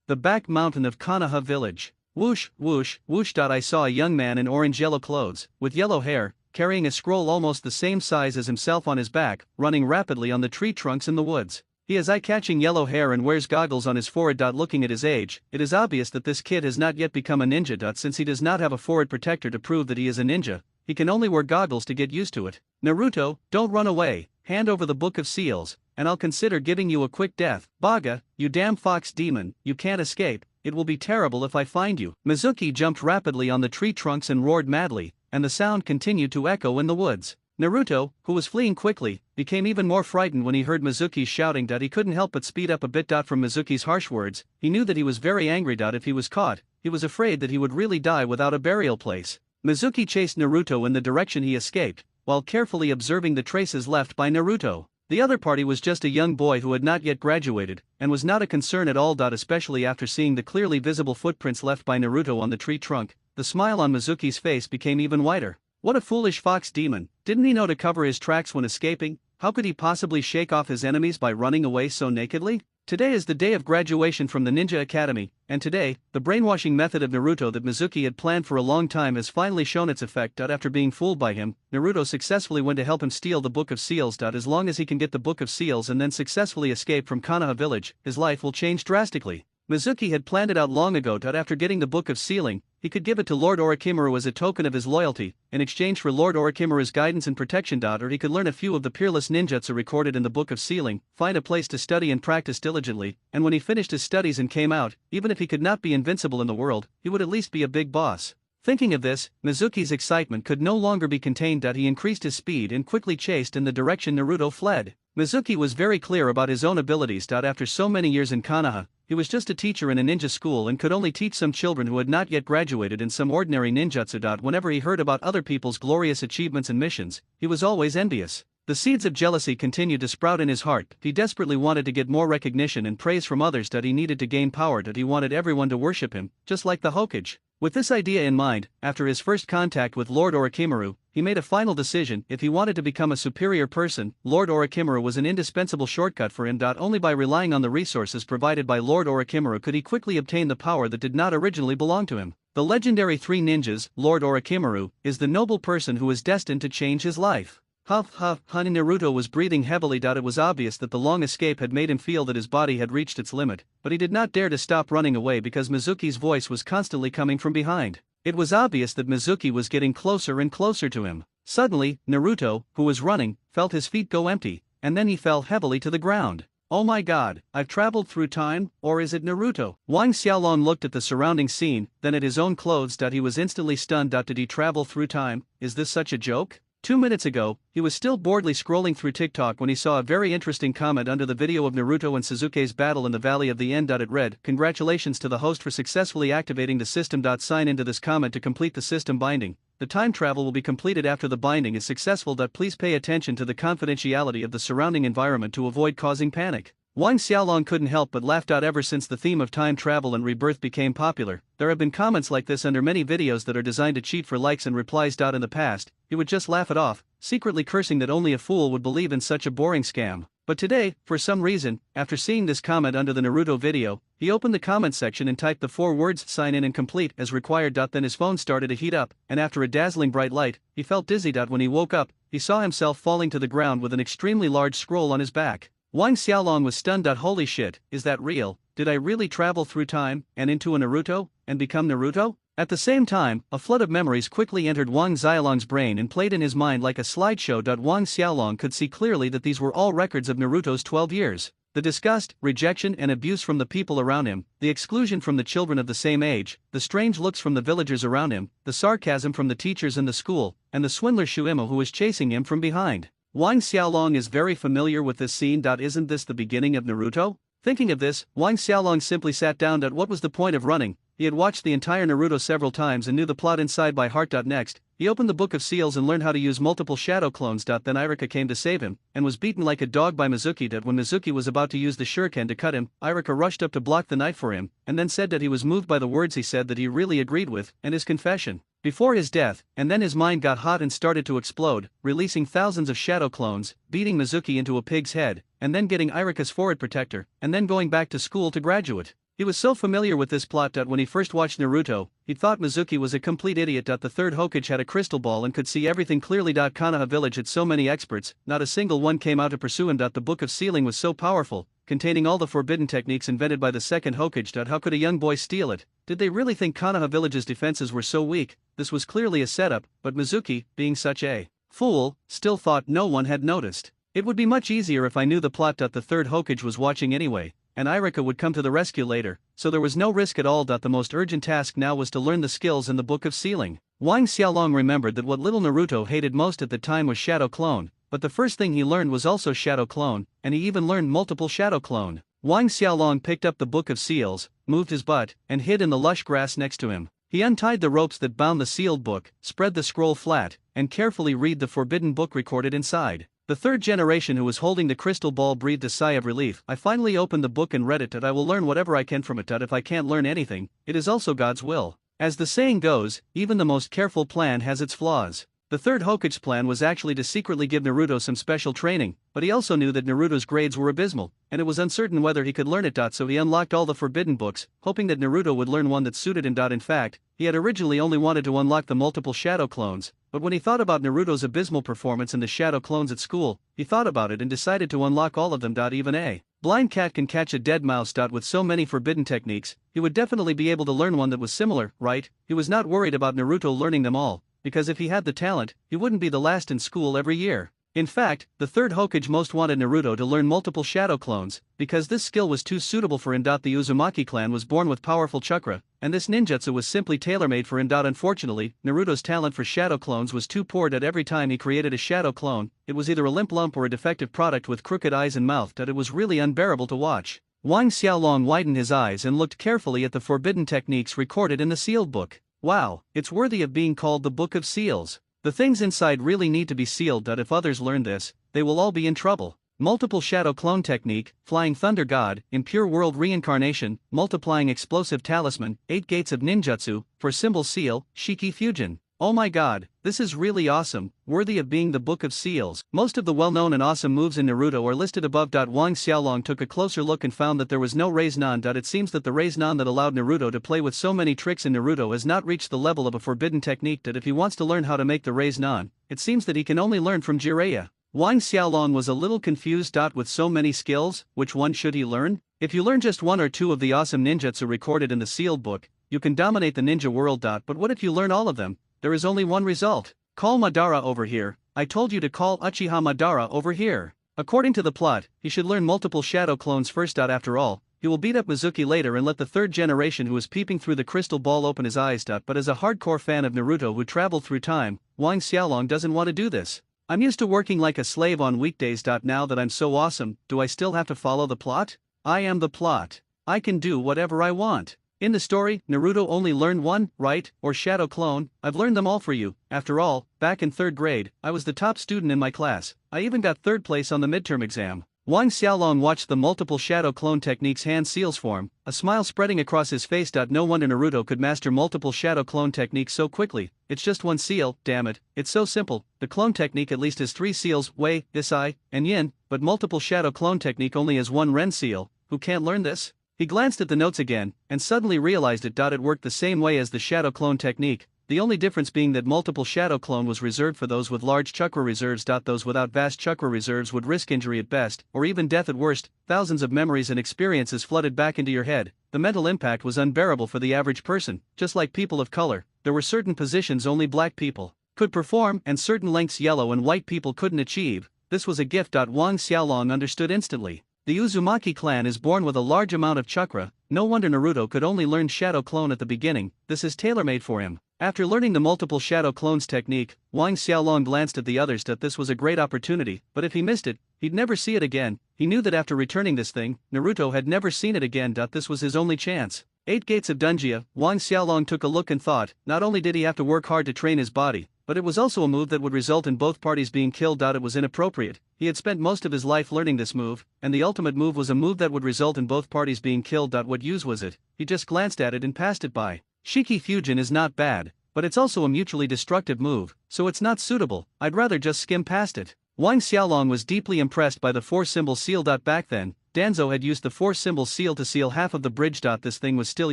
the back mountain of Konoha village. Whoosh, whoosh, whoosh. I saw a young man in orange-yellow clothes, with yellow hair, carrying a scroll almost the same size as himself on his back, running rapidly on the tree trunks in the woods. He has eye-catching yellow hair and wears goggles on his forehead. Looking at his age, it is obvious that this kid has not yet become a ninja. Since he does not have a forehead protector to prove that he is a ninja, he can only wear goggles to get used to it. Naruto, don't run away, hand over the Book of Seals, and I'll consider giving you a quick death. Baga, you damn fox demon, you can't escape, it will be terrible if I find you. Mizuki jumped rapidly on the tree trunks and roared madly, and the sound continued to echo in the woods. Naruto, who was fleeing quickly, became even more frightened when he heard Mizuki's shouting. He couldn't help but speed up a bit. From Mizuki's harsh words, he knew that he was very angry. If he was caught, he was afraid that he would really die without a burial place. Mizuki chased Naruto in the direction he escaped, while carefully observing the traces left by Naruto. The other party was just a young boy who had not yet graduated, and was not a concern at all. Especially after seeing the clearly visible footprints left by Naruto on the tree trunk, the smile on Mizuki's face became even wider. What a foolish fox demon, didn't he know to cover his tracks when escaping? How could he possibly shake off his enemies by running away so nakedly? Today is the day of graduation from the Ninja Academy, and today, the brainwashing method of Naruto that Mizuki had planned for a long time has finally shown its effect. After being fooled by him, Naruto successfully went to help him steal the Book of Seals. As long as he can get the Book of Seals and then successfully escape from Konoha village, his life will change drastically. Mizuki had planned it out long ago. After getting the Book of Sealing, he could give it to Lord Orochimaru as a token of his loyalty, in exchange for Lord Orochimaru's guidance and protection. Or he could learn a few of the peerless ninjutsu recorded in the Book of Sealing, find a place to study and practice diligently, and when he finished his studies and came out, even if he could not be invincible in the world, he would at least be a big boss. Thinking of this, Mizuki's excitement could no longer be contained. He increased his speed and quickly chased in the direction Naruto fled. Mizuki was very clear about his own abilities. After so many years in Konoha, he was just a teacher in a ninja school and could only teach some children who had not yet graduated in some ordinary ninjutsu. Whenever he heard about other people's glorious achievements and missions, he was always envious. The seeds of jealousy continued to sprout in his heart. He desperately wanted to get more recognition and praise from others. He needed to gain power. He wanted everyone to worship him, just like the Hokage. With this idea in mind, after his first contact with Lord Orochimaru, he made a final decision. If he wanted to become a superior person, Lord Orochimaru was an indispensable shortcut for him. Only by relying on the resources provided by Lord Orochimaru could he quickly obtain the power that did not originally belong to him. The legendary three ninjas, Lord Orochimaru, is the noble person who is destined to change his life. Huff huff, honey. Naruto was breathing heavily. It was obvious that the long escape had made him feel that his body had reached its limit, but he did not dare to stop running away because Mizuki's voice was constantly coming from behind. It was obvious that Mizuki was getting closer and closer to him. Suddenly, Naruto, who was running, felt his feet go empty, and then he fell heavily to the ground. Oh my god, I've traveled through time, or is it Naruto? Wang Xiaolong looked at the surrounding scene, then at his own clothes. He was instantly stunned. Did he travel through time? Is this such a joke? 2 minutes ago, he was still boredly scrolling through TikTok when he saw a very interesting comment under the video of Naruto and Sasuke's battle in the Valley of the End. It read, "Congratulations to the host for successfully activating the system. Sign into this comment to complete the system binding. The time travel will be completed after the binding is successful. Please pay attention to the confidentiality of the surrounding environment to avoid causing panic." Wang Xiaolong couldn't help but laugh. Ever since the theme of time travel and rebirth became popular, there have been comments like this under many videos that are designed to cheat for likes and replies. In the past, he would just laugh it off, secretly cursing that only a fool would believe in such a boring scam. But today, for some reason, after seeing this comment under the Naruto video, he opened the comment section and typed the 4 words "sign in" and "complete" as required. Then his phone started to heat up, and after a dazzling bright light, he felt dizzy. When he woke up, he saw himself falling to the ground with an extremely large scroll on his back. Wang Xiaolong was stunned. Holy shit, is that real? Did I really travel through time, and into a Naruto, and become Naruto? At the same time, a flood of memories quickly entered Wang Xiaolong's brain and played in his mind like a slideshow. Wang Xiaolong could see clearly that these were all records of Naruto's 12 years. The disgust, rejection and abuse from the people around him, the exclusion from the children of the same age, the strange looks from the villagers around him, the sarcasm from the teachers in the school, and the swindler Shuimo who was chasing him from behind. Wang Xiaolong is very familiar with this scene. Isn't this the beginning of Naruto? Thinking of this, Wang Xiaolong simply sat down. What was the point of running? He had watched the entire Naruto several times and knew the plot inside by heart. Next, he opened the Book of Seals and learned how to use multiple shadow clones. Then Iruka came to save him, and was beaten like a dog by Mizuki. When Mizuki was about to use the shuriken to cut him, Iruka rushed up to block the knife for him, and then said that he was moved by the words he said that he really agreed with, and his confession. Before his death, and then his mind got hot and started to explode, releasing thousands of shadow clones, beating Mizuki into a pig's head, and then getting Iruka's forehead protector, and then going back to school to graduate. He was so familiar with this plot that when he first watched Naruto, he thought Mizuki was a complete idiot. The third Hokage had a crystal ball and could see everything clearly. Konoha village had so many experts, not a single one came out to pursue him. The book of sealing was so powerful, containing all the forbidden techniques invented by the second Hokage. How could a young boy steal it? Did they really think Konoha village's defenses were so weak? This was clearly a setup, but Mizuki, being such a fool, still thought no one had noticed. It would be much easier if I knew the plot. The third Hokage was watching anyway, and Irika would come to the rescue later, so there was no risk at all. The most urgent task now was to learn the skills in the Book of Sealing. Wang Xiaolong remembered that what little Naruto hated most at the time was Shadow Clone, but the first thing he learned was also Shadow Clone, and he even learned multiple Shadow Clone. Wang Xiaolong picked up the Book of Seals, moved his butt, and hid in the lush grass next to him. He untied the ropes that bound the sealed book, spread the scroll flat, and carefully read the forbidden book recorded inside. The third generation who was holding the crystal ball breathed a sigh of relief. I finally opened the book and read it. I will learn whatever I can from it. If I can't learn anything, it is also God's will. As the saying goes, even the most careful plan has its flaws. The third Hokage's plan was actually to secretly give Naruto some special training, but he also knew that Naruto's grades were abysmal, and it was uncertain whether he could learn it. So he unlocked all the forbidden books, hoping that Naruto would learn one that suited him. In fact, he had originally only wanted to unlock the multiple shadow clones, but when he thought about Naruto's abysmal performance in the shadow clones at school, he thought about it and decided to unlock all of them. Even a blind cat can catch a dead mouse. With so many forbidden techniques, he would definitely be able to learn one that was similar, right? He was not worried about Naruto learning them all, because if he had the talent, he wouldn't be the last in school every year. In fact, the third Hokage most wanted Naruto to learn multiple shadow clones, because this skill was too suitable for him. The Uzumaki clan was born with powerful chakra, and this ninjutsu was simply tailor-made for him. Unfortunately, Naruto's talent for shadow clones was too poor. Every time he created a shadow clone, it was either a limp lump or a defective product with crooked eyes and mouth. It was really unbearable to watch. Wang Xiaolong widened his eyes and looked carefully at the forbidden techniques recorded in the sealed book. Wow, it's worthy of being called the Book of Seals. The things inside really need to be sealed. If others learn this, they will all be in trouble. Multiple shadow clone technique, flying thunder god, impure world reincarnation, multiplying explosive talisman, 8 gates of ninjutsu, for symbol seal, Shiki fusion. Oh my god, this is really awesome, worthy of being the Book of Seals. Most of the well-known and awesome moves in Naruto are listed above. Wang Xiaolong took a closer look and found that there was no Raise-nan. It seems that the Raise-nan that allowed Naruto to play with so many tricks in Naruto has not reached the level of a forbidden technique. If he wants to learn how to make the Raise-nan, it seems that he can only learn from Jiraiya. Wang Xiaolong was a little confused. With so many skills, which one should he learn? If you learn just one or two of the awesome ninjutsu recorded in the sealed book, you can dominate the ninja world. But what if you learn all of them? There is only one result. Call Madara over here. I told you to call Uchiha Madara over here. According to the plot, he should learn multiple shadow clones first. After all, he will beat up Mizuki later and let the third generation who is peeping through the crystal ball open his eyes. But as a hardcore fan of Naruto who traveled through time, Wang Xiaolong doesn't want to do this. I'm used to working like a slave on weekdays. Now that I'm so awesome, do I still have to follow the plot? I am the plot. I can do whatever I want. In the story, Naruto only learned one, right, or shadow clone. I've learned them all for you. After all, back in 3rd grade, I was the top student in my class. I even got 3rd place on the midterm exam. Wang Xiaolong watched the multiple shadow clone techniques hand seals form, a smile spreading across his face. No wonder Naruto could master multiple shadow clone techniques so quickly. It's just one seal, damn it, it's so simple. The clone technique at least has 3 seals, Wei, Isai, and Yin, but multiple shadow clone technique only has 1 Ren seal. Who can't learn this? He glanced at the notes again, and suddenly realized it. It worked the same way as the shadow clone technique, the only difference being that multiple shadow clone was reserved for those with large chakra reserves. Those without vast chakra reserves would risk injury at best, or even death at worst. Thousands of memories and experiences flooded back into your head. The mental impact was unbearable for the average person. Just like people of color, there were certain positions only black people could perform, and certain lengths yellow and white people couldn't achieve. This was a gift. Wang Xiaolong understood instantly. The Uzumaki clan is born with a large amount of chakra. No wonder Naruto could only learn Shadow Clone at the beginning. This is tailor-made for him. After learning the multiple Shadow Clones technique, Wang Xiaolong glanced at the others. This was a great opportunity, but if he missed it, he'd never see it again. He knew that after returning this thing, Naruto had never seen it again. This was his only chance. 8 gates of Dunjia. Wang Xiaolong took a look and thought, not only did he have to work hard to train his body, but it was also a move that would result in both parties being killed. It was inappropriate. He had spent most of his life learning this move, and the ultimate move was a move that would result in both parties being killed. What use was it? He just glanced at it and passed it by. Shiki fusion is not bad, but it's also a mutually destructive move, so it's not suitable. I'd rather just skim past it. Wang Xiaolong was deeply impressed by the 4-symbol seal. Back then, Danzo had used the 4-symbol seal to seal half of the bridge. This thing was still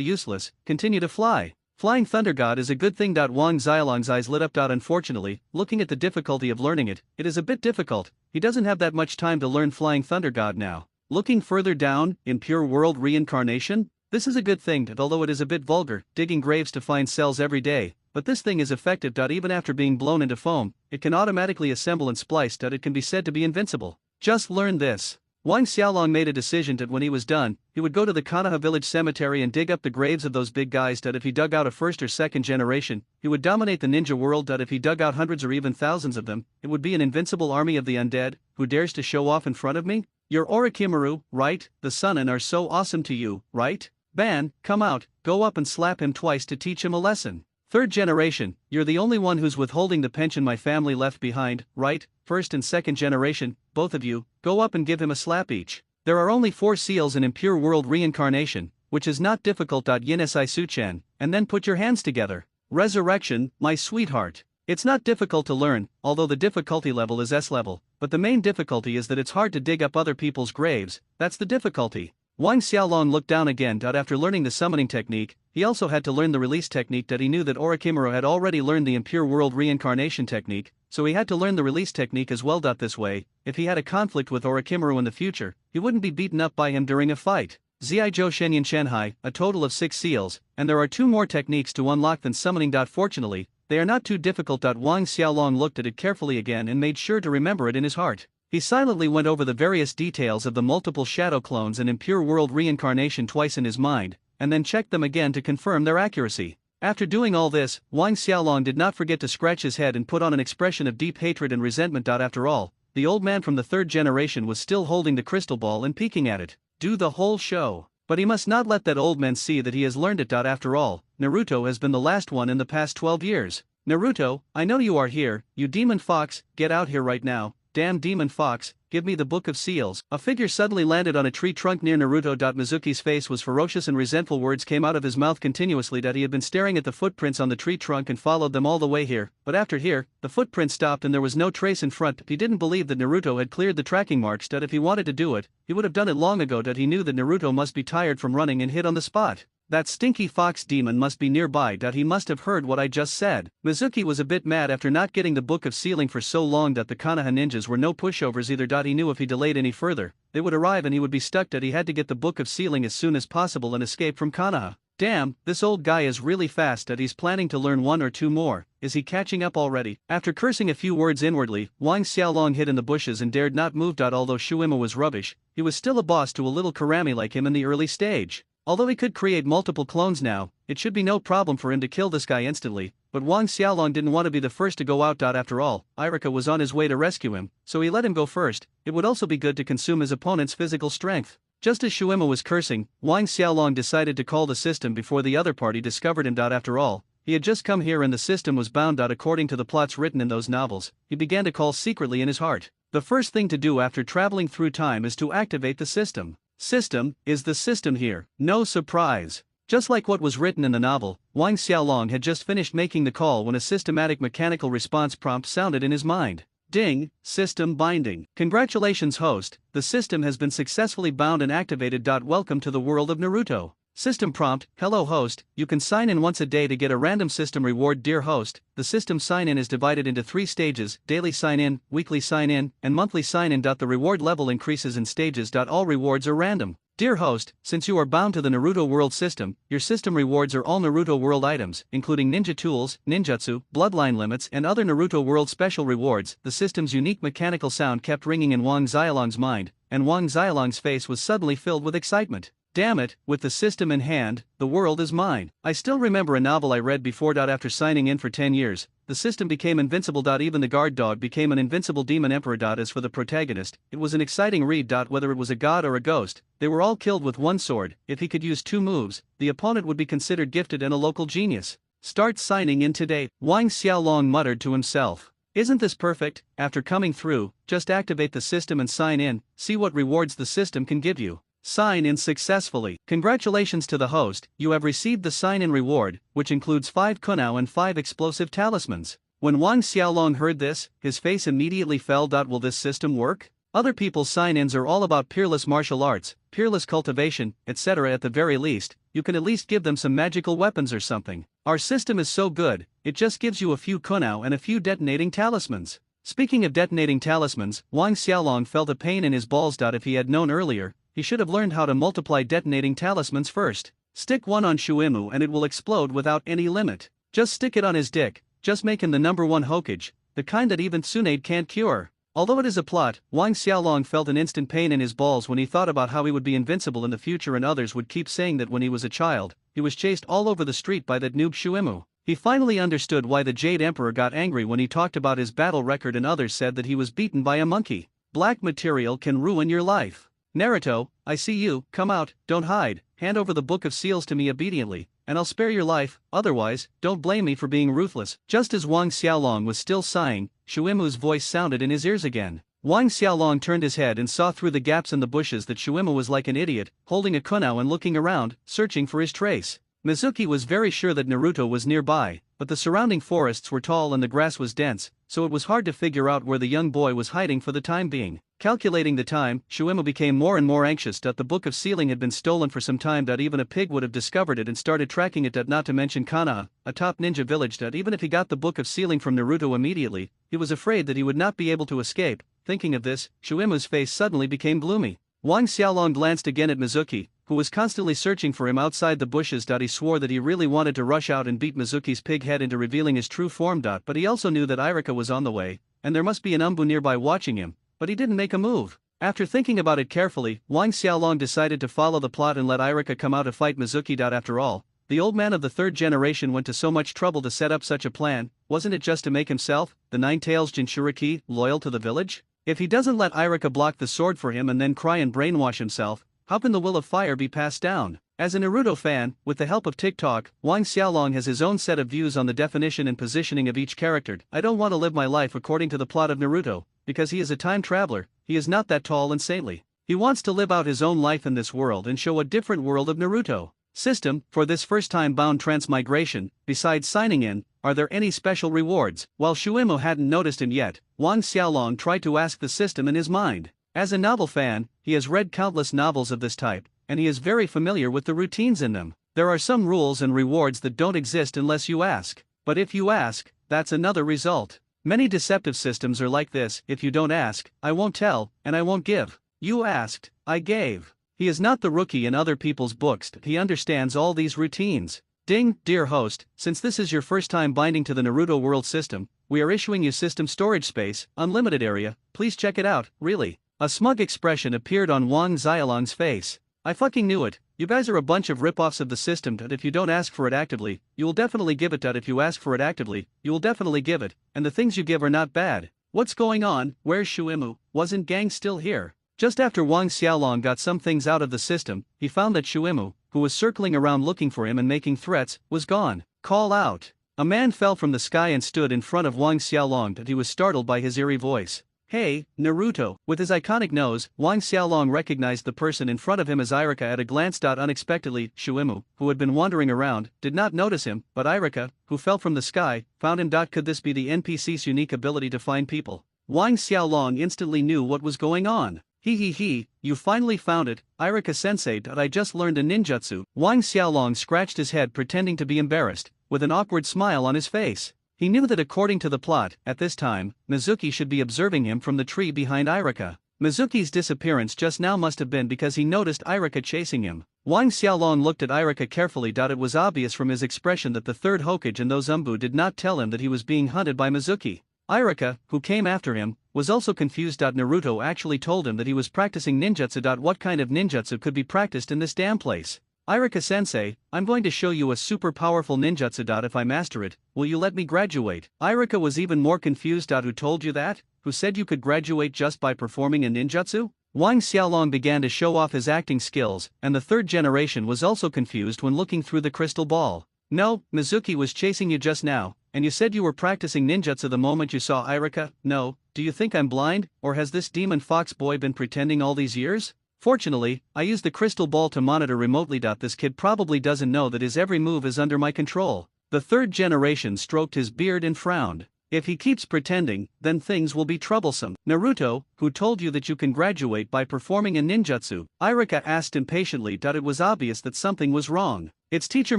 useless. Continue to fly. Flying Thunder God is a good thing. Wang Xiaolong's eyes lit up. Unfortunately, looking at the difficulty of learning it, it is a bit difficult. He doesn't have that much time to learn Flying Thunder God now. Looking further down, impure world reincarnation? This is a good thing, although it is a bit vulgar, digging graves to find cells every day. But this thing is effective. Even after being blown into foam, it can automatically assemble and splice. It can be said to be invincible. Just learn this. Wang Xiaolong made a decision that when he was done, he would go to the Konoha village cemetery and dig up the graves of those big guys. If he dug out a first or second generation, he would dominate the ninja world. If he dug out hundreds or even thousands of them, it would be an invincible army of the undead. Who dares to show off in front of me? You're Orochimaru, right? The Sunin are so awesome to you, right? Ban, come out, go up and slap him twice to teach him a lesson. Third generation, you're the only one who's withholding the pension my family left behind, right? First and second generation, both of you, go up and give him a slap each. There are only 4 seals in impure world reincarnation, which is not difficult. Yinesai Suchan, and then put your hands together. Resurrection, my sweetheart. It's not difficult to learn, although the difficulty level is S level, but the main difficulty is that it's hard to dig up other people's graves. That's the difficulty. Wang Xiaolong looked down again. After learning the summoning technique, he also had to learn the release technique. He knew that Orochimaru had already learned the impure world reincarnation technique, so he had to learn the release technique as well. This way, if he had a conflict with Orochimaru in the future, he wouldn't be beaten up by him during a fight. Ziaizhou Shenyan Shanhai, a total of 6 seals, and there are 2 more techniques to unlock than summoning. Fortunately, they are not too difficult. Wang Xiaolong looked at it carefully again and made sure to remember it in his heart. He silently went over the various details of the multiple shadow clones and impure world reincarnation twice in his mind, and then checked them again to confirm their accuracy. After doing all this, Wang Xiaolong did not forget to scratch his head and put on an expression of deep hatred and resentment. After all, the old man from the 3rd generation was still holding the crystal ball and peeking at it. Do the whole show. But he must not let that old man see that he has learned it. After all, Naruto has been the last one in the past 12 years. Naruto, I know you are here, you demon fox, get out here right now. Damn demon fox, give me the book of seals. A figure suddenly landed on a tree trunk near Naruto. Mizuki's face was ferocious and resentful words came out of his mouth continuously. He had been staring at the footprints on the tree trunk and followed them all the way here, but after here, the footprint stopped and there was no trace in front. He didn't believe that Naruto had cleared the tracking marks. If he wanted to do it, he would have done it long ago. He knew that Naruto must be tired from running and hit on the spot. That stinky fox demon must be nearby. He must have heard what I just said. Mizuki was a bit mad after not getting the book of sealing for so long. The Konoha ninjas were no pushovers either. He knew if he delayed any further, they would arrive and he would be stuck. He had to get the book of sealing as soon as possible and escape from Konoha. Damn, this old guy is really fast. He's planning to learn 1 or 2 more. Is he catching up already? After cursing a few words inwardly, Wang Xiaolong hid in the bushes and dared not move. Although Shuima was rubbish, he was still a boss to a little Karami like him in the early stage. Although he could create multiple clones now, it should be no problem for him to kill this guy instantly, but Wang Xiaolong didn't want to be the first to go out. After all, Irika was on his way to rescue him, so he let him go first. It would also be good to consume his opponent's physical strength. Just as Shuima was cursing, Wang Xiaolong decided to call the system before the other party discovered him. After all, he had just come here and the system was bound. According to the plots written in those novels, he began to call secretly in his heart. The first thing to do after traveling through time is to activate the system. System, is the system here? No surprise. Just like what was written in the novel, Wang Xiaolong had just finished making the call when a systematic mechanical response prompt sounded in his mind. Ding, system binding. Congratulations host, the system has been successfully bound and activated. Welcome to the world of Naruto. System prompt, hello host, you can sign in once a day to get a random system reward. Dear host, the system sign-in is divided into 3 stages, daily sign-in, weekly sign-in, and monthly sign-in. The reward level increases in stages. All rewards are random. Dear host, since you are bound to the Naruto world system, your system rewards are all Naruto world items, including ninja tools, ninjutsu, bloodline limits, and other Naruto world special rewards. The system's unique mechanical sound kept ringing in Wang Xiaolong's mind, and Wang Xiaolong's face was suddenly filled with excitement. Damn it, with the system in hand, the world is mine. I still remember a novel I read before. After signing in for 10 years, the system became invincible. Even the guard dog became an invincible demon emperor. As for the protagonist, it was an exciting read. Whether it was a god or a ghost, they were all killed with 1 sword. If he could use 2 moves, the opponent would be considered gifted and a local genius. Start signing in today, Wang Xiaolong muttered to himself. Isn't this perfect? After coming through, just activate the system and sign in, see what rewards the system can give you. Sign in successfully. Congratulations to the host, you have received the sign-in reward, which includes 5 kunao and 5 explosive talismans. When Wang Xiaolong heard this, his face immediately fell. Will this system work? Other people's sign-ins are all about peerless martial arts, peerless cultivation, etc. At the very least, you can at least give them some magical weapons or something. Our system is so good, it just gives you a few kunao and a few detonating talismans. Speaking of detonating talismans, Wang Xiaolong felt a pain in his balls. If he had known earlier, he should have learned how to multiply detonating talismans first. Stick one on Shuimu and it will explode without any limit. Just stick it on his dick, just make him the #1 Hokage, the kind that even Tsunade can't cure. Although it is a plot, Wang Xiaolong felt an instant pain in his balls when he thought about how he would be invincible in the future and others would keep saying that when he was a child, he was chased all over the street by that noob Shuimu. He finally understood why the Jade Emperor got angry when he talked about his battle record and others said that he was beaten by a monkey. Black material can ruin your life. Naruto, I see you, come out, don't hide, hand over the Book of Seals to me obediently, and I'll spare your life, otherwise, don't blame me for being ruthless. Just as Wang Xiaolong was still sighing, Shuimu's voice sounded in his ears again. Wang Xiaolong turned his head and saw through the gaps in the bushes that Shuimu was like an idiot, holding a kunao and looking around, searching for his trace. Mizuki was very sure that Naruto was nearby, but the surrounding forests were tall and the grass was dense, so it was hard to figure out where the young boy was hiding for the time being. Calculating the time, Shuimu became more and more anxious that the Book of Sealing had been stolen for some time. Even a pig would have discovered it and started tracking it. Not to mention Konoha, a top ninja village. Even if he got the Book of Sealing from Naruto immediately, he was afraid that he would not be able to escape. Thinking of this, Shuimu's face suddenly became gloomy. Wang Xiaolong glanced again at Mizuki, who was constantly searching for him outside the bushes. He swore that he really wanted to rush out and beat Mizuki's pig head into revealing his true form. But he also knew that Irika was on the way, and there must be an Umbu nearby watching him, but he didn't make a move. After thinking about it carefully, Wang Xiaolong decided to follow the plot and let Irika come out to fight Mizuki. After all, the old man of the third generation went to so much trouble to set up such a plan, wasn't it just to make himself, the Nine-Tails Jinchuriki, loyal to the village? If he doesn't let Irika block the sword for him and then cry and brainwash himself, how can the will of fire be passed down? As a Naruto fan, with the help of TikTok, Wang Xiaolong has his own set of views on the definition and positioning of each character. I don't want to live my life according to the plot of Naruto, because he is a time traveler, he is not that tall and saintly. He wants to live out his own life in this world and show a different world of Naruto. System, for this first-time bound transmigration, besides signing in, are there any special rewards? While Shuimu hadn't noticed him yet, Wang Xiaolong tried to ask the system in his mind. As a novel fan, he has read countless novels of this type, and he is very familiar with the routines in them. There are some rules and rewards that don't exist unless you ask, but if you ask, that's another result. Many deceptive systems are like this: if you don't ask, I won't tell, and I won't give. You asked, I gave. He is not the rookie in other people's books, he understands all these routines. Ding, dear host, since this is your first time binding to the Naruto world system, we are issuing you system storage space, unlimited area, please check it out, really. A smug expression appeared on Wang Xiaolong's face. I fucking knew it, you guys are a bunch of rip-offs of the system. If you don't ask for it actively, you will definitely give it. If you ask for it actively, you will definitely give it, and the things you give are not bad. What's going on? Where's Shuimu? Wasn't Gang still here? Just after Wang Xiaolong got some things out of the system, he found that Shuimu, who was circling around looking for him and making threats, was gone. Call out. A man fell from the sky and stood in front of Wang Xiaolong. He was startled by his eerie voice. Hey, Naruto. With his iconic nose, Wang Xiaolong recognized the person in front of him as Irika at a glance. Unexpectedly, Shuimu, who had been wandering around, did not notice him, but Irika, who fell from the sky, found him. Could this be the NPC's unique ability to find people? Wang Xiaolong instantly knew what was going on. He, you finally found it, Irika-sensei. I just learned a ninjutsu. Wang Xiaolong scratched his head pretending to be embarrassed, with an awkward smile on his face. He knew that according to the plot, at this time, Mizuki should be observing him from the tree behind Irika. Mizuki's disappearance just now must have been because he noticed Irika chasing him. Wang Xiaolong looked at Irika carefully. It was obvious from his expression that the third Hokage and those Umbu did not tell him that he was being hunted by Mizuki. Irika, who came after him, was also confused. Naruto actually told him that he was practicing ninjutsu. What kind of ninjutsu could be practiced in this damn place? Irika-sensei, I'm going to show you a super powerful ninjutsu. If I master it, will you let me graduate? Irika was even more confused. Who told you that? Who said you could graduate just by performing a ninjutsu? Wang Xiaolong began to show off his acting skills, and the third generation was also confused when looking through the crystal ball. No, Mizuki was chasing you just now, and you said you were practicing ninjutsu the moment you saw Irika. No, do you think I'm blind, or has this demon fox boy been pretending all these years? Fortunately, I used the crystal ball to monitor remotely. This kid probably doesn't know that his every move is under my control. The third generation stroked his beard and frowned. If he keeps pretending, then things will be troublesome. Naruto, who told you that you can graduate by performing a ninjutsu? Irika asked impatiently. It was obvious that something was wrong. It's Teacher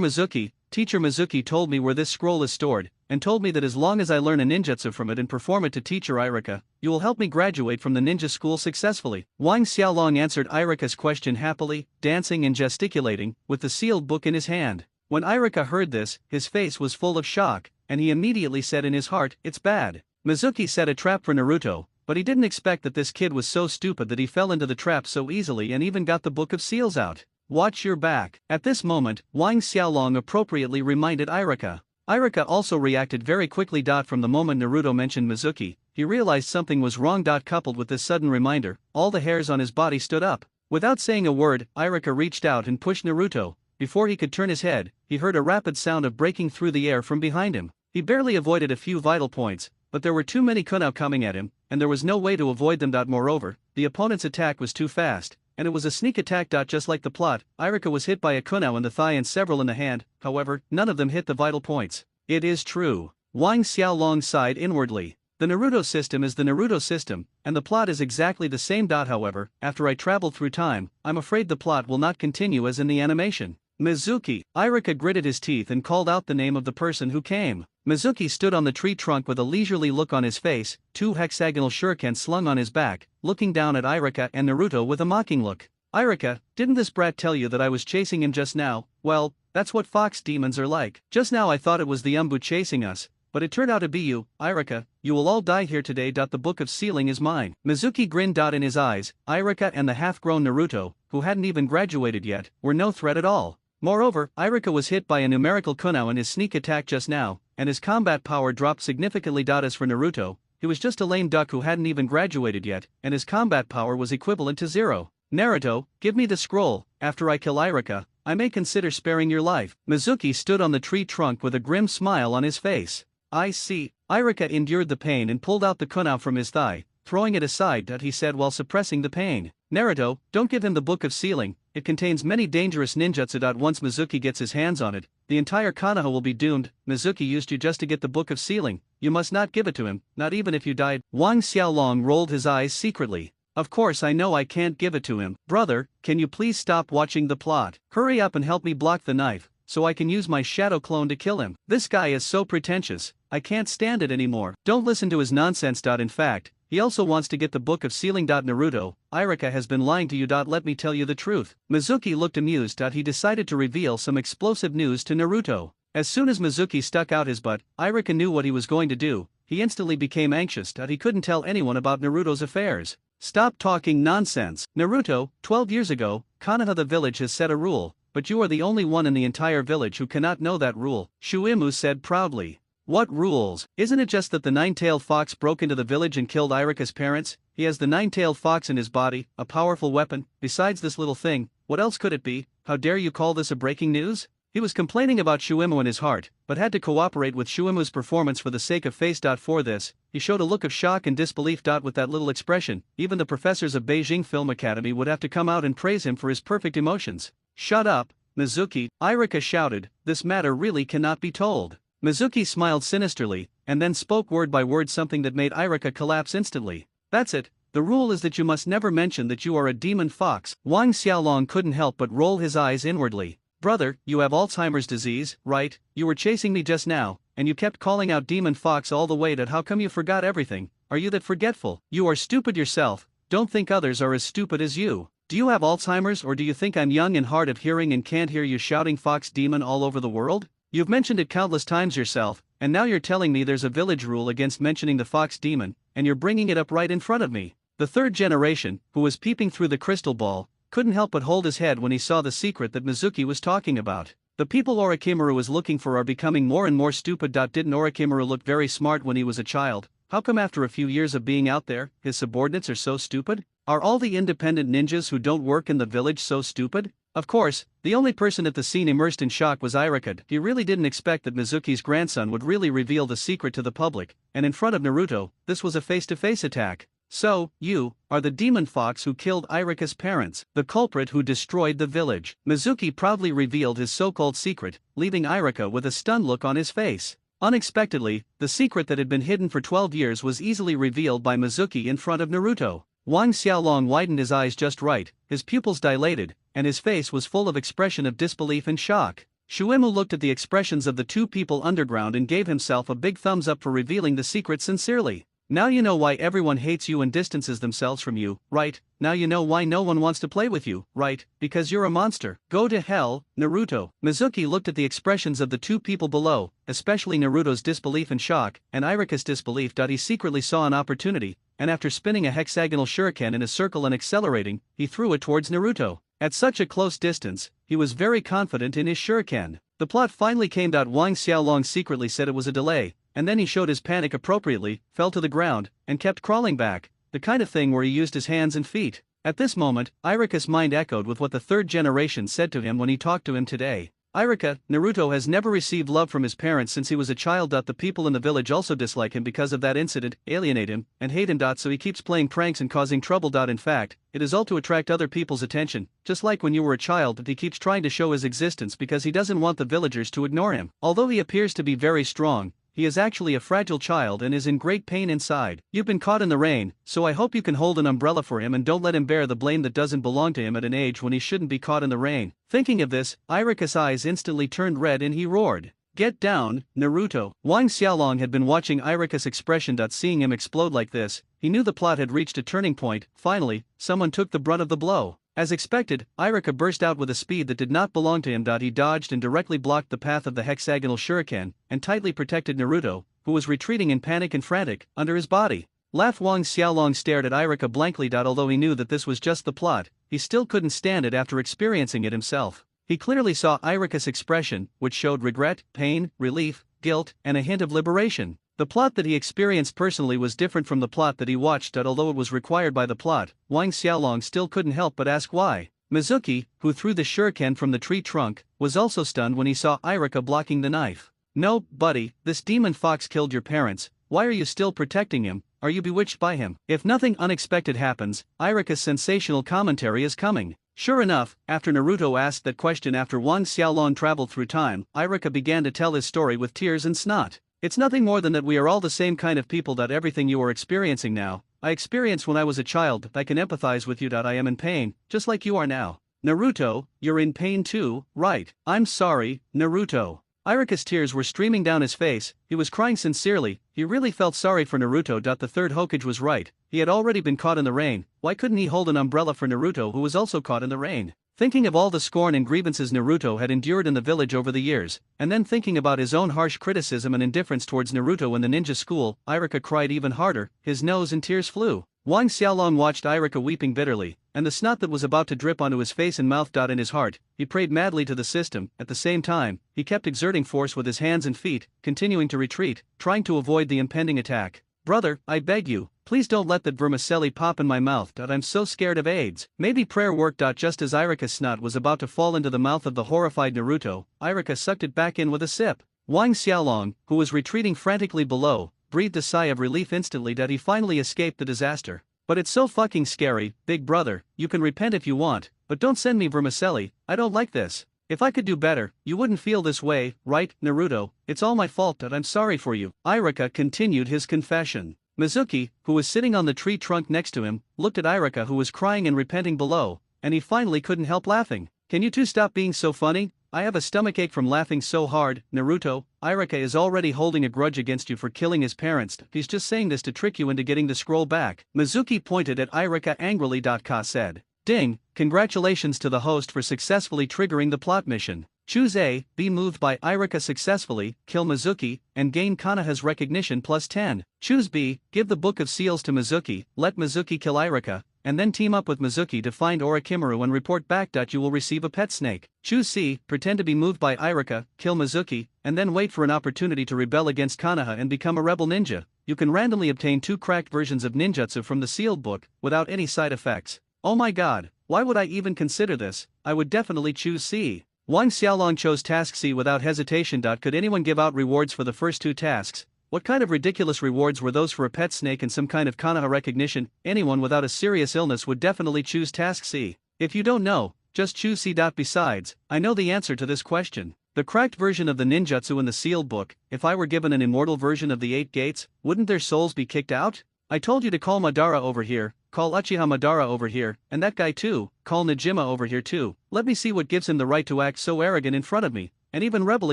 Mizuki. Teacher Mizuki told me where this scroll is stored, and told me that as long as I learn a ninjutsu from it and perform it to Teacher Irika, you will help me graduate from the ninja school successfully. Wang Xiaolong answered Irika's question happily, dancing and gesticulating, with the sealed book in his hand. When Irika heard this, his face was full of shock, and he immediately said in his heart, "It's bad." Mizuki set a trap for Naruto, but he didn't expect that this kid was so stupid that he fell into the trap so easily and even got the Book of Seals out. Watch your back. At this moment, Wang Xiaolong appropriately reminded Irika. Irika also reacted very quickly. From the moment Naruto mentioned Mizuki, he realized something was wrong. Coupled with this sudden reminder, all the hairs on his body stood up. Without saying a word, Irika reached out and pushed Naruto. Before he could turn his head, he heard a rapid sound of breaking through the air from behind him. He barely avoided a few vital points, but there were too many kunai coming at him, and there was no way to avoid them. Moreover, the opponent's attack was too fast, and it was a sneak attack. Just like the plot, Irika was hit by a kunai in the thigh and several in the hand. However, none of them hit the vital points. It is true. Wang Xiaolong sighed inwardly. The Naruto system is the Naruto system, and the plot is exactly the same. However, after I travel through time, I'm afraid the plot will not continue as in the animation. Mizuki. Irika gritted his teeth and called out the name of the person who came. Mizuki stood on the tree trunk with a leisurely look on his face, 2 hexagonal shurikens slung on his back, looking down at Irika and Naruto with a mocking look. Irika, didn't this brat tell you that I was chasing him just now? Well, that's what fox demons are like. Just now I thought it was the Umbu chasing us, but it turned out to be you. Irika, you will all die here today. The Book of Sealing is mine. Mizuki grinned. In his eyes, Irika and the half-grown Naruto, who hadn't even graduated yet, were no threat at all. Moreover, Irika was hit by a numerical kunai in his sneak attack just now, and his combat power dropped significantly. As for Naruto, he was just a lame duck who hadn't even graduated yet, and his combat power was equivalent to 0. Naruto, give me the scroll. After I kill Irika, I may consider sparing your life. Mizuki stood on the tree trunk with a grim smile on his face. I see. Irika endured the pain and pulled out the kunai from his thigh, throwing it aside. He said while suppressing the pain. Naruto, don't give him the Book of Sealing. It contains many dangerous ninjutsu. Once Mizuki gets his hands on it, the entire Konoha will be doomed. Mizuki used you just to get the Book of Sealing. You must not give it to him, not even if you died. Wang Xiaolong rolled his eyes secretly. Of course I know I can't give it to him. Brother, can you please stop watching the plot? Hurry up and help me block the knife, so I can use my shadow clone to kill him. This guy is so pretentious, I can't stand it anymore. Don't listen to his nonsense. In fact, he also wants to get the Book of Sealing. Naruto, Irika has been lying to you. Let me tell you the truth. Mizuki looked amused. He decided to reveal some explosive news to Naruto. As soon as Mizuki stuck out his butt, Irika knew what he was going to do. He instantly became anxious. He couldn't tell anyone about Naruto's affairs. Stop talking nonsense. Naruto, 12 years ago, Konoha the village has set a rule, but you are the only one in the entire village who cannot know that rule, Shuimu said proudly. What rules? Isn't it just that the nine-tailed fox broke into the village and killed Irika's parents? He has the nine-tailed fox in his body, a powerful weapon. Besides this little thing, what else could it be? How dare you call this a breaking news? He was complaining about Shuimu in his heart, but had to cooperate with Shuimu's performance for the sake of face. For this, he showed a look of shock and disbelief. With that little expression, even the professors of Beijing Film Academy would have to come out and praise him for his perfect emotions. Shut up, Mizuki, Irika shouted, this matter really cannot be told. Mizuki smiled sinisterly, and then spoke word by word something that made Irika collapse instantly. That's it, the rule is that you must never mention that you are a demon fox. Wang Xiaolong couldn't help but roll his eyes inwardly. Brother, you have Alzheimer's disease, right? You were chasing me just now, and you kept calling out demon fox all the way. How come you forgot everything? Are you that forgetful? You are stupid yourself, don't think others are as stupid as you. Do you have Alzheimer's, or do you think I'm young and hard of hearing and can't hear you shouting fox demon all over the world? You've mentioned it countless times yourself, and now you're telling me there's a village rule against mentioning the fox demon, and you're bringing it up right in front of me. The third generation, who was peeping through the crystal ball, couldn't help but hold his head when he saw the secret that Mizuki was talking about. The people Orochimaru is looking for are becoming more and more stupid. Didn't Orochimaru look very smart when he was a child? How come after a few years of being out there, his subordinates are so stupid? Are all the independent ninjas who don't work in the village so stupid? Of course, the only person at the scene immersed in shock was Irika. He really didn't expect that Mizuki's grandson would really reveal the secret to the public, and in front of Naruto, this was a face-to-face attack. So, you are the demon fox who killed Irika's parents, the culprit who destroyed the village. Mizuki proudly revealed his so-called secret, leaving Irika with a stunned look on his face. Unexpectedly, the secret that had been hidden for 12 years was easily revealed by Mizuki in front of Naruto. Wang Xiaolong widened his eyes just right, his pupils dilated, and his face was full of expression of disbelief and shock. Shuemu looked at the expressions of the two people underground and gave himself a big thumbs up for revealing the secret sincerely. Now you know why everyone hates you and distances themselves from you, right? Now you know why no one wants to play with you, right? Because you're a monster. Go to hell, Naruto. Mizuki looked at the expressions of the two people below, especially Naruto's disbelief and shock, and Irika's disbelief. He secretly saw an opportunity, and after spinning a hexagonal shuriken in a circle and accelerating, he threw it towards Naruto. At such a close distance, he was very confident in his shuriken. The plot finally came out. Wang Xiaolong secretly said it was a delay, and then he showed his panic appropriately, fell to the ground, and kept crawling back, the kind of thing where he used his hands and feet. At this moment, Irika's mind echoed with what the third generation said to him when he talked to him today. Irika, Naruto has never received love from his parents since he was a child. The people in the village also dislike him because of that incident, alienate him, and hate him. So he keeps playing pranks and causing trouble. In fact, it is all to attract other people's attention, just like when you were a child. He keeps trying to show his existence because he doesn't want the villagers to ignore him. Although he appears to be very strong, he is actually a fragile child and is in great pain inside. You've been caught in the rain, so I hope you can hold an umbrella for him and don't let him bear the blame that doesn't belong to him at an age when he shouldn't be caught in the rain. Thinking of this, Irika's eyes instantly turned red and he roared, "Get down, Naruto!" Wang Xiaolong had been watching Irika's expression. Seeing him explode like this, he knew the plot had reached a turning point. Finally, someone took the brunt of the blow. As expected, Irika burst out with a speed that did not belong to him. He dodged and directly blocked the path of the hexagonal shuriken, and tightly protected Naruto, who was retreating in panic and frantic, under his body. Wang Xiaolong stared at Irika blankly. Although he knew that this was just the plot, he still couldn't stand it after experiencing it himself. He clearly saw Irika's expression, which showed regret, pain, relief, guilt, and a hint of liberation. The plot that he experienced personally was different from the plot that he watched. Although it was required by the plot, Wang Xiaolong still couldn't help but ask why. Mizuki, who threw the shuriken from the tree trunk, was also stunned when he saw Irika blocking the knife. "No, buddy, this demon fox killed your parents. Why are you still protecting him? Are you bewitched by him?" If nothing unexpected happens, Irika's sensational commentary is coming. Sure enough, after Naruto asked that question after Wang Xiaolong traveled through time, Irika began to tell his story with tears and snot. "It's nothing more than that we are all the same kind of people. Everything you are experiencing now, I experienced when I was a child. I can empathize with you. I am in pain, just like you are now." "Naruto, you're in pain too, right?" "I'm sorry, Naruto." Irika's tears were streaming down his face. He was crying sincerely. He really felt sorry for Naruto. The third Hokage was right. He had already been caught in the rain. Why couldn't he hold an umbrella for Naruto, who was also caught in the rain? Thinking of all the scorn and grievances Naruto had endured in the village over the years, and then thinking about his own harsh criticism and indifference towards Naruto in the ninja school, Irika cried even harder. His nose and tears flew. Wang Xiaolong watched Irika weeping bitterly, and the snot that was about to drip onto his face and mouth. In his heart, he prayed madly to the system. At the same time, he kept exerting force with his hands and feet, continuing to retreat, trying to avoid the impending attack. "Brother, I beg you, please don't let that vermicelli pop in my mouth. I'm so scared of AIDS." Maybe prayer worked. Just as Irika's snot was about to fall into the mouth of the horrified Naruto, Irika sucked it back in with a sip. Wang Xiaolong, who was retreating frantically below, breathed a sigh of relief instantly. He finally escaped the disaster. "But it's so fucking scary, big brother. You can repent if you want, but don't send me vermicelli. I don't like this. If I could do better, you wouldn't feel this way, right, Naruto? It's all my fault. I'm sorry for you." Irika continued his confession. Mizuki, who was sitting on the tree trunk next to him, looked at Irika, who was crying and repenting below, and he finally couldn't help laughing. "Can you two stop being so funny? I have a stomachache from laughing so hard, Naruto. Irika is already holding a grudge against you for killing his parents. He's just saying this to trick you into getting the scroll back." Mizuki pointed at Irika angrily. Ka said, "Ding, congratulations to the host for successfully triggering the plot mission. Choose A, be moved by Irika successfully, kill Mizuki, and gain Konoha's recognition +10. Choose B, give the Book of Seals to Mizuki, let Mizuki kill Irika, and then team up with Mizuki to find Orochimaru and report back. You will receive a pet snake. Choose C, pretend to be moved by Irika, kill Mizuki, and then wait for an opportunity to rebel against Konoha and become a rebel ninja. You can randomly obtain 2 cracked versions of ninjutsu from the sealed book, without any side effects." Oh my god, why would I even consider this? I would definitely choose C. Wang Xiaolong chose task C without hesitation. Could anyone give out rewards for the first 2 tasks? What kind of ridiculous rewards were those for a pet snake and some kind of Konoha recognition? Anyone without a serious illness would definitely choose task C. If you don't know, just choose C. Besides, I know the answer to this question. The cracked version of the ninjutsu in the sealed book. If I were given an immortal version of the 8 gates, wouldn't their souls be kicked out? I told you to call Madara over here, call Uchiha Madara over here, and that guy too, call Najima over here too. Let me see what gives him the right to act so arrogant in front of me, and even rebel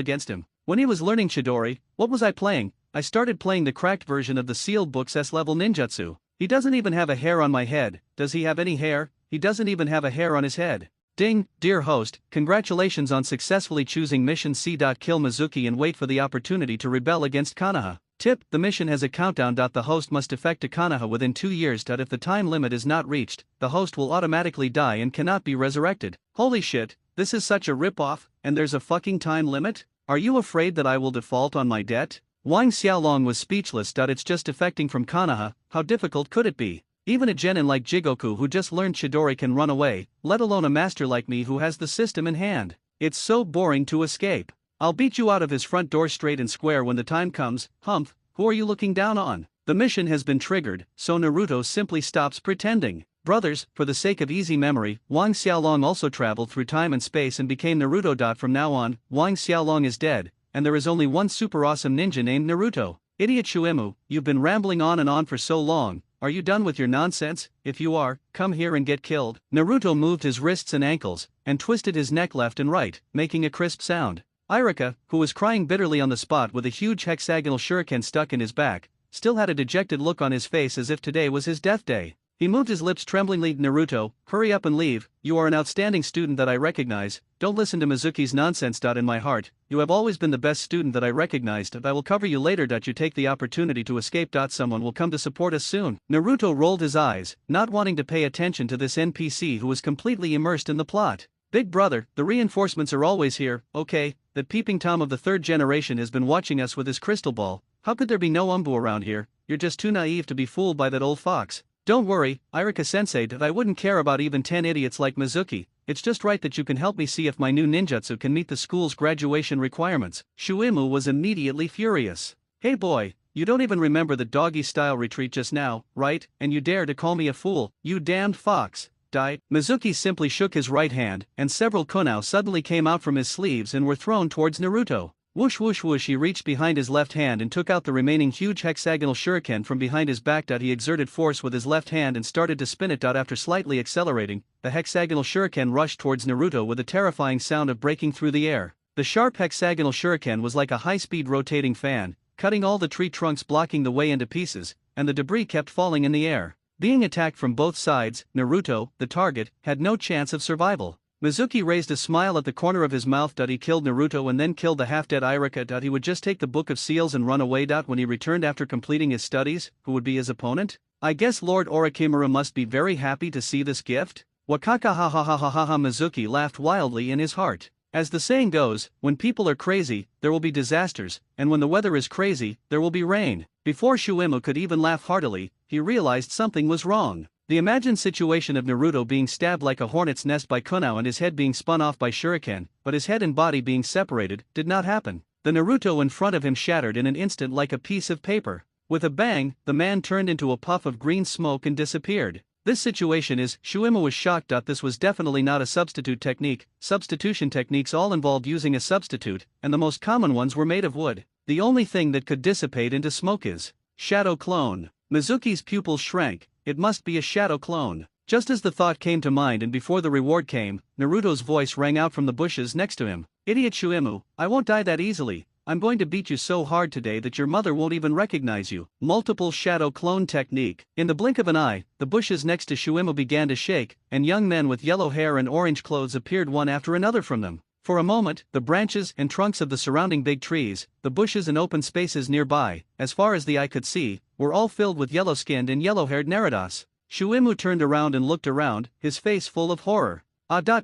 against him. When he was learning Chidori, what was I playing? I started playing the cracked version of the sealed book's S-level ninjutsu. He doesn't even have a hair on my head. Does he have any hair? He doesn't even have a hair on his head. Ding, dear host, congratulations on successfully choosing mission C. Kill Mizuki and wait for the opportunity to rebel against Konoha. Tip, the mission has a countdown. The host must defect to Konoha within 2 years. If the time limit is not reached, the host will automatically die and cannot be resurrected. Holy shit, this is such a rip-off, and there's a fucking time limit? Are you afraid that I will default on my debt? Wang Xiaolong was speechless. It's just defecting from Konoha, how difficult could it be? Even a genin like Jigoku who just learned Chidori can run away, let alone a master like me who has the system in hand. It's so boring to escape. I'll beat you out of his front door straight and square when the time comes. Humph, who are you looking down on? The mission has been triggered, so Naruto simply stops pretending. Brothers, for the sake of easy memory, Wang Xiaolong also traveled through time and space and became Naruto. From now on, Wang Xiaolong is dead, and there is only one super awesome ninja named Naruto. Idiot Shuimu, you've been rambling on and on for so long. Are you done with your nonsense? If you are, come here and get killed. Naruto moved his wrists and ankles, and twisted his neck left and right, making a crisp sound. Irika, who was crying bitterly on the spot with a huge hexagonal shuriken stuck in his back, still had a dejected look on his face as if today was his death day. He moved his lips tremblingly. Naruto, hurry up and leave. You are an outstanding student that I recognize. Don't listen to Mizuki's nonsense. In my heart, you have always been the best student that I recognized. I will cover you later. You take the opportunity to escape. Someone will come to support us soon. Naruto rolled his eyes, not wanting to pay attention to this NPC who was completely immersed in the plot. Big brother, the reinforcements are always here. Okay, that peeping Tom of the 3rd generation has been watching us with his crystal ball. How could there be no Umbu around here? You're just too naive to be fooled by that old fox. Don't worry, Irika-sensei, I wouldn't care about even 10 idiots like Mizuki. It's just right that you can help me see if my new ninjutsu can meet the school's graduation requirements. Shuimu was immediately furious. Hey boy, you don't even remember the doggy-style retreat just now, right? And you dare to call me a fool, you damned fox. Die. Mizuki simply shook his right hand, and several kunao suddenly came out from his sleeves and were thrown towards Naruto. Whoosh whoosh whoosh, he reached behind his left hand and took out the remaining huge hexagonal shuriken from behind his back. He exerted force with his left hand and started to spin it. After slightly accelerating, the hexagonal shuriken rushed towards Naruto with a terrifying sound of breaking through the air. The sharp hexagonal shuriken was like a high-speed rotating fan, cutting all the tree trunks, blocking the way into pieces, and the debris kept falling in the air. Being attacked from both sides, Naruto, the target, had no chance of survival. Mizuki raised a smile at the corner of his mouth. He killed Naruto and then killed the half-dead Irika. He would just take the Book of Seals and run away. When he returned after completing his studies, who would be his opponent? I guess Lord Orochimaru must be very happy to see this gift. Wakaka ha ha ha ha ha ha. Mizuki laughed wildly in his heart. As the saying goes, when people are crazy, there will be disasters, and when the weather is crazy, there will be rain. Before Shuimu could even laugh heartily, he realized something was wrong. The imagined situation of Naruto being stabbed like a hornet's nest by kunao and his head being spun off by shuriken, but his head and body being separated, did not happen. The Naruto in front of him shattered in an instant like a piece of paper. With a bang, the man turned into a puff of green smoke and disappeared. This situation is, Shuimu was shocked. This was definitely not a substitute technique. Substitution techniques all involved using a substitute, and the most common ones were made of wood. The only thing that could dissipate into smoke is shadow clone. Mizuki's pupils shrank. It must be a shadow clone. Just as the thought came to mind and before the reward came, Naruto's voice rang out from the bushes next to him. Idiot Shuimu, I won't die that easily. I'm going to beat you so hard today that your mother won't even recognize you. Multiple shadow clone technique. In the blink of an eye, the bushes next to Shuimu began to shake, and young men with yellow hair and orange clothes appeared one after another from them. For a moment, the branches and trunks of the surrounding big trees, the bushes and open spaces nearby, as far as the eye could see, were all filled with yellow-skinned and yellow-haired Naradas. Shuimu turned around and looked around, his face full of horror.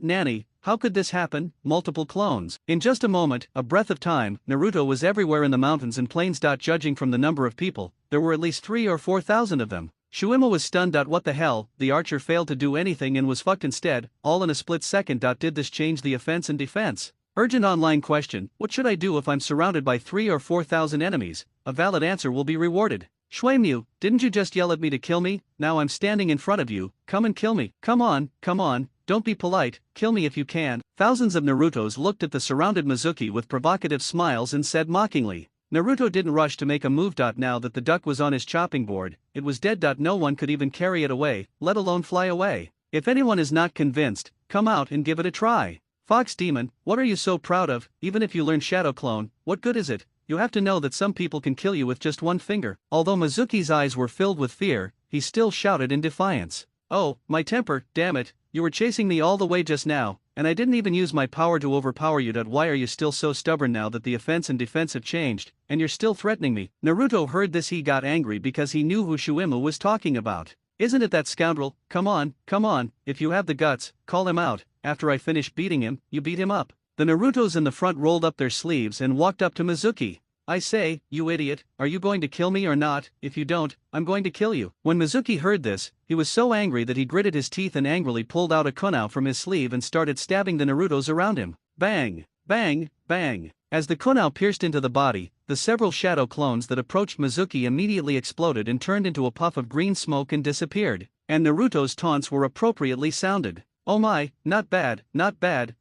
Nanny, how could this happen? Multiple clones. In just a moment, a breath of time, Naruto was everywhere in the mountains and plains. Judging from the number of people, there were at least 3,000 or 4,000 of them. Shuimu was stunned. What the hell? The archer failed to do anything and was fucked instead, all in a split second. Did this change the offense and defense? Urgent online question: what should I do if I'm surrounded by 3,000 or 4,000 enemies? A valid answer will be rewarded. Shuimu, didn't you just yell at me to kill me? Now I'm standing in front of you, come and kill me. Come on, don't be polite, kill me if you can. Thousands of Narutos looked at the surrounded Mizuki with provocative smiles and said mockingly. Naruto didn't rush to make a move. Now that the duck was on his chopping board, it was dead. No one could even carry it away, let alone fly away. If anyone is not convinced, come out and give it a try. Fox Demon, what are you so proud of? Even if you learn Shadow Clone, what good is it? You have to know that some people can kill you with just one finger. Although Mizuki's eyes were filled with fear, he still shouted in defiance. Oh, my temper, damn it, you were chasing me all the way just now, and I didn't even use my power to overpower you. Why are you still so stubborn now that the offense and defense have changed, and you're still threatening me? Naruto heard this. He got angry because he knew who Shuimu was talking about. Isn't it that scoundrel? Come on, if you have the guts, call him out. After I finish beating him, you beat him up. The Narutos in the front rolled up their sleeves and walked up to Mizuki. I say, you idiot, are you going to kill me or not? If you don't, I'm going to kill you. When Mizuki heard this, he was so angry that he gritted his teeth and angrily pulled out a kunai from his sleeve and started stabbing the Narutos around him. Bang, bang, bang. As the kunai pierced into the body, the several shadow clones that approached Mizuki immediately exploded and turned into a puff of green smoke and disappeared. And Naruto's taunts were appropriately sounded. Oh my, not bad,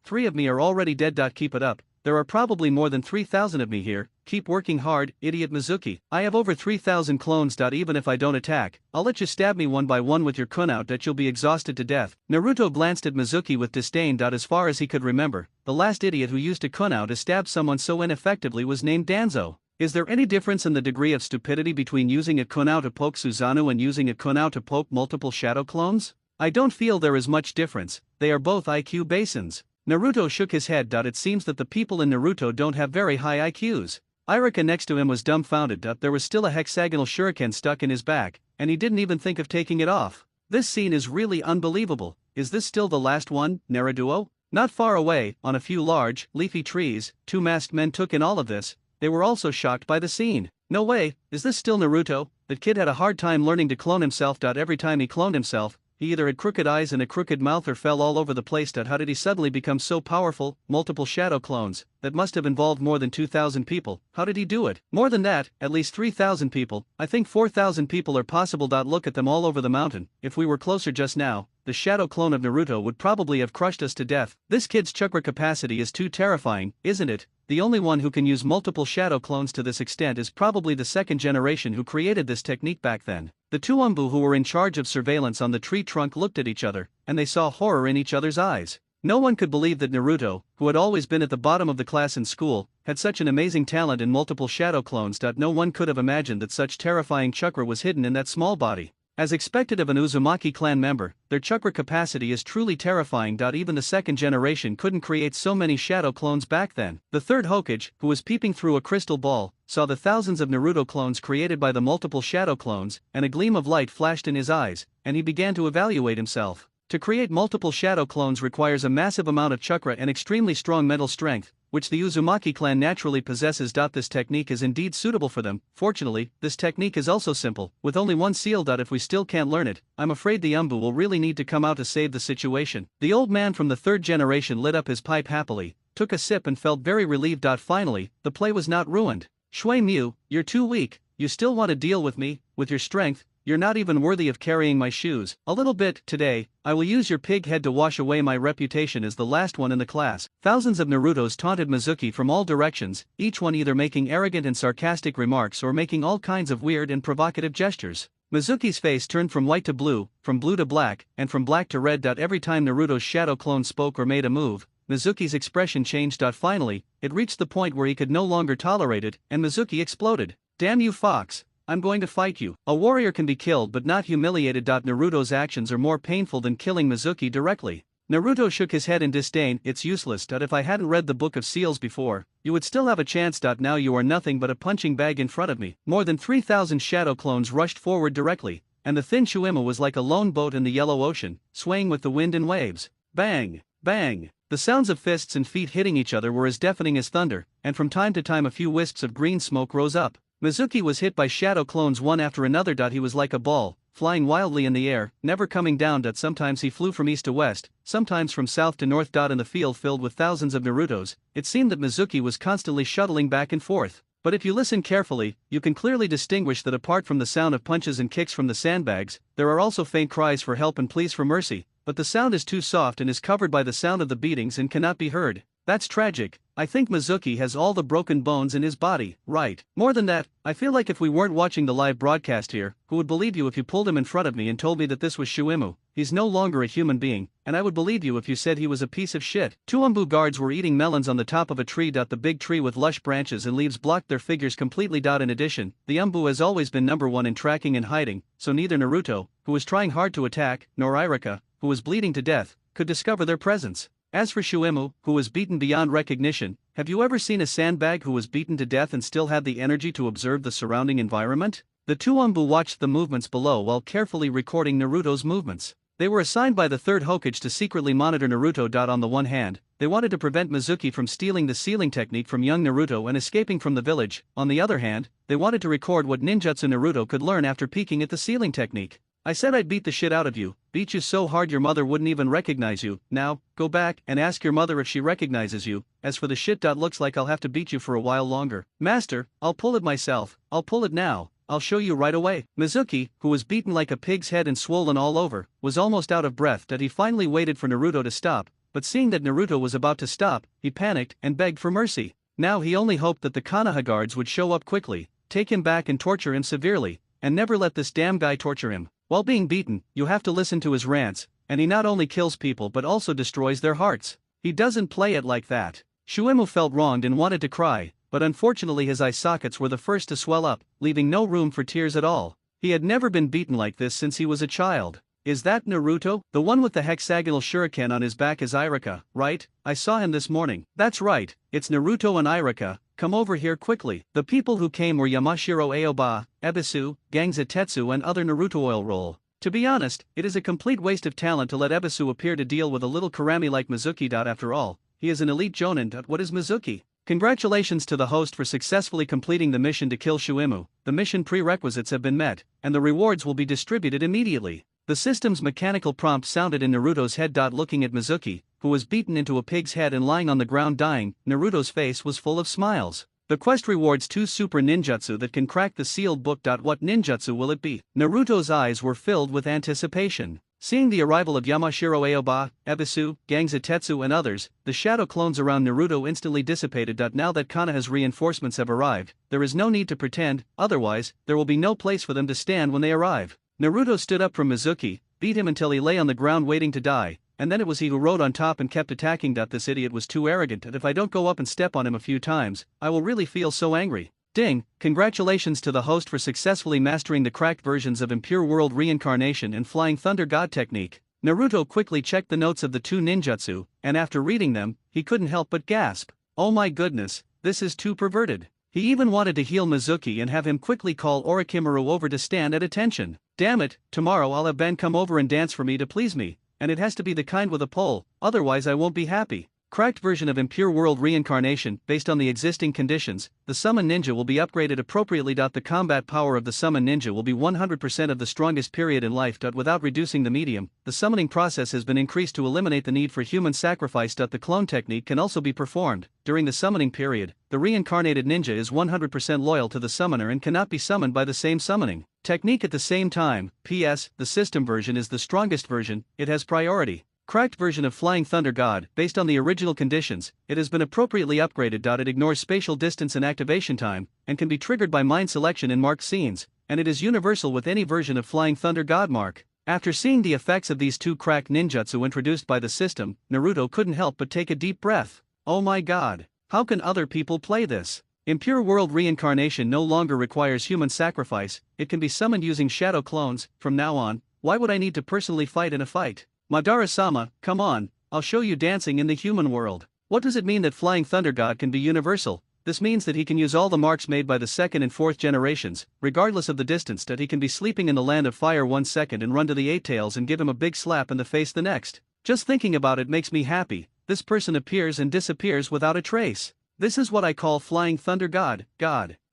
3 of me are already dead. Keep it up, there are probably more than 3,000 of me here, keep working hard, idiot Mizuki. I have over 3,000 clones. Even if I don't attack, I'll let you stab me one by one with your kunai. You'll be exhausted to death. Naruto glanced at Mizuki with disdain. As far as he could remember, the last idiot who used a kunai to stab someone so ineffectively was named Danzo. Is there any difference in the degree of stupidity between using a kunai to poke Susanoo and using a kunai to poke multiple shadow clones? I don't feel there is much difference, they are both IQ basins. Naruto shook his head. It seems that the people in Naruto don't have very high IQs. Irika next to him was dumbfounded. There was still a hexagonal shuriken stuck in his back, and he didn't even think of taking it off. This scene is really unbelievable. Is this still the last one, Naruto? Not far away, on a few large, leafy trees, 2 masked men took in all of this. They were also shocked by the scene. No way, is this still Naruto? That kid had a hard time learning to clone himself. Every time he cloned himself, he either had crooked eyes and a crooked mouth or fell all over the place. How did he suddenly become so powerful? Multiple shadow clones, that must have involved more than 2,000 people. How did he do it? More than that, at least 3,000 people, I think 4,000 people are possible. Look at them all over the mountain. If we were closer just now, the shadow clone of Naruto would probably have crushed us to death. This kid's chakra capacity is too terrifying, isn't it? The only one who can use multiple shadow clones to this extent is probably the second generation who created this technique back then. The 2 Umbu who were in charge of surveillance on the tree trunk looked at each other, and they saw horror in each other's eyes. No one could believe that Naruto, who had always been at the bottom of the class in school, had such an amazing talent in multiple shadow clones. No one could have imagined that such terrifying chakra was hidden in that small body. As expected of an Uzumaki clan member, their chakra capacity is truly terrifying. Even the second generation couldn't create so many shadow clones back then. The third Hokage, who was peeping through a crystal ball, saw the thousands of Naruto clones created by the multiple shadow clones, and a gleam of light flashed in his eyes, and he began to evaluate himself. To create multiple shadow clones requires a massive amount of chakra and extremely strong mental strength, which the Uzumaki clan naturally possesses. This technique is indeed suitable for them. Fortunately, this technique is also simple, with only one seal. If we still can't learn it, I'm afraid the Umbu will really need to come out to save the situation. The old man from the third generation lit up his pipe happily, took a sip and felt very relieved. Finally, the play was not ruined. Shui Mu, you're too weak, you still want to deal with me, with your strength? You're not even worthy of carrying my shoes. A little bit, today, I will use your pig head to wash away my reputation as the last one in the class. Thousands of Narutos taunted Mizuki from all directions, each one either making arrogant and sarcastic remarks or making all kinds of weird and provocative gestures. Mizuki's face turned from white to blue, from blue to black, and from black to red. Every time Naruto's shadow clone spoke or made a move, Mizuki's expression changed. Finally, it reached the point where he could no longer tolerate it, and Mizuki exploded. Damn you, Fox! I'm going to fight you. A warrior can be killed but not humiliated. Naruto's actions are more painful than killing Mizuki directly. Naruto shook his head in disdain. It's useless. If I hadn't read the Book of Seals before, you would still have a chance. Now you are nothing but a punching bag in front of me. More than 3,000 shadow clones rushed forward directly, and the thin Shuima was like a lone boat in the yellow ocean, swaying with the wind and waves. Bang! Bang! The sounds of fists and feet hitting each other were as deafening as thunder, and from time to time a few wisps of green smoke rose up. Mizuki was hit by shadow clones one after another. He was like a ball, flying wildly in the air, never coming down. Sometimes he flew from east to west, sometimes from south to north. In the field filled with thousands of Narutos, it seemed that Mizuki was constantly shuttling back and forth. But if you listen carefully, you can clearly distinguish that apart from the sound of punches and kicks from the sandbags, there are also faint cries for help and pleas for mercy. but the sound is too soft and is covered by the sound of the beatings and cannot be heard. That's tragic. I think Mizuki has all the broken bones in his body, right? More than that, I feel like if we weren't watching the live broadcast here, who would believe you if you pulled him in front of me and told me that this was Shuimu? He's no longer a human being, and I would believe you if you said he was a piece of shit. Two Umbu guards were eating melons on the top of a tree. The big tree with lush branches and leaves blocked their figures completely. In addition, the Umbu has always been number one in tracking and hiding, so neither Naruto, who was trying hard to attack, nor Irika, who was bleeding to death, could discover their presence. As for Shuimu, who was beaten beyond recognition, have you ever seen a sandbag who was beaten to death and still had the energy to observe the surrounding environment? The two Umbu watched the movements below while carefully recording Naruto's movements. They were assigned by the third Hokage to secretly monitor Naruto. On the one hand, they wanted to prevent Mizuki from stealing the sealing technique from young Naruto and escaping from the village. On the other hand, they wanted to record what ninjutsu Naruto could learn after peeking at the sealing technique. I said I'd beat the shit out of you, beat you so hard your mother wouldn't even recognize you. Now, go back and ask your mother if she recognizes you. As for the shit. Looks like I'll have to beat you for a while longer. Master, I'll pull it myself, I'll pull it now. I'll show you right away. Mizuki, who was beaten like a pig's head and swollen all over, was almost out of breath. He finally waited for Naruto to stop, but seeing that Naruto was about to stop, he panicked and begged for mercy. Now he only hoped that the Konoha guards would show up quickly, take him back and torture him severely, and never let this damn guy torture him. While being beaten, you have to listen to his rants, and he not only kills people but also destroys their hearts. He doesn't play it like that. Shuimu felt wronged and wanted to cry, but unfortunately his eye sockets were the first to swell up, leaving no room for tears at all. He had never been beaten like this since he was a child. Is that Naruto? The one with the hexagonal shuriken on his back is Irika, right? I saw him this morning. That's right, it's Naruto and Irika. Come over here quickly. The people who came were Yamashiro Aoba, Ebisu, Gangzatetsu and other Naruto oil roll. To be honest, it is a complete waste of talent to let Ebisu appear to deal with a little Karami like Mizuki. After all, he is an elite jonin. What is Mizuki? Congratulations to the host for successfully completing the mission to kill Shuimu. The mission prerequisites have been met, and the rewards will be distributed immediately. The system's mechanical prompt sounded in Naruto's head. Looking at Mizuki, who was beaten into a pig's head and lying on the ground dying, Naruto's face was full of smiles. The quest rewards 2 super ninjutsu that can crack the sealed book. What ninjutsu will it be? Naruto's eyes were filled with anticipation. Seeing the arrival of Yamashiro Aoba, Ebisu, Gangzatetsu and others, the shadow clones around Naruto instantly dissipated. Now that Konoha's reinforcements have arrived, there is no need to pretend, otherwise, there will be no place for them to stand when they arrive. Naruto stood up from Mizuki, beat him until he lay on the ground waiting to die, and then it was he who rode on top and kept attacking. This idiot was too arrogant, and if I don't go up and step on him a few times, I will really feel so angry. Ding! Congratulations to the host for successfully mastering the cracked versions of Impure World Reincarnation and Flying Thunder God technique. Naruto quickly checked the notes of the 2 ninjutsu, and after reading them, he couldn't help but gasp. Oh my goodness, this is too perverted. He even wanted to heal Mizuki and have him quickly call Orochimaru over to stand at attention. Damn it, tomorrow I'll have Ben come over and dance for me to please me, and it has to be the kind with a pole, otherwise I won't be happy. Cracked version of Impure World Reincarnation. Based on the existing conditions, the Summon Ninja will be upgraded appropriately. The combat power of the Summon Ninja will be 100% of the strongest period in life. Without reducing the medium, the summoning process has been increased to eliminate the need for human sacrifice. The clone technique can also be performed. During the summoning period, the reincarnated ninja is 100% loyal to the summoner and cannot be summoned by the same summoning technique at the same time. P.S. The system version is the strongest version, it has priority. Cracked version of Flying Thunder God. Based on the original conditions, it has been appropriately upgraded. It ignores spatial distance and activation time, and can be triggered by mind selection in marked scenes, and it is universal with any version of Flying Thunder God mark. After seeing the effects of these 2 cracked ninjutsu introduced by the system, Naruto couldn't help but take a deep breath. Oh my god, how can other people play this? Impure World Reincarnation no longer requires human sacrifice, it can be summoned using shadow clones. From now on, why would I need to personally fight in a fight? Madara-sama, come on, I'll show you dancing in the human world. What does it mean that Flying Thunder God can be universal? This means that he can use all the marks made by the 2nd and 4th generations, regardless of the distance. He can be sleeping in the land of fire 1 second and run to the 8 tails and give him a big slap in the face the next. Just thinking about it makes me happy. This person appears and disappears without a trace. This is what I call Flying Thunder God.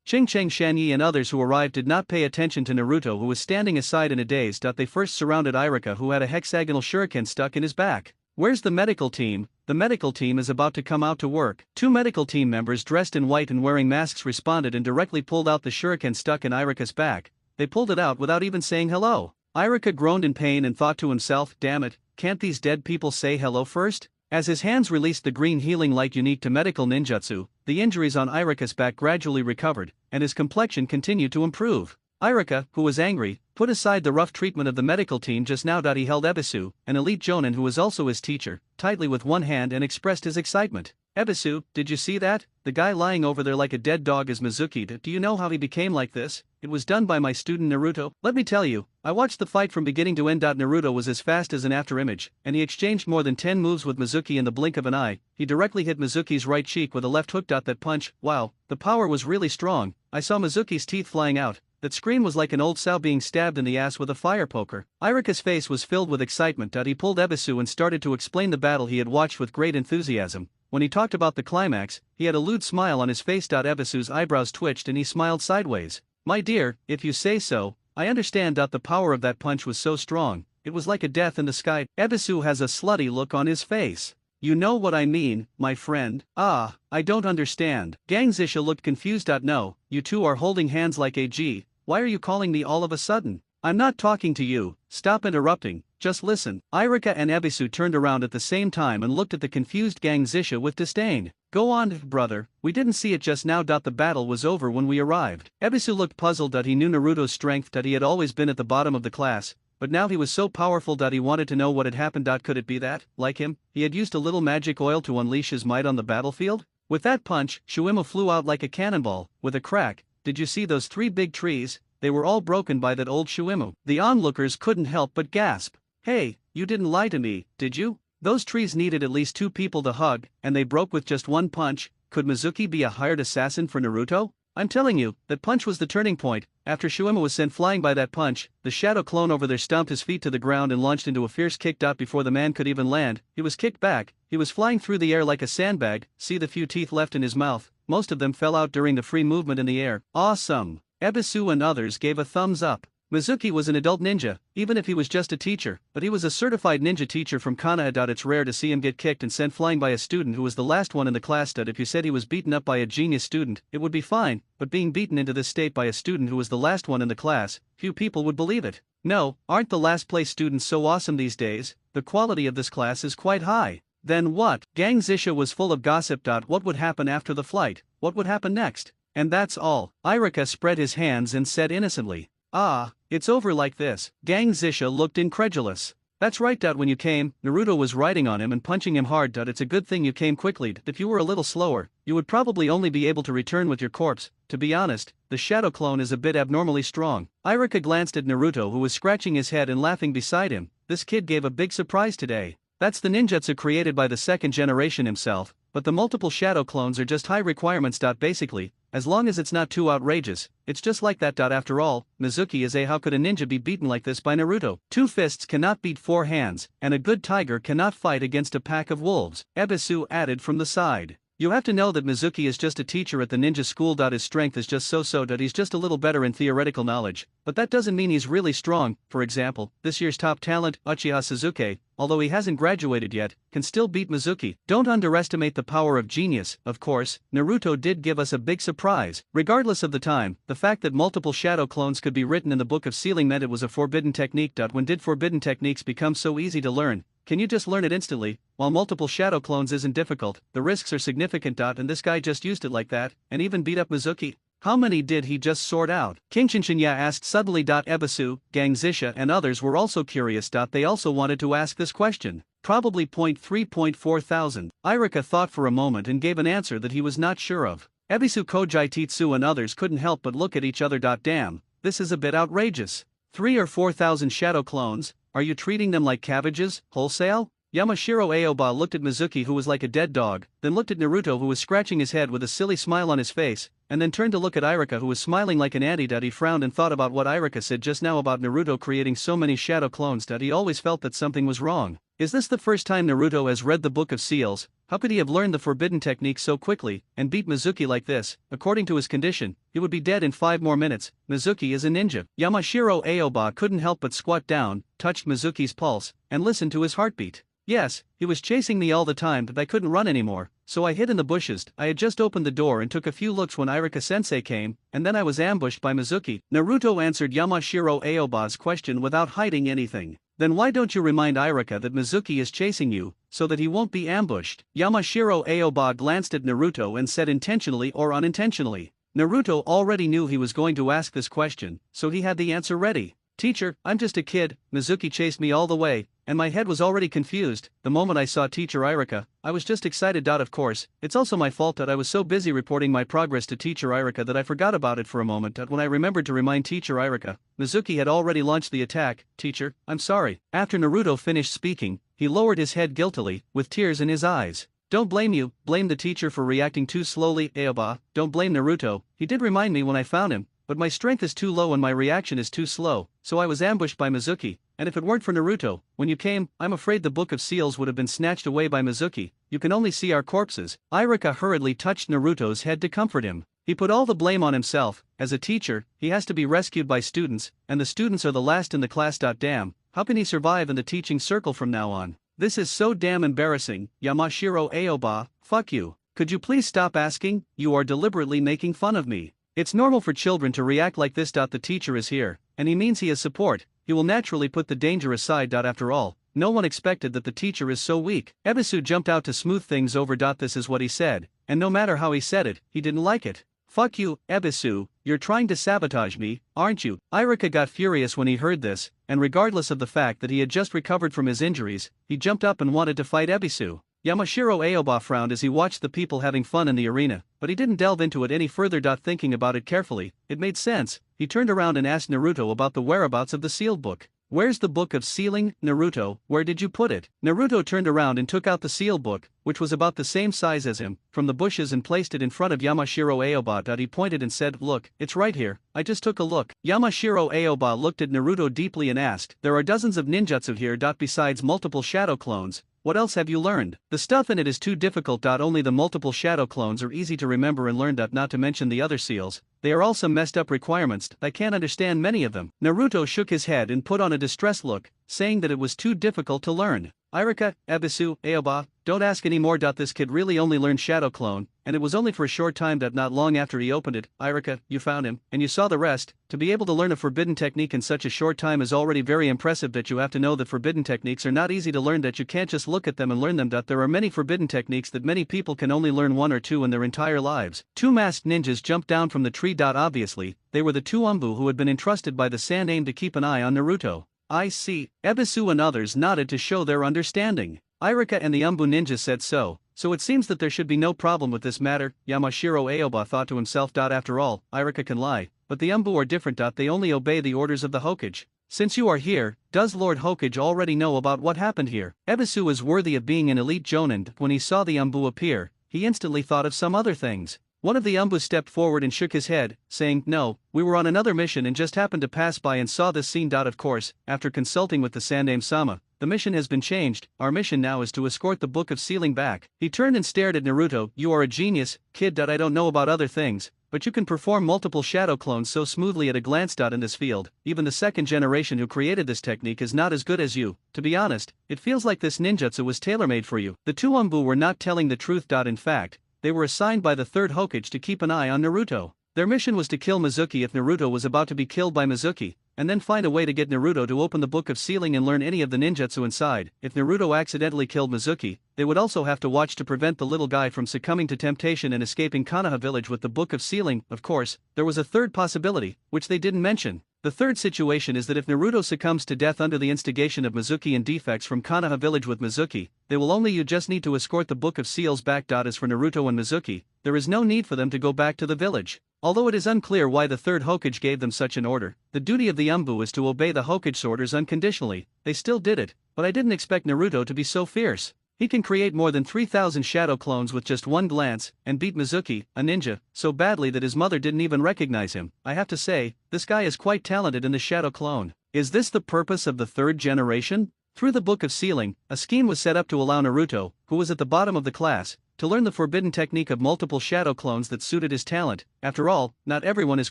Ching Cheng Shanyi and others who arrived did not pay attention to Naruto, who was standing aside in a daze. They first surrounded Irika, who had a hexagonal shuriken stuck in his back. Where's the medical team? The medical team is about to come out to work. 2 medical team members dressed in white and wearing masks responded and directly pulled out the shuriken stuck in Irika's back. They pulled it out without even saying hello. Irika groaned in pain and thought to himself, damn it, can't these dead people say hello first? As his hands released the green healing light unique to medical ninjutsu, the injuries on Irika's back gradually recovered, and his complexion continued to improve. Irika, who was angry, put aside the rough treatment of the medical team just now. He held Ebisu, an elite jonin who was also his teacher, tightly with one hand and expressed his excitement. Ebisu, did you see that? The guy lying over there like a dead dog is Mizuki. Do you know how he became like this? It was done by my student Naruto. Let me tell you, I watched the fight from beginning to end. Naruto was as fast as an afterimage, and he exchanged more than 10 moves with Mizuki in the blink of an eye. He directly hit Mizuki's right cheek with a left hook. That punch, wow, the power was really strong. I saw Mizuki's teeth flying out. That scream was like an old sow being stabbed in the ass with a fire poker. Irika's face was filled with excitement. He pulled Ebisu and started to explain the battle he had watched with great enthusiasm. When he talked about the climax, he had a lewd smile on his face. Ebisu's eyebrows twitched and he smiled sideways. My dear, if you say so, I understand. The power of that punch was so strong, it was like a death in the sky. Ebisu has a slutty look on his face. You know what I mean, my friend? Ah, I don't understand. Gangzisha looked confused. No, you two are holding hands like AG. Why are you calling me all of a sudden? I'm not talking to you, stop interrupting, just listen. Irika and Ebisu turned around at the same time and looked at the confused Gangzisha with disdain. Go on, brother, we didn't see it just now. The battle was over when we arrived. Ebisu looked puzzled. He knew Naruto's strength. He had always been at the bottom of the class, but now he was so powerful. He wanted to know what had happened. Could it be that, like him, he had used a little magic oil to unleash his might on the battlefield? With that punch, Shuima flew out like a cannonball, with a crack. Did you see those 3 big trees? They were all broken by that old Shuimu. The onlookers couldn't help but gasp. Hey, you didn't lie to me, did you? Those trees needed at least 2 people to hug, and they broke with just 1 punch. Could Mizuki be a hired assassin for Naruto? I'm telling you, that punch was the turning point. After Shuima was sent flying by that punch, the shadow clone over there stomped his feet to the ground and launched into a fierce kick. Before the man could even land, he was kicked back. He was flying through the air like a sandbag. See the few teeth left in his mouth, most of them fell out during the free movement in the air. Awesome! Ebisu and others gave a thumbs up. Mizuki was an adult ninja, even if he was just a teacher, but he was a certified ninja teacher from Konoha. It's rare to see him get kicked and sent flying by a student who was the last one in the class. If you said he was beaten up by a genius student, it would be fine, but being beaten into this state by a student who was the last one in the class, few people would believe it. No, aren't the last place students so awesome these days? The quality of this class is quite high. Then what? Gangzisha was full of gossip. What would happen after the flight? What would happen next? And that's all. Irika spread his hands and said innocently, ah, it's over like this. Gangzisha looked incredulous. That's right. When you came, Naruto was riding on him and punching him hard. It's a good thing you came quickly. If you were a little slower, you would probably only be able to return with your corpse. To be honest, the shadow clone is a bit abnormally strong. Irika glanced at Naruto, who was scratching his head and laughing beside him. This kid gave a big surprise today. That's the ninjutsu created by the 2nd generation himself, but the multiple shadow clones are just high requirements. Basically, as long as it's not too outrageous, it's just like that. After all, Mizuki is a how could a ninja be beaten like this by Naruto? 2 fists cannot beat 4 hands, and a good tiger cannot fight against a pack of wolves, Ebisu added from the side. You have to know that Mizuki is just a teacher at the ninja school. His strength is just so-so. He's just a little better in theoretical knowledge, but that doesn't mean he's really strong. For example, this year's top talent, Uchiha Sasuke, although he hasn't graduated yet, can still beat Mizuki. Don't underestimate the power of genius. Of course, Naruto did give us a big surprise. Regardless of the time, the fact that multiple shadow clones could be written in the book of sealing meant it was a forbidden technique. When did forbidden techniques become so easy to learn? Can you just learn it instantly? While multiple shadow clones isn't difficult, the risks are significant. And this guy just used it like that, and even beat up Mizuki. How many did he just sort out? King Shinshinya asked suddenly. Ebisu, Gangzisha and others were also curious. They also wanted to ask this question. Probably 3.4 thousand. Irika thought for a moment and gave an answer that he was not sure of. Ebisu, Kojai Tetsu and others couldn't help but look at each other. Damn, this is a bit outrageous. 3 or 4 thousand shadow clones? Are you treating them like cabbages, wholesale? Yamashiro Aoba looked at Mizuki, who was like a dead dog, then looked at Naruto, who was scratching his head with a silly smile on his face, and then turned to look at Irika, who was smiling like an anty. He frowned and thought about what Irika said just now about Naruto creating so many shadow clones. He always felt that something was wrong. Is this the first time Naruto has read the Book of Seals? How could he have learned the forbidden technique so quickly, and beat Mizuki like this? According to his condition, he would be dead in 5 more minutes. Mizuki is a ninja. Yamashiro Aoba couldn't help but squat down, touched Mizuki's pulse, and listened to his heartbeat. Yes, he was chasing me all the time, but I couldn't run anymore, so I hid in the bushes. I had just opened the door and took a few looks when Irika-sensei came, and then I was ambushed by Mizuki. Naruto answered Yamashiro Aoba's question without hiding anything. Then why don't you remind Iruka that Mizuki is chasing you, so that he won't be ambushed? Yamashiro Aoba glanced at Naruto and said intentionally or unintentionally. Naruto already knew he was going to ask this question, so he had the answer ready. Teacher, I'm just a kid, Mizuki chased me all the way, and my head was already confused. The moment I saw Teacher Iruka, I was just excited. Of course, it's also my fault that I was so busy reporting my progress to Teacher Iruka that I forgot about it for a moment. When I remembered to remind Teacher Iruka, Mizuki had already launched the attack. Teacher, I'm sorry. After Naruto finished speaking, he lowered his head guiltily, with tears in his eyes. Don't blame you, blame the teacher for reacting too slowly. Aoba, don't blame Naruto, he did remind me when I found him, but my strength is too low and my reaction is too slow, so I was ambushed by Mizuki, and if it weren't for Naruto, when you came, I'm afraid the Book of Seals would have been snatched away by Mizuki. You can only see our corpses. Iruka hurriedly touched Naruto's head to comfort him. He put all the blame on himself. As a teacher, he has to be rescued by students, and the students are the last in the class. Damn, how can he survive in the teaching circle from now on? This is so damn embarrassing. Yamashiro Aoba, fuck you. Could you please stop asking? You are deliberately making fun of me. It's normal for children to react like this. The teacher is here, and he means he has support. He will naturally put the danger aside. After all, no one expected that the teacher is so weak. Ebisu jumped out to smooth things over. This is what he said, and no matter how he said it, he didn't like it. Fuck you, Ebisu, you're trying to sabotage me, aren't you? Iruka got furious when he heard this, and regardless of the fact that he had just recovered from his injuries, he jumped up and wanted to fight Ebisu. Yamashiro Aoba frowned as he watched the people having fun in the arena, but he didn't delve into it any further. Thinking about it carefully, it made sense. He turned around and asked Naruto about the whereabouts of the sealed book. Where's the book of sealing, Naruto, where did you put it? Naruto turned around and took out the sealed book, which was about the same size as him, from the bushes and placed it in front of Yamashiro Aoba. He pointed and said, look, it's right here, I just took a look. Yamashiro Aoba looked at Naruto deeply and asked, there are dozens of ninjutsu here. Besides multiple shadow clones, what else have you learned? The stuff in it is too difficult. Only the multiple shadow clones are easy to remember and learn. Not to mention the other seals, they are all some messed up requirements. I can't understand many of them. Naruto shook his head and put on a distressed look, saying that it was too difficult to learn. Iruka, Ebisu, Aoba, don't ask any more. This kid really only learned Shadow Clone, and it was only for a short time. Not long after he opened it. Iruka, you found him, and you saw the rest. To be able to learn a forbidden technique in such a short time is already very impressive. You have to know that forbidden techniques are not easy to learn. You can't just look at them and learn them. There are many forbidden techniques that many people can only learn one or two in their entire lives. Two masked ninjas jumped down from the tree. Obviously, they were the two Umbu who had been entrusted by the Sandaime to keep an eye on Naruto. I see. Ebisu and others nodded to show their understanding. Iruka and the Umbu ninja said so it seems that there should be no problem with this matter. Yamashiro Aoba thought to himself. After all, Iruka can lie, but the Umbu are different. They only obey the orders of the Hokage. Since you are here, does Lord Hokage already know about what happened here? Ebisu is worthy of being an elite jonin. When he saw the Umbu appear, he instantly thought of some other things. One of the Umbu stepped forward and shook his head, saying, no, we were on another mission and just happened to pass by and saw this scene. Of course, after consulting with the Sandaime-sama, the mission has been changed. Our mission now is to escort the Book of Sealing back. He turned and stared at Naruto. You are a genius, kid. I don't know about other things, but you can perform multiple shadow clones so smoothly at a glance. In this field, even the second generation who created this technique is not as good as you. To be honest, it feels like this ninjutsu was tailor-made for you. The two Umbu were not telling the truth. In fact, they were assigned by the third Hokage to keep an eye on Naruto. Their mission was to kill Mizuki if Naruto was about to be killed by Mizuki, and then find a way to get Naruto to open the Book of Sealing and learn any of the ninjutsu inside. If Naruto accidentally killed Mizuki, they would also have to watch to prevent the little guy from succumbing to temptation and escaping Konoha village with the Book of Sealing. Of course, there was a third possibility, which they didn't mention. The third situation is that if Naruto succumbs to death under the instigation of Mizuki and defects from Konoha village with Mizuki, you just need to escort the Book of Seals back. As for Naruto and Mizuki, there is no need for them to go back to the village. Although it is unclear why the third Hokage gave them such an order, the duty of the Umbu is to obey the Hokage's orders unconditionally. They still did it, but I didn't expect Naruto to be so fierce. He can create more than 3,000 shadow clones with just one glance, and beat Mizuki, a ninja, so badly that his mother didn't even recognize him. I have to say, this guy is quite talented in the shadow clone. Is this the purpose of the third generation? Through the Book of Sealing, a scheme was set up to allow Naruto, who was at the bottom of the class, to learn the forbidden technique of multiple shadow clones that suited his talent. After all, not everyone is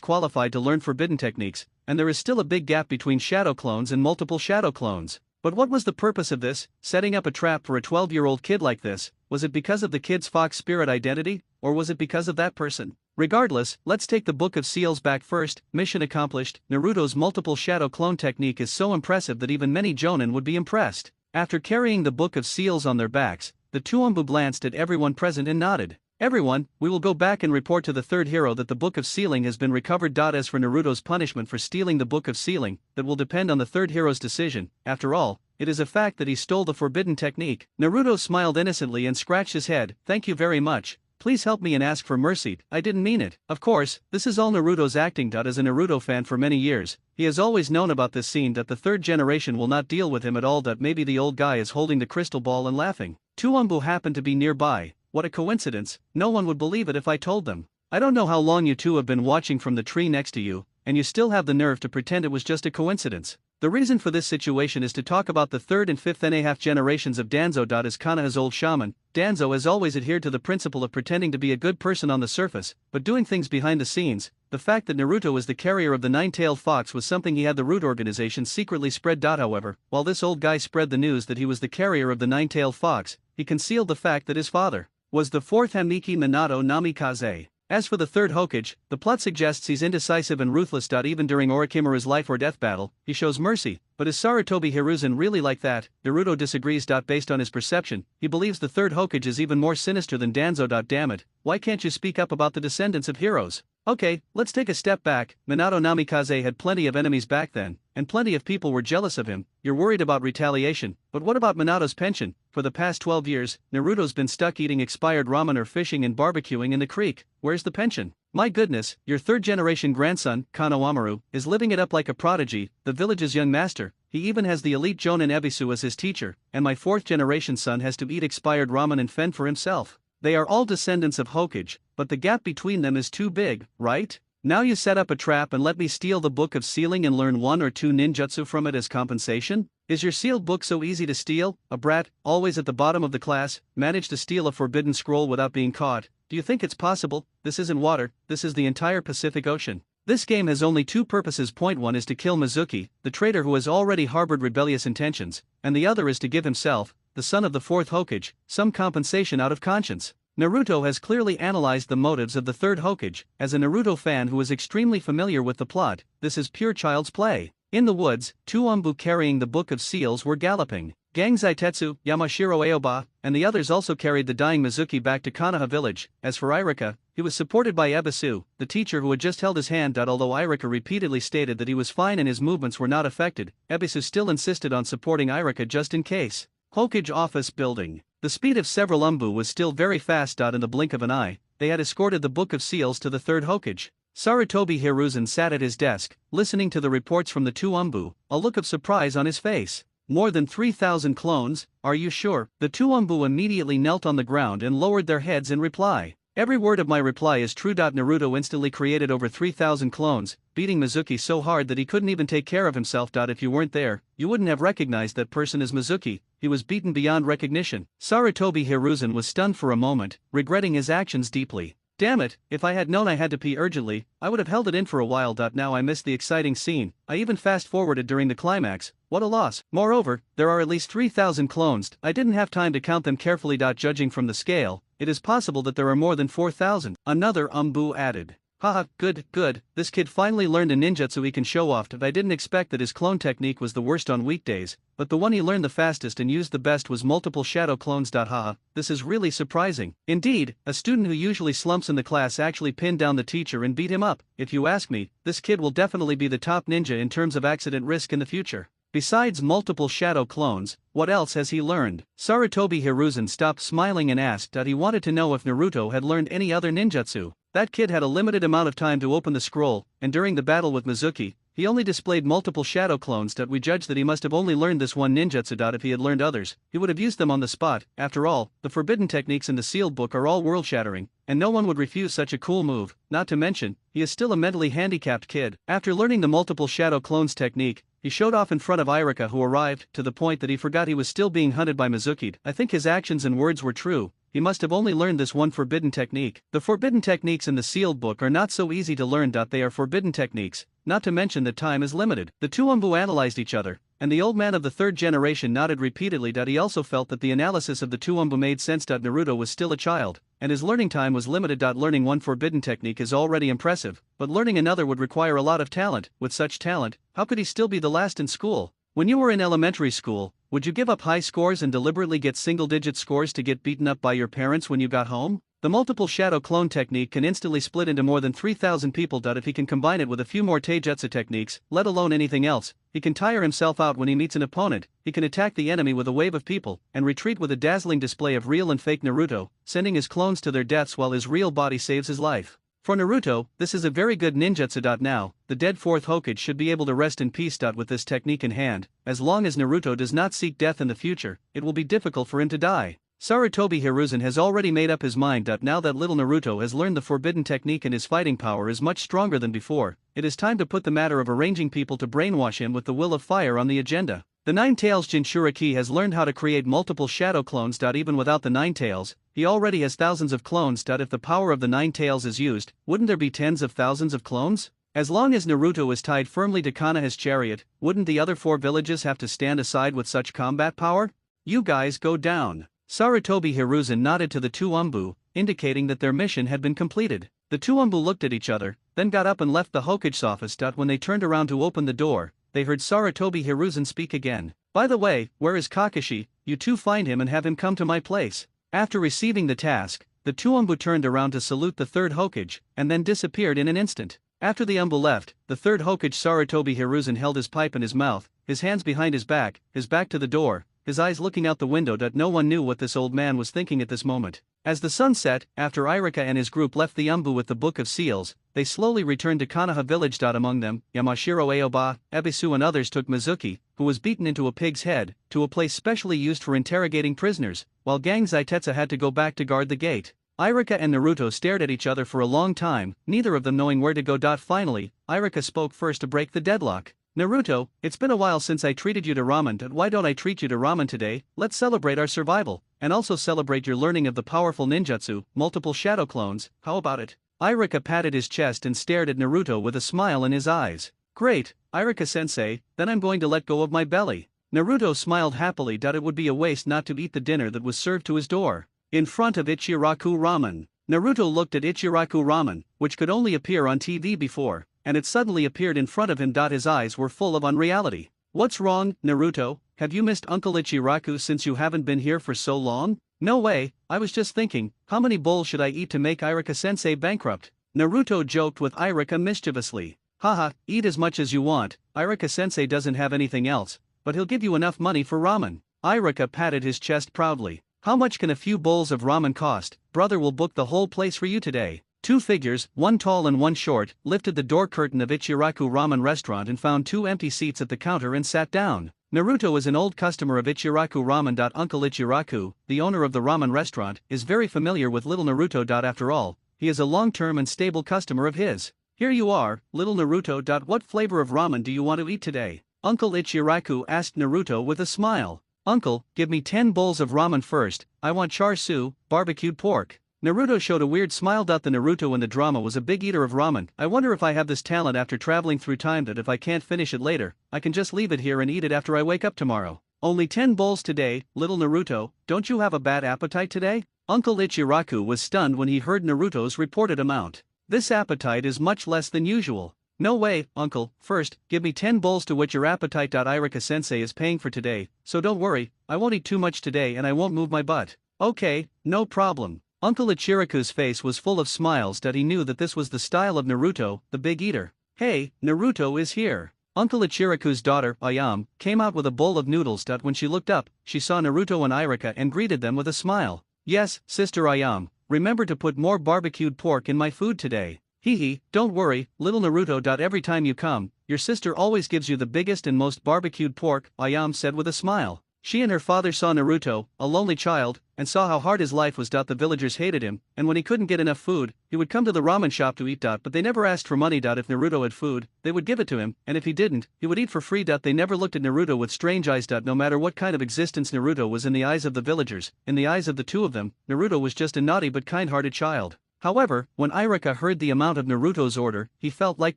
qualified to learn forbidden techniques, and there is still a big gap between shadow clones and multiple shadow clones. But what was the purpose of this, setting up a trap for a 12-year-old kid like this? Was it because of the kid's fox spirit identity, or was it because of that person? Regardless, let's take the Book of Seals back first. Mission accomplished. Naruto's multiple shadow clone technique is so impressive that even many jonin would be impressed. After carrying the Book of Seals on their backs, the two Anbu glanced at everyone present and nodded. Everyone, we will go back and report to the third hero that the Book of Sealing has been recovered. As for Naruto's punishment for stealing the Book of Sealing, that will depend on the third hero's decision. After all, it is a fact that he stole the forbidden technique. Naruto smiled innocently and scratched his head. Thank you very much. Please help me and ask for mercy. I didn't mean it. Of course, this is all Naruto's acting. As a Naruto fan for many years, he has always known about this scene that the third generation will not deal with him at all. Maybe the old guy is holding the crystal ball and laughing. Two Anbu happened to be nearby. What a coincidence, no one would believe it if I told them. I don't know how long you two have been watching from the tree next to you, and you still have the nerve to pretend it was just a coincidence. The reason for this situation is to talk about the third and fifth and a half generations of Danzo. As Konoha's old shaman, Danzo has always adhered to the principle of pretending to be a good person on the surface, but doing things behind the scenes. The fact that Naruto is the carrier of the nine-tailed fox was something he had the root organization secretly spread. However, while this old guy spread the news that he was the carrier of the nine-tailed fox, he concealed the fact that his father was the fourth Hamiki Minato Namikaze. As for the third Hokage, the plot suggests he's indecisive and ruthless. Even during Orochimaru's life or death battle, he shows mercy, but is Sarutobi Hiruzen really like that? Naruto disagrees. Based on his perception, he believes the third Hokage is even more sinister than Danzo. Damn it, why can't you speak up about the descendants of heroes? Okay, let's take a step back. Minato Namikaze had plenty of enemies back then, and plenty of people were jealous of him. You're worried about retaliation, but what about Minato's pension? For the past 12 years, Naruto's been stuck eating expired ramen or fishing and barbecuing in the creek. Where's the pension? My goodness, your third-generation grandson, Konohamaru, is living it up like a prodigy, the village's young master. He even has the elite Jonin Ebisu as his teacher, and my fourth-generation son has to eat expired ramen and fend for himself. They are all descendants of Hokage, but the gap between them is too big, right? Now you set up a trap and let me steal the Book of Sealing and learn one or two ninjutsu from it as compensation? Is your sealed book so easy to steal? A brat, always at the bottom of the class, managed to steal a forbidden scroll without being caught. Do you think it's possible? This isn't water, this is the entire Pacific Ocean. This game has only two purposes. Point one is to kill Mizuki, the traitor who has already harbored rebellious intentions, and the other is to give himself, the son of the fourth Hokage, some compensation out of conscience. Naruto has clearly analyzed the motives of the third Hokage. As a Naruto fan who is extremely familiar with the plot, this is pure child's play. In the woods, two Anbu carrying the Book of Seals were galloping. Gang Zaitetsu, Yamashiro Aoba, and the others also carried the dying Mizuki back to Konoha village. As for Irika, he was supported by Ebisu, the teacher who had just held his hand. Although Irika repeatedly stated that he was fine and his movements were not affected, Ebisu still insisted on supporting Irika just in case. Hokage office building. The speed of several Anbu was still very fast. In the blink of an eye, they had escorted the Book of Seals to the third Hokage. Sarutobi Hiruzen sat at his desk, listening to the reports from the two Anbu, a look of surprise on his face. More than 3,000 clones, are you sure? The two Anbu immediately knelt on the ground and lowered their heads in reply. Every word of my reply is true. Naruto instantly created over 3,000 clones, beating Mizuki so hard that he couldn't even take care of himself. If you weren't there, you wouldn't have recognized that person as Mizuki. He was beaten beyond recognition. Sarutobi Hiruzen was stunned for a moment, regretting his actions deeply. Damn it, if I had known I had to pee urgently, I would have held it in for a while. Now I missed the exciting scene. I even fast-forwarded during the climax. What a loss. Moreover, there are at least 3,000 clones. I didn't have time to count them carefully. Judging from the scale, it is possible that there are more than 4,000. Another Anbu added. Haha, good, this kid finally learned a ninjutsu he can show off. I didn't expect that his clone technique was the worst on weekdays, but the one he learned the fastest and used the best was multiple shadow clones. Haha, this is really surprising. Indeed, a student who usually slumps in the class actually pinned down the teacher and beat him up. If you ask me, this kid will definitely be the top ninja in terms of accident risk in the future. Besides multiple shadow clones, what else has he learned? Sarutobi Hiruzen stopped smiling and asked. He wanted to know if Naruto had learned any other ninjutsu. That kid had a limited amount of time to open the scroll, and during the battle with Mizuki, he only displayed multiple shadow clones. We judge that he must have only learned this one ninjutsu. If he had learned others, he would have used them on the spot. After all, the forbidden techniques in the sealed book are all world-shattering, and no one would refuse such a cool move. Not to mention, he is still a mentally handicapped kid. After learning the multiple shadow clones technique, he showed off in front of Irika, who arrived, to the point that he forgot he was still being hunted by Mizuki. I think his actions and words were true. He must have only learned this one forbidden technique. The forbidden techniques in the sealed book are not so easy to learn. They are forbidden techniques, not to mention that time is limited. The two Anbu analyzed each other, and the old man of the third generation nodded repeatedly. He also felt that the analysis of the two Anbu made sense. Naruto was still a child, and his learning time was limited. Learning one forbidden technique is already impressive, but learning another would require a lot of talent. With such talent, how could he still be the last in school? When you were in elementary school, would you give up high scores and deliberately get single-digit scores to get beaten up by your parents when you got home? The multiple shadow clone technique can instantly split into more than 3,000 people. If he can combine it with a few more taijutsu techniques, let alone anything else, he can tire himself out when he meets an opponent. He can attack the enemy with a wave of people, and retreat with a dazzling display of real and fake Naruto, sending his clones to their deaths while his real body saves his life. For Naruto, this is a very good ninjutsu. Now, the dead fourth Hokage should be able to rest in peace. With this technique in hand, as long as Naruto does not seek death in the future, it will be difficult for him to die. Sarutobi Hiruzen has already made up his mind. Now that little Naruto has learned the forbidden technique and his fighting power is much stronger than before, it is time to put the matter of arranging people to brainwash him with the will of fire on the agenda. The Nine Tails Jinchuriki has learned how to create multiple shadow clones. Even without the Nine Tails, he already has thousands of clones. If the power of the Nine Tails is used, wouldn't there be tens of thousands of clones? As long as Naruto is tied firmly to Konoha's chariot, wouldn't the other 4 villages have to stand aside with such combat power? You guys go down. Sarutobi Hiruzen nodded to the two Umbu, indicating that their mission had been completed. The two Umbu looked at each other, then got up and left the Hokage's office. When they turned around to open the door, they heard Sarutobi Hiruzen speak again. By the way, where is Kakashi? You two find him and have him come to my place. After receiving the task, the two Umbu turned around to salute the third Hokage, and then disappeared in an instant. After the Umbu left, the third Hokage Sarutobi Hiruzen held his pipe in his mouth, his hands behind his back to the door, his eyes looking out the window. No one knew what this old man was thinking at this moment. As the sun set, after Irika and his group left the Umbu with the Book of Seals, they slowly returned to Konoha village. Among them, Yamashiro Aoba, Ebisu and others took Mizuki, who was beaten into a pig's head, to a place specially used for interrogating prisoners, while Gang Zaitetsu had to go back to guard the gate. Irika and Naruto stared at each other for a long time, neither of them knowing where to go. Finally, Irika spoke first to break the deadlock. Naruto, it's been a while since I treated you to ramen. Why don't I treat you to ramen today? Let's celebrate our survival, and also celebrate your learning of the powerful ninjutsu, multiple shadow clones. How about it? Irika patted his chest and stared at Naruto with a smile in his eyes. Great, Irika-sensei, then I'm going to let go of my belly. Naruto smiled happily. It would be a waste not to eat the dinner that was served to his door. In front of Ichiraku Ramen. Naruto looked at Ichiraku Ramen, which could only appear on TV before, and it suddenly appeared in front of him. His eyes were full of unreality. What's wrong, Naruto? Have you missed Uncle Ichiraku since you haven't been here for so long? No way, I was just thinking, how many bowls should I eat to make Irika-sensei bankrupt? Naruto joked with Irika mischievously. Haha, eat as much as you want, Irika-sensei doesn't have anything else, but he'll give you enough money for ramen. Irika patted his chest proudly. How much can a few bowls of ramen cost? Brother will book the whole place for you today. 2 figures, one tall and one short, lifted the door curtain of Ichiraku Ramen restaurant and found 2 empty seats at the counter and sat down. Naruto is an old customer of Ichiraku Ramen. Uncle Ichiraku, the owner of the ramen restaurant, is very familiar with little Naruto. After all, he is a long-term and stable customer of his. Here you are, little Naruto. What flavor of ramen do you want to eat today? Uncle Ichiraku asked Naruto with a smile. Uncle, give me 10 bowls of ramen first, I want char siu, barbecued pork. Naruto showed a weird smile. The Naruto in the drama was a big eater of ramen. I wonder if I have this talent after traveling through time, that if I can't finish it later, I can just leave it here and eat it after I wake up tomorrow. Only 10 bowls today, little Naruto, don't you have a bad appetite today? Uncle Ichiraku was stunned when he heard Naruto's reported amount. This appetite is much less than usual. No way, uncle, first, give me 10 bowls to which your appetite. Irika-sensei is paying for today, so don't worry, I won't eat too much today and I won't move my butt. Okay, no problem. Uncle Ichiraku's face was full of smiles. He knew that this was the style of Naruto, the big eater. Hey, Naruto is here. Uncle Ichiraku's daughter, Ayam, came out with a bowl of noodles. When she looked up, she saw Naruto and Irika and greeted them with a smile. Yes, Sister Ayam, remember to put more barbecued pork in my food today. Hee, don't worry, little Naruto. Every time you come, your sister always gives you the biggest and most barbecued pork, Ayam said with a smile. She and her father saw Naruto, a lonely child, and saw how hard his life was. The villagers hated him, and when he couldn't get enough food, he would come to the ramen shop to eat. But they never asked for money. If Naruto had food, they would give it to him, and if he didn't, he would eat for free. They never looked at Naruto with strange eyes. No matter what kind of existence Naruto was in the eyes of the villagers, in the eyes of the two of them, Naruto was just a naughty but kind-hearted child. However, when Irika heard the amount of Naruto's order, he felt like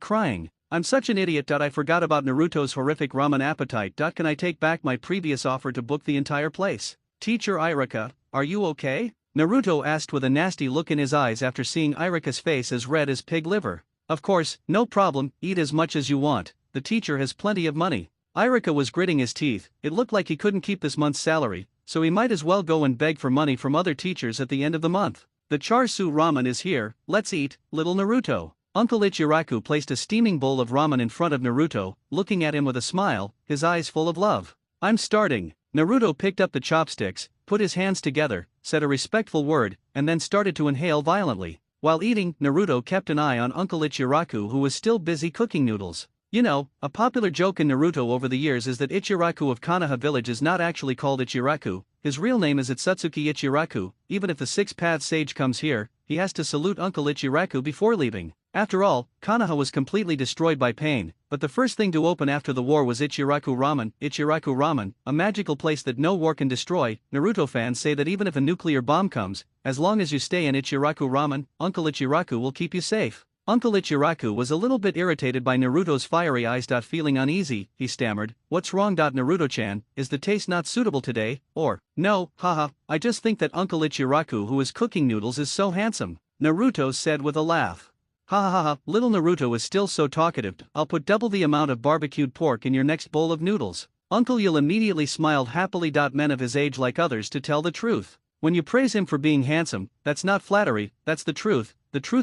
crying. I'm such an idiot. I forgot about Naruto's horrific ramen appetite. Can I take back my previous offer to book the entire place? Teacher Irika, are you okay? Naruto asked with a nasty look in his eyes after seeing Irika's face as red as pig liver. Of course, no problem, eat as much as you want, the teacher has plenty of money. Irika was gritting his teeth, it looked like he couldn't keep this month's salary, so he might as well go and beg for money from other teachers at the end of the month. The char-siu ramen is here, let's eat, little Naruto. Uncle Ichiraku placed a steaming bowl of ramen in front of Naruto, looking at him with a smile, his eyes full of love. I'm starting. Naruto picked up the chopsticks, put his hands together, said a respectful word, and then started to inhale violently. While eating, Naruto kept an eye on Uncle Ichiraku, who was still busy cooking noodles. You know, a popular joke in Naruto over the years is that Ichiraku of Konoha village is not actually called Ichiraku, his real name is Itsutsuki Ichiraku. Even if the six-path sage comes here, he has to salute Uncle Ichiraku before leaving. After all, Konoha was completely destroyed by pain, but the first thing to open after the war was Ichiraku Ramen, a magical place that no war can destroy. Naruto fans say that even if a nuclear bomb comes, as long as you stay in Ichiraku Ramen, Uncle Ichiraku will keep you safe. Uncle Ichiraku was a little bit irritated by Naruto's fiery eyes. Feeling uneasy, he stammered, "What's wrong? Naruto-chan, is the taste not suitable today, or, no, haha, I just think that Uncle Ichiraku who is cooking noodles is so handsome," Naruto said with a laugh. Ha ha ha ha, little Naruto is still so talkative, I'll put double the amount of barbecued pork in your next bowl of noodles. Uncle Yul immediately smiled happily. Men of his age like others to tell the truth. When you praise him for being handsome, that's not flattery, that's the truth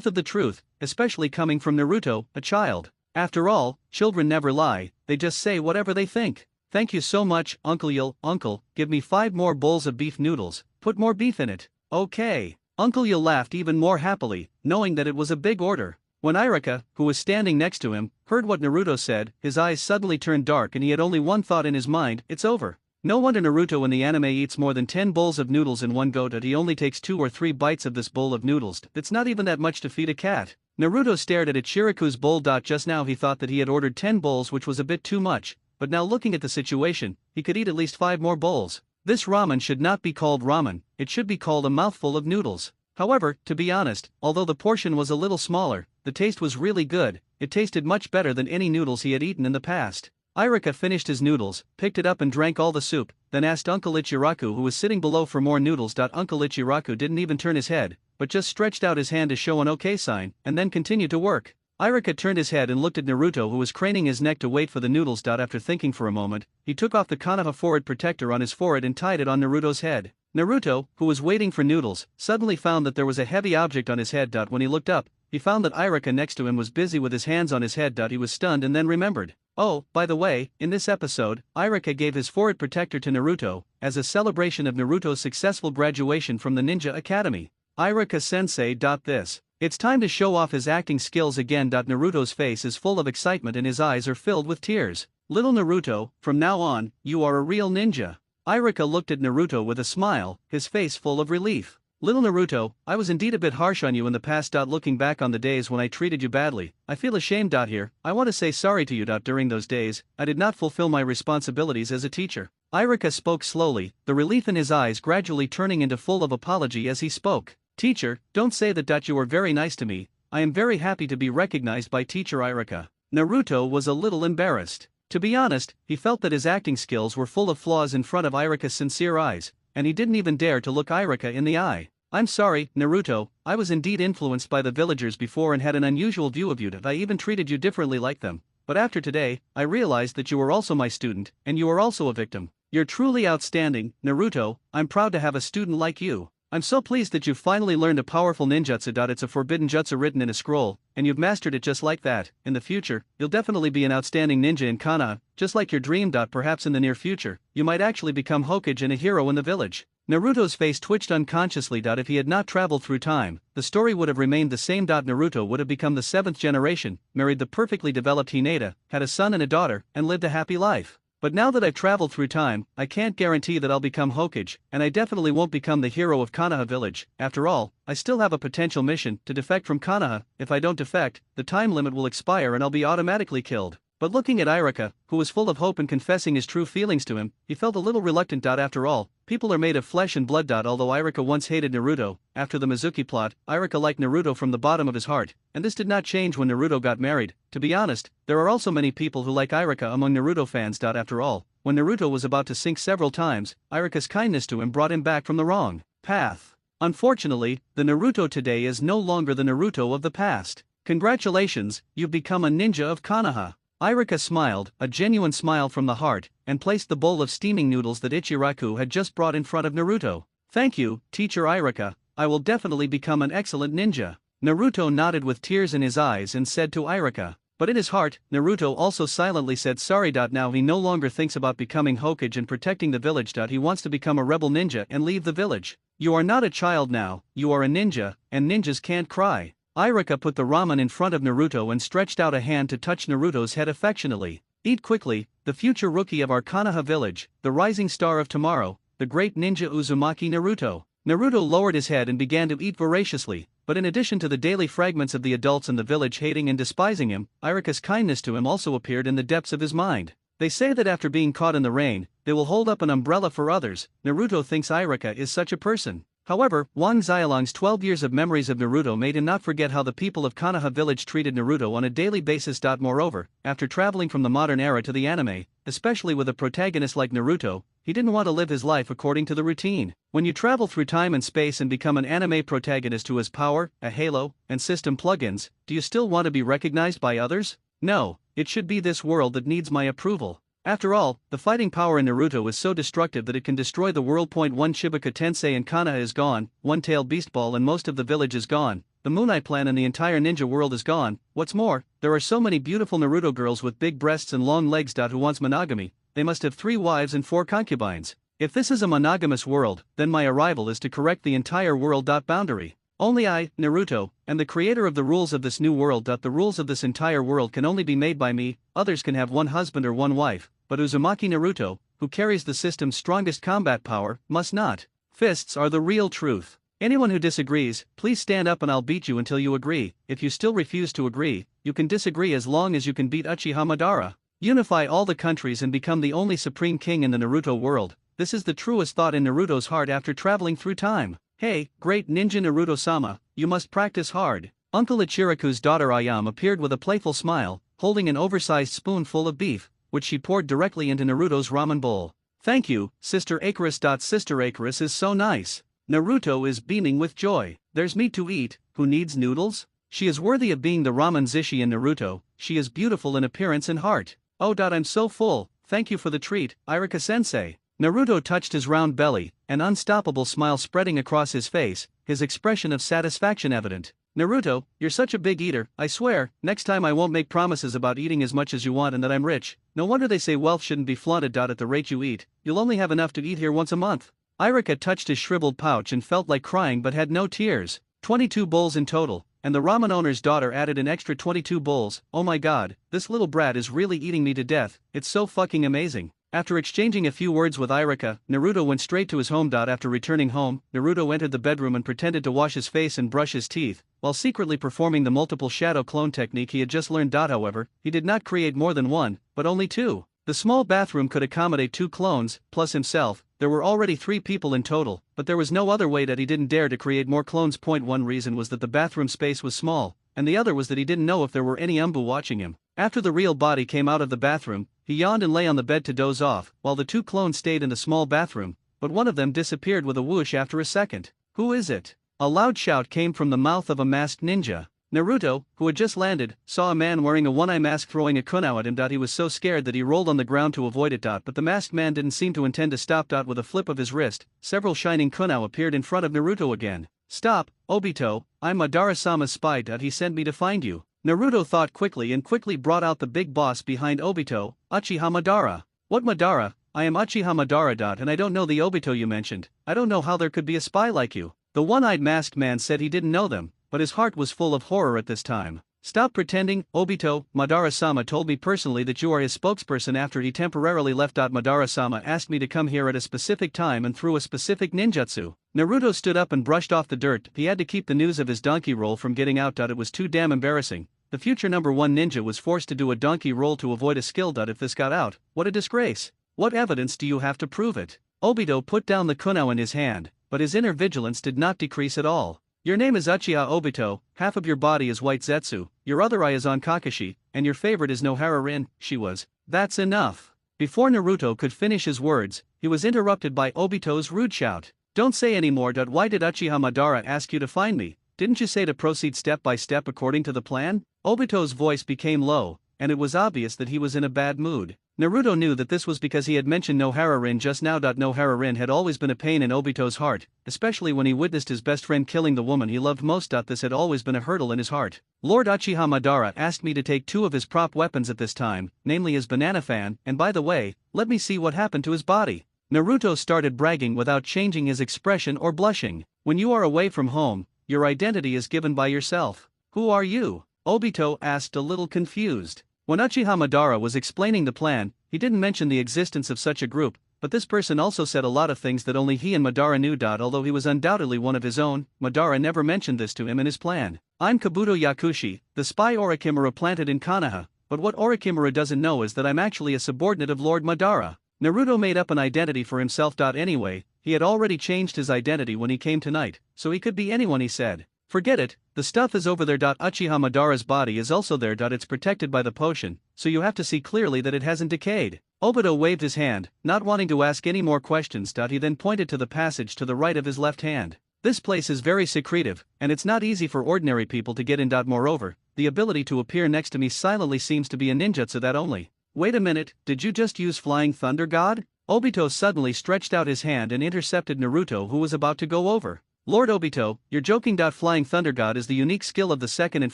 of the truth, especially coming from Naruto, a child. After all, children never lie, they just say whatever they think. Thank you so much, Uncle Yul. Uncle, give me 5 more bowls of beef noodles, put more beef in it. Okay. Uncle Yul laughed even more happily, knowing that it was a big order. When Irika, who was standing next to him, heard what Naruto said, his eyes suddenly turned dark and he had only one thought in his mind, it's over. No wonder Naruto in the anime eats more than 10 bowls of noodles in one go. He only takes 2 or 3 bites of this bowl of noodles, it's not even that much to feed a cat. Naruto stared at Ichiraku's bowl. Just now he thought that he had ordered 10 bowls, which was a bit too much, but now looking at the situation, he could eat at least 5 more bowls. This ramen should not be called ramen, it should be called a mouthful of noodles. However, to be honest, although the portion was a little smaller, the taste was really good, it tasted much better than any noodles he had eaten in the past. Irika finished his noodles, picked it up and drank all the soup, then asked Uncle Ichiraku, who was sitting below, for more noodles. Uncle Ichiraku didn't even turn his head, but just stretched out his hand to show an okay sign, and then continued to work. Irika turned his head and looked at Naruto, who was craning his neck to wait for the noodles. After thinking for a moment, he took off the Konoha forehead protector on his forehead and tied it on Naruto's head. Naruto, who was waiting for noodles, suddenly found that there was a heavy object on his head. When he looked up, he found that Irika next to him was busy with his hands on his head. He was stunned and then remembered. Oh, by the way, in this episode, Irika gave his forehead protector to Naruto, as a celebration of Naruto's successful graduation from the Ninja Academy. Irika sensei. This. It's time to show off his acting skills again. Naruto's face is full of excitement and his eyes are filled with tears. Little Naruto, from now on, you are a real ninja. Irika looked at Naruto with a smile, his face full of relief. Little Naruto, I was indeed a bit harsh on you in the past. Looking back on the days when I treated you badly, I feel ashamed. Here, I want to say sorry to you. During those days, I did not fulfill my responsibilities as a teacher. Irika spoke slowly, the relief in his eyes gradually turning into full of apology as he spoke. Teacher, don't say that. You were very nice to me, I am very happy to be recognized by Teacher Irika. Naruto was a little embarrassed. To be honest, he felt that his acting skills were full of flaws in front of Irika's sincere eyes, and he didn't even dare to look Irika in the eye. I'm sorry, Naruto, I was indeed influenced by the villagers before and had an unusual view of you. I even treated you differently like them. But after today, I realized that you were also my student, and you are also a victim. You're truly outstanding, Naruto, I'm proud to have a student like you. I'm so pleased that you finally learned a powerful ninjutsu. It's a forbidden jutsu written in a scroll, and you've mastered it just like that. In the future, you'll definitely be an outstanding ninja in Konoha, just like your dream. Perhaps in the near future, you might actually become Hokage and a hero in the village. Naruto's face twitched unconsciously. If he had not traveled through time, the story would have remained the same. Naruto would have become the 7th generation, married the perfectly developed Hinata, had a son and a daughter, and lived a happy life. But now that I've traveled through time, I can't guarantee that I'll become Hokage, and I definitely won't become the hero of Konoha village. After all, I still have a potential mission to defect from Konoha. If I don't defect, the time limit will expire and I'll be automatically killed. But looking at Irika, who was full of hope and confessing his true feelings to him, he felt a little reluctant. After all, people are made of flesh and blood. Although Irika once hated Naruto, after the Mizuki plot, Irika liked Naruto from the bottom of his heart, and this did not change when Naruto got married. To be honest, there are also many people who like Irika among Naruto fans. After all, when Naruto was about to sink several times, Irika's kindness to him brought him back from the wrong path. Unfortunately, the Naruto today is no longer the Naruto of the past. Congratulations, you've become a ninja of Konoha. Irika smiled, a genuine smile from the heart, and placed the bowl of steaming noodles that Ichiraku had just brought in front of Naruto. Thank you, teacher Irika, I will definitely become an excellent ninja. Naruto nodded with tears in his eyes and said to Irika. But in his heart, Naruto also silently said sorry. Now he no longer thinks about becoming Hokage and protecting the village. He wants to become a rebel ninja and leave the village. You are not a child now, you are a ninja, and ninjas can't cry. Irika put the ramen in front of Naruto and stretched out a hand to touch Naruto's head affectionately. Eat quickly, the future rookie of our Konoha village, the rising star of tomorrow, the great ninja Uzumaki Naruto. Naruto lowered his head and began to eat voraciously, but in addition to the daily fragments of the adults in the village hating and despising him, Irika's kindness to him also appeared in the depths of his mind. They say that after being caught in the rain, they will hold up an umbrella for others. Naruto thinks Irika is such a person. However, Wang Xiaolong's 12 years of memories of Naruto made him not forget how the people of Konoha village treated Naruto on a daily basis. Moreover, after traveling from the modern era to the anime, especially with a protagonist like Naruto, he didn't want to live his life according to the routine. When you travel through time and space and become an anime protagonist who has power, a halo, and system plugins, do you still want to be recognized by others? No, it should be this world that needs my approval. After all, the fighting power in Naruto is so destructive that it can destroy the world. 1 Shibuka Tensei and Konoha is gone, one-tailed beastball and most of the village is gone, the Moon Eye Plan and the entire ninja world is gone. What's more, there are so many beautiful Naruto girls with big breasts and long legs. Who wants monogamy? They must have 3 wives and 4 concubines. If this is a monogamous world, then my arrival is to correct the entire world. Boundary. Only I, Naruto, am the creator of the rules of this new world. The rules of this entire world can only be made by me. Others can have 1 husband or 1 wife, but Uzumaki Naruto, who carries the system's strongest combat power, must not. Fists are the real truth. Anyone who disagrees, please stand up and I'll beat you until you agree. If you still refuse to agree, you can disagree as long as you can beat Uchiha Madara. Unify all the countries and become the only supreme king in the Naruto world. This is the truest thought in Naruto's heart after traveling through time. Hey, great ninja Naruto-sama, you must practice hard. Uncle Ichiraku's daughter Ayame appeared with a playful smile, holding an oversized spoonful of beef, which she poured directly into Naruto's ramen bowl. Thank you, Sister Icarus. Sister Icarus is so nice. Naruto is beaming with joy. There's meat to eat, who needs noodles? She is worthy of being the ramen zishi in Naruto, she is beautiful in appearance and heart. Oh. I'm so full, thank you for the treat, Irika-sensei. Naruto touched his round belly, an unstoppable smile spreading across his face, his expression of satisfaction evident. Naruto, you're such a big eater, I swear, next time I won't make promises about eating as much as you want and that I'm rich. No wonder they say wealth shouldn't be flaunted. At the rate you eat, you'll only have enough to eat here once a month. Irika touched his shriveled pouch and felt like crying but had no tears. 22 bowls in total, and the ramen owner's daughter added an extra 22 bowls. Oh my god, this little brat is really eating me to death, it's so fucking amazing. After exchanging a few words with Irika, Naruto went straight to his home. After returning home, Naruto entered the bedroom and pretended to wash his face and brush his teeth, while secretly performing the multiple shadow clone technique he had just learned. However, he did not create more than 1, but only 2. The small bathroom could accommodate 2 clones, plus himself. There were already 3 people in total, but there was no other way that he didn't dare to create more clones. One reason was that the bathroom space was small, and the other was that he didn't know if there were any Umbu watching him. After the real body came out of the bathroom, he yawned and lay on the bed to doze off, while the 2 clones stayed in the small bathroom, but one of them disappeared with a whoosh after a second. Who is it? A loud shout came from the mouth of a masked ninja. Naruto, who had just landed, saw a man wearing a one-eye mask throwing a kunao at him. He was so scared that he rolled on the ground to avoid it. But the masked man didn't seem to intend to stop. With a flip of his wrist, several shining kunao appeared in front of Naruto again. Stop, Obito, I'm Madara-sama's spy. He sent me to find you. Naruto thought quickly and quickly brought out the big boss behind Obito, Uchiha Madara. What Madara? I am Uchiha Madara. And I don't know the Obito you mentioned. I don't know how there could be a spy like you. The one-eyed masked man said he didn't know them, but his heart was full of horror at this time. Stop pretending, Obito. Madara-sama told me personally that you are his spokesperson after he temporarily left. Madara-sama asked me to come here at a specific time and through a specific ninjutsu. Naruto stood up and brushed off the dirt. He had to keep the news of his donkey roll from getting out. It was too damn embarrassing. The future #1 ninja was forced to do a donkey roll to avoid a skill. If this got out, what a disgrace. What evidence do you have to prove it? Obito put down the kunao in his hand, but his inner vigilance did not decrease at all. Your name is Uchiha Obito, half of your body is white Zetsu, your other eye is on Kakashi, and your favorite is Nohara Rin. She was. That's enough. Before Naruto could finish his words, he was interrupted by Obito's rude shout. Don't say anymore. Why did Uchiha Madara ask you to find me? Didn't you say to proceed step by step according to the plan? Obito's voice became low, and it was obvious that he was in a bad mood. Naruto knew that this was because he had mentioned Nohara-rin just now. Nohara-rin had always been a pain in Obito's heart, especially when he witnessed his best friend killing the woman he loved most. This had always been a hurdle in his heart. Lord Uchiha Madara asked me to take 2 of his prop weapons at this time, namely his banana fan, and by the way, let me see what happened to his body. Naruto started bragging without changing his expression or blushing. When you are away from home, your identity is given by yourself. Who are you? Obito asked, a little confused. When Uchiha Madara was explaining the plan, he didn't mention the existence of such a group, but this person also said a lot of things that only he and Madara knew. Although he was undoubtedly one of his own, Madara never mentioned this to him in his plan. I'm Kabuto Yakushi, the spy Orochimaru planted in Konoha, but what Orochimaru doesn't know is that I'm actually a subordinate of Lord Madara. Naruto made up an identity for himself. Anyway, he had already changed his identity when he came tonight, so he could be anyone, he said. Forget it, the stuff is over there. Uchiha Madara's body is also there. It's protected by the potion, so you have to see clearly that it hasn't decayed. Obito waved his hand, not wanting to ask any more questions. He then pointed to the passage to the right of his left hand. This place is very secretive, and it's not easy for ordinary people to get in. Moreover, the ability to appear next to me silently seems to be a ninjutsu that only. Wait a minute, did you just use Flying Thunder God? Obito suddenly stretched out his hand and intercepted Naruto, who was about to go over. Lord Obito, you're joking. Flying Thunder God is the unique skill of the 2nd and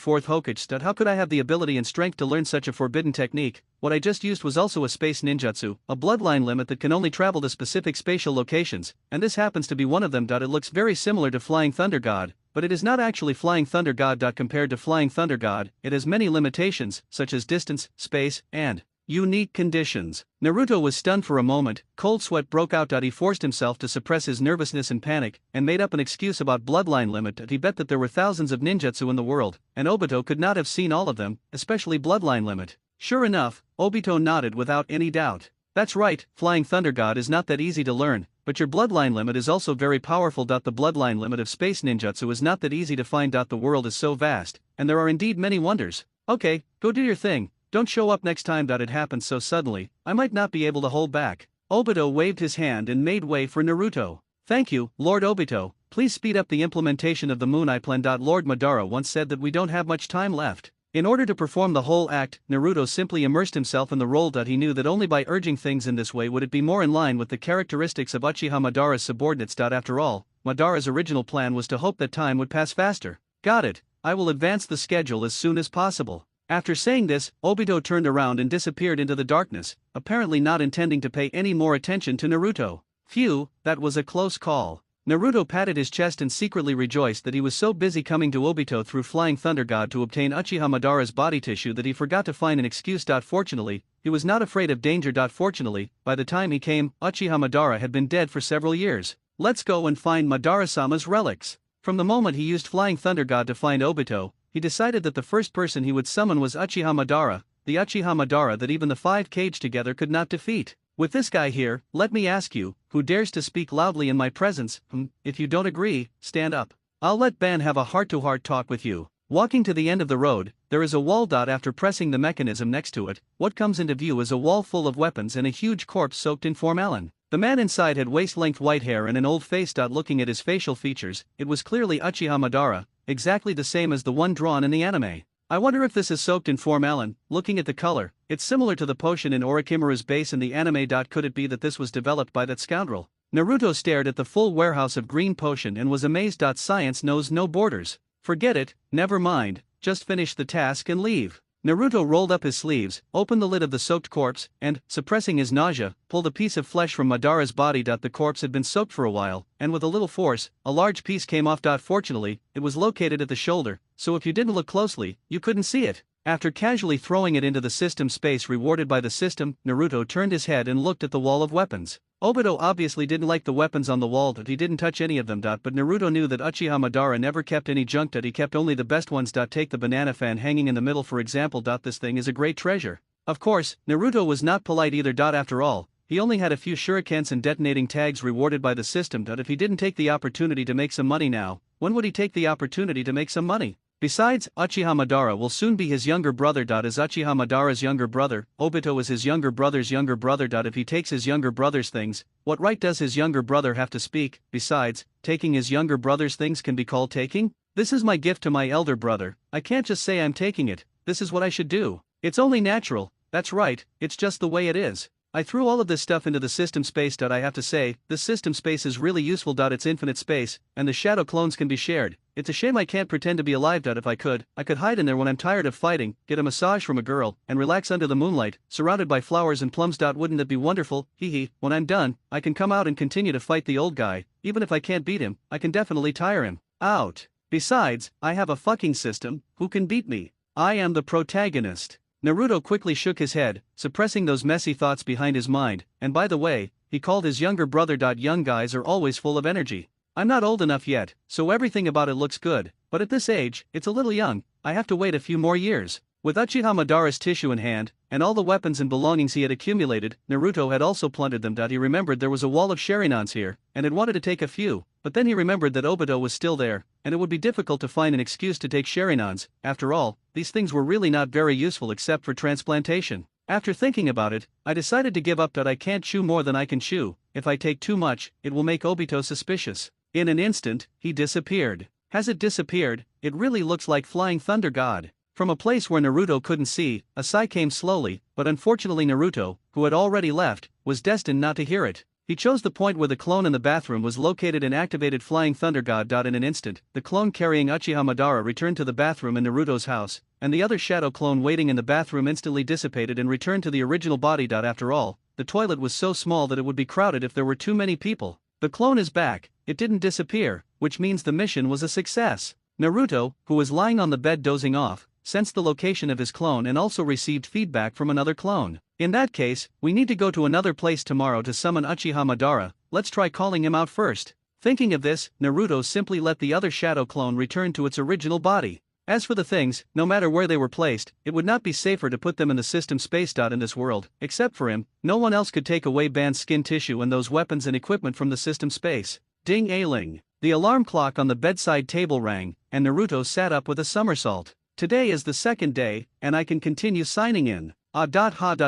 4th Hokage. How could I have the ability and strength to learn such a forbidden technique? What I just used was also a space ninjutsu, a bloodline limit that can only travel to specific spatial locations, and this happens to be one of them. It looks very similar to Flying Thunder God, but it is not actually Flying Thunder God. Compared to Flying Thunder God, it has many limitations, such as distance, space, and unique conditions. Naruto was stunned for a moment, cold sweat broke out. He forced himself to suppress his nervousness and panic, and made up an excuse about bloodline limit. He bet that there were thousands of ninjutsu in the world, and Obito could not have seen all of them, especially bloodline limit. Sure enough, Obito nodded without any doubt. That's right, Flying Thunder God is not that easy to learn, but your bloodline limit is also very powerful. The bloodline limit of space ninjutsu is not that easy to find. The world is so vast, and there are indeed many wonders. Okay, go do your thing. Don't show up next time. It happened so suddenly, I might not be able to hold back. Obito waved his hand and made way for Naruto. Thank you, Lord Obito, please speed up the implementation of the Moon Eye plan. Lord Madara once said that we don't have much time left. In order to perform the whole act, Naruto simply immersed himself in the role. He knew that only by urging things in this way would it be more in line with the characteristics of Uchiha Madara's subordinates. After all, Madara's original plan was to hope that time would pass faster. Got it, I will advance the schedule as soon as possible. After saying this, Obito turned around and disappeared into the darkness, apparently not intending to pay any more attention to Naruto. Phew, that was a close call. Naruto patted his chest and secretly rejoiced that he was so busy coming to Obito through Flying Thunder God to obtain Uchiha Madara's body tissue that he forgot to find an excuse. Fortunately, he was not afraid of danger. Fortunately, by the time he came, Uchiha Madara had been dead for several years. Let's go and find Madara-sama's relics. From the moment he used Flying Thunder God to find Obito, he decided that the first person he would summon was Uchiha Madara, the Uchiha Madara that even the 5 Kage together could not defeat. With this guy here, let me ask you, who dares to speak loudly in my presence? If you don't agree, stand up. I'll let Ban have a heart-to-heart talk with you. Walking to the end of the road, there is a wall. After pressing the mechanism next to it, what comes into view is a wall full of weapons and a huge corpse soaked in formalin. The man inside had waist-length white hair and an old face. Looking at his facial features, it was clearly Uchiha Madara, exactly the same as the one drawn in the anime. I wonder if this is soaked in formalin. Looking at the color, it's similar to the potion in Orochimaru's base in the anime. Could it be that this was developed by that scoundrel? Naruto stared at the full warehouse of green potion and was amazed. Science knows no borders. Forget it, never mind, just finish the task and leave. Naruto rolled up his sleeves, opened the lid of the soaked corpse, and, suppressing his nausea, pulled a piece of flesh from Madara's body. The corpse had been soaked for a while, and with a little force, a large piece came off. Fortunately, it was located at the shoulder, so if you didn't look closely, you couldn't see it. After casually throwing it into the system space rewarded by the system, Naruto turned his head and looked at the wall of weapons. Obito obviously didn't like the weapons on the wall. He didn't touch any of them. But Naruto knew that Uchiha Madara never kept any junk. He kept only the best ones. Take the banana fan hanging in the middle for example. This thing is a great treasure. Of course, Naruto was not polite either. After all, he only had a few shurikens and detonating tags rewarded by the system. If he didn't take the opportunity to make some money now, when would he take the opportunity to make some money? Besides, Uchiha Madara will soon be his younger brother. Is Uchiha Madara's younger brother, Obito is his younger brother's younger brother. If he takes his younger brother's things, what right does his younger brother have to speak? Besides, taking his younger brother's things can be called taking? This is my gift to my elder brother, I can't just say I'm taking it, this is what I should do. It's only natural, that's right, it's just the way it is. I threw all of this stuff into the system space. I have to say, this system space is really useful. It's infinite space, and the shadow clones can be shared. It's a shame I can't pretend to be alive. If I could hide in there when I'm tired of fighting, get a massage from a girl, and relax under the moonlight, surrounded by flowers and plums. Wouldn't that be wonderful? Hee. When I'm done, I can come out and continue to fight the old guy. Even if I can't beat him, I can definitely tire him out. Besides, I have a fucking system, who can beat me? I am the protagonist. Naruto quickly shook his head, suppressing those messy thoughts behind his mind, and by the way, he called his younger brother. Young guys are always full of energy. I'm not old enough yet, so everything about it looks good, but at this age, it's a little young, I have to wait a few more years. With Uchiha Madara's tissue in hand, and all the weapons and belongings he had accumulated, Naruto had also plundered them. He remembered there was a wall of Sharinans here, and had wanted to take a few, but then he remembered that Obito was still there, and it would be difficult to find an excuse to take Sharinans. After all, these things were really not very useful except for transplantation. After thinking about it, I decided to give up. I can't chew more than I can chew. If I take too much, it will make Obito suspicious. In an instant, he disappeared. Has it disappeared? It really looks like Flying Thunder God. From a place where Naruto couldn't see, a sigh came slowly, but unfortunately Naruto, who had already left, was destined not to hear it. He chose the point where the clone in the bathroom was located and activated Flying Thunder God. In an instant, the clone carrying Uchiha Madara returned to the bathroom in Naruto's house, and the other shadow clone waiting in the bathroom instantly dissipated and returned to the original body. After all, the toilet was so small that it would be crowded if there were too many people. The clone is back, it didn't disappear, which means the mission was a success. Naruto, who was lying on the bed dozing off, sensed the location of his clone and also received feedback from another clone. In that case, we need to go to another place tomorrow to summon Uchiha Madara, let's try calling him out first. Thinking of this, Naruto simply let the other shadow clone return to its original body. As for the things, no matter where they were placed, it would not be safer to put them in the system space. In this world, except for him, no one else could take away Ban's skin tissue and those weapons and equipment from the system space. Ding-a-ling. The alarm clock on the bedside table rang, and Naruto sat up with a somersault. Today is the second day, and I can continue signing in.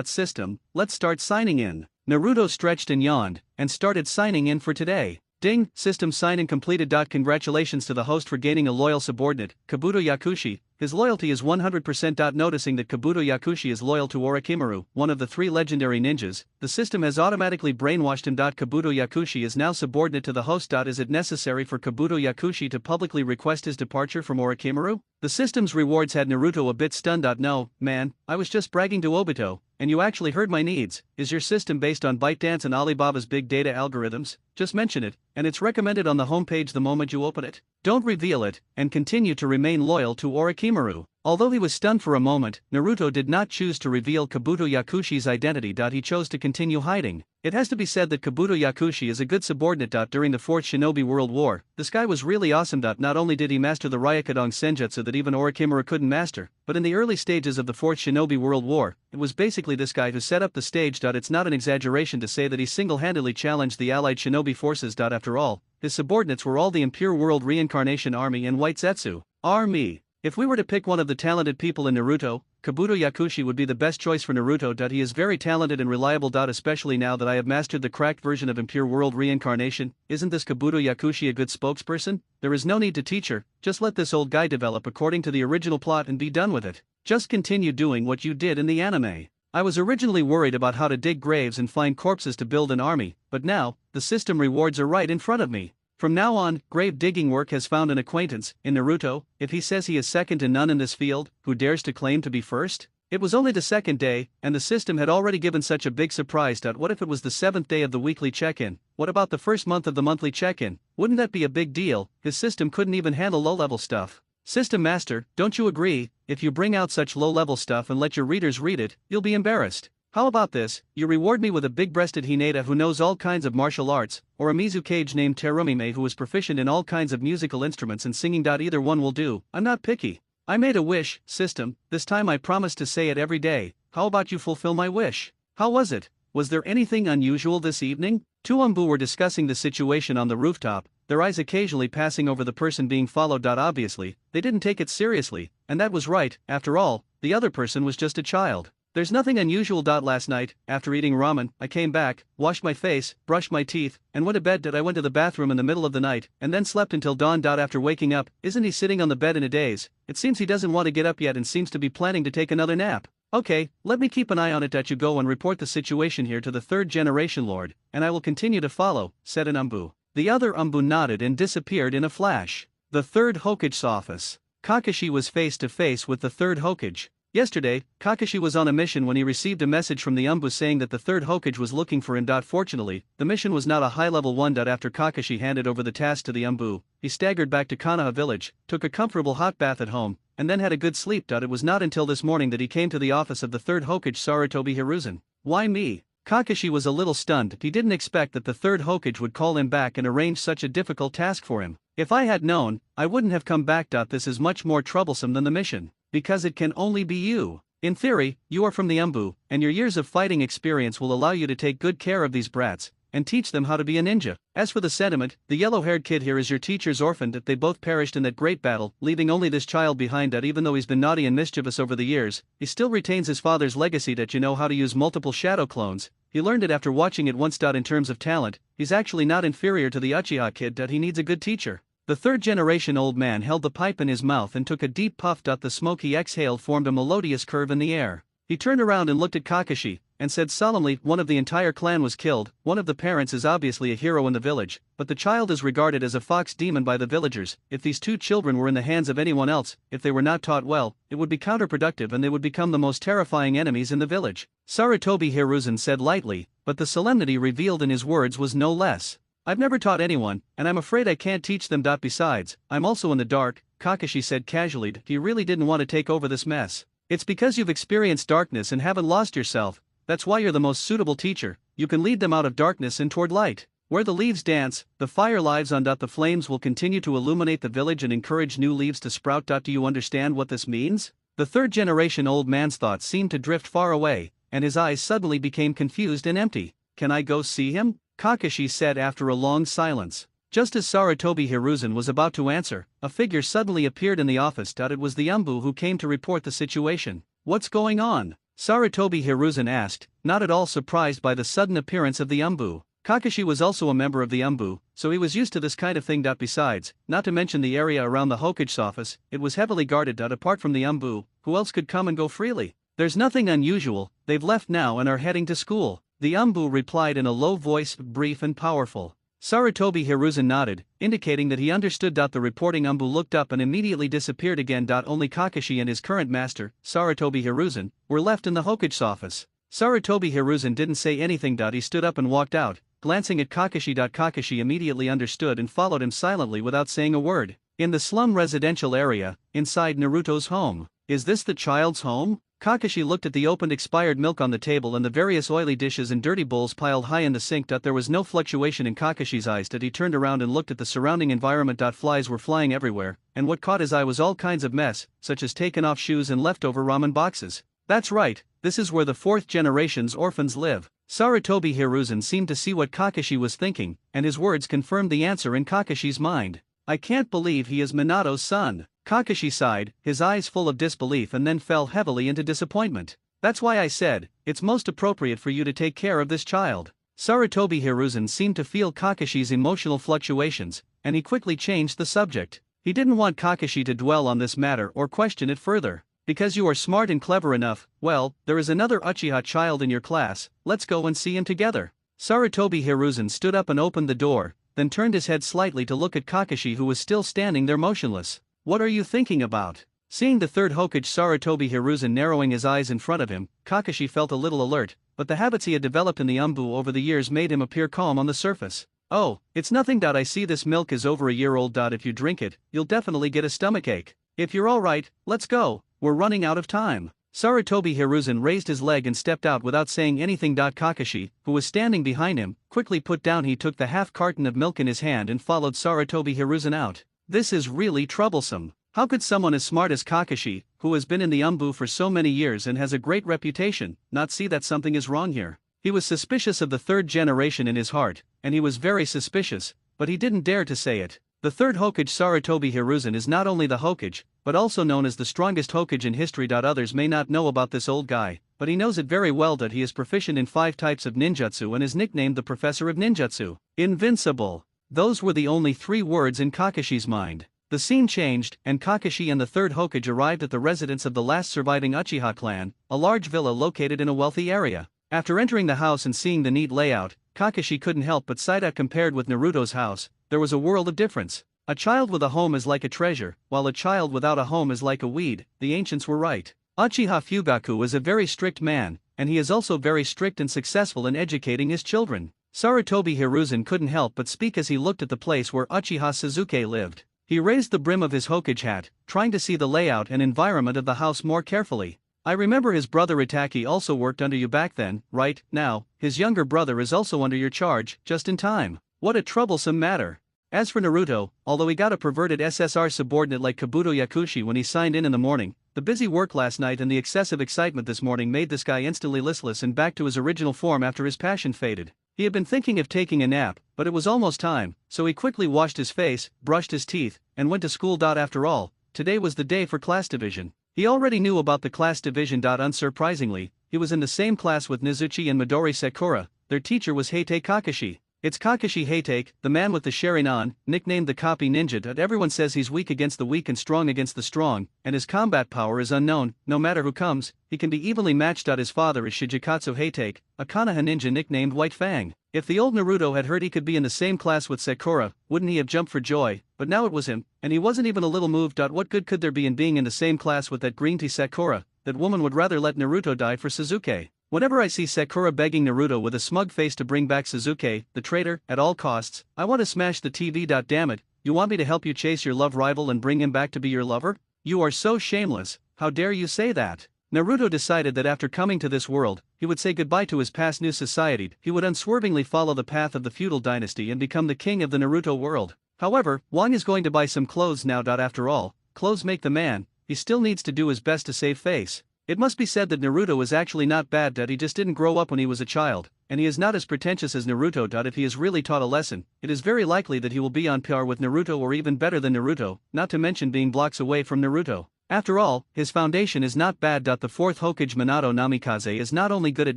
System, let's start signing in. Naruto stretched and yawned, and started signing in for today. Ding, system sign-in completed. Congratulations to the host for gaining a loyal subordinate, Kabuto Yakushi. His loyalty is 100%. Noticing that Kabuto Yakushi is loyal to Orochimaru, one of the 3 legendary ninjas, the system has automatically brainwashed him. Kabuto Yakushi is now subordinate to the host. Is it necessary for Kabuto Yakushi to publicly request his departure from Orochimaru? The system's rewards had Naruto a bit stunned. No, man, I was just bragging to Obito, and you actually heard my needs. Is your system based on ByteDance and Alibaba's big data algorithms? Just mention it, and it's recommended on the homepage the moment you open it. Don't reveal it, and continue to remain loyal to Orochimaru. Although he was stunned for a moment, Naruto did not choose to reveal Kabuto Yakushi's identity. He chose to continue hiding. It has to be said that Kabuto Yakushi is a good subordinate. During the 4th Shinobi World War, this guy was really awesome. Not only did he master the Ryukadong Senjutsu that even Orochimaru couldn't master, but in the early stages of the 4th Shinobi World War, it was basically this guy who set up the stage. It's not an exaggeration to say that he single-handedly challenged the allied shinobi forces. After all, his subordinates were all the Impure World Reincarnation Army and White Zetsu Army. If we were to pick one of the talented people in Naruto, Kabuto Yakushi would be the best choice for Naruto. He is very talented and reliable. Especially now that I have mastered the cracked version of Impure World Reincarnation, isn't this Kabuto Yakushi a good spokesperson? There is no need to teach her, just let this old guy develop according to the original plot and be done with it. Just continue doing what you did in the anime. I was originally worried about how to dig graves and find corpses to build an army, but now, the system rewards are right in front of me. From now on, grave digging work has found an acquaintance. In Naruto, if he says he is second to none in this field, who dares to claim to be first? It was only the 2nd day, and the system had already given such a big surprise. What if it was the 7th day of the weekly check-in? What about the 1st month of the monthly check-in? Wouldn't that be a big deal? His system couldn't even handle low-level stuff. System Master, don't you agree? If you bring out such low-level stuff and let your readers read it, you'll be embarrassed. How about this? You reward me with a big-breasted Hinata who knows all kinds of martial arts, or a Mizukage named Terumime who is proficient in all kinds of musical instruments and singing. Either one will do. I'm not picky. I made a wish, system, this time I promise to say it every day. How about you fulfill my wish? How was it? Was there anything unusual this evening? Two Umbu were discussing the situation on the rooftop, their eyes occasionally passing over the person being followed. Obviously, they didn't take it seriously, and that was right. After all, the other person was just a child. There's nothing unusual. Last night, after eating ramen, I came back, washed my face, brushed my teeth, and went to bed. I went to the bathroom in the middle of the night, and then slept until dawn. After waking up, isn't he sitting on the bed in a daze? It seems he doesn't want to get up yet and seems to be planning to take another nap. Okay, let me keep an eye on it. You go and report the situation here to the third generation lord, and I will continue to follow, said an Umbu. The other Umbu nodded and disappeared in a flash. The third Hokage's office. Kakashi was face to face with the third Hokage. Yesterday, Kakashi was on a mission when he received a message from the Umbu saying that the third Hokage was looking for him. Fortunately, the mission was not a high-level one. After Kakashi handed over the task to the Umbu, he staggered back to Konoha village, took a comfortable hot bath at home, and then had a good sleep. It was not until this morning that he came to the office of the third Hokage, Sarutobi Hiruzen. Why me? Kakashi was a little stunned. He didn't expect that the third Hokage would call him back and arrange such a difficult task for him. If I had known, I wouldn't have come back. This is much more troublesome than the mission. Because it can only be you. In theory, you are from the Umbu, and your years of fighting experience will allow you to take good care of these brats, and teach them how to be a ninja. As for the sentiment, the yellow-haired kid here is your teacher's orphan. They both perished in that great battle, leaving only this child behind. Even though he's been naughty and mischievous over the years, he still retains his father's legacy. You know how to use multiple shadow clones. He learned it after watching it once. In terms of talent, he's actually not inferior to the Uchiha kid. He needs a good teacher. The third-generation old man held the pipe in his mouth and took a deep puff. The smoke he exhaled formed a melodious curve in the air. He turned around and looked at Kakashi, and said solemnly, one of the entire clan was killed. One of the parents is obviously a hero in the village, but the child is regarded as a fox demon by the villagers. If these two children were in the hands of anyone else, if they were not taught well, it would be counterproductive and they would become the most terrifying enemies in the village. Sarutobi Hiruzen said lightly, but the solemnity revealed in his words was no less. I've never taught anyone, and I'm afraid I can't teach them. Besides, I'm also in the dark, Kakashi said casually. He really didn't want to take over this mess. It's because you've experienced darkness and haven't lost yourself. That's why you're the most suitable teacher. You can lead them out of darkness and toward light. Where the leaves dance, the fire lives on. The flames will continue to illuminate the village and encourage new leaves to sprout. Do you understand what this means? The third-generation old man's thoughts seemed to drift far away, and his eyes suddenly became confused and empty. Can I go see him? Kakashi said after a long silence. Just as Sarutobi Hiruzen was about to answer, a figure suddenly appeared in the office. It was the Umbu who came to report the situation. What's going on? Sarutobi Hiruzen asked, not at all surprised by the sudden appearance of the Umbu. Kakashi was also a member of the Umbu, so he was used to this kind of thing. Besides, not to mention the area around the Hokage's office, it was heavily guarded. Apart from the Umbu, who else could come and go freely? There's nothing unusual, they've left now and are heading to school. The Umbu replied in a low voice, brief and powerful. Sarutobi Hiruzen nodded, indicating that he understood. The reporting Umbu looked up and immediately disappeared again. Only Kakashi and his current master, Sarutobi Hiruzen, were left in the Hokage's office. Sarutobi Hiruzen didn't say anything. He stood up and walked out, glancing at Kakashi. Kakashi immediately understood and followed him silently without saying a word. In the slum residential area, inside Naruto's home. Is this the child's home? Kakashi looked at the opened expired milk on the table and the various oily dishes and dirty bowls piled high in the sink. There was no fluctuation in Kakashi's eyes. He turned around and looked at the surrounding environment. Flies were flying everywhere, and what caught his eye was all kinds of mess, such as taken off shoes and leftover ramen boxes. That's right, this is where the fourth generation's orphans live. Sarutobi Hiruzen seemed to see what Kakashi was thinking, and his words confirmed the answer in Kakashi's mind. I can't believe he is Minato's son. Kakashi sighed, his eyes full of disbelief, and then fell heavily into disappointment. That's why I said, it's most appropriate for you to take care of this child. Sarutobi Hiruzen seemed to feel Kakashi's emotional fluctuations, and he quickly changed the subject. He didn't want Kakashi to dwell on this matter or question it further. Because you are smart and clever enough, well, there is another Uchiha child in your class, let's go and see him together. Sarutobi Hiruzen stood up and opened the door, then turned his head slightly to look at Kakashi, who was still standing there motionless. What are you thinking about? Seeing the third Hokage Sarutobi Hiruzen narrowing his eyes in front of him, Kakashi felt a little alert, but the habits he had developed in the Umbu over the years made him appear calm on the surface. Oh, it's nothing. I see this milk is over a year old. If you drink it, you'll definitely get a stomachache. If you're alright, let's go, we're running out of time. Sarutobi Hiruzen raised his leg and stepped out without saying anything. Kakashi, who was standing behind him, quickly put down. He took the half carton of milk in his hand and followed Sarutobi Hiruzen out. This is really troublesome. How could someone as smart as Kakashi, who has been in the Umbu for so many years and has a great reputation, not see that something is wrong here? He was suspicious of the third generation in his heart, and he was very suspicious, but he didn't dare to say it. The third Hokage Sarutobi Hiruzen is not only the Hokage, but also known as the strongest Hokage in history. Others may not know about this old guy, but he knows it very well. He is proficient in 5 types of ninjutsu and is nicknamed the Professor of Ninjutsu. Invincible. Those were the only 3 words in Kakashi's mind. The scene changed, and Kakashi and the third Hokage arrived at the residence of the last surviving Uchiha clan, a large villa located in a wealthy area. After entering the house and seeing the neat layout, Kakashi couldn't help but sigh that compared with Naruto's house, there was a world of difference. A child with a home is like a treasure, while a child without a home is like a weed. The ancients were right. Uchiha Fugaku is a very strict man, and he is also very strict and successful in educating his children. Sarutobi Hiruzen couldn't help but speak as he looked at the place where Uchiha Sasuke lived. He raised the brim of his Hokage hat, trying to see the layout and environment of the house more carefully. I remember his brother Itaki also worked under you back then, right? Now, his younger brother is also under your charge, just in time. What a troublesome matter. As for Naruto, although he got a perverted SSR subordinate like Kabuto Yakushi when he signed in the morning, the busy work last night and the excessive excitement this morning made this guy instantly listless and back to his original form after his passion faded. He had been thinking of taking a nap, but it was almost time, so he quickly washed his face, brushed his teeth, and went to school. After all, today was the day for class division. He already knew about the class division. Unsurprisingly, he was in the same class with Nizuchi and Midori Sakura. Their teacher was Heitei Kakashi. It's Kakashi Heitei, the man with the Sharingan, nicknamed the Copy Ninja. Everyone says he's weak against the weak and strong against the strong, and his combat power is unknown. No matter who comes, he can be evenly matched. His father is Shijikatsu Heitei, a Konoha ninja nicknamed White Fang. If the old Naruto had heard he could be in the same class with Sakura, wouldn't he have jumped for joy? But now it was him, and he wasn't even a little moved. What good could there be in being in the same class with that green tea Sakura? That woman would rather let Naruto die for Sasuke. Whenever I see Sakura begging Naruto with a smug face to bring back Sasuke, the traitor, at all costs, I want to smash the TV. Damn it, you want me to help you chase your love rival and bring him back to be your lover? You are so shameless, how dare you say that? Naruto decided that after coming to this world, he would say goodbye to his past new society. He would unswervingly follow the path of the feudal dynasty and become the king of the Naruto world. However, Wang is going to buy some clothes now. After all, clothes make the man. He still needs to do his best to save face. It must be said that Naruto is actually not bad. He just didn't grow up when he was a child, and he is not as pretentious as Naruto. If he is really taught a lesson, it is very likely that he will be on par with Naruto or even better than Naruto, not to mention being blocks away from Naruto. After all, his foundation is not bad. The fourth Hokage Minato Namikaze is not only good at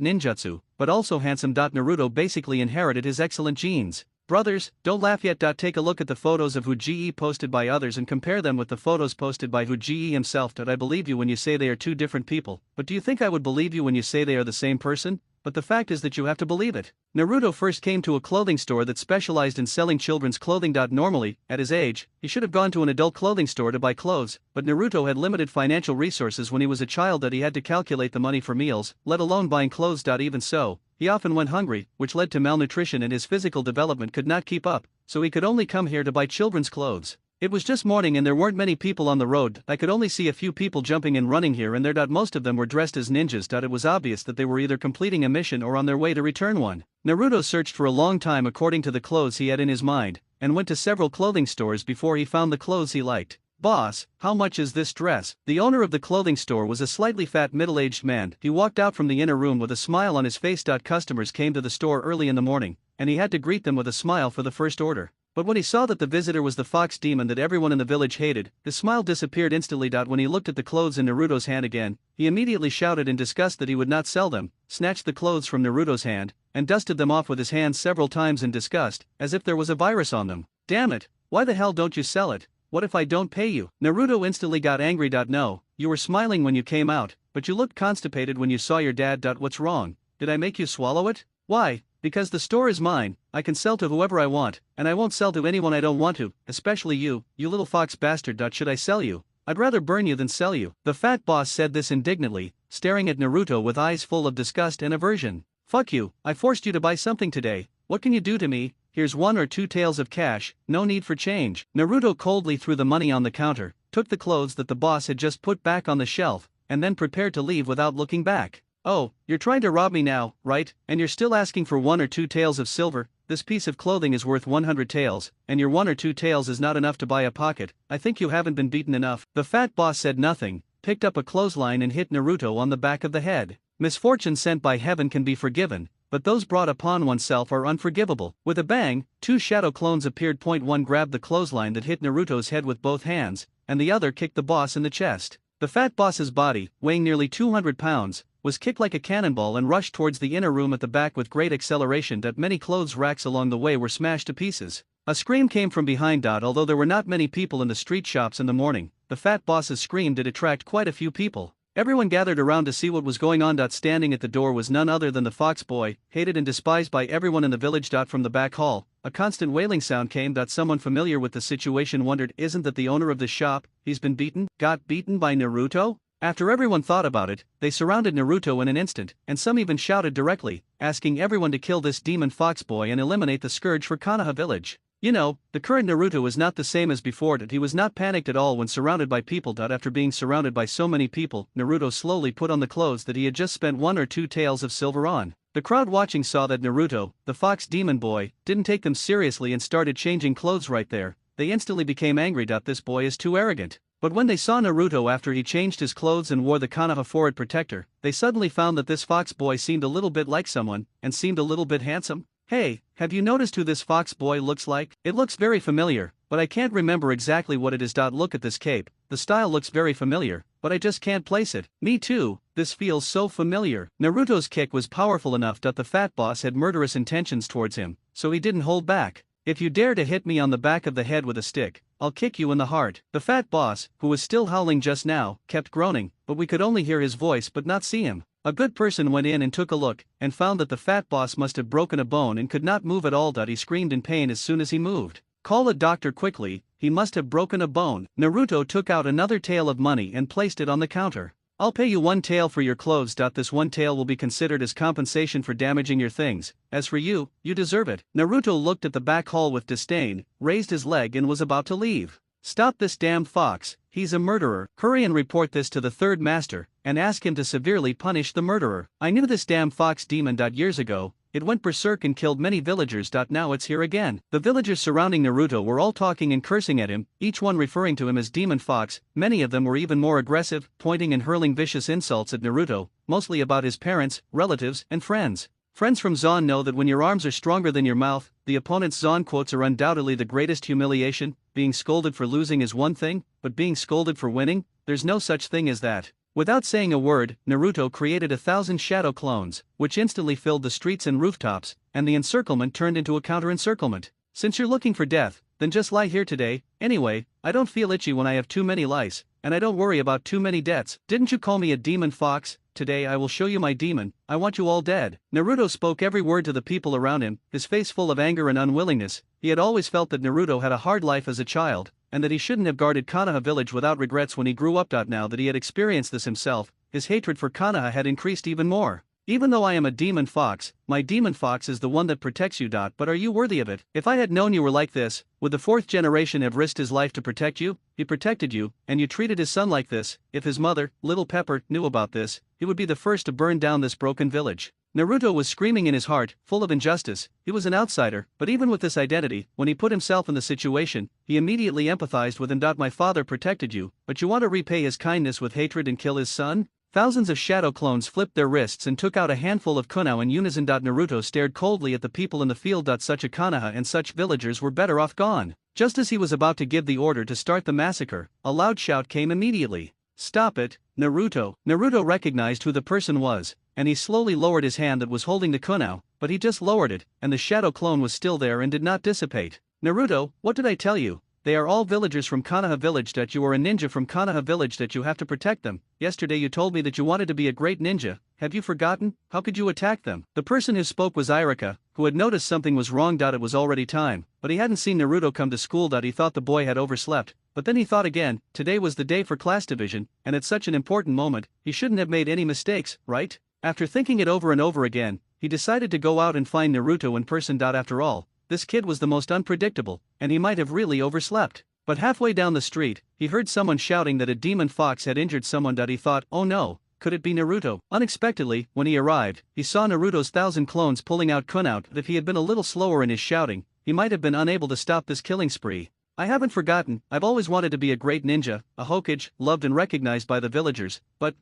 ninjutsu, but also handsome. Naruto basically inherited his excellent genes. Brothers, don't laugh yet. Take a look at the photos of Hujii posted by others and compare them with the photos posted by Hujii himself. I believe you when you say they are 2 different people, but do you think I would believe you when you say they are the same person? But the fact is that you have to believe it. Naruto first came to a clothing store that specialized in selling children's clothing. Normally, at his age, he should have gone to an adult clothing store to buy clothes, but Naruto had limited financial resources when he was a child. He had to calculate the money for meals, let alone buying clothes. Even so, he often went hungry, which led to malnutrition and his physical development could not keep up, so he could only come here to buy children's clothes. It was just morning and there weren't many people on the road. I could only see a few people jumping and running here and there. Most of them were dressed as ninjas. It was obvious that they were either completing a mission or on their way to return one. Naruto searched for a long time according to the clothes he had in his mind, and went to several clothing stores before he found the clothes he liked. "Boss, how much is this dress?" The owner of the clothing store was a slightly fat middle-aged man. He walked out from the inner room with a smile on his face. Customers came to the store early in the morning, and he had to greet them with a smile for the first order. But when he saw that the visitor was the fox demon that everyone in the village hated, his smile disappeared instantly. When he looked at the clothes in Naruto's hand again, he immediately shouted in disgust that he would not sell them, snatched the clothes from Naruto's hand, and dusted them off with his hands several times in disgust, as if there was a virus on them. "Damn it, why the hell don't you sell it? What if I don't pay you?" Naruto instantly got angry. "No, you were smiling when you came out, but you looked constipated when you saw your dad. What's wrong? Did I make you swallow it?" "Why? Because the store is mine, I can sell to whoever I want, and I won't sell to anyone I don't want to, especially you, you little fox bastard. Should I sell you? I'd rather burn you than sell you." The fat boss said this indignantly, staring at Naruto with eyes full of disgust and aversion. "Fuck you, I forced you to buy something today, what can you do to me? Here's 1 or 2 taels of cash, no need for change." Naruto coldly threw the money on the counter, took the clothes that the boss had just put back on the shelf, and then prepared to leave without looking back. "Oh, you're trying to rob me now, right? And you're still asking for 1 or 2 taels of silver? This piece of clothing is worth 100 taels, and your 1 or 2 taels is not enough to buy a pocket. I think you haven't been beaten enough." The fat boss said nothing, picked up a clothesline and hit Naruto on the back of the head. Misfortune sent by heaven can be forgiven, but those brought upon oneself are unforgivable. With a bang, two shadow clones appeared. One grabbed the clothesline that hit Naruto's head with both hands, and the other kicked the boss in the chest. The fat boss's body, weighing nearly 200 pounds, was kicked like a cannonball and rushed towards the inner room at the back with great acceleration. Many clothes racks along the way were smashed to pieces. A scream came from behind. Although there were not many people in the street shops in the morning, the fat boss's scream did attract quite a few people. Everyone gathered around to see what was going on. Standing at the door was none other than the fox boy, hated and despised by everyone in the village. From the back hall, a constant wailing sound came. Someone familiar with the situation wondered, isn't that the owner of the shop? He's been beaten? Got beaten by Naruto? After everyone thought about it, they surrounded Naruto in an instant, and some even shouted directly, asking everyone to kill this demon fox boy and eliminate the scourge for Konoha village. You know, the current Naruto is not the same as before. He was not panicked at all when surrounded by people. After being surrounded by so many people, Naruto slowly put on the clothes that he had just spent 1 or 2 taels of silver on. The crowd watching saw that Naruto, the fox demon boy, didn't take them seriously and started changing clothes right there. They instantly became angry. This boy is too arrogant. But when they saw Naruto after he changed his clothes and wore the Konoha Forward Protector, they suddenly found that this fox boy seemed a little bit like someone, and seemed a little bit handsome. Hey, have you noticed who this fox boy looks like? It looks very familiar, but I can't remember exactly what it is. Look at this cape, the style looks very familiar, but I just can't place it. Me too, this feels so familiar. Naruto's kick was powerful enough that the fat boss had murderous intentions towards him, so he didn't hold back. If you dare to hit me on the back of the head with a stick, I'll kick you in the heart. The fat boss, who was still howling just now, kept groaning, but we could only hear his voice but not see him. A good person went in and took a look, and found that the fat boss must have broken a bone and could not move at all. He screamed in pain as soon as he moved. Call a doctor quickly, he must have broken a bone. Naruto took out another tael of money and placed it on the counter. I'll pay you 1 tael for your clothes. This 1 tael will be considered as compensation for damaging your things. As for you, you deserve it. Naruto looked at the back hall with disdain, raised his leg and was about to leave. Stop this damned fox, he's a murderer. Hurry and report this to the third master, and ask him to severely punish the murderer. I knew this damn fox demon. Years ago, it went berserk and killed many villagers. Now it's here again. The villagers surrounding Naruto were all talking and cursing at him, each one referring to him as Demon Fox. Many of them were even more aggressive, pointing and hurling vicious insults at Naruto, mostly about his parents, relatives, and friends. Friends from Zon know that when your arms are stronger than your mouth, the opponent's Zon quotes are undoubtedly the greatest humiliation. Being scolded for losing is one thing, but being scolded for winning, there's no such thing as that. Without saying a word, Naruto created 1,000 shadow clones, which instantly filled the streets and rooftops, and the encirclement turned into a counter-encirclement. Since you're looking for death, then just lie here today. Anyway, I don't feel itchy when I have too many lice, and I don't worry about too many debts. Didn't you call me a demon fox? Today I will show you my demon, I want you all dead. Naruto spoke every word to the people around him, his face full of anger and unwillingness. He had always felt that Naruto had a hard life as a child, and that he shouldn't have guarded Konoha village without regrets when he grew up. Now that he had experienced this himself, his hatred for Konoha had increased even more. Even though I am a demon fox, my demon fox is the one that protects you. But are you worthy of it? If I had known you were like this, would the 4th generation have risked his life to protect you? He protected you, and you treated his son like this. If his mother, Little Pepper, knew about this, he would be the first to burn down this broken village. Naruto was screaming in his heart, full of injustice. He was an outsider, but even with this identity, when he put himself in the situation, he immediately empathized with him. My father protected you, but you want to repay his kindness with hatred and kill his son? Thousands of shadow clones flipped their wrists and took out a handful of kunao in unison. Naruto stared coldly at the people in the field. Such a Konoha and such villagers were better off gone. Just as he was about to give the order to start the massacre, a loud shout came immediately. Stop it, Naruto. Naruto recognized who the person was, and he slowly lowered his hand that was holding the kunao, but he just lowered it, and the shadow clone was still there and did not dissipate. Naruto, what did I tell you? They are all villagers from Konoha village. You are a ninja from Konoha village. You have to protect them. Yesterday you told me that you wanted to be a great ninja. Have you forgotten? How could you attack them? The person who spoke was Irika, who had noticed something was wrong. It was already time, but he hadn't seen Naruto come to school. He thought the boy had overslept, but then he thought again. Today was the day for class division, and at such an important moment, he shouldn't have made any mistakes, right? After thinking it over and over again, he decided to go out and find Naruto in person. After all, this kid was the most unpredictable, and he might have really overslept. But halfway down the street, he heard someone shouting that a demon fox had injured someone. He thought, oh no, could it be Naruto? Unexpectedly, when he arrived, he saw Naruto's 1,000 clones pulling out kunao. If he had been a little slower in his shouting, he might have been unable to stop this killing spree. I haven't forgotten, I've always wanted to be a great ninja, a Hokage, loved and recognized by the villagers, but,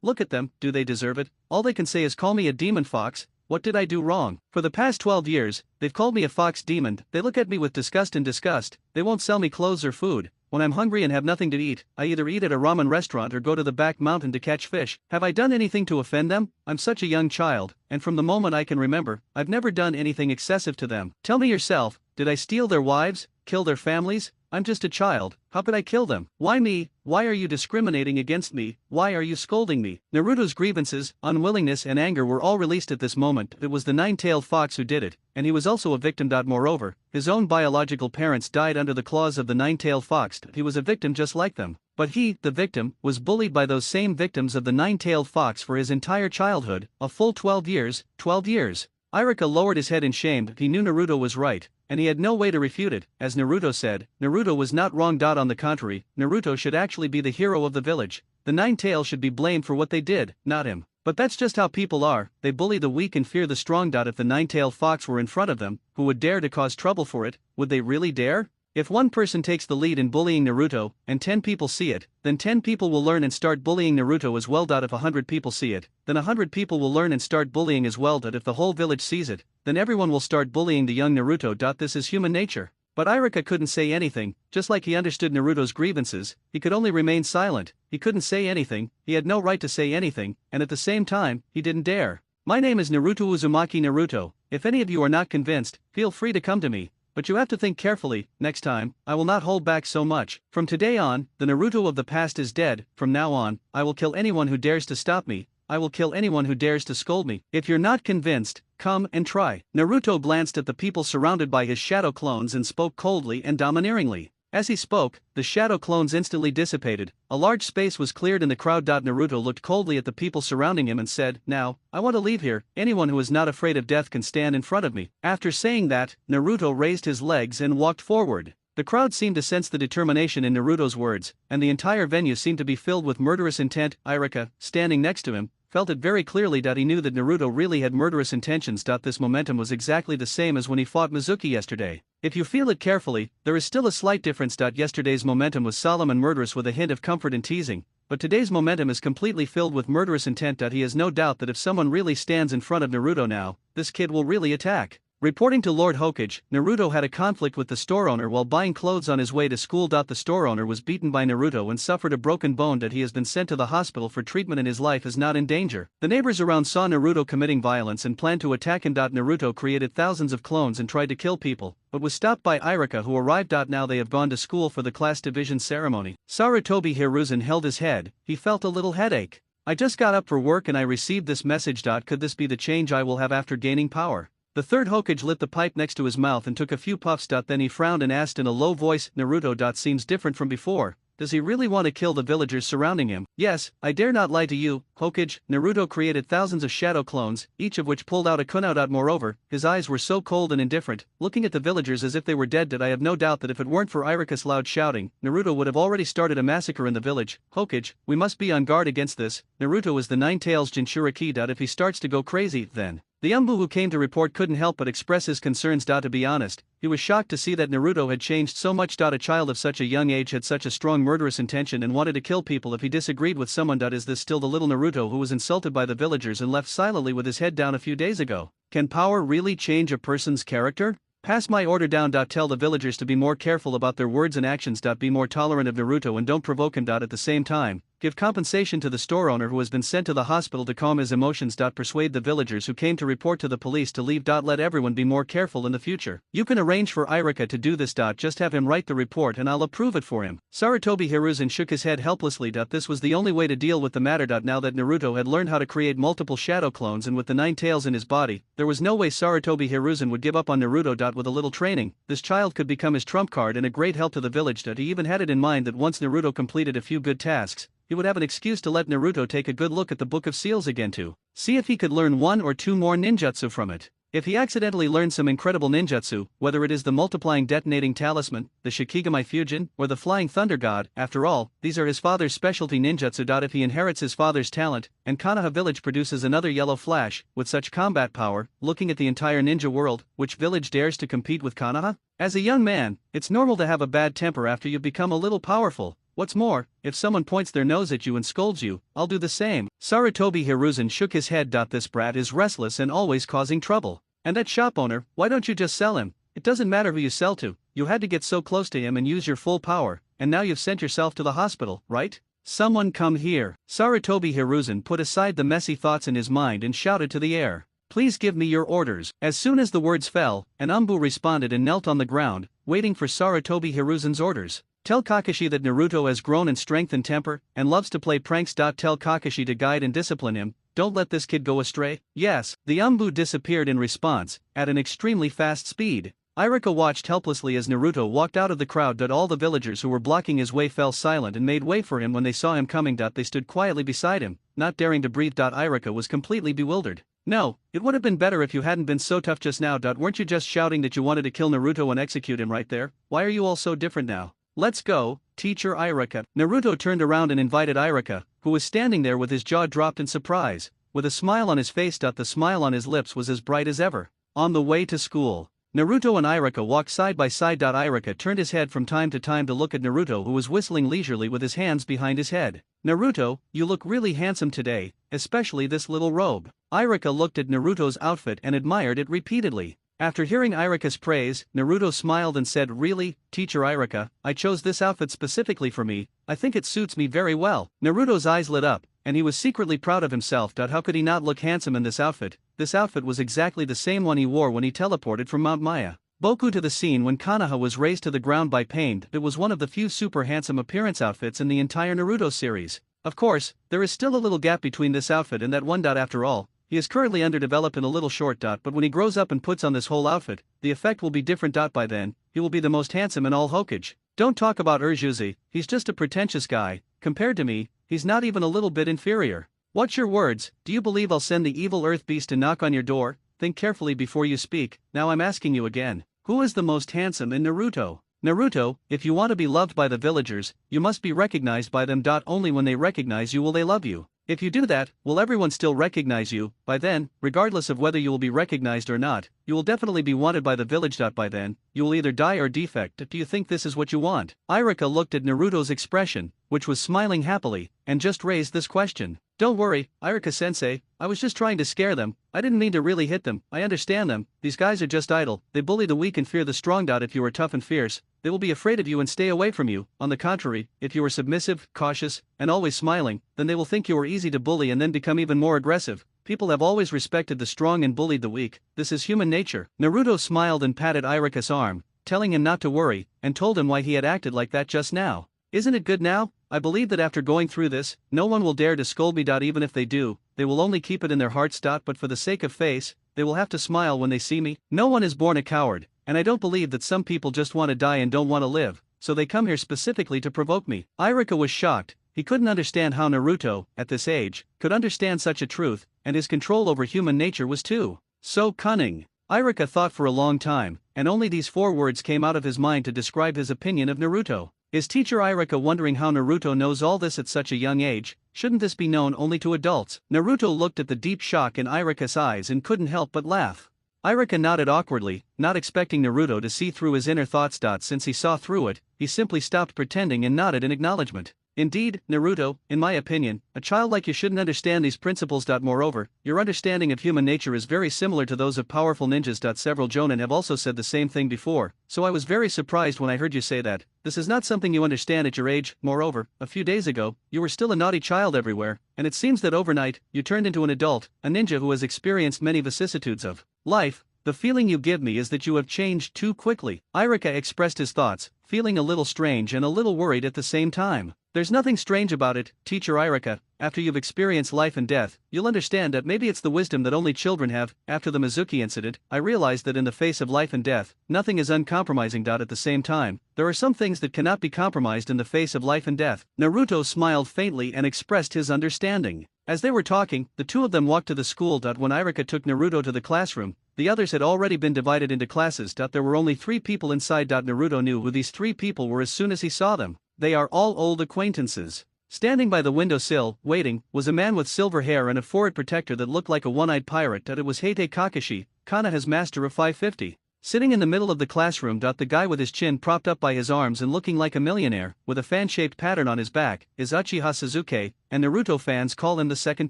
look at them, do they deserve it? All they can say is call me a demon fox, What did I do wrong? For the past 12 years, they've called me a fox demon. They look at me with disgust and disgust. They won't sell me clothes or food. When I'm hungry and have nothing to eat, I either eat at a ramen restaurant or go to the back mountain to catch fish. Have I done anything to offend them? I'm such a young child, and from the moment I can remember, I've never done anything excessive to them. Tell me yourself, did I steal their wives? Kill their families? I'm just a child. How could I kill them? Why me? Why are you discriminating against me? Why are you scolding me? Naruto's grievances, unwillingness and anger were all released at this moment. It was the nine-tailed fox who did it, and he was also a victim. Moreover, his own biological parents died under the claws of the nine-tailed fox. He was a victim just like them. But he, the victim, was bullied by those same victims of the nine-tailed fox for his entire childhood, a full 12 years, 12 years. Iruka lowered his head in shame. He knew Naruto was right, and he had no way to refute it. As Naruto said, Naruto was not wrong. On the contrary, Naruto should actually be the hero of the village. The nine-tails should be blamed for what they did, not him. But that's just how people are, they bully the weak and fear the strong. If the nine-tailed fox were in front of them, who would dare to cause trouble for it? Would they really dare? If one person takes the lead in bullying Naruto, and 10 people see it, then 10 people will learn and start bullying Naruto as well. If 100 people see it, then 100 people will learn and start bullying as well. If the whole village sees it, then everyone will start bullying the young Naruto. This is human nature. But Iruka couldn't say anything. Just like he understood Naruto's grievances, he could only remain silent. He couldn't say anything, he had no right to say anything, and at the same time, he didn't dare. My name is Naruto Uzumaki Naruto. If any of you are not convinced, feel free to come to me. But you have to think carefully. Next time, I will not hold back so much. From today on, the Naruto of the past is dead. From now on, I will kill anyone who dares to stop me. I will kill anyone who dares to scold me. If you're not convinced, come and try. Naruto glanced at the people surrounded by his shadow clones and spoke coldly and domineeringly. As he spoke, the shadow clones instantly dissipated. A large space was cleared in the crowd. Naruto looked coldly at the people surrounding him and said, "Now, I want to leave here. Anyone who is not afraid of death can stand in front of me." After saying that, Naruto raised his legs and walked forward. The crowd seemed to sense the determination in Naruto's words, and the entire venue seemed to be filled with murderous intent. Iruka, standing next to him, felt it very clearly. He knew that Naruto really had murderous intentions. This momentum was exactly the same as when he fought Mizuki yesterday. If you feel it carefully, there is still a slight difference. Yesterday's momentum was solemn and murderous with a hint of comfort and teasing, but today's momentum is completely filled with murderous intent. He has no doubt that if someone really stands in front of Naruto now, this kid will really attack. Reporting to Lord Hokage, Naruto had a conflict with the store owner while buying clothes on his way to school. The store owner was beaten by Naruto and suffered a broken bone. He has been sent to the hospital for treatment and his life is not in danger. The neighbors around saw Naruto committing violence and planned to attack him. Naruto created thousands of clones and tried to kill people, but was stopped by Iruka, who arrived. Now they have gone to school for the class division ceremony. Sarutobi Hiruzen held his head. He felt a little headache. I just got up for work and I received this message. Could this be the change I will have after gaining power? The third Hokage lit the pipe next to his mouth and took a few puffs. Then he frowned and asked in a low voice, Naruto. Seems different from before. Does he really want to kill the villagers surrounding him? Yes, I dare not lie to you, Hokage. Naruto created thousands of shadow clones, each of which pulled out a kunao. Moreover, his eyes were so cold and indifferent, looking at the villagers as if they were dead. I have no doubt that if it weren't for Iruka's loud shouting, Naruto would have already started a massacre in the village. Hokage, we must be on guard against this. Naruto is the nine-tails Jinchuriki. If he starts to go crazy, then... The Umbu who came to report couldn't help but express his concerns. To be honest, he was shocked to see that Naruto had changed so much. A child of such a young age had such a strong murderous intention and wanted to kill people if he disagreed with someone. Is this still the little Naruto who was insulted by the villagers and left silently with his head down a few days ago? Can power really change a person's character? Pass my order down. Tell the villagers to be more careful about their words and actions. Be more tolerant of Naruto and don't provoke him. At the same time, give compensation to the store owner who has been sent to the hospital to calm his emotions. Persuade the villagers who came to report to the police to leave. Let everyone be more careful in the future. You can arrange for Iruka to do this. Just have him write the report and I'll approve it for him. Sarutobi Hiruzen shook his head helplessly. This was the only way to deal with the matter. Now that Naruto had learned how to create multiple shadow clones and with the nine tails in his body, there was no way Sarutobi Hiruzen would give up on Naruto. With a little training, this child could become his trump card and a great help to the village. He even had it in mind that once Naruto completed a few good tasks, he would have an excuse to let Naruto take a good look at the Book of Seals again to see if he could learn one or two more ninjutsu from it. If he accidentally learned some incredible ninjutsu, whether it is the multiplying detonating talisman, the Shikigami Fujin, or the flying thunder god, after all, these are his father's specialty ninjutsu. If he inherits his father's talent, and Konoha village produces another yellow flash, with such combat power, looking at the entire ninja world, which village dares to compete with Konoha? As a young man, it's normal to have a bad temper after you've become a little powerful. What's more, if someone points their nose at you and scolds you, I'll do the same. Sarutobi Hiruzen shook his head. This brat is restless and always causing trouble. And that shop owner, why don't you just sell him? It doesn't matter who you sell to, you had to get so close to him and use your full power, and now you've sent yourself to the hospital, right? Someone come here. Sarutobi Hiruzen put aside the messy thoughts in his mind and shouted to the air. Please give me your orders. As soon as the words fell, an Umbu responded and knelt on the ground, waiting for Sarutobi Hiruzen's orders. Tell Kakashi that Naruto has grown in strength and temper, and loves to play pranks. Tell Kakashi to guide and discipline him, don't let this kid go astray. Yes, the Umbu disappeared in response, at an extremely fast speed. Iruka watched helplessly as Naruto walked out of the crowd. All the villagers who were blocking his way fell silent and made way for him when they saw him coming. They stood quietly beside him, not daring to breathe. Iruka was completely bewildered. No, it would have been better if you hadn't been so tough just now. Weren't you just shouting that you wanted to kill Naruto and execute him right there? Why are you all so different now? Let's go, teacher Iruka. Naruto turned around and invited Iruka, who was standing there with his jaw dropped in surprise, with a smile on his face. The smile on his lips was as bright as ever. On the way to school, Naruto and Iruka walked side by side. Iruka turned his head from time to time to look at Naruto, who was whistling leisurely with his hands behind his head. Naruto, you look really handsome today, especially this little robe. Iruka looked at Naruto's outfit and admired it repeatedly. After hearing Iruka's praise, Naruto smiled and said, Really, teacher Iruka, I chose this outfit specifically for me, I think it suits me very well. Naruto's eyes lit up, and he was secretly proud of himself. How could he not look handsome in this outfit? This outfit was exactly the same one he wore when he teleported from Mount Maya. Boku to the scene when Konoha was razed to the ground by pain. It was one of the few super handsome appearance outfits in the entire Naruto series. Of course, there is still a little gap between this outfit and that one. After all, he is currently underdeveloped and a little short. But when he grows up and puts on this whole outfit, the effect will be different. By then, he will be the most handsome in all Hokage. Don't talk about Urjuzi, he's just a pretentious guy. Compared to me, he's not even a little bit inferior. What's your words? Do you believe I'll send the evil earth beast to knock on your door? Think carefully before you speak. Now I'm asking you again. Who is the most handsome in Naruto? Naruto, if you want to be loved by the villagers, you must be recognized by them. Only when they recognize you will they love you. If you do that, will everyone still recognize you? By then, regardless of whether you will be recognized or not, you will definitely be wanted by the village. By then, you will either die or defect. Do you think this is what you want? Iruka looked at Naruto's expression, which was smiling happily, and just raised this question. Don't worry, Iruka-sensei, I was just trying to scare them, I didn't mean to really hit them, I understand them, these guys are just idle, they bully the weak and fear the strong. If you are tough and fierce, they will be afraid of you and stay away from you. On the contrary, if you are submissive, cautious, and always smiling, then they will think you are easy to bully and then become even more aggressive. People have always respected the strong and bullied the weak, this is human nature. Naruto smiled and patted Iruka's arm, telling him not to worry, and told him why he had acted like that just now. Isn't it good now? I believe that after going through this, no one will dare to scold me. Even if they do, they will only keep it in their hearts. But for the sake of face, they will have to smile when they see me. No one is born a coward, and I don't believe that some people just want to die and don't want to live, so they come here specifically to provoke me. Iruka was shocked. He couldn't understand how Naruto, at this age, could understand such a truth, and his control over human nature was too so cunning. Iruka thought for a long time, and only these 4 words came out of his mind to describe his opinion of Naruto. Is teacher Iruka wondering how Naruto knows all this at such a young age? Shouldn't this be known only to adults? Naruto looked at the deep shock in Iruka's eyes and couldn't help but laugh. Iruka nodded awkwardly, not expecting Naruto to see through his inner thoughts. Since he saw through it, he simply stopped pretending and nodded in acknowledgement. Indeed, Naruto, in my opinion, a child like you shouldn't understand these principles. Moreover, your understanding of human nature is very similar to those of powerful ninjas. Several jonin have also said the same thing before, so I was very surprised when I heard you say that. This is not something you understand at your age. Moreover, a few days ago, you were still a naughty child everywhere, and it seems that overnight, you turned into an adult, a ninja who has experienced many vicissitudes of life. The feeling you give me is that you have changed too quickly. Iruka expressed his thoughts, feeling a little strange and a little worried at the same time. There's nothing strange about it, teacher Iruka. After you've experienced life and death, you'll understand that maybe it's the wisdom that only children have. After the Mizuki incident, I realized that in the face of life and death, nothing is uncompromising. At the same time, there are some things that cannot be compromised in the face of life and death. Naruto smiled faintly and expressed his understanding. As they were talking, the two of them walked to the school. When Iruka took Naruto to the classroom, the others had already been divided into classes. There were only 3 people inside. Naruto knew who these 3 people were as soon as he saw them. They are all old acquaintances. Standing by the windowsill, waiting, was a man with silver hair and a forehead protector that looked like a one-eyed pirate. It was Heite Kakashi, Konoha's master of 550. Sitting in the middle of the classroom. The guy with his chin propped up by his arms and looking like a millionaire, with a fan-shaped pattern on his back, is Uchiha Sasuke, and Naruto fans call him the second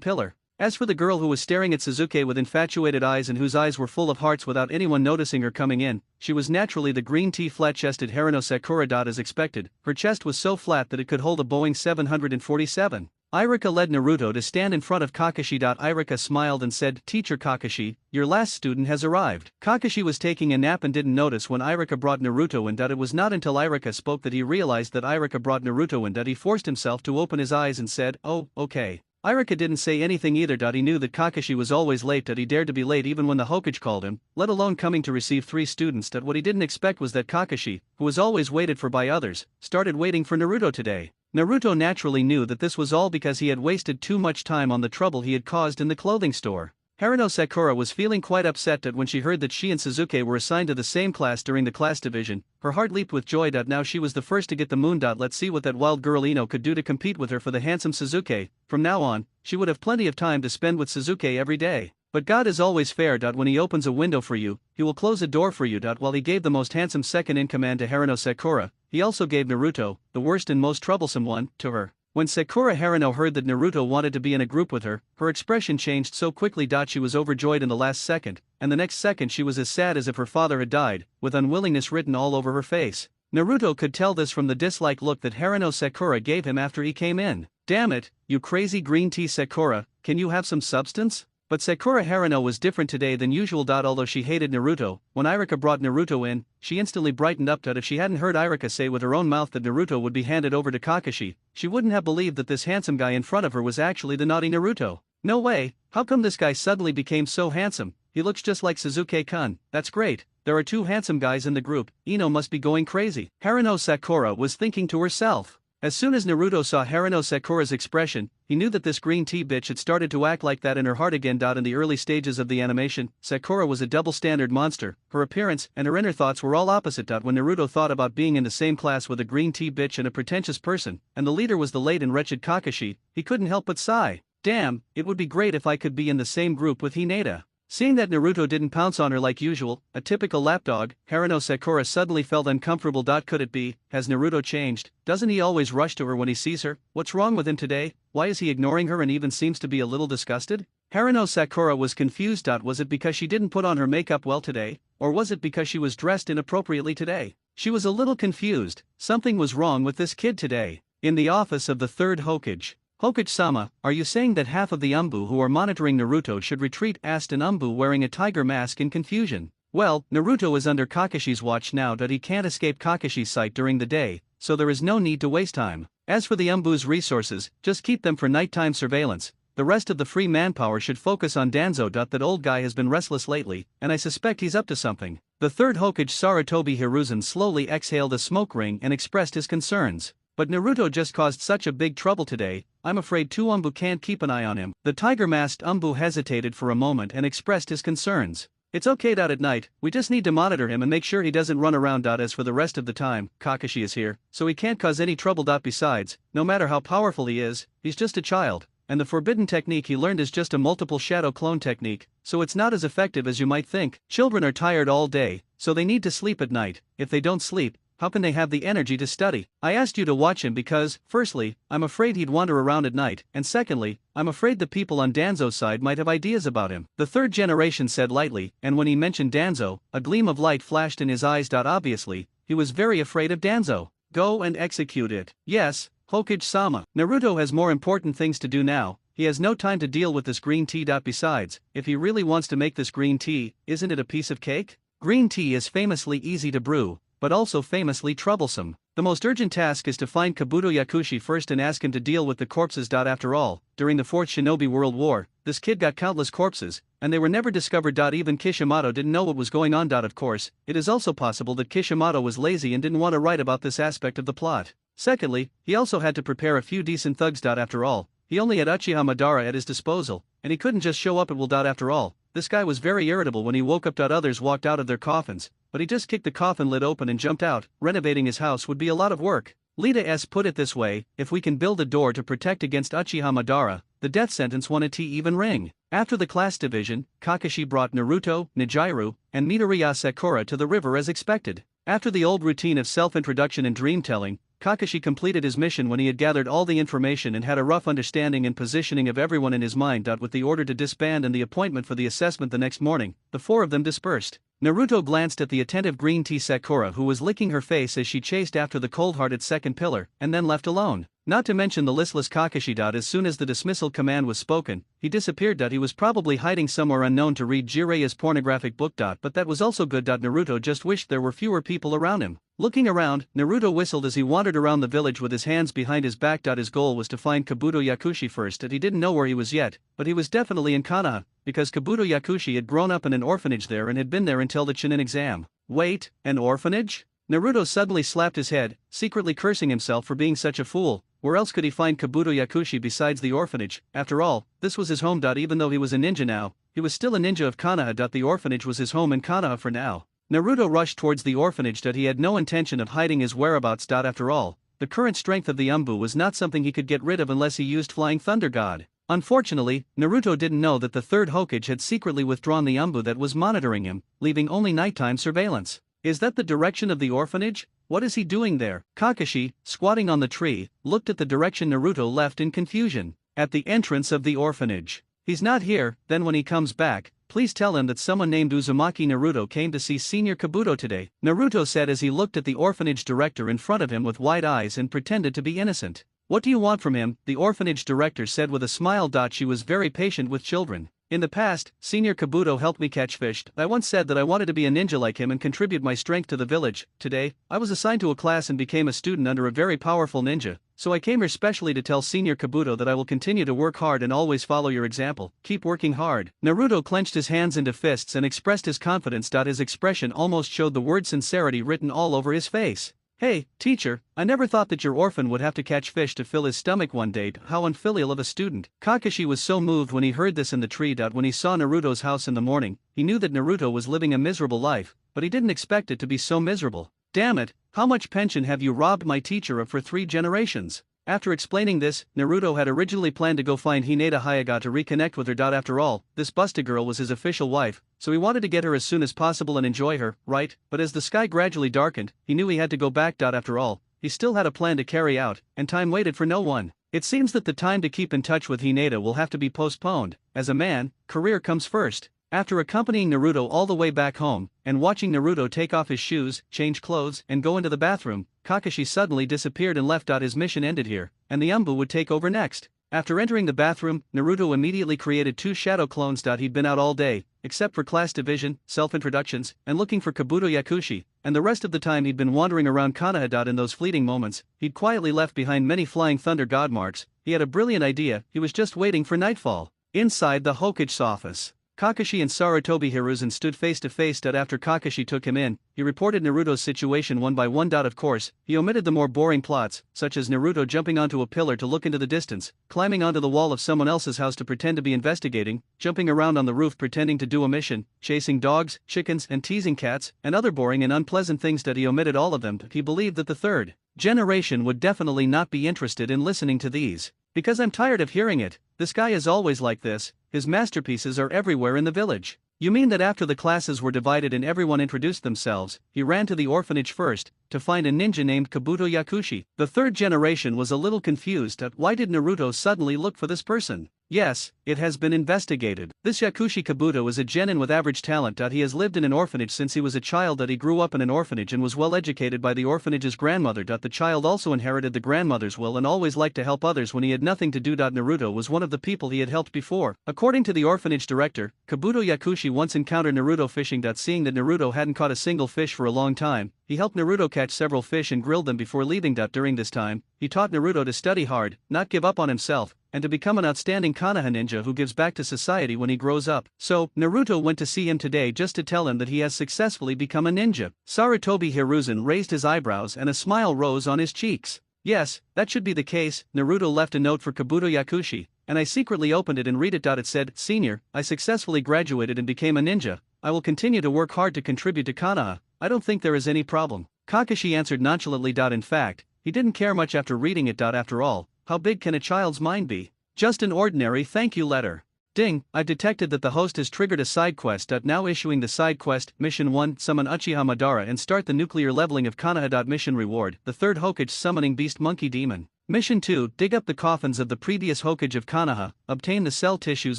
pillar. As for the girl who was staring at Sasuke with infatuated eyes and whose eyes were full of hearts without anyone noticing her coming in, she was naturally the green tea flat-chested Haruno Sakura. As expected, her chest was so flat that it could hold a Boeing 747. Iruka led Naruto to stand in front of Kakashi. Iruka smiled and said, "Teacher Kakashi, your last student has arrived." Kakashi was taking a nap and didn't notice when Iruka brought Naruto in. It was not until Iruka spoke that he realized that Iruka brought Naruto in. He forced himself to open his eyes and said, "Oh, okay." Iruka didn't say anything either. He knew that Kakashi was always late. He dared to be late even when the Hokage called him, let alone coming to receive 3 students. What he didn't expect was that Kakashi, who was always waited for by others, started waiting for Naruto today. Naruto naturally knew that this was all because he had wasted too much time on the trouble he had caused in the clothing store. Haruno Sakura was feeling quite upset when she heard that she and Sasuke were assigned to the same class during the class division. Her heart leaped with joy. Now she was the first to get the moon. Let's see what that wild girl Ino could do to compete with her for the handsome Sasuke. From now on, she would have plenty of time to spend with Sasuke every day. But God is always fair. When he opens a window for you, he will close a door for you. While he gave the most handsome second-in-command to Haruno Sakura, he also gave Naruto, the worst and most troublesome one, to her. When Sakura Haruno heard that Naruto wanted to be in a group with her, her expression changed so quickly. She was overjoyed in the last second, and the next second she was as sad as if her father had died, with unwillingness written all over her face. Naruto could tell this from the dislike look that Haruno Sakura gave him after he came in. "Damn it, you crazy green tea Sakura, can you have some substance?" But Sakura Haruno was different today than usual. Although she hated Naruto, when Iruka brought Naruto in, she instantly brightened up. If she hadn't heard Iruka say with her own mouth that Naruto would be handed over to Kakashi, she wouldn't have believed that this handsome guy in front of her was actually the naughty Naruto. No way, how come this guy suddenly became so handsome? He looks just like Sasuke-kun. That's great, there are 2 handsome guys in the group, Ino must be going crazy. Haruno Sakura was thinking to herself. As soon as Naruto saw Haruno Sakura's expression, he knew that this green tea bitch had started to act like that in her heart again. In the early stages of the animation, Sakura was a double-standard monster. Her appearance and her inner thoughts were all opposite. When Naruto thought about being in the same class with a green tea bitch and a pretentious person, and the leader was the late and wretched Kakashi, he couldn't help but sigh. Damn, it would be great if I could be in the same group with Hinata. Seeing that Naruto didn't pounce on her like usual, a typical lapdog, Haruno Sakura suddenly felt uncomfortable. Could it be, has Naruto changed? Doesn't he always rush to her when he sees her? What's wrong with him today? Why is he ignoring her and even seems to be a little disgusted? Haruno Sakura was confused. Was it because she didn't put on her makeup well today, or was it because she was dressed inappropriately today? She was a little confused. Something was wrong with this kid today. In the office of the 3rd Hokage. "Hokage-sama, are you saying that half of the Umbu who are monitoring Naruto should retreat?" asked an Umbu wearing a tiger mask in confusion. "Well, Naruto is under Kakashi's watch now. He can't escape Kakashi's sight during the day, so there is no need to waste time. As for the Umbu's resources, just keep them for nighttime surveillance. The rest of the free manpower should focus on Danzo. That old guy has been restless lately, and I suspect he's up to something." The 3rd Hokage Sarutobi Hiruzen slowly exhaled a smoke ring and expressed his concerns. "But Naruto just caused such a big trouble today, I'm afraid 2 Umbu can't keep an eye on him." The tiger-masked Umbu hesitated for a moment and expressed his concerns. "It's okay. At night, we just need to monitor him and make sure he doesn't run around. As for the rest of the time, Kakashi is here, so he can't cause any trouble. Besides, no matter how powerful he is, he's just a child, and the forbidden technique he learned is just a multiple shadow clone technique, so it's not as effective as you might think. Children are tired all day, so they need to sleep at night. If they don't sleep, how can they have the energy to study? I asked you to watch him because, firstly, I'm afraid he'd wander around at night, and secondly, I'm afraid the people on Danzo's side might have ideas about him." The 3rd generation said lightly, and when he mentioned Danzo, a gleam of light flashed in his eyes. Obviously, he was very afraid of Danzo. "Go and execute it." "Yes, Hokage-sama." Naruto has more important things to do now. He has no time to deal with this green tea. Besides, if he really wants to make this green tea, isn't it a piece of cake? Green tea is famously easy to brew, but also famously troublesome. The most urgent task is to find Kabuto Yakushi first and ask him to deal with the corpses. After all, during the 4th Shinobi World War, this kid got countless corpses, and they were never discovered. Even Kishimoto didn't know what was going on. Of course, it is also possible that Kishimoto was lazy and didn't want to write about this aspect of the plot. Secondly, he also had to prepare a few decent thugs. After all, he only had Uchiha Madara at his disposal, and he couldn't just show up at will. After all, this guy was very irritable when he woke up. Others walked out of their coffins, but he just kicked the coffin lid open and jumped out. Renovating his house would be a lot of work. Lita S. put it this way: if we can build a door to protect against Uchiha Madara, the death sentence wanted to even ring. After the class division, Kakashi brought Naruto, Nijiru, and Midoriya Sakura to the river as expected. After the old routine of self-introduction and dream-telling, Kakashi completed his mission when he had gathered all the information and had a rough understanding and positioning of everyone in his mind. With the order to disband and the appointment for the assessment the next morning, the four of them dispersed. Naruto glanced at the attentive green tea Sakura, who was licking her face as she chased after the cold-hearted second pillar, and then left alone. Not to mention the listless Kakashi. As soon as the dismissal command was spoken, he disappeared. He was probably hiding somewhere unknown to read Jiraiya's pornographic book. But that was also good. Naruto just wished there were fewer people around him. Looking around, Naruto whistled as he wandered around the village with his hands behind his back. His goal was to find Kabuto Yakushi first. He didn't know where he was yet, but he was definitely in Konoha, because Kabuto Yakushi had grown up in an orphanage there and had been there until the Chunin exam. Wait, an orphanage? Naruto suddenly slapped his head, secretly cursing himself for being such a fool. Where else could he find Kabuto Yakushi besides the orphanage? After all, this was his home. Even though he was a ninja now, he was still a ninja of Konoha. The orphanage was his home in Konoha for now. Naruto rushed towards the orphanage. He had no intention of hiding his whereabouts. After all, the current strength of the Umbu was not something he could get rid of unless he used Flying Thunder God. Unfortunately, Naruto didn't know that the third Hokage had secretly withdrawn the Umbu that was monitoring him, leaving only nighttime surveillance. Is that the direction of the orphanage? What is he doing there? Kakashi, squatting on the tree, looked at the direction Naruto left in confusion. At the entrance of the orphanage. He's not here. Then when he comes back, please tell him that someone named Uzumaki Naruto came to see Senior Kabuto today, Naruto said as he looked at the orphanage director in front of him with wide eyes and pretended to be innocent. What do you want from him? The orphanage director said with a smile. She was very patient with children. In the past, Senior Kabuto helped me catch fish. I once said that I wanted to be a ninja like him and contribute my strength to the village. Today, I was assigned to a class and became a student under a very powerful ninja, so I came here specially to tell Senior Kabuto that I will continue to work hard and always follow your example. Keep working hard. Naruto clenched his hands into fists and expressed his confidence. His expression almost showed the word sincerity written all over his face. Hey, teacher, I never thought that your orphan would have to catch fish to fill his stomach one day. How unfilial of a student. Kakashi was so moved when he heard this in the tree. When he saw Naruto's house in the morning, he knew that Naruto was living a miserable life, but he didn't expect it to be so miserable. Damn it, how much pension have you robbed my teacher of for 3 generations? After explaining this, Naruto had originally planned to go find Hinata Hyuga to reconnect with her. After all, this busted girl was his official wife, so he wanted to get her as soon as possible and enjoy her, right? But as the sky gradually darkened, he knew he had to go back. After all, he still had a plan to carry out, and time waited for no one. It seems that the time to keep in touch with Hinata will have to be postponed. As a man, career comes first. After accompanying Naruto all the way back home, and watching Naruto take off his shoes, change clothes, and go into the bathroom, Kakashi suddenly disappeared and left. His mission ended here, and the Umbu would take over next. After entering the bathroom, Naruto immediately created 2 shadow clones. He'd been out all day, except for class division, self-introductions, and looking for Kabuto Yakushi, and the rest of the time he'd been wandering around Konoha. In those fleeting moments, he'd quietly left behind many Flying Thunder God marks. He had a brilliant idea. He was just waiting for nightfall. Inside the Hokage's office, Kakashi and Sarutobi Hiruzen stood face to face. After Kakashi took him in, he reported Naruto's situation one by one. Of course, he omitted the more boring plots, such as Naruto jumping onto a pillar to look into the distance, climbing onto the wall of someone else's house to pretend to be investigating, jumping around on the roof pretending to do a mission, chasing dogs, chickens, and teasing cats, and other boring and unpleasant things. He omitted all of them. He believed that the third generation would definitely not be interested in listening to these. Because I'm tired of hearing it. This guy is always like this. His masterpieces are everywhere in the village. You mean that after the classes were divided and everyone introduced themselves, he ran to the orphanage first, to find a ninja named Kabuto Yakushi? The third generation was a little confused at why did Naruto suddenly look for this person? Yes, it has been investigated. This Yakushi Kabuto is a genin with average talent. He has lived in an orphanage since he was a child. He grew up in an orphanage and was well educated by the orphanage's grandmother. The child also inherited the grandmother's will and always liked to help others when he had nothing to do. Naruto was one of the people he had helped before. According to the orphanage director, Kabuto Yakushi once encountered Naruto fishing. Seeing that Naruto hadn't caught a single fish for a long time, he helped Naruto catch several fish and grilled them before leaving. During this time, he taught Naruto to study hard, not give up on himself, and to become an outstanding Konoha ninja who gives back to society when he grows up. So, Naruto went to see him today just to tell him that he has successfully become a ninja. Sarutobi Hiruzen raised his eyebrows and a smile rose on his cheeks. Yes, that should be the case. Naruto left a note for Kabuto Yakushi, and I secretly opened it and read it. It said, Senior, I successfully graduated and became a ninja. I will continue to work hard to contribute to Konoha. I don't think there is any problem. Kakashi answered nonchalantly. In fact, he didn't care much after reading it. After all, how big can a child's mind be? Just an ordinary thank you letter. Ding, I've detected that the host has triggered a side quest. Now issuing the side quest, Mission 1, summon Uchiha Madara and start the nuclear leveling of Konoha. Mission reward, the third Hokage summoning Beast Monkey Demon. Mission 2, dig up the coffins of the previous Hokage of Konoha, obtain the cell tissues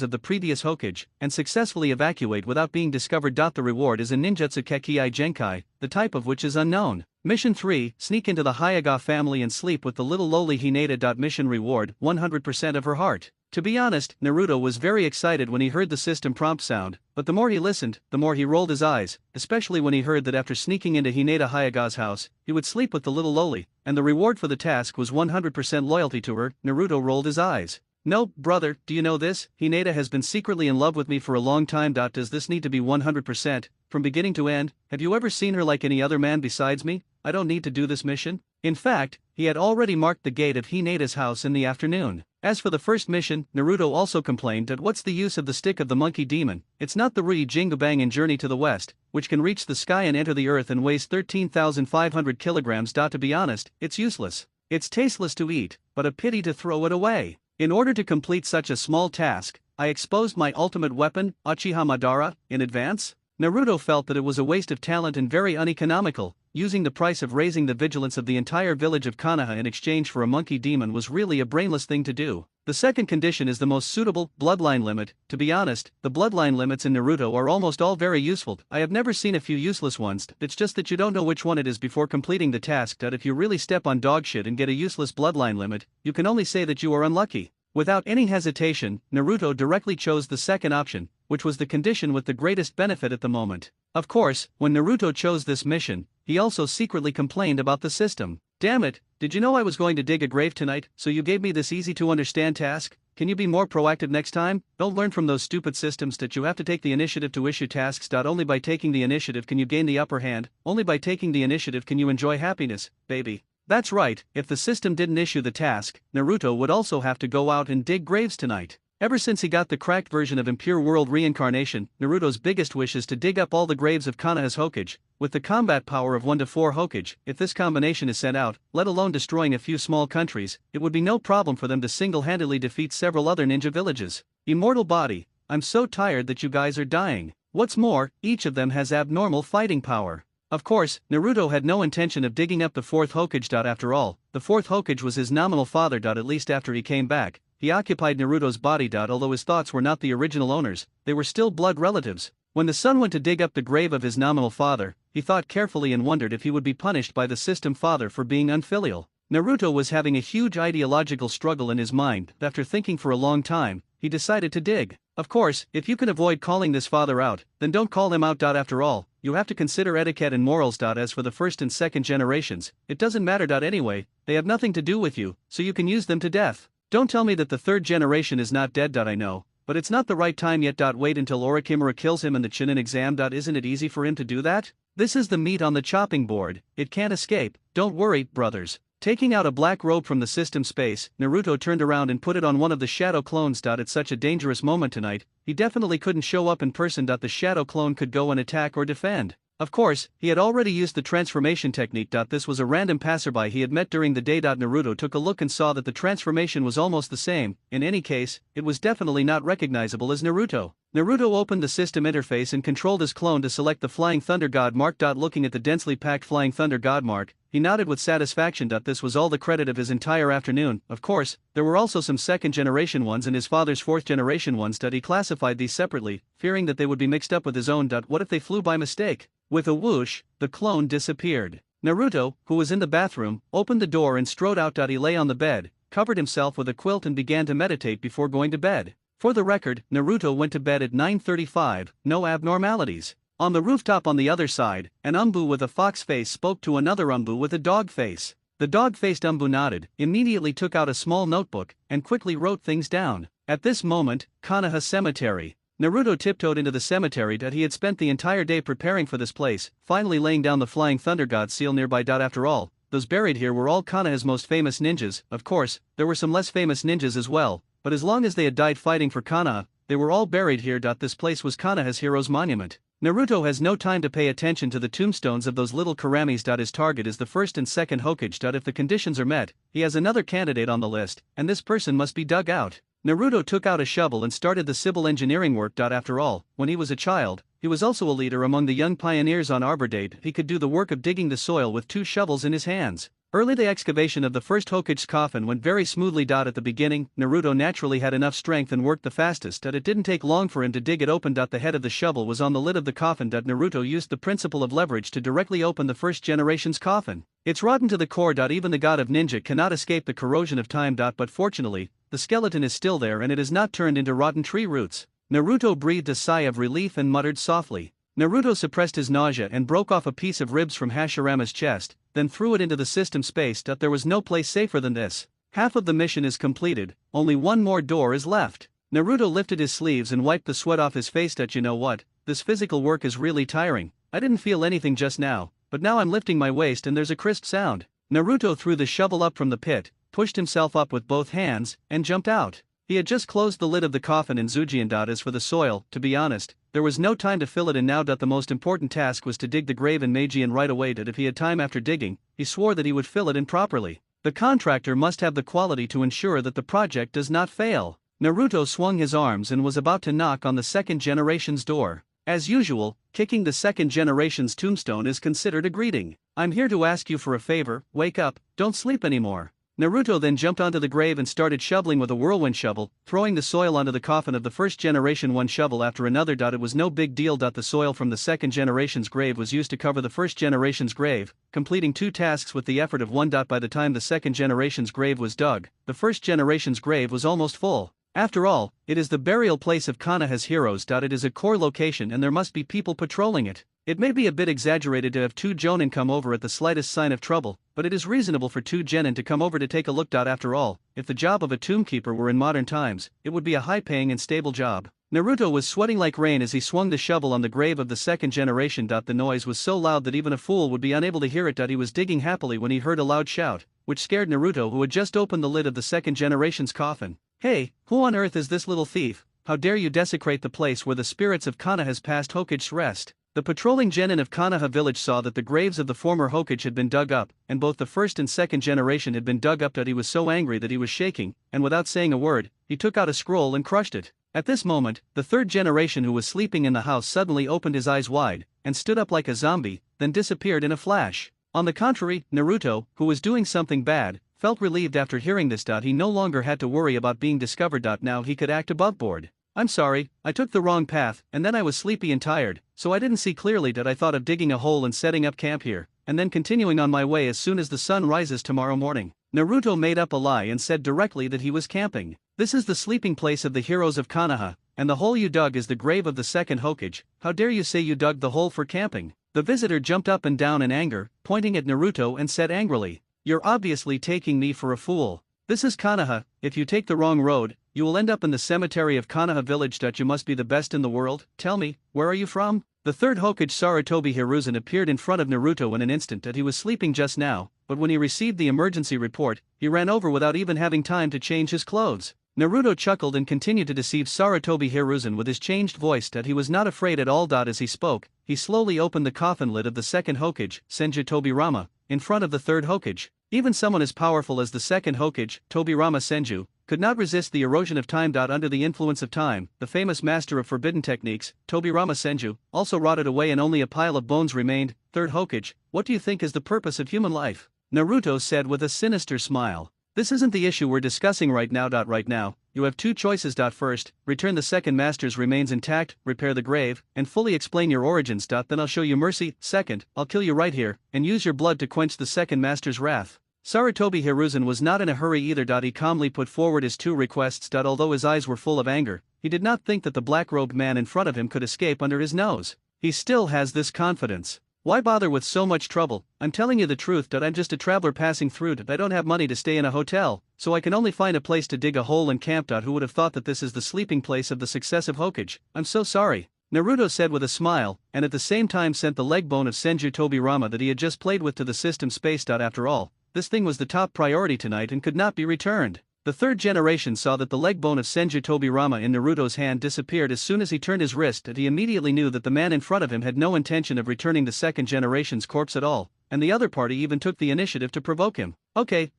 of the previous Hokage, and successfully evacuate without being discovered. The reward is a ninjutsu Kekii Genkai, the type of which is unknown. Mission 3, sneak into the Hyuga family and sleep with the little lowly Hinata. Mission reward, 100% of her heart. To be honest, Naruto was very excited when he heard the system prompt sound, but the more he listened, the more he rolled his eyes, especially when he heard that after sneaking into Hinata Hyuga's house, he would sleep with the little lowly, and the reward for the task was 100% loyalty to her. Naruto rolled his eyes. No, brother, do you know this? Hinata has been secretly in love with me for a long time. Does this need to be 100%, from beginning to end? Have you ever seen her like any other man besides me? I don't need to do this mission. In fact, he had already marked the gate of Hinata's house in the afternoon. As for the first mission, Naruto also complained that what's the use of the stick of the monkey demon? It's not the Rui Jingubang in Journey to the West, which can reach the sky and enter the earth and weighs 13,500 kilograms. To be honest, it's useless. It's tasteless to eat, but a pity to throw it away. In order to complete such a small task, I exposed my ultimate weapon, Uchiha Madara, in advance. Naruto felt that it was a waste of talent and very uneconomical. Using the price of raising the vigilance of the entire village of Konoha in exchange for a monkey demon was really a brainless thing to do. The second condition is the most suitable, bloodline limit. To be honest, the bloodline limits in Naruto are almost all very useful. I have never seen a few useless ones. It's just that you don't know which one it is before completing the task. If you really step on dog shit and get a useless bloodline limit, you can only say that you are unlucky. Without any hesitation, Naruto directly chose the second option, which was the condition with the greatest benefit at the moment. Of course, when Naruto chose this mission, he also secretly complained about the system. Damn it, did you know I was going to dig a grave tonight, so you gave me this easy to understand task? Can you be more proactive next time? Don't learn from those stupid systems that you have to take the initiative to issue tasks. Only by taking the initiative can you gain the upper hand, only by taking the initiative can you enjoy happiness, baby. That's right, if the system didn't issue the task, Naruto would also have to go out and dig graves tonight. Ever since he got the cracked version of Impure World Reincarnation, Naruto's biggest wish is to dig up all the graves of Konoha's Hokage. With the combat power of 1 to 4 Hokage, if this combination is sent out, let alone destroying a few small countries, it would be no problem for them to single-handedly defeat several other ninja villages. Immortal body, I'm so tired that you guys are dying. What's more, each of them has abnormal fighting power. Of course, Naruto had no intention of digging up the fourth Hokage. After all, the fourth Hokage was his nominal father. At least after he came back, he occupied Naruto's body. Although his thoughts were not the original owners, they were still blood relatives. When the son went to dig up the grave of his nominal father, he thought carefully and wondered if he would be punished by the system father for being unfilial. Naruto was having a huge ideological struggle in his mind. After thinking for a long time, he decided to dig. Of course, if you can avoid calling this father out, then don't call him out. After all, you have to consider etiquette and morals. As for the first and second generations, it doesn't matter. Anyway, they have nothing to do with you, so you can use them to death. Don't tell me that the third generation is not dead. I know, but it's not the right time yet. Wait until Orochimaru kills him in the Chunin exam. Isn't it easy for him to do that? This is the meat on the chopping board, it can't escape. Don't worry, brothers. Taking out a black robe from the system space, Naruto turned around and put it on one of the shadow clones. It's such a dangerous moment tonight, he definitely couldn't show up in person. The shadow clone could go and attack or defend. Of course, he had already used the transformation technique. This was a random passerby he had met during the day. Naruto took a look and saw that the transformation was almost the same. In any case, it was definitely not recognizable as Naruto. Naruto opened the system interface and controlled his clone to select the Flying Thunder God mark. Looking at the densely packed Flying Thunder God mark, he nodded with satisfaction. This was all the credit of his entire afternoon. Of course, there were also some second generation ones and his father's fourth generation ones. He classified these separately, fearing that they would be mixed up with his own. What if they flew by mistake? With a whoosh, the clone disappeared. Naruto, who was in the bathroom, opened the door and strode out. He lay on the bed, covered himself with a quilt and began to meditate before going to bed. For the record, Naruto went to bed at 9:35, no abnormalities. On the rooftop on the other side, an Umbu with a fox face spoke to another Umbu with a dog face. The dog-faced Umbu nodded, immediately took out a small notebook, and quickly wrote things down. At this moment, Konoha Cemetery. Naruto tiptoed into the cemetery. He had spent the entire day preparing for this place, finally laying down the Flying Thunder God seal nearby. After all, those buried here were all Konoha's most famous ninjas. Of course, there were some less famous ninjas as well, but as long as they had died fighting for Konoha, they were all buried here. This place was Konoha's hero's monument. Naruto has no time to pay attention to the tombstones of those little Karamis. His target is the first and second Hokage. If the conditions are met, he has another candidate on the list, and this person must be dug out. Naruto took out a shovel and started the civil engineering work. After all, when he was a child, he was also a leader among the young pioneers on Arbor Day. He could do the work of digging the soil with 2 shovels in his hands. Early the excavation of the first Hokage's coffin went very smoothly. At the beginning, Naruto naturally had enough strength and worked the fastest. It didn't take long for him to dig it open. The head of the shovel was on the lid of the coffin. Naruto used the principle of leverage to directly open the first generation's coffin. It's rotten to the core. Even the god of ninja cannot escape the corrosion of time. But fortunately, the skeleton is still there and it is not turned into rotten tree roots. Naruto breathed a sigh of relief and muttered softly. Naruto suppressed his nausea and broke off a piece of ribs from Hashirama's chest, then threw it into the system space. There was no place safer than this. Half of the mission is completed, only one more door is left. Naruto lifted his sleeves and wiped the sweat off his face. You know what, this physical work is really tiring. I didn't feel anything just now, but now I'm lifting my waist and there's a crisp sound. Naruto threw the shovel up from the pit, pushed himself up with both hands, and jumped out. He had just closed the lid of the coffin in Zujian. As for the soil, to be honest, there was no time to fill it in now. The most important task was to dig the grave in Meijian right away. If he had time after digging, he swore that he would fill it in properly. The contractor must have the quality to ensure that the project does not fail. Naruto swung his arms and was about to knock on the second generation's door. As usual, kicking the second generation's tombstone is considered a greeting. I'm here to ask you for a favor, wake up, don't sleep anymore. Naruto then jumped onto the grave and started shoveling with a whirlwind shovel, throwing the soil onto the coffin of the first generation one shovel after another. It was no big deal. The soil from the second generation's grave was used to cover the first generation's grave, completing 2 tasks with the effort of 1. By the time the second generation's grave was dug, the first generation's grave was almost full. After all, it is the burial place of Konoha's heroes. It is a core location and there must be people patrolling it. It may be a bit exaggerated to have 2 jonin come over at the slightest sign of trouble, but it is reasonable for 2 genin to come over to take a look. After all, if the job of a tombkeeper were in modern times, it would be a high-paying and stable job. Naruto was sweating like rain as he swung the shovel on the grave of the second generation. The noise was so loud that even a fool would be unable to hear it. He was digging happily when he heard a loud shout, which scared Naruto, who had just opened the lid of the second generation's coffin. Hey, who on earth is this little thief? How dare you desecrate the place where the spirits of Konoha's past Hokage rest? The patrolling genin of Konoha village saw that the graves of the former Hokage had been dug up, and both the first and second generation had been dug up. He was so angry that he was shaking, and without saying a word, he took out a scroll and crushed it. At this moment, the third generation who was sleeping in the house suddenly opened his eyes wide, and stood up like a zombie, then disappeared in a flash. On the contrary, Naruto, who was doing something bad, felt relieved after hearing this. He no longer had to worry about being discovered. Now he could act above board. I'm sorry, I took the wrong path, and then I was sleepy and tired, so I didn't see clearly. I thought of digging a hole and setting up camp here, and then continuing on my way as soon as the sun rises tomorrow morning. Naruto made up a lie and said directly that he was camping. This is the sleeping place of the heroes of Konoha, and the hole you dug is the grave of the second Hokage. How dare you say you dug the hole for camping? The visitor jumped up and down in anger, pointing at Naruto and said angrily, "You're obviously taking me for a fool. This is Konoha. If you take the wrong road, you will end up in the cemetery of Konoha village. You must be the best in the world. Tell me, where are you from?" The third Hokage Sarutobi Hiruzen appeared in front of Naruto in an instant. He was sleeping just now, but when he received the emergency report, he ran over without even having time to change his clothes. Naruto chuckled and continued to deceive Sarutobi Hiruzen with his changed voice. He was not afraid at all. As he spoke, he slowly opened the coffin lid of the second Hokage, Senju Tobirama, in front of the third Hokage. Even someone as powerful as the second Hokage, Tobirama Senju, could not resist the erosion of time. Under the influence of time, the famous master of forbidden techniques, Tobirama Senju, also rotted away and only a pile of bones remained. Third Hokage, what do you think is the purpose of human life? Naruto said with a sinister smile. This isn't the issue we're discussing right now. Right now, you have 2 choices. First, return the second master's remains intact, repair the grave, and fully explain your origins. Then I'll show you mercy. Second, I'll kill you right here, and use your blood to quench the second master's wrath. Sarutobi Hiruzen was not in a hurry either. He calmly put forward his 2 requests. Although his eyes were full of anger, he did not think that the black-robed man in front of him could escape under his nose. He still has this confidence. Why bother with so much trouble? I'm telling you the truth. I'm just a traveler passing through. I don't have money to stay in a hotel, so I can only find a place to dig a hole and camp. Who would have thought that this is the sleeping place of the successive Hokage? I'm so sorry, Naruto said with a smile, and at the same time sent the leg bone of Senju Tobirama that he had just played with to the system space. After all, this thing was the top priority tonight and could not be returned. The third generation saw that the leg bone of Senju Tobirama in Naruto's hand disappeared as soon as he turned his wrist, and he immediately knew that the man in front of him had no intention of returning the second generation's corpse at all. and the other party even took the initiative to provoke him. Okay,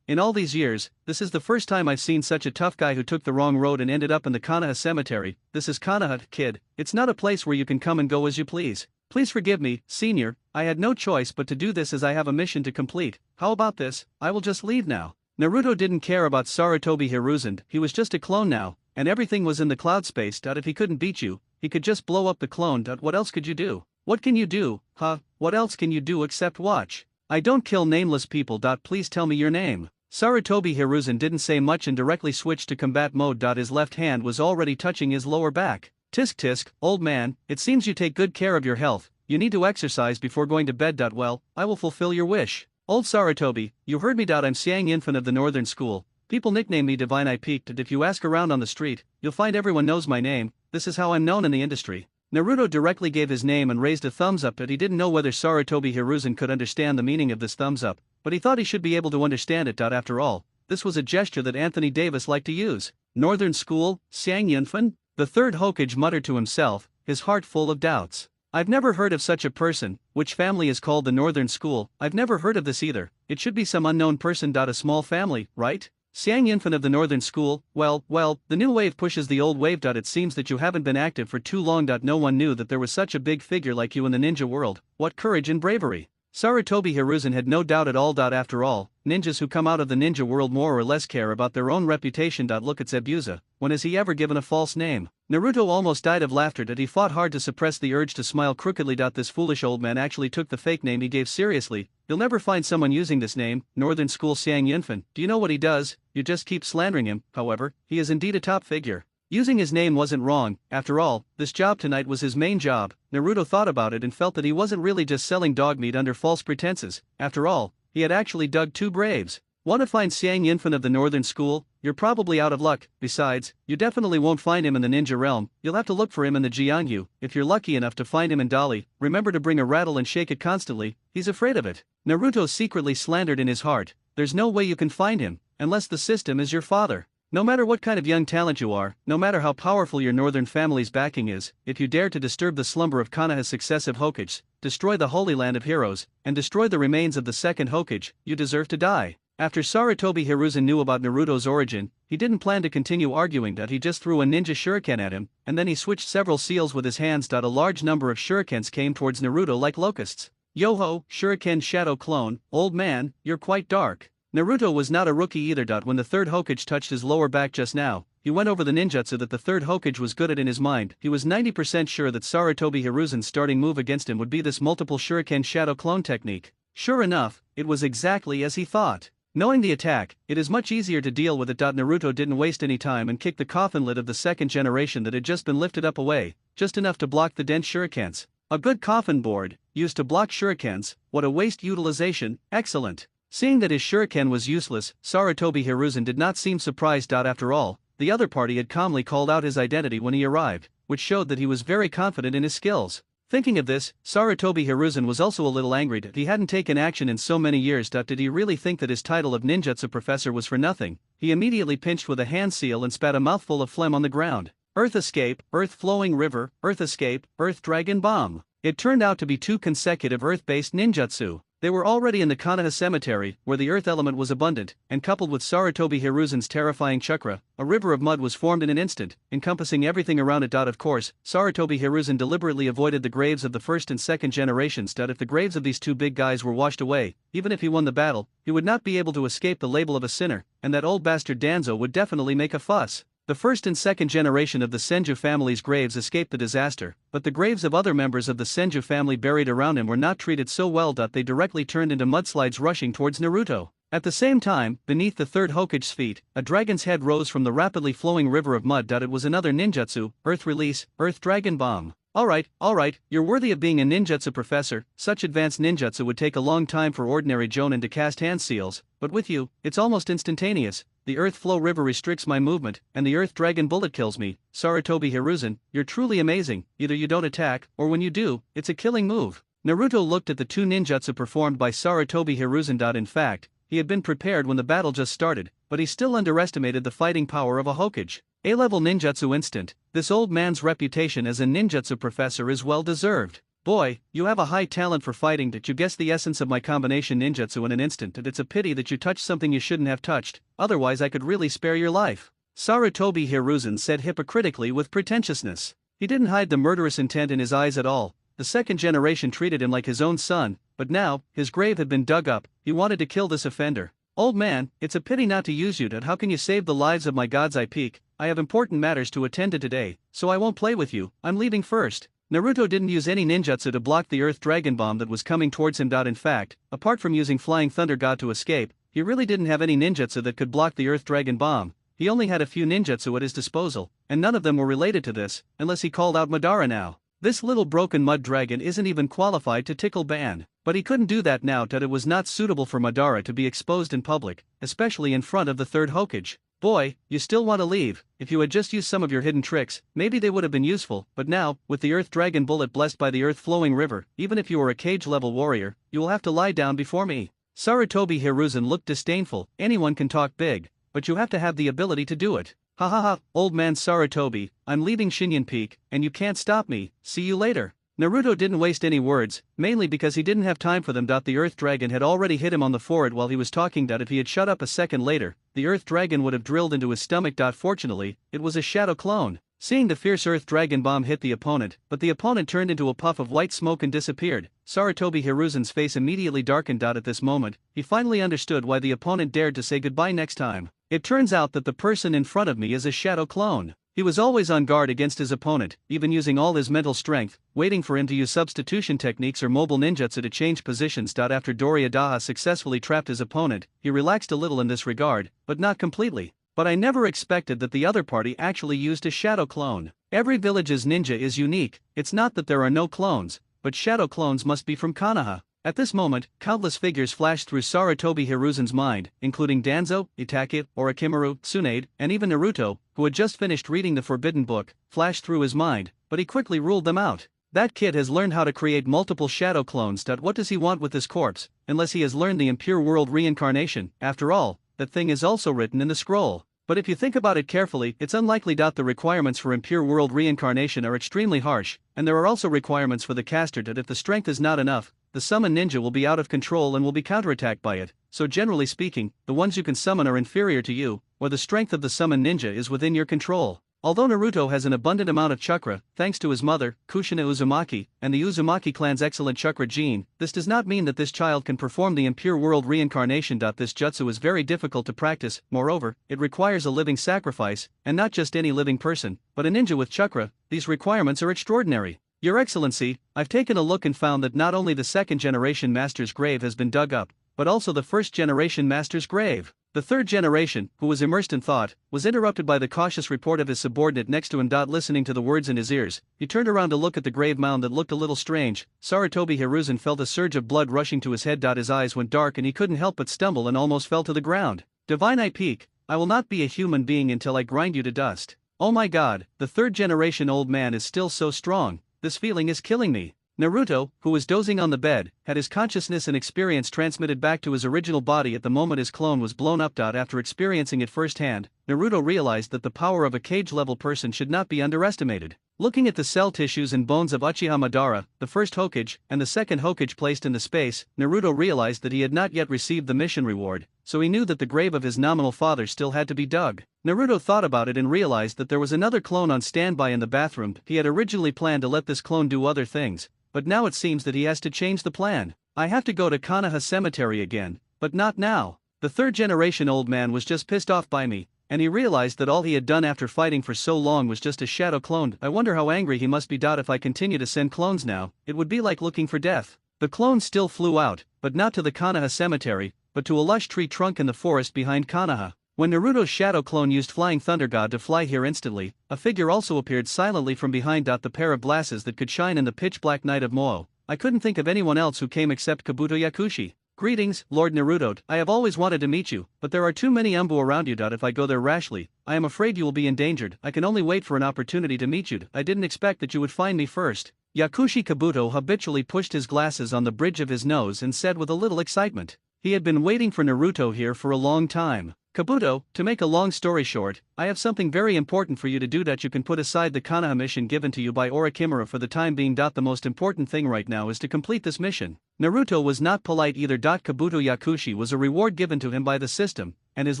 in all these years, this is the first time I've seen such a tough guy who took the wrong road and ended up in the Konoha cemetery. This is Konoha, kid. It's not a place where you can come and go as you please. Please forgive me, senior, I had no choice but to do this as I have a mission to complete. How about this? I will just leave now. Naruto didn't care about Sarutobi Hiruzen, he was just a clone now, and everything was in the cloud space. If he couldn't beat you, he could just blow up the clone. What else could you do? What can you do, huh? What else can you do except watch? I don't kill nameless people. Please tell me your name. Sarutobi Hiruzen didn't say much and directly switched to combat mode. His left hand was already touching his lower back. Tisk tisk, old man, it seems you take good care of your health. You need to exercise before going to bed. Well, I will fulfill your wish. Old Sarutobi, you heard me. I'm Xiang Yinfen of the Northern School. People nickname me Divine I Peaked, and if you ask around on the street, you'll find everyone knows my name. This is how I'm known in the industry. Naruto directly gave his name and raised a thumbs up. He didn't know whether Sarutobi Hiruzen could understand the meaning of this thumbs up, but he thought he should be able to understand it. After all, this was a gesture that Anthony Davis liked to use. Northern School, Xiang Yunfen? The third Hokage muttered to himself, his heart full of doubts. I've never heard of such a person. Which family is called the Northern School? I've never heard of this either. It should be some unknown person. A small family, right? Xiang Yinfen of the Northern School, well, the new wave pushes the old wave. It seems that you haven't been active for too long. No one knew that there was such a big figure like you in the ninja world. What courage and bravery! Sarutobi Hiruzen had no doubt at all. After all, ninjas who come out of the ninja world more or less care about their own reputation. Look at Zabuza, when has he ever given a false name? Naruto almost died of laughter. He fought hard to suppress the urge to smile crookedly. This foolish old man actually took the fake name he gave seriously. You'll never find someone using this name, Northern School Xiang Yinfen. Do you know what he does? You just keep slandering him. However, he is indeed a top figure. Using his name wasn't wrong. After all, this job tonight was his main job. Naruto thought about it and felt that he wasn't really just selling dog meat under false pretenses. After all, he had actually dug two graves. Want to find Xiang Yinfen of the Northern School? You're probably out of luck. Besides, you definitely won't find him in the ninja realm. You'll have to look for him in the Jiangyu. If you're lucky enough to find him in Dali, remember to bring a rattle and shake it constantly. He's afraid of it. Naruto secretly slandered in his heart. There's no way you can find him, unless the system is your father. No matter what kind of young talent you are, no matter how powerful your northern family's backing is, if you dare to disturb the slumber of Konoha's successive Hokages, destroy the Holy Land of Heroes, and destroy the remains of the second Hokage, you deserve to die. After Sarutobi Hiruzen knew about Naruto's origin, he didn't plan to continue arguing. He just threw a ninja shuriken at him, and then he switched several seals with his hands. A large number of shurikens came towards Naruto like locusts. Yo-ho, shuriken shadow clone, old man, you're quite dark. Naruto was not a rookie either. When the third Hokage touched his lower back just now, he went over the ninjutsu that the third Hokage was good at in his mind. He was 90% sure that Sarutobi Hiruzen's starting move against him would be this multiple shuriken shadow clone technique. Sure enough, it was exactly as he thought. Knowing the attack, it is much easier to deal with it. Naruto didn't waste any time and kicked the coffin lid of the second generation that had just been lifted up away, just enough to block the dense shurikens. A good coffin board, used to block shurikens, what a waste utilization, excellent. Seeing that his shuriken was useless, Sarutobi Hiruzen did not seem surprised. After all, the other party had calmly called out his identity when he arrived, which showed that he was very confident in his skills. Thinking of this, Sarutobi Hiruzen was also a little angry that he hadn't taken action in so many years. Did he really think that his title of ninjutsu professor was for nothing? He immediately pinched with a hand seal and spat a mouthful of phlegm on the ground. Earth escape, earth flowing river, earth escape, earth dragon bomb. It turned out to be two consecutive earth-based ninjutsu. They were already in the Konoha cemetery, where the earth element was abundant, and coupled with Sarutobi Hiruzen's terrifying chakra, a river of mud was formed in an instant, encompassing everything around it. Of course, Sarutobi Hiruzen deliberately avoided the graves of the first and second generations. If the graves of these two big guys were washed away, even if he won the battle, he would not be able to escape the label of a sinner, and that old bastard Danzo would definitely make a fuss. The first and second generation of the Senju family's graves escaped the disaster, but the graves of other members of the Senju family buried around him were not treated so well. They directly turned into mudslides rushing towards Naruto. At the same time, beneath the third Hokage's feet, a dragon's head rose from the rapidly flowing river of mud. It was another ninjutsu, Earth Release, Earth Dragon Bomb. Alright, you're worthy of being a ninjutsu professor. Such advanced ninjutsu would take a long time for ordinary jonin to cast hand seals, but with you, it's almost instantaneous. The Earth Flow River restricts my movement, and the Earth Dragon Bullet kills me. Sarutobi Hiruzen, you're truly amazing. Either you don't attack, or when you do, it's a killing move. Naruto looked at the two ninjutsu performed by Sarutobi Hiruzen. In fact, he had been prepared when the battle just started, but he still underestimated the fighting power of a Hokage. A-level ninjutsu instant. This old man's reputation as a ninjutsu professor is well deserved. Boy, you have a high talent for fighting that you guess the essence of my combination ninjutsu in an instant, and it's a pity that you touched something you shouldn't have touched, otherwise I could really spare your life. Sarutobi Hiruzen said hypocritically with pretentiousness. He didn't hide the murderous intent in his eyes at all. The second generation treated him like his own son, but now, his grave had been dug up, he wanted to kill this offender. Old man, it's a pity not to use you, but how can you save the lives of my gods? I peek. I have important matters to attend to today, so I won't play with you, I'm leaving first. Naruto didn't use any ninjutsu to block the Earth Dragon Bomb that was coming towards him. In fact, apart from using Flying Thunder God to escape, he really didn't have any ninjutsu that could block the Earth Dragon Bomb. He only had a few ninjutsu at his disposal, and none of them were related to this, unless he called out Madara now. This little broken mud dragon isn't even qualified to tickle Ban. But he couldn't do that now that it was not suitable for Madara to be exposed in public, especially in front of the third Hokage. Boy, you still want to leave. If you had just used some of your hidden tricks, maybe they would have been useful, but now, with the Earth Dragon Bullet blessed by the Earth-flowing river, even if you were a cage-level warrior, you will have to lie down before me. Sarutobi Hiruzen looked disdainful. Anyone can talk big, but you have to have the ability to do it. Ha ha ha, old man Sarutobi, I'm leaving Shinyan Peak, and you can't stop me, see you later. Naruto didn't waste any words, mainly because he didn't have time for them. The Earth Dragon had already hit him on the forehead while he was talking. If he had shut up a second later, the Earth Dragon would have drilled into his stomach. Fortunately, it was a shadow clone. Seeing the fierce Earth Dragon Bomb hit the opponent, but the opponent turned into a puff of white smoke and disappeared, Sarutobi Hiruzen's face immediately darkened. At this moment, he finally understood why the opponent dared to say goodbye next time. It turns out that the person in front of me is a shadow clone. He was always on guard against his opponent, even using all his mental strength, waiting for him to use substitution techniques or mobile ninjutsu to change positions. After Doriadaha successfully trapped his opponent, he relaxed a little in this regard, but not completely. But I never expected that the other party actually used a shadow clone. Every village's ninja is unique. It's not that there are no clones, but shadow clones must be from Konoha. At this moment, countless figures flashed through Sarutobi Hiruzen's mind, including Danzo, Itachi, Orochimaru, Tsunade, and even Naruto, who had just finished reading the Forbidden Book, flashed through his mind, but he quickly ruled them out. That kid has learned how to create multiple shadow clones. What does he want with his corpse, unless he has learned the impure world reincarnation? After all, that thing is also written in the scroll. But if you think about it carefully, it's unlikely. The requirements for impure world reincarnation are extremely harsh, and there are also requirements for the caster that if the strength is not enough, the summon ninja will be out of control and will be counterattacked by it. So generally speaking, the ones you can summon are inferior to you, or the strength of the summon ninja is within your control. Although Naruto has an abundant amount of chakra, thanks to his mother, Kushina Uzumaki, and the Uzumaki clan's excellent chakra gene, this does not mean that this child can perform the impure world reincarnation. This jutsu is very difficult to practice. Moreover, it requires a living sacrifice, and not just any living person, but a ninja with chakra. These requirements are extraordinary. Your Excellency, I've taken a look and found that not only the second-generation master's grave has been dug up, but also the first-generation master's grave. The third generation, who was immersed in thought, was interrupted by the cautious report of his subordinate next to him. Listening to the words in his ears, he turned around to look at the grave mound that looked a little strange. Sarutobi Hiruzen felt a surge of blood rushing to his head. His eyes went dark and he couldn't help but stumble and almost fell to the ground. Divine I peak, I will not be a human being until I grind you to dust. Oh my god, the third-generation old man is still so strong. This feeling is killing me. Naruto, who was dozing on the bed, had his consciousness and experience transmitted back to his original body at the moment his clone was blown up. After experiencing it firsthand, Naruto realized that the power of a cage-level person should not be underestimated. Looking at the cell tissues and bones of Uchiha Madara, the first Hokage, and the second Hokage placed in the space, Naruto realized that he had not yet received the mission reward, so he knew that the grave of his nominal father still had to be dug. Naruto thought about it and realized that there was another clone on standby in the bathroom. He had originally planned to let this clone do other things, but now it seems that he has to change the plan. I have to go to Konoha Cemetery again, but not now. The third-generation old man was just pissed off by me, and he realized that all he had done after fighting for so long was just a shadow clone. I wonder how angry he must be. If I continue to send clones now, it would be like looking for death. The clones still flew out, but not to the Konoha Cemetery, but to a lush tree trunk in the forest behind Konoha. When Naruto's shadow clone used Flying Thunder God to fly here instantly, a figure also appeared silently from behind. The pair of glasses that could shine in the pitch-black night of Moho. I couldn't think of anyone else who came except Kabuto Yakushi. Greetings, Lord Naruto. I have always wanted to meet you, but there are too many Umbu around you. If I go there rashly, I am afraid you will be endangered. I can only wait for an opportunity to meet you. I didn't expect that you would find me first. Yakushi Kabuto habitually pushed his glasses on the bridge of his nose and said with a little excitement. He had been waiting for Naruto here for a long time. Kabuto, to make a long story short, I have something very important for you to do that you can put aside the Konoha mission given to you by Orochimaru for the time being. The most important thing right now is to complete this mission. Naruto was not polite either. Kabuto Yakushi was a reward given to him by the system, and his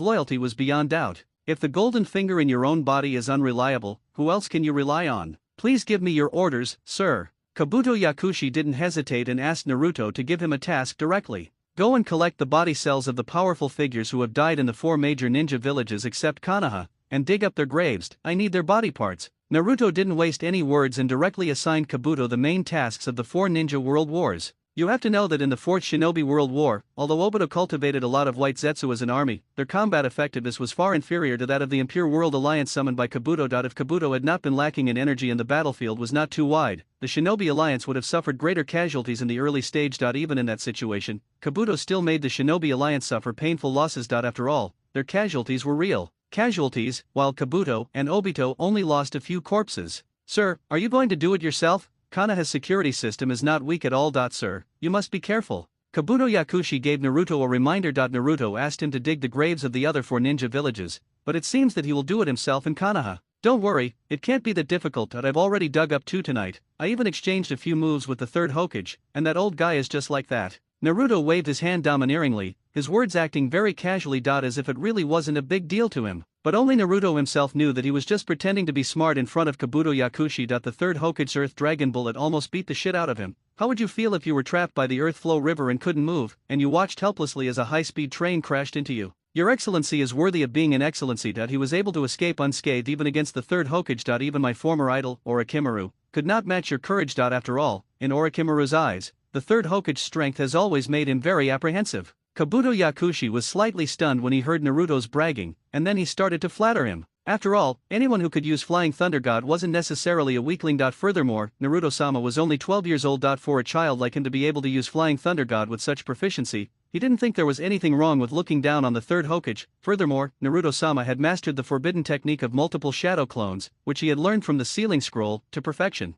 loyalty was beyond doubt. If the golden finger in your own body is unreliable, who else can you rely on? Please give me your orders, sir. Kabuto Yakushi didn't hesitate and asked Naruto to give him a task directly. Go and collect the body cells of the powerful figures who have died in the 4 major ninja villages except Konoha, and dig up their graves. I need their body parts. Naruto didn't waste any words and directly assigned Kabuto the main tasks of the 4 ninja world wars. You have to know that in the 4th Shinobi World War, although Obito cultivated a lot of white Zetsu as an army, their combat effectiveness was far inferior to that of the Impure World Alliance summoned by Kabuto. If Kabuto had not been lacking in energy and the battlefield was not too wide, the Shinobi Alliance would have suffered greater casualties in the early stage. Even in that situation, Kabuto still made the Shinobi Alliance suffer painful losses. After all, their casualties were real casualties, while Kabuto and Obito only lost a few corpses. Sir, are you going to do it yourself? Konoha's security system is not weak at all. Sir, you must be careful. Kabuto Yakushi gave Naruto a reminder. Naruto asked him to dig the graves of the other 4 ninja villages, but it seems that he will do it himself in Konoha. Don't worry, it can't be that difficult. I've already dug up 2 tonight. I even exchanged a few moves with the 3rd Hokage, and that old guy is just like that. Naruto waved his hand domineeringly, his words acting very casually. As if it really wasn't a big deal to him. But only Naruto himself knew that he was just pretending to be smart in front of Kabuto Yakushi. The 3rd Hokage's Earth Dragon Bullet almost beat the shit out of him. How would you feel if you were trapped by the Earth Flow River and couldn't move, and you watched helplessly as a high-speed train crashed into you? Your Excellency is worthy of being an Excellency. He was able to escape unscathed even against the 3rd Hokage. Even my former idol, Orochimaru, could not match your courage. After all, in Orochimaru's eyes, the 3rd Hokage's strength has always made him very apprehensive. Kabuto Yakushi was slightly stunned when he heard Naruto's bragging, and then he started to flatter him. After all, anyone who could use Flying Thunder God wasn't necessarily a weakling. Furthermore, Naruto-sama was only 12 years old. For a child like him to be able to use Flying Thunder God with such proficiency, he didn't think there was anything wrong with looking down on the 3rd Hokage. Furthermore, Naruto-sama had mastered the forbidden technique of multiple shadow clones, which he had learned from the Sealing Scroll, to perfection.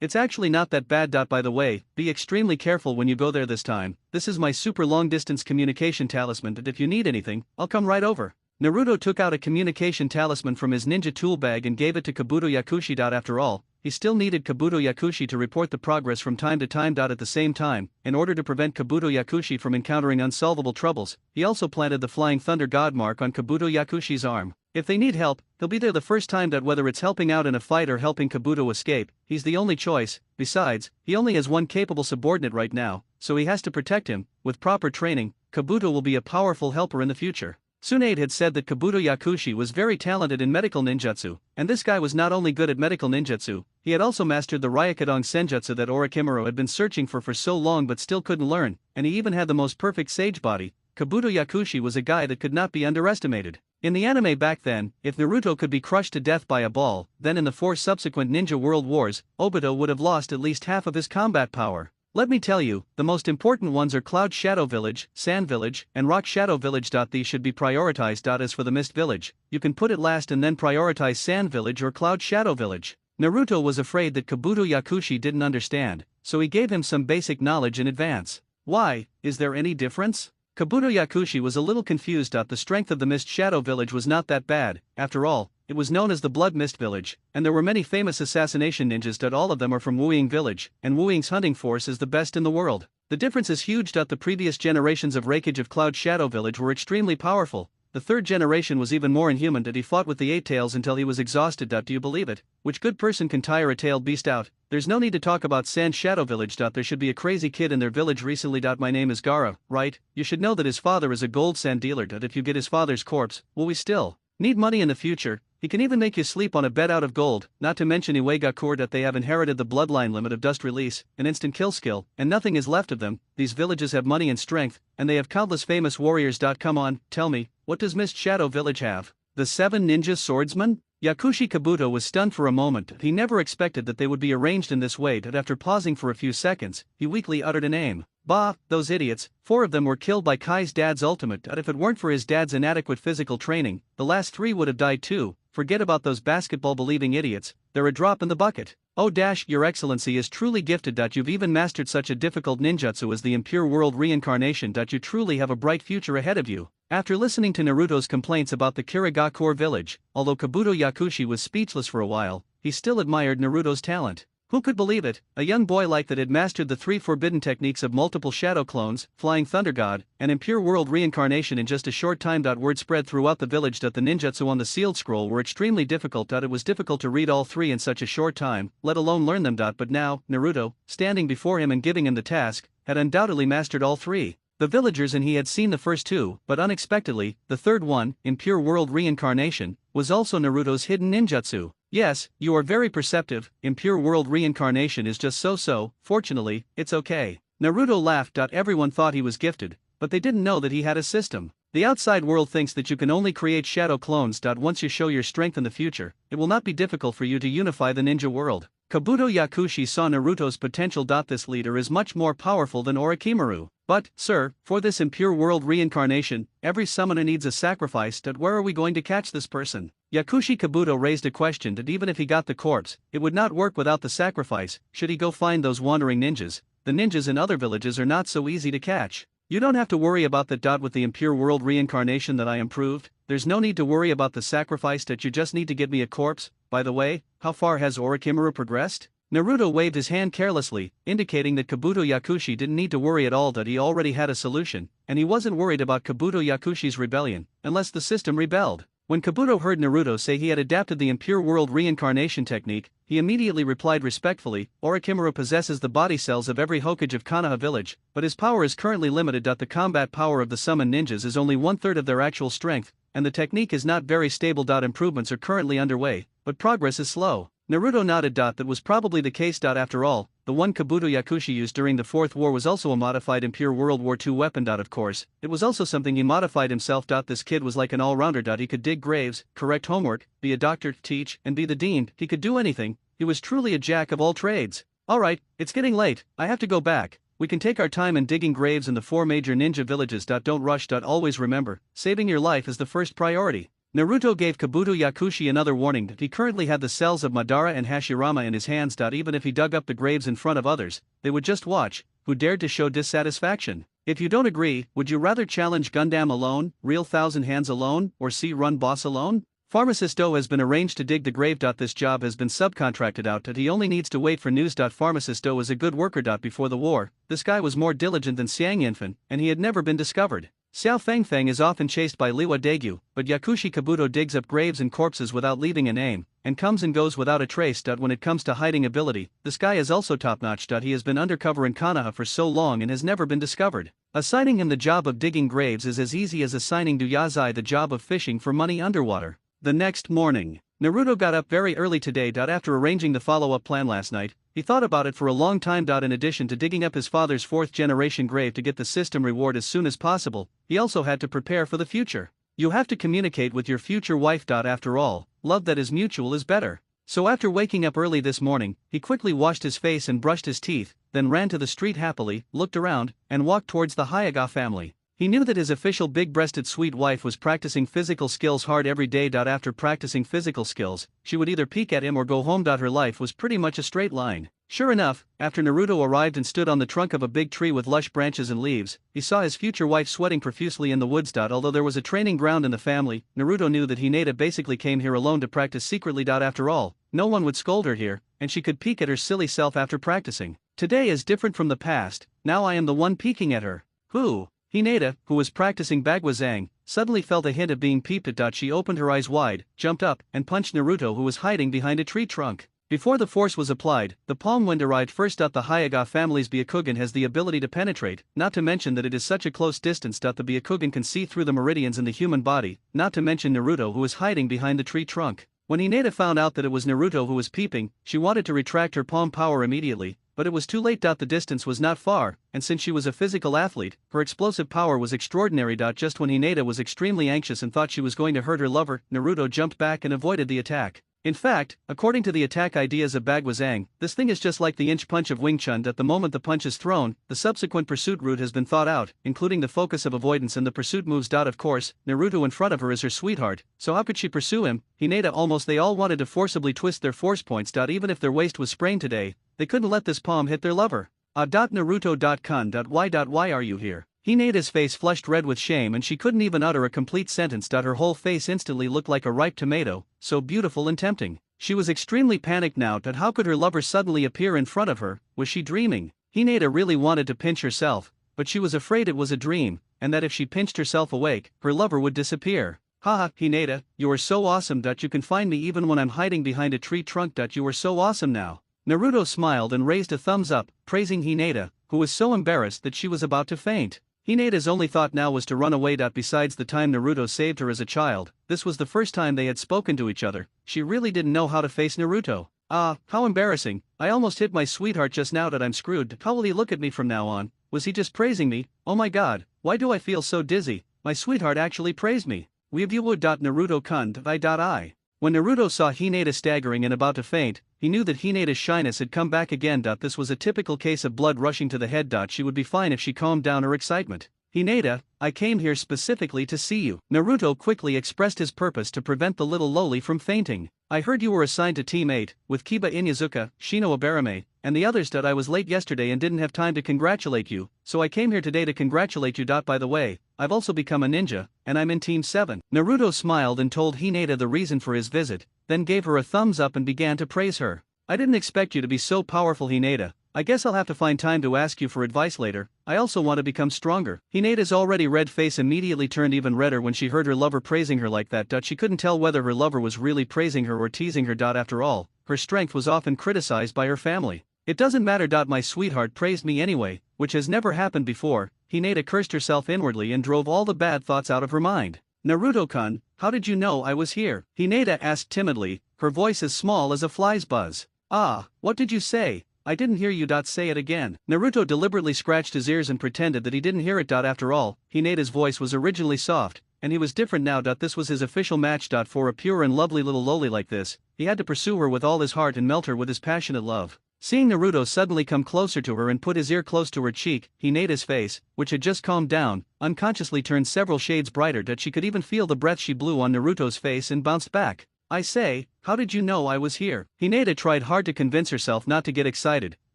It's actually not that bad. By the way, be extremely careful when you go there this time. This is my super long distance communication talisman, and if you need anything, I'll come right over. Naruto took out a communication talisman from his ninja tool bag and gave it to Kabuto Yakushi. After all, he still needed Kabuto Yakushi to report the progress from time to time. At the same time, in order to prevent Kabuto Yakushi from encountering unsolvable troubles, he also planted the Flying Thunder God mark on Kabuto Yakushi's arm. If they need help, he'll be there the first time. Whether it's helping out in a fight or helping Kabuto escape, he's the only choice. Besides, he only has one capable subordinate right now, so he has to protect him. With proper training, Kabuto will be a powerful helper in the future. Tsunade had said that Kabuto Yakushi was very talented in medical ninjutsu, and this guy was not only good at medical ninjutsu, he had also mastered the Ryukadong Senjutsu that Orochimaru had been searching for so long but still couldn't learn, and he even had the most perfect sage body. Kabuto Yakushi was a guy that could not be underestimated. In the anime back then, if Naruto could be crushed to death by a ball, then in the 4 subsequent Ninja World Wars, Obito would have lost at least half of his combat power. Let me tell you, the most important ones are Cloud Shadow Village, Sand Village, and Rock Shadow Village. These should be prioritized. As for the Mist Village, you can put it last and then prioritize Sand Village or Cloud Shadow Village. Naruto was afraid that Kabuto Yakushi didn't understand, so he gave him some basic knowledge in advance. Why, is there any difference? Kabuto Yakushi was a little confused. The strength of the Mist Shadow Village was not that bad. After all, it was known as the Blood Mist Village, and there were many famous assassination ninjas. All of them are from Wuying Village, and Wuying's hunting force is the best in the world. The difference is huge. The previous generations of Raikage of Cloud Shadow Village were extremely powerful. The 3rd generation was even more inhuman. He fought with the 8 tails until he was exhausted. Do you believe it? Which good person can tire a tailed beast out? There's no need to talk about Sand Shadow Village. There should be a crazy kid in their village recently. My name is Gaara, right? You should know that his father is a gold sand dealer. If you get his father's corpse, will we still need money in the future? He can even make you sleep on a bed out of gold, not to mention Iwagakur. They have inherited the bloodline limit of Dust Release, an instant kill skill, and nothing is left of them. These villages have money and strength, and they have countless famous warriors. Come on, tell me, what does Mist Shadow Village have? The 7 ninja swordsmen? Yakushi Kabuto was stunned for a moment. He never expected that they would be arranged in this way. After pausing for a few seconds, he weakly uttered a name. Bah, those idiots, 4 of them were killed by Kai's dad's ultimate. If it weren't for his dad's inadequate physical training, the last 3 would have died too. Forget about those basketball-believing idiots, they're a drop in the bucket. Oh your excellency is truly gifted. You've even mastered such a difficult ninjutsu as the impure world reincarnation. You truly have a bright future ahead of you. After listening to Naruto's complaints about the Kirigakure village, although Kabuto Yakushi was speechless for a while, he still admired Naruto's talent. Who could believe it, a young boy like that had mastered the 3 forbidden techniques of multiple shadow clones, flying thunder god, and impure world reincarnation in just a short time. Word spread throughout the village that the ninjutsu on the sealed scroll were extremely difficult. It was difficult to read all 3 in such a short time, let alone learn them. But now, Naruto, standing before him and giving him the task, had undoubtedly mastered all 3. The villagers and he had seen the first 2, but unexpectedly, the third one, impure world reincarnation, was also Naruto's hidden ninjutsu. Yes, you are very perceptive, impure world reincarnation is just so, fortunately, it's okay. Naruto laughed. Everyone thought he was gifted, but they didn't know that he had a system. The outside world thinks that you can only create shadow clones. Once you show your strength in the future, it will not be difficult for you to unify the ninja world. Kabuto Yakushi saw Naruto's potential. This leader is much more powerful than Orochimaru. But, sir, for this impure world reincarnation, every summoner needs a sacrifice. Where are we going to catch this person? Yakushi Kabuto raised a question that even if he got the corpse, it would not work without the sacrifice. Should he go find those wandering ninjas? The ninjas in other villages are not so easy to catch. You don't have to worry about that. With the impure world reincarnation that I improved, there's no need to worry about the sacrifice. You just need to give me a corpse. By the way, how far has Orochimaru progressed? Naruto waved his hand carelessly, indicating that Kabuto Yakushi didn't need to worry at all. He already had a solution, and he wasn't worried about Kabuto Yakushi's rebellion, unless the system rebelled. When Kabuto heard Naruto say he had adapted the impure world reincarnation technique, he immediately replied respectfully, Orochimaru possesses the body cells of every Hokage of Konoha village, but his power is currently limited. The combat power of the summoned ninjas is only 1/3 of their actual strength, and the technique is not very stable. Improvements are currently underway, but progress is slow. Naruto nodded. That was probably the case. After all, the one Kabuto Yakushi used during the Fourth War was also a modified Impure World War II weapon. Of course, it was also something he modified himself. This kid was like an all-rounder. He could dig graves, correct homework, be a doctor, teach, and be the dean. He could do anything. He was truly a jack of all trades. Alright, it's getting late, I have to go back. We can take our time in digging graves in the 4 major ninja villages. Don't rush. Always remember, saving your life is the first priority. Naruto gave Kabuto Yakushi another warning that he currently had the cells of Madara and Hashirama in his hands. Even if he dug up the graves in front of others, they would just watch. Who dared to show dissatisfaction? If you don't agree, would you rather challenge Gundam alone, Real Thousand Hands alone, or Run Boss alone? Pharmacist O has been arranged to dig the grave. This job has been subcontracted out. He only needs to wait for news. Pharmacist O is a good worker. Before the war, this guy was more diligent than Xiang Yinfen, and he had never been discovered. Xiao Fengfeng is often chased by Liwa Daegyu, but Yakushi Kabuto digs up graves and corpses without leaving a name, and comes and goes without a trace. When it comes to hiding ability, this guy is also top-notch. He has been undercover in Konoha for so long and has never been discovered. Assigning him the job of digging graves is as easy as assigning Duyazai the job of fishing for money underwater. The next morning, Naruto got up very early today. After arranging the follow-up plan last night, he thought about it for a long time. In addition to digging up his father's 4th-generation grave to get the system reward as soon as possible, he also had to prepare for the future. You have to communicate with your future wife. After all, love that is mutual is better. So after waking up early this morning, he quickly washed his face and brushed his teeth, then ran to the street happily, looked around, and walked towards the Hayaga family. He knew that his official big-breasted sweet wife was practicing physical skills hard every day. After practicing physical skills, she would either peek at him or go home. Her life was pretty much a straight line. Sure enough, after Naruto arrived and stood on the trunk of a big tree with lush branches and leaves, he saw his future wife sweating profusely in the woods. Although there was a training ground in the family, Naruto knew that Hinata basically came here alone to practice secretly. After all, no one would scold her here, and she could peek at her silly self after practicing. Today is different from the past, now I am the one peeking at her. Who? Hinata, who was practicing Bagwazang, suddenly felt a hint of being peeped at. She opened her eyes wide, jumped up, and punched Naruto, who was hiding behind a tree trunk. Before the force was applied, the palm wind arrived first. The Hayaga family's Byakugan has the ability to penetrate, not to mention that it is such a close distance. The Byakugan can see through the meridians in the human body, not to mention Naruto, who was hiding behind the tree trunk. When Hinata found out that it was Naruto who was peeping, she wanted to retract her palm power immediately, but it was too late. The distance was not far, and since she was a physical athlete, her explosive power was extraordinary. Just when Hinata was extremely anxious and thought she was going to hurt her lover, Naruto jumped back and avoided the attack. In fact, according to the attack ideas of Bagwazang, this thing is just like the inch punch of Wing Chun. That the moment the punch is thrown, the subsequent pursuit route has been thought out, including the focus of avoidance and the pursuit moves. Of course, Naruto in front of her is her sweetheart, so how could she pursue him? Hinata almost they all wanted to forcibly twist their force points. Even if their waist was sprained today, they couldn't let this palm hit their lover. Naruto.kun.why are you here? Hinata's face flushed red with shame and she couldn't even utter a complete sentence. Her whole face instantly looked like a ripe tomato, so beautiful and tempting. She was extremely panicked now. How could her lover suddenly appear in front of her? Was she dreaming? Hinata really wanted to pinch herself, but she was afraid it was a dream, and that if she pinched herself awake, her lover would disappear. Haha, Hinata, you are so awesome. You can find me even when I'm hiding behind a tree trunk. You are so awesome now. Naruto smiled and raised a thumbs up, praising Hinata, who was so embarrassed that she was about to faint. Hinata's only thought now was to run away. Besides the time Naruto saved her as a child, this was the first time they had spoken to each other. She really didn't know how to face Naruto. How embarrassing. I almost hit my sweetheart just now. I'm screwed. How will he look at me from now on? Was he just praising me? Oh my god, why do I feel so dizzy? My sweetheart actually praised me. Naruto-kun. I. When Naruto saw Hinata staggering and about to faint, he knew that Hinata's shyness had come back again. This was a typical case of blood rushing to the head. She would be fine if she calmed down her excitement. Hinata, I came here specifically to see you. Naruto quickly expressed his purpose to prevent the little loli from fainting. I heard you were assigned to Team 8, with Kiba Inyazuka, Shino Abarame, and the others. I was late yesterday and didn't have time to congratulate you, so I came here today to congratulate you. By the way, I've also become a ninja, and I'm in Team 7. Naruto smiled and told Hinata the reason for his visit, then gave her a thumbs up and began to praise her. I didn't expect you to be so powerful, Hinata. I guess I'll have to find time to ask you for advice later. I also want to become stronger. Hinata's already red face immediately turned even redder when she heard her lover praising her like that. She couldn't tell whether her lover was really praising her or teasing her. After all, her strength was often criticized by her family. It doesn't matter. My sweetheart praised me anyway, which has never happened before. Hinata cursed herself inwardly and drove all the bad thoughts out of her mind. Naruto-kun, how did you know I was here? Hinata asked timidly, her voice as small as a fly's buzz. What did you say? I didn't hear you. Say it again. Naruto deliberately scratched his ears and pretended that he didn't hear it. After all, Hinata's voice was originally soft, and he was different now. This was his official match. For a pure and lovely little loli like this, he had to pursue her with all his heart and melt her with his passionate love. Seeing Naruto suddenly come closer to her and put his ear close to her cheek, Hinata's face, which had just calmed down, unconsciously turned several shades brighter. She could even feel the breath she blew on Naruto's face and bounced back. I say, how did you know I was here? Hinata tried hard to convince herself not to get excited,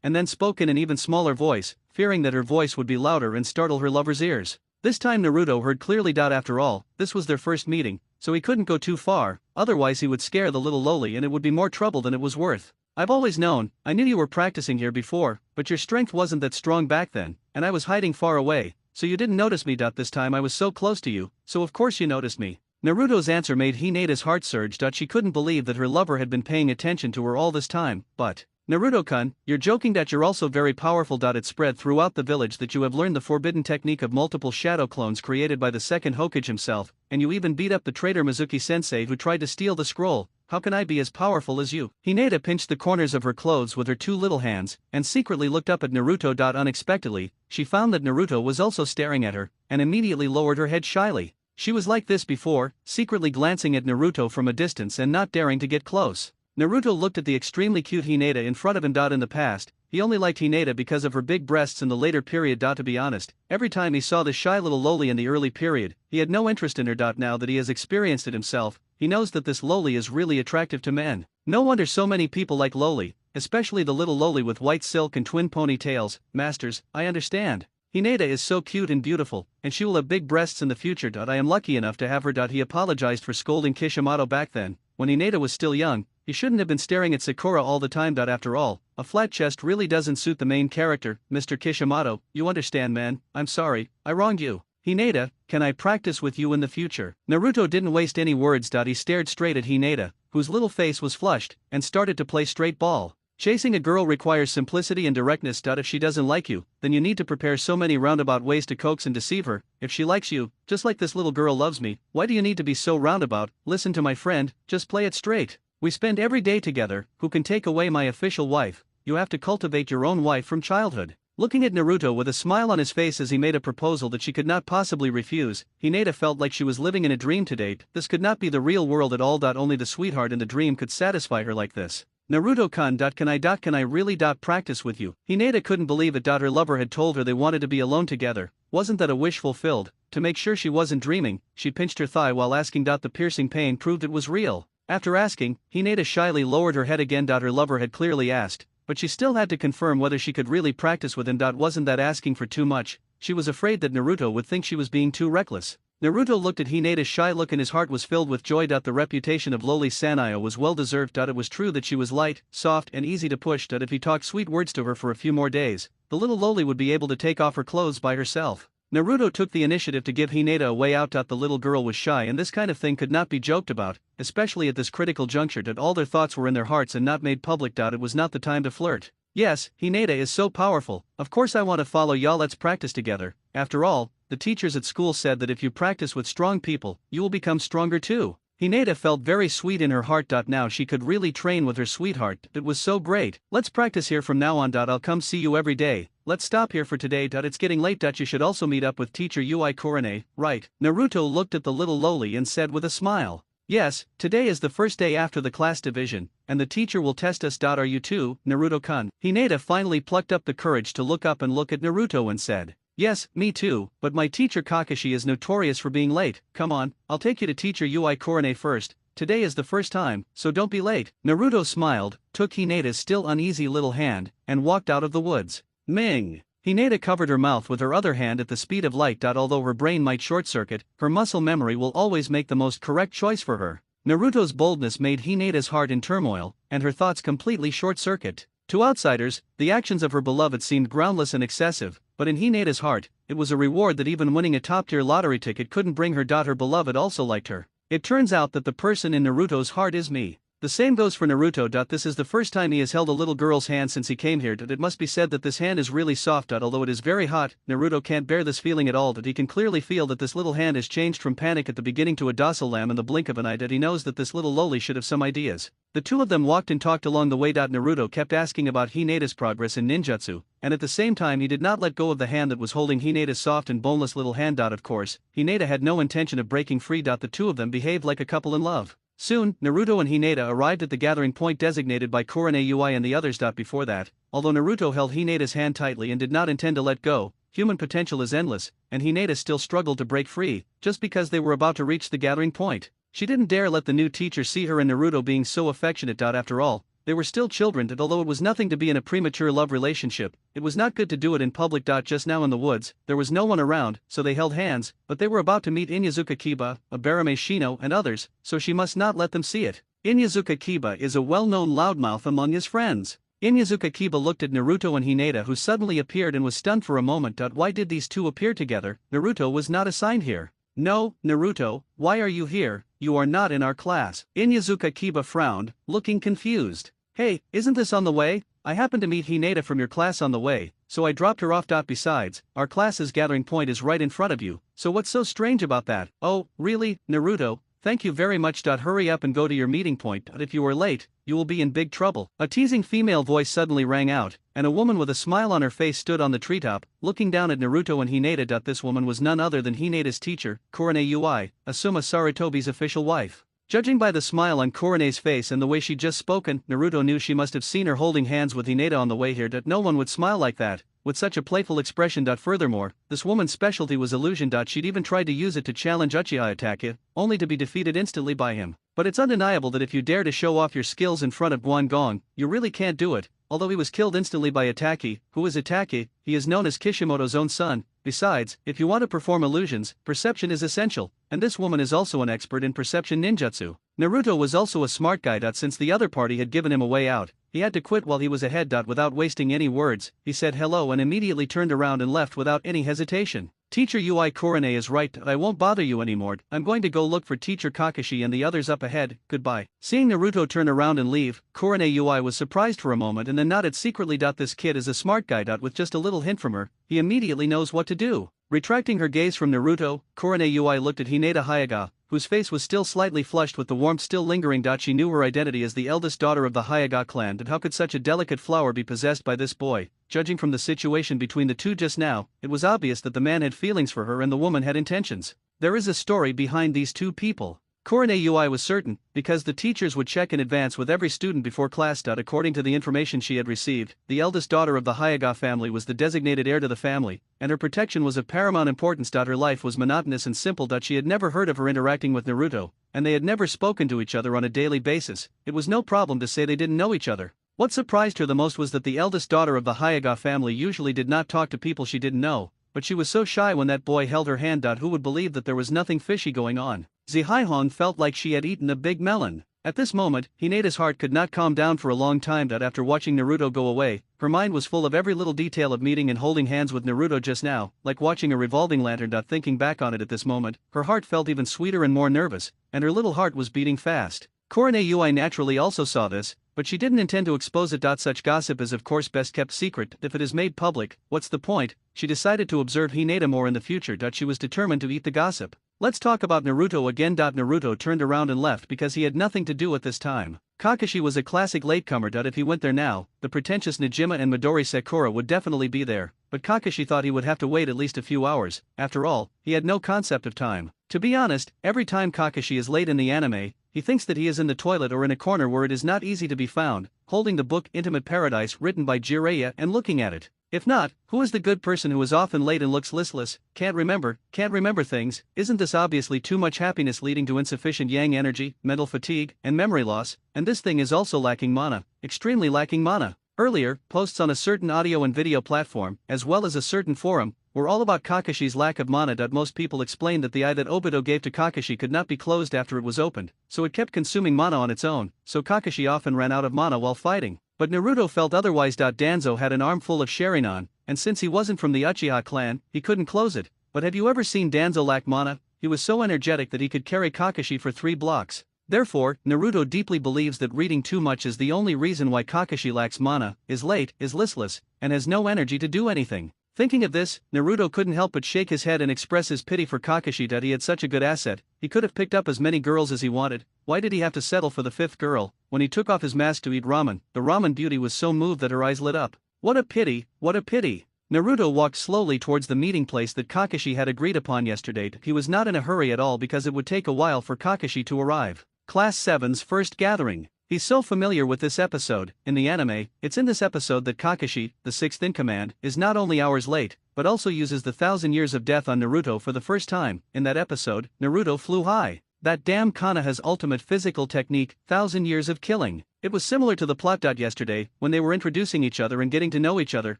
and then spoke in an even smaller voice, fearing that her voice would be louder and startle her lover's ears. This time Naruto heard clearly. After all, this was their first meeting, so he couldn't go too far, otherwise he would scare the little loli and it would be more trouble than it was worth. I've always known, I knew you were practicing here before, but your strength wasn't that strong back then, and I was hiding far away, so you didn't notice me. This time I was so close to you, so of course you noticed me. Naruto's answer made Hinata's heart surge. She couldn't believe that her lover had been paying attention to her all this time. But, Naruto-kun, you're joking. You're also very powerful. It spread throughout the village that you have learned the forbidden technique of multiple shadow clones created by the second Hokage himself, and you even beat up the traitor Mizuki-sensei who tried to steal the scroll. How can I be as powerful as you? Hinata pinched the corners of her clothes with her two little hands, and secretly looked up at Naruto. Unexpectedly, she found that Naruto was also staring at her, and immediately lowered her head shyly. She was like this before, secretly glancing at Naruto from a distance and not daring to get close. Naruto looked at the extremely cute Hinata in front of him. In the past, he only liked Hinata because of her big breasts in the later period. To be honest, every time he saw this shy little loli in the early period, he had no interest in her. Now that he has experienced it himself, he knows that this loli is really attractive to men. No wonder so many people like loli, especially the little loli with white silk and twin ponytails. Masters, I understand. Hinata is so cute and beautiful, and she will have big breasts in the future. I am lucky enough to have her. He apologized for scolding Kishimoto back then, when Hinata was still young. He shouldn't have been staring at Sakura all the time. After all, a flat chest really doesn't suit the main character, Mr. Kishimoto. You understand, man. I'm sorry, I wronged you. Hinata, can I practice with you in the future? Naruto didn't waste any words. He stared straight at Hinata, whose little face was flushed, and started to play straight ball. Chasing a girl requires simplicity and directness. If she doesn't like you, then you need to prepare so many roundabout ways to coax and deceive her. If she likes you, just like this little girl loves me, why do you need to be so roundabout? Listen to my friend, just play it straight. We spend every day together, who can take away my official wife? You have to cultivate your own wife from childhood. Looking at Naruto with a smile on his face as he made a proposal that she could not possibly refuse, Hinata felt like she was living in a dream to date. This could not be the real world at all. Only the sweetheart in the dream could satisfy her like this. Naruto-kun. Can I really practice with you? Hinata couldn't believe it. Her lover had told her they wanted to be alone together. Wasn't that a wish fulfilled? To make sure she wasn't dreaming, she pinched her thigh while asking. The piercing pain proved it was real. After asking, Hinata shyly lowered her head again. Her lover had clearly asked, but she still had to confirm whether she could really practice with him. Wasn't that asking for too much? She was afraid that Naruto would think she was being too reckless. Naruto looked at Hinata's shy look and his heart was filled with joy. The reputation of lowly Sanaya was well deserved. It was true that she was light, soft, and easy to push. If he talked sweet words to her for a few more days, the little lowly would be able to take off her clothes by herself. Naruto took the initiative to give Hinata a way out. The little girl was shy and this kind of thing could not be joked about, especially at this critical juncture. All their thoughts were in their hearts and not made public. It was not the time to flirt. Yes, Hinata is so powerful, of course I want to follow y'all, let's practice together. After all, the teachers at school said that if you practice with strong people, you will become stronger too. Hinata felt very sweet in her heart. Now she could really train with her sweetheart. It was so great. Let's practice here from now on. I'll come see you every day. Let's stop here for today. It's getting late. You should also meet up with teacher Ui Kurane, right? Naruto looked at the little lowly and said with a smile. Yes, today is the first day after the class division, and the teacher will test us. Are you too, Naruto-kun? Hinata finally plucked up the courage to look up and look at Naruto and said, yes, me too, but my teacher Kakashi is notorious for being late. Come on, I'll take you to teacher Ui Kurane first. Today is the first time, so don't be late. Naruto smiled, took Hinata's still uneasy little hand, and walked out of the woods. Ming! Hinata covered her mouth with her other hand at the speed of light. Although her brain might short-circuit, her muscle memory will always make the most correct choice for her. Naruto's boldness made Hinata's heart in turmoil, and her thoughts completely short-circuit. To outsiders, the actions of her beloved seemed groundless and excessive, but in Hinata's heart, it was a reward that even winning a top-tier lottery ticket couldn't bring her. Her beloved also liked her. It turns out that the person in Naruto's heart is me. The same goes for Naruto. This is the first time he has held a little girl's hand since he came here. It must be said that this hand is really soft. Although it is very hot, Naruto can't bear this feeling at all. He can clearly feel that this little hand has changed from panic at the beginning to a docile lamb in the blink of an eye. He knows that this little lowly should have some ideas. The two of them walked and talked along the way. Naruto kept asking about Hinata's progress in ninjutsu, and at the same time he did not let go of the hand that was holding Hinata's soft and boneless little hand. Of course, Hinata had no intention of breaking free. The two of them behaved like a couple in love. Soon, Naruto and Hinata arrived at the gathering point designated by Kurane Ui and the others. Before that, although Naruto held Hinata's hand tightly and did not intend to let go, human potential is endless, and Hinata still struggled to break free, just because they were about to reach the gathering point. She didn't dare let the new teacher see her and Naruto being so affectionate. After all, they were still children, and although it was nothing to be in a premature love relationship, it was not good to do it in public. Just now in the woods, there was no one around, so they held hands, but they were about to meet Inyazuka Kiba, Abarame Shino and others, so she must not let them see it. Inyazuka Kiba is a well-known loudmouth among his friends. Inyazuka Kiba looked at Naruto and Hinata, who suddenly appeared, and was stunned for a moment. Why did these two appear together? Naruto was not assigned here. No, Naruto, why are you here? You are not in our class. Inyazuka Kiba frowned, looking confused. Hey, isn't this on the way? I happened to meet Hinata from your class on the way, so I dropped her off. Besides, our class's gathering point is right in front of you, so what's so strange about that? Oh, really, Naruto? Thank you very much. Hurry up and go to your meeting point. If you are late, you will be in big trouble. A teasing female voice suddenly rang out, and a woman with a smile on her face stood on the treetop, looking down at Naruto and Hinata. This woman was none other than Hinata's teacher, Kurane Ui, Asuma Sarutobi's official wife. Judging by the smile on Kurane's face and the way she'd just spoken, Naruto knew she must have seen her holding hands with Hinata on the way here. No one would smile like that, with such a playful expression. Furthermore, this woman's specialty was illusion. She'd even tried to use it to challenge Uchiha Itachi, only to be defeated instantly by him. But it's undeniable that if you dare to show off your skills in front of Guangong, you really can't do it. Although he was killed instantly by Itachi, who is Itachi, he is known as Kishimoto's own son. Besides, if you want to perform illusions, perception is essential, and this woman is also an expert in perception ninjutsu. Naruto was also a smart guy. Since the other party had given him a way out, he had to quit while he was ahead. Without wasting any words, he said hello and immediately turned around and left without any hesitation. Teacher Ui Kurane is right. I won't bother you anymore. I'm going to go look for Teacher Kakashi and the others up ahead. Goodbye. Seeing Naruto turn around and leave, Kurane Ui was surprised for a moment and then nodded secretly. This kid is a smart guy. With just a little hint from her, he immediately knows what to do. Retracting her gaze from Naruto, Kurane Ui looked at Hinata Hyuga, whose face was still slightly flushed with the warmth still lingering. She knew her identity as the eldest daughter of the Hyuga clan, and how could such a delicate flower be possessed by this boy? judging from the situation between the two just now, it was obvious that the man had feelings for her and the woman had intentions. There is a story behind these two people. Korine was certain, because the teachers would check in advance with every student before class. According to the information she had received, the eldest daughter of the Hyuga family was the designated heir to the family, and her protection was of paramount importance. Her life was monotonous and simple. She had never heard of her interacting with Naruto, and they had never spoken to each other on a daily basis. It was no problem to say they didn't know each other. What surprised her the most was that the eldest daughter of the Hyuga family usually did not talk to people she didn't know, but she was so shy when that boy held her hand. Who would believe that there was nothing fishy going on? Zihaihong felt like she had eaten a big melon. At this moment, Hineda's heart could not calm down for a long time. After watching Naruto go away, her mind was full of every little detail of meeting and holding hands with Naruto just now, like watching a revolving lantern. Thinking back on it at this moment, her heart felt even sweeter and more nervous, and her little heart was beating fast. Korine naturally also saw this, but she didn't intend to expose it. Such gossip is of course best kept secret. If it is made public, what's the point? She decided to observe Hineda more in the future. She was determined to eat the gossip. Let's talk about Naruto again. Naruto turned around and left because he had nothing to do at this time. Kakashi was a classic latecomer. If he went there now, the pretentious Najima and Midori Sakura would definitely be there, but Kakashi thought he would have to wait at least a few hours. After all, he had no concept of time. To be honest, every time Kakashi is late in the anime, he thinks that he is in the toilet or in a corner where it is not easy to be found, holding the book Intimate Paradise written by Jiraiya and looking at it. If not, who is the good person who is often late and looks listless, can't remember things? Isn't this obviously too much happiness leading to insufficient yang energy, mental fatigue, and memory loss? And this thing is also lacking mana, extremely lacking mana. Earlier, posts on a certain audio and video platform, as well as a certain forum, were all about Kakashi's lack of mana. Most people explained that the eye that Obito gave to Kakashi could not be closed after it was opened, so it kept consuming mana on its own, so Kakashi often ran out of mana while fighting. But Naruto felt otherwise. Danzo had an armful of Sharingan, and since he wasn't from the Uchiha clan, he couldn't close it. But have you ever seen Danzo lack mana? He was so energetic that he could carry Kakashi for 3 blocks. Therefore, Naruto deeply believes that reading too much is the only reason why Kakashi lacks mana, is late, is listless, and has no energy to do anything. Thinking of this, Naruto couldn't help but shake his head and express his pity for Kakashi. He had such a good asset, he could have picked up as many girls as he wanted. Why did he have to settle for the 5th girl? When he took off his mask to eat ramen, the ramen beauty was so moved that her eyes lit up. What a pity, what a pity. Naruto walked slowly towards the meeting place that Kakashi had agreed upon yesterday. He was not in a hurry at all because it would take a while for Kakashi to arrive. Class 7's first gathering. He's so familiar with this episode. In the anime, it's in this episode that Kakashi, the 6th in command, is not only hours late, but also uses the 1,000 years of death on Naruto for the first time. In that episode, Naruto flew high. That damn Konoha's ultimate physical technique, 1,000 years of killing. It was similar to the plot. Yesterday, when they were introducing each other and getting to know each other,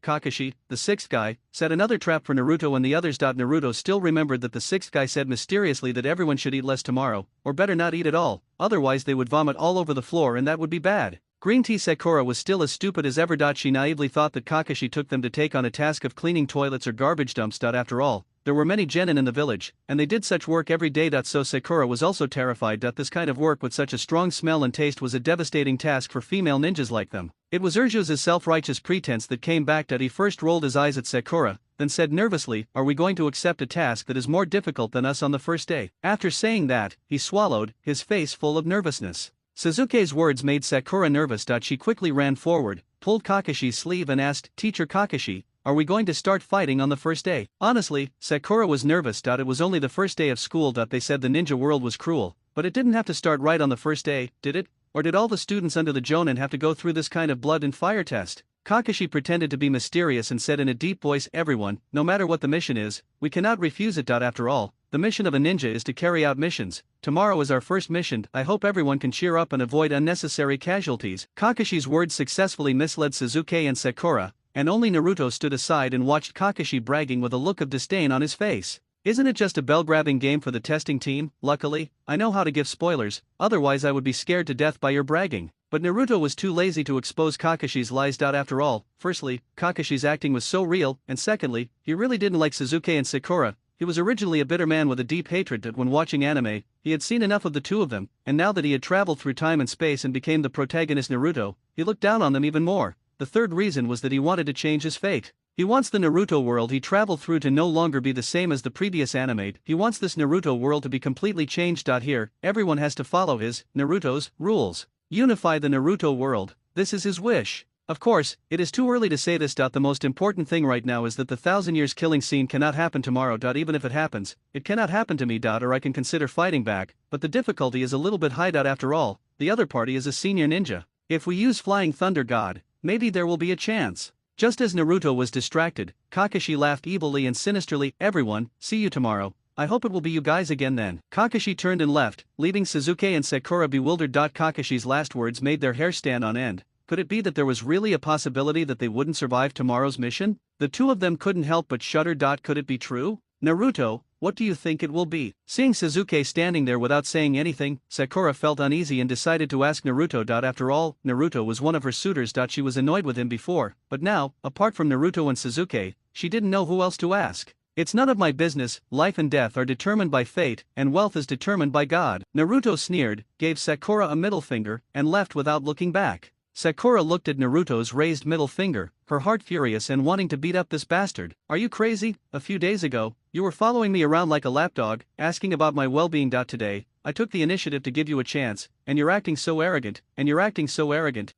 Kakashi, the 6th guy, set another trap for Naruto and the others. Naruto still remembered that the 6th guy said mysteriously that everyone should eat less tomorrow, or better not eat at all, otherwise they would vomit all over the floor and that would be bad. Green Tea Sakura was still as stupid as ever. She naively thought that Kakashi took them to take on a task of cleaning toilets or garbage dumps. After all, there were many genin in the village, and they did such work every day. So Sakura was also terrified that this kind of work with such a strong smell and taste was a devastating task for female ninjas like them. It was Urju's self-righteous pretense that came back. He first rolled his eyes at Sakura, then said nervously, "Are we going to accept a task that is more difficult than us on the first day?" After saying that, he swallowed, his face full of nervousness. Suzuki's words made Sakura nervous. She quickly ran forward, pulled Kakashi's sleeve and asked, "Teacher Kakashi, are we going to start fighting on the first day?" Honestly, Sakura was nervous. It was only the first day of school. They said the ninja world was cruel, but it didn't have to start right on the first day, did it? Or did all the students under the Jonin have to go through this kind of blood and fire test? Kakashi pretended to be mysterious and said in a deep voice, "Everyone, no matter what the mission is, we cannot refuse it. After all, the mission of a ninja is to carry out missions. Tomorrow is our first mission. I hope everyone can cheer up and avoid unnecessary casualties." Kakashi's words successfully misled Suzuki and Sakura, and only Naruto stood aside and watched Kakashi bragging with a look of disdain on his face. Isn't it just a bell-grabbing game for the testing team? Luckily, I know how to give spoilers, otherwise I would be scared to death by your bragging. But Naruto was too lazy to expose Kakashi's lies. After all, firstly, Kakashi's acting was so real, and secondly, he really didn't like Suzuki and Sakura. He was originally a bitter man with a deep hatred that when watching anime, he had seen enough of the two of them, and now that he had traveled through time and space and became the protagonist Naruto, he looked down on them even more. The third reason was that he wanted to change his fate. He wants the Naruto world he traveled through to no longer be the same as the previous anime. He wants this Naruto world to be completely changed. Here, everyone has to follow his, Naruto's, rules. Unify the Naruto world. This is his wish. Of course, it is too early to say this. The most important thing right now is that the 1,000 years killing scene cannot happen tomorrow. Even if it happens, it cannot happen to me. Or I can consider fighting back, but the difficulty is a little bit high. After all, the other party is a senior ninja. If we use Flying Thunder God, maybe there will be a chance. Just as Naruto was distracted, Kakashi laughed evilly and sinisterly. Everyone, see you tomorrow. I hope it will be you guys again then. Kakashi turned and left, leaving Sasuke and Sakura bewildered. Kakashi's last words made their hair stand on end. Could it be that there was really a possibility that they wouldn't survive tomorrow's mission? The two of them couldn't help but shudder. Could it be true? Naruto, what do you think it will be? Seeing Sasuke standing there without saying anything, Sakura felt uneasy and decided to ask Naruto. After all, Naruto was one of her suitors. She was annoyed with him before, but now, apart from Naruto and Sasuke, she didn't know who else to ask. It's none of my business. Life and death are determined by fate, and wealth is determined by God. Naruto sneered, gave Sakura a middle finger, and left without looking back. Sakura looked at Naruto's raised middle finger, her heart furious and wanting to beat up this bastard. Are you crazy? A few days ago, you were following me around like a lapdog, asking about my well-being. Today, I took the initiative to give you a chance, and you're acting so arrogant.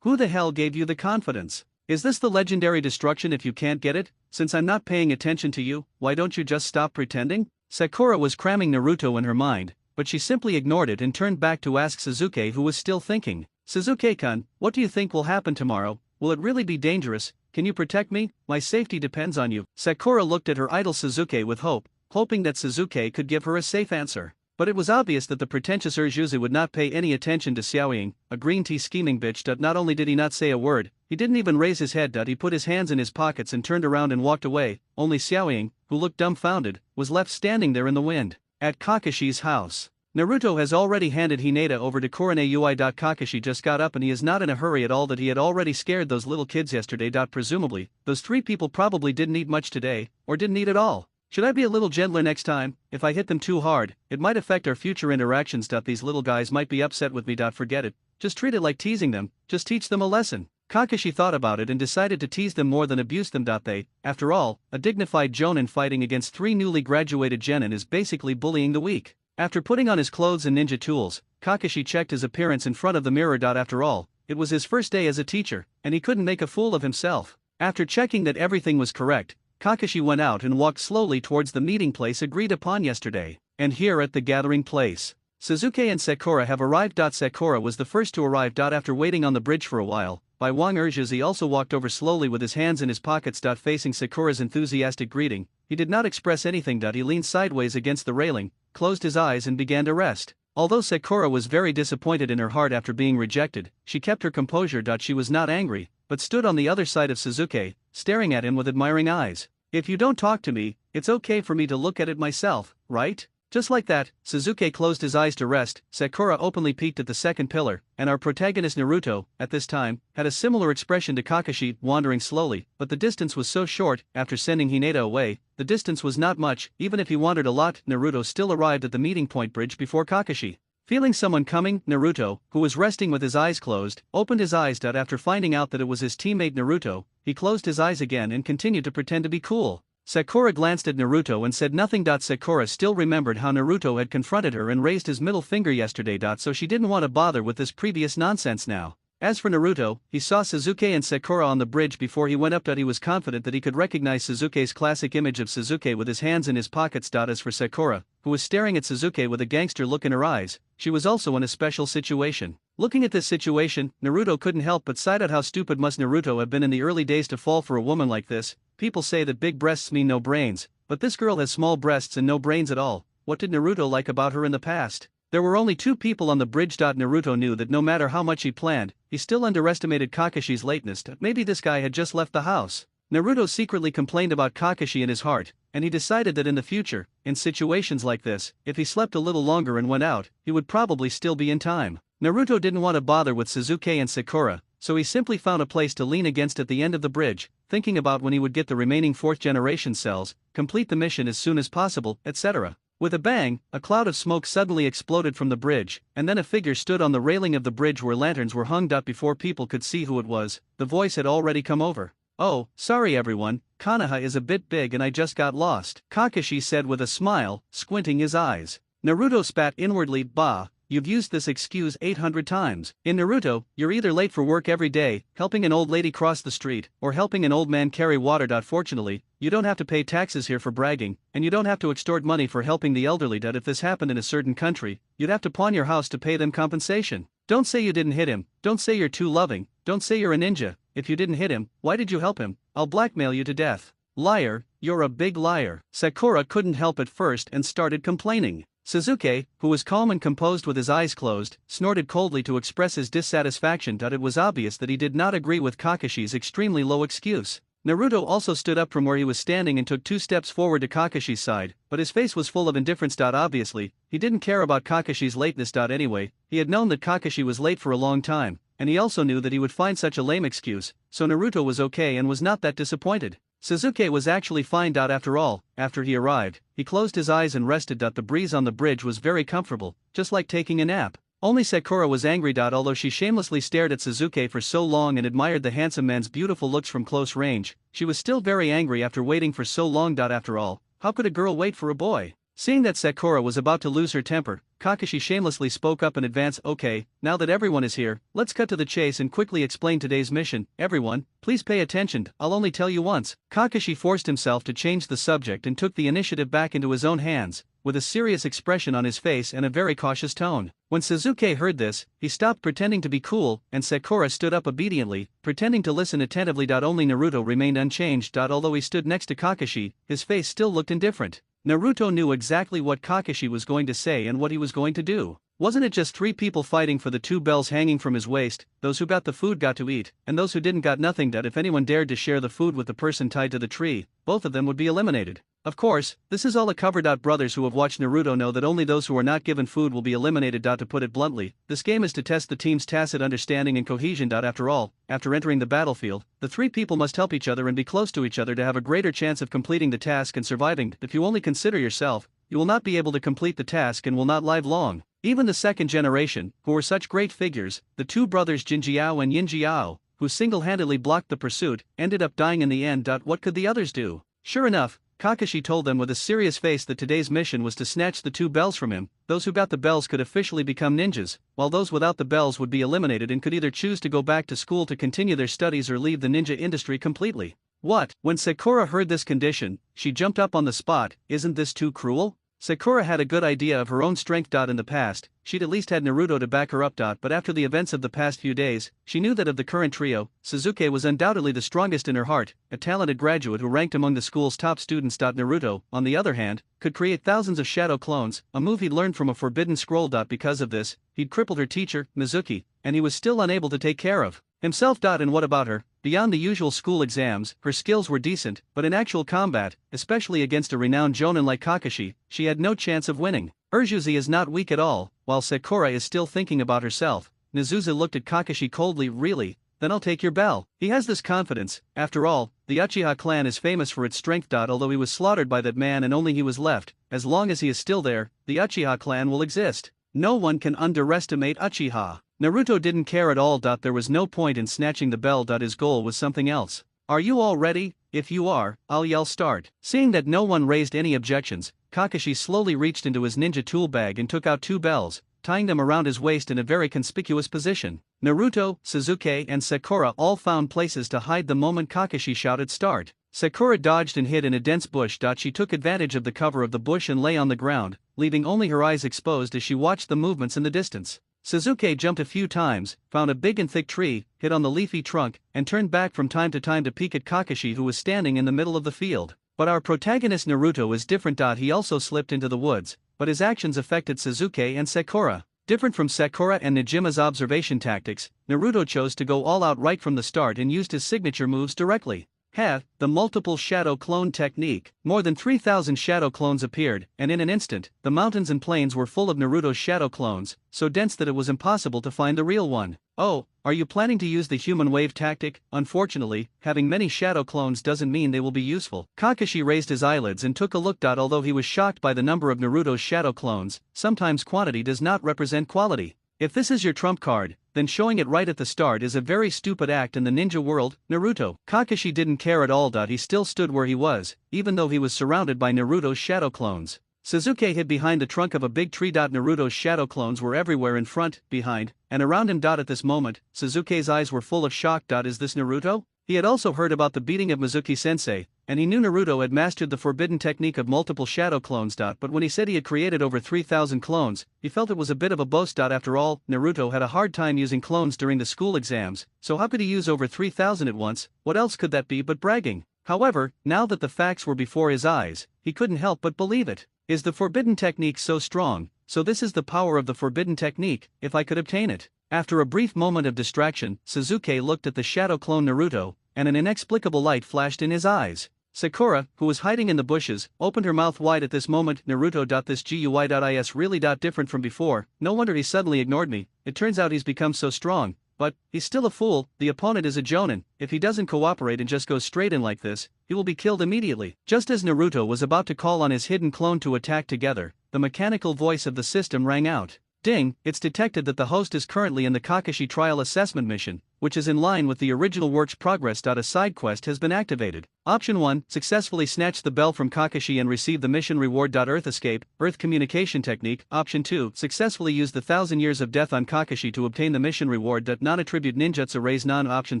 Who the hell gave you the confidence? Is this the legendary destruction if you can't get it? Since I'm not paying attention to you, why don't you just stop pretending? Sakura was cramming Naruto in her mind, but she simply ignored it and turned back to ask Sasuke, who was still thinking. Sasuke-kun, what do you think will happen tomorrow? Will it really be dangerous? Can you protect me? My safety depends on you. Sakura looked at her idol Sasuke with hope, hoping that Sasuke could give her a safe answer. But it was obvious that the pretentious Urjuzu would not pay any attention to Xiaoying, a green tea scheming bitch. Not only did he not say a word, he didn't even raise his head. He put his hands in his pockets and turned around and walked away. Only Xiaoying, who looked dumbfounded, was left standing there in the wind. At Kakashi's house, Naruto has already handed Hinata over to Kurane Ui. Kakashi just got up and he is not in a hurry at all. That he had already scared those little kids yesterday. Presumably, those three people probably didn't eat much today, or didn't eat at all. Should I be a little gentler next time? If I hit them too hard, it might affect our future interactions. These little guys might be upset with me. Forget it. Just treat it like teasing them, just teach them a lesson. Kakashi thought about it and decided to tease them more than abuse them. They, after all, a dignified jonin fighting against three newly graduated genin is basically bullying the weak. After putting on his clothes and ninja tools, Kakashi checked his appearance in front of the mirror. After all, it was his first day as a teacher, and he couldn't make a fool of himself. After checking that everything was correct, Kakashi went out and walked slowly towards the meeting place agreed upon yesterday. And here at the gathering place, Sasuke and Sakura have arrived. Sakura was the first to arrive. After waiting on the bridge for a while, by Wang Urges he also walked over slowly with his hands in his pockets. Facing Sakura's enthusiastic greeting, he did not express anything. He leaned sideways against the railing, closed his eyes and began to rest. Although Sakura was very disappointed in her heart after being rejected, she kept her composure. She was not angry, but stood on the other side of Sasuke, staring at him with admiring eyes. If you don't talk to me, it's okay for me to look at it myself, right? Just like that, Sasuke closed his eyes to rest. Sakura openly peeked at the second pillar, and our protagonist Naruto, at this time, had a similar expression to Kakashi, wandering slowly, but the distance was so short. After sending Hinata away, the distance was not much. Even if he wandered a lot, Naruto still arrived at the meeting point bridge before Kakashi. Feeling someone coming, Naruto, who was resting with his eyes closed, opened his eyes. After finding out that it was his teammate Naruto, he closed his eyes again and continued to pretend to be cool. Sakura glanced at Naruto and said nothing. Sakura still remembered how Naruto had confronted her and raised his middle finger yesterday. So she didn't want to bother with this previous nonsense now. As for Naruto, he saw Sasuke and Sakura on the bridge before he went up. He was confident that he could recognize Sasuke's classic image of Sasuke with his hands in his pockets. As for Sakura, who was staring at Sasuke with a gangster look in her eyes, she was also in a special situation. Looking at this situation, Naruto couldn't help but sigh out how stupid must Naruto have been in the early days to fall for a woman like this. People say that big breasts mean no brains, but this girl has small breasts and no brains at all. What did Naruto like about her in the past? There were only two people on the bridge. Naruto knew that no matter how much he planned, he still underestimated Kakashi's lateness. Maybe this guy had just left the house. Naruto secretly complained about Kakashi in his heart, and he decided that in the future, in situations like this, if he slept a little longer and went out, he would probably still be in time. Naruto didn't want to bother with Sasuke and Sakura, so he simply found a place to lean against at the end of the bridge, thinking about when he would get the remaining 4th generation cells, complete the mission as soon as possible, etc. With a bang, a cloud of smoke suddenly exploded from the bridge, and then a figure stood on the railing of the bridge where lanterns were hung. Before people could see who it was, the voice had already come over. "Oh, sorry everyone, Konoha is a bit big and I just got lost," Kakashi said with a smile, squinting his eyes. Naruto spat inwardly. "Bah, you've used this excuse 800 times. In Naruto, you're either late for work every day, helping an old lady cross the street, or helping an old man carry water. Fortunately, you don't have to pay taxes here for bragging, and you don't have to extort money for helping the elderly. If this happened in a certain country, you'd have to pawn your house to pay them compensation. Don't say you didn't hit him, don't say you're too loving, don't say you're a ninja. If you didn't hit him, why did you help him? I'll blackmail you to death. Liar, you're a big liar. Sakura couldn't help at first and started complaining. Sasuke, who was calm and composed with his eyes closed, snorted coldly to express his dissatisfaction. It was obvious that he did not agree with Kakashi's extremely low excuse. Naruto also stood up from where he was standing and took 2 steps forward to Kakashi's side, but his face was full of indifference. Obviously, he didn't care about Kakashi's lateness. Anyway, he had known that Kakashi was late for a long time, and he also knew that he would find such a lame excuse, so Naruto was okay and was not that disappointed. Sasuke was actually fine. After all, after he arrived, he closed his eyes and rested. The breeze on the bridge was very comfortable, just like taking a nap. Only Sakura was angry. Although she shamelessly stared at Sasuke for so long and admired the handsome man's beautiful looks from close range, she was still very angry after waiting for so long. After all, how could a girl wait for a boy? Seeing that Sakura was about to lose her temper, Kakashi shamelessly spoke up in advance. Okay, now that everyone is here, let's cut to the chase and quickly explain today's mission. Everyone, please pay attention, I'll only tell you once. Kakashi forced himself to change the subject and took the initiative back into his own hands, with a serious expression on his face and a very cautious tone. When Sasuke heard this, he stopped pretending to be cool, and Sakura stood up obediently, pretending to listen attentively. Only Naruto remained unchanged. Although he stood next to Kakashi, his face still looked indifferent. Naruto knew exactly what Kakashi was going to say and what he was going to do. Wasn't it just 3 people fighting for the 2 bells hanging from his waist? Those who got the food got to eat, and those who didn't got nothing. If anyone dared to share the food with the person tied to the tree, both of them would be eliminated. Of course, this is all a cover. Brothers who have watched Naruto know that only those who are not given food will be eliminated. To put it bluntly, this game is to test the team's tacit understanding and cohesion. After all, after entering the battlefield, the 3 people must help each other and be close to each other to have a greater chance of completing the task and surviving. If you only consider yourself, you will not be able to complete the task and will not live long. Even the second generation, who were such great figures, the 2 brothers Jinjiao and Yinjiao, who single-handedly blocked the pursuit, ended up dying in the end. What could the others do? Sure enough, Kakashi told them with a serious face that today's mission was to snatch the 2 bells from him. Those who got the bells could officially become ninjas, while those without the bells would be eliminated and could either choose to go back to school to continue their studies or leave the ninja industry completely. What? When Sakura heard this condition, she jumped up on the spot. Isn't this too cruel? Sakura had a good idea of her own strength. In the past, she'd at least had Naruto to back her up. But after the events of the past few days, she knew that of the current trio, Sasuke was undoubtedly the strongest in her heart, a talented graduate who ranked among the school's top students. Naruto, on the other hand, could create thousands of shadow clones, a move he'd learned from a forbidden scroll. Because of this, he'd crippled her teacher, Mizuki, and he was still unable to take care of himself. And what about her? Beyond the usual school exams, her skills were decent, but in actual combat, especially against a renowned jonin like Kakashi, she had no chance of winning. Urjuzi is not weak at all, while Sakura is still thinking about herself. Nezusa looked at Kakashi coldly. Really? Then I'll take your bell. He has this confidence. After all, the Uchiha clan is famous for its strength. Although he was slaughtered by that man and only he was left, as long as he is still there, the Uchiha clan will exist. No one can underestimate Uchiha. Naruto didn't care at all. There was no point in snatching the bell. His goal was something else. Are you all ready? If you are, I'll yell start. Seeing that no one raised any objections, Kakashi slowly reached into his ninja tool bag and took out 2 bells, tying them around his waist in a very conspicuous position. Naruto, Sasuke, and Sakura all found places to hide the moment Kakashi shouted start. Sakura dodged and hid in a dense bush. She took advantage of the cover of the bush and lay on the ground, leaving only her eyes exposed as she watched the movements in the distance. Sasuke jumped a few times, found a big and thick tree, hit on the leafy trunk, and turned back from time to time to peek at Kakashi, who was standing in the middle of the field. But our protagonist Naruto is different. He also slipped into the woods, but his actions affected Sasuke and Sakura. Different from Sakura and Nejima's observation tactics, Naruto chose to go all out right from the start and used his signature moves directly. The multiple shadow clone technique. More than 3,000 shadow clones appeared, and in an instant, the mountains and plains were full of Naruto's shadow clones, so dense that it was impossible to find the real one. Oh, are you planning to use the human wave tactic? Unfortunately, having many shadow clones doesn't mean they will be useful. Kakashi raised his eyelids and took a look. Although he was shocked by the number of Naruto's shadow clones, sometimes quantity does not represent quality. If this is your trump card, then showing it right at the start is a very stupid act in the ninja world, Naruto. Kakashi didn't care at all. He still stood where he was, even though he was surrounded by Naruto's shadow clones. Sasuke hid behind the trunk of a big tree. Naruto's shadow clones were everywhere, in front, behind, and around him. At this moment, Sasuke's eyes were full of shock. Is this Naruto? He had also heard about the beating of Mizuki-sensei, and he knew Naruto had mastered the forbidden technique of multiple shadow clones. But when he said he had created over 3,000 clones, he felt it was a bit of a boast. After all, Naruto had a hard time using clones during the school exams, so how could he use over 3,000 at once? What else could that be but bragging? However, now that the facts were before his eyes, he couldn't help but believe it. Is the forbidden technique so strong? So this is the power of the forbidden technique, if I could obtain it. After a brief moment of distraction, Sasuke looked at the shadow clone Naruto, and an inexplicable light flashed in his eyes. Sakura, who was hiding in the bushes, opened her mouth wide at this moment. Naruto. This GUI.is really different from before. No wonder he suddenly ignored me. It turns out he's become so strong. But he's still a fool. The opponent is a jonin. If he doesn't cooperate and just goes straight in like this, he will be killed immediately. Just as Naruto was about to call on his hidden clone to attack together, the mechanical voice of the system rang out. Ding, it's detected that the host is currently in the Kakashi trial assessment mission, which is in line with the original work's progress. A side quest has been activated. Option 1, successfully snatch the bell from Kakashi and receive the mission reward. Earth escape, Earth communication technique. Option 2, successfully use the 1,000 years of death on Kakashi to obtain the mission reward. Non-attribute ninjutsu raise non. Option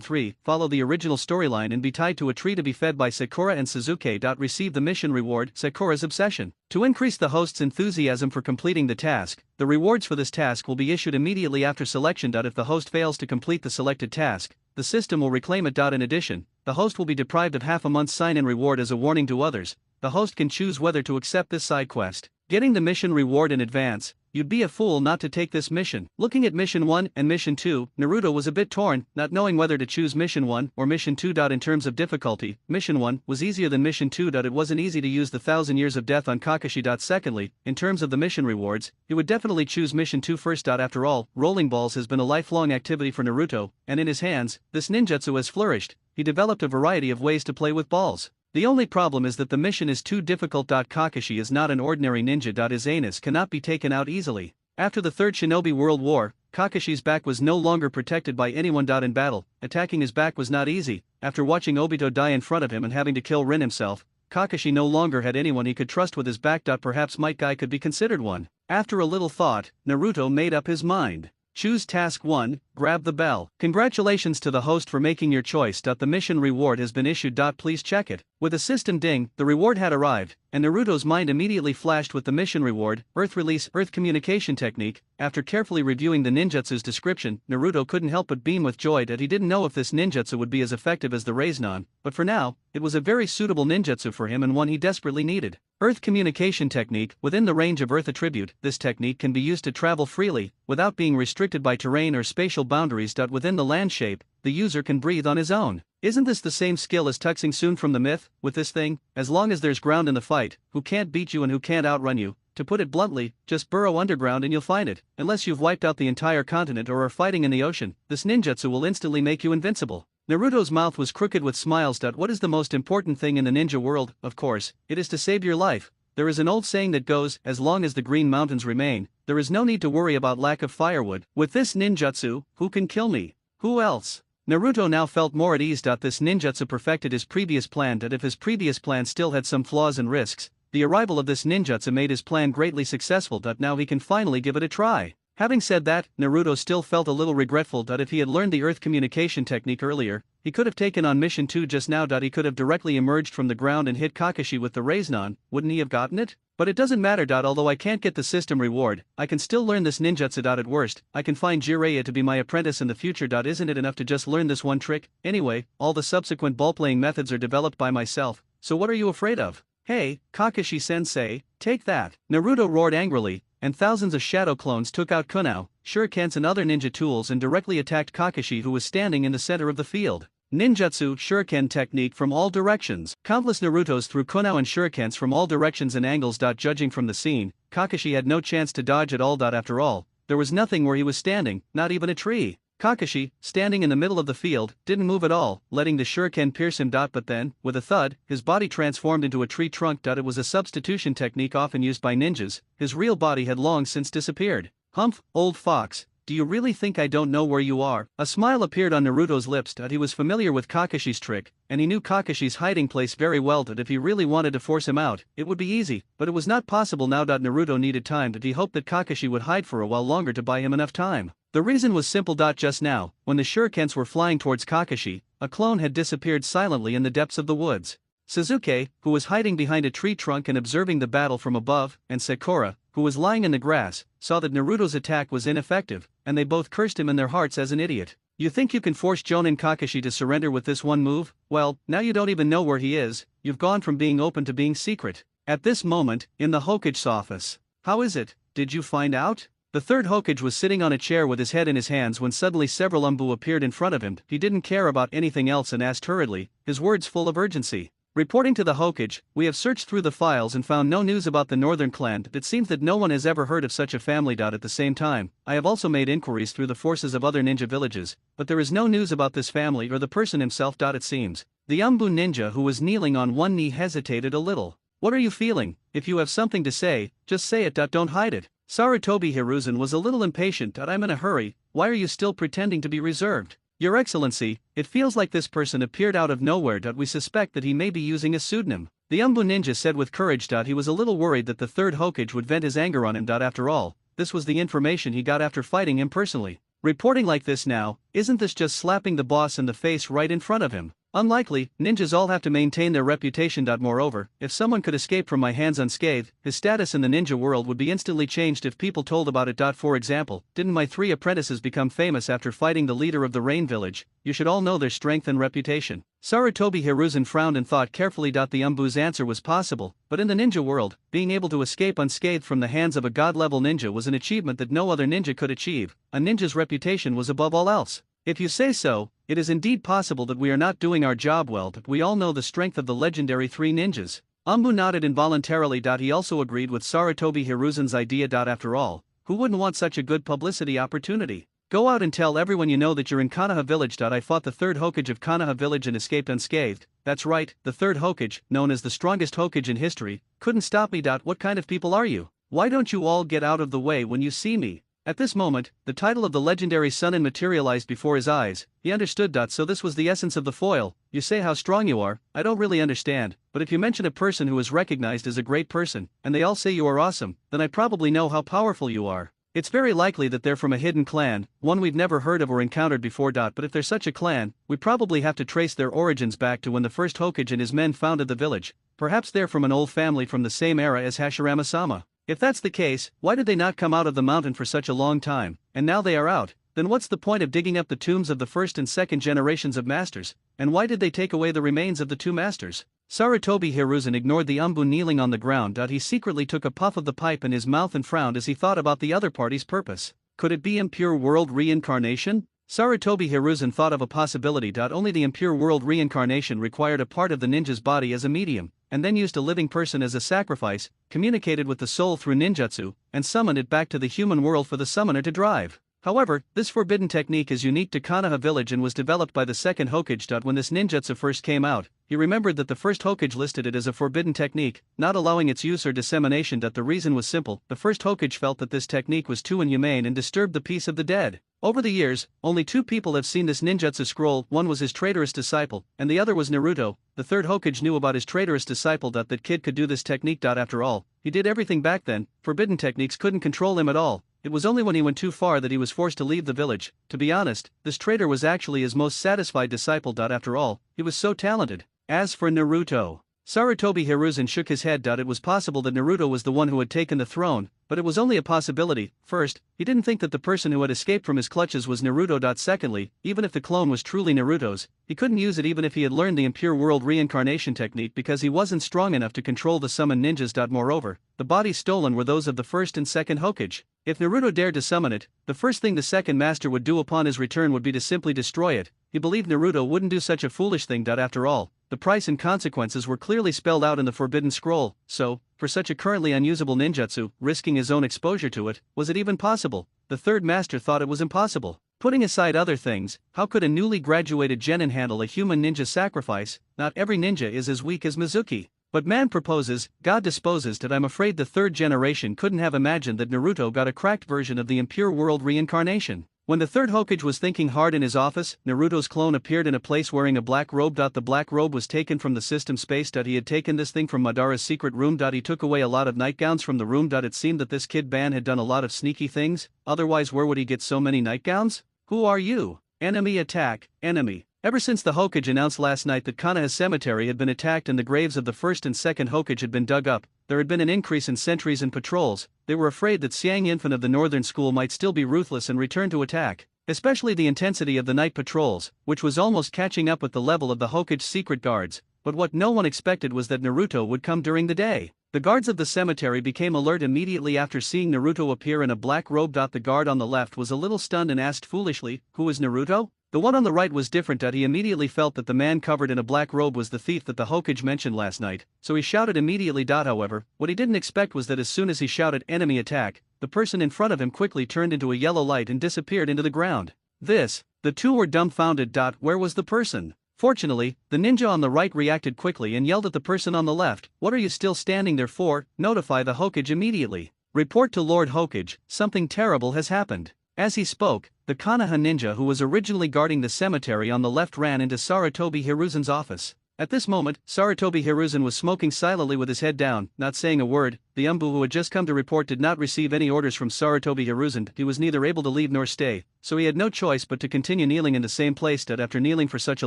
3, follow the original storyline and be tied to a tree to be fed by Sakura and Sasuke. Receive the mission reward, Sakura's obsession. To increase the host's enthusiasm for completing the task, the rewards for this task will be issued immediately after selection. If the host fails to complete the selected task, the system will reclaim it. In addition, the host will be deprived of half a month's sign-in reward as a warning to others. The host can choose whether to accept this side quest. Getting the mission reward in advance, you'd be a fool not to take this mission. Looking at Mission 1 and Mission 2, Naruto was a bit torn, not knowing whether to choose Mission 1 or Mission 2. In terms of difficulty, Mission 1 was easier than Mission 2. It wasn't easy to use the 1,000 years of death on Kakashi. Secondly, in terms of the mission rewards, he would definitely choose Mission 2 first. After all, rolling balls has been a lifelong activity for Naruto, and in his hands, this ninjutsu has flourished. He developed a variety of ways to play with balls. The only problem is that the mission is too difficult. Kakashi is not an ordinary ninja. His anus cannot be taken out easily. After the Third Shinobi World War, Kakashi's back was no longer protected by anyone. In battle, attacking his back was not easy. After watching Obito die in front of him and having to kill Rin himself, Kakashi no longer had anyone he could trust with his back. Perhaps Might Guy could be considered one. After a little thought, Naruto made up his mind. Choose Task 1, grab the bell. Congratulations to the host for making your choice. The mission reward has been issued. Please check it. With a system ding, the reward had arrived, and Naruto's mind immediately flashed with the mission reward, Earth Release, Earth Communication Technique. After carefully reviewing the ninjutsu's description, Naruto couldn't help but beam with joy that he didn't know if this ninjutsu would be as effective as the Raiznon, but for now, it was a very suitable ninjutsu for him and one he desperately needed. Earth Communication Technique, within the range of Earth attribute, this technique can be used to travel freely, without being restricted by terrain or spatial boundaries. Within the land shape, the user can breathe on his own. Isn't this the same skill as Tuxing Soon from the myth? With this thing, as long as there's ground in the fight, who can't beat you and who can't outrun you? To put it bluntly, just burrow underground and you'll find it. Unless you've wiped out the entire continent or are fighting in the ocean, this ninjutsu will instantly make you invincible. Naruto's mouth was crooked with smiles. What is the most important thing in the ninja world? Of course, it is to save your life. There is an old saying that goes, as long as the green mountains remain, there is no need to worry about lack of firewood. With this ninjutsu, who can kill me? Who else? Naruto now felt more at ease. This ninjutsu perfected his previous plan. If his previous plan still had some flaws and risks, the arrival of this ninjutsu made his plan greatly successful. Now he can finally give it a try. Having said that, Naruto still felt a little regretful. If he had learned the Earth communication technique earlier, he could have taken on Mission 2 just now. He could have directly emerged from the ground and hit Kakashi with the Raiznon, wouldn't he have gotten it? But it doesn't matter. Although I can't get the system reward, I can still learn this ninjutsu. At worst, I can find Jiraiya to be my apprentice in the future. Isn't it enough to just learn this one trick? Anyway, all the subsequent ball-playing methods are developed by myself, so what are you afraid of? Hey, Kakashi-sensei, take that! Naruto roared angrily, and thousands of shadow clones took out kunao, shurikens and other ninja tools and directly attacked Kakashi, who was standing in the center of the field. Ninjutsu shuriken technique from all directions. Countless Narutos threw kunao and shurikens from all directions and angles. Judging from the scene, Kakashi had no chance to dodge at all. After all, there was nothing where he was standing, not even a tree. Kakashi, standing in the middle of the field, didn't move at all, letting the shuriken pierce him. But then, with a thud, his body transformed into a tree trunk. It was a substitution technique often used by ninjas. His real body had long since disappeared. Humph, old fox, do you really think I don't know where you are? A smile appeared on Naruto's lips. He was familiar with Kakashi's trick, and he knew Kakashi's hiding place very well. That if he really wanted to force him out, it would be easy, but it was not possible now. Naruto needed time. He hoped that Kakashi would hide for a while longer to buy him enough time. The reason was simple. Just now, when the shurikens were flying towards Kakashi, a clone had disappeared silently in the depths of the woods. Sasuke, who was hiding behind a tree trunk and observing the battle from above, and Sakura, who was lying in the grass, saw that Naruto's attack was ineffective, and they both cursed him in their hearts as an idiot. You think you can force Jonin Kakashi to surrender with this one move? Well, now you don't even know where he is. You've gone from being open to being secret. At this moment, in the Hokage's office. How is it? Did you find out? The third Hokage was sitting on a chair with his head in his hands when suddenly several Umbu appeared in front of him. He didn't care about anything else and asked hurriedly, his words full of urgency. Reporting to the Hokage, we have searched through the files and found no news about the Northern Clan. It seems that no one has ever heard of such a family. At the same time, I have also made inquiries through the forces of other ninja villages, but there is no news about this family or the person himself. It seems. The Umbu ninja who was kneeling on one knee hesitated a little. What are you feeling? If you have something to say, just say it. Don't hide it. Sarutobi Hiruzen was a little impatient. I'm in a hurry. Why are you still pretending to be reserved? Your Excellency, it feels like this person appeared out of nowhere. We suspect that he may be using a pseudonym. The Umbu ninja said with courage. He was a little worried that the third Hokage would vent his anger on him. After all, this was the information he got after fighting him personally. Reporting like this now, isn't this just slapping the boss in the face right in front of him? Unlikely, ninjas all have to maintain their reputation. Moreover, if someone could escape from my hands unscathed, his status in the ninja world would be instantly changed if people told about it. For example, didn't my 3 apprentices become famous after fighting the leader of the Rain Village? You should all know their strength and reputation. Sarutobi Hiruzen frowned and thought carefully. The Umbu's answer was possible, but in the ninja world, being able to escape unscathed from the hands of a god-level ninja was an achievement that no other ninja could achieve. A ninja's reputation was above all else. If you say so, it is indeed possible that we are not doing our job well. But we all know the strength of the legendary 3 ninjas. Umbu nodded involuntarily. He also agreed with Sarutobi Hiruzen's idea. After all, who wouldn't want such a good publicity opportunity? Go out and tell everyone you know that you're in Konoha village. I fought the third Hokage of Konoha village and escaped unscathed. That's right, the third Hokage, known as the strongest Hokage in history, couldn't stop me. What kind of people are you? Why don't you all get out of the way when you see me? At this moment, the title of the legendary Sunin materialized before his eyes. He understood. So this was the essence of the foil. You say how strong you are. I don't really understand, but if you mention a person who is recognized as a great person, and they all say you are awesome, then I probably know how powerful you are. It's very likely that they're from a hidden clan, one we've never heard of or encountered before. But if they're such a clan, we probably have to trace their origins back to when the first Hokage and his men founded the village. Perhaps they're from an old family from the same era as Hashirama-sama. If that's the case, why did they not come out of the mountain for such a long time, and now they are out? Then what's the point of digging up the tombs of the first and second generations of masters, and why did they take away the remains of the 2 masters? Sarutobi Hiruzen ignored the Umbu kneeling on the ground. He secretly took a puff of the pipe in his mouth and frowned as he thought about the other party's purpose. Could it be impure world reincarnation? Sarutobi Hiruzen thought of a possibility. Only the impure world reincarnation required a part of the ninja's body as a medium, and then used a living person as a sacrifice, communicated with the soul through ninjutsu, and summoned it back to the human world for the summoner to drive. However, this forbidden technique is unique to Konoha village and was developed by the second Hokage. When this ninjutsu first came out, he remembered that the first Hokage listed it as a forbidden technique, not allowing its use or dissemination. The reason was simple: the first Hokage felt that this technique was too inhumane and disturbed the peace of the dead. Over the years, only 2 people have seen this ninjutsu scroll. One was his traitorous disciple, and the other was Naruto. The third Hokage knew about his traitorous disciple. That kid could do this technique. After all, he did everything back then. Forbidden techniques couldn't control him at all. It was only when he went too far that he was forced to leave the village. To be honest, this traitor was actually his most satisfied disciple. After all, he was so talented. As for Naruto, Sarutobi Hiruzen shook his head. It was possible that Naruto was the one who had taken the throne, but it was only a possibility. First, he didn't think that the person who had escaped from his clutches was Naruto. Secondly, even if the clone was truly Naruto's, he couldn't use it even if he had learned the impure world reincarnation technique because he wasn't strong enough to control the summon ninjas. Moreover, the bodies stolen were those of the first and second Hokage. If Naruto dared to summon it, the first thing the second master would do upon his return would be to simply destroy it. He believed Naruto wouldn't do such a foolish thing. After all, the price and consequences were clearly spelled out in the Forbidden Scroll, so, for such a currently unusable ninjutsu, risking his own exposure to it, was it even possible? The third master thought it was impossible. Putting aside other things, how could a newly graduated genin handle a human ninja sacrifice? Not every ninja is as weak as Mizuki. But man proposes, God disposes. That I'm afraid the third generation couldn't have imagined that Naruto got a cracked version of the impure world reincarnation. When the third Hokage was thinking hard in his office, Naruto's clone appeared in a place wearing a black robe. The black robe was taken from the system space. He had taken this thing from Madara's secret room. He took away a lot of nightgowns from the room. It seemed that this kid Ban had done a lot of sneaky things, otherwise where would he get so many nightgowns? Who are you? Enemy attack, enemy. Ever since the Hokage announced last night that Konoha's cemetery had been attacked and the graves of the first and second Hokage had been dug up, there had been an increase in sentries and patrols. They were afraid that Xiang Yinfen of the Northern School might still be ruthless and return to attack, especially the intensity of the night patrols, which was almost catching up with the level of the Hokage's secret guards. But what no one expected was that Naruto would come during the day. The guards of the cemetery became alert immediately after seeing Naruto appear in a black robe. The guard on the left was a little stunned and asked foolishly, "Who is Naruto?" The one on the right was different. He immediately felt that the man covered in a black robe was the thief that the Hokage mentioned last night, so he shouted immediately. However, what he didn't expect was that as soon as he shouted enemy attack, the person in front of him quickly turned into a yellow light and disappeared into the ground. The two were dumbfounded. Where was the person? Fortunately, the ninja on the right reacted quickly and yelled at the person on the left, "What are you still standing there for? Notify the Hokage immediately. Report to Lord Hokage, something terrible has happened." As he spoke, the Konoha ninja who was originally guarding the cemetery on the left ran into Sarutobi Hiruzen's office. At this moment, Sarutobi Hiruzen was smoking silently with his head down, not saying a word. The Umbu who had just come to report did not receive any orders from Sarutobi Hiruzen. He was neither able to leave nor stay, so he had no choice but to continue kneeling in the same place. After kneeling for such a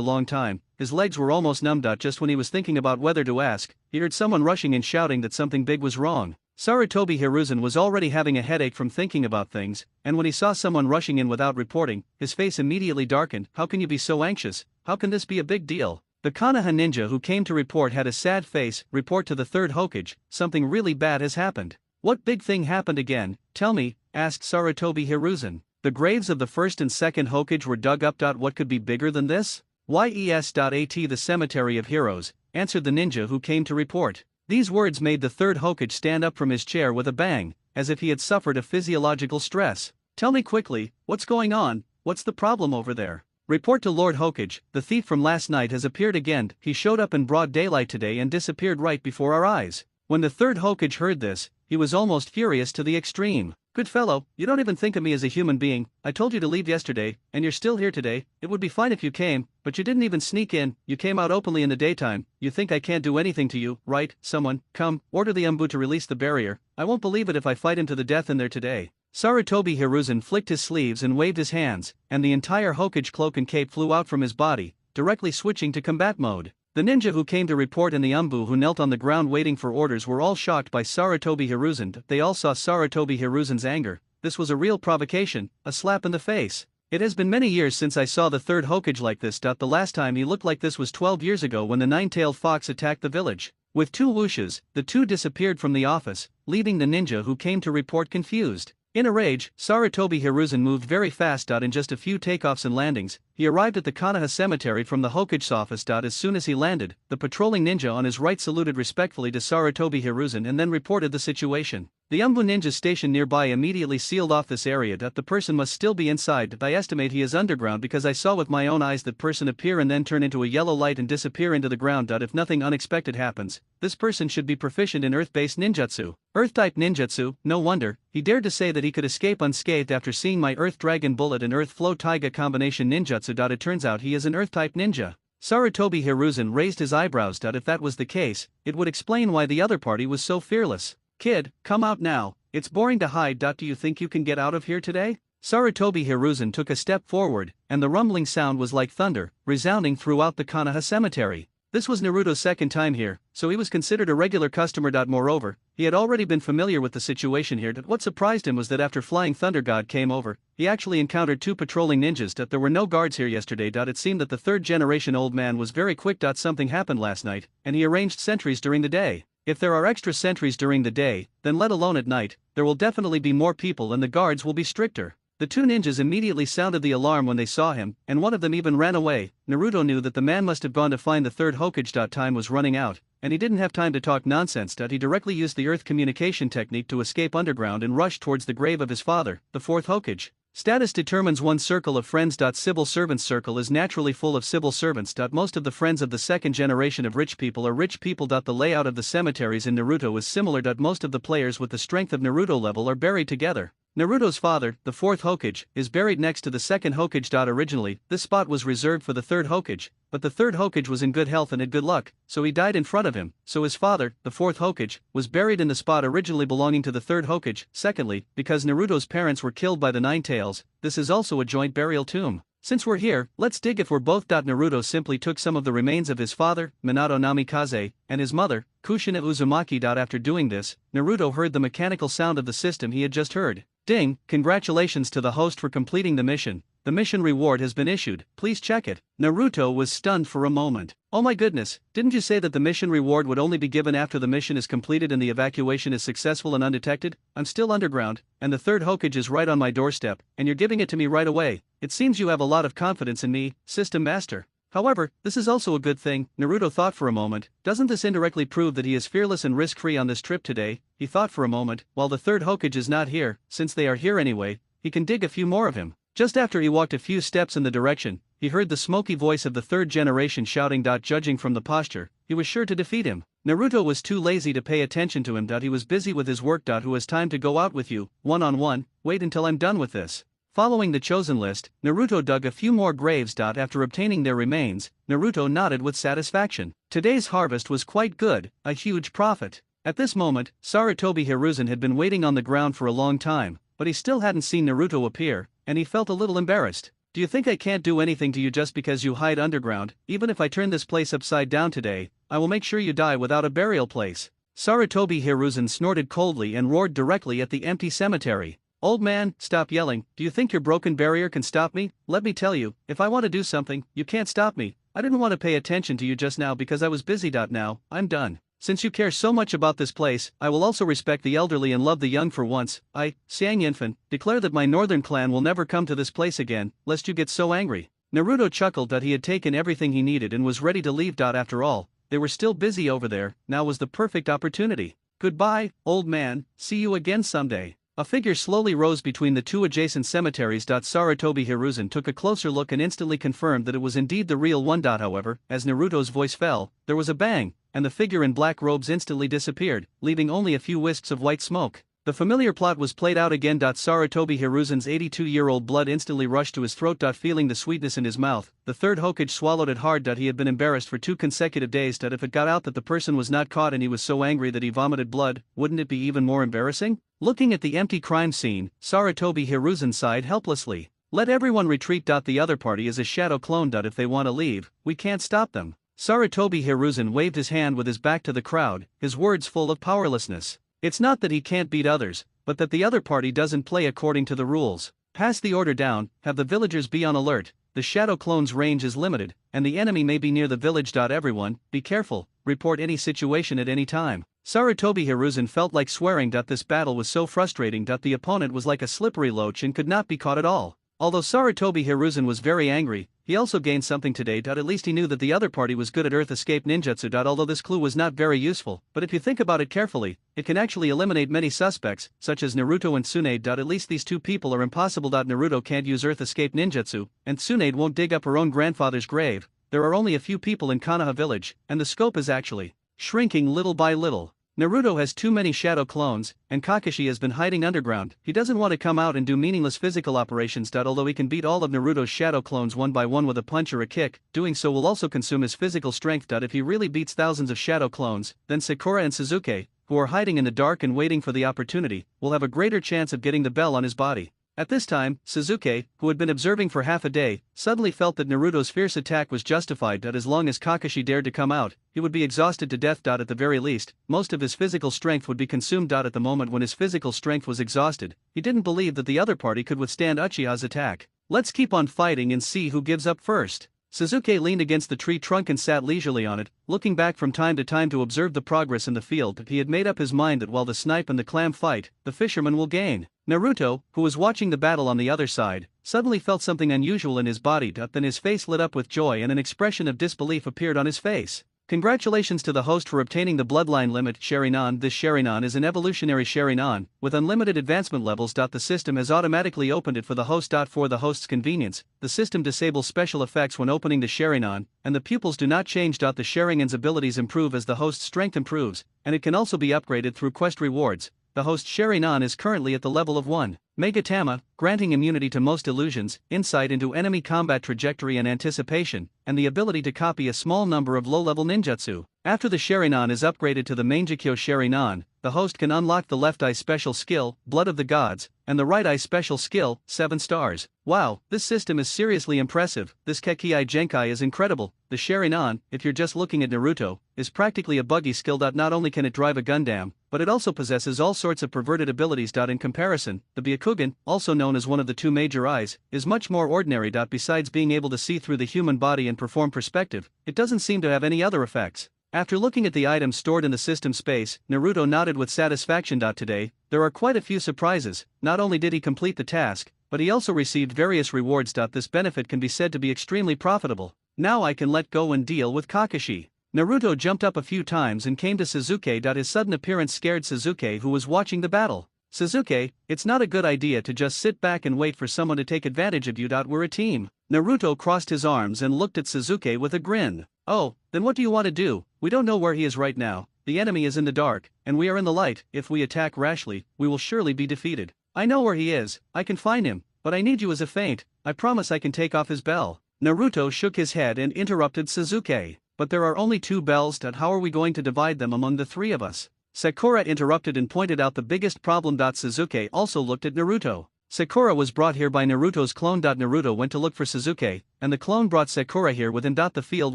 long time, his legs were almost numb. Just when he was thinking about whether to ask, he heard someone rushing in shouting that something big was wrong. Sarutobi Hiruzen was already having a headache from thinking about things, and when he saw someone rushing in without reporting, his face immediately darkened. "How can you be so anxious? How can this be a big deal?" The Konoha ninja who came to report had a sad face. "Report to the third Hokage, something really bad has happened." "What big thing happened again? Tell me," asked Sarutobi Hiruzen. "The graves of the first and second Hokage were dug up. What could be bigger than this?" "Yes.At the cemetery of heroes," answered the ninja who came to report. These words made the third Hokage stand up from his chair with a bang, as if he had suffered a physiological stress. "Tell me quickly, what's going on? What's the problem over there?" "Report to Lord Hokage, the thief from last night has appeared again. He showed up in broad daylight today and disappeared right before our eyes." When the third Hokage heard this, he was almost furious to the extreme. "Good fellow, you don't even think of me as a human being. I told you to leave yesterday, and you're still here today. It would be fine if you came, but you didn't even sneak in. You came out openly in the daytime. You think I can't do anything to you, right? Someone, come, order the Umbu to release the barrier. I won't believe it if I fight him to the death in there today." Sarutobi Hiruzen flicked his sleeves and waved his hands, and the entire Hokage cloak and cape flew out from his body, directly switching to combat mode. The ninja who came to report and the Umbu who knelt on the ground waiting for orders were all shocked by Sarutobi Hiruzen. They all saw Sarutobi Hiruzen's anger. This was a real provocation, a slap in the face. "It has been many years since I saw the third Hokage like this. The last time he looked like this was 12 years ago when the nine-tailed fox attacked the village." With two whooshes, the two disappeared from the office, leaving the ninja who came to report confused. In a rage, Sarutobi Hiruzen moved very fast. In just a few takeoffs and landings, he arrived at the Konoha cemetery from the Hokage's office. As soon as he landed, the patrolling ninja on his right saluted respectfully to Sarutobi Hiruzen and then reported the situation. The Umbu ninjas stationed nearby immediately sealed off this area. The person must still be inside. I estimate he is underground because I saw with my own eyes that person appear and then turn into a yellow light and disappear into the ground. If nothing unexpected happens, this person should be proficient in earth-based ninjutsu. Earth-type ninjutsu, no wonder. He dared to say that he could escape unscathed after seeing my Earth Dragon Bullet and Earth Flow Taiga combination ninjutsu. It turns out he is an Earth-type ninja. Sarutobi Hiruzen raised his eyebrows. If that was the case, it would explain why the other party was so fearless. "Kid, come out now, it's boring to hide. Do you think you can get out of here today?" Sarutobi Hiruzen took a step forward, and the rumbling sound was like thunder, resounding throughout the Konoha cemetery. This was Naruto's second time here, so he was considered a regular customer. Moreover, he had already been familiar with the situation here. What surprised him was that after Flying Thunder God came over, he actually encountered two patrolling ninjas. There were no guards here yesterday. It seemed that the third generation old man was very quick. Something happened last night, and he arranged sentries during the day. If there are extra sentries during the day, then let alone at night, there will definitely be more people and the guards will be stricter. The two ninjas immediately sounded the alarm when they saw him, and one of them even ran away. Naruto knew that the man must have gone to find the third Hokage. Time was running out, and he didn't have time to talk nonsense. He directly used the earth communication technique to escape underground and rush towards the grave of his father, the fourth Hokage. Status determines one's circle of friends. Civil servants circle is naturally full of civil servants. Most of the friends of the second generation of rich people are rich people. The layout of the cemeteries in Naruto is similar. Most of the players with the strength of Naruto level are buried together. Naruto's father, the fourth Hokage, is buried next to the second Hokage. Originally, this spot was reserved for the third Hokage, but the third Hokage was in good health and had good luck, so he died in front of him, so his father, the fourth Hokage, was buried in the spot originally belonging to the third Hokage. Secondly, because Naruto's parents were killed by the Nine Tails, this is also a joint burial tomb. Since we're here, let's dig if we're both. Naruto simply took some of the remains of his father, Minato Namikaze, and his mother, Kushina Uzumaki. After doing this, Naruto heard the mechanical sound of the system he had just heard. Ding, congratulations to the host for completing the mission. The mission reward has been issued, please check it. Naruto was stunned for a moment. Oh my goodness, didn't you say that the mission reward would only be given after the mission is completed and the evacuation is successful and undetected? I'm still underground, and the third Hokage is right on my doorstep, and you're giving it to me right away. It seems you have a lot of confidence in me, System Master. However, this is also a good thing, Naruto thought for a moment. Doesn't this indirectly prove that he is fearless and risk-free on this trip today? He thought for a moment. While the third Hokage is not here, since they are here anyway, he can dig a few more of him. Just after he walked a few steps in the direction, he heard the smoky voice of the third generation shouting. Judging from the posture, he was sure to defeat him. Naruto was too lazy to pay attention to him. He was busy with his work. Who has time to go out with you, one-on-one? Wait until I'm done with this. Following the chosen list, Naruto dug a few more graves. After obtaining their remains, Naruto nodded with satisfaction. Today's harvest was quite good, a huge profit. At this moment, Sarutobi Hiruzen had been waiting on the ground for a long time, but he still hadn't seen Naruto appear, and he felt a little embarrassed. Do you think I can't do anything to you just because you hide underground? Even if I turn this place upside down today, I will make sure you die without a burial place. Sarutobi Hiruzen snorted coldly and roared directly at the empty cemetery. Old man, stop yelling. Do you think your broken barrier can stop me? Let me tell you, if I want to do something, you can't stop me. I didn't want to pay attention to you just now because I was busy. Now, I'm done. Since you care so much about this place, I will also respect the elderly and love the young for once. I, Xiang Yinfen, declare that my northern clan will never come to this place again, lest you get so angry. Naruto chuckled that he had taken everything he needed and was ready to leave. After all, they were still busy over there, now was the perfect opportunity. Goodbye, old man, see you again someday. A figure slowly rose between the two adjacent cemeteries. Sarutobi Hiruzen took a closer look and instantly confirmed that it was indeed the real one. However, as Naruto's voice fell, there was a bang, and the figure in black robes instantly disappeared, leaving only a few wisps of white smoke. The familiar plot was played out again. Sarutobi Hiruzen's 82-year-old blood instantly rushed to his throat. Feeling the sweetness in his mouth, the third Hokage swallowed it hard. He had been embarrassed for 2 consecutive days. If it got out that the person was not caught and he was so angry that he vomited blood, wouldn't it be even more embarrassing? Looking at the empty crime scene, Sarutobi Hiruzen sighed helplessly. Let everyone retreat. The other party is a shadow clone. If they want to leave, we can't stop them. Sarutobi Hiruzen waved his hand with his back to the crowd, his words full of powerlessness. It's not that he can't beat others, but that the other party doesn't play according to the rules. Pass the order down, have the villagers be on alert, the shadow clone's range is limited, and the enemy may be near the village. Everyone, be careful, report any situation at any time. Sarutobi Hiruzen felt like swearing. This battle was so frustrating. The opponent was like a slippery loach and could not be caught at all. Although Sarutobi Hiruzen was very angry, he also gained something today. At least he knew that the other party was good at Earth Escape Ninjutsu. Although this clue was not very useful, but if you think about it carefully, it can actually eliminate many suspects, such as Naruto and Tsunade. At least these two people are impossible. Naruto can't use Earth Escape Ninjutsu, and Tsunade won't dig up her own grandfather's grave. There are only a few people in Konoha village, and the scope is actually shrinking little by little. Naruto has too many shadow clones, and Kakashi has been hiding underground. He doesn't want to come out and do meaningless physical operations. Although he can beat all of Naruto's shadow clones one by one with a punch or a kick, doing so will also consume his physical strength. If he really beats thousands of shadow clones, then Sakura and Sasuke, who are hiding in the dark and waiting for the opportunity, will have a greater chance of getting the bell on his body. At this time, Sasuke, who had been observing for half a day, suddenly felt that Naruto's fierce attack was justified. As long as Kakashi dared to come out, he would be exhausted to death. At the very least, most of his physical strength would be consumed. At the moment when his physical strength was exhausted, he didn't believe that the other party could withstand Uchiha's attack. Let's keep on fighting and see who gives up first. Sasuke leaned against the tree trunk and sat leisurely on it, looking back from time to time to observe the progress in the field. He had made up his mind that while the snipe and the clam fight, the fisherman will gain. Naruto, who was watching the battle on the other side, suddenly felt something unusual in his body. Then his face lit up with joy and an expression of disbelief appeared on his face. Congratulations to the host for obtaining the bloodline limit Sharingan. This Sharingan is an evolutionary Sharingan, with unlimited advancement levels. The system has automatically opened it for the host. For the host's convenience, the system disables special effects when opening the Sharingan, and the pupils do not change. The Sharingan's abilities improve as the host's strength improves, and it can also be upgraded through quest rewards. The host Sharingan is currently at the level of 1 Megatama, granting immunity to most illusions, insight into enemy combat trajectory and anticipation, and the ability to copy a small number of low-level ninjutsu. After the Sharingan is upgraded to the Mangekyo Sharingan, the host can unlock the left eye special skill, Blood of the Gods, and the right eye special skill, 7 stars. Wow, this system is seriously impressive. This Kekkei Genkai is incredible. The Sharingan, if you're just looking at Naruto, is practically a buggy skill. Not only can it drive a Gundam, but it also possesses all sorts of perverted abilities. In comparison, the Byakugan, also known as one of the 2 major eyes, is much more ordinary. Besides being able to see through the human body and perform perspective, it doesn't seem to have any other effects. After looking at the items stored in the system space, Naruto nodded with satisfaction. Today, there are quite a few surprises. Not only did he complete the task, but he also received various rewards. This benefit can be said to be extremely profitable. Now I can let go and deal with Kakashi. Naruto jumped up a few times and came to Sasuke. His sudden appearance scared Sasuke, who was watching the battle. Sasuke, it's not a good idea to just sit back and wait for someone to take advantage of you. We're a team. Naruto crossed his arms and looked at Sasuke with a grin. Oh, then what do you want to do? We don't know where he is right now. The enemy is in the dark, and we are in the light. If we attack rashly, we will surely be defeated. I know where he is, I can find him, but I need you as a feint. I promise I can take off his bell. Naruto shook his head and interrupted Sasuke. But there are only 2 bells. How are we going to divide them among the 3 of us? Sakura interrupted and pointed out the biggest problem. Sasuke also looked at Naruto. Sakura was brought here by Naruto's clone. Naruto went to look for Sasuke, and the clone brought Sakura here with him. The field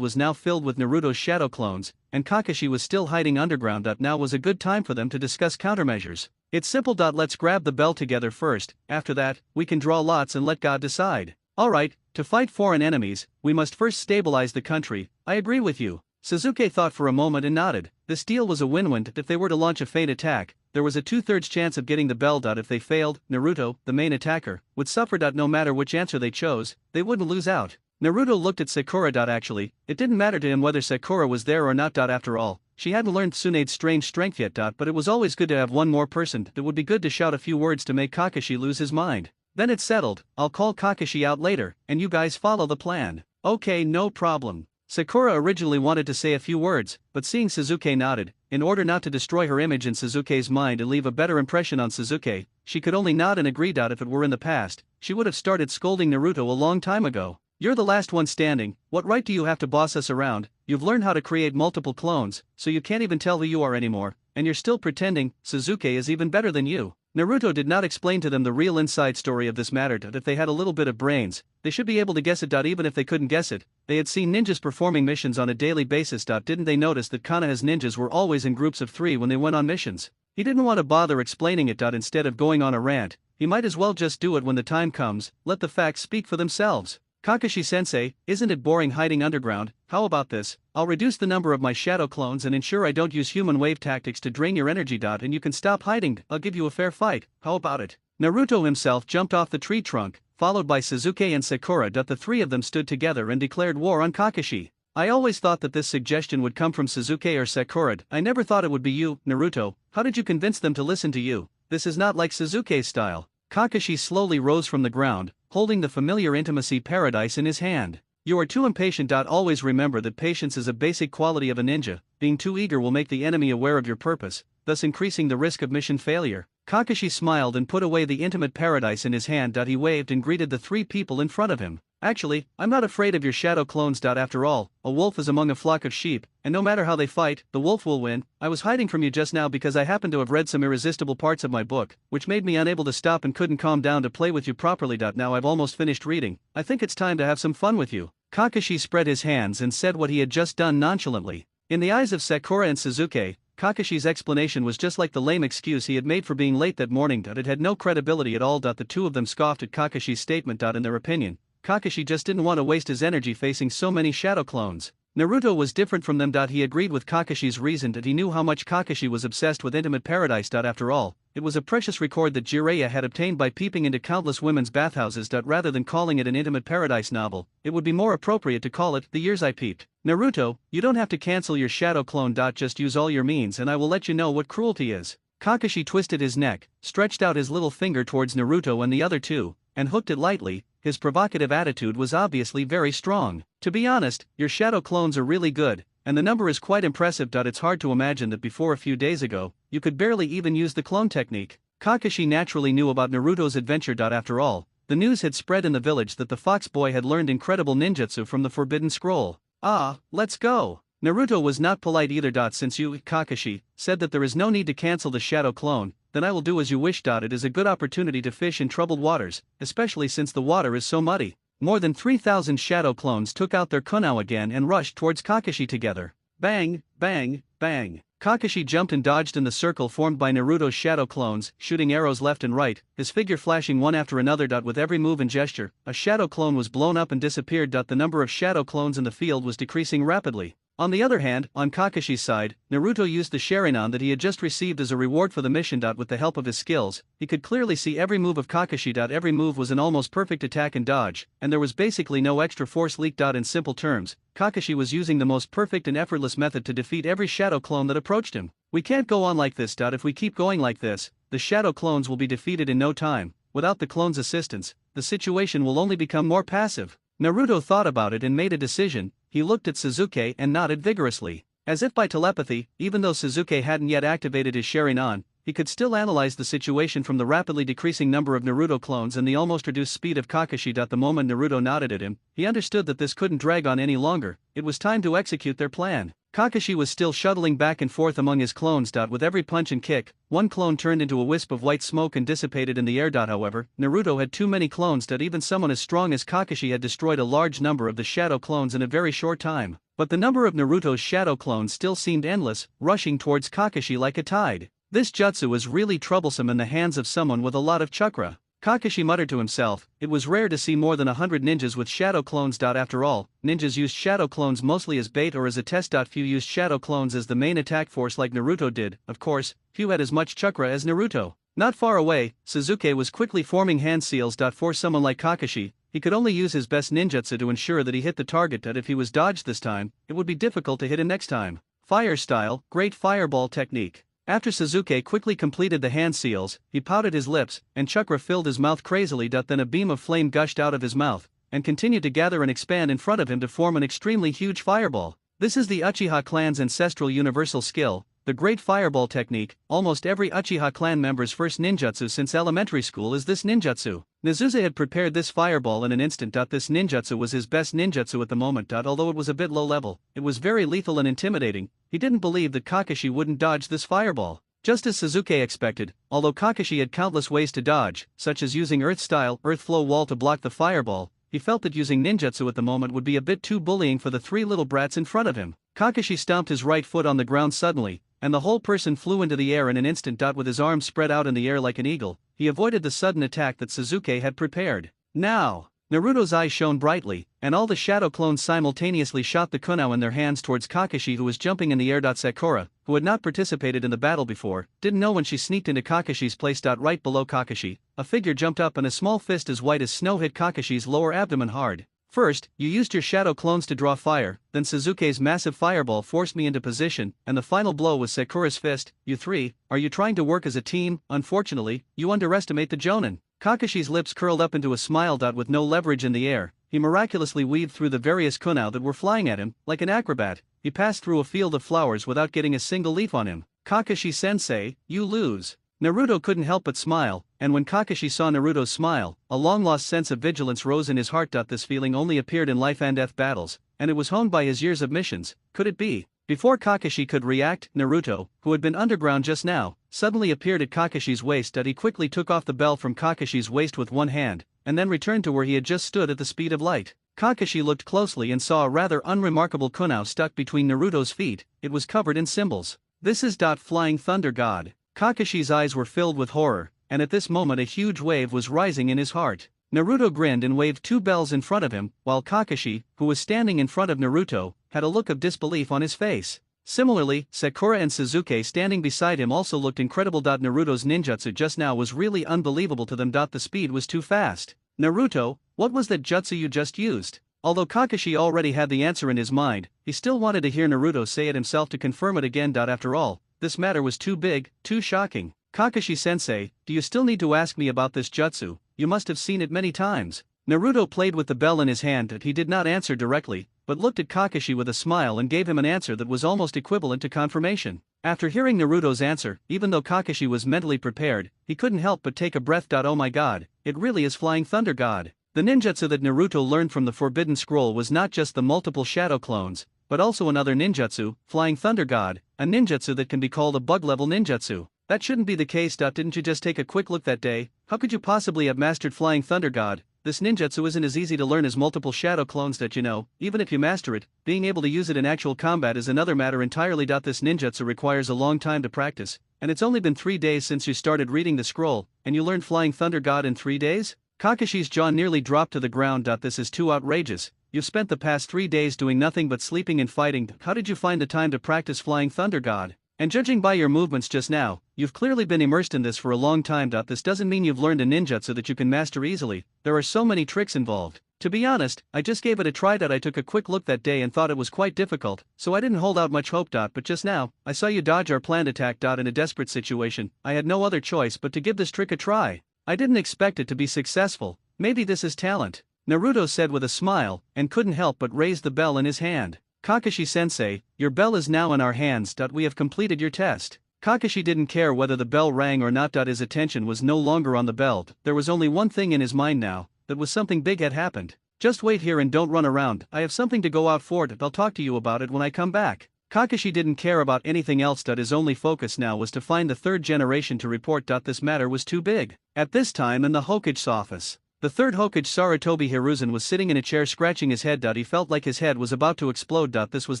was now filled with Naruto's shadow clones, and Kakashi was still hiding underground. Now was a good time for them to discuss countermeasures. It's simple. Let's grab the bell together first. After that, we can draw lots and let God decide. Alright, to fight foreign enemies, we must first stabilize the country. I agree with you. Sasuke thought for a moment and nodded. This deal was a win-win. If they were to launch a feint attack, there was a 2/3 chance of getting the bell. If they failed, Naruto, the main attacker, would suffer. No matter which answer they chose, they wouldn't lose out. Naruto looked at Sakura. Actually, it didn't matter to him whether Sakura was there or not. After all, she hadn't learned Tsunade's strange strength yet. But it was always good to have one more person. It would be good to shout a few words to make Kakashi lose his mind. Then it's settled. I'll call Kakashi out later, and you guys follow the plan. Okay, no problem. Sakura originally wanted to say a few words, but seeing Sasuke nodded, in order not to destroy her image in Sasuke's mind and leave a better impression on Sasuke, she could only nod and agree. If it were in the past, she would have started scolding Naruto a long time ago. You're the last one standing, what right do you have to boss us around? You've learned how to create multiple clones, so you can't even tell who you are anymore, and you're still pretending. Sasuke is even better than you. Naruto did not explain to them the real inside story of this matter. If they had a little bit of brains, they should be able to guess it. Even if they couldn't guess it, they had seen ninjas performing missions on a daily basis. Didn't they notice that Konoha's ninjas were always in groups of 3 when they went on missions? He didn't want to bother explaining it. Instead of going on a rant, he might as well just do it when the time comes. Let the facts speak for themselves. Kakashi-sensei, isn't it boring hiding underground? How about this? I'll reduce the number of my shadow clones and ensure I don't use human wave tactics to drain your energy. And you can stop hiding. I'll give you a fair fight. How about it? Naruto himself jumped off the tree trunk, followed by Sasuke and Sakura. The 3 of them stood together and declared war on Kakashi. I always thought that this suggestion would come from Sasuke or Sakura. I never thought it would be you, Naruto. How did you convince them to listen to you? This is not like Sasuke's style. Kakashi slowly rose from the ground, holding the familiar intimacy paradise in his hand. You are too impatient. Always remember that patience is a basic quality of a ninja. Being too eager will make the enemy aware of your purpose, thus increasing the risk of mission failure. Kakashi smiled and put away the intimate paradise in his hand. He waved and greeted the 3 people in front of him. Actually, I'm not afraid of your shadow clones. After all, a wolf is among a flock of sheep, and no matter how they fight, the wolf will win. I was hiding from you just now because I happened to have read some irresistible parts of my book, which made me unable to stop and couldn't calm down to play with you properly. Now I've almost finished reading. I think it's time to have some fun with you. Kakashi spread his hands and said what he had just done nonchalantly. In the eyes of Sakura and Sasuke, Kakashi's explanation was just like the lame excuse he had made for being late that morning. It had no credibility at all. The 2 of them scoffed at Kakashi's statement. In their opinion, Kakashi just didn't want to waste his energy facing so many shadow clones. Naruto was different from them. He agreed with Kakashi's reason that he knew how much Kakashi was obsessed with intimate paradise. After all, it was a precious record that Jiraiya had obtained by peeping into countless women's bathhouses. Rather than calling it an intimate paradise novel, it would be more appropriate to call it The Years I Peeped. Naruto, you don't have to cancel your shadow clone. Just use all your means and I will let you know what cruelty is. Kakashi twisted his neck, stretched out his little finger towards Naruto and the other two, and hooked it lightly. His provocative attitude was obviously very strong. To be honest, your shadow clones are really good, and the number is quite impressive. It's hard to imagine that before a few days ago, you could barely even use the clone technique. Kakashi naturally knew about Naruto's adventure. After all, the news had spread in the village that the fox boy had learned incredible ninjutsu from the Forbidden Scroll. Ah, let's go. Naruto was not polite either. Since you, Kakashi, said that there is no need to cancel the shadow clone, then I will do as you wish. It is a good opportunity to fish in troubled waters, especially since the water is so muddy. More than 3,000 shadow clones took out their kunai again and rushed towards Kakashi together. Bang, bang, bang. Kakashi jumped and dodged in the circle formed by Naruto's shadow clones, shooting arrows left and right, his figure flashing one after another. With every move and gesture, a shadow clone was blown up and disappeared. The number of shadow clones in the field was decreasing rapidly. On the other hand, on Kakashi's side, Naruto used the Sharingan that he had just received as a reward for the mission. With the help of his skills, he could clearly see every move of Kakashi. Every move was an almost perfect attack and dodge, and there was basically no extra force leaked. In simple terms, Kakashi was using the most perfect and effortless method to defeat every shadow clone that approached him. We can't go on like this. If we keep going like this, the shadow clones will be defeated in no time. Without the clones' assistance, the situation will only become more passive. Naruto thought about it and made a decision. He looked at Sasuke and nodded vigorously. As if by telepathy, even though Sasuke hadn't yet activated his Sharingan, he could still analyze the situation from the rapidly decreasing number of Naruto clones and the almost reduced speed of Kakashi. The moment Naruto nodded at him, he understood that this couldn't drag on any longer. It was time to execute their plan. Kakashi was still shuttling back and forth among his clones. With every punch and kick, one clone turned into a wisp of white smoke and dissipated in the air. However, Naruto had too many clones. Even someone as strong as Kakashi had destroyed a large number of the shadow clones in a very short time. But the number of Naruto's shadow clones still seemed endless, rushing towards Kakashi like a tide. This jutsu was really troublesome in the hands of someone with a lot of chakra. Kakashi muttered to himself, it was rare to see more than 100 ninjas with shadow clones. After all, ninjas used shadow clones mostly as bait or as a test. Few used shadow clones as the main attack force like Naruto did. Of course, few had as much chakra as Naruto. Not far away, Sasuke was quickly forming hand seals. For someone like Kakashi, he could only use his best ninjutsu to ensure that he hit the target. If he was dodged this time, it would be difficult to hit him next time. Fire style, great fireball technique. After Sasuke quickly completed the hand seals, he pouted his lips, and chakra filled his mouth crazily. Then a beam of flame gushed out of his mouth, and continued to gather and expand in front of him to form an extremely huge fireball. This is the Uchiha clan's ancestral universal skill, the Great Fireball technique. Almost every Uchiha clan member's first ninjutsu since elementary school is this ninjutsu. Nezusa had prepared this fireball in an instant. This ninjutsu was his best ninjutsu at the moment. Although it was a bit low level, it was very lethal and intimidating. He didn't believe that Kakashi wouldn't dodge this fireball. Just as Sasuke expected, although Kakashi had countless ways to dodge, such as using Earth-style, Earth Flow Wall to block the fireball, he felt that using ninjutsu at the moment would be a bit too bullying for the three little brats in front of him. Kakashi stomped his right foot on the ground suddenly, and the whole person flew into the air in an instant. With his arms spread out in the air like an eagle, he avoided the sudden attack that Sasuke had prepared. Now! Naruto's eyes shone brightly, and all the shadow clones simultaneously shot the kunai in their hands towards Kakashi, who was jumping in the air. Sakura, who had not participated in the battle before, didn't know when she sneaked into Kakashi's place. Right below Kakashi, a figure jumped up and a small fist as white as snow hit Kakashi's lower abdomen hard. First, you used your shadow clones to draw fire, then Sasuke's massive fireball forced me into position, and the final blow was Sakura's fist. You three, are you trying to work as a team? Unfortunately, you underestimate the Jonin. Kakashi's lips curled up into a smile. With no leverage in the air, he miraculously weaved through the various kunai that were flying at him. Like an acrobat, he passed through a field of flowers without getting a single leaf on him. Kakashi-sensei, you lose. Naruto couldn't help but smile, and when Kakashi saw Naruto's smile, a long-lost sense of vigilance rose in his heart. This feeling only appeared in life and death battles, and it was honed by his years of missions. Could it be? Before Kakashi could react, Naruto, who had been underground just now, suddenly appeared at Kakashi's waist. He quickly took off the bell from Kakashi's waist with one hand, and then returned to where he had just stood at the speed of light. Kakashi looked closely and saw a rather unremarkable kunai stuck between Naruto's feet. It was covered in symbols. This is Flying Thunder God. Kakashi's eyes were filled with horror, and at this moment a huge wave was rising in his heart. Naruto grinned and waved two bells in front of him, while Kakashi, who was standing in front of Naruto, had a look of disbelief on his face. Similarly, Sakura and Sasuke standing beside him also looked incredible. Naruto's ninjutsu just now was really unbelievable to them. The speed was too fast. Naruto, what was that jutsu you just used? Although Kakashi already had the answer in his mind, he still wanted to hear Naruto say it himself to confirm it again. After all, this matter was too big, too shocking. Kakashi-sensei, do you still need to ask me about this jutsu? You must have seen it many times. Naruto played with the bell in his hand. He did not answer directly, but looked at Kakashi with a smile and gave him an answer that was almost equivalent to confirmation. After hearing Naruto's answer, even though Kakashi was mentally prepared, he couldn't help but take a breath. Oh my god, it really is Flying Thunder God. The ninjutsu that Naruto learned from the Forbidden Scroll was not just the multiple shadow clones, but also another ninjutsu, Flying Thunder God, a ninjutsu that can be called a bug-level ninjutsu. That shouldn't be the case. Didn't you just take a quick look that day? How could you possibly have mastered Flying Thunder God? This ninjutsu isn't as easy to learn as multiple shadow clones. Even if you master it, being able to use it in actual combat is another matter entirely. This ninjutsu requires a long time to practice, and it's only been 3 days since you started reading the scroll, and you learned Flying Thunder God in 3 days? Kakashi's jaw nearly dropped to the ground. This is too outrageous. You've spent the past 3 days doing nothing but sleeping and fighting. How did you find the time to practice Flying Thunder God? And judging by your movements just now, you've clearly been immersed in this for a long time. This doesn't mean you've learned a ninjutsu that you can master easily. There are so many tricks involved. To be honest, I just gave it a try. I took a quick look that day and thought it was quite difficult, so I didn't hold out much hope. But just now, I saw you dodge our planned attack. In a desperate situation, I had no other choice but to give this trick a try. I didn't expect it to be successful. Maybe this is talent, Naruto said with a smile, and couldn't help but raise the bell in his hand. Kakashi-sensei, your bell is now in our hands. We have completed your test. Kakashi didn't care whether the bell rang or not. His attention was no longer on the bell. There was only one thing in his mind now, that was something big had happened. Just wait here and don't run around. I have something to go out for. I'll talk to you about it when I come back. Kakashi didn't care about anything else. His only focus now was to find the third generation to report. This matter was too big. At this time in the Hokage's office, the third Hokage Sarutobi Hiruzen was sitting in a chair scratching his head. He felt like his head was about to explode. This was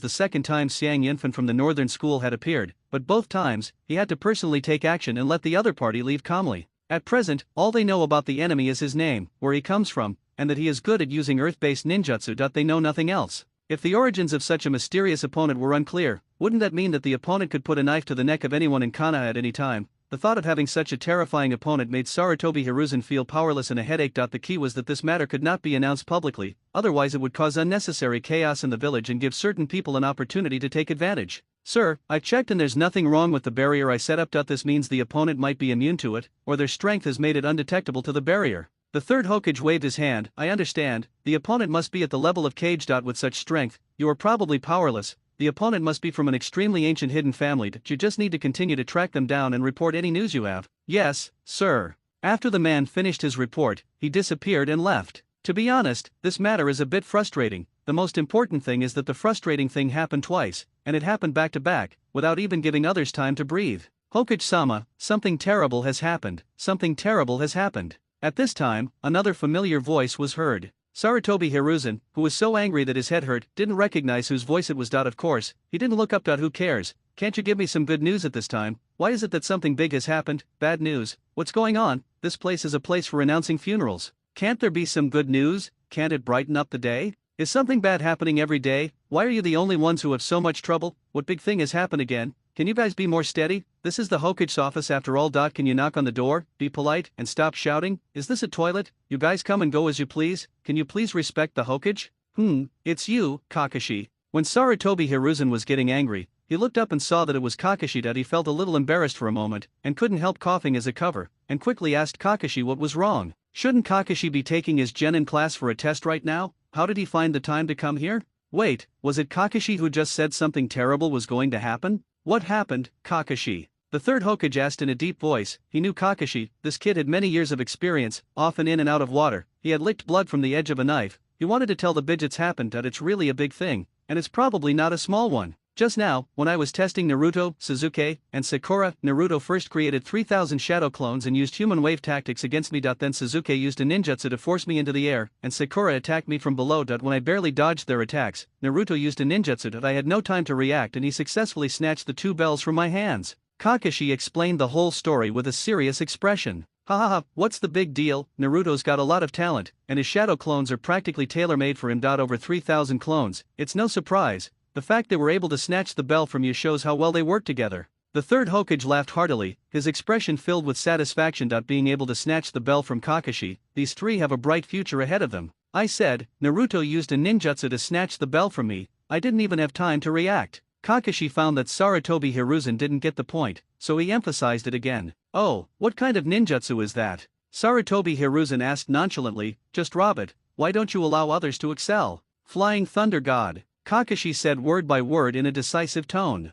the second time Xiang Yinfen from the northern school had appeared, but both times, he had to personally take action and let the other party leave calmly. At present, all they know about the enemy is his name, where he comes from, and that he is good at using earth-based ninjutsu. They know nothing else. If the origins of such a mysterious opponent were unclear, wouldn't that mean that the opponent could put a knife to the neck of anyone in Konoha at any time? The thought of having such a terrifying opponent made Sarutobi Hiruzen feel powerless and a headache. The key was that this matter could not be announced publicly, otherwise it would cause unnecessary chaos in the village and give certain people an opportunity to take advantage. Sir, I've checked and there's nothing wrong with the barrier I set up. This means the opponent might be immune to it, or their strength has made it undetectable to the barrier. The third Hokage waved his hand. I understand, the opponent must be at the level of Cage. With such strength, you are probably powerless. The opponent must be from an extremely ancient hidden family. You just need to continue to track them down and report any news you have. Yes, sir. After the man finished his report, he disappeared and left. To be honest, this matter is a bit frustrating. The most important thing is that the frustrating thing happened twice, and it happened back to back, without even giving others time to breathe. Hokage-sama, something terrible has happened. Something terrible has happened. At this time, another familiar voice was heard. Sarutobi Hiruzen, who was so angry that his head hurt, didn't recognize whose voice it was. Of course, he didn't look up. Who cares? Can't you give me some good news at this time? Why is it that something big has happened? Bad news? What's going on? This place is a place for announcing funerals. Can't there be some good news? Can't it brighten up the day? Is something bad happening every day? Why are you the only ones who have so much trouble? What big thing has happened again? Can you guys be more steady? This is the Hokage's office after all. Can you knock on the door, be polite, and stop shouting? Is this a toilet? You guys come and go as you please. Can you please respect the Hokage? It's you, Kakashi. When Sarutobi Hiruzen was getting angry, he looked up and saw that it was Kakashi. He felt a little embarrassed for a moment, and couldn't help coughing as a cover, and quickly asked Kakashi what was wrong. Shouldn't Kakashi be taking his genin class for a test right now? How did he find the time to come here? Wait, was it Kakashi who just said something terrible was going to happen? What happened, Kakashi? The third Hokage asked in a deep voice. He knew Kakashi. This kid had many years of experience, often in and out of water. He had licked blood from the edge of a knife. He wanted to tell the Bidgets happened. It's really a big thing, and it's probably not a small one. Just now, when I was testing Naruto, Sasuke, and Sakura, Naruto first created 3,000 shadow clones and used human wave tactics against me. Then Sasuke used a ninjutsu to force me into the air, and Sakura attacked me from below. When I barely dodged their attacks, Naruto used a ninjutsu that I had no time to react, and he successfully snatched the 2 bells from my hands. Kakashi explained the whole story with a serious expression. Ha ha ha, what's the big deal? Naruto's got a lot of talent, and his shadow clones are practically tailor-made for him. Over 3,000 clones, it's no surprise. The fact they were able to snatch the bell from you shows how well they work together. The third Hokage laughed heartily, his expression filled with satisfaction. Being able to snatch the bell from Kakashi, these three have a bright future ahead of them. I said, Naruto used a ninjutsu to snatch the bell from me, I didn't even have time to react. Kakashi found that Sarutobi Hiruzen didn't get the point, so he emphasized it again. Oh, what kind of ninjutsu is that? Sarutobi Hiruzen asked nonchalantly, just rob it, why don't you allow others to excel? Flying Thunder God. Kakashi said word by word in a decisive tone.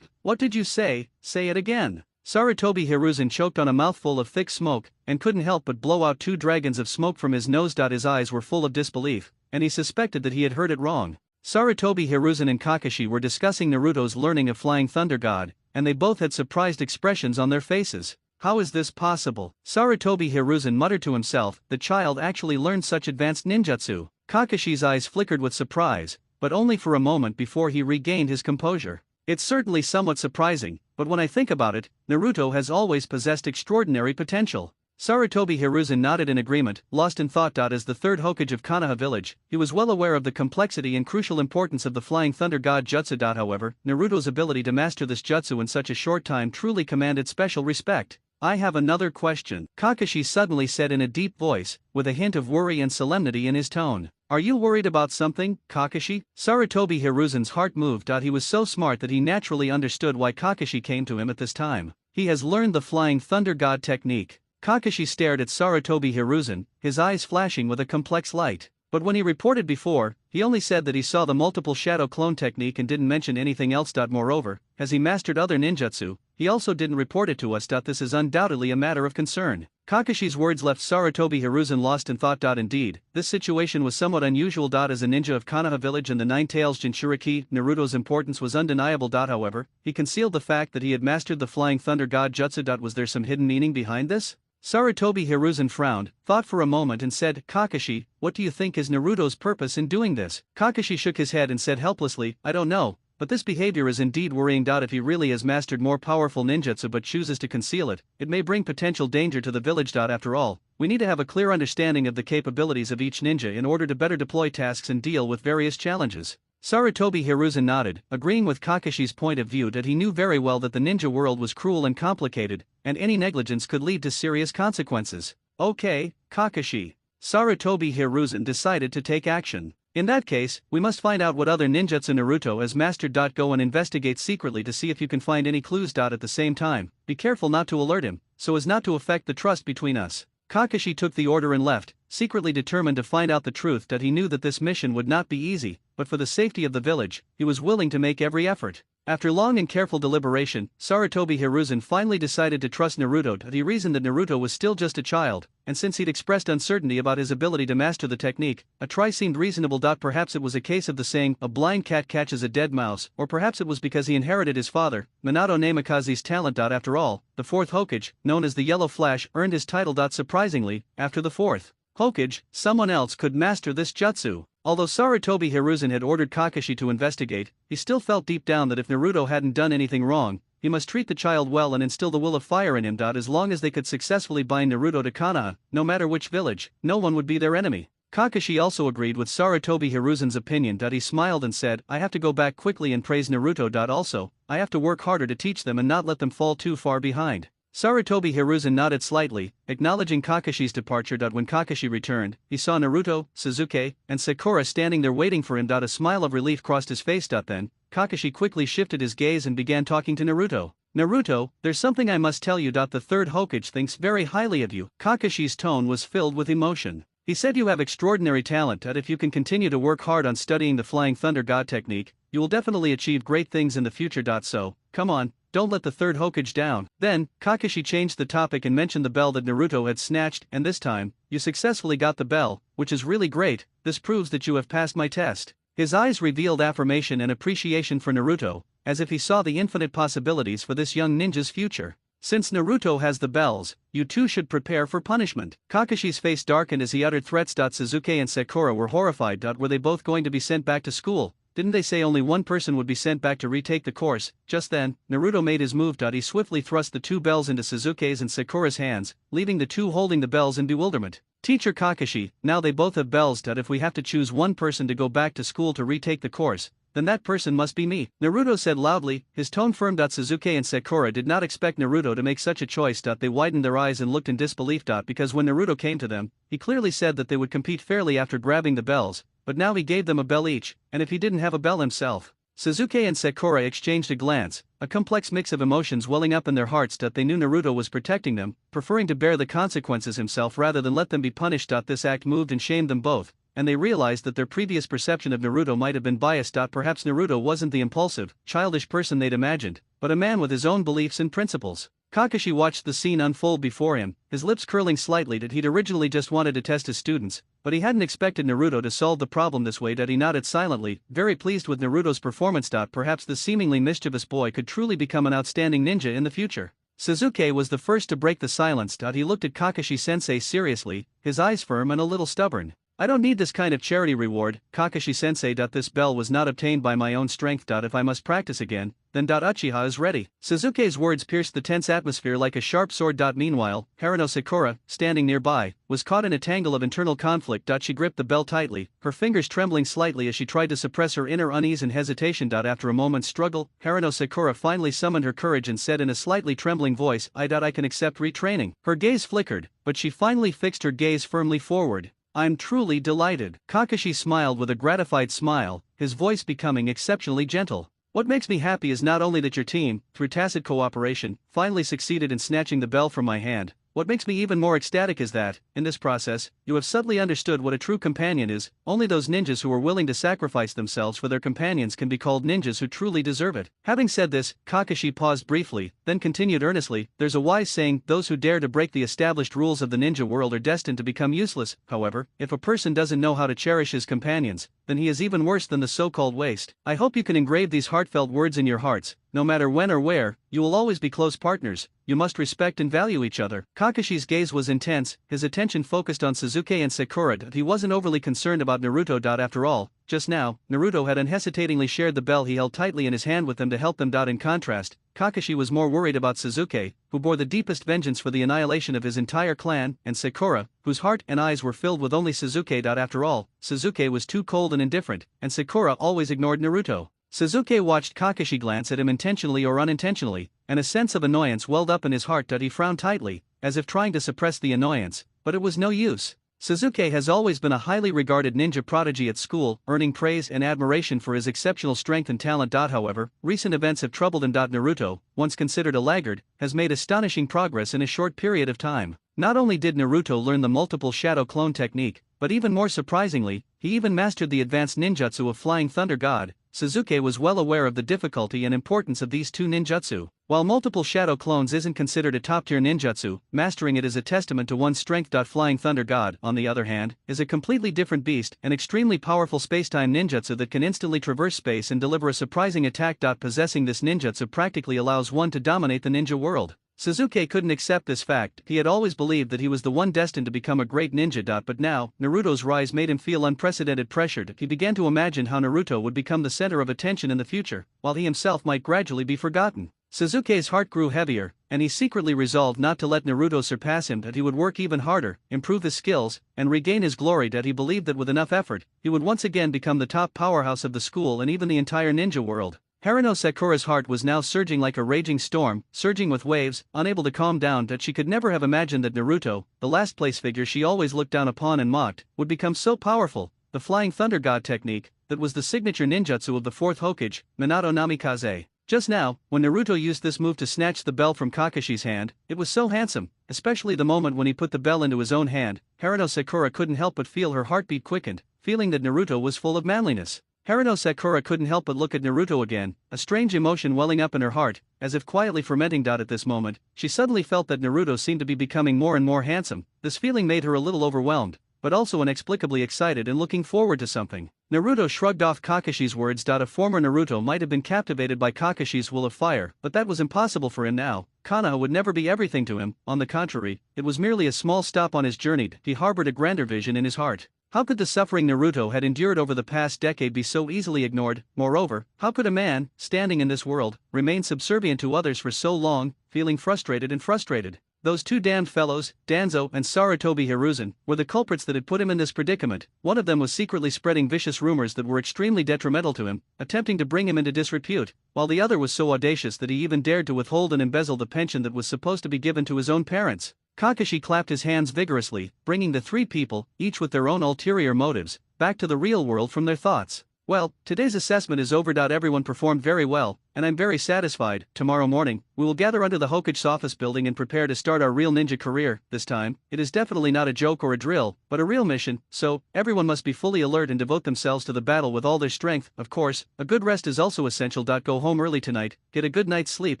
What did you say? Say it again. Sarutobi Hiruzen choked on a mouthful of thick smoke, and couldn't help but blow out 2 dragons of smoke from his nose. His eyes were full of disbelief, and he suspected that he had heard it wrong. Sarutobi Hiruzen and Kakashi were discussing Naruto's learning of Flying Thunder God, and they both had surprised expressions on their faces. How is this possible? Sarutobi Hiruzen muttered to himself, the child actually learned such advanced ninjutsu. Kakashi's eyes flickered with surprise, but only for a moment before he regained his composure. It's certainly somewhat surprising, but when I think about it, Naruto has always possessed extraordinary potential. Sarutobi Hiruzen nodded in agreement, lost in thought. As the third Hokage of Konoha village, he was well aware of the complexity and crucial importance of the Flying Thunder God jutsu. However, Naruto's ability to master this jutsu in such a short time truly commanded special respect. I have another question, Kakashi suddenly said in a deep voice, with a hint of worry and solemnity in his tone. Are you worried about something, Kakashi? Sarutobi Hiruzen's heart moved. He was so smart that he naturally understood why Kakashi came to him at this time. He has learned the Flying Thunder God technique. Kakashi stared at Sarutobi Hiruzen, his eyes flashing with a complex light. But when he reported before, he only said that he saw the multiple shadow clone technique and didn't mention anything else. Moreover, as he mastered other ninjutsu, he also didn't report it to us. This is undoubtedly a matter of concern. Kakashi's words left Sarutobi Hiruzen lost in thought. Indeed, this situation was somewhat unusual. As a ninja of Konoha village and the Nine Tails Jinchuriki, Naruto's importance was undeniable. However, he concealed the fact that he had mastered the Flying Thunder God jutsu. Was there some hidden meaning behind this? Sarutobi Hiruzen frowned, thought for a moment and said, Kakashi, what do you think is Naruto's purpose in doing this? Kakashi shook his head and said helplessly, I don't know, but this behavior is indeed worrying. If he really has mastered more powerful ninjutsu but chooses to conceal it, it may bring potential danger to the village. After all, we need to have a clear understanding of the capabilities of each ninja in order to better deploy tasks and deal with various challenges. Sarutobi Hiruzen nodded, agreeing with Kakashi's point of view that he knew very well that the ninja world was cruel and complicated, and any negligence could lead to serious consequences. Okay, Kakashi. Sarutobi Hiruzen decided to take action. In that case, we must find out what other ninjutsu Naruto has mastered. Go and investigate secretly to see if you can find any clues. At the same time, be careful not to alert him, so as not to affect the trust between us. Kakashi took the order and left, secretly determined to find out the truth. He knew that this mission would not be easy, but for the safety of the village, he was willing to make every effort. After long and careful deliberation, Sarutobi Hiruzen finally decided to trust Naruto. He reasoned that Naruto was still just a child, and since he'd expressed uncertainty about his ability to master the technique, a try seemed reasonable. Perhaps it was a case of the saying, a blind cat catches a dead mouse, or perhaps it was because he inherited his father, Minato Namikaze's talent. After all, the fourth Hokage, known as the Yellow Flash, earned his title. Surprisingly, after the fourth Hokage, someone else could master this jutsu. Although Sarutobi Hiruzen had ordered Kakashi to investigate, he still felt deep down that if Naruto hadn't done anything wrong, he must treat the child well and instill the will of fire in him. As long as they could successfully bind Naruto to Konoha, no matter which village, no one would be their enemy. Kakashi also agreed with Sarutobi Hiruzen's opinion. He smiled and said, I have to go back quickly and praise Naruto. Also, I have to work harder to teach them and not let them fall too far behind. Sarutobi Hiruzen nodded slightly, acknowledging Kakashi's departure. When Kakashi returned, he saw Naruto, Sasuke, and Sakura standing there waiting for him. A smile of relief crossed his face. Then, Kakashi quickly shifted his gaze and began talking to Naruto. Naruto, there's something I must tell you. The third Hokage thinks very highly of you. Kakashi's tone was filled with emotion. He said you have extraordinary talent. If you can continue to work hard on studying the Flying Thunder God technique, you will definitely achieve great things in the future. So, come on. Don't let the third Hokage down. Then, Kakashi changed the topic and mentioned the bell that Naruto had snatched, and this time, you successfully got the bell, which is really great. This proves that you have passed my test. His eyes revealed affirmation and appreciation for Naruto, as if he saw the infinite possibilities for this young ninja's future. Since Naruto has the bells, you two should prepare for punishment. Kakashi's face darkened as he uttered threats. Sasuke and Sakura were horrified. Were they both going to be sent back to school? Didn't they say only one person would be sent back to retake the course? Just then, Naruto made his move. He swiftly thrust the two bells into Sasuke's and Sakura's hands, leaving the two holding the bells in bewilderment. Teacher Kakashi, now they both have bells. If we have to choose one person to go back to school to retake the course, then that person must be me, Naruto said loudly, his tone firm. Sasuke and Sakura did not expect Naruto to make such a choice. They widened their eyes and looked in disbelief. Because when Naruto came to them, he clearly said that they would compete fairly after grabbing the bells, but now he gave them a bell each, and if he didn't have a bell himself. Sasuke and Sakura exchanged a glance, a complex mix of emotions welling up in their hearts. They knew Naruto was protecting them, preferring to bear the consequences himself rather than let them be punished. This act moved and shamed them both, and they realized that their previous perception of Naruto might have been biased. Perhaps Naruto wasn't the impulsive, childish person they'd imagined, but a man with his own beliefs and principles. Kakashi watched the scene unfold before him, his lips curling slightly. He'd originally just wanted to test his students, but he hadn't expected Naruto to solve the problem this way. He nodded silently, very pleased with Naruto's performance. Perhaps the seemingly mischievous boy could truly become an outstanding ninja in the future. Sasuke was the first to break the silence. He looked at Kakashi-sensei seriously, his eyes firm and a little stubborn. I don't need this kind of charity reward, Kakashi-sensei. This bell was not obtained by my own strength. If I must practice again, then Uchiha is ready. Sasuke's words pierced the tense atmosphere like a sharp sword. Meanwhile, Haruno Sakura, standing nearby, was caught in a tangle of internal conflict. She gripped the bell tightly, her fingers trembling slightly as she tried to suppress her inner unease and hesitation. After a moment's struggle, Haruno Sakura finally summoned her courage and said in a slightly trembling voice, I can accept retraining. Her gaze flickered, but she finally fixed her gaze firmly forward. I'm truly delighted. Kakashi smiled with a gratified smile, his voice becoming exceptionally gentle. What makes me happy is not only that your team, through tacit cooperation, finally succeeded in snatching the bell from my hand. What makes me even more ecstatic is that, in this process, you have subtly understood what a true companion is. Only those ninjas who are willing to sacrifice themselves for their companions can be called ninjas who truly deserve it. Having said this, Kakashi paused briefly, then continued earnestly, there's a wise saying, those who dare to break the established rules of the ninja world are destined to become useless. However, if a person doesn't know how to cherish his companions, then he is even worse than the so-called waste. I hope you can engrave these heartfelt words in your hearts. No matter when or where, you will always be close partners. You must respect and value each other. Kakashi's gaze was intense, his attention focused on Sasuke and Sakura. He wasn't overly concerned about Naruto. After all, just now, Naruto had unhesitatingly shared the bell he held tightly in his hand with them to help them. In contrast, Kakashi was more worried about Sasuke, who bore the deepest vengeance for the annihilation of his entire clan, and Sakura, whose heart and eyes were filled with only Sasuke. After all, Sasuke was too cold and indifferent, and Sakura always ignored Naruto. Sasuke watched Kakashi glance at him intentionally or unintentionally, and a sense of annoyance welled up in his heart. He frowned tightly, as if trying to suppress the annoyance, but it was no use. Sasuke has always been a highly regarded ninja prodigy at school, earning praise and admiration for his exceptional strength and talent. However, recent events have troubled him. Naruto, once considered a laggard, has made astonishing progress in a short period of time. Not only did Naruto learn the multiple shadow clone technique, but even more surprisingly, he even mastered the advanced ninjutsu of Flying Thunder God. Sasuke was well aware of the difficulty and importance of these two ninjutsu. While multiple shadow clones isn't considered a top-tier ninjutsu, mastering it is a testament to one's strength. Flying Thunder God, on the other hand, is a completely different beast, an extremely powerful space-time ninjutsu that can instantly traverse space and deliver a surprising attack. Possessing this ninjutsu practically allows one to dominate the ninja world. Sasuke couldn't accept this fact. He had always believed that he was the one destined to become a great ninja. But now, Naruto's rise made him feel unprecedented pressure. He began to imagine how Naruto would become the center of attention in the future, while he himself might gradually be forgotten. Sasuke's heart grew heavier, and he secretly resolved not to let Naruto surpass him. He would work even harder, improve his skills, and regain his glory. He believed that with enough effort, he would once again become the top powerhouse of the school and even the entire ninja world. Haruno Sakura's heart was now surging like a raging storm, surging with waves, unable to calm down. She could never have imagined that Naruto, the last place figure she always looked down upon and mocked, would become so powerful. The Flying Thunder God technique, that was the signature ninjutsu of the fourth Hokage, Minato Namikaze. Just now, when Naruto used this move to snatch the bell from Kakashi's hand, it was so handsome, especially the moment when he put the bell into his own hand. Haruno Sakura couldn't help but feel her heartbeat quickened, feeling that Naruto was full of manliness. Haruno Sakura couldn't help but look at Naruto again, a strange emotion welling up in her heart, as if quietly fermenting. At this moment, she suddenly felt that Naruto seemed to be becoming more and more handsome. This feeling made her a little overwhelmed, but also inexplicably excited and looking forward to something. Naruto shrugged off Kakashi's words. A former Naruto might have been captivated by Kakashi's will of fire, but that was impossible for him now. Konoha would never be everything to him, on the contrary, it was merely a small stop on his journey. He harbored a grander vision in his heart. How could the suffering Naruto had endured over the past decade be so easily ignored? Moreover, how could a man, standing in this world, remain subservient to others for so long, feeling frustrated? Those two damned fellows, Danzo and Sarutobi Hiruzen, were the culprits that had put him in this predicament. One of them was secretly spreading vicious rumors that were extremely detrimental to him, attempting to bring him into disrepute, while the other was so audacious that he even dared to withhold and embezzle the pension that was supposed to be given to his own parents. Kakashi clapped his hands vigorously, bringing the three people, each with their own ulterior motives, back to the real world from their thoughts. Well, today's assessment is over. Everyone performed very well, and I'm very satisfied. Tomorrow morning, we will gather under the Hokage's office building and prepare to start our real ninja career. This time, it is definitely not a joke or a drill, but a real mission, so everyone must be fully alert and devote themselves to the battle with all their strength. Of course, a good rest is also essential. Go home early tonight, get a good night's sleep,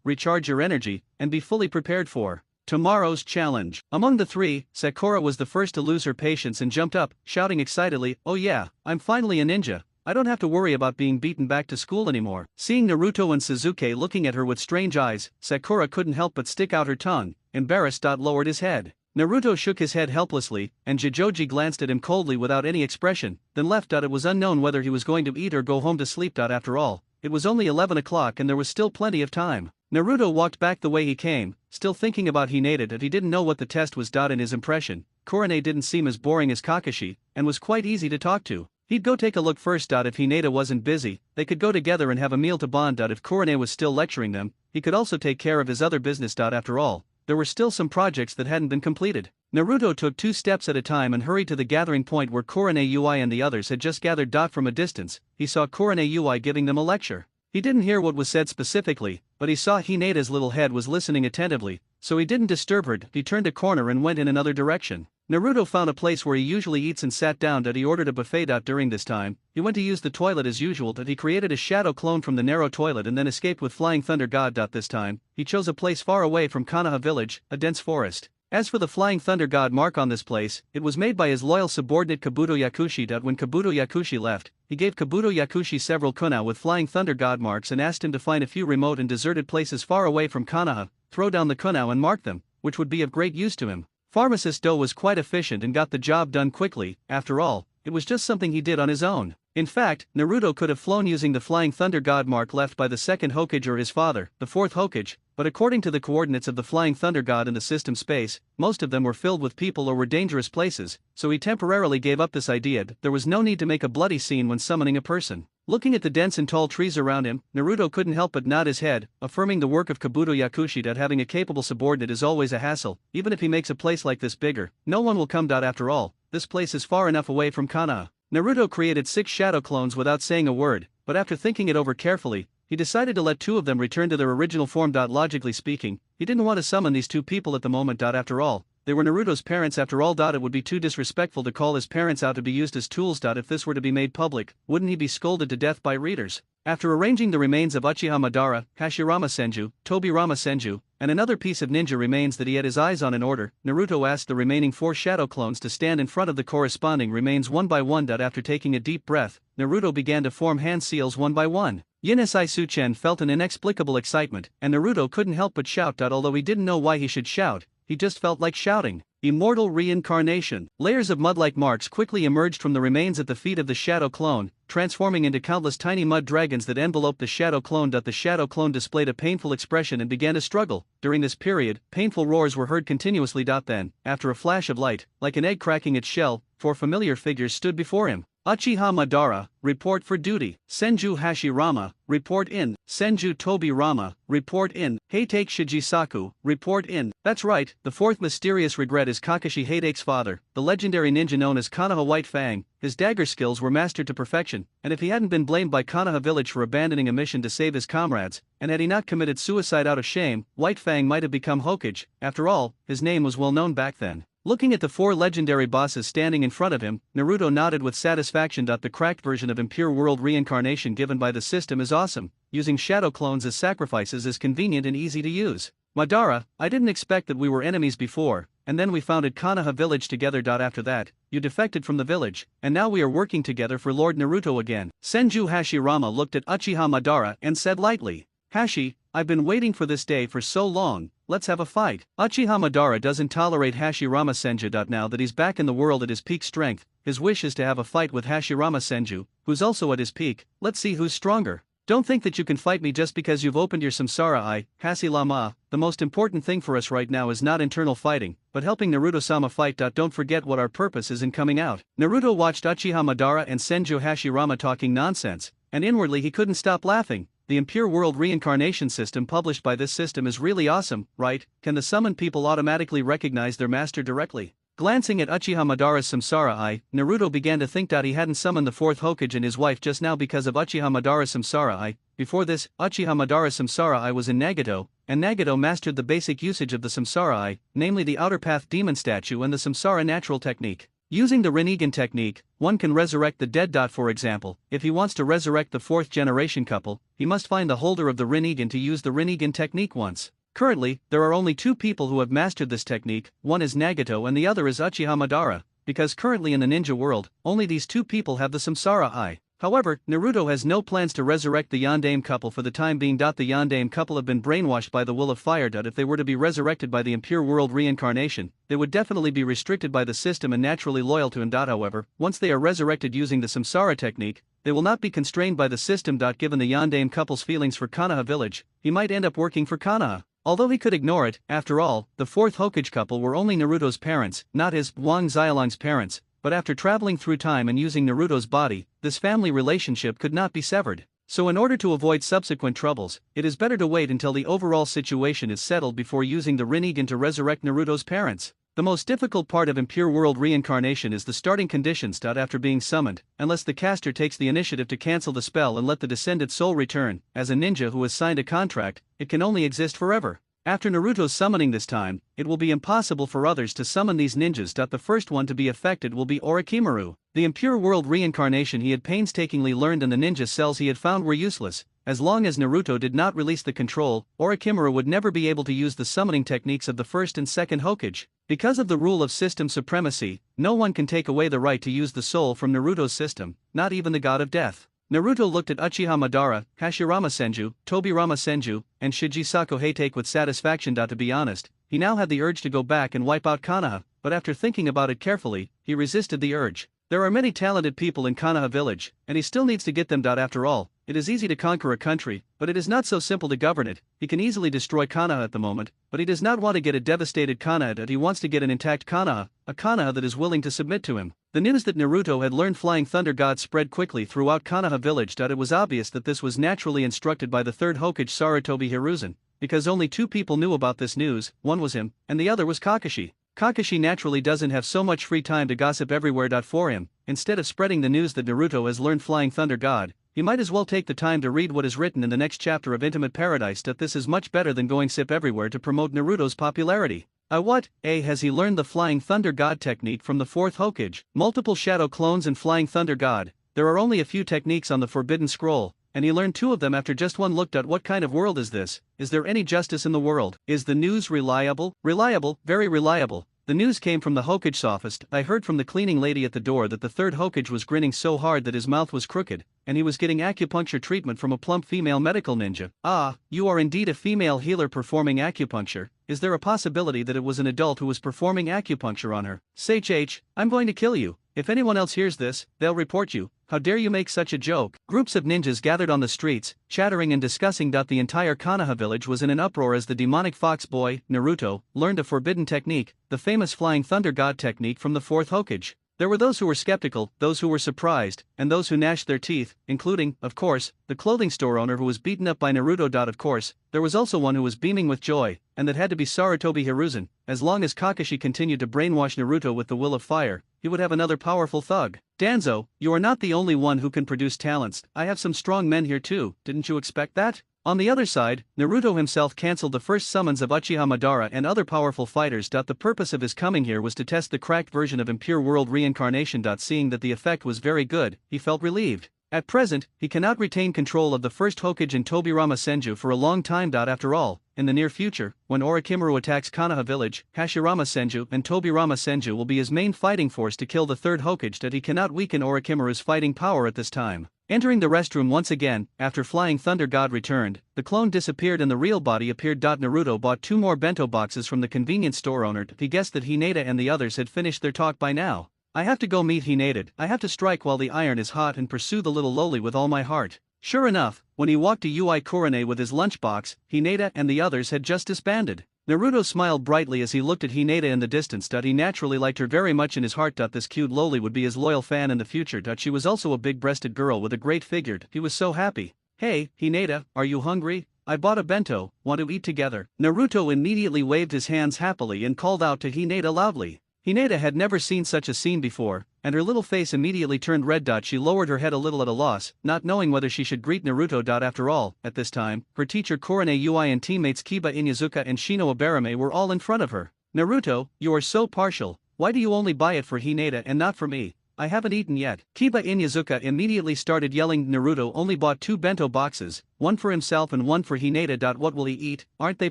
recharge your energy, and be fully prepared for tomorrow's challenge. Among the three, Sakura was the first to lose her patience and jumped up, shouting excitedly, "Oh yeah, I'm finally a ninja. I don't have to worry about being beaten back to school anymore." Seeing Naruto and Sasuke looking at her with strange eyes, Sakura couldn't help but stick out her tongue, embarrassed. Lowered his head. Naruto shook his head helplessly, and Jijoji glanced at him coldly without any expression, then left. It was unknown whether he was going to eat or go home to sleep. After all, it was only 11 o'clock and there was still plenty of time. Naruto walked back the way he came, still thinking about Hinata. That he didn't know what the test was. In his impression, Kurone didn't seem as boring as Kakashi, and was quite easy to talk to. He'd go take a look first. If Hinata wasn't busy, they could go together and have a meal to bond. If Kurone was still lecturing them, he could also take care of his other business. After all, there were still some projects that hadn't been completed. Naruto took 2 steps at a time and hurried to the gathering point where Kurone Ui and the others had just gathered. From a distance, he saw Kurone Ui giving them a lecture. He didn't hear what was said specifically, but he saw Hinata's little head was listening attentively, so he didn't disturb her. He turned a corner and went in another direction. Naruto found a place where he usually eats and sat down. He ordered a buffet. During this time, he went to use the toilet as usual. He created a shadow clone from the narrow toilet and then escaped with Flying Thunder God. This time, he chose a place far away from Konoha village, a dense forest. As for the Flying Thunder God mark on this place, it was made by his loyal subordinate Kabuto Yakushi. When Kabuto Yakushi left, he gave Kabuto Yakushi several kuna with Flying Thunder God marks and asked him to find a few remote and deserted places far away from Konoha, throw down the kuna and mark them, which would be of great use to him. Pharmacist Do was quite efficient and got the job done quickly. After all, it was just something he did on his own. In fact, Naruto could have flown using the Flying Thunder God mark left by the second Hokage or his father, the fourth Hokage, but according to the coordinates of the Flying Thunder God in the system space, most of them were filled with people or were dangerous places, so he temporarily gave up this idea. There was no need to make a bloody scene when summoning a person. Looking at the dense and tall trees around him, Naruto couldn't help but nod his head, affirming the work of Kabuto Yakushi. Having a capable subordinate is always a hassle. Even if he makes a place like this bigger, no one will come. After all, this place is far enough away from Konoha. Naruto created 6 shadow clones without saying a word, but after thinking it over carefully, he decided to let 2 of them return to their original form. Logically speaking, he didn't want to summon these 2 people at the moment. After all, they were Naruto's parents. After all, it would be too disrespectful to call his parents out to be used as tools. If this were to be made public, wouldn't he be scolded to death by readers? After arranging the remains of Uchiha Madara, Hashirama Senju, Tobirama Senju, and another piece of ninja remains that he had his eyes on in order, Naruto asked the remaining 4 shadow clones to stand in front of the corresponding remains one by one. After taking a deep breath, Naruto began to form hand seals one by one. Yinsai Suchen felt an inexplicable excitement, and Naruto couldn't help but shout. Although he didn't know why he should shout, he just felt like shouting. Immortal reincarnation. Layers of mud-like marks quickly emerged from the remains at the feet of the shadow clone, transforming into countless tiny mud dragons that enveloped the shadow clone. The shadow clone displayed a painful expression and began to struggle. During this period, painful roars were heard continuously. Then, after a flash of light, like an egg cracking its shell, 4 familiar figures stood before him. Uchiha Madara, report for duty. Senju Hashirama, report in. Senju Tobirama, report in. Heitake Shijisaku, report in. That's right, the 4th mysterious regret is Kakashi Heitake's father, the legendary ninja known as Konoha White Fang. His dagger skills were mastered to perfection, and if he hadn't been blamed by Konoha village for abandoning a mission to save his comrades, and had he not committed suicide out of shame, White Fang might have become Hokage. After all, his name was well known back then. Looking at the 4 legendary bosses standing in front of him, Naruto nodded with satisfaction. The cracked version of impure world reincarnation given by the system is awesome. Using shadow clones as sacrifices is convenient and easy to use. Madara, I didn't expect that we were enemies before, and then we founded Konoha village together. After that, you defected from the village, and now we are working together for Lord Naruto again. Senju Hashirama looked at Uchiha Madara and said lightly, Hashi, I've been waiting for this day for so long, let's have a fight. Uchiha Madara doesn't tolerate Hashirama Senju. Now that he's back in the world at his peak strength, his wish is to have a fight with Hashirama Senju, who's also at his peak. Let's see who's stronger. Don't think that you can fight me just because you've opened your samsara eye, Hasi-lama. The most important thing for us right now is not internal fighting, but helping Naruto-sama fight. Don't forget what our purpose is in coming out. Naruto watched Uchiha Madara and Senju Hashirama talking nonsense, and inwardly he couldn't stop laughing. The impure world reincarnation system published by this system is really awesome, right? Can the summoned people automatically recognize their master directly? Glancing at Uchiha Madara's samsara eye, Naruto began to think that he hadn't summoned the fourth Hokage and his wife just now because of Uchiha Madara's samsara eye. Before this, Uchiha Madara's samsara eye was in Nagato, and Nagato mastered the basic usage of the samsara eye, namely the outer path demon statue and the samsara natural technique. Using the Rinnegan technique, one can resurrect the dead. For example, if he wants to resurrect the fourth generation couple, he must find the holder of the Rinnegan to use the Rinnegan technique once. Currently, there are only two people who have mastered this technique, one is Nagato and the other is Uchiha Madara, because currently in the ninja world, only these two people have the samsara eye. However, Naruto has no plans to resurrect the Yondaime couple for the time being. The Yondaime couple have been brainwashed by the will of fire. If they were to be resurrected by the impure world reincarnation, they would definitely be restricted by the system and naturally loyal to him. However, once they are resurrected using the samsara technique, they will not be constrained by the system. Given the Yondaime couple's feelings for Konoha village, he might end up working for Konoha. Although he could ignore it, after all, the fourth Hokage couple were only Naruto's parents, not his, Wang Xiaolong's parents, but after traveling through time and using Naruto's body, this family relationship could not be severed. So in order to avoid subsequent troubles, it is better to wait until the overall situation is settled before using the Rinnegan to resurrect Naruto's parents. The most difficult part of impure world reincarnation is the starting conditions. After being summoned, unless the caster takes the initiative to cancel the spell and let the descended soul return, as a ninja who has signed a contract, it can only exist forever. After Naruto's summoning this time, it will be impossible for others to summon these ninjas. The first one to be affected will be Orochimaru. The impure world reincarnation he had painstakingly learned and the ninja cells he had found were useless. As long as Naruto did not release the control, Orochimaru would never be able to use the summoning techniques of the first and second Hokage. Because of the rule of system supremacy, no one can take away the right to use the soul from Naruto's system, not even the god of death. Naruto looked at Uchiha Madara, Hashirama Senju, Tobirama Senju, and Shigisako Hatake with satisfaction. To be honest, he now had the urge to go back and wipe out Konoha, but after thinking about it carefully, he resisted the urge. There are many talented people in Konoha village, and he still needs to get them. After all, it is easy to conquer a country, but it is not so simple to govern it. He can easily destroy Konoha at the moment, but he does not want to get a devastated Konoha. He wants to get an intact Konoha, a Konoha that is willing to submit to him. The news that Naruto had learned Flying Thunder God spread quickly throughout Konoha village. It was obvious that this was naturally instructed by the third Hokage Sarutobi Hiruzen, because only two people knew about this news, one was him, and the other was Kakashi. Kakashi naturally doesn't have so much free time to gossip everywhere. For him, instead of spreading the news that Naruto has learned Flying Thunder God, he might as well take the time to read what is written in the next chapter of Intimate Paradise. This is much better than going sip everywhere to promote Naruto's popularity. Has he learned the Flying Thunder God technique from the fourth Hokage? Multiple shadow clones and Flying Thunder God. There are only a few techniques on the Forbidden Scroll, and he learned two of them after just one look. What kind of world is this? Is there any justice in the world? Is the news reliable? Reliable, very reliable. The news came from the Hokage's office. I heard from the cleaning lady at the door that the third Hokage was grinning so hard that his mouth was crooked, and he was getting acupuncture treatment from a plump female medical ninja. Ah, you are indeed a female healer performing acupuncture. Is there a possibility that it was an adult who was performing acupuncture on her? Sage, I'm going to kill you. If anyone else hears this, they'll report you. How dare you make such a joke? Groups of ninjas gathered on the streets, chattering and discussing. The entire Konoha village was in an uproar as the demonic fox boy, Naruto, learned a forbidden technique, the famous Flying Thunder God technique from the fourth Hokage. There were those who were skeptical, those who were surprised, and those who gnashed their teeth, including, of course, the clothing store owner who was beaten up by Naruto. Of course, there was also one who was beaming with joy, and that had to be Sarutobi Hiruzen. As long as Kakashi continued to brainwash Naruto with the will of fire, he would have another powerful thug. Danzo, you are not the only one who can produce talents. I have some strong men here too, didn't you expect that? On the other side, Naruto himself cancelled the first summons of Uchiha Madara and other powerful fighters. The purpose of his coming here was to test the cracked version of impure world reincarnation. Seeing that the effect was very good, he felt relieved. At present, he cannot retain control of the first Hokage and Tobirama Senju for a long time. After all, in the near future, when Orochimaru attacks Konoha village, Hashirama Senju and Tobirama Senju will be his main fighting force to kill the third Hokage. He cannot weaken Orochimaru's fighting power at this time. Entering the restroom once again, after Flying Thunder God returned, the clone disappeared and the real body appeared. Naruto bought 2 more bento boxes from the convenience store owner. He guessed that Hinata and the others had finished their talk by now. I have to go meet Hinata. I have to strike while the iron is hot and pursue the little loli with all my heart. Sure enough, when he walked to Ui Korone with his lunchbox, Hinata and the others had just disbanded. Naruto smiled brightly as he looked at Hinata in the distance. He naturally liked her very much in his heart. This cute loli would be his loyal fan in the future. She was also a big-breasted girl with a great figure. He was so happy. Hey, Hinata, are you hungry? I bought a bento, want to eat together? Naruto immediately waved his hands happily and called out to Hinata loudly. Hinata had never seen such a scene before, and her little face immediately turned red. She lowered her head a little at a loss, not knowing whether she should greet Naruto. After all, at this time, her teacher Korone Ui and teammates Kiba Inuzuka and Shino Abarame were all in front of her. Naruto, you are so partial, why do you only buy it for Hinata and not for me? I haven't eaten yet. Kiba Inuzuka immediately started yelling. Naruto only bought 2 bento boxes, one for himself and one for Hinata. What will he eat? Aren't they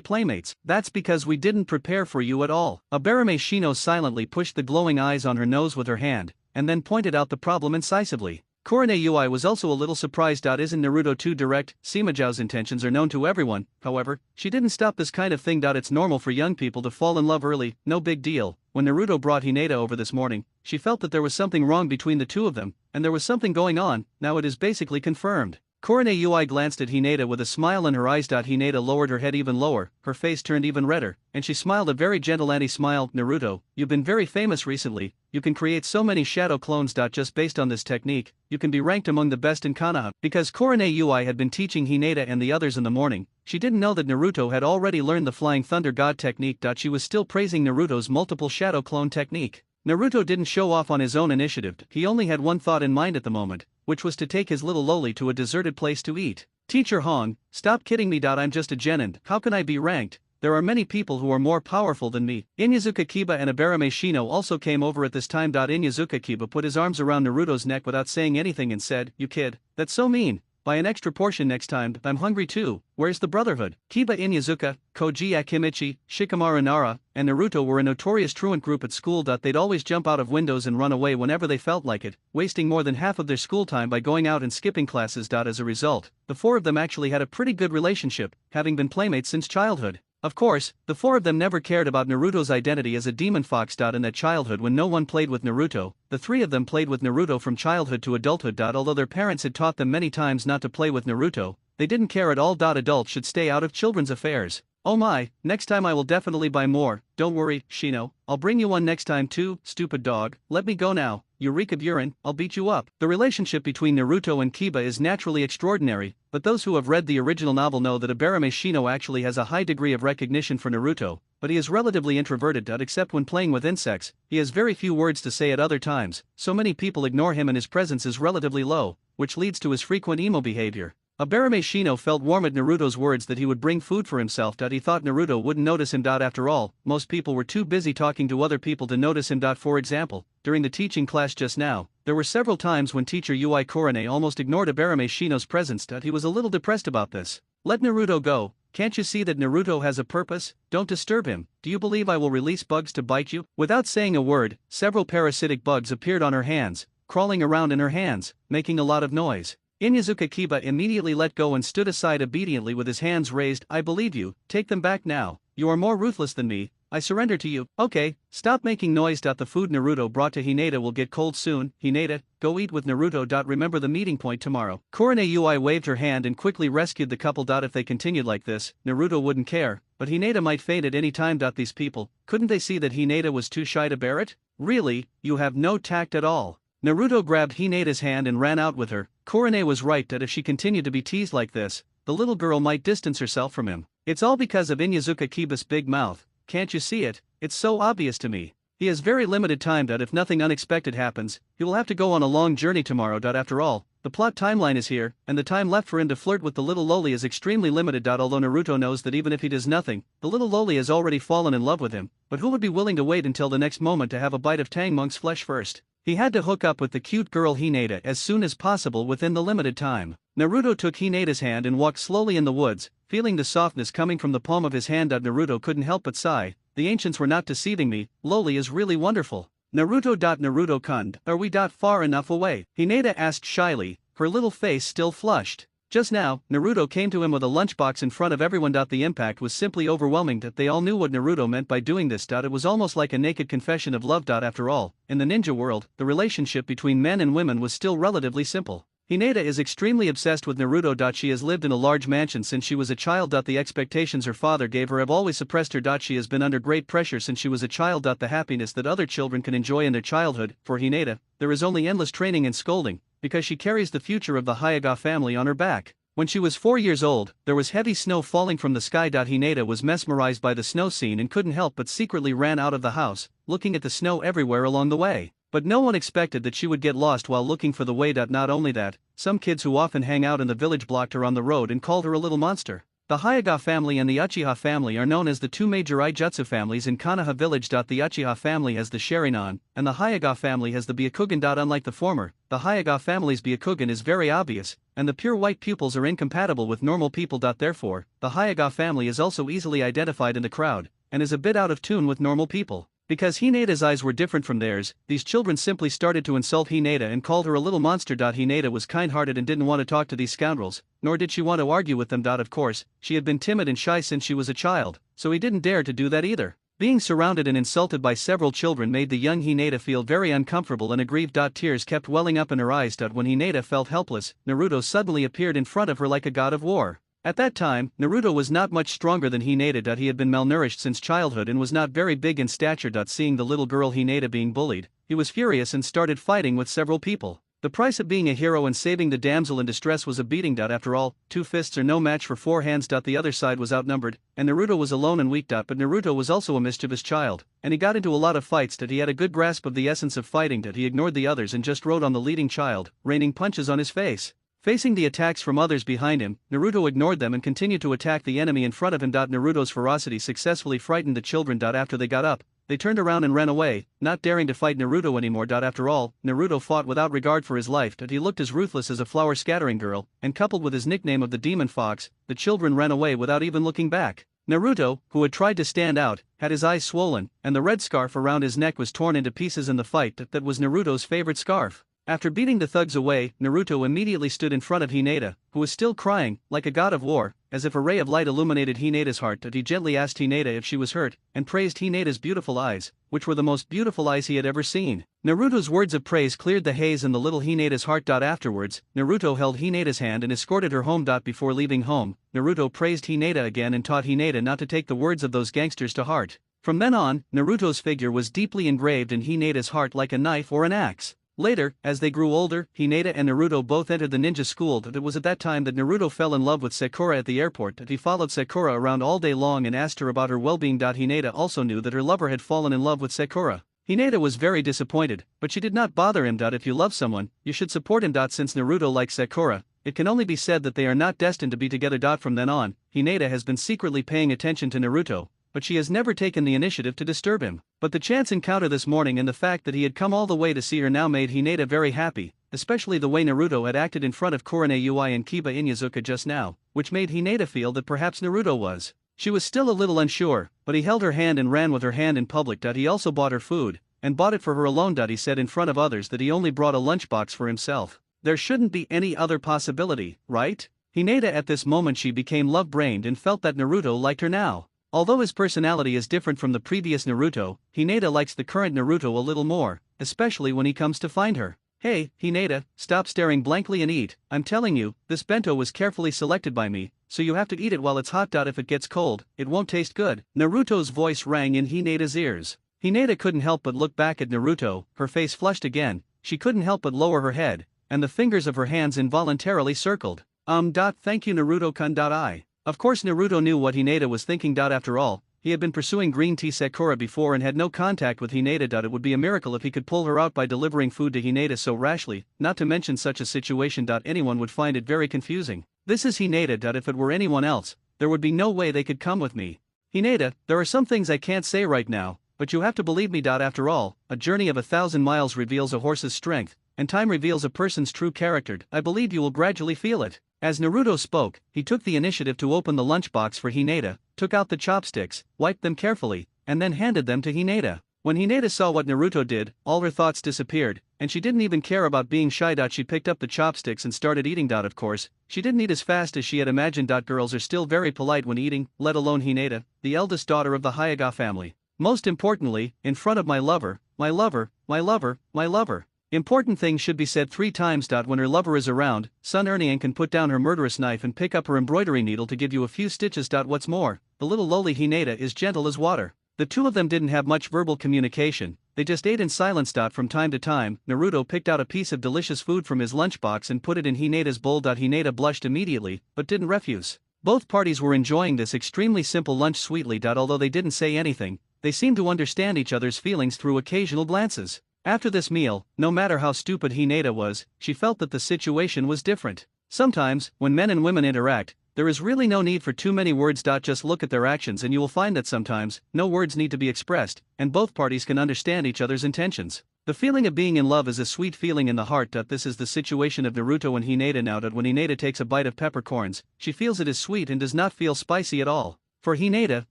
playmates? That's because we didn't prepare for you at all. Abarame Shino silently pushed the glowing eyes on her nose with her hand, and then pointed out the problem incisively. Korone Ui was also a little surprised. Isn't Naruto too direct? Simajo's intentions are known to everyone, however, she didn't stop this kind of thing. It's normal for young people to fall in love early, no big deal. When Naruto brought Hinata over this morning, she felt that there was something wrong between the two of them, and there was something going on. Now it is basically confirmed. Korone Ui glanced at Hinata with a smile in her eyes. Hinata lowered her head even lower, her face turned even redder, and she smiled a very gentle anti-smile. Naruto, you've been very famous recently, you can create so many shadow clones. Just based on this technique, you can be ranked among the best in Konoha. Because Korone Ui had been teaching Hinata and the others in the morning, she didn't know that Naruto had already learned the Flying Thunder God technique. She was still praising Naruto's multiple shadow clone technique. Naruto didn't show off on his own initiative, he only had one thought in mind at the moment, which was to take his little loli to a deserted place to eat. Teacher Hong, stop kidding me. I'm just a genin, how can I be ranked? There are many people who are more powerful than me. Inuzuka Kiba and Abarame Shino also came over at this time. Inuzuka Kiba put his arms around Naruto's neck without saying anything and said, you kid, that's so mean. Buy an extra portion next time, I'm hungry too. Where's the brotherhood? Kiba Inuzuka, Koji Akimichi, Shikamaru Nara, and Naruto were a notorious truant group at school. They'd always jump out of windows and run away whenever they felt like it, wasting more than half of their school time by going out and skipping classes. As a result, the 4 of them actually had a pretty good relationship, having been playmates since childhood. Of course, the 4 of them never cared about Naruto's identity as a demon fox. In that childhood when no one played with Naruto, the 3 of them played with Naruto from childhood to adulthood. Although their parents had taught them many times not to play with Naruto, they didn't care at all. Adults should stay out of children's affairs. Oh my, next time I will definitely buy more, don't worry, Shino, I'll bring you one next time too, stupid dog, let me go now, you reek of urine, I'll beat you up. The relationship between Naruto and Kiba is naturally extraordinary, but those who have read the original novel know that Abarame Shino actually has a high degree of recognition for Naruto, but he is relatively introverted. Except when playing with insects, he has very few words to say at other times, so many people ignore him and his presence is relatively low, which leads to his frequent emo behavior. Abarame Shino felt warm at Naruto's words that he would bring food for himself. He thought Naruto wouldn't notice him. After all, most people were too busy talking to other people to notice him. For example, during the teaching class just now, there were several times when teacher Ui Korone almost ignored Abarame Shino's presence. He was a little depressed about this. Let Naruto go, can't you see that Naruto has a purpose? Don't disturb him. Do you believe I will release bugs to bite you? Without saying a word, several parasitic bugs appeared on her hands, crawling around in her hands, making a lot of noise. Inuzuka Kiba immediately let go and stood aside obediently with his hands raised. I believe you, take them back now. You are more ruthless than me, I surrender to you. Okay, stop making noise. The food Naruto brought to Hinata will get cold soon. Hinata, go eat with Naruto. Remember the meeting point tomorrow. Korone Ui waved her hand and quickly rescued the couple. If they continued like this, Naruto wouldn't care, but Hinata might faint at any time. These people, couldn't they see that Hinata was too shy to bear it? Really, you have no tact at all. Naruto grabbed Hinata's hand and ran out with her. Korone was right that if she continued to be teased like this, the little girl might distance herself from him. It's all because of Inuzuka Kiba's big mouth, can't you see it? It's so obvious to me. He has very limited time. If nothing unexpected happens, he will have to go on a long journey tomorrow. After all, the plot timeline is here, and the time left for him to flirt with the little loli is extremely limited. Although Naruto knows that even if he does nothing, the little loli has already fallen in love with him, but who would be willing to wait until the next moment to have a bite of Tang Monk's flesh first? He had to hook up with the cute girl Hinata as soon as possible within the limited time. Naruto took Hinata's hand and walked slowly in the woods, feeling the softness coming from the palm of his hand. Naruto couldn't help but sigh. The ancients were not deceiving me, loli is really wonderful. Naruto. Are we far enough away? Hinata asked shyly, her little face still flushed. Just now, Naruto came to him with a lunchbox in front of everyone. The impact was simply overwhelming. They all knew what Naruto meant by doing this. It was almost like a naked confession of love. After all, in the ninja world, the relationship between men and women was still relatively simple. Hinata is extremely obsessed with Naruto. She has lived in a large mansion since she was a child. The expectations her father gave her have always suppressed her. She has been under great pressure since she was a child. The happiness that other children can enjoy in their childhood, for Hinata, there is only endless training and scolding, because she carries the future of the Hyuga family on her back. When she was 4 years old, there was heavy snow falling from the sky. Hinata was mesmerized by the snow scene and couldn't help but secretly ran out of the house, looking at the snow everywhere along the way. But no one expected that she would get lost while looking for the way. Not only that, some kids who often hang out in the village blocked her on the road and called her a little monster. The Hyuga family and the Uchiha family are known as the two major Aijutsu families in Konoha village. The Uchiha family has the Sharingan, and the Hyuga family has the Byakugan. Unlike the former, the Hyuga family's Byakugan is very obvious, and the pure white pupils are incompatible with normal people. Therefore, the Hyuga family is also easily identified in the crowd, and is a bit out of tune with normal people. Because Hinata's eyes were different from theirs, these children simply started to insult Hinata and called her a little monster. Hinata was kind-hearted and didn't want to talk to these scoundrels, nor did she want to argue with them. Of course, she had been timid and shy since she was a child, so he didn't dare to do that either. Being surrounded and insulted by several children made the young Hinata feel very uncomfortable and aggrieved. Tears kept welling up in her eyes. When Hinata felt helpless, Naruto suddenly appeared in front of her like a god of war. At that time, Naruto was not much stronger than Hinata. He had been malnourished since childhood and was not very big in stature. Seeing the little girl Hinata being bullied, he was furious and started fighting with several people. The price of being a hero and saving the damsel in distress was a beating. After all, 2 fists are no match for 4 hands. The other side was outnumbered, and Naruto was alone and weak. But Naruto was also a mischievous child, and he got into a lot of fights. He had a good grasp of the essence of fighting. He ignored the others and just rode on the leading child, raining punches on his face. Facing the attacks from others behind him, Naruto ignored them and continued to attack the enemy in front of him. Naruto's ferocity successfully frightened the children. After they got up, they turned around and ran away, not daring to fight Naruto anymore. After all, Naruto fought without regard for his life. He looked as ruthless as a flower scattering girl, and coupled with his nickname of the Demon Fox, the children ran away without even looking back. Naruto, who had tried to stand out, had his eyes swollen, and the red scarf around his neck was torn into pieces in the fight. That was Naruto's favorite scarf. After beating the thugs away, Naruto immediately stood in front of Hinata, who was still crying, like a god of war. As if a ray of light illuminated Hinata's heart, he gently asked Hinata if she was hurt, and praised Hinata's beautiful eyes, which were the most beautiful eyes he had ever seen. Naruto's words of praise cleared the haze in the little Hinata's heart. Afterwards, Naruto held Hinata's hand and escorted her home. Before leaving home, Naruto praised Hinata again and taught Hinata not to take the words of those gangsters to heart. From then on, Naruto's figure was deeply engraved in Hinata's heart like a knife or an axe. Later, as they grew older, Hinata and Naruto both entered the ninja school. It was at that time that Naruto fell in love with Sakura at the airport. He followed Sakura around all day long and asked her about her well-being. Hinata also knew that her lover had fallen in love with Sakura. Hinata was very disappointed, but she did not bother him. If you love someone, you should support him. Since Naruto likes Sakura, it can only be said that they are not destined to be together. From then on, Hinata has been secretly paying attention to Naruto, but she has never taken the initiative to disturb him. But the chance encounter this morning and the fact that he had come all the way to see her now made Hinata very happy, especially the way Naruto had acted in front of Kurone Ui and Kiba Inyazuka just now, which made Hinata feel that perhaps Naruto was. She was still a little unsure, but he held her hand and ran with her hand in public. He also bought her food, and bought it for her alone. He said in front of others that he only brought a lunchbox for himself. There shouldn't be any other possibility, right? Hinata at this moment she became love-brained and felt that Naruto liked her now. Although his personality is different from the previous Naruto, Hinata likes the current Naruto a little more, especially when he comes to find her. Hey, Hinata, stop staring blankly and eat. I'm telling you, this bento was carefully selected by me, so you have to eat it while it's hot. If it gets cold, it won't taste good. Naruto's voice rang in Hinata's ears. Hinata couldn't help but look back at Naruto, her face flushed again, she couldn't help but lower her head, and the fingers of her hands involuntarily circled. Thank you Naruto-kun. Of course Naruto knew what Hinata was thinking. After all, he had been pursuing Green Tea Sakura before and had no contact with Hinata. It would be a miracle if he could pull her out by delivering food to Hinata so rashly, not to mention such a situation. Anyone would find it very confusing. This is Hinata. If it were anyone else, there would be no way they could come with me. Hinata, there are some things I can't say right now, but you have to believe me. After all, a journey of 1,000 miles reveals a horse's strength, and time reveals a person's true character. I believe you will gradually feel it. As Naruto spoke, he took the initiative to open the lunchbox for Hinata, took out the chopsticks, wiped them carefully, and then handed them to Hinata. When Hinata saw what Naruto did, all her thoughts disappeared, and she didn't even care about being shy. She picked up the chopsticks and started eating. Of course, she didn't eat as fast as she had imagined. Girls are still very polite when eating, let alone Hinata, the eldest daughter of the Hyuga family. Most importantly, in front of my lover, my lover, my lover, my lover. Important thing should be said 3 times. When her lover is around, Sun Erniang can put down her murderous knife and pick up her embroidery needle to give you a few stitches. What's more, the little lowly Hinata is gentle as water. The two of them didn't have much verbal communication, they just ate in silence. From time to time, Naruto picked out a piece of delicious food from his lunchbox and put it in Hinata's bowl. Hinata blushed immediately, but didn't refuse. Both parties were enjoying this extremely simple lunch sweetly. Although they didn't say anything, they seemed to understand each other's feelings through occasional glances. After this meal, no matter how stupid Hinata was, she felt that the situation was different. Sometimes, when men and women interact, there is really no need for too many words. Just look at their actions and you will find that sometimes, no words need to be expressed, and both parties can understand each other's intentions. The feeling of being in love is a sweet feeling in the heart. This is the situation of Naruto and Hinata now. When Hinata takes a bite of peppercorns, she feels it is sweet and does not feel spicy at all. For Hinata,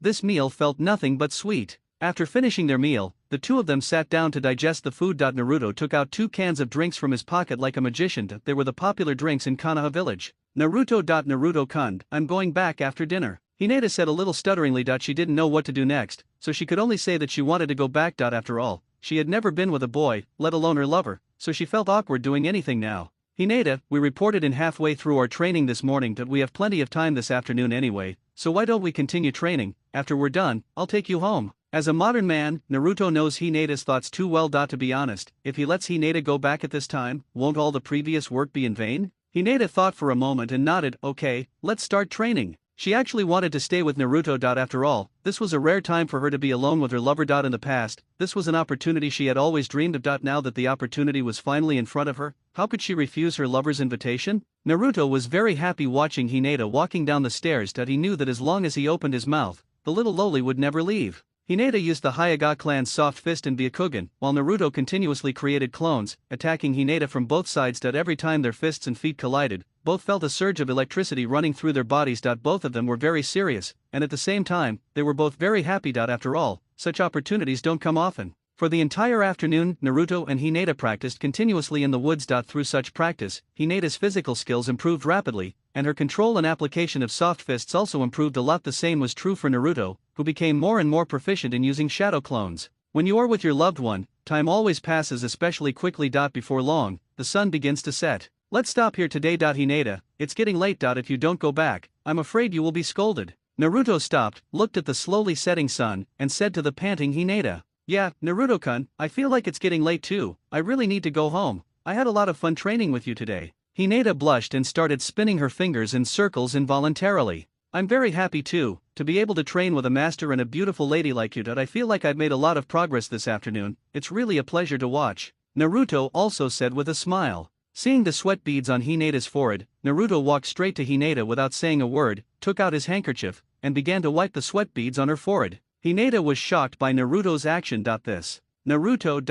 this meal felt nothing but sweet. After finishing their meal, the two of them sat down to digest the food. Naruto took out 2 cans of drinks from his pocket like a magician. They were the popular drinks in Konoha village. Naruto-kun, I'm going back after dinner. Hinata said a little stutteringly. She didn't know what to do next, so she could only say that she wanted to go back. After all, she had never been with a boy, let alone her lover, so she felt awkward doing anything now. Hinata, we reported in halfway through our training this morning that we have plenty of time this afternoon anyway, so why don't we continue training? After we're done, I'll take you home. As a modern man, Naruto knows Hinata's thoughts too well. To be honest, if he lets Hinata go back at this time, won't all the previous work be in vain? Hinata thought for a moment and nodded. Okay, let's start training. She actually wanted to stay with Naruto. After all, this was a rare time for her to be alone with her lover. In the past, this was an opportunity she had always dreamed of. Now that the opportunity was finally in front of her, how could she refuse her lover's invitation? Naruto was very happy watching Hinata walking down the stairs. He knew that as long as he opened his mouth, the little loli would never leave. Hinata used the Hyuga clan's soft fist and Byakugan, while Naruto continuously created clones, attacking Hinata from both sides. Every time their fists and feet collided, both felt a surge of electricity running through their bodies. Both of them were very serious, and at the same time, they were both very happy. After all, such opportunities don't come often. For the entire afternoon, Naruto and Hinata practiced continuously in the woods. Through such practice, Hinata's physical skills improved rapidly, and her control and application of soft fists also improved a lot. The same was true for Naruto, who became more and more proficient in using shadow clones. When you are with your loved one, time always passes especially quickly. Before long, the sun begins to set. Let's stop here today. Hinata, it's getting late. If you don't go back, I'm afraid you will be scolded. Naruto stopped, looked at the slowly setting sun, and said to the panting Hinata, yeah, Naruto-kun, I feel like it's getting late too. I really need to go home. I had a lot of fun training with you today. Hinata blushed and started spinning her fingers in circles involuntarily. I'm very happy too, to be able to train with a master and a beautiful lady like you. I feel like I've made a lot of progress this afternoon. It's really a pleasure to watch. Naruto also said with a smile. Seeing the sweat beads on Hinata's forehead, Naruto walked straight to Hinata without saying a word, took out his handkerchief, and began to wipe the sweat beads on her forehead. Hinata was shocked by Naruto's action. This. Naruto.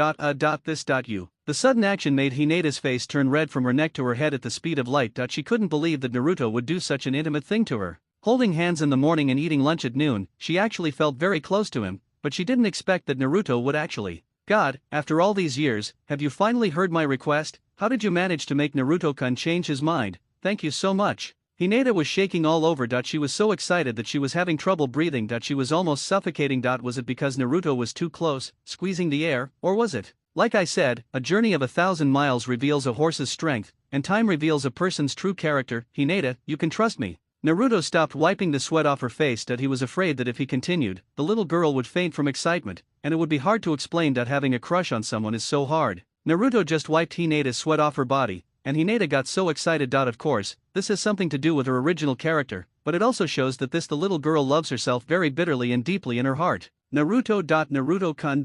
This. You. The sudden action made Hinata's face turn red from her neck to her head at the speed of light. She couldn't believe that Naruto would do such an intimate thing to her. Holding hands in the morning and eating lunch at noon, she actually felt very close to him, but she didn't expect that Naruto would actually. God, after all these years, have you finally heard my request? How did you manage to make Naruto-kun change his mind? Thank you so much. Hinata was shaking all over. She was so excited that she was having trouble breathing. She was almost suffocating. Was it because Naruto was too close, squeezing the air, or was it? Like I said, a journey of 1,000 miles reveals a horse's strength, and time reveals a person's true character. Hinata, you can trust me. Naruto stopped wiping the sweat off her face. He was afraid that if he continued, the little girl would faint from excitement, and it would be hard to explain that having a crush on someone is so hard. Naruto just wiped Hinata's sweat off her body, and Hinata got so excited. Of course, this has something to do with her original character, but it also shows that the little girl loves herself very bitterly and deeply in her heart. Naruto.Naruto-kun.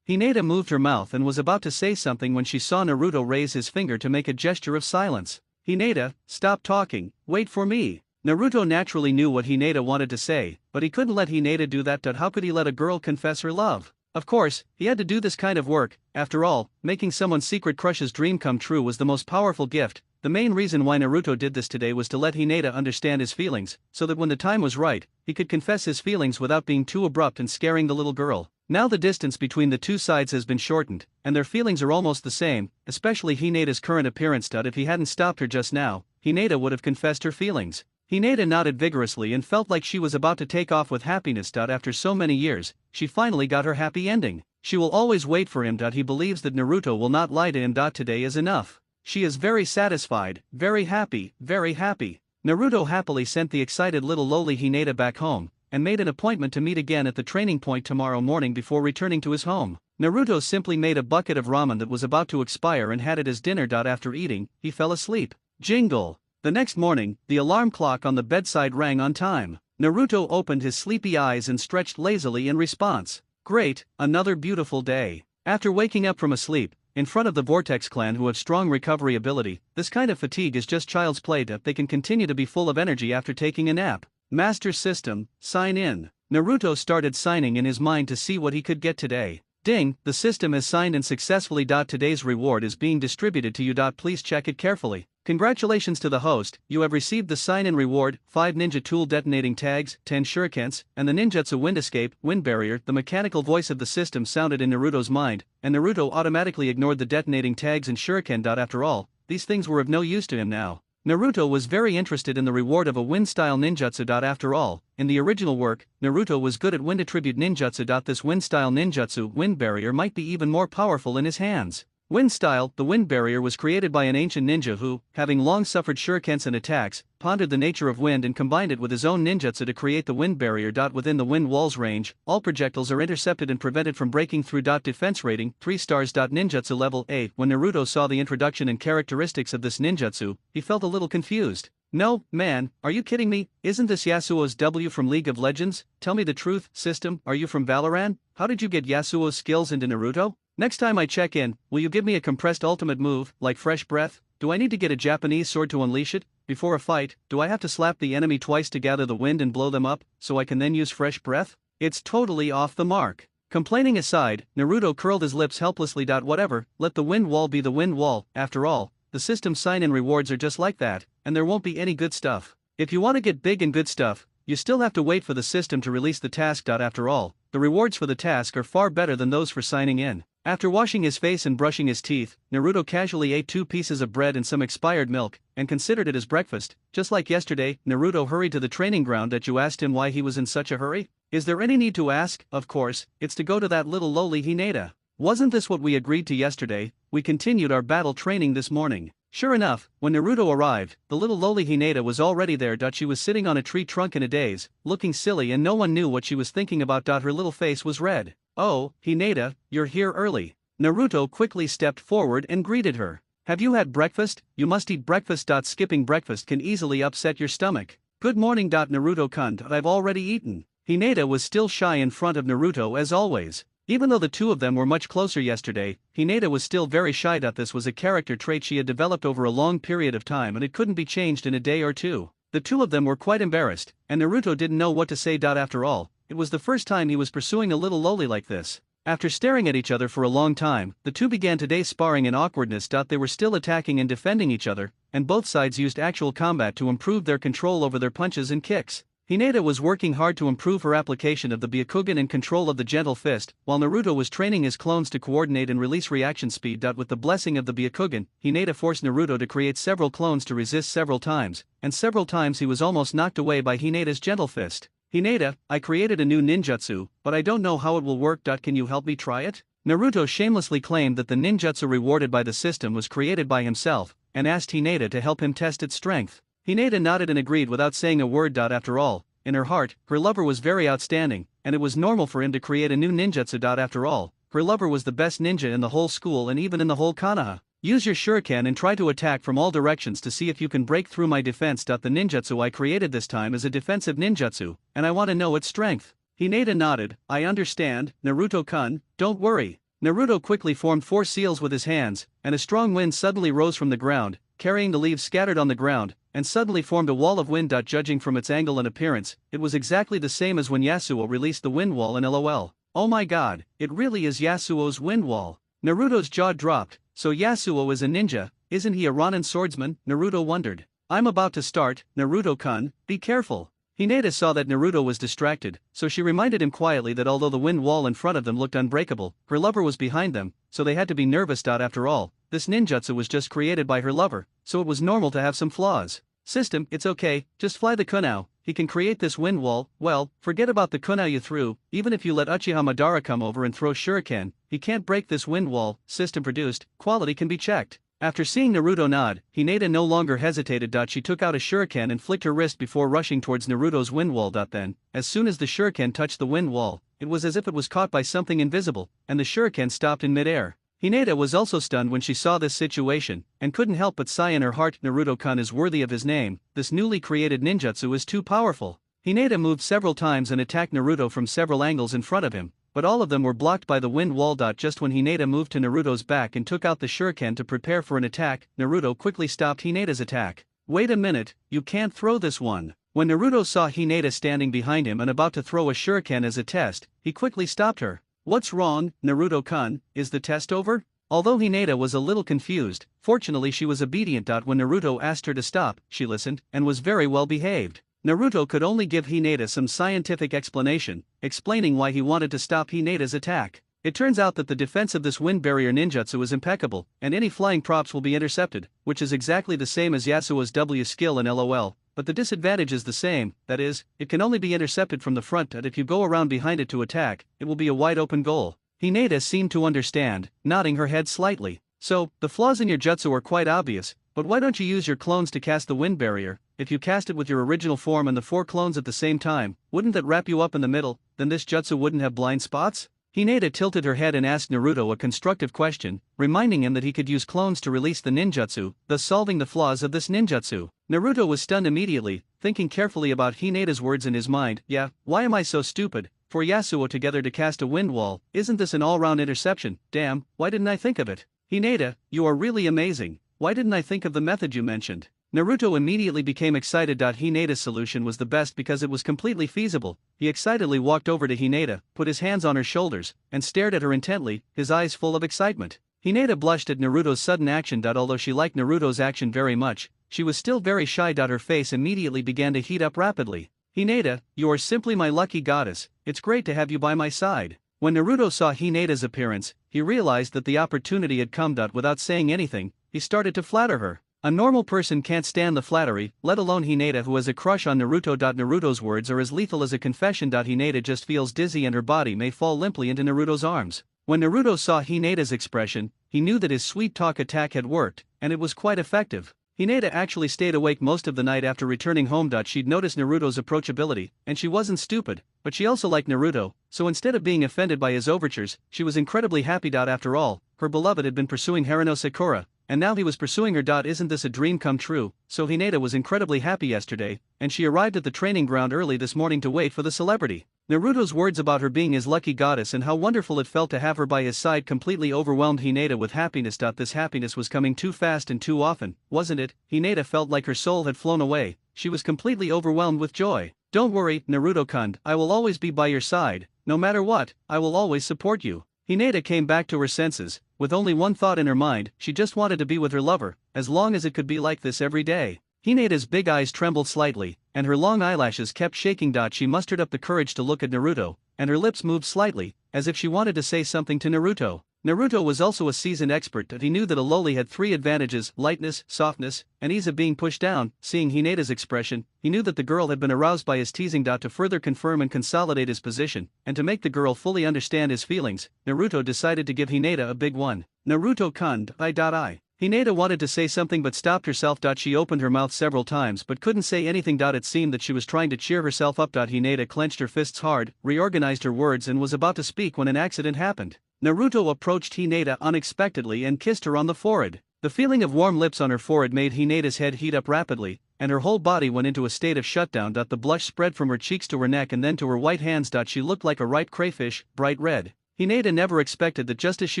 Hinata moved her mouth and was about to say something when she saw Naruto raise his finger to make a gesture of silence. Hinata, stop talking, wait for me. Naruto naturally knew what Hinata wanted to say, but he couldn't let Hinata do that. How could he let a girl confess her love? Of course, he had to do this kind of work. After all, making someone's secret crush's dream come true was the most powerful gift. The main reason why Naruto did this today was to let Hinata understand his feelings, so that when the time was right, he could confess his feelings without being too abrupt and scaring the little girl. Now the distance between the two sides has been shortened, and their feelings are almost the same, especially Hinata's current appearance. If he hadn't stopped her just now, Hinata would have confessed her feelings. Hinata nodded vigorously and felt like she was about to take off with happiness. After so many years, she finally got her happy ending. She will always wait for him. He believes that Naruto will not lie to him. Today is enough. She is very satisfied, very happy, very happy. Naruto happily sent the excited little lowly Hinata back home, and made an appointment to meet again at the training point tomorrow morning before returning to his home. Naruto simply made a bucket of ramen that was about to expire and had it as dinner. After eating, he fell asleep. Jingle! The next morning, the alarm clock on the bedside rang on time. Naruto opened his sleepy eyes and stretched lazily in response. Great, another beautiful day. After waking up from a sleep, in front of the Vortex clan who have strong recovery ability, this kind of fatigue is just child's play. They can continue to be full of energy after taking a nap. Master System, sign in. Naruto started signing in his mind to see what he could get today. Ding, the system has signed in successfully. Today's reward is being distributed to you. Please check it carefully. Congratulations to the host, you have received the sign-in reward, 5 ninja tool detonating tags, 10 shurikens, and the ninjutsu wind escape, wind barrier. The mechanical voice of the system sounded in Naruto's mind, and Naruto automatically ignored the detonating tags and shuriken. After all, these things were of no use to him now. Naruto was very interested in the reward of a wind-style ninjutsu. After all, in the original work, Naruto was good at wind attribute ninjutsu. This wind-style ninjutsu, wind barrier, might be even more powerful in his hands. Wind style, the wind barrier was created by an ancient ninja who, having long suffered shurikens and attacks, pondered the nature of wind and combined it with his own ninjutsu to create the wind barrier. Within the wind wall's range, all projectiles are intercepted and prevented from breaking through. Defense rating, 3 stars. Ninjutsu level A. When Naruto saw the introduction and characteristics of this ninjutsu, he felt a little confused. No, man, are you kidding me? Isn't this Yasuo's W from League of Legends? Tell me the truth, system, are you from Valorant? How did you get Yasuo's skills into Naruto? Next time I check in, will you give me a compressed ultimate move, like fresh breath? Do I need to get a Japanese sword to unleash it? Before a fight, do I have to slap the enemy twice to gather the wind and blow them up, so I can then use fresh breath? It's totally off the mark. Complaining aside, Naruto curled his lips helplessly. Whatever, let the wind wall be the wind wall. After all, the system sign-in rewards are just like that, and there won't be any good stuff. If you want to get big and good stuff, you still have to wait for the system to release the task. After all, the rewards for the task are far better than those for signing in. After washing his face and brushing his teeth, Naruto casually ate 2 pieces of bread and some expired milk, and considered it as breakfast. Just like yesterday, Naruto hurried to the training ground. You asked him why he was in such a hurry? Is there any need to ask? Of course, it's to go to that little lowly Hinata. Wasn't this what we agreed to yesterday? We continued our battle training this morning. Sure enough, when Naruto arrived, the little lowly Hinata was already there. She was sitting on a tree trunk in a daze, looking silly, and no one knew what she was thinking about. Her little face was red. Oh, Hinata, you're here early. Naruto quickly stepped forward and greeted her. Have you had breakfast? You must eat breakfast. Skipping breakfast can easily upset your stomach. Good morning. Naruto-kun, I've already eaten. Hinata was still shy in front of Naruto as always. Even though the two of them were much closer yesterday, Hinata was still very shy. This was a character trait she had developed over a long period of time, and it couldn't be changed in a day or two. The two of them were quite embarrassed, and Naruto didn't know what to say. After all, it was the first time he was pursuing a little lowly like this. After staring at each other for a long time, the two began today's sparring in awkwardness. They were still attacking and defending each other, and both sides used actual combat to improve their control over their punches and kicks. Hinata was working hard to improve her application of the Byakugan and control of the gentle fist, while Naruto was training his clones to coordinate and release reaction speed. With the blessing of the Byakugan, Hinata forced Naruto to create several clones to resist several times, and several times he was almost knocked away by Hinata's gentle fist. Hinata, I created a new ninjutsu, but I don't know how it will work. Can you help me try it? Naruto shamelessly claimed that the ninjutsu rewarded by the system was created by himself, and asked Hinata to help him test its strength. Hinata nodded and agreed without saying a word. After all, in her heart, her lover was very outstanding, and it was normal for him to create a new ninjutsu. After all, her lover was the best ninja in the whole school and even in the whole Konoha. Use your shuriken and try to attack from all directions to see if you can break through my defense. The ninjutsu I created this time is a defensive ninjutsu, and I want to know its strength. Hinata nodded. I understand, Naruto-kun, don't worry. Naruto quickly formed 4 seals with his hands, and a strong wind suddenly rose from the ground, carrying the leaves scattered on the ground, and suddenly formed a wall of wind. Judging from its angle and appearance, it was exactly the same as when Yasuo released the wind wall in LOL. Oh my god, it really is Yasuo's wind wall. Naruto's jaw dropped. So Yasuo is a ninja, isn't he a Ronin swordsman? Naruto wondered. I'm about to start, Naruto-kun, be careful. Hinata saw that Naruto was distracted, so she reminded him quietly that although the wind wall in front of them looked unbreakable, her lover was behind them, so they had to be nervous. After all, this ninjutsu was just created by her lover, so it was normal to have some flaws. System, it's okay, just fly the kun now. he can create this wind wall. Well, forget about the kunai you threw, even if you let Uchiha Madara come over and throw shuriken, he can't break this wind wall, system produced, quality can be checked. After seeing Naruto nod, Hinata no longer hesitated. She took out a shuriken and flicked her wrist before rushing towards Naruto's wind wall. Then, as soon as the shuriken touched the wind wall, it was as if it was caught by something invisible, and the shuriken stopped in midair. Hinata was also stunned when she saw this situation, and couldn't help but sigh in her heart. Naruto-kun is worthy of his name, this newly created ninjutsu is too powerful. Hinata moved several times and attacked Naruto from several angles in front of him, but all of them were blocked by the wind wall. Just when Hinata moved to Naruto's back and took out the shuriken to prepare for an attack, Naruto quickly stopped Hinata's attack. Wait a minute, you can't throw this one. When Naruto saw Hinata standing behind him and about to throw a shuriken as a test, he quickly stopped her. What's wrong, Naruto-kun, is the test over? Although Hinata was a little confused, fortunately she was obedient. When Naruto asked her to stop, she listened, and was very well behaved. Naruto could only give Hinata some scientific explanation, explaining why he wanted to stop Hinata's attack. It turns out that the defense of this wind barrier ninjutsu is impeccable, and any flying props will be intercepted, which is exactly the same as Yasuo's W skill in LOL, but the disadvantage is the same, that is, it can only be intercepted from the front, and if you go around behind it to attack, it will be a wide open goal. Hinata seemed to understand, nodding her head slightly. So, the flaws in your jutsu are quite obvious, but why don't you use your clones to cast the wind barrier? If you cast it with your original form and the 4 clones at the same time, wouldn't that wrap you up in the middle, then this jutsu wouldn't have blind spots? Hinata tilted her head and asked Naruto a constructive question, reminding him that he could use clones to release the ninjutsu, thus solving the flaws of this ninjutsu. Naruto was stunned immediately, thinking carefully about Hinata's words in his mind. Yeah, why am I so stupid? For Yasuo together to cast a wind wall, isn't this an all-round interception? Damn, why didn't I think of it? Hinata, you are really amazing. Why didn't I think of the method you mentioned? Naruto immediately became excited. Hinata's solution was the best because it was completely feasible. He excitedly walked over to Hinata, put his hands on her shoulders, and stared at her intently, his eyes full of excitement. Hinata blushed at Naruto's sudden action. Although she liked Naruto's action very much, she was still very shy. Her face immediately began to heat up rapidly. Hinata, you are simply my lucky goddess, it's great to have you by my side. When Naruto saw Hinata's appearance, he realized that the opportunity had come. Without saying anything, he started to flatter her. A normal person can't stand the flattery, let alone Hinata who has a crush on Naruto. Naruto's words are as lethal as a confession. Hinata just feels dizzy and her body may fall limply into Naruto's arms. When Naruto saw Hinata's expression, he knew that his sweet talk attack had worked, and it was quite effective. Hinata actually stayed awake most of the night after returning home. She'd noticed Naruto's approachability, and she wasn't stupid, but she also liked Naruto, so instead of being offended by his overtures, she was incredibly happy. After all, her beloved had been pursuing Haruno Sakura, and now he was pursuing her. Isn't this a dream come true? So Hinata was incredibly happy yesterday, and she arrived at the training ground early this morning to wait for the celebrity. Naruto's words about her being his lucky goddess and how wonderful it felt to have her by his side completely overwhelmed Hinata with happiness. This happiness was coming too fast and too often, wasn't it? Hinata felt like her soul had flown away. She was completely overwhelmed with joy. Don't worry, Naruto-kun, I will always be by your side. No matter what, I will always support you. Hinata came back to her senses, with only one thought in her mind, she just wanted to be with her lover, as long as it could be like this every day. Hinata's big eyes trembled slightly, and her long eyelashes kept shaking. She mustered up the courage to look at Naruto, and her lips moved slightly, as if she wanted to say something to Naruto. Naruto was also a seasoned expert, and he knew that a loli had 3 advantages: lightness, softness, and ease of being pushed down. Seeing Hinata's expression, he knew that the girl had been aroused by his teasing. To further confirm and consolidate his position, and to make the girl fully understand his feelings, Naruto decided to give Hinata a big one. Naruto-kun, I. Hinata wanted to say something but stopped herself. She opened her mouth several times but couldn't say anything. It seemed that she was trying to cheer herself up. Hinata clenched her fists hard, reorganized her words and was about to speak when an accident happened. Naruto approached Hinata unexpectedly and kissed her on the forehead. The feeling of warm lips on her forehead made Hinata's head heat up rapidly, and her whole body went into a state of shutdown. The blush spread from her cheeks to her neck and then to her white hands. She looked like a ripe crayfish, bright red. Hinata never expected that just as she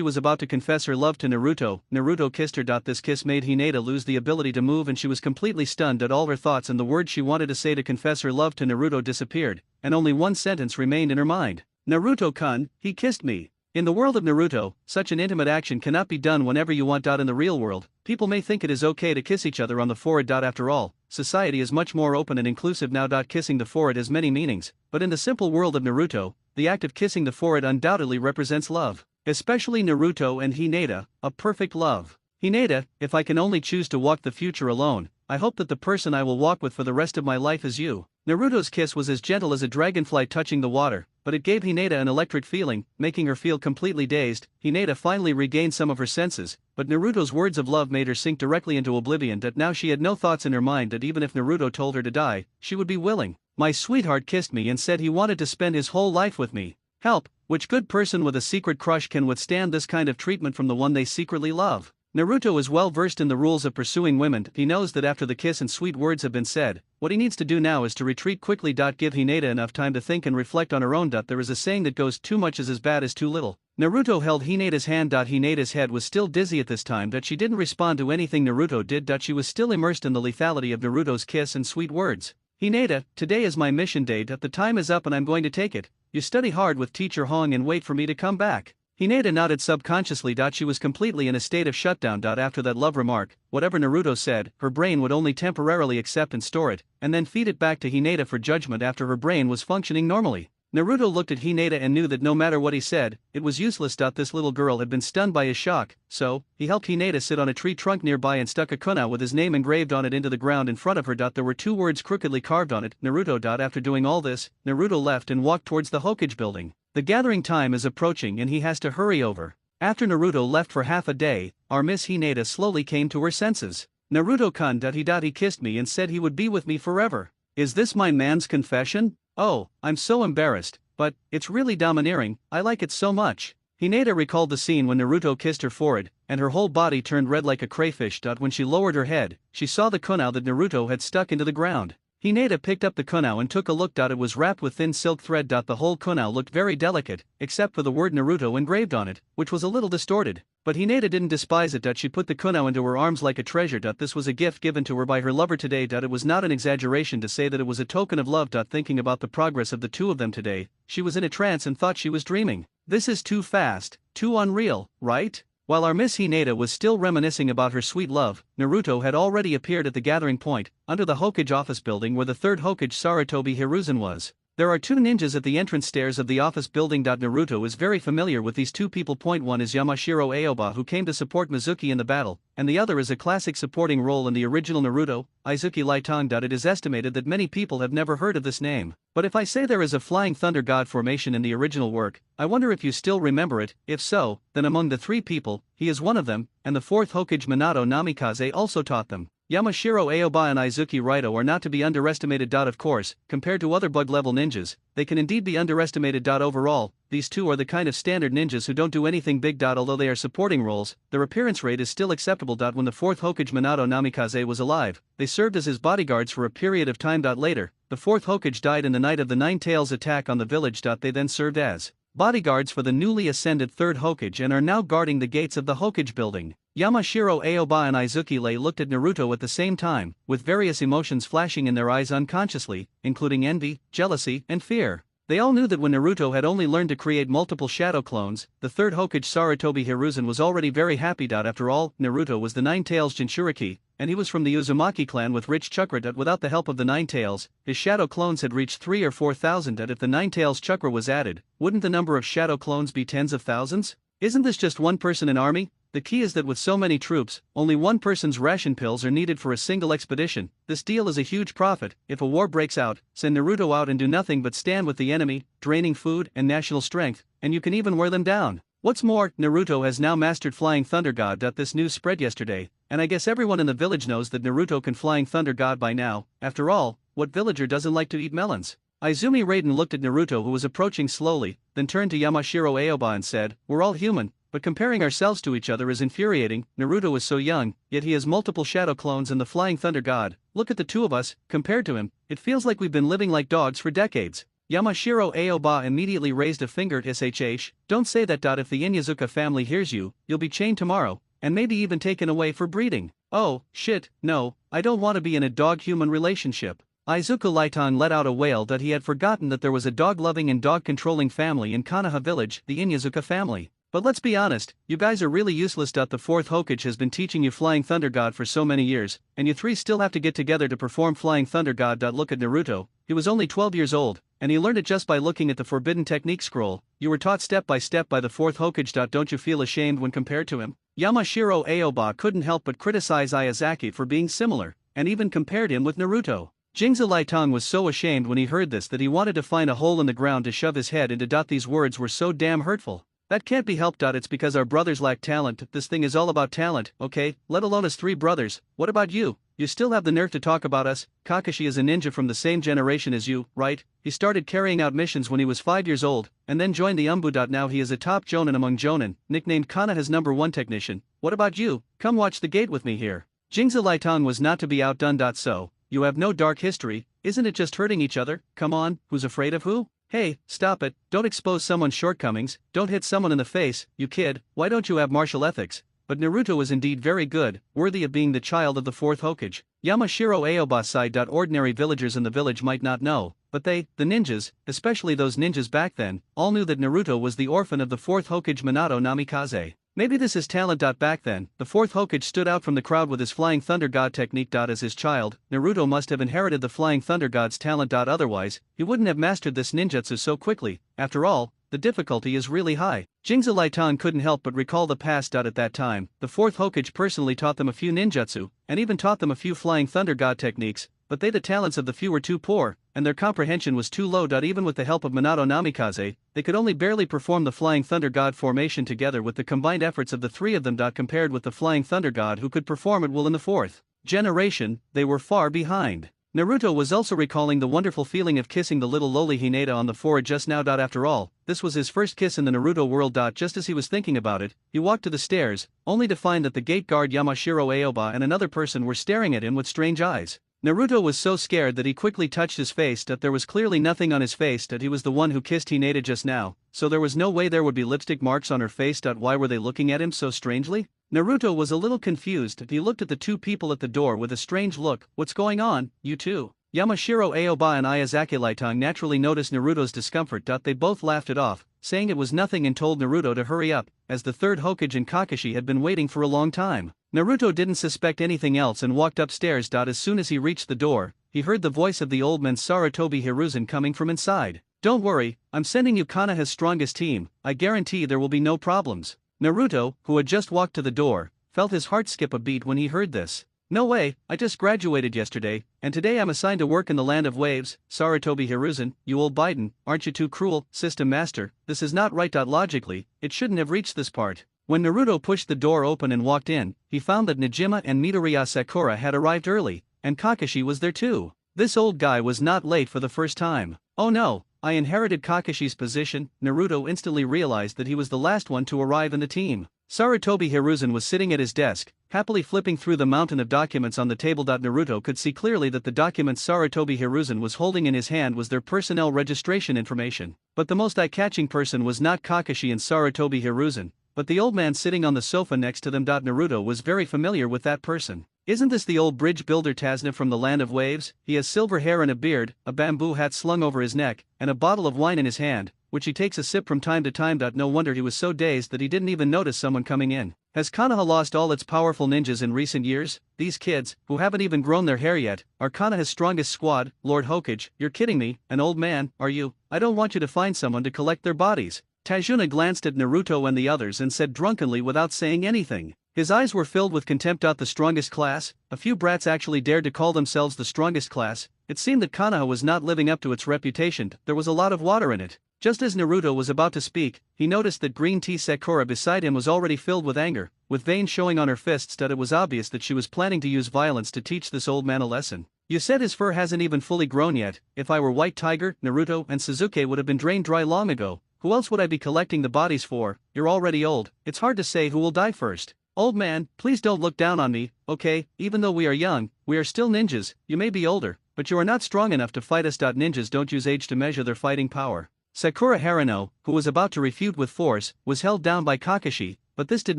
was about to confess her love to Naruto, Naruto kissed her. This kiss made Hinata lose the ability to move and she was completely stunned. All her thoughts and the words she wanted to say to confess her love to Naruto disappeared, and only one sentence remained in her mind. Naruto-kun, he kissed me. In the world of Naruto, such an intimate action cannot be done whenever you want. In the real world, people may think it is okay to kiss each other on the forehead. After all, society is much more open and inclusive now. Kissing the forehead has many meanings, but in the simple world of Naruto, the act of kissing the forehead undoubtedly represents love. Especially Naruto and Hinata, a perfect love. Hinata, if I can only choose to walk the future alone, I hope that the person I will walk with for the rest of my life is you. Naruto's kiss was as gentle as a dragonfly touching the water, but it gave Hinata an electric feeling, making her feel completely dazed. Hinata finally regained some of her senses, but Naruto's words of love made her sink directly into oblivion. That now she had no thoughts in her mind that even if Naruto told her to die, she would be willing. My sweetheart kissed me and said he wanted to spend his whole life with me. Help, which good person with a secret crush can withstand this kind of treatment from the one they secretly love? Naruto is well versed in the rules of pursuing women. He knows that after the kiss and sweet words have been said, what he needs to do now is to retreat quickly. Give Hinata enough time to think and reflect on her own. There is a saying that goes, too much is as bad as too little. Naruto held Hinata's hand. Hinata's head was still dizzy at this time. She didn't respond to anything Naruto did. She was still immersed in the lethality of Naruto's kiss and sweet words. Hinata, today is my mission day. The time is up and I'm going to take it. You study hard with teacher Hong and wait for me to come back. Hinata nodded subconsciously. She was completely in a state of shutdown. After that love remark, whatever Naruto said, her brain would only temporarily accept and store it, and then feed it back to Hinata for judgment after her brain was functioning normally. Naruto looked at Hinata and knew that no matter what he said, it was useless. This little girl had been stunned by his shock, so he helped Hinata sit on a tree trunk nearby and stuck a kunai with his name engraved on it into the ground in front of her. There were two words crookedly carved on it, Naruto. After doing all this, Naruto left and walked towards the Hokage building. The gathering time is approaching and he has to hurry over. After Naruto left for half a day, our Miss Hinata slowly came to her senses. Naruto-kun. He kissed me and said he would be with me forever. Is this my man's confession? Oh, I'm so embarrassed, but it's really domineering. I like it so much. Hinata recalled the scene when Naruto kissed her forehead, and her whole body turned red like a crayfish. When she lowered her head, she saw the kunai that Naruto had stuck into the ground. Hinata picked up the kunai and took a look. It was wrapped with thin silk thread. The whole kunai looked very delicate, except for the word Naruto engraved on it, which was a little distorted. But Hinata didn't despise it. She put the kunai into her arms like a treasure. This was a gift given to her by her lover today. It was not an exaggeration to say that it was a token of love. Thinking about the progress of the two of them today, she was in a trance and thought she was dreaming. This is too fast, too unreal, right? While our Miss Hinata was still reminiscing about her sweet love, Naruto had already appeared at the gathering point, under the Hokage office building where the third Hokage Sarutobi Hiruzen was. There are two ninjas at the entrance stairs of the office building. Naruto is very familiar with these two people. One is Yamashiro Aoba, who came to support Mizuki in the battle, and the other is a classic supporting role in the original Naruto, Izuki Lighton. It is estimated that many people have never heard of this name. But if I say there is a flying thunder god formation in the original work, I wonder if you still remember it. If so, then among the three people, he is one of them, and the fourth Hokage Minato Namikaze also taught them. Yamashiro Aoba and Izuki Raito are not to be underestimated. Of course, compared to other bug-level ninjas, they can indeed be underestimated. Overall, these two are the kind of standard ninjas who don't do anything big. Although they are supporting roles, their appearance rate is still acceptable. When the fourth Hokage Minato Namikaze was alive, they served as his bodyguards for a period of time. Later, the fourth Hokage died in the night of the Nine Tails attack on the village. They then served as bodyguards for the newly ascended third Hokage and are now guarding the gates of the Hokage building. Yamashiro Aoba and Izuki Lei looked at Naruto at the same time, with various emotions flashing in their eyes unconsciously, including envy, jealousy, and fear. They all knew that when Naruto had only learned to create multiple shadow clones, the third Hokage Sarutobi Hiruzen was already very happy. After all, Naruto was the Nine Tails Jinchuriki, and he was from the Uzumaki clan with rich chakra. Without the help of the Nine Tails, his shadow clones had reached 3,000 or 4,000. If the Nine Tails chakra was added, wouldn't the number of shadow clones be tens of thousands? Isn't this just one person in army? The key is that with so many troops, only one person's ration pills are needed for a single expedition. This deal is a huge profit. If a war breaks out, send Naruto out and do nothing but stand with the enemy, draining food and national strength, and you can even wear them down. What's more, Naruto has now mastered Flying Thunder God. This news spread yesterday, and I guess everyone in the village knows that Naruto can Flying Thunder God by now. After all, what villager doesn't like to eat melons? Izumi Raiden looked at Naruto, who was approaching slowly, then turned to Yamashiro Aoba and said, "We're all human, but comparing ourselves to each other is infuriating. Naruto is so young, yet he has multiple shadow clones and the Flying Thunder God. Look at the two of us, compared to him, it feels like we've been living like dogs for decades." Yamashiro Aoba immediately raised a finger at SHH, "Don't say that. If the Inyazuka family hears you, you'll be chained tomorrow, and maybe even taken away for breeding." "Oh, shit, no, I don't want to be in a dog-human relationship." Izuku Lighton let out a wail that he had forgotten that there was a dog-loving and dog-controlling family in Konoha village, the Inyazuka family. But let's be honest, you guys are really useless. The fourth Hokage has been teaching you Flying Thunder God for so many years, and you three still have to get together to perform Flying Thunder God. Look at Naruto, he was only 12 years old, and he learned it just by looking at the Forbidden Technique scroll. You were taught step by step by the fourth Hokage. Don't you feel ashamed when compared to him? Yamashiro Aoba couldn't help but criticize Ayazaki for being similar. and even compared him with Naruto. Jingzi Lietong was so ashamed when he heard this that he wanted to find a hole in the ground to shove his head into. These words were so damn hurtful. That can't be helped. It's because our brothers lack talent. This thing is all about talent, okay? Let alone us three brothers. What about you? You still have the nerve to talk about us? Kakashi is a ninja from the same generation as you, right? He started carrying out missions when he was 5 years old, and then joined the Umbu. Now he is a top jonin among jonin, nicknamed Konoha's #1 technician. What about you? Come watch the gate with me here. Jingzi Lietong was not to be outdone. So, you have no dark history, isn't it just hurting each other? Come on, who's afraid of who? Hey, stop it, don't expose someone's shortcomings, don't hit someone in the face, you kid, why don't you have martial ethics? But Naruto was indeed very good, worthy of being the child of the fourth Hokage. Yamashiro Aoba side. Ordinary villagers in the village might not know, but they, the ninjas, especially those ninjas back then, all knew that Naruto was the orphan of the fourth Hokage Minato Namikaze. Maybe this is talent. Back then, the fourth Hokage stood out from the crowd with his Flying Thunder God technique. As his child, Naruto must have inherited the Flying Thunder God's talent. Otherwise, he wouldn't have mastered this ninjutsu so quickly. After all, the difficulty is really high. Jingzi Lietong couldn't help but recall the past. At that time, the fourth Hokage personally taught them a few ninjutsu, and even taught them a few Flying Thunder God techniques, but the talents of the few were too poor, and their comprehension was too low. Even with the help of Minato Namikaze, they could only barely perform the Flying Thunder God formation together with the combined efforts of the three of them. Compared with the Flying Thunder God who could perform it well in the fourth generation, they were far behind. Naruto was also recalling the wonderful feeling of kissing the little lowly Hinata on the forehead just now. After all, this was his first kiss in the Naruto world. Just as he was thinking about it, he walked to the stairs, only to find that the gate guard Yamashiro Aoba and another person were staring at him with strange eyes. Naruto was so scared that he quickly touched his face. There was clearly nothing on his face. He was the one who kissed Hinata just now, so there was no way there would be lipstick marks on her face. Why were they looking at him so strangely? Naruto was a little confused. He looked at the two people at the door with a strange look. What's going on, you two? Yamashiro Aoba and Ayazaki Lietong naturally noticed Naruto's discomfort. They both laughed it off, saying it was nothing and told Naruto to hurry up, as the third Hokage and Kakashi had been waiting for a long time. Naruto didn't suspect anything else and walked upstairs. As soon as he reached the door, he heard the voice of the old man Sarutobi Hiruzen coming from inside. Don't worry, I'm sending you Konoha's strongest team, I guarantee there will be no problems. Naruto, who had just walked to the door, felt his heart skip a beat when he heard this. No way, I just graduated yesterday, and today I'm assigned to work in the land of waves. Sarutobi Hiruzen, you old Biden, aren't you too cruel, system master? This is not right. Logically, it shouldn't have reached this part. When Naruto pushed the door open and walked in, he found that Nejima and Midoriya Sakura had arrived early, and Kakashi was there too. This old guy was not late for the first time. Oh no, I inherited Kakashi's position. Naruto instantly realized that he was the last one to arrive in the team. Sarutobi Hiruzen was sitting at his desk, happily flipping through the mountain of documents on the table. Naruto could see clearly that the documents Sarutobi Hiruzen was holding in his hand was their personnel registration information. But the most eye-catching person was not Kakashi and Sarutobi Hiruzen, but the old man sitting on the sofa next to them. Naruto was very familiar with that person. Isn't this the old bridge builder Tazna from the land of waves? He has silver hair and a beard, a bamboo hat slung over his neck, and a bottle of wine in his hand, which he takes a sip from time to time. No wonder he was so dazed that he didn't even notice someone coming in. Has Konoha lost all its powerful ninjas in recent years? These kids, who haven't even grown their hair yet, are Konoha's strongest squad. Lord Hokage, you're kidding me, an old man, are you? I don't want you to find someone to collect their bodies. Tajuna glanced at Naruto and the others and said drunkenly without saying anything. His eyes were filled with contempt. The strongest class? A few brats actually dared to call themselves the strongest class. It seemed that Konoha was not living up to its reputation. There was a lot of water in it. Just as Naruto was about to speak, he noticed that Green Tea Sakura beside him was already filled with anger, with veins showing on her fists. It was obvious that she was planning to use violence to teach this old man a lesson. You said his fur hasn't even fully grown yet. If I were White Tiger, Naruto and Sasuke would have been drained dry long ago. Who else would I be collecting the bodies for? You're already old. It's hard to say who will die first. Old man, please don't look down on me, okay? Even though we are young, we are still ninjas. You may be older, but you are not strong enough to fight us. Ninjas don't use age to measure their fighting power. Sakura Haruno, who was about to refute with force, was held down by Kakashi, but this did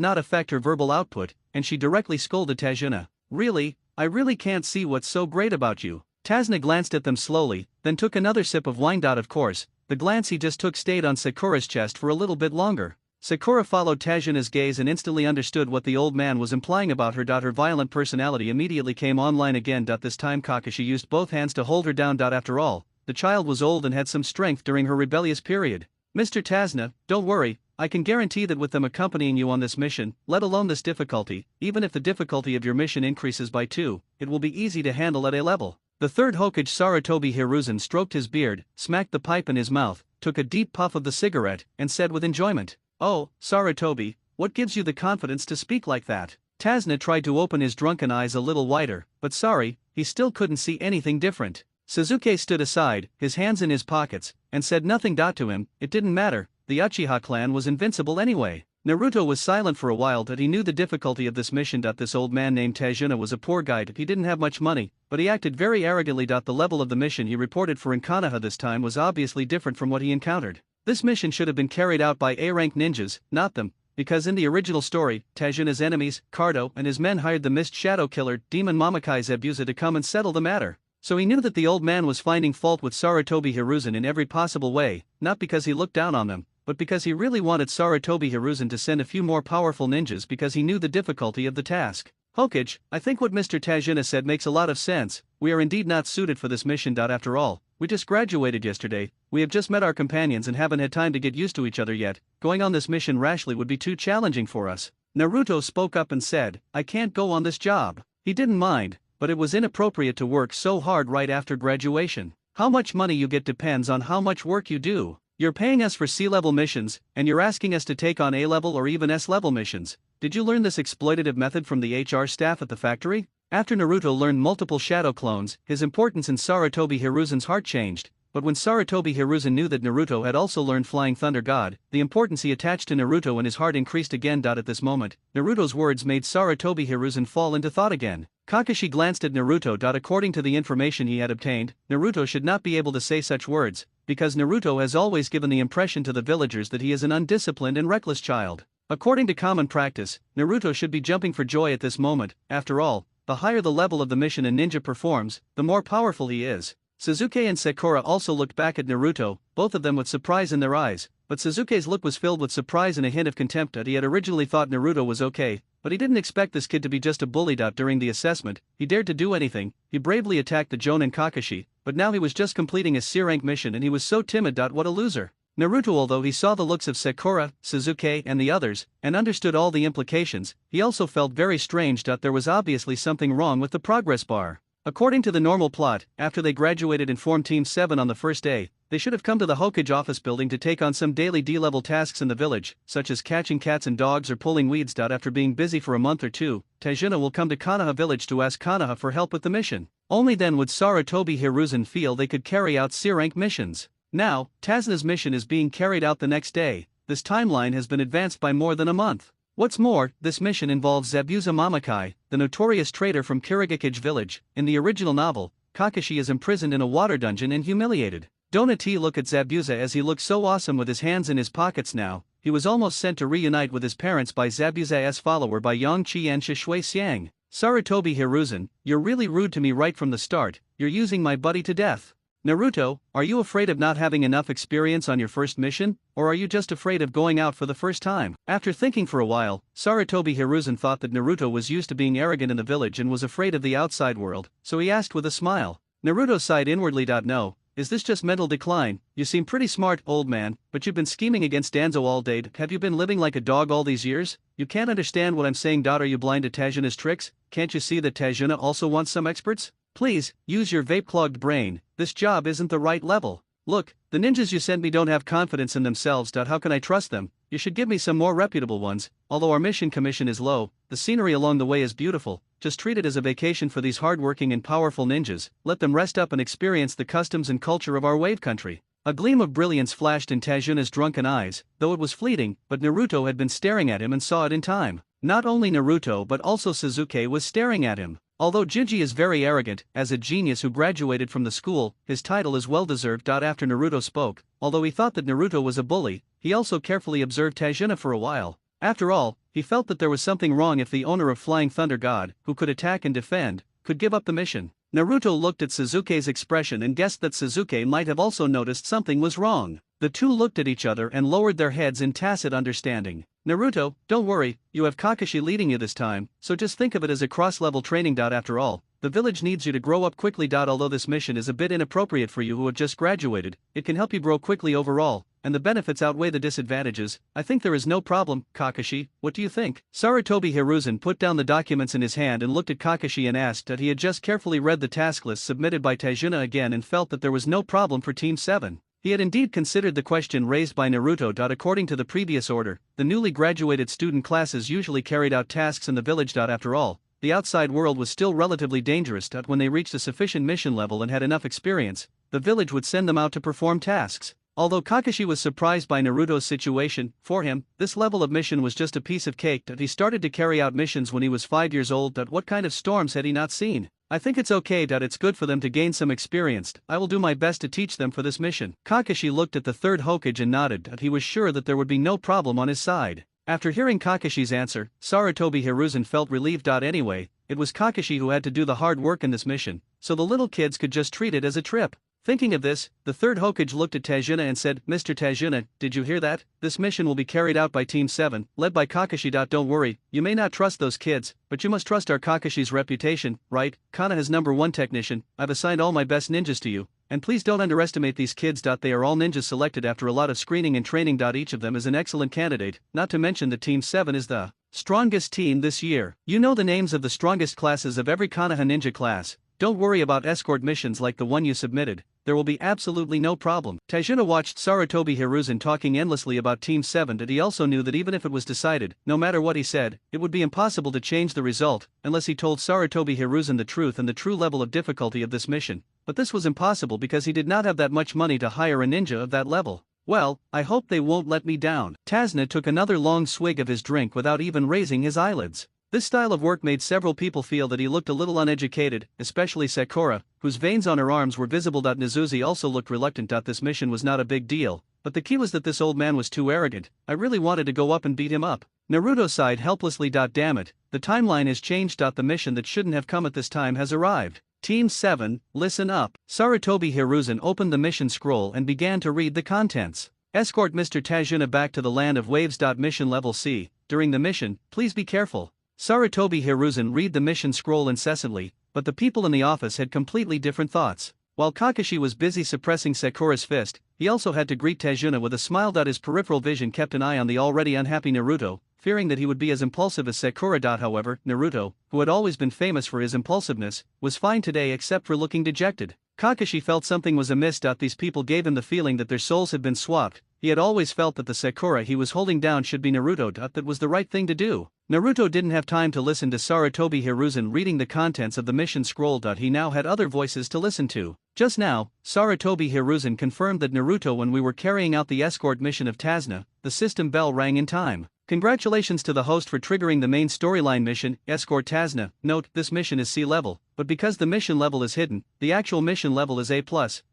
not affect her verbal output, and she directly scolded Tajuna. Really? I really can't see what's so great about you. Tazna glanced at them slowly, then took another sip of wine. Of course, the glance he just took stayed on Sakura's chest for a little bit longer. Sakura followed Tajuna's gaze and instantly understood what the old man was implying about her. Her violent personality immediately came online again. This time Kakashi used both hands to hold her down. After all, the child was old and had some strength during her rebellious period. Mr. Tazna, don't worry, I can guarantee that with them accompanying you on this mission, let alone this difficulty, even if the difficulty of your mission increases by 2, it will be easy to handle at A level. The third Hokage Sarutobi Hiruzen stroked his beard, smacked the pipe in his mouth, took a deep puff of the cigarette, and said with enjoyment, "Oh, Sarutobi, what gives you the confidence to speak like that?" Tazna tried to open his drunken eyes a little wider, but sorry, he still couldn't see anything different. Sasuke stood aside, his hands in his pockets, and said nothing. To him, it didn't matter, the Uchiha clan was invincible anyway. Naruto was silent for a while that he knew the difficulty of this mission. This old man named Tajuna was a poor guy, he didn't have much money, but he acted very arrogantly. The level of the mission he reported for in Konoha this time was obviously different from what he encountered. This mission should have been carried out by A-rank ninjas, not them, because in the original story, Tajuna's enemies, Cardo and his men hired the Mist Shadow Killer, Demon Mamakai Zabuza to come and settle the matter. So he knew that the old man was finding fault with Sarutobi Hiruzen in every possible way, not because he looked down on them, but because he really wanted Sarutobi Hiruzen to send a few more powerful ninjas because he knew the difficulty of the task. Hokage, I think what Mr. Tajuna said makes a lot of sense, we are indeed not suited for this mission. After all, we just graduated yesterday, we have just met our companions and haven't had time to get used to each other yet, going on this mission rashly would be too challenging for us. Naruto spoke up and said, I can't go on this job. He didn't mind, but it was inappropriate to work so hard right after graduation. How much money you get depends on how much work you do. You're paying us for C-level missions, and you're asking us to take on A-level or even S-level missions. Did you learn this exploitative method from the HR staff at the factory? After Naruto learned multiple shadow clones, his importance in Sarutobi Hiruzen's heart changed, but when Sarutobi Hiruzen knew that Naruto had also learned Flying Thunder God, the importance he attached to Naruto and his heart increased again. At this moment, Naruto's words made Sarutobi Hiruzen fall into thought again. Kakashi glanced at Naruto. According to the information he had obtained, Naruto should not be able to say such words, because Naruto has always given the impression to the villagers that he is an undisciplined and reckless child. According to common practice, Naruto should be jumping for joy at this moment. After all, the higher the level of the mission a ninja performs, the more powerful he is. Sasuke and Sakura also looked back at Naruto, both of them with surprise in their eyes, but Sasuke's look was filled with surprise and a hint of contempt. He had originally thought Naruto was okay, but he didn't expect this kid to be just a bully. During the assessment, he dared to do anything, he bravely attacked the Jonin Kakashi, but now he was just completing a C-rank mission and he was so timid. What a loser. Naruto, although he saw the looks of Sakura, Sasuke and the others, and understood all the implications, he also felt very strange. There was obviously something wrong with the progress bar. According to the normal plot, after they graduated and formed Team 7 on the first day, they should have come to the Hokage office building to take on some daily D-level tasks in the village, such as catching cats and dogs or pulling weeds. After being busy for a month or two, Tajuna will come to Konoha village to ask Konoha for help with the mission. Only then would Sarutobi Hiruzen feel they could carry out C-rank missions. Now, Tazuna's mission is being carried out the next day. This timeline has been advanced by more than a month. What's more, this mission involves Zabuza Mamakai, the notorious traitor from Kirigakage village. In the original novel, Kakashi is imprisoned in a water dungeon and humiliated. Donati look at Zabuza as he looks so awesome with his hands in his pockets now. He was almost sent to reunite with his parents by Zabuza's follower by Yangqi and Shishui Xiang. Sarutobi Hiruzen, you're really rude to me right from the start, you're using my buddy to death. Naruto, are you afraid of not having enough experience on your first mission, or are you just afraid of going out for the first time? After thinking for a while, Sarutobi Hiruzen thought that Naruto was used to being arrogant in the village and was afraid of the outside world, so he asked with a smile. Naruto sighed inwardly. No, is this just mental decline? You seem pretty smart, old man, but you've been scheming against Danzo all day. Have you been living like a dog all these years? You can't understand what I'm saying. Are you blind to Tajuna's tricks? Can't you see that Tajuna also wants some experts? Please, use your vape-clogged brain, this job isn't the right level. Look, the ninjas you sent me don't have confidence in themselves. How can I trust them? You should give me some more reputable ones. Although our mission commission is low, the scenery along the way is beautiful. Just treat it as a vacation for these hardworking and powerful ninjas. Let them rest up and experience the customs and culture of our wave country. A gleam of brilliance flashed in Tajuna's drunken eyes, though it was fleeting, but Naruto had been staring at him and saw it in time. Not only Naruto but also Sasuke was staring at him. Although Jinji is very arrogant, as a genius who graduated from the school, his title is well deserved. After Naruto spoke, although he thought that Naruto was a bully, he also carefully observed Tajuna for a while. After all, he felt that there was something wrong if the owner of Flying Thunder God, who could attack and defend, could give up the mission. Naruto looked at Sasuke's expression and guessed that Sasuke might have also noticed something was wrong. The two looked at each other and lowered their heads in tacit understanding. Naruto, don't worry, you have Kakashi leading you this time, so just think of it as a cross-level training. After all, the village needs you to grow up quickly. Although this mission is a bit inappropriate for you who have just graduated, it can help you grow quickly overall. and the benefits outweigh the disadvantages. I think there is no problem, Kakashi, what do you think? Sarutobi Hiruzen put down the documents in his hand and looked at Kakashi and asked that he had just carefully read the task list submitted by Tajuna again and felt that there was no problem for Team 7. He had indeed considered the question raised by Naruto. According to the previous order, the newly graduated student classes usually carried out tasks in the village. After all, the outside world was still relatively dangerous. When they reached a sufficient mission level and had enough experience, the village would send them out to perform tasks. Although Kakashi was surprised by Naruto's situation, for him, this level of mission was just a piece of cake. He started to carry out missions when he was 5 years old. What kind of storms had he not seen? I think it's okay. It's good for them to gain some experience. I will do my best to teach them for this mission. Kakashi looked at the third Hokage and nodded. He was sure that there would be no problem on his side. After hearing Kakashi's answer, Sarutobi Hiruzen felt relieved. Anyway, it was Kakashi who had to do the hard work in this mission, so the little kids could just treat it as a trip. Thinking of this, the third Hokage looked at Tajuna and said, Mr. Tajuna, did you hear that? This mission will be carried out by Team 7, led by Kakashi. Don't worry, you may not trust those kids, but you must trust our Kakashi's reputation, right? Konoha's #1 technician, I've assigned all my best ninjas to you, and please don't underestimate these kids. They are all ninjas selected after a lot of screening and training. Each of them is an excellent candidate, not to mention that Team 7 is the strongest team this year. You know the names of the strongest classes of every Konoha ninja class. Don't worry about escort missions like the one you submitted, there will be absolutely no problem. Tajuna watched Sarutobi Hiruzen talking endlessly about Team 7. He also knew that even if it was decided, no matter what he said, it would be impossible to change the result, unless he told Sarutobi Hiruzen the truth and the true level of difficulty of this mission. But this was impossible because he did not have that much money to hire a ninja of that level. Well, I hope they won't let me down. Tajuna took another long swig of his drink without even raising his eyelids. This style of work made several people feel that he looked a little uneducated, especially Sakura, whose veins on her arms were visible. Nezuzi also looked reluctant. This mission was not a big deal, but the key was that this old man was too arrogant. I really wanted to go up and beat him up. Naruto sighed helplessly. Damn it, the timeline has changed. The mission that shouldn't have come at this time has arrived. Team 7, listen up. Sarutobi Hiruzen opened the mission scroll and began to read the contents. Escort Mr. Tajuna back to the land of waves. Mission level C. During the mission, please be careful. Sarutobi Hiruzen read the mission scroll incessantly, but the people in the office had completely different thoughts. While Kakashi was busy suppressing Sakura's fist, he also had to greet Tajuna with a smile. His peripheral vision kept an eye on the already unhappy Naruto, fearing that he would be as impulsive as Sakura. However, Naruto, who had always been famous for his impulsiveness, was fine today except for looking dejected. Kakashi felt something was amiss. These people gave him the feeling that their souls had been swapped. He had always felt that the Sakura he was holding down should be Naruto. That was the right thing to do. Naruto didn't have time to listen to Sarutobi Hiruzen reading the contents of the mission scroll. He now had other voices to listen to. Just now, Sarutobi Hiruzen confirmed that Naruto, when we were carrying out the escort mission of Tajuna, the system bell rang in time. Congratulations to the host for triggering the main storyline mission, Escort Tajuna. Note, this mission is C level, but because the mission level is hidden, the actual mission level is A+.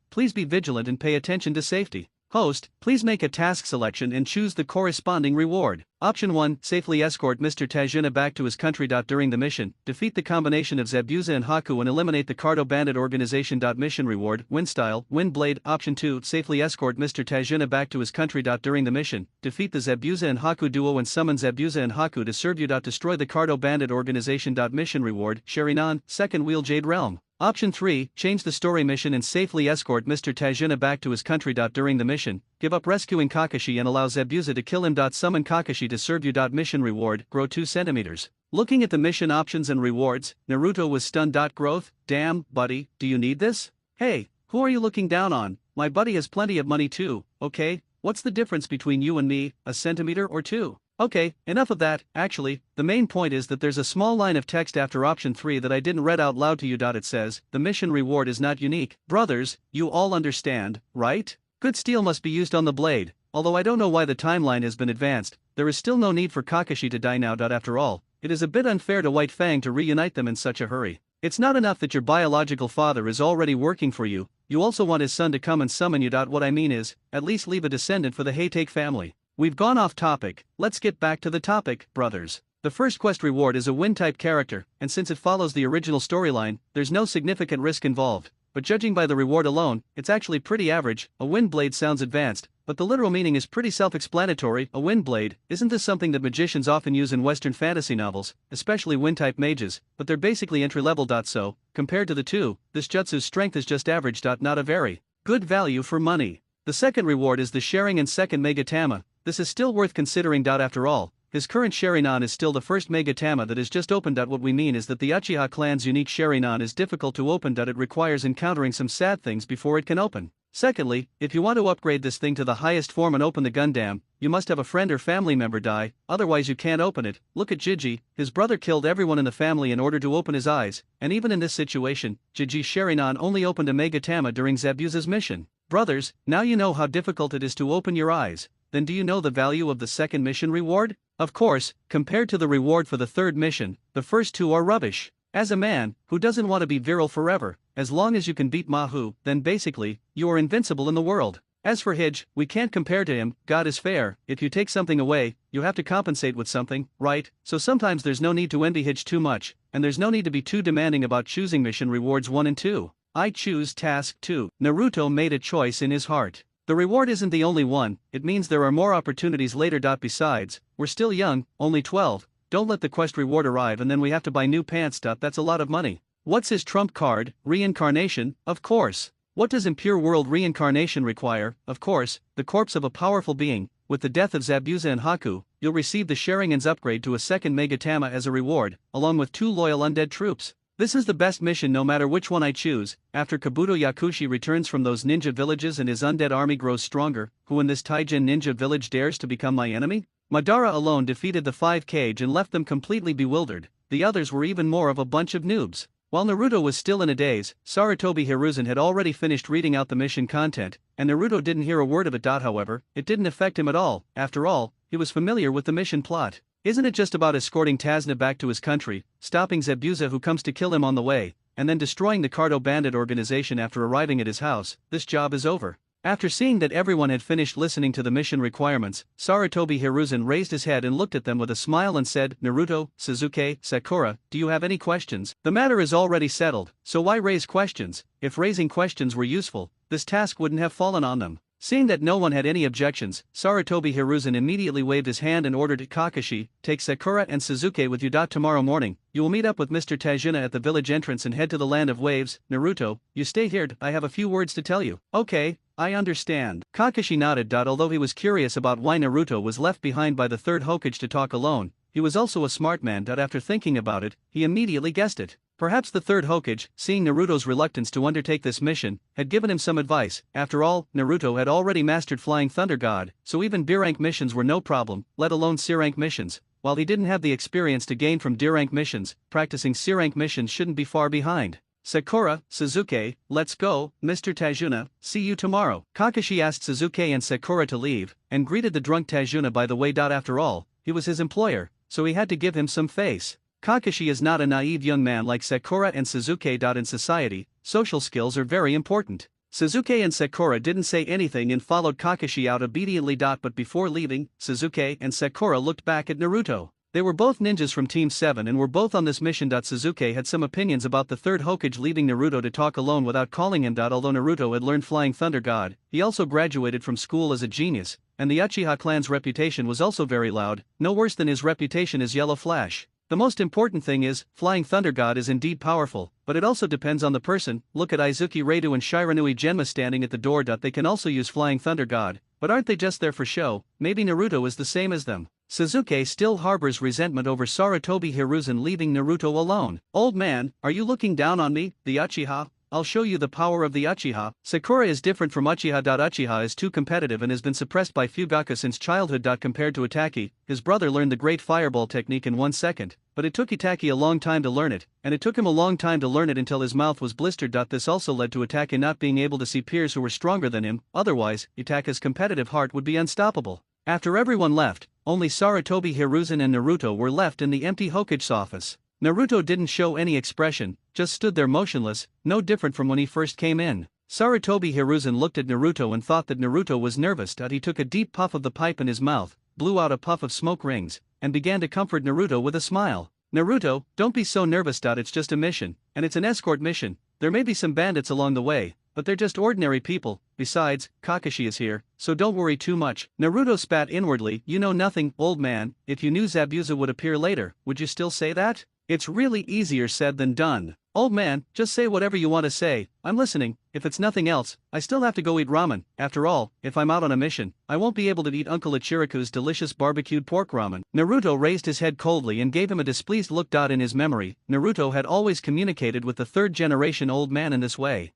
Please be vigilant and pay attention to safety. Host, please make a task selection and choose the corresponding reward. Option 1, safely escort Mr. Tajuna back to his country. During the mission, defeat the combination of Zabuza and Haku and eliminate the Cardo Bandit Organization. Mission reward, Wind Style, Wind Blade. Option 2, safely escort Mr. Tajuna back to his country. During the mission, defeat the Zabuza and Haku duo and summon Zabuza and Haku to serve you. Destroy the Cardo Bandit Organization. Mission reward, Sharinan, Second Wheel Jade Realm. Option 3, change the story mission and safely escort Mr. Tajuna back to his country. During the mission, give up rescuing Kakashi and allow Zabuza to kill him. Summon Kakashi to serve you. Mission reward, grow 2 centimeters. Looking at the mission options and rewards, Naruto was stunned. Growth, damn, buddy, do you need this? Hey, who are you looking down on? My buddy has plenty of money too, okay? What's the difference between you and me, a centimeter or 2? Okay, enough of that. Actually, the main point is that there's a small line of text after option 3 that I didn't read out loud to you. It says, the mission reward is not unique. Brothers, you all understand, right? Good steel must be used on the blade. Although I don't know why the timeline has been advanced, there is still no need for Kakashi to die now. After all, it is a bit unfair to White Fang to reunite them in such a hurry. It's not enough that your biological father is already working for you, you also want his son to come and summon you. What I mean is, at least leave a descendant for the Haytake family. We've gone off topic, let's get back to the topic, brothers. The first quest reward is a wind-type character, and since it follows the original storyline, there's no significant risk involved. But judging by the reward alone, it's actually pretty average. A wind blade sounds advanced, but the literal meaning is pretty self-explanatory. A wind blade, isn't this something that magicians often use in Western fantasy novels, especially wind-type mages, but they're basically entry-level. So, compared to the two, this jutsu's strength is just average. Not a very good value for money. The second reward is the sharing and second Megatama. This is still worth considering. After all, his current Sharingan is still the first Megatama that is just opened. What we mean is that the Uchiha clan's unique Sharingan is difficult to open. It requires encountering some sad things before it can open. Secondly, if you want to upgrade this thing to the highest form and open the Gundam, you must have a friend or family member die, otherwise you can't open it. Look at Jiji, his brother killed everyone in the family in order to open his eyes, and even in this situation, Jiji's Sharingan only opened a Megatama during Zabuza's mission. Brothers, now you know how difficult it is to open your eyes. Then do you know the value of the second mission reward? Of course, compared to the reward for the third mission, the first two are rubbish. As a man, who doesn't want to be virile forever, as long as you can beat Mahu, then basically, you are invincible in the world. As for Hij, we can't compare to him. God is fair. If you take something away, you have to compensate with something, right? So sometimes there's no need to envy Hij too much, and there's no need to be too demanding about choosing mission rewards 1 and 2. I choose task 2. Naruto made a choice in his heart. The reward isn't the only one, it means there are more opportunities later. Besides, we're still young, only 12. Don't let the quest reward arrive and then we have to buy new pants. That's a lot of money. What's his trump card? Reincarnation, of course. What does impure world reincarnation require? Of course, the corpse of a powerful being. With the death of Zabuza and Haku, you'll receive the Sharingan's upgrade to a second Megatama as a reward, along with 2 loyal undead troops. This is the best mission no matter which one I choose. After Kabuto Yakushi returns from those ninja villages and his undead army grows stronger, who in this Taijin ninja village dares to become my enemy? Madara alone defeated the 5 Kage and left them completely bewildered. The others were even more of a bunch of noobs. While Naruto was still in a daze, Sarutobi Hiruzen had already finished reading out the mission content, and Naruto didn't hear a word of it. However, it didn't affect him at all. After all, he was familiar with the mission plot. Isn't it just about escorting Tazna back to his country, stopping Zabuza who comes to kill him on the way, and then destroying the Cardo bandit organization after arriving at his house? This job is over. After seeing that everyone had finished listening to the mission requirements, Sarutobi Hiruzen raised his head and looked at them with a smile and said, Naruto, Sasuke, Sakura, do you have any questions? The matter is already settled, so why raise questions? If raising questions were useful, this task wouldn't have fallen on them. Seeing that no one had any objections, Sarutobi Hiruzen immediately waved his hand and ordered Kakashi, take Sakura and Sasuke with you. Tomorrow morning, you will meet up with Mr. Tajuna at the village entrance and head to the Land of Waves. Naruto, you stay here, I have a few words to tell you. Okay, I understand. Kakashi nodded. Although he was curious about why Naruto was left behind by the third Hokage to talk alone, he was also a smart man. After thinking about it, he immediately guessed it. Perhaps the third Hokage, seeing Naruto's reluctance to undertake this mission, had given him some advice. After all, Naruto had already mastered Flying Thunder God, so even B-rank missions were no problem, let alone C-rank missions. While he didn't have the experience to gain from D-rank missions, practicing C-rank missions shouldn't be far behind. Sakura, Sasuke, let's go, Mr. Tajuna, see you tomorrow. Kakashi asked Sasuke and Sakura to leave, and greeted the drunk Tajuna by the way. After all, he was his employer, so he had to give him some face. Kakashi is not a naive young man like Sakura and Sasuke. In society, social skills are very important. Sasuke and Sakura didn't say anything and followed Kakashi out obediently. But before leaving, Sasuke and Sakura looked back at Naruto. They were both ninjas from Team 7 and were both on this mission. Sasuke had some opinions about the third Hokage leaving Naruto to talk alone without calling him. Although Naruto had learned Flying Thunder God, he also graduated from school as a genius, and the Uchiha clan's reputation was also very loud, no worse than his reputation as Yellow Flash. The most important thing is, Flying Thunder God is indeed powerful, but it also depends on the person. Look at Izuki Reidu and Shiranui Genma standing at the door. They can also use Flying Thunder God, but aren't they just there for show? Maybe Naruto is the same as them. Sasuke still harbors resentment over Sarutobi Hiruzen leaving Naruto alone. Old man, are you looking down on me, the Uchiha? I'll show you the power of the Uchiha. Sakura is different from Uchiha. Uchiha is too competitive and has been suppressed by Fugaku since childhood. Compared to Itachi, his brother learned the great fireball technique in 1 second, but it took Itachi a long time to learn it, and it took him a long time to learn it until his mouth was blistered. This also led to Itachi not being able to see peers who were stronger than him, otherwise, Itachi's competitive heart would be unstoppable. After everyone left, only Sarutobi Hiruzen and Naruto were left in the empty Hokage's office. Naruto didn't show any expression, just stood there motionless, no different from when he first came in. Sarutobi Hiruzen looked at Naruto and thought that Naruto was nervous. He took a deep puff of the pipe in his mouth, blew out a puff of smoke rings, and began to comfort Naruto with a smile. Naruto, don't be so nervous. It's just a mission, and it's an escort mission. There may be some bandits along the way, but they're just ordinary people. Besides, Kakashi is here, so don't worry too much. Naruto spat inwardly. You know nothing, old man. If you knew Zabuza would appear later, would you still say that? It's really easier said than done. Old man, just say whatever you want to say, I'm listening. If it's nothing else, I still have to go eat ramen. After all, if I'm out on a mission, I won't be able to eat Uncle Ichiriku's delicious barbecued pork ramen. Naruto raised his head coldly and gave him a displeased look. In his memory, Naruto had always communicated with the third-generation old man in this way.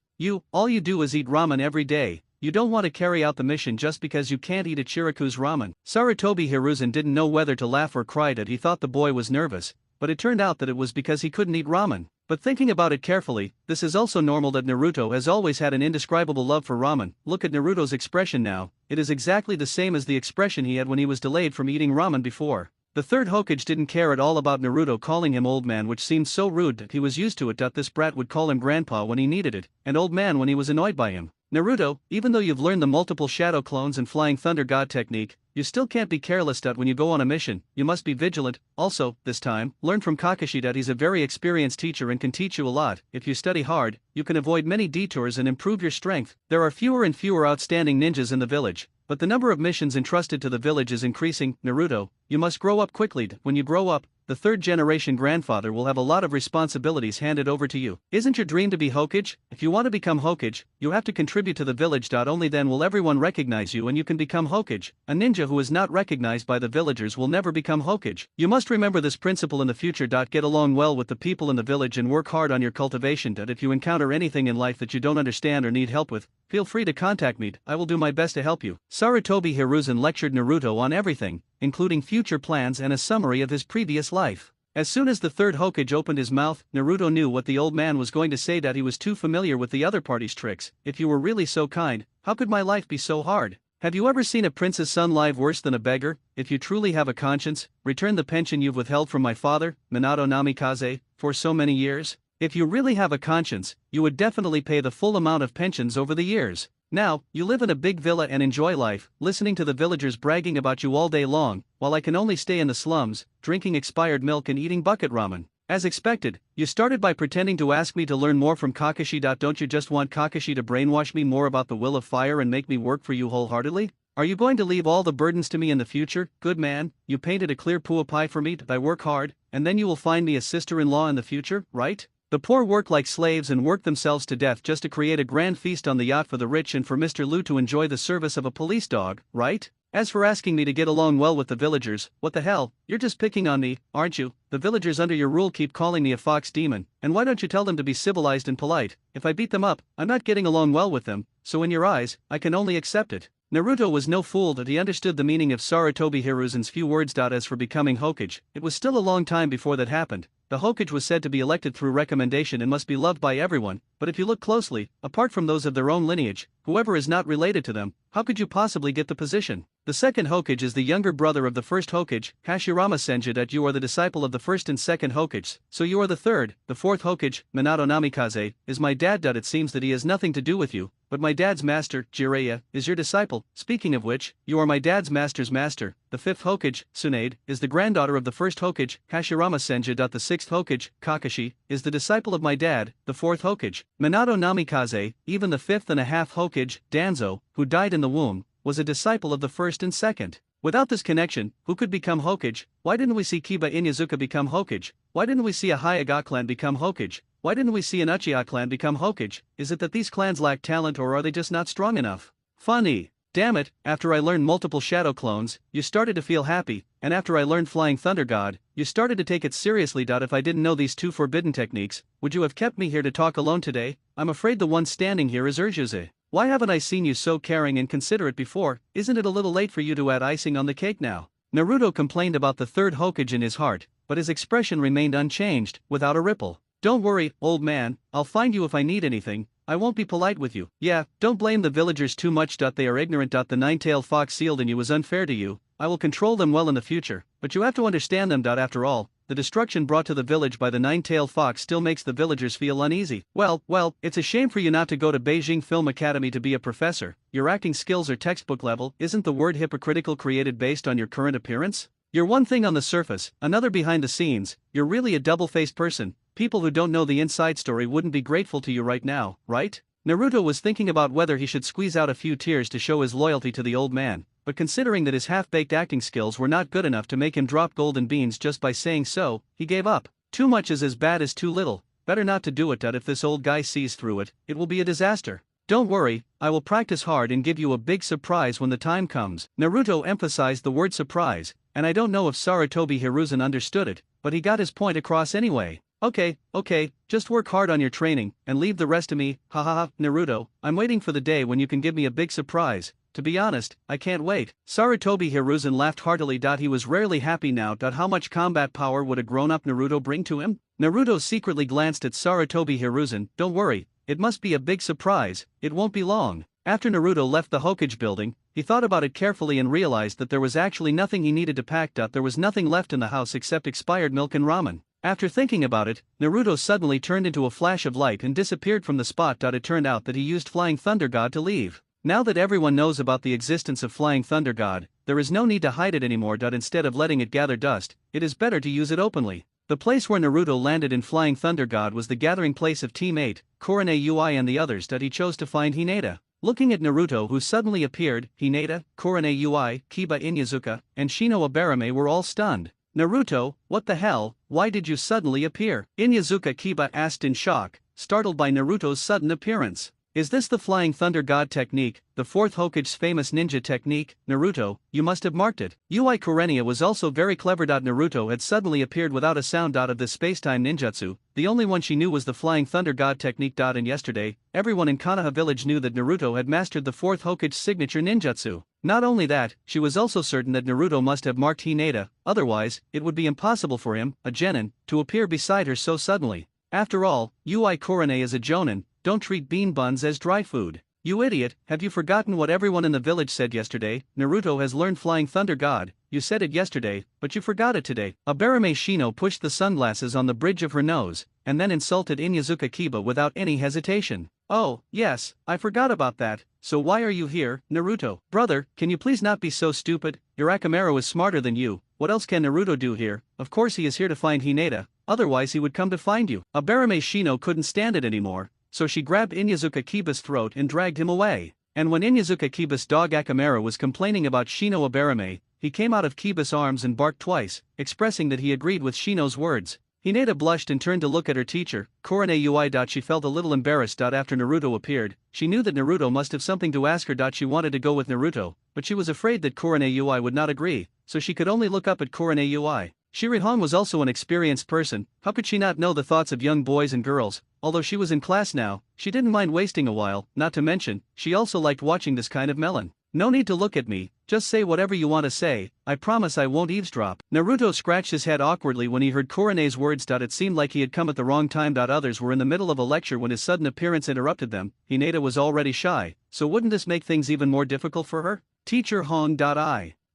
All you do is eat ramen every day. You don't want to carry out the mission just because you can't eat Ichiriku's ramen. Sarutobi Hiruzen didn't know whether to laugh or cry. He thought the boy was nervous, but it turned out that it was because he couldn't eat ramen. But thinking about it carefully, this is also normal that Naruto has always had an indescribable love for ramen. Look at Naruto's expression now, it is exactly the same as the expression he had when he was delayed from eating ramen before. The third Hokage didn't care at all about Naruto calling him old man, which seemed so rude that he was used to it. This brat would call him grandpa when he needed it, and old man when he was annoyed by him. Naruto, even though you've learned the multiple shadow clones and flying thunder god technique, you still can't be careless. When you go on a mission, you must be vigilant. Also, this time, learn from Kakashi that he's a very experienced teacher and can teach you a lot. If you study hard, you can avoid many detours and improve your strength. There are fewer and fewer outstanding ninjas in the village, but the number of missions entrusted to the village is increasing. Naruto, you must grow up quickly. When you grow up, the third-generation grandfather will have a lot of responsibilities handed over to you. Isn't your dream to be Hokage? If you want to become Hokage, you have to contribute to the village. Only then will everyone recognize you and you can become Hokage. A ninja who is not recognized by the villagers will never become Hokage. You must remember this principle in the future. Get along well with the people in the village and work hard on your cultivation. If you encounter anything in life that you don't understand or need help with, feel free to contact me. I will do my best to help you. Sarutobi Hiruzen lectured Naruto on everything, including future plans and a summary of his previous life. As soon as the third Hokage opened his mouth, Naruto knew what the old man was going to say. He was too familiar with the other party's tricks. If you were really so kind, how could my life be so hard? Have you ever seen a prince's son live worse than a beggar? If you truly have a conscience, return the pension you've withheld from my father, Minato Namikaze, for so many years. If you really have a conscience, you would definitely pay the full amount of pensions over the years. Now, you live in a big villa and enjoy life, listening to the villagers bragging about you all day long, while I can only stay in the slums, drinking expired milk and eating bucket ramen. As expected, you started by pretending to ask me to learn more from Kakashi. Don't you just want Kakashi to brainwash me more about the will of fire and make me work for you wholeheartedly? Are you going to leave all the burdens to me in the future? Good man, you painted a clear puapai for me. I work hard, and then you will find me a sister-in-law in the future, right? The poor work like slaves and work themselves to death just to create a grand feast on the yacht for the rich and for Mr. Liu to enjoy the service of a police dog, right? As for asking me to get along well with the villagers, what the hell, you're just picking on me, aren't you? The villagers under your rule keep calling me a fox demon, and why don't you tell them to be civilized and polite? If I beat them up, I'm not getting along well with them, so in your eyes, I can only accept it. Naruto was no fool that he understood the meaning of Sarutobi Hiruzen's few words. As for becoming Hokage, it was still a long time before that happened. The Hokage was said to be elected through recommendation and must be loved by everyone, but if you look closely, apart from those of their own lineage, whoever is not related to them, how could you possibly get the position? The second Hokage is the younger brother of the first Hokage, Hashirama Senju. That you are the disciple of the first and second Hokages, so you are the third. The fourth Hokage, Minato Namikaze, is my dad. It seems that he has nothing to do with you, but my dad's master, Jiraiya, is your disciple. Speaking of which, you are my dad's master's master. The fifth Hokage, Tsunade, is the granddaughter of the first Hokage, Hashirama Senju. The sixth Hokage, Kakashi, is the disciple of my dad, the fourth Hokage, Minato Namikaze. Even the fifth and a half Hokage, Danzo, who died in the womb, was a disciple of the first and second. Without this connection, who could become Hokage? Why didn't we see Kiba Inyazuka become Hokage? Why didn't we see a Hyuga clan become Hokage? Why didn't we see an Uchiha clan become Hokage? Is it that these clans lack talent, or are they just not strong enough? Funny. Damn it, after I learned multiple shadow clones, you started to feel happy, and after I learned Flying Thunder God, you started to take it seriously. If I didn't know these two forbidden techniques, would you have kept me here to talk alone today? I'm afraid the one standing here is Urjuze. Why haven't I seen you so caring and considerate before? Isn't it a little late for you to add icing on the cake now? Naruto complained about the third Hokage in his heart, but his expression remained unchanged, without a ripple. Don't worry, old man, I'll find you if I need anything. I won't be polite with you. Yeah, don't blame the villagers too much. They are ignorant. The nine-tailed fox sealed in you was unfair to you. I will control them well in the future, but you have to understand them. After all, the destruction brought to the village by the nine-tailed fox still makes the villagers feel uneasy. Well, it's a shame for you not to go to Beijing Film Academy to be a professor. Your acting skills are textbook level. Isn't the word hypocritical created based on your current appearance? You're one thing on the surface, another behind the scenes. You're really a double-faced person. People who don't know the inside story wouldn't be grateful to you right now, right? Naruto was thinking about whether he should squeeze out a few tears to show his loyalty to the old man, but considering that his half-baked acting skills were not good enough to make him drop golden beans just by saying so, he gave up. Too much is as bad as too little. better not to do it. If this old guy sees through it, it will be a disaster. Don't worry, I will practice hard and give you a big surprise when the time comes. Naruto emphasized the word surprise, and I don't know if Sarutobi Hiruzen understood it, but he got his point across anyway. Okay, just work hard on your training, and leave the rest to me, hahaha, Naruto, I'm waiting for the day when you can give me a big surprise. To be honest, I can't wait. Sarutobi Hiruzen laughed heartily. He was rarely happy now. How much combat power would a grown-up Naruto bring to him? Naruto secretly glanced at Sarutobi Hiruzen. Don't worry, it must be a big surprise, it won't be long. After Naruto left the Hokage building, he thought about it carefully and realized that there was actually nothing he needed to pack. There was nothing left in the house except expired milk and ramen. After thinking about it, Naruto suddenly turned into a flash of light and disappeared from the spot. It turned out that he used Flying Thunder God to leave. Now that everyone knows about the existence of Flying Thunder God, there is no need to hide it anymore. Instead of letting it gather dust, it is better to use it openly. The place where Naruto landed in Flying Thunder God was the gathering place of Team 8, Korone Ui and the others. He chose to find Hinata. Looking at Naruto, who suddenly appeared, Hinata, Korone Ui, Kiba Inyazuka, and Shino Abarame were all stunned. Naruto, what the hell, why did you suddenly appear? Inyazuka Kiba asked in shock, startled by Naruto's sudden appearance. Is this the Flying Thunder God technique, the fourth Hokage's famous ninja technique? Naruto, you must have marked it. Ui Korenia was also very clever. Naruto had suddenly appeared without a sound of this spacetime ninjutsu. The only one she knew was the Flying Thunder God technique. And yesterday, everyone in Konoha village knew that Naruto had mastered the fourth Hokage's signature ninjutsu. Not only that, she was also certain that Naruto must have marked Hinata, otherwise, it would be impossible for him, a genin, to appear beside her so suddenly. After all, Ui Korone is a jonin. Don't treat bean buns as dry food. You idiot, have you forgotten what everyone in the village said yesterday? Naruto has learned Flying Thunder God. You said it yesterday, but you forgot it today. Abarame Shino pushed the sunglasses on the bridge of her nose, and then insulted Inyazuka Kiba without any hesitation. Oh, yes, I forgot about that. So why are you here, Naruto? Brother, can you please not be so stupid? Urakamaro is smarter than you. What else can Naruto do here? Of course he is here to find Hinata, otherwise he would come to find you. Abarame Shino couldn't stand it anymore, so she grabbed Inyazuka Kiba's throat and dragged him away. And when Inyazuka Kiba's dog Akamaro was complaining about Shino Abarame, he came out of Kiba's arms and barked twice, expressing that he agreed with Shino's words. Hinata blushed and turned to look at her teacher, Korone Ui. She felt a little embarrassed. After Naruto appeared, she knew that Naruto must have something to ask her. She wanted to go with Naruto, but she was afraid that Korone Ui would not agree, so she could only look up at Korone Ui. Shirihon was also an experienced person. How could she not know the thoughts of young boys and girls? Although she was in class now, she didn't mind wasting a while, not to mention, she also liked watching this kind of melon. No need to look at me, just say whatever you want to say, I promise I won't eavesdrop. Naruto scratched his head awkwardly when he heard Korone's words. It seemed like he had come at the wrong time. Others were in the middle of a lecture when his sudden appearance interrupted them. Hinata was already shy, so wouldn't this make things even more difficult for her? Teacher Hong.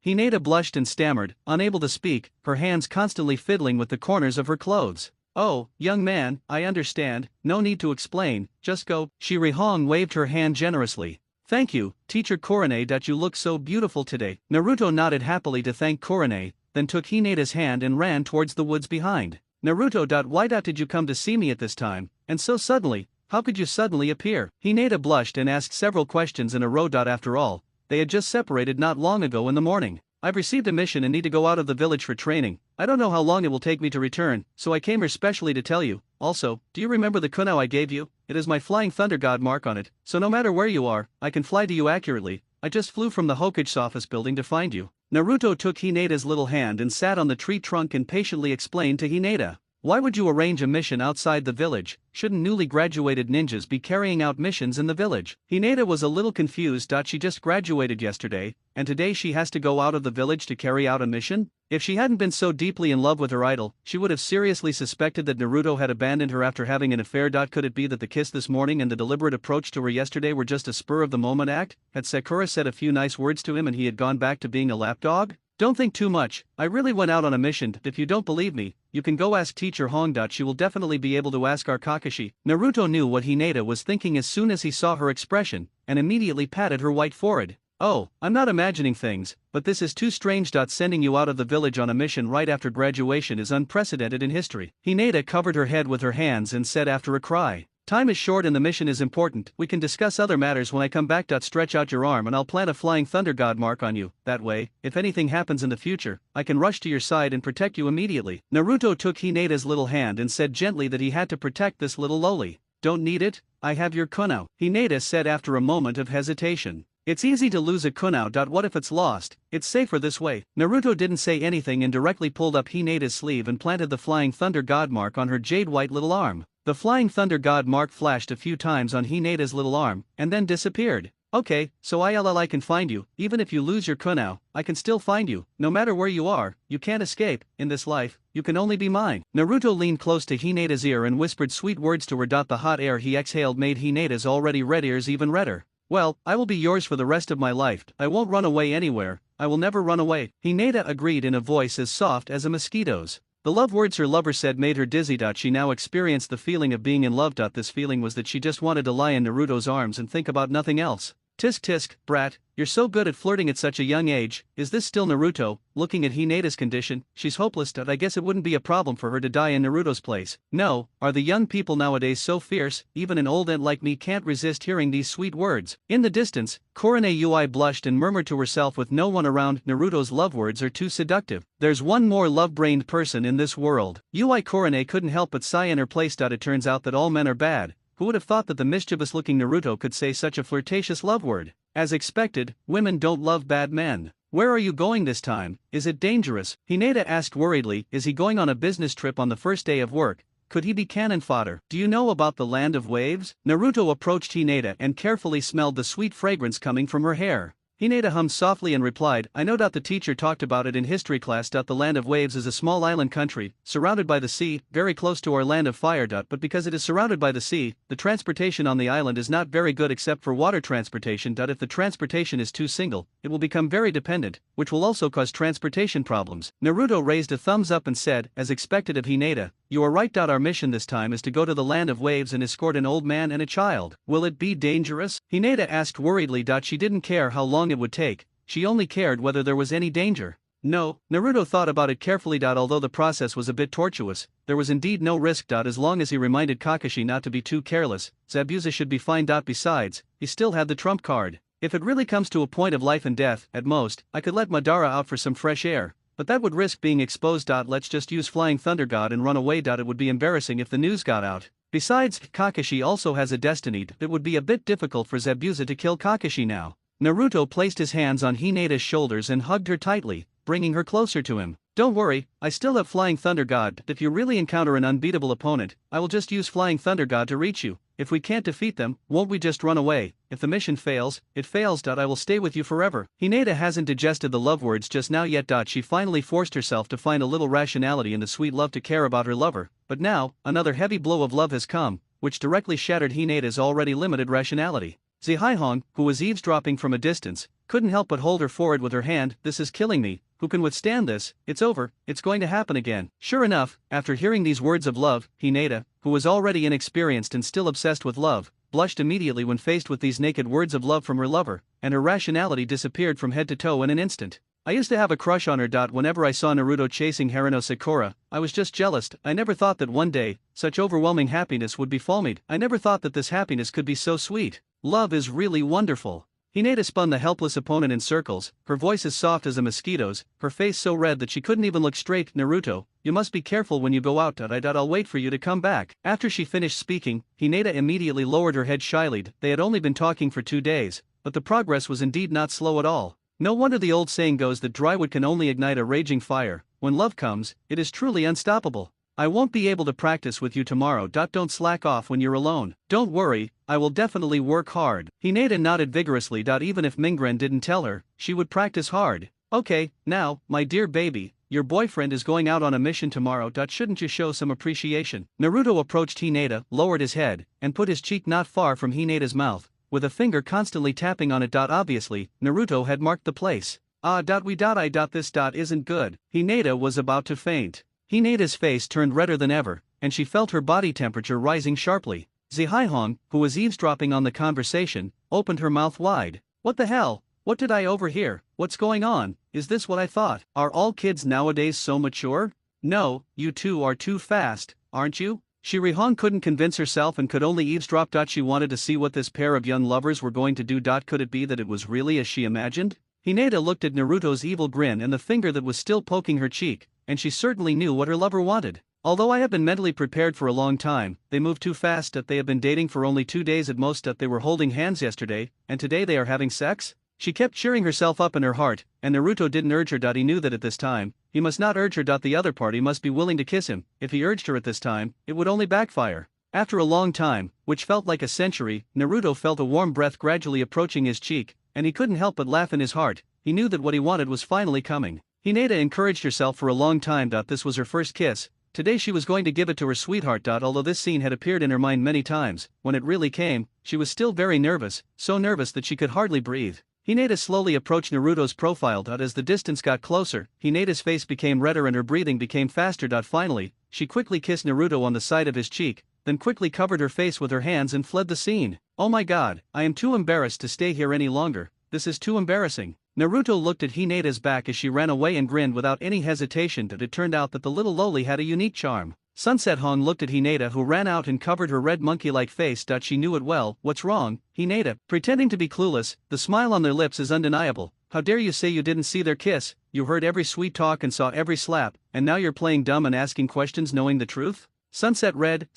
Hinata blushed and stammered, unable to speak, her hands constantly fiddling with the corners of her clothes. Oh, young man, I understand, no need to explain, just go. Shirihong waved her hand generously. Thank you, Teacher Korone. You look so beautiful today. Naruto nodded happily to thank Korone, then took Hinata's hand and ran towards the woods behind. Naruto. Why did you come to see me at this time, and so suddenly? How could you suddenly appear? Hinata blushed and asked several questions in a row. After all, they had just separated not long ago in the morning. I've received a mission and need to go out of the village for training. I don't know how long it will take me to return, so I came here specially to tell you. Also, do you remember the kunai I gave you? It has my Flying Thunder God mark on it, so no matter where you are, I can fly to you accurately. I just flew from the Hokage's office building to find you. Naruto took Hinata's little hand and sat on the tree trunk and patiently explained to Hinata. Why would you arrange a mission outside the village? Shouldn't newly graduated ninjas be carrying out missions in the village? Hinata was a little confused. She just graduated yesterday, and today she has to go out of the village to carry out a mission? If she hadn't been so deeply in love with her idol, she would have seriously suspected that Naruto had abandoned her after having an affair. Could it be that the kiss this morning and the deliberate approach to her yesterday were just a spur-of-the-moment act? Had Sakura said a few nice words to him and he had gone back to being a lapdog? Don't think too much, I really went out on a mission. If you don't believe me, you can go ask Teacher Hong. She will definitely be able to ask our Kakashi. Naruto knew what Hinata was thinking as soon as he saw her expression, and immediately patted her white forehead. Oh, I'm not imagining things, but this is too strange. Sending you out of the village on a mission right after graduation is unprecedented in history. Hinata covered her head with her hands and said after a cry. Time is short and the mission is important. We can discuss other matters when I come back. Stretch out your arm and I'll plant a flying thunder god mark on you. That way, if anything happens in the future, I can rush to your side and protect you immediately. Naruto took Hinata's little hand and said gently that he had to protect this little loli. Don't need it, I have your kunao, Hinata said after a moment of hesitation. It's easy to lose a kunao. What if it's lost? It's safer this way. Naruto didn't say anything and directly pulled up Hinata's sleeve and planted the flying thunder god mark on her jade white little arm. The flying thunder god mark flashed a few times on Hinata's little arm, and then disappeared. Okay, so I can find you. Even if you lose your kunao, I can still find you. No matter where you are, you can't escape. In this life, you can only be mine. Naruto leaned close to Hinata's ear and whispered sweet words to her. The hot air he exhaled made Hinata's already red ears even redder. Well, I will be yours for the rest of my life. I won't run away anywhere. I will never run away. Hinata agreed in a voice as soft as a mosquito's. The love words her lover said made her dizzy. She now experienced the feeling of being in love. This feeling was that she just wanted to lie in Naruto's arms and think about nothing else. Tisk tisk, brat, you're so good at flirting at such a young age. Is this still Naruto? Looking at Hinata's condition, she's hopeless. I guess it wouldn't be a problem for her to die in Naruto's place. No, are the young people nowadays so fierce? Even an old ant like me can't resist hearing these sweet words. In the distance, Korone Ui blushed and murmured to herself with no one around, Naruto's love words are too seductive. There's one more love-brained person in this world. Ui Korone couldn't help but sigh in her place. It turns out that all men are bad. Who would have thought that the mischievous-looking Naruto could say such a flirtatious love word? As expected, women don't love bad men. Where are you going this time? Is it dangerous? Hinata asked worriedly. Is he going on a business trip on the first day of work? Could he be cannon fodder? Do you know about the land of waves? Naruto approached Hinata and carefully smelled the sweet fragrance coming from her hair. Hinata hummed softly and replied, I know. The teacher talked about it in history class. The land of waves is a small island country, surrounded by the sea, very close to our land of fire. But because it is surrounded by the sea, the transportation on the island is not very good except for water transportation. If the transportation is too single, it will become very dependent, which will also cause transportation problems. Naruto raised a thumbs up and said, as expected of Hinata, you are right. Our mission this time is to go to the land of waves and escort an old man and a child. Will it be dangerous? Hinata asked worriedly. She didn't care how long it would take, she only cared whether there was any danger. No, Naruto thought about it carefully. Although the process was a bit tortuous, there was indeed no risk. As long as he reminded Kakashi not to be too careless, Zabuza should be fine. Besides, he still had the trump card. If it really comes to a point of life and death, at most, I could let Madara out for some fresh air. But that would risk being exposed. Let's just use Flying Thunder God and run away. It would be embarrassing if the news got out. Besides, Kakashi also has a destiny. It would be a bit difficult for Zabuza to kill Kakashi now. Naruto placed his hands on Hinata's shoulders and hugged her tightly, bringing her closer to him. Don't worry, I still have Flying Thunder God. If you really encounter an unbeatable opponent, I will just use Flying Thunder God to reach you. If we can't defeat them, won't we just run away? If the mission fails, it fails. I will stay with you forever. Hinata hasn't digested the love words just now yet. She finally forced herself to find a little rationality in the sweet love to care about her lover. But now, another heavy blow of love has come, which directly shattered Hinata's already limited rationality. Zihaihong, who was eavesdropping from a distance, couldn't help but hold her forward with her hand. This is killing me. Who can withstand this? It's over, it's going to happen again. Sure enough, after hearing these words of love, Hinata, who was already inexperienced and still obsessed with love, blushed immediately when faced with these naked words of love from her lover, and her rationality disappeared from head to toe in an instant. I used to have a crush on her. Whenever I saw Naruto chasing Haruno Sakura, I was just jealous. I never thought that one day, such overwhelming happiness would befall me. I never thought that this happiness could be so sweet. Love is really wonderful. Hinata spun the helpless opponent in circles, her voice as soft as a mosquito's, her face so red that she couldn't even look straight. Naruto, you must be careful when you go out. I'll wait for you to come back. After she finished speaking, Hinata immediately lowered her head shyly. They had only been talking for 2 days, but the progress was indeed not slow at all. No wonder the old saying goes that dry wood can only ignite a raging fire. When love comes, it is truly unstoppable. I won't be able to practice with you tomorrow. Don't slack off when you're alone. Don't worry, I will definitely work hard. Hinata nodded vigorously. Even if Mingren didn't tell her, she would practice hard. Okay, now, my dear baby, your boyfriend is going out on a mission tomorrow. Shouldn't you show some appreciation? Naruto approached Hinata, lowered his head, and put his cheek not far from Hinata's mouth, with a finger constantly tapping on it. Obviously, Naruto had marked the place. This isn't good. Hinata was about to faint. Hinata's face turned redder than ever, and she felt her body temperature rising sharply. Zihaihong, who was eavesdropping on the conversation, opened her mouth wide. What the hell? What did I overhear? What's going on? Is this what I thought? Are all kids nowadays so mature? No, you two are too fast, aren't you? Shirihong couldn't convince herself and could only eavesdrop. She wanted to see what this pair of young lovers were going to do. Could it be that it was really as she imagined? Hinata looked at Naruto's evil grin and the finger that was still poking her cheek, and she certainly knew what her lover wanted. Although I have been mentally prepared for a long time, they move too fast. They have been dating for only 2 days at most. They were holding hands yesterday, and today they are having sex? She kept cheering herself up in her heart, and Naruto didn't urge her. He knew that at this time, he must not urge her. The other party must be willing to kiss him. If he urged her at this time, it would only backfire. After a long time, which felt like a century, Naruto felt a warm breath gradually approaching his cheek, and he couldn't help but laugh in his heart. He knew that what he wanted was finally coming. Hinata encouraged herself for a long time. This was her first kiss. Today she was going to give it to her sweetheart. Although this scene had appeared in her mind many times, when it really came, she was still very nervous, so nervous that she could hardly breathe. Hinata slowly approached Naruto's profile. As the distance got closer, Hinata's face became redder and her breathing became faster. Finally, she quickly kissed Naruto on the side of his cheek, then quickly covered her face with her hands and fled the scene. Oh my god, I am too embarrassed to stay here any longer, this is too embarrassing. Naruto looked at Hinata's back as she ran away and grinned without any hesitation. It turned out that the little loli had a unique charm. Sunset Hong looked at Hinata, who ran out and covered her red monkey-like face. She knew it well. What's wrong, Hinata? Pretending to be clueless, the smile on their lips is undeniable. How dare you say you didn't see their kiss? You heard every sweet talk and saw every slap, and now you're playing dumb and asking questions knowing the truth? Sunset Red,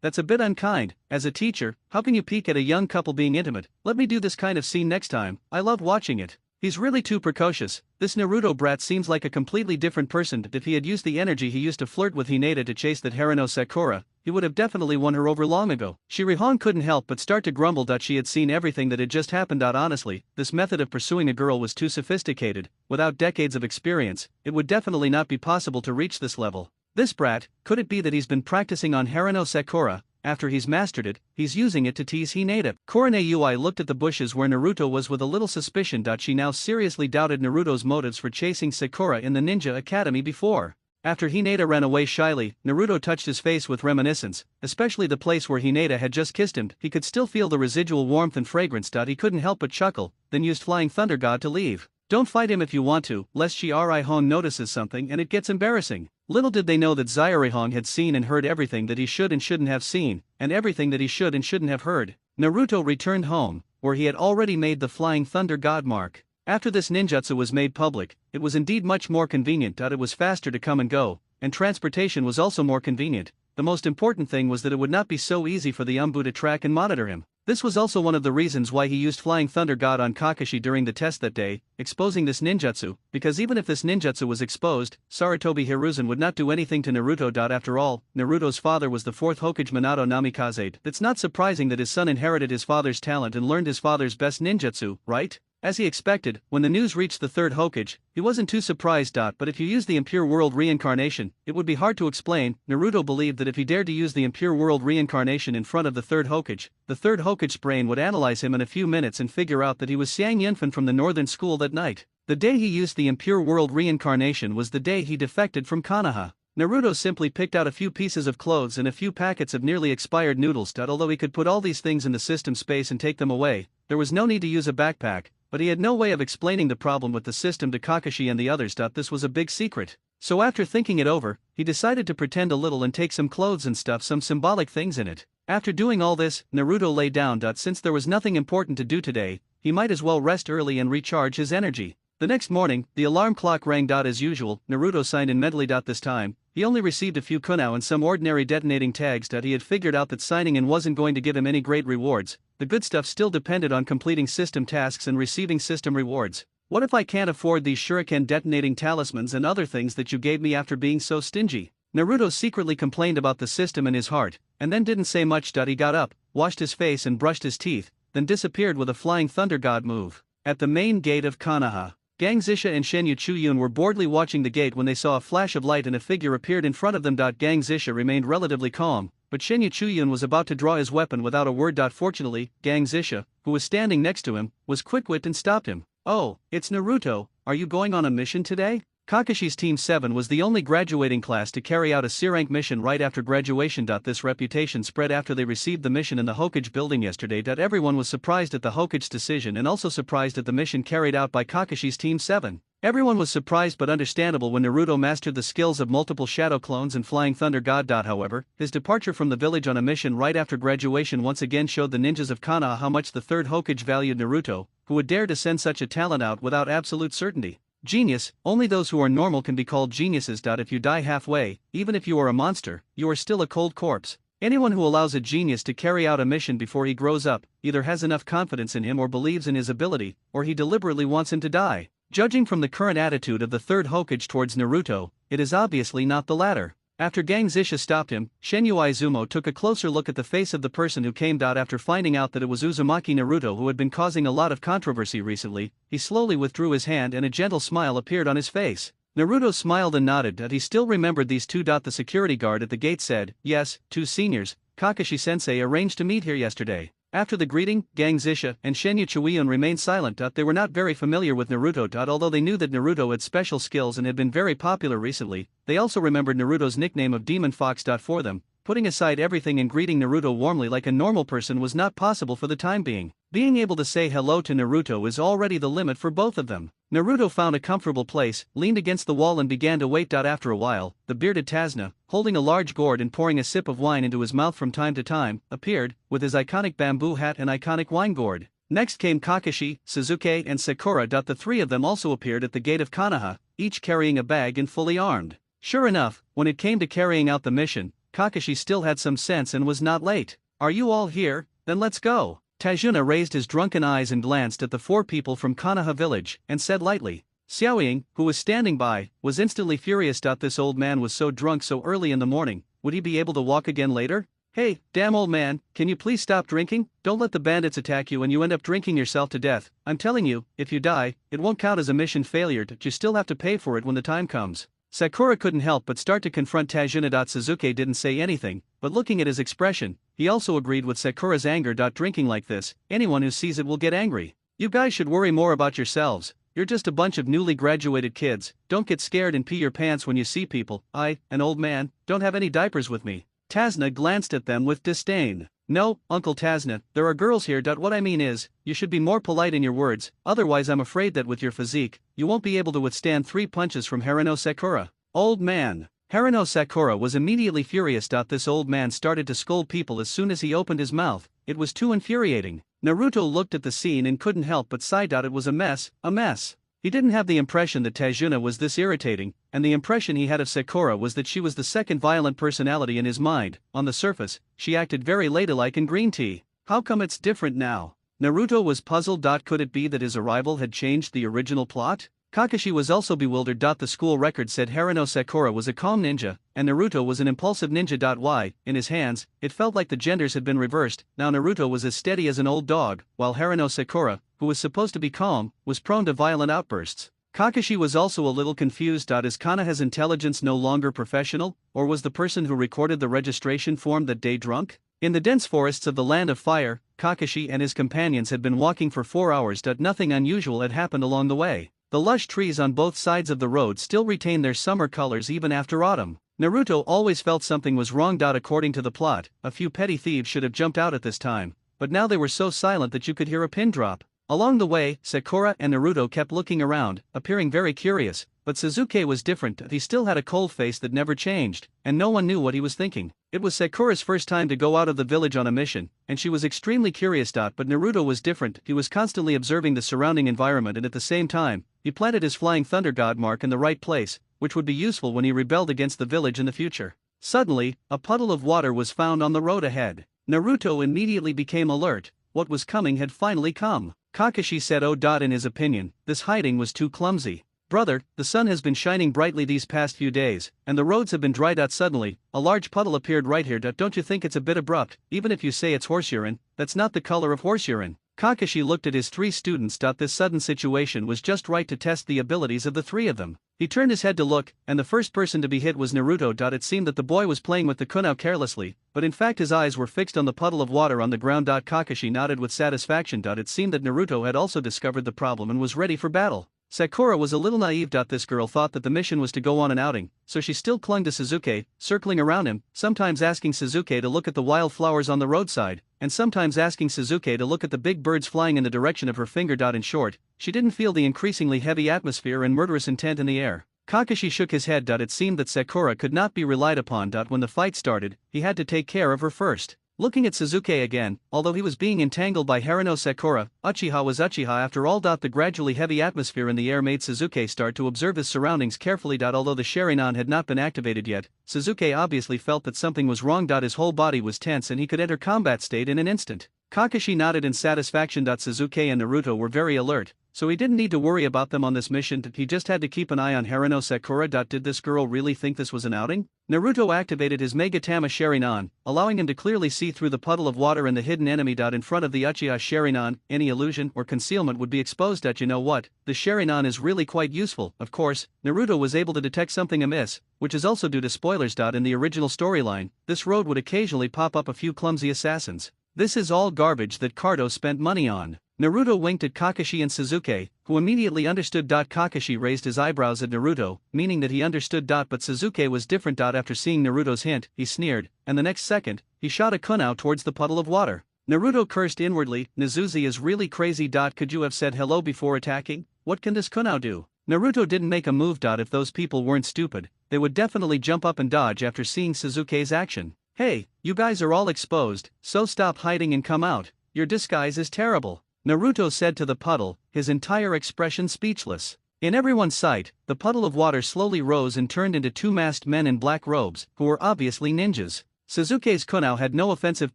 that's a bit unkind. As a teacher, how can you peek at a young couple being intimate? Let me do this kind of scene next time. I love watching it. He's really too precocious. This Naruto brat seems like a completely different person. If he had used the energy he used to flirt with Hinata to chase that Harano Sakura, he would have definitely won her over long ago. Shirihong couldn't help but start to grumble. She had seen everything that had just happened. Honestly, this method of pursuing a girl was too sophisticated. Without decades of experience, it would definitely not be possible to reach this level. This brat, could it be that he's been practicing on Harano Sakura? After he's mastered it, he's using it to tease Hinata. Korone Ui looked at the bushes where Naruto was with a little suspicion. She now seriously doubted Naruto's motives for chasing Sakura in the Ninja Academy before. After Hinata ran away shyly, Naruto touched his face with reminiscence, especially the place where Hinata had just kissed him. He could still feel the residual warmth and fragrance. He couldn't help but chuckle, then used Flying Thunder God to leave. Don't fight him if you want to, lest Shirihong notices something and it gets embarrassing. Little did they know that Shirihong had seen and heard everything that he should and shouldn't have seen, and everything that he should and shouldn't have heard. Naruto returned home, where he had already made the Flying Thunder God mark. After this ninjutsu was made public, it was indeed much more convenient. It was faster to come and go, and transportation was also more convenient. The most important thing was that it would not be so easy for the Umbu to track and monitor him. This was also one of the reasons why he used Flying Thunder God on Kakashi during the test that day, exposing this ninjutsu, because even if this ninjutsu was exposed, Sarutobi Hiruzen would not do anything to Naruto. After all, Naruto's father was the 4th Hokage Minato Namikaze. It's not surprising that his son inherited his father's talent and learned his father's best ninjutsu, right? As he expected, when the news reached the 3rd Hokage, he wasn't too surprised. But if you use the impure world reincarnation, it would be hard to explain. Naruto believed that if he dared to use the impure world reincarnation in front of the 3rd Hokage's brain would analyze him in a few minutes and figure out that he was Xiang Yunfan from the northern school that night. The day he used the impure world reincarnation was the day he defected from Konoha. Naruto simply picked out a few pieces of clothes and a few packets of nearly expired noodles. Although he could put all these things in the system space and take them away, there was no need to use a backpack. But he had no way of explaining the problem with the system to Kakashi and the others. This was a big secret. So after thinking it over, he decided to pretend a little and take some clothes and stuff some symbolic things in it. After doing all this, Naruto lay down. Since there was nothing important to do today, he might as well rest early and recharge his energy. The next morning, the alarm clock rang. As usual, Naruto signed in mentally. This time, he only received a few kunao and some ordinary detonating tags. He had figured out that signing in wasn't going to give him any great rewards. The good stuff still depended on completing system tasks and receiving system rewards. What if I can't afford these shuriken detonating talismans and other things that you gave me after being so stingy? Naruto secretly complained about the system in his heart, and then didn't say much. He got up, washed his face and brushed his teeth, then disappeared with a Flying Thunder God move. At the main gate of Konoha, Gang Zisha and Shenyu Chuyun were boredly watching the gate when they saw a flash of light and a figure appeared in front of them. Gang Zisha remained relatively calm, but Shenyu Chuyun was about to draw his weapon without a word. Fortunately, Gang Zisha, who was standing next to him, was quick-witted and stopped him. Oh, it's Naruto, are you going on a mission today? Kakashi's Team 7 was the only graduating class to carry out a C-rank mission right after graduation. This reputation spread after they received the mission in the Hokage building yesterday. Everyone was surprised at the Hokage's decision and also surprised at the mission carried out by Kakashi's Team 7. Everyone was surprised but understandable when Naruto mastered the skills of multiple shadow clones and flying thunder god. However, his departure from the village on a mission right after graduation once again showed the ninjas of Konoha how much the third Hokage valued Naruto, who would dare to send such a talent out without absolute certainty. Genius: only those who are normal can be called geniuses. If you die halfway, even if you are a monster, you are still a cold corpse. Anyone who allows a genius to carry out a mission before he grows up either has enough confidence in him or believes in his ability, or he deliberately wants him to die. Judging from the current attitude of the third Hokage towards Naruto, it is obviously not the latter. After Gang Zisha stopped him, Shenyu Izumo took a closer look at the face of the person who came out after finding out that it was Uzumaki Naruto who had been causing a lot of controversy recently. He slowly withdrew his hand and a gentle smile appeared on his face. Naruto smiled and nodded that he still remembered these two. The security guard at the gate said, "Yes, two seniors, Kakashi-sensei arranged to meet here yesterday." After the greeting, Gang Zisha and Shenyu Chuion remained silent. They were not very familiar with Naruto. Although they knew that Naruto had special skills and had been very popular recently, they also remembered Naruto's nickname of Demon Fox. For them, putting aside everything and greeting Naruto warmly like a normal person was not possible for the time being. Being able to say hello to Naruto is already the limit for both of them. Naruto found a comfortable place, leaned against the wall and began to wait. After a while, the bearded Tazna, holding a large gourd and pouring a sip of wine into his mouth from time to time, appeared, with his iconic bamboo hat and iconic wine gourd. Next came Kakashi, Sasuke and Sakura. The three of them also appeared at the gate of Konoha, each carrying a bag and fully armed. Sure enough, when it came to carrying out the mission, Kakashi still had some sense and was not late. "Are you all here? Then let's go." Tajuna raised his drunken eyes and glanced at the four people from Konoha village, and said lightly. Xiaoying, who was standing by, was instantly furious. This old man was so drunk so early in the morning, would he be able to walk again later? "Hey, damn old man, can you please stop drinking? Don't let the bandits attack you and you end up drinking yourself to death. I'm telling you, if you die, it won't count as a mission failure. You still have to pay for it when the time comes." Sakura couldn't help but start to confront Tajuna. Sasuke didn't say anything, but looking at his expression, he also agreed with Sakura's anger. Drinking like this, anyone who sees it will get angry. "You guys should worry more about yourselves. You're just a bunch of newly graduated kids. Don't get scared and pee your pants when you see people. I, an old man, don't have any diapers with me." Tazna glanced at them with disdain. "No, Uncle Tazna, there are girls here. What I mean is, you should be more polite in your words, otherwise I'm afraid that with your physique, you won't be able to withstand 3 punches from Haruno Sakura." "Old man." Haruno Sakura was immediately furious. This old man started to scold people as soon as he opened his mouth. It was too infuriating. Naruto looked at the scene and couldn't help but sigh. It was a mess. He didn't have the impression that Tajuna was this irritating, and the impression he had of Sakura was that she was the second violent personality in his mind. On the surface, she acted very ladylike in green tea. How come it's different now? Naruto was puzzled. Could it be that his arrival had changed the original plot? Kakashi was also bewildered. The school record said Haruno Sakura was a calm ninja, and Naruto was an impulsive ninja. Why, in his hands, it felt like the genders had been reversed. Now Naruto was as steady as an old dog, while Haruno Sakura, who was supposed to be calm, was prone to violent outbursts. Kakashi was also a little confused. Is Konoha's intelligence no longer professional, or was the person who recorded the registration form that day drunk? In the dense forests of the Land of Fire, Kakashi and his companions had been walking for 4 hours. Nothing unusual had happened along the way. The lush trees on both sides of the road still retained their summer colors even after autumn. Naruto always felt something was wrong. According to the plot, a few petty thieves should have jumped out at this time, but now they were so silent that you could hear a pin drop. Along the way, Sakura and Naruto kept looking around, appearing very curious, but Sasuke was different. He still had a cold face that never changed, and no one knew what he was thinking. It was Sakura's first time to go out of the village on a mission, and she was extremely curious. But Naruto was different. He was constantly observing the surrounding environment, and at the same time, he planted his flying thunder god mark in the right place, which would be useful when he rebelled against the village in the future. Suddenly, a puddle of water was found on the road ahead. Naruto immediately became alert. What was coming had finally come. Kakashi said in his opinion, this hiding was too clumsy. "Brother, the sun has been shining brightly these past few days, and the roads have been dried out suddenly. A large puddle appeared right here. Don't you think it's a bit abrupt? Even if you say it's horse urine, that's not the color of horse urine." Kakashi looked at his 3 students. This sudden situation was just right to test the abilities of the 3 of them. He turned his head to look, and the first person to be hit was Naruto. It seemed that the boy was playing with the kunai carelessly, but in fact his eyes were fixed on the puddle of water on the ground. Kakashi nodded with satisfaction. It seemed that Naruto had also discovered the problem and was ready for battle. Sakura was a little naive. This girl thought that the mission was to go on an outing, so she still clung to Suzuki, circling around him, sometimes asking Suzuki to look at the wildflowers on the roadside, and sometimes asking Suzuki to look at the big birds flying in the direction of her finger. In short, she didn't feel the increasingly heavy atmosphere and murderous intent in the air. Kakashi shook his head. It seemed that Sakura could not be relied upon. When the fight started, he had to take care of her first. Looking at Suzuki again, although he was being entangled by Haruno Sakura, Uchiha was Uchiha after all. The gradually heavy atmosphere in the air made Suzuki start to observe his surroundings carefully. Although the Sharingan had not been activated yet, Suzuki obviously felt that something was wrong. His whole body was tense and he could enter combat state in an instant. Kakashi nodded in satisfaction. Suzuki and Naruto were very alert, so he didn't need to worry about them on this mission. He just had to keep an eye on Haruno Sakura. Did this girl really think this was an outing? Naruto activated his Megatama Sharingan, allowing him to clearly see through the puddle of water and the hidden enemy. In front of the Uchiha Sharingan, any illusion or concealment would be exposed. You know what? The Sharingan is really quite useful. Of course, Naruto was able to detect something amiss, which is also due to spoilers. In the original storyline, this road would occasionally pop up a few clumsy assassins. This is all garbage that Kado spent money on. Naruto winked at Kakashi and Suzuki, who immediately understood. Kakashi raised his eyebrows at Naruto, meaning that he understood. But Suzuki was different. After seeing Naruto's hint, he sneered, and the next second, he shot a kunai towards the puddle of water. Naruto cursed inwardly. Nezuzi is really crazy. Could you have said hello before attacking? What can this kunai do? Naruto didn't make a move. If those people weren't stupid, they would definitely jump up and dodge after seeing Suzuki's action. Hey, you guys are all exposed, so stop hiding and come out. Your disguise is terrible, Naruto said to the puddle, his entire expression speechless. In everyone's sight, the puddle of water slowly rose and turned into two masked men in black robes, who were obviously ninjas. Suzuki's kunai had no offensive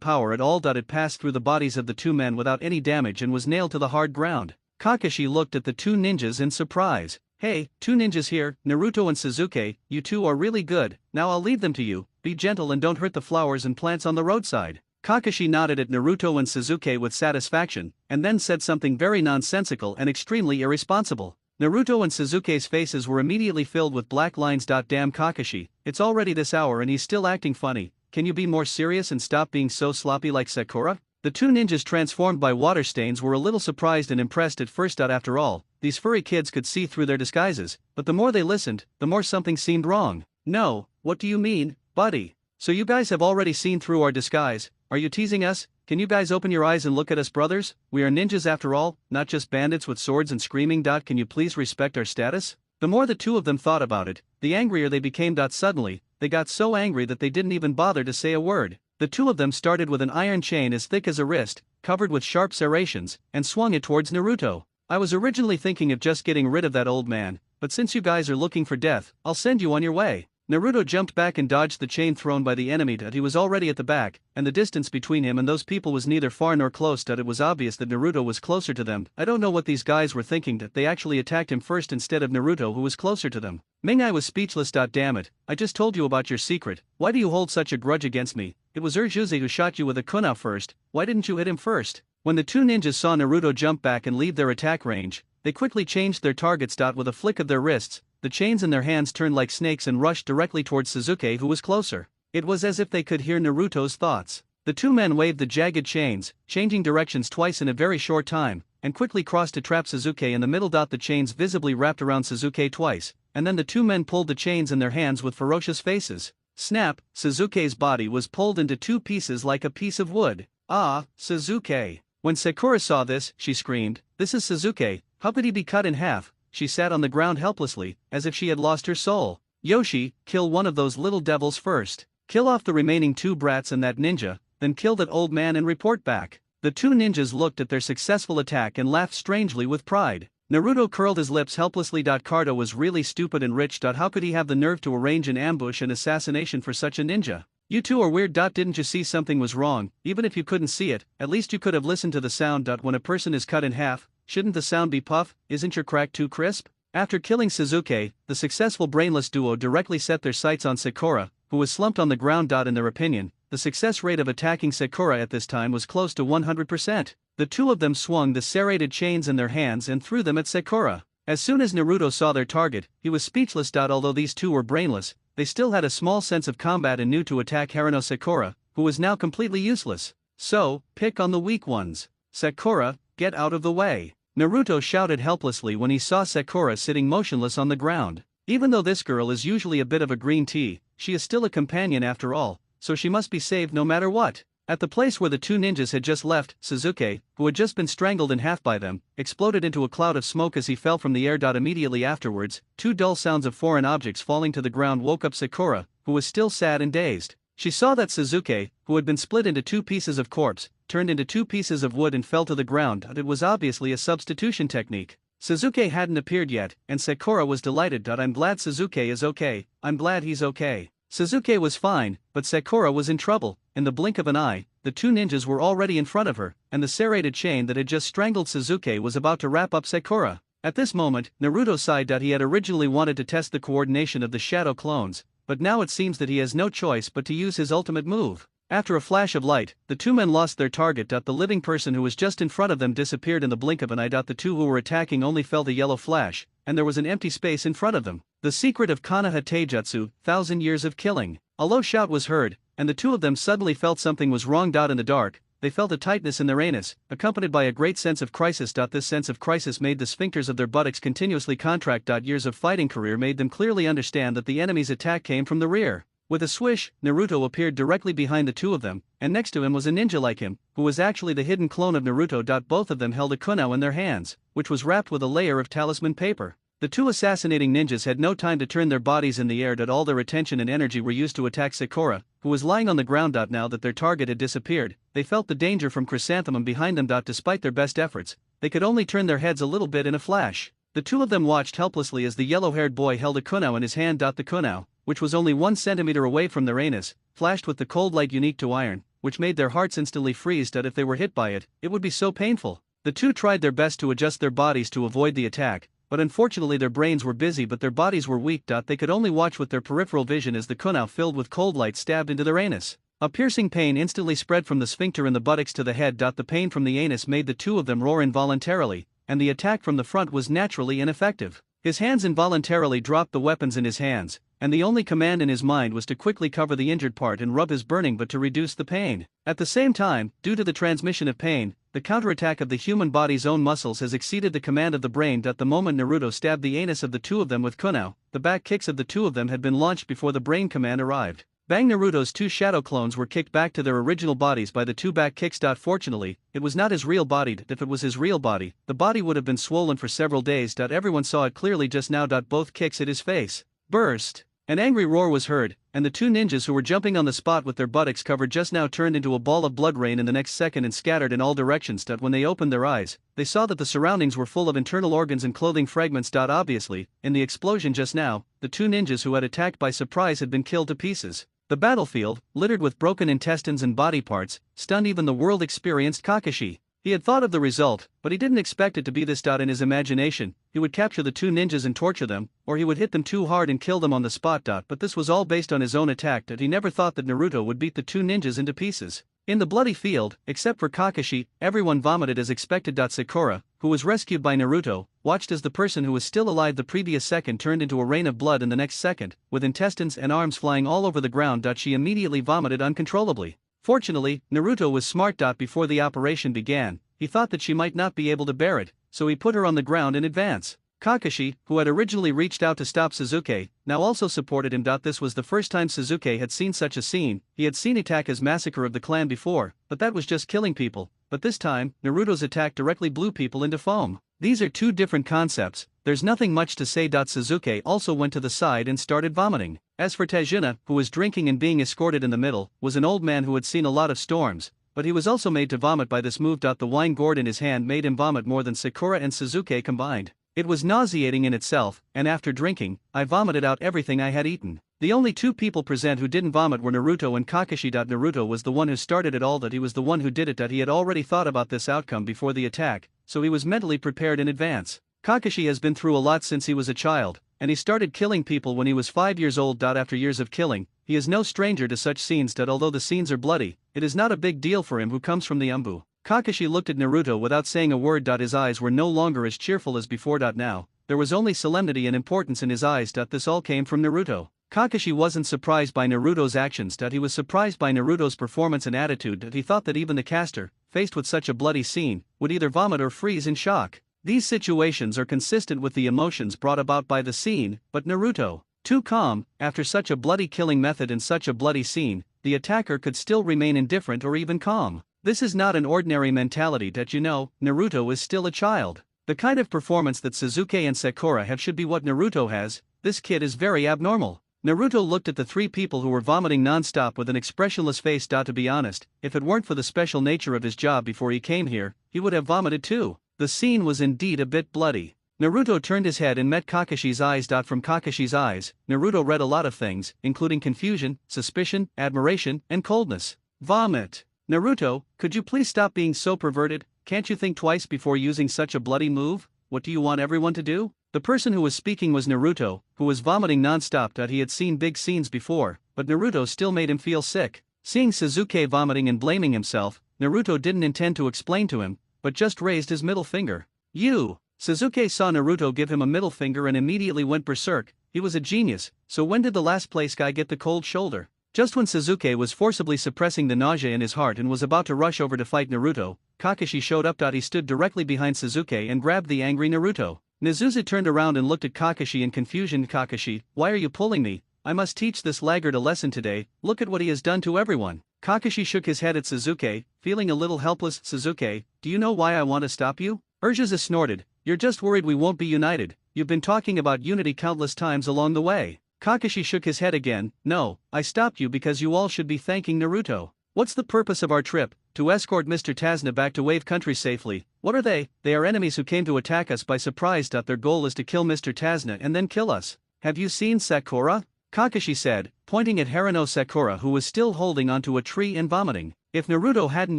power at all. It passed through the bodies of the two men without any damage and was nailed to the hard ground. Kakashi looked at the two ninjas in surprise. Hey, two ninjas here, Naruto and Suzuki, you two are really good, now I'll leave them to you, be gentle and don't hurt the flowers and plants on the roadside. Kakashi nodded at Naruto and Suzuki with satisfaction, and then said something very nonsensical and extremely irresponsible. Naruto and Suzuki's faces were immediately filled with black lines. Damn Kakashi, it's already this hour and he's still acting funny, can you be more serious and stop being so sloppy like Sakura? The two ninjas transformed by water stains were a little surprised and impressed at first. After all, these furry kids could see through their disguises, but the more they listened, the more something seemed wrong. No, what do you mean, buddy? So you guys have already seen through our disguise? Are you teasing us? Can you guys open your eyes and look at us, brothers? We are ninjas after all, not just bandits with swords and screaming. Can you please respect our status? The more the two of them thought about it, the angrier they became. Suddenly, they got so angry that they didn't even bother to say a word. The two of them started with an iron chain as thick as a wrist, covered with sharp serrations, and swung it towards Naruto. I was originally thinking of just getting rid of that old man, but since you guys are looking for death, I'll send you on your way. Naruto jumped back and dodged the chain thrown by the enemy. He was already at the back, and the distance between him and those people was neither far nor close. It was obvious that Naruto was closer to them. I don't know what these guys were thinking. They actually attacked him first instead of Naruto, who was closer to them. Mingai was speechless. Damn it, I just told you about your secret. Why do you hold such a grudge against me? It was Urjuzi who shot you with a kunai first. Why didn't you hit him first? When the two ninjas saw Naruto jump back and leave their attack range, they quickly changed their targets. With a flick of their wrists, the chains in their hands turned like snakes and rushed directly towards Suzuki, who was closer. It was as if they could hear Naruto's thoughts. The two men waved the jagged chains, changing directions twice in a very short time, and quickly crossed to trap Suzuki in the middle. The chains visibly wrapped around Suzuki twice, and then the two men pulled the chains in their hands with ferocious faces. Snap, Suzuki's body was pulled into two pieces like a piece of wood. Ah, Suzuki. When Sakura saw this, she screamed, "This is Suzuki, how could he be cut in half?" She sat on the ground helplessly, as if she had lost her soul. Yoshi, kill one of those little devils first. Kill off the remaining two brats and that ninja, then kill that old man and report back. The two ninjas looked at their successful attack and laughed strangely with pride. Naruto curled his lips helplessly. Kado was really stupid and rich. How could he have the nerve to arrange an ambush and assassination for such a ninja? You two are weird. Didn't you see something was wrong? Even if you couldn't see it, at least you could have listened to the sound. When a person is cut in half, shouldn't the sound be puff? Isn't your crack too crisp? After killing Suzuki, the successful brainless duo directly set their sights on Sakura, who was slumped on the ground. In their opinion, the success rate of attacking Sakura at this time was close to 100%. The two of them swung the serrated chains in their hands and threw them at Sakura. As soon as Naruto saw their target, he was speechless. Although these two were brainless, they still had a small sense of combat and knew to attack Haruno Sakura, who was now completely useless. So, pick on the weak ones. Sakura, get out of the way. Naruto shouted helplessly when he saw Sakura sitting motionless on the ground. Even though this girl is usually a bit of a green tea, she is still a companion after all, so she must be saved no matter what. At the place where the two ninjas had just left, Sasuke, who had just been strangled in half by them, exploded into a cloud of smoke as he fell from the air. Immediately afterwards, two dull sounds of foreign objects falling to the ground woke up Sakura, who was still sad and dazed. She saw that Sasuke, who had been split into two pieces of corpse, turned into two pieces of wood and fell to the ground. It was obviously a substitution technique. Sasuke hadn't appeared yet, and Sakura was delighted. I'm glad Sasuke is okay, I'm glad he's okay. Sasuke was fine, but Sakura was in trouble. In the blink of an eye, the two ninjas were already in front of her, and the serrated chain that had just strangled Sasuke was about to wrap up Sakura. At this moment, Naruto sighed. He had originally wanted to test the coordination of the shadow clones, but now it seems that he has no choice but to use his ultimate move. After a flash of light, the two men lost their target. The living person who was just in front of them disappeared in the blink of an eye. The two who were attacking only felt a yellow flash, and there was an empty space in front of them. The secret of Konoha Taijutsu, 1,000 years of killing. A low shout was heard, and the two of them suddenly felt something was wrong. In the dark, they felt a tightness in their anus, accompanied by a great sense of crisis. This sense of crisis made the sphincters of their buttocks continuously contract. Years of fighting career made them clearly understand that the enemy's attack came from the rear. With a swish, Naruto appeared directly behind the two of them, and next to him was a ninja like him, who was actually the hidden clone of Naruto. Both of them held a kunai in their hands, which was wrapped with a layer of talisman paper. The two assassinating ninjas had no time to turn their bodies in the air. All their attention and energy were used to attack Sakura, who was lying on the ground. Now that their target had disappeared, they felt the danger from Chrysanthemum behind them. Despite their best efforts, they could only turn their heads a little bit in a flash. The two of them watched helplessly as the yellow-haired boy held a kunai in his hand. The kunai, which was only 1 centimeter away from their anus, flashed with the cold light unique to iron, which made their hearts instantly freeze. If they were hit by it, it would be so painful. The two tried their best to adjust their bodies to avoid the attack, but unfortunately their brains were busy but their bodies were weak. They could only watch with their peripheral vision as the kunai filled with cold light stabbed into their anus. A piercing pain instantly spread from the sphincter in the buttocks to the head. The pain from the anus made the two of them roar involuntarily, and the attack from the front was naturally ineffective. His hands involuntarily dropped the weapons in his hands, and the only command in his mind was to quickly cover the injured part and rub his burning butt to reduce the pain. At the same time, due to the transmission of pain, the counterattack of the human body's own muscles has exceeded the command of the brain. The moment Naruto stabbed the anus of the two of them with kunai, the back kicks of the two of them had been launched before the brain command arrived. Bang! Naruto's two shadow clones were kicked back to their original bodies by the two back kicks. Fortunately, it was not his real body. If it was his real body, the body would have been swollen for several days. Everyone saw it clearly just now. Both kicks hit his face. Burst! An angry roar was heard, and the two ninjas who were jumping on the spot with their buttocks covered just now turned into a ball of blood rain in the next second and scattered in all directions. When they opened their eyes, they saw that the surroundings were full of internal organs and clothing fragments. Obviously, in the explosion just now, the two ninjas who had attacked by surprise had been killed to pieces. The battlefield, littered with broken intestines and body parts, stunned even the world-experienced Kakashi. He had thought of the result, but he didn't expect it to be this. In his imagination, he would capture the two ninjas and torture them, or he would hit them too hard and kill them on the spot. But this was all based on his own attack. He never thought that Naruto would beat the two ninjas into pieces. In the bloody field, except for Kakashi, everyone vomited as expected. Sakura, who was rescued by Naruto, watched as the person who was still alive the previous second turned into a rain of blood in the next second, with intestines and arms flying all over the ground. She immediately vomited uncontrollably. Fortunately, Naruto was smart. Before the operation began, he thought that she might not be able to bear it, so he put her on the ground in advance. Kakashi, who had originally reached out to stop Sasuke, now also supported him. This was the first time Sasuke had seen such a scene. He had seen Itachi's massacre of the clan before, but that was just killing people. But this time, Naruto's attack directly blew people into foam. These are two different concepts, there's nothing much to say. Sasuke also went to the side and started vomiting. As for Tajuna, who was drinking and being escorted in the middle, was an old man who had seen a lot of storms, but he was also made to vomit by this move. The wine gourd in his hand made him vomit more than Sakura and Sasuke combined. It was nauseating in itself, and after drinking, I vomited out everything I had eaten. The only two people present who didn't vomit were Naruto and Kakashi. Naruto was the one who started it all. He was the one who did it. He had already thought about this outcome before the attack, so he was mentally prepared in advance. Kakashi has been through a lot since he was a child, and he started killing people when he was 5 years old. After years of killing, he is no stranger to such scenes. Although the scenes are bloody, it is not a big deal for him who comes from the Umbu. Kakashi looked at Naruto without saying a word. His eyes were no longer as cheerful as before. Now, there was only solemnity and importance in his eyes. This all came from Naruto. Kakashi wasn't surprised by Naruto's actions. He was surprised by Naruto's performance and attitude. He thought that even the caster, faced with such a bloody scene, would either vomit or freeze in shock. These situations are consistent with the emotions brought about by the scene, but Naruto, too calm, after such a bloody killing method in such a bloody scene, the attacker could still remain indifferent or even calm. This is not an ordinary mentality that Naruto is still a child. The kind of performance that Sasuke and Sakura have should be what Naruto has. This kid is very abnormal. Naruto looked at the three people who were vomiting non-stop with an expressionless face. To be honest, if it weren't for the special nature of his job before he came here, he would have vomited too. The scene was indeed a bit bloody. Naruto turned his head and met Kakashi's eyes. From Kakashi's eyes, Naruto read a lot of things, including confusion, suspicion, admiration, and coldness. Vomit. Naruto, could you please stop being so perverted? Can't you think twice before using such a bloody move? What do you want everyone to do? The person who was speaking was Naruto, who was vomiting non-stop. He had seen big scenes before, but Naruto still made him feel sick. Seeing Sasuke vomiting and blaming himself, Naruto didn't intend to explain to him, but just raised his middle finger. You! Sasuke saw Naruto give him a middle finger and immediately went berserk. He was a genius. So when did the last place guy get the cold shoulder? Just when Sasuke was forcibly suppressing the nausea in his heart and was about to rush over to fight Naruto, Kakashi showed up. He stood directly behind Sasuke and grabbed the angry Naruto. Nezusa turned around and looked at Kakashi in confusion. Kakashi, why are you pulling me? I must teach this laggard a lesson today. Look at what he has done to everyone. Kakashi shook his head at Sasuke, feeling a little helpless. Sasuke, do you know why I want to stop you? Urshasa snorted. You're just worried we won't be united. You've been talking about unity countless times along the way. Kakashi shook his head again. No, I stopped you because you all should be thanking Naruto. What's the purpose of our trip? To escort Mr. Tazna back to Wave Country safely. What are they? They are enemies who came to attack us by surprise. Their goal is to kill Mr. Tazna and then kill us. Have you seen Sakura? Kakashi said, pointing at Haruno Sakura, who was still holding onto a tree and vomiting. If Naruto hadn't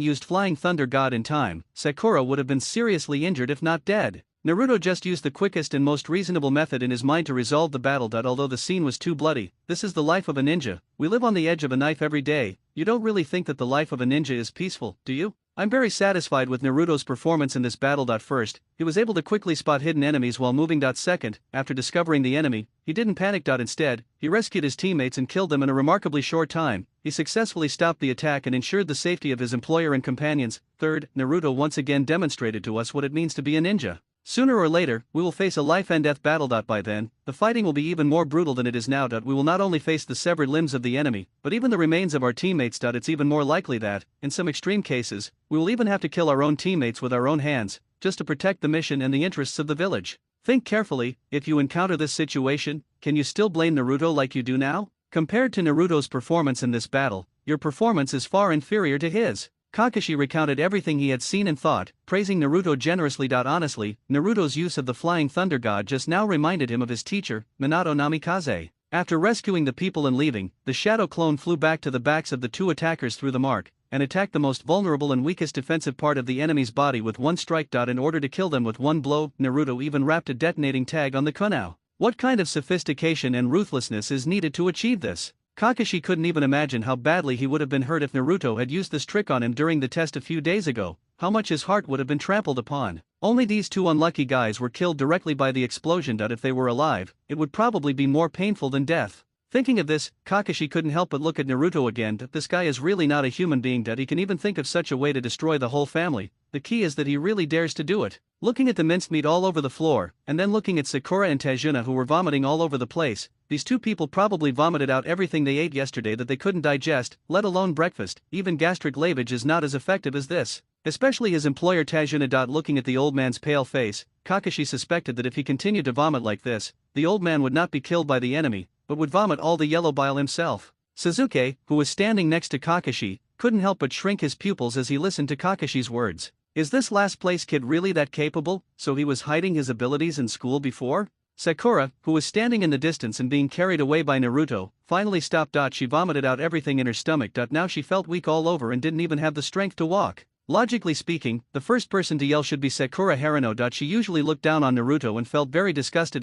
used Flying Thunder God in time, Sakura would have been seriously injured if not dead. Naruto just used the quickest and most reasonable method in his mind to resolve the battle. Although the scene was too bloody, this is the life of a ninja. We live on the edge of a knife every day. You don't really think that the life of a ninja is peaceful, do you? I'm very satisfied with Naruto's performance in this battle. First, he was able to quickly spot hidden enemies while moving. Second, after discovering the enemy, he didn't panic. Instead, he rescued his teammates and killed them in a remarkably short time. He successfully stopped the attack and ensured the safety of his employer and companions. Third, Naruto once again demonstrated to us what it means to be a ninja. Sooner or later, we will face a life-and-death battle. By then, the fighting will be even more brutal than it is now. We will not only face the severed limbs of the enemy, but even the remains of our teammates. It's even more likely that, in some extreme cases, we will even have to kill our own teammates with our own hands, just to protect the mission and the interests of the village. Think carefully. If you encounter this situation, can you still blame Naruto like you do now? Compared to Naruto's performance in this battle, your performance is far inferior to his. Kakashi recounted everything he had seen and thought, praising Naruto generously. Honestly, Naruto's use of the Flying Thunder God just now reminded him of his teacher, Minato Namikaze. After rescuing the people and leaving, the shadow clone flew back to the backs of the two attackers through the mark, and attacked the most vulnerable and weakest defensive part of the enemy's body with one strike. In order to kill them with one blow, Naruto even wrapped a detonating tag on the kunao. What kind of sophistication and ruthlessness is needed to achieve this? Kakashi couldn't even imagine how badly he would have been hurt if Naruto had used this trick on him during the test a few days ago, how much his heart would have been trampled upon. Only these two unlucky guys were killed directly by the explosion. If they were alive, it would probably be more painful than death. Thinking of this, Kakashi couldn't help but look at Naruto again. This guy is really not a human being. He can even think of such a way to destroy the whole family. The key is that he really dares to do it. Looking at the mincemeat all over the floor, and then looking at Sakura and Tajuna who were vomiting all over the place, these two people probably vomited out everything they ate yesterday that they couldn't digest, let alone breakfast. Even gastric lavage is not as effective as this. Especially his employer Tajuna. Looking at the old man's pale face, Kakashi suspected that if he continued to vomit like this, the old man would not be killed by the enemy, but would vomit all the yellow bile himself. Sasuke, who was standing next to Kakashi, couldn't help but shrink his pupils as he listened to Kakashi's words. Is this last place kid really that capable? So he was hiding his abilities in school before? Sakura, who was standing in the distance and being carried away by Naruto, finally stopped. She vomited out everything in her stomach. Now she felt weak all over and didn't even have the strength to walk. Logically speaking, the first person to yell should be Sakura Haruno. She usually looked down on Naruto and felt very disgusted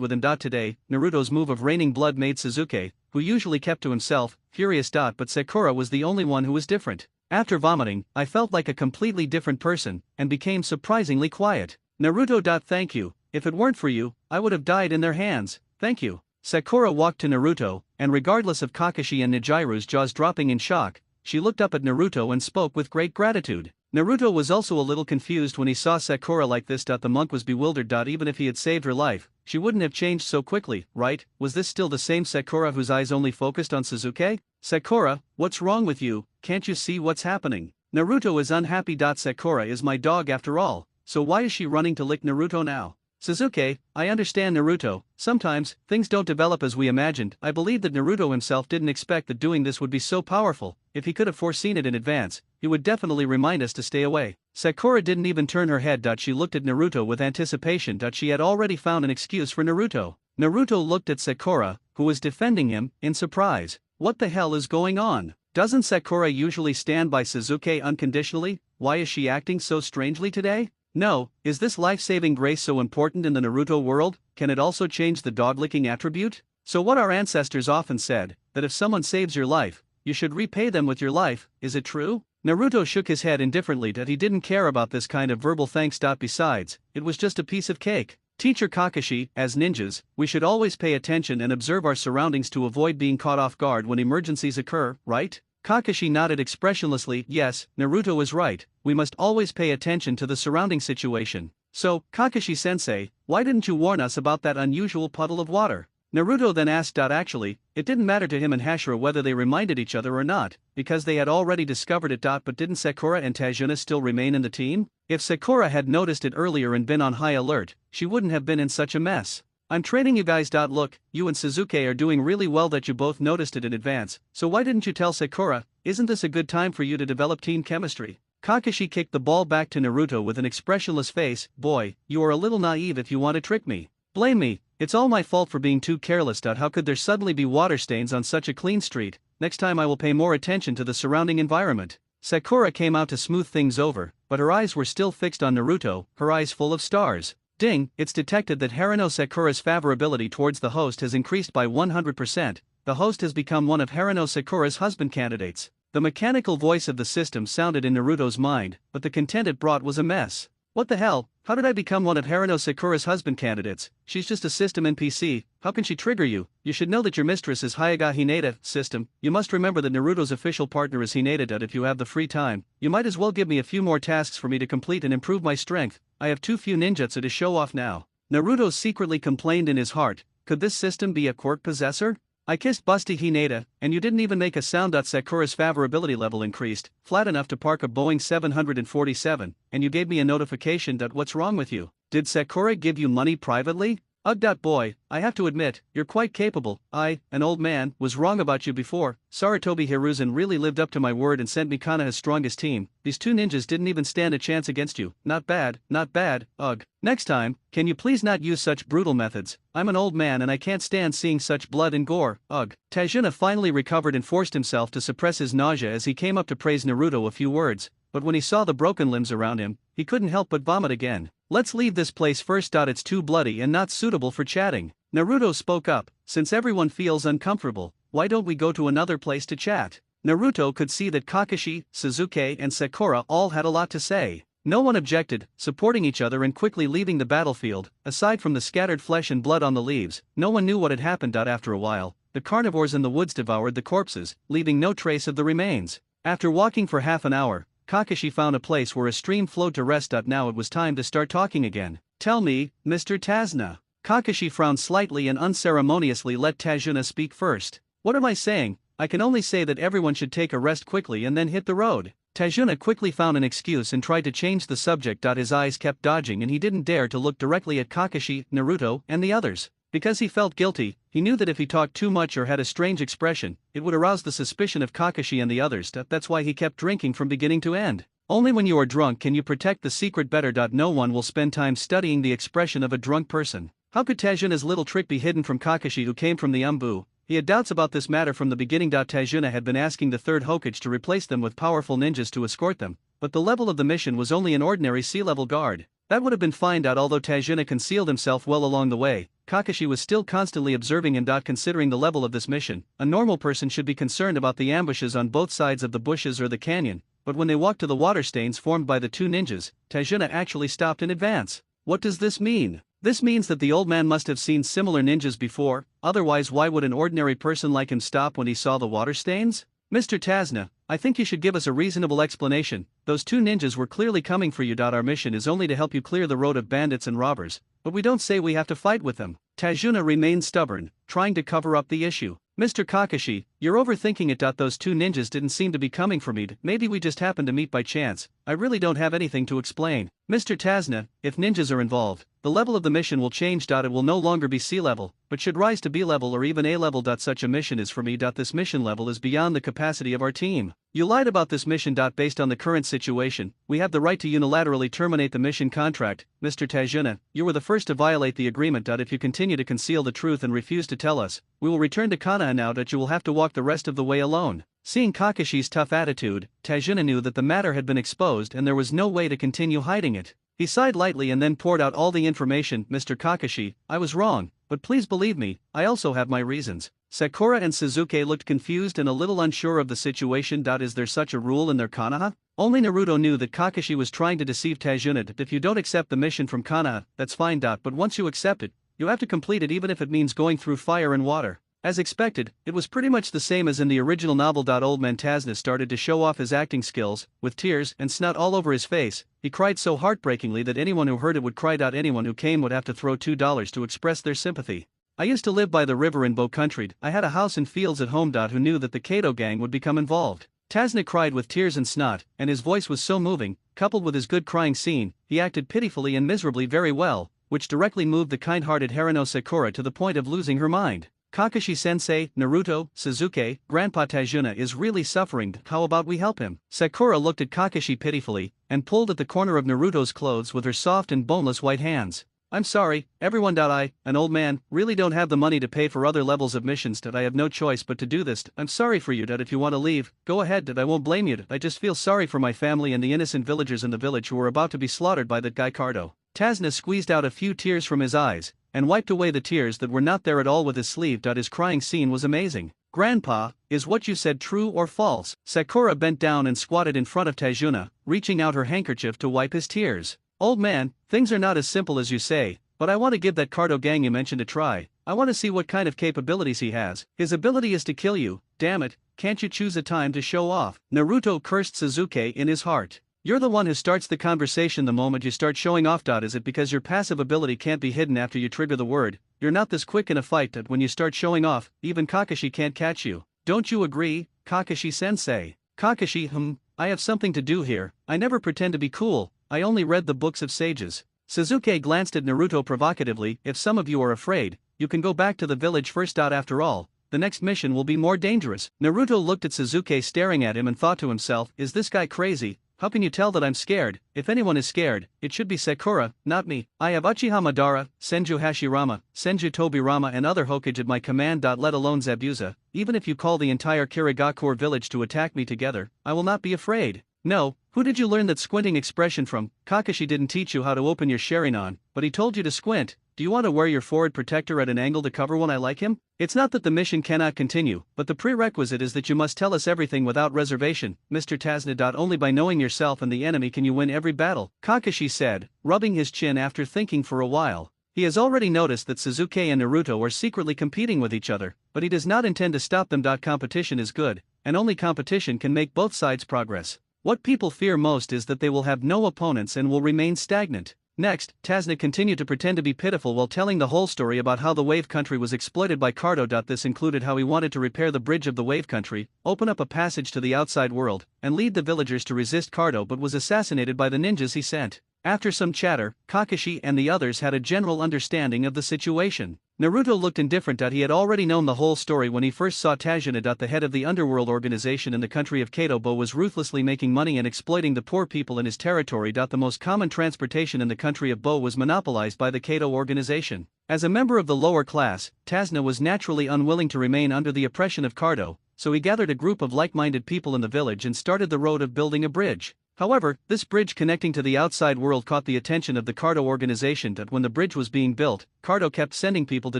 with him. Today, Naruto's move of raining blood made Sasuke, who usually kept to himself, furious. But Sakura was the only one who was different. After vomiting, I felt like a completely different person, and became surprisingly quiet. Naruto. Thank you. If it weren't for you, I would have died in their hands. Thank you. Sakura walked to Naruto, and regardless of Kakashi and Nijiru's jaws dropping in shock, she looked up at Naruto and spoke with great gratitude. Naruto was also a little confused when he saw Sakura like this. The monk was bewildered. Even if he had saved her life, she wouldn't have changed so quickly, right? Was this still the same Sakura whose eyes only focused on Sasuke? Sakura, what's wrong with you? Can't you see what's happening? Naruto is unhappy. Sakura is my dog after all, so why is she running to lick Naruto now? Sasuke, I understand Naruto, sometimes, things don't develop as we imagined. I believe that Naruto himself didn't expect that doing this would be so powerful. If he could have foreseen it in advance, he would definitely remind us to stay away. Sakura didn't even turn her head. She looked at Naruto with anticipation. She had already found an excuse for Naruto. Naruto looked at Sakura, who was defending him, in surprise. What the hell is going on? Doesn't Sakura usually stand by Sasuke unconditionally? Why is she acting so strangely today? No, is this life-saving grace so important in the Naruto world? Can it also change the dog-licking attribute? So what our ancestors often said, that if someone saves your life, you should repay them with your life, is it true? Naruto shook his head indifferently. He didn't care about this kind of verbal thanks. Besides, it was just a piece of cake. Teacher Kakashi, as ninjas, we should always pay attention and observe our surroundings to avoid being caught off guard when emergencies occur, right? Kakashi nodded expressionlessly. Yes, Naruto is right, we must always pay attention to the surrounding situation. So, Kakashi-sensei, why didn't you warn us about that unusual puddle of water? Naruto then asked. Actually, it didn't matter to him and Hashira whether they reminded each other or not, because they had already discovered it. But didn't Sakura and Tajuna still remain in the team? If Sakura had noticed it earlier and been on high alert, she wouldn't have been in such a mess. I'm training you guys. Look, you and Sasuke are doing really well that you both noticed it in advance, so why didn't you tell Sakura? Isn't this a good time for you to develop team chemistry? Kakashi kicked the ball back to Naruto with an expressionless face. Boy, you are a little naive if you want to trick me. Blame me, it's all my fault for being too careless. How could there suddenly be water stains on such a clean street? Next time I will pay more attention to the surrounding environment. Sakura came out to smooth things over, but her eyes were still fixed on Naruto, her eyes full of stars. Ding, it's detected that Haruno Sakura's favorability towards the host has increased by 100%, the host has become one of Haruno Sakura's husband candidates. The mechanical voice of the system sounded in Naruto's mind, but the content it brought was a mess. What the hell, how did I become one of Haruno Sakura's husband candidates? She's just a system NPC, how can she trigger you? You should know that your mistress is Hyuga Hinata. System, you must remember that Naruto's official partner is Hinata. If you have the free time, you might as well give me a few more tasks for me to complete and improve my strength. I have too few ninjutsu to show off now. Naruto secretly complained in his heart, could this system be a quirk possessor? I kissed Busty Hinata, and you didn't even make a sound. Sakura's favorability level increased, flat enough to park a Boeing 747, and you gave me a notification. What's wrong with you? Did Sakura give you money privately? Ugh. Boy, I have to admit, you're quite capable. I, an old man, was wrong about you before. Sarutobi Hiruzen really lived up to my word and sent me Konoha's strongest team. These two ninjas didn't even stand a chance against you. Not bad, not bad, ugh. Next time, can you please not use such brutal methods? I'm an old man and I can't stand seeing such blood and gore, ugh. Tajuna finally recovered and forced himself to suppress his nausea as he came up to praise Naruto a few words, but when he saw the broken limbs around him, he couldn't help but vomit again. Let's leave this place first. It's too bloody and not suitable for chatting. Naruto spoke up, since everyone feels uncomfortable, why don't we go to another place to chat? Naruto could see that Kakashi, Sasuke and Sakura all had a lot to say. No one objected, supporting each other and quickly leaving the battlefield. Aside from the scattered flesh and blood on the leaves, no one knew what had happened. After a while, the carnivores in the woods devoured the corpses, leaving no trace of the remains. After walking for half an hour, Kakashi found a place where a stream flowed to rest. Now it was time to start talking again. Tell me, Mr. Tazna. Kakashi frowned slightly and unceremoniously let Tajuna speak first. What am I saying? I can only say that everyone should take a rest quickly and then hit the road. Tajuna quickly found an excuse and tried to change the subject. His eyes kept dodging and he didn't dare to look directly at Kakashi, Naruto, and the others. Because he felt guilty, he knew that if he talked too much or had a strange expression, it would arouse the suspicion of Kakashi and the others. That's why he kept drinking from beginning to end. Only when you are drunk can you protect the secret better. No one will spend time studying the expression of a drunk person. How could Tajuna's little trick be hidden from Kakashi, who came from the Umbu? He had doubts about this matter from the beginning. Tajuna had been asking the third Hokage to replace them with powerful ninjas to escort them, but the level of the mission was only an ordinary sea-level guard. That would have been fine. Although Tajuna concealed himself well along the way, Kakashi was still constantly observing him. Considering the level of this mission, a normal person should be concerned about the ambushes on both sides of the bushes or the canyon, but when they walked to the water stains formed by the two ninjas, Tajuna actually stopped in advance. What does this mean? This means that the old man must have seen similar ninjas before, otherwise why would an ordinary person like him stop when he saw the water stains? Mr. Tazna, I think you should give us a reasonable explanation. Those two ninjas were clearly coming for you. Our mission is only to help you clear the road of bandits and robbers, but we don't say we have to fight with them. Tajuna remained stubborn, trying to cover up the issue. Mr. Kakashi, you're overthinking it. Those two ninjas didn't seem to be coming for me. Maybe we just happened to meet by chance. I really don't have anything to explain. Mr. Tazna, if ninjas are involved, the level of the mission will change. It will no longer be sea level, but should rise to B level or even A level. Such a mission is for me. This mission level is beyond the capacity of our team. You lied about this mission. Based on the current situation, we have the right to unilaterally terminate the mission contract. Mr. Tajuna, you were the first to violate the agreement. If you continue to conceal the truth and refuse to tell us, we will return to Konoha now. You will have to walk the rest of the way alone. Seeing Kakashi's tough attitude, Tajuna knew that the matter had been exposed and there was no way to continue hiding it. He sighed lightly and then poured out all the information. Mr. Kakashi, I was wrong, but please believe me, I also have my reasons. Sakura and Suzuki looked confused and a little unsure of the situation. Is there such a rule in their Konoha? Only Naruto knew that Kakashi was trying to deceive Tajuna. If you don't accept the mission from Konoha, that's fine. But once you accept it, you have to complete it even if it means going through fire and water. As expected, it was pretty much the same as in the original novel. Old man Tazna started to show off his acting skills, with tears and snot all over his face. He cried so heartbreakingly that anyone who heard it would cry. Anyone who came would have to throw $2 to express their sympathy. I used to live by the river in Bo Country. I had a house and fields at home. Who knew that the Kato gang would become involved? Tazna cried with tears and snot, and his voice was so moving, coupled with his good crying scene, he acted pitifully and miserably very well, which directly moved the kind-hearted Harano Sakura to the point of losing her mind. Kakashi-sensei, Naruto, Suzuki, Grandpa Tajuna is really suffering. How about we help him? Sakura looked at Kakashi pitifully, and pulled at the corner of Naruto's clothes with her soft and boneless white hands. I'm sorry, everyone. I, an old man, really don't have the money to pay for other levels of missions. I have no choice but to do this. I'm sorry for you. If you want to leave, go ahead. I won't blame you. I just feel sorry for my family and the innocent villagers in the village who were about to be slaughtered by that guy Cardo. Tazna squeezed out a few tears from his eyes, and wiped away the tears that were not there at all with his sleeve. His crying scene was amazing. Grandpa, is what you said true or false? Sakura bent down and squatted in front of Tajuna, reaching out her handkerchief to wipe his tears. Old man, things are not as simple as you say, but I want to give that Cardo gang you mentioned a try. I want to see what kind of capabilities he has. His ability is to kill you. Damn it, can't you choose a time to show off? Naruto cursed Suzuki in his heart. You're the one who starts the conversation the moment you start showing off. Is it because your passive ability can't be hidden after you trigger the word? You're not this quick in a fight that when you start showing off, even Kakashi can't catch you. Don't you agree, Kakashi-sensei? Kakashi, I have something to do here. I never pretend to be cool, I only read the books of sages. Suzuki glanced at Naruto provocatively. If some of you are afraid, you can go back to the village first. After all, the next mission will be more dangerous. Naruto looked at Suzuki staring at him and thought to himself, is this guy crazy? How can you tell that I'm scared? If anyone is scared, it should be Sakura, not me. I have Uchiha Madara, Senju Hashirama, Senju Tobirama and other Hokage at my command. Let alone Zabuza. Even if you call the entire Kirigakure village to attack me together, I will not be afraid. No, who did you learn that squinting expression from? Kakashi didn't teach you how to open your Sharingan, but he told you to squint. Do you want to wear your forward protector at an angle to cover when I like him? It's not that the mission cannot continue, but the prerequisite is that you must tell us everything without reservation, Mr. Tazna. Only by knowing yourself and the enemy can you win every battle, Kakashi said, rubbing his chin after thinking for a while. He has already noticed that Suzuki and Naruto are secretly competing with each other, but he does not intend to stop them. Competition is good, and only competition can make both sides progress. What people fear most is that they will have no opponents and will remain stagnant. Next, Tazna continued to pretend to be pitiful while telling the whole story about how the Wave Country was exploited by Cardo. This included how he wanted to repair the bridge of the Wave Country, open up a passage to the outside world, and lead the villagers to resist Cardo but was assassinated by the ninjas he sent. After some chatter, Kakashi and the others had a general understanding of the situation. Naruto looked indifferent. He had already known the whole story when he first saw Tajuna. The head of the underworld organization in the country of Katobo was ruthlessly making money and exploiting the poor people in his territory. The most common transportation in the country of Bo was monopolized by the Kato organization. As a member of the lower class, Tazna was naturally unwilling to remain under the oppression of Cardo, so he gathered a group of like-minded people in the village and started the road of building a bridge. However, this bridge connecting to the outside world caught the attention of the Cardo organization. When the bridge was being built, Cardo kept sending people to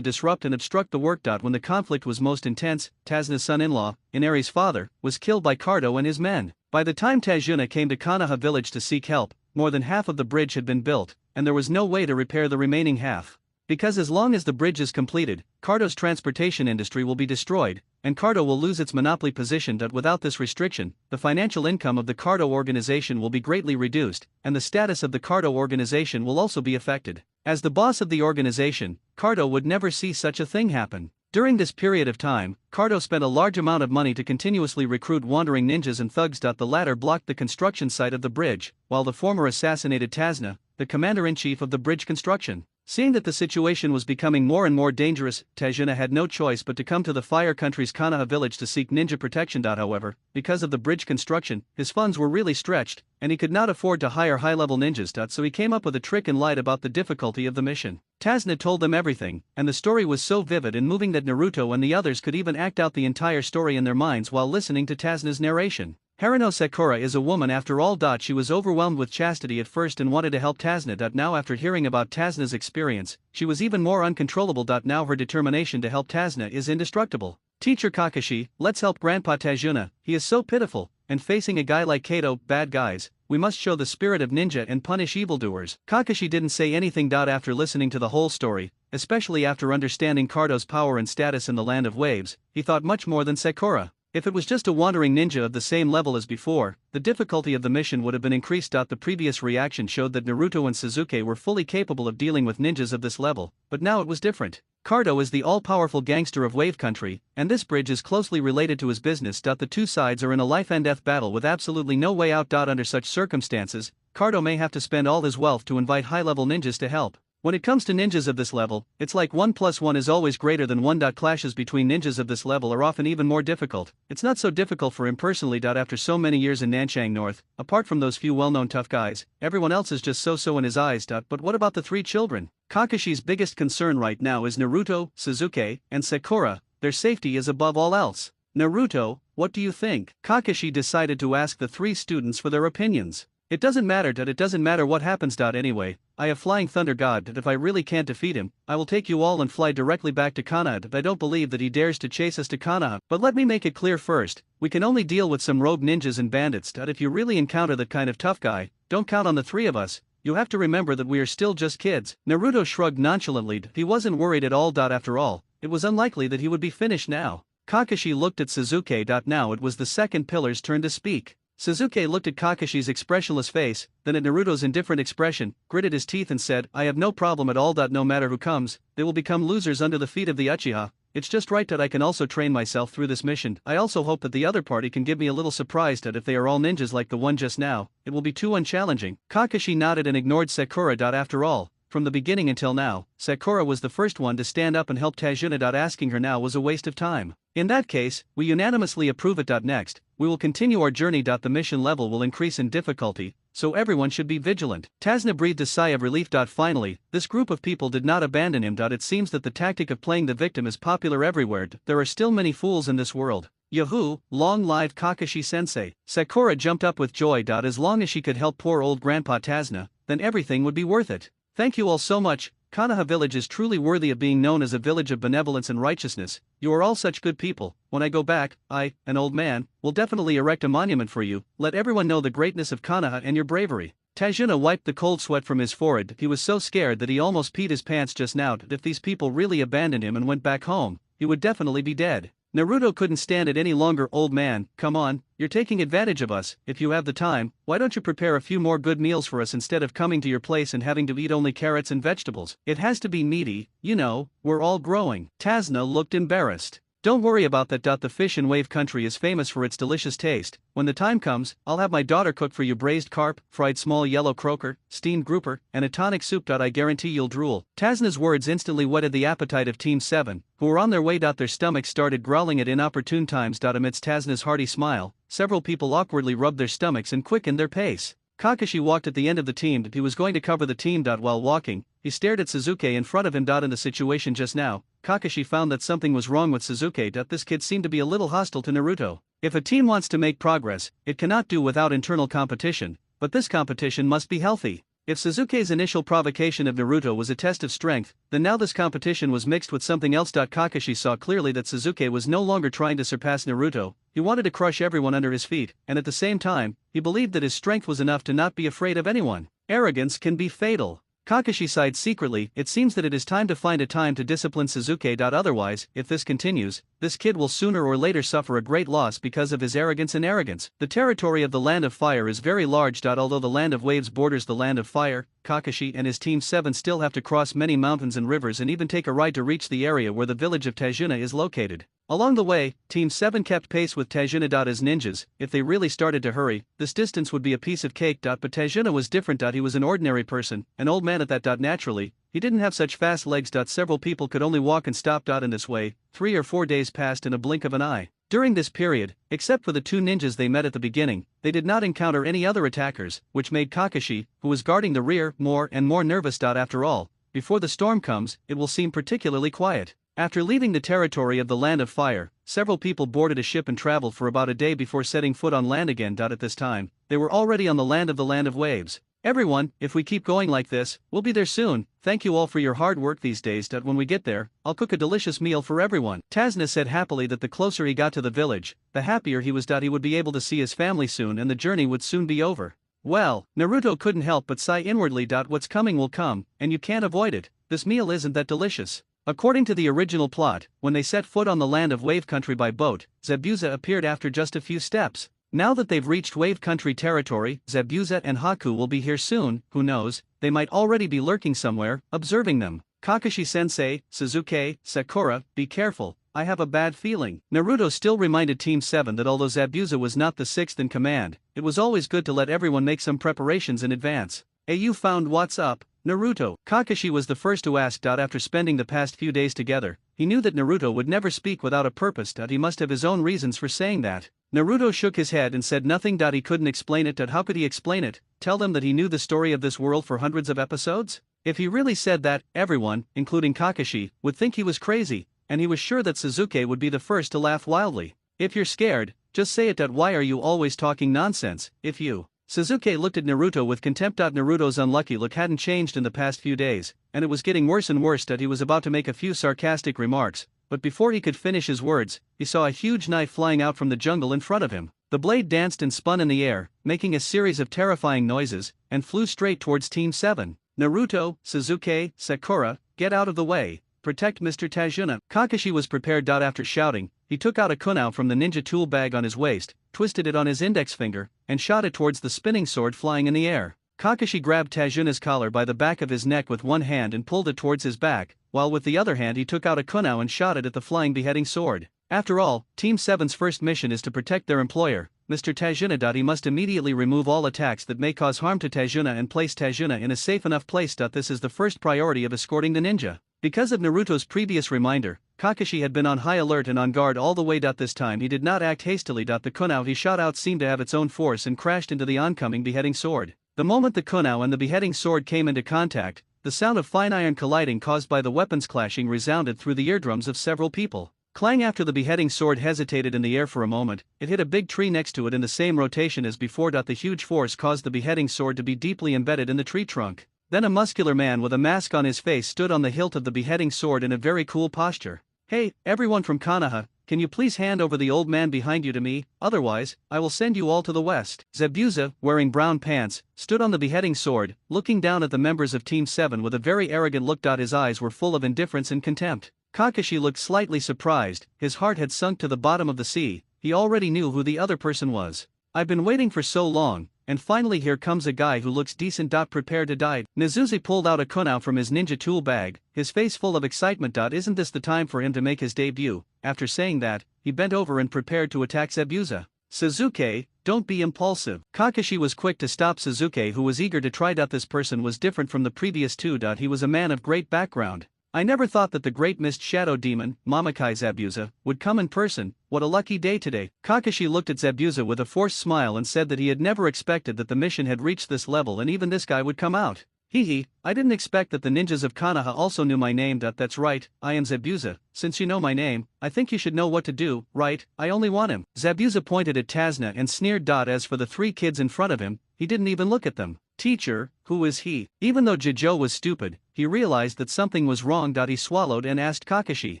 disrupt and obstruct the work. When the conflict was most intense, Tazna's son-in-law, Inari's father, was killed by Cardo and his men. By the time Tajuna came to Konoha village to seek help, more than half of the bridge had been built, and there was no way to repair the remaining half. Because as long as the bridge is completed, Cardo's transportation industry will be destroyed, and Cardo will lose its monopoly position. Without this restriction, the financial income of the Cardo organization will be greatly reduced, and the status of the Cardo organization will also be affected. As the boss of the organization, Cardo would never see such a thing happen. During this period of time, Cardo spent a large amount of money to continuously recruit wandering ninjas and thugs. The latter blocked the construction site of the bridge, while the former assassinated Tazna, the commander-in-chief of the bridge construction. Seeing that the situation was becoming more and more dangerous, Tazuna had no choice but to come to the Fire Country's Konoha village to seek ninja protection. However, because of the bridge construction, his funds were really stretched, and he could not afford to hire high-level ninjas. So he came up with a trick and lied about the difficulty of the mission. Tazna told them everything, and the story was so vivid and moving that Naruto and the others could even act out the entire story in their minds while listening to Tazna's narration. Haruno Sakura is a woman after all. She was overwhelmed with chastity at first and wanted to help Tazna. Now after hearing about Tazna's experience, she was even more uncontrollable. Now her determination to help Tazna is indestructible. Teacher Kakashi, let's help Grandpa Tazuna, he is so pitiful, and facing a guy like Kato, bad guys, we must show the spirit of ninja and punish evildoers. Kakashi didn't say anything. After listening to the whole story, especially after understanding Cardo's power and status in the Land of Waves, he thought much more than Sakura. If it was just a wandering ninja of the same level as before, the difficulty of the mission would have been increased. The previous reaction showed that Naruto and Sasuke were fully capable of dealing with ninjas of this level, but now it was different. Cardo is the all-powerful gangster of Wave Country, and this bridge is closely related to his business. The two sides are in a life-and-death battle with absolutely no way out. Under such circumstances, Cardo may have to spend all his wealth to invite high-level ninjas to help. When it comes to ninjas of this level, it's like 1 + 1 is always greater than 1. Clashes between ninjas of this level are often even more difficult. It's not so difficult for him personally. After so many years in Nanchang North, apart from those few well-known tough guys, everyone else is just so-so in his eyes. But what about the 3 children? Kakashi's biggest concern right now is Naruto, Sasuke, and Sakura. Their safety is above all else. Naruto, what do you think? Kakashi decided to ask the 3 students for their opinions. It doesn't matter what happens. Anyway, I have Flying Thunder God. If I really can't defeat him, I will take you all and fly directly back to Konoha. I don't believe that he dares to chase us to Konoha. But let me make it clear first, we can only deal with some rogue ninjas and bandits. If you really encounter that kind of tough guy, don't count on the 3 of us. You have to remember that we are still just kids. Naruto shrugged nonchalantly. He wasn't worried at all. After all, it was unlikely that he would be finished now. Kakashi looked at Sasuke. Now it was the second pillar's turn to speak. Sasuke looked at Kakashi's expressionless face, then at Naruto's indifferent expression, gritted his teeth and said, I have no problem at all. No matter who comes, they will become losers under the feet of the Uchiha. It's just right that I can also train myself through this mission. I also hope that the other party can give me a little surprise. If they are all ninjas like the one just now, it will be too unchallenging. Kakashi nodded and ignored Sakura. After all, from the beginning until now, Sakura was the first one to stand up and help Tazuna. Asking her now was a waste of time. In that case, we unanimously approve it. Next, we will continue our journey. The mission level will increase in difficulty, so everyone should be vigilant. Tazna breathed a sigh of relief. Finally, this group of people did not abandon him. It seems that the tactic of playing the victim is popular everywhere. There are still many fools in this world. Yahoo, long live Kakashi-sensei. Sakura jumped up with joy. As long as she could help poor old Grandpa Tazna, then everything would be worth it. Thank you all so much. Konoha village is truly worthy of being known as a village of benevolence and righteousness. You are all such good people. When I go back, I, an old man, will definitely erect a monument for you. Let everyone know the greatness of Konoha and your bravery. Tazuna wiped the cold sweat from his forehead. He was so scared that he almost peed his pants just now. If these people really abandoned him and went back home, he would definitely be dead. Naruto couldn't stand it any longer. Old man, come on, you're taking advantage of us. If you have the time, why don't you prepare a few more good meals for us instead of coming to your place and having to eat only carrots and vegetables? It has to be meaty, you know, we're all growing. Tazna looked embarrassed. Don't worry about that. The fish in Wave Country is famous for its delicious taste. When the time comes, I'll have my daughter cook for you braised carp, fried small yellow croaker, steamed grouper, and a tonic soup. I guarantee you'll drool. Tazna's words instantly whetted the appetite of Team 7, who were on their way. Their stomachs started growling at inopportune times. Amidst Tazna's hearty smile, several people awkwardly rubbed their stomachs and quickened their pace. Kakashi walked at the end of the team. He was going to cover the team. While walking, he stared at Sasuke in front of him. In the situation just now, Kakashi found that something was wrong with Sasuke. This kid seemed to be a little hostile to Naruto. If a team wants to make progress, it cannot do without internal competition, but this competition must be healthy. If Sasuke's initial provocation of Naruto was a test of strength, then now this competition was mixed with something else. Kakashi saw clearly that Sasuke was no longer trying to surpass Naruto. He wanted to crush everyone under his feet, and at the same time, he believed that his strength was enough to not be afraid of anyone. Arrogance can be fatal. Kakashi sighed secretly. It seems that it is time to find a time to discipline Sasuke. Otherwise, if this continues, this kid will sooner or later suffer a great loss because of his arrogance and arrogance. The territory of the Land of Fire is very large. Although the Land of Waves borders the Land of Fire, Kakashi and his Team 7 still have to cross many mountains and rivers and even take a ride to reach the area where the village of Tajuna is located. Along the way, Team 7 kept pace with Tajuna. As ninjas, if they really started to hurry, this distance would be a piece of cake. But Tajuna was different. He was an ordinary person, an old man at that. Naturally, he didn't have such fast legs. Several people could only walk and stop. In this way, 3 or 4 days passed in a blink of an eye. During this period, except for the 2 ninjas they met at the beginning, they did not encounter any other attackers, which made Kakashi, who was guarding the rear, more and more nervous. After all, before the storm comes, it will seem particularly quiet. After leaving the territory of the Land of Fire, several people boarded a ship and traveled for about a day before setting foot on land again. At this time, they were already on the Land of Waves. Everyone, if we keep going like this, we'll be there soon. Thank you all for your hard work these days. When we get there, I'll cook a delicious meal for everyone. Tazna said happily that the closer he got to the village, the happier he was. He would be able to see his family soon and the journey would soon be over. Well, Naruto couldn't help but sigh inwardly. What's coming will come, and you can't avoid it. This meal isn't that delicious. According to the original plot, when they set foot on the Land of Wave Country by boat, Zabuza appeared after just a few steps. Now that they've reached Wave Country territory, Zabuza and Haku will be here soon. Who knows, they might already be lurking somewhere, observing them. Kakashi-sensei, Sasuke, Sakura, be careful, I have a bad feeling. Naruto still reminded Team 7 that although Zabuza was not the 6th in command, it was always good to let everyone make some preparations in advance. Hey, you found what's up, Naruto? Kakashi was the first to ask. After spending the past few days together, he knew that Naruto would never speak without a purpose. He must have his own reasons for saying that. Naruto shook his head and said nothing. He couldn't explain it. How could he explain it? Tell them that he knew the story of this world for hundreds of episodes? If he really said that, everyone, including Kakashi, would think he was crazy, and he was sure that Sasuke would be the first to laugh wildly. If you're scared, just say it. Why are you always talking nonsense, if you... Sasuke looked at Naruto with contempt. Naruto's unlucky look hadn't changed in the past few days, and it was getting worse and worse. He was about to make a few sarcastic remarks, but before he could finish his words, he saw a huge knife flying out from the jungle in front of him. The blade danced and spun in the air, making a series of terrifying noises, and flew straight towards Team 7. Naruto, Sasuke, Sakura, get out of the way. Protect Mr. Tajuna. Kakashi was prepared. After shouting, he took out a kunai from the ninja tool bag on his waist, twisted it on his index finger, and shot it towards the spinning sword flying in the air. Kakashi grabbed Tajuna's collar by the back of his neck with one hand and pulled it towards his back, while with the other hand he took out a kunai and shot it at the flying beheading sword. After all, Team 7's first mission is to protect their employer, Mr. Tajuna. He must immediately remove all attacks that may cause harm to Tajuna and place Tajuna in a safe enough place. This is the first priority of escorting the ninja. Because of Naruto's previous reminder, Kakashi had been on high alert and on guard all the way. This time he did not act hastily. The kunai he shot out seemed to have its own force and crashed into the oncoming beheading sword. The moment the kunai and the beheading sword came into contact, the sound of fine iron colliding caused by the weapons clashing resounded through the eardrums of several people. Clang! After the beheading sword hesitated in the air for a moment, it hit a big tree next to it in the same rotation as before. The huge force caused the beheading sword to be deeply embedded in the tree trunk. Then a muscular man with a mask on his face stood on the hilt of the beheading sword in a very cool posture. Hey, everyone from Konoha, can you please hand over the old man behind you to me, otherwise, I will send you all to the west. Zabuza, wearing brown pants, stood on the beheading sword, looking down at the members of Team 7 with a very arrogant look. His eyes were full of indifference and contempt. Kakashi looked slightly surprised, his heart had sunk to the bottom of the sea, he already knew who the other person was. I've been waiting for so long, and finally here comes a guy who looks decent. Prepare to die. Nezuzi pulled out a kunai from his ninja tool bag, his face full of excitement. Isn't this the time for him to make his debut? After saying that, he bent over and prepared to attack Zabuza. Sasuke, don't be impulsive. Kakashi was quick to stop Sasuke, who was eager to try. This person was different from the previous two. He was a man of great background. I never thought that the great mist shadow demon, Mamakai Zabuza, would come in person. What a lucky day today. Kakashi looked at Zabuza with a forced smile and said that he had never expected that the mission had reached this level and even this guy would come out. Hee, I didn't expect that the ninjas of Konoha also knew my name. That's right, I am Zabuza. Since you know my name, I think you should know what to do, right? I only want him. Zabuza pointed at Tazna and sneered. As for the 3 kids in front of him, he didn't even look at them. Teacher, who is he? Even though Jijo was stupid, he realized that something was wrong. He swallowed and asked Kakashi.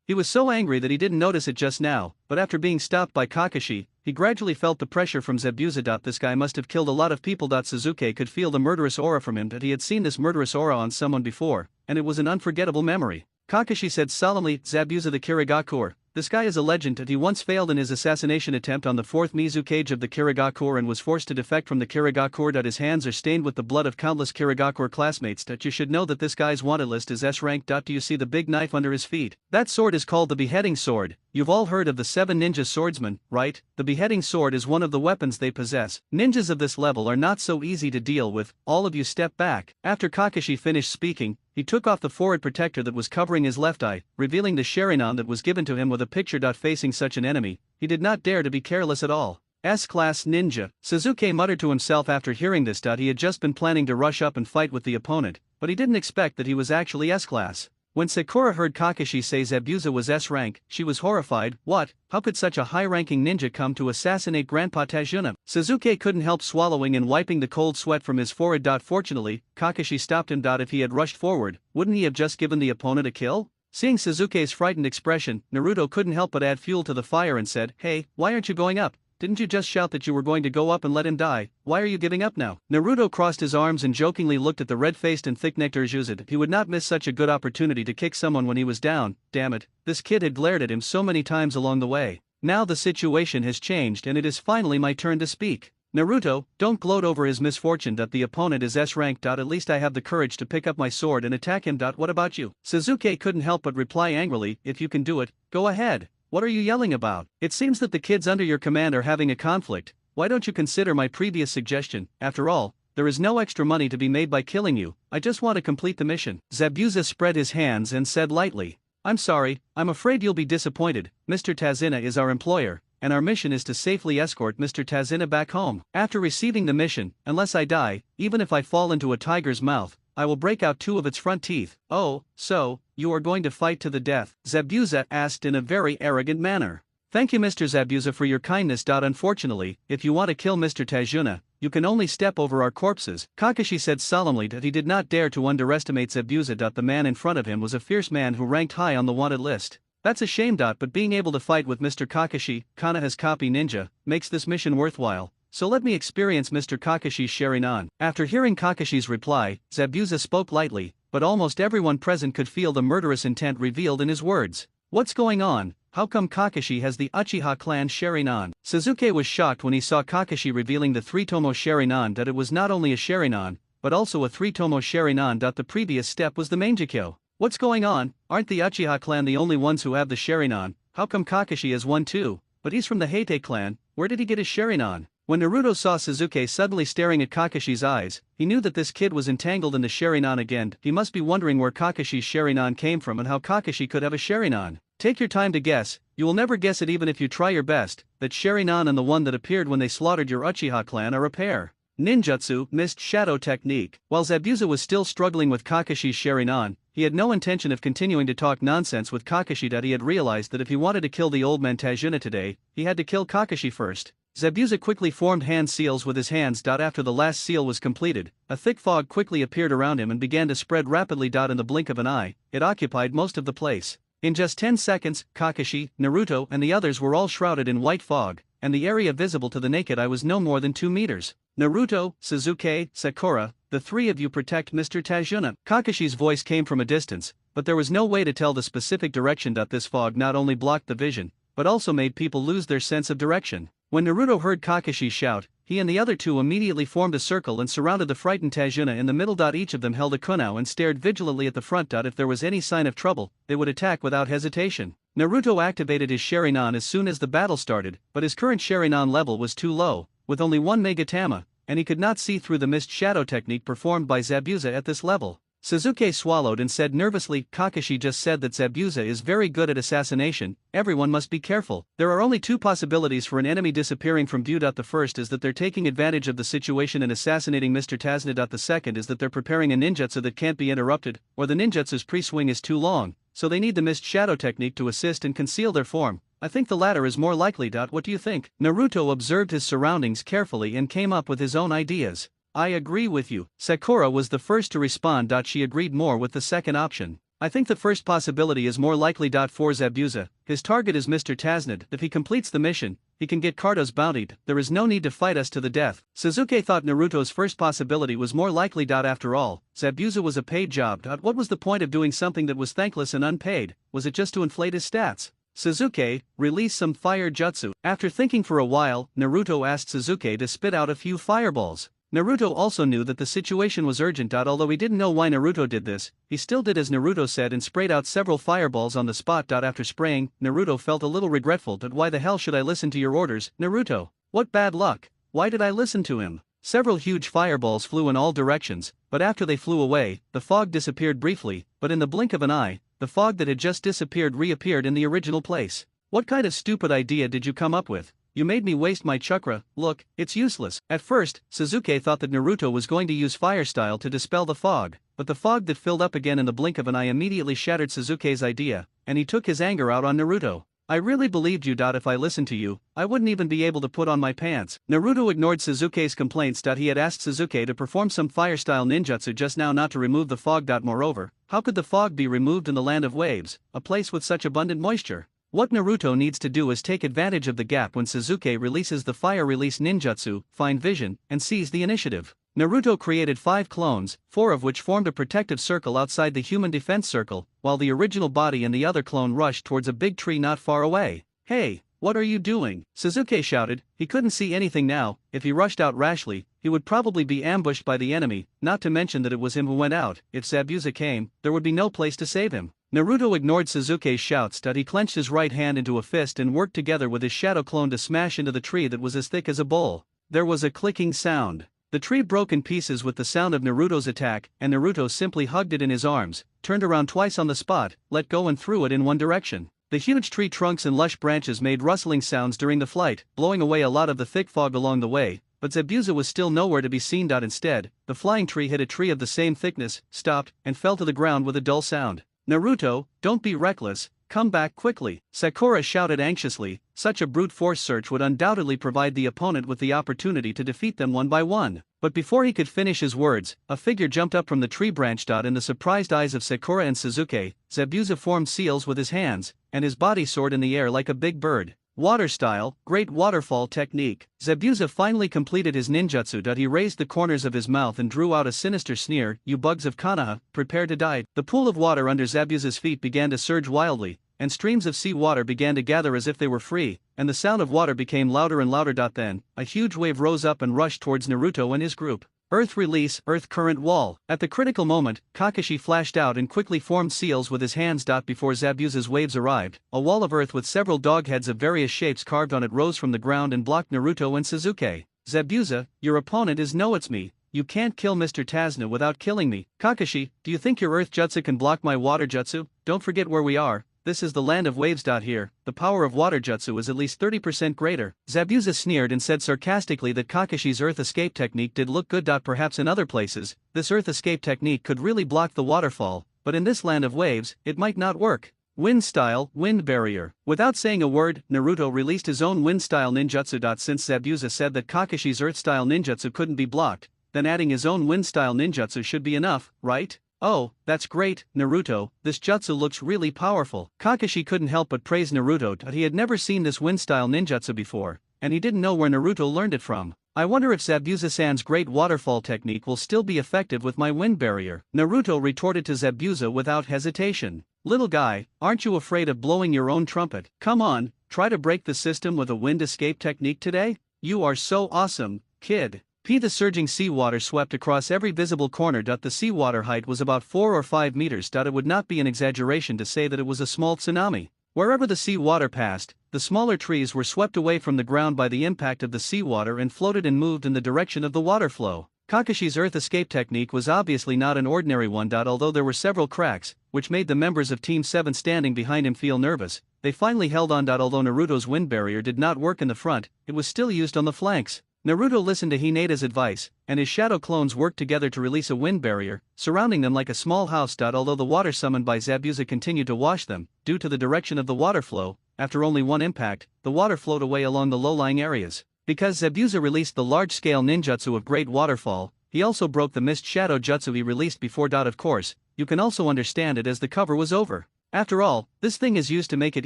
He was so angry that he didn't notice it just now, but after being stopped by Kakashi, he gradually felt the pressure from Zabuza. This guy must have killed a lot of people. Sasuke could feel the murderous aura from him, that he had seen this murderous aura on someone before, and it was an unforgettable memory. Kakashi said solemnly, Zabuza the Kirigakure, this guy is a legend that he once failed in his assassination attempt on the 4th Mizukage of the Kirigakure and was forced to defect from the Kirigakure. His hands are stained with the blood of countless Kirigakure classmates. You should know that this guy's wanted list is S rank. Do you see the big knife under his feet? That sword is called the beheading sword. You've all heard of the 7 ninja swordsmen, right? The beheading sword is one of the weapons they possess. Ninjas of this level are not so easy to deal with. All of you step back. After Kakashi finished speaking, he took off the forehead protector that was covering his left eye, revealing the Sharingan that was given to him with a picture. Facing such an enemy, he did not dare to be careless at all. S-class ninja, Sasuke muttered to himself after hearing this. He had just been planning to rush up and fight with the opponent, but he didn't expect that he was actually S-class. When Sakura heard Kakashi say Zabuza was S-rank, she was horrified. What? How could such a high-ranking ninja come to assassinate Grandpa Tajuna? Sasuke couldn't help swallowing and wiping the cold sweat from his forehead. Fortunately, Kakashi stopped him. If he had rushed forward, wouldn't he have just given the opponent a kill? Seeing Sasuke's frightened expression, Naruto couldn't help but add fuel to the fire and said, Hey, why aren't you going up? Didn't you just shout that you were going to go up and let him die? Why are you giving up now? Naruto crossed his arms and jokingly looked at the red-faced and thick-necked Uruzid. He would not miss such a good opportunity to kick someone when he was down. Damn it, this kid had glared at him so many times along the way. Now the situation has changed and it is finally my turn to speak. Naruto, don't gloat over his misfortune. The opponent is S-rank. At least I have the courage to pick up my sword and attack him. What about you? Sasuke couldn't help but reply angrily, if you can do it, go ahead. What are you yelling about? It seems that the kids under your command are having a conflict. Why don't you consider my previous suggestion? After all, there is no extra money to be made by killing you. I just want to complete the mission. Zabuza spread his hands and said lightly, I'm sorry, I'm afraid you'll be disappointed. Mr. Tazuna is our employer, and our mission is to safely escort Mr. Tazuna back home. After receiving the mission, unless I die, even if I fall into a tiger's mouth, I will break out 2 of its front teeth. Oh, so, you are going to fight to the death? Zabuza asked in a very arrogant manner. Thank you Mr. Zabuza for your kindness. Unfortunately, if you want to kill Mr. Tajuna, you can only step over our corpses. Kakashi said solemnly that he did not dare to underestimate Zabuza. The man in front of him was a fierce man who ranked high on the wanted list. That's a shame. But being able to fight with Mr. Kakashi, Konoha's copy ninja, makes this mission worthwhile. So let me experience Mr. Kakashi's Sharingan. After hearing Kakashi's reply, Zabuza spoke lightly, but almost everyone present could feel the murderous intent revealed in his words. What's going on? How come Kakashi has the Uchiha clan Sharingan? Sasuke was shocked when he saw Kakashi revealing the 3-tomo Sharingan. It was not only a Sharingan, but also a 3-tomo Sharingan. The previous step was the Mangekyo. What's going on? Aren't the Uchiha clan the only ones who have the Sharingan? How come Kakashi has one too? But he's from the Heite clan. Where did he get his Sharingan? When Naruto saw Sasuke suddenly staring at Kakashi's eyes, he knew that this kid was entangled in the Sharingan again. He must be wondering where Kakashi's Sharingan came from and how Kakashi could have a Sharingan. Take your time to guess, you will never guess it even if you try your best, that Sharingan and the one that appeared when they slaughtered your Uchiha clan are a pair. Ninjutsu, mist shadow technique. While Zabuza was still struggling with Kakashi's Sharingan, he had no intention of continuing to talk nonsense with Kakashi. He had realized that if he wanted to kill the old man Tajuna today, he had to kill Kakashi first. Zabuza quickly formed hand seals with his hands. After the last seal was completed, a thick fog quickly appeared around him and began to spread rapidly. In the blink of an eye, it occupied most of the place. In just 10 seconds, Kakashi, Naruto and the others were all shrouded in white fog, and the area visible to the naked eye was no more than 2 meters. Naruto, Sasuke, Sakura, the 3 of you protect Mr. Tajuna. Kakashi's voice came from a distance, but there was no way to tell the specific direction. This fog not only blocked the vision, but also made people lose their sense of direction. When Naruto heard Kakashi shout, he and the other 2 immediately formed a circle and surrounded the frightened Tajuna in the middle. Each of them held a kunao and stared vigilantly at the front. If there was any sign of trouble, they would attack without hesitation. Naruto activated his Sharingan as soon as the battle started, but his current Sharingan level was too low, with only 1 Megatama, and he could not see through the mist shadow technique performed by Zabuza at this level. Sasuke swallowed and said nervously, Kakashi just said that Zabuza is very good at assassination, everyone must be careful. There are only 2 possibilities for an enemy disappearing from view. The first is that they're taking advantage of the situation and assassinating Mr. Tazuna. The second is that they're preparing a ninjutsu that can't be interrupted, or the ninjutsu's pre-swing is too long, so they need the mist shadow technique to assist and conceal their form. I think the latter is more likely. What do you think? Naruto observed his surroundings carefully and came up with his own ideas. I agree with you. Sakura was the first to respond. She agreed more with the second option. I think the first possibility is more likely. For Zabuza, his target is Mr. Tasnid. If he completes the mission, he can get Cardo's bounty. There is no need to fight us to the death. Sasuke thought Naruto's first possibility was more likely. After all, Zabuza was a paid job. What was the point of doing something that was thankless and unpaid? Was it just to inflate his stats? Sasuke, release some fire jutsu. After thinking for a while, Naruto asked Sasuke to spit out a few fireballs. Naruto also knew that the situation was urgent. Although he didn't know why Naruto did this, he still did as Naruto said and sprayed out several fireballs on the spot. After spraying, Naruto felt a little regretful. Why the hell should I listen to your orders, Naruto? What bad luck. Why did I listen to him? Several huge fireballs flew in all directions, but after they flew away, the fog disappeared briefly, but in the blink of an eye, the fog that had just disappeared reappeared in the original place. What kind of stupid idea did you come up with? You made me waste my chakra. Look, it's useless. At first, Sasuke thought that Naruto was going to use fire style to dispel the fog, but the fog that filled up again in the blink of an eye immediately shattered Sasuke's idea, and he took his anger out on Naruto. I really believed you. If I listened to you, I wouldn't even be able to put on my pants. Naruto ignored Sasuke's complaints. He had asked Sasuke to perform some fire-style ninjutsu just now not to remove the fog. Moreover, how could the fog be removed in the land of waves, a place with such abundant moisture? What Naruto needs to do is take advantage of the gap when Sasuke releases the fire release ninjutsu, find vision, and seize the initiative. Naruto created 5 clones, 4 of which formed a protective circle outside the human defense circle, while the original body and the other clone rushed towards a big tree not far away. Hey, what are you doing? Sasuke shouted. He couldn't see anything now. If he rushed out rashly, he would probably be ambushed by the enemy, not to mention that it was him who went out. If Zabuza came, there would be no place to save him. Naruto ignored Sasuke's shouts. He clenched his right hand into a fist and worked together with his shadow clone to smash into the tree that was as thick as a bowl. There was a clicking sound. The tree broke in pieces with the sound of Naruto's attack, and Naruto simply hugged it in his arms, turned around twice on the spot, let go and threw it in one direction. The huge tree trunks and lush branches made rustling sounds during the flight, blowing away a lot of the thick fog along the way, but Zabuza was still nowhere to be seen. Instead, the flying tree hit a tree of the same thickness, stopped, and fell to the ground with a dull sound. Naruto, don't be reckless, come back quickly, Sakura shouted anxiously. Such a brute force search would undoubtedly provide the opponent with the opportunity to defeat them one by one. But before he could finish his words, a figure jumped up from the tree branch. In the surprised eyes of Sakura and Sasuke, Zabuza formed seals with his hands, and his body soared in the air like a big bird. Water style, great waterfall technique. Zabuza finally completed his ninjutsu. He raised the corners of his mouth and drew out a sinister sneer. You bugs of Konoha, prepare to die. The pool of water under Zabuza's feet began to surge wildly, and streams of sea water began to gather as if they were free, and the sound of water became louder and louder. Then, a huge wave rose up and rushed towards Naruto and his group. Earth release, earth current wall. At the critical moment, Kakashi flashed out and quickly formed seals with his hands. Before Zabuza's waves arrived, a wall of earth with several dog heads of various shapes carved on it rose from the ground and blocked Naruto and Sasuke. Zabuza, your opponent is no, it's me. You can't kill Mr. Tazna without killing me. Kakashi, do you think your earth jutsu can block my water jutsu? Don't forget where we are. This is the land of waves. Here, the power of water jutsu is at least 30% greater. Zabuza sneered and said sarcastically that Kakashi's earth escape technique did look good. Perhaps in other places, this earth escape technique could really block the waterfall, but in this land of waves, it might not work. Wind style, wind barrier. Without saying a word, Naruto released his own wind style ninjutsu. Since Zabuza said that Kakashi's earth style ninjutsu couldn't be blocked, then adding his own wind style ninjutsu should be enough, right? Oh, that's great, Naruto, this jutsu looks really powerful. Kakashi couldn't help but praise Naruto. He had never seen this wind-style ninjutsu before, and he didn't know where Naruto learned it from. I wonder if Zabuza-san's great waterfall technique will still be effective with my wind barrier. Naruto retorted to Zabuza without hesitation. Little guy, aren't you afraid of blowing your own trumpet? Come on, try to break the system with a wind escape technique today? You are so awesome, kid. The surging seawater swept across every visible corner. The seawater height was about 4 or 5 meters. It would not be an exaggeration to say that it was a small tsunami. Wherever the seawater passed, the smaller trees were swept away from the ground by the impact of the seawater and floated and moved in the direction of the water flow. Kakashi's earth escape technique was obviously not an ordinary one. Although there were several cracks, which made the members of Team 7 standing behind him feel nervous, they finally held on. Although Naruto's wind barrier did not work in the front, it was still used on the flanks. Naruto listened to Hineda's advice, and his shadow clones worked together to release a wind barrier, surrounding them like a small house. Although the water summoned by Zabuza continued to wash them, due to the direction of the water flow, after only one impact, the water flowed away along the low-lying areas. Because Zabuza released the large-scale ninjutsu of Great Waterfall, he also broke the mist shadow jutsu he released before. Of course, you can also understand it as the cover was over. After all, this thing is used to make it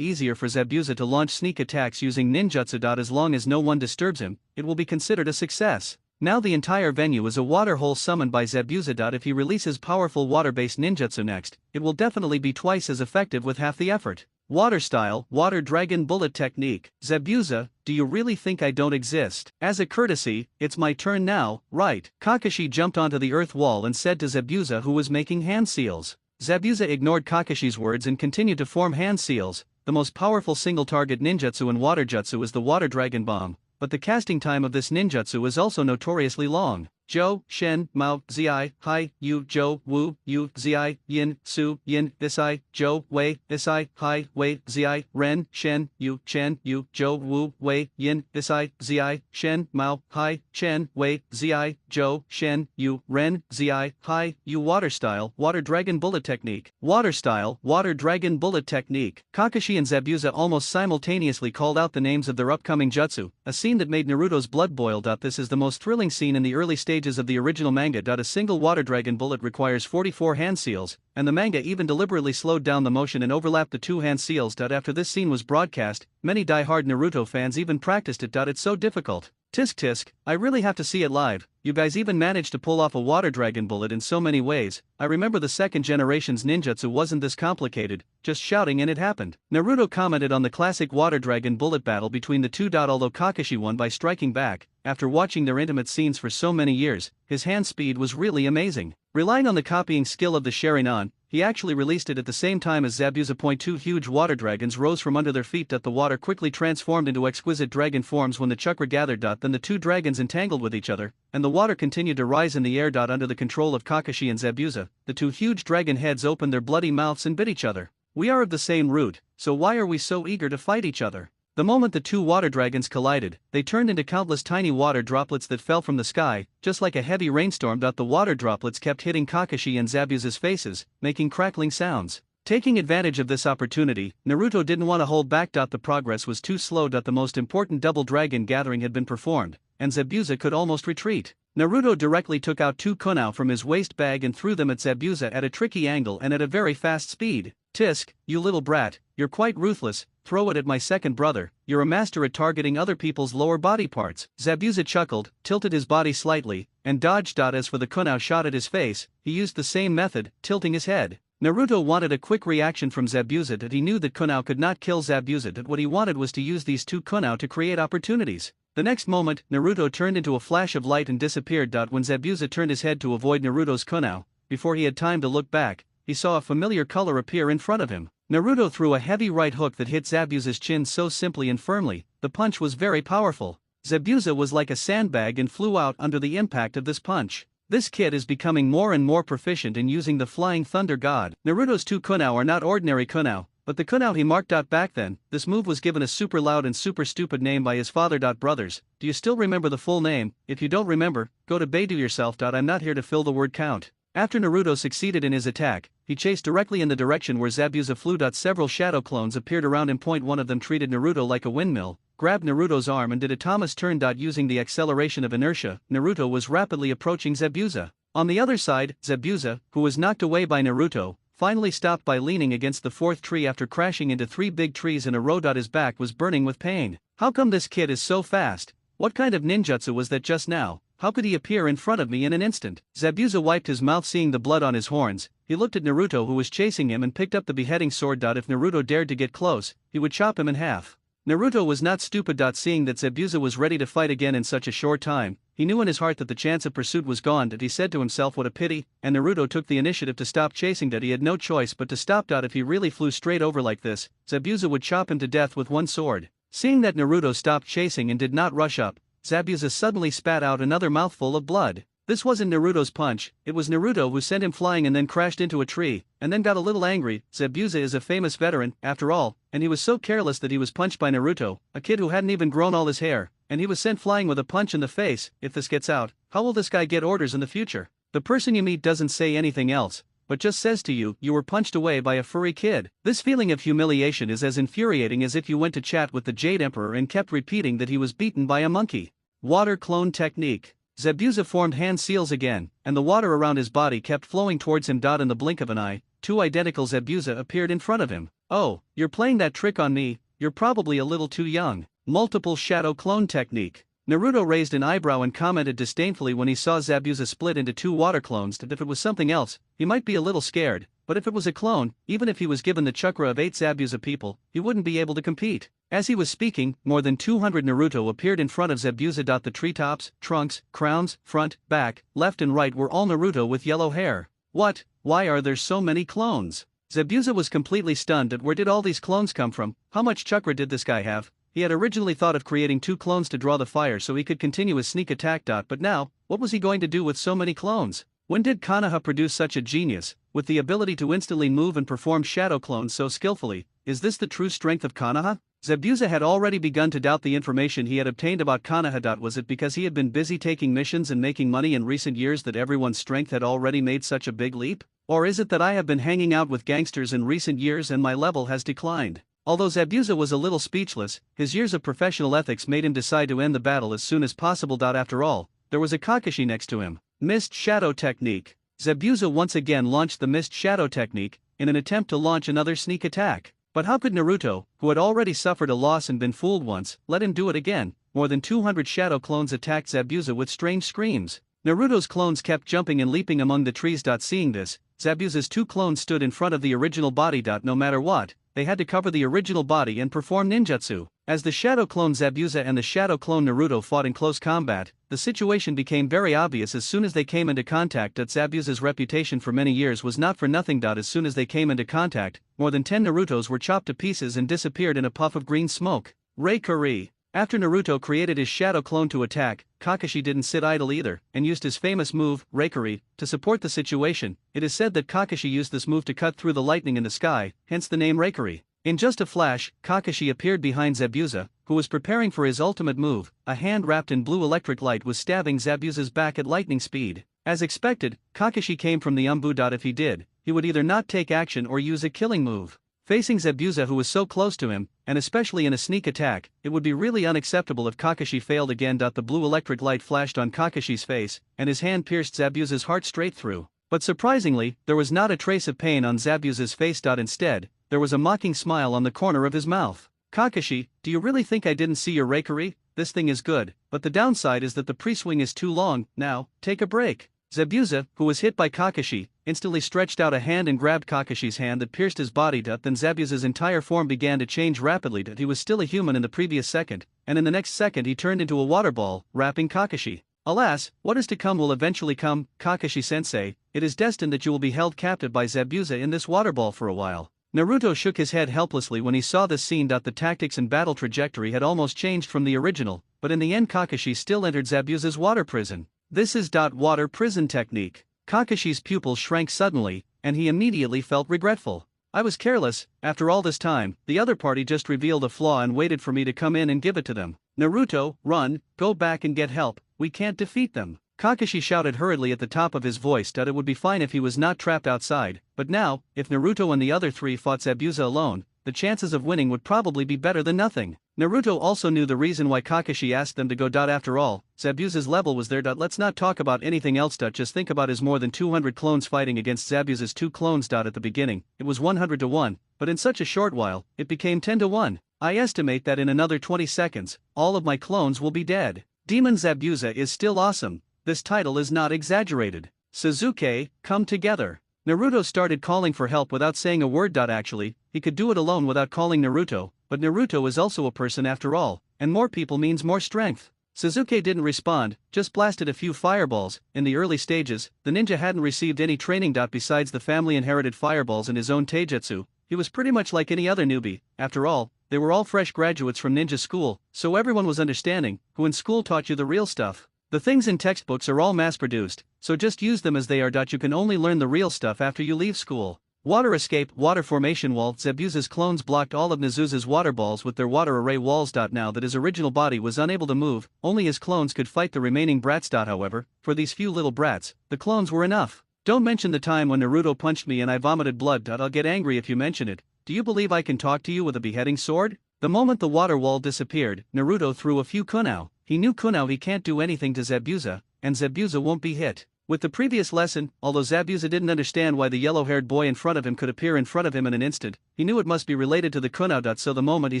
easier for Zabuza to launch sneak attacks using ninjutsu. As long as no one disturbs him, it will be considered a success. Now the entire venue is a water hole summoned by Zabuza. If he releases powerful water-based ninjutsu next, it will definitely be twice as effective with half the effort. Water style, water dragon bullet technique. Zabuza, do you really think I don't exist? As a courtesy, it's my turn now, right? Kakashi jumped onto the earth wall and said to Zabuza, who was making hand seals. Zabuza ignored Kakashi's words and continued to form hand seals. The most powerful single-target ninjutsu in water jutsu is the water dragon bomb, but the casting time of this ninjutsu is also notoriously long. Zhou, Shen, Mao, Zi, Hai, Yu, Zhou, Wu, Yu, Zi, Yin, Su, Yin, Isai, Zhou, Wei, Isai, Hai, Wei, Zi, Ren, Shen, Yu, Chen, Yu, Zhou, Wu, Wei, Yin, Isai, Zi, Shen, Mao, Hai, Chen, Wei, Zi, Zhou, Shen, Yu, Ren, Zi, Hai, Yu. Water style, water dragon bullet technique. Water style, water dragon bullet technique. Kakashi and Zabuza almost simultaneously called out the names of their upcoming jutsu, a scene that made Naruto's blood boil. This is the most thrilling scene in the early stages of the original manga. A single water dragon bullet requires 44 hand seals, and the manga even deliberately slowed down the motion and overlapped the two hand seals. After this scene was broadcast, many die-hard Naruto fans even practiced it. It's so difficult. Tisk tisk, I really have to see it live. You guys even managed to pull off a water dragon bullet in so many ways. I remember the second generation's ninjutsu wasn't this complicated, just shouting and it happened. Naruto commented on the classic water dragon bullet battle between the two. Although Kakashi won by striking back, after watching their intimate scenes for so many years, his hand speed was really amazing. Relying on the copying skill of the Sharingan, he actually released it at the same time as Zabuza. Two huge water dragons rose from under their feet. The water quickly transformed into exquisite dragon forms when the chakra gathered. Then the two dragons entangled with each other, and the water continued to rise in the air. Under the control of Kakashi and Zabuza, the two huge dragon heads opened their bloody mouths and bit each other. We are of the same root, so why are we so eager to fight each other? The moment the two water dragons collided, they turned into countless tiny water droplets that fell from the sky, just like a heavy rainstorm. The water droplets kept hitting Kakashi and Zabuza's faces, making crackling sounds. Taking advantage of this opportunity, Naruto didn't want to hold back. The progress was too slow. The most important double dragon gathering had been performed, and Zabuza could almost retreat. Naruto directly took out two kunai from his waist bag and threw them at Zabuza at a tricky angle and at a very fast speed. Tisk, you little brat, you're quite ruthless. Throw it at my second brother, you're a master at targeting other people's lower body parts. Zabuza chuckled, tilted his body slightly, and dodged. As for the kunai shot at his face, he used the same method, tilting his head. Naruto wanted a quick reaction from Zabuza. He knew that kunai could not kill Zabuza. What he wanted was to use these two kunai to create opportunities. The next moment, Naruto turned into a flash of light and disappeared. When Zabuza turned his head to avoid Naruto's kunai, before he had time to look back, he saw a familiar color appear in front of him. Naruto threw a heavy right hook that hit Zabuza's chin so simply and firmly. The punch was very powerful. Zabuza was like a sandbag and flew out under the impact of this punch. This kid is becoming more and more proficient in using the Flying Thunder God. Naruto's two kunai are not ordinary kunai, but the kunai he marked. Back then, this move was given a super loud and super stupid name by his father. Brothers, do you still remember the full name? If you don't remember, go to Baidu yourself. I'm not here to fill the word count. After Naruto succeeded in his attack, he chased directly in the direction where Zabuza flew. Several shadow clones appeared around him. One of them treated Naruto like a windmill, grabbed Naruto's arm and did a Thomas turn. Using the acceleration of inertia, Naruto was rapidly approaching Zabuza. On the other side, Zabuza, who was knocked away by Naruto, finally stopped by leaning against the fourth tree after crashing into three big trees in a row. His back was burning with pain. How come this kid is so fast? What kind of ninjutsu was that just now? How could he appear in front of me in an instant? Zabuza wiped his mouth seeing the blood on his horns. He looked at Naruto who was chasing him and picked up the beheading sword. If Naruto dared to get close, he would chop him in half. Naruto was not stupid. Seeing that Zabuza was ready to fight again in such a short time, he knew in his heart that the chance of pursuit was gone. He said to himself, what a pity, and Naruto took the initiative to stop chasing. He had no choice but to stop. If he really flew straight over like this, Zabuza would chop him to death with one sword. Seeing that Naruto stopped chasing and did not rush up, Zabuza suddenly spat out another mouthful of blood. This wasn't Naruto's punch, it was Naruto who sent him flying and then crashed into a tree, and then got a little angry. Zabuza is a famous veteran, after all, and he was so careless that he was punched by Naruto, a kid who hadn't even grown all his hair, and he was sent flying with a punch in the face. If this gets out, how will this guy get orders in the future? The person you meet doesn't say anything else, but just says to you, you were punched away by a furry kid. This feeling of humiliation is as infuriating as if you went to chat with the Jade Emperor and kept repeating that he was beaten by a monkey. Water clone technique. Zabuza formed hand seals again, and the water around his body kept flowing towards him. In the blink of an eye, two identical Zabuza appeared in front of him. Oh, you're playing that trick on me, you're probably a little too young. Multiple shadow clone technique. Naruto raised an eyebrow and commented disdainfully when he saw Zabuza split into two water clones that if it was something else, he might be a little scared, but if it was a clone, even if he was given the chakra of 8 Zabuza people, he wouldn't be able to compete. As he was speaking, more than 200 Naruto appeared in front of Zabuza. The treetops, trunks, crowns, front, back, left and right were all Naruto with yellow hair. What? Why are there so many clones? Zabuza was completely stunned at where did all these clones come from, how much chakra did this guy have? He had originally thought of creating 2 clones to draw the fire so he could continue his sneak attack. But now, what was he going to do with so many clones? When did Konoha produce such a genius, with the ability to instantly move and perform shadow clones so skillfully? Is this the true strength of Konoha? Zabuza had already begun to doubt the information he had obtained about Konoha. Was it because he had been busy taking missions and making money in recent years that everyone's strength had already made such a big leap? Or is it that I have been hanging out with gangsters in recent years and my level has declined? Although Zabuza was a little speechless, his years of professional ethics made him decide to end the battle as soon as possible. After all, there was a Kakashi next to him. Mist Shadow Technique. Zabuza once again launched the Mist Shadow Technique, in an attempt to launch another sneak attack. But how could Naruto, who had already suffered a loss and been fooled once, let him do it again? More than 200 shadow clones attacked Zabuza with strange screams. Naruto's clones kept jumping and leaping among the trees. Seeing this, Zabuza's 2 clones stood in front of the original body. No matter what, they had to cover the original body and perform ninjutsu. As the shadow clone Zabuza and the shadow clone Naruto fought in close combat, the situation became very obvious as soon as they came into contact. Zabuza's reputation for many years was not for nothing. As soon as they came into contact, more than 10 Narutos were chopped to pieces and disappeared in a puff of green smoke. Reikari. After Naruto created his shadow clone to attack, Kakashi didn't sit idle either, and used his famous move, Reikari, to support the situation. It is said that Kakashi used this move to cut through the lightning in the sky, hence the name Reikari. In just a flash, Kakashi appeared behind Zabuza, who was preparing for his ultimate move. A hand wrapped in blue electric light was stabbing Zabuza's back at lightning speed. As expected, Kakashi came from the umbu. If he did, he would either not take action or use a killing move. Facing Zabuza, who was so close to him, and especially in a sneak attack, it would be really unacceptable if Kakashi failed again. The blue electric light flashed on Kakashi's face, and his hand pierced Zabuza's heart straight through. But surprisingly, there was not a trace of pain on Zabuza's face. Instead, there was a mocking smile on the corner of his mouth. Kakashi, do you really think I didn't see your Reikari? This thing is good, but the downside is that the pre-swing is too long. Now, take a break. Zabuza, who was hit by Kakashi, instantly stretched out a hand and grabbed Kakashi's hand that pierced his body. Then Zabuza's entire form began to change rapidly. He was still a human in the previous second, and in the next second he turned into a water ball, wrapping Kakashi. Alas, what is to come will eventually come, Kakashi-sensei. It is destined that you will be held captive by Zabuza in this water ball for a while. Naruto shook his head helplessly when he saw this scene. The tactics and battle trajectory had almost changed from the original, but in the end Kakashi still entered Zabuza's water prison. This is water prison technique. Kakashi's pupils shrank suddenly, and he immediately felt regretful. I was careless. After all this time, the other party just revealed a flaw and waited for me to come in and give it to them. Naruto, run, go back and get help, we can't defeat them. Kakashi shouted hurriedly at the top of his voice that it would be fine if he was not trapped outside, but now, if Naruto and the other 3 fought Zabuza alone, the chances of winning would probably be better than nothing. Naruto also knew the reason why Kakashi asked them to go. After all, Zabuza's level was there. Let's not talk about anything else. Just think about his more than 200 clones fighting against Zabuza's 2 clones. At the beginning, it was 100 to 1, but in such a short while, it became 10 to 1. I estimate that in another 20 seconds, all of my clones will be dead. Demon Zabuza is still awesome. This title is not exaggerated. Sasuke, come together. Naruto started calling for help without saying a word. Actually, he could do it alone without calling Naruto, but Naruto is also a person after all, and more people means more strength. Sasuke didn't respond, just blasted a few fireballs. In the early stages, the ninja hadn't received any training. Besides the family-inherited fireballs and his own taijutsu, he was pretty much like any other newbie. After all, they were all fresh graduates from ninja school, so everyone was understanding, who in school taught you the real stuff. The things in textbooks are all mass-produced, so just use them as they are. You can only learn the real stuff after you leave school. Water escape, water formation wall. Zabuza's clones blocked all of Nezusa's water balls with their water array walls. Now that his original body was unable to move, only his clones could fight the remaining brats. However, for these few little brats, the clones were enough. Don't mention the time when Naruto punched me and I vomited blood. I'll get angry if you mention it. Do you believe I can talk to you with a beheading sword? The moment the water wall disappeared, Naruto threw a few kunao. He knew kunao he can't do anything to Zabuza, and Zabuza won't be hit. With the previous lesson, although Zabuza didn't understand why the yellow-haired boy in front of him could appear in front of him in an instant, he knew it must be related to the kunao. So the moment he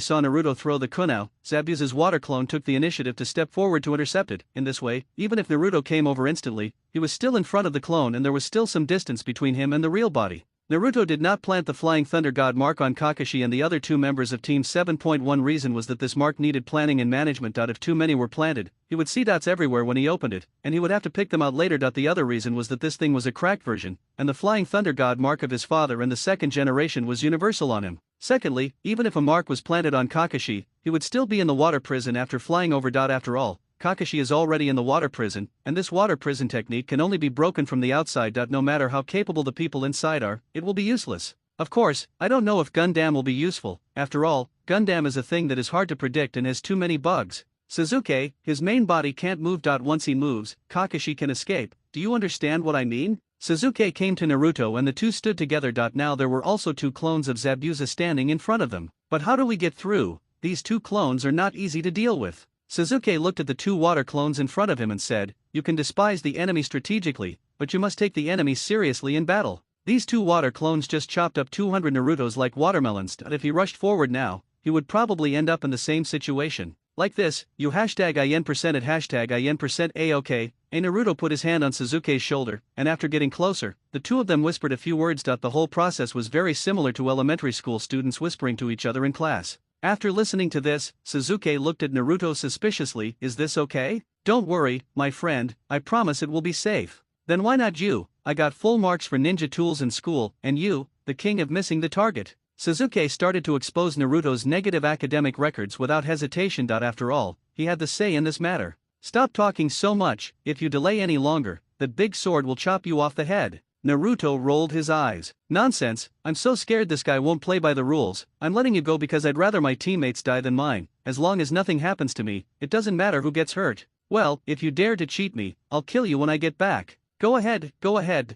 saw Naruto throw the kunao, Zabuza's water clone took the initiative to step forward to intercept it. In this way, even if Naruto came over instantly, he was still in front of the clone and there was still some distance between him and the real body. Naruto did not plant the Flying Thunder God mark on Kakashi and the other two members of Team 7.1. Reason was that this mark needed planning and management. If too many were planted, he would see dots everywhere when he opened it, and he would have to pick them out later. The other reason was that this thing was a cracked version, and the Flying Thunder God mark of his father and the second generation was universal on him. Secondly, even if a mark was planted on Kakashi, he would still be in the water prison after flying over. After all, Kakashi is already in the water prison, and this water prison technique can only be broken from the outside. No matter how capable the people inside are, it will be useless. Of course, I don't know if Gundam will be useful. After all, Gundam is a thing that is hard to predict and has too many bugs. Sasuke, his main body can't move. Once he moves, Kakashi can escape. Do you understand what I mean? Sasuke came to Naruto and the two stood together. Now there were also two clones of Zabuza standing in front of them. But how do we get through? These two clones are not easy to deal with. Sasuke looked at the two water clones in front of him and said, "You can despise the enemy strategically, but you must take the enemy seriously in battle." These two water clones just chopped up 200 Narutos like watermelons. If he rushed forward now, he would probably end up in the same situation. Like this, you #IN% at #IN% AOK. Naruto put his hand on Sasuke's shoulder, and after getting closer, the two of them whispered a few words. The whole process was very similar to elementary school students whispering to each other in class. After listening to this, Sasuke looked at Naruto suspiciously. "Is this okay?" "Don't worry, my friend, I promise it will be safe." "Then why not you? I got full marks for ninja tools in school, and you, the king of missing the target." Sasuke started to expose Naruto's negative academic records without hesitation. After all, he had the say in this matter. "Stop talking so much. If you delay any longer, that big sword will chop you off the head." Naruto rolled his eyes. "Nonsense, I'm so scared this guy won't play by the rules. I'm letting you go because I'd rather my teammates die than mine. As long as nothing happens to me, it doesn't matter who gets hurt." "Well, if you dare to cheat me, I'll kill you when I get back." Go ahead.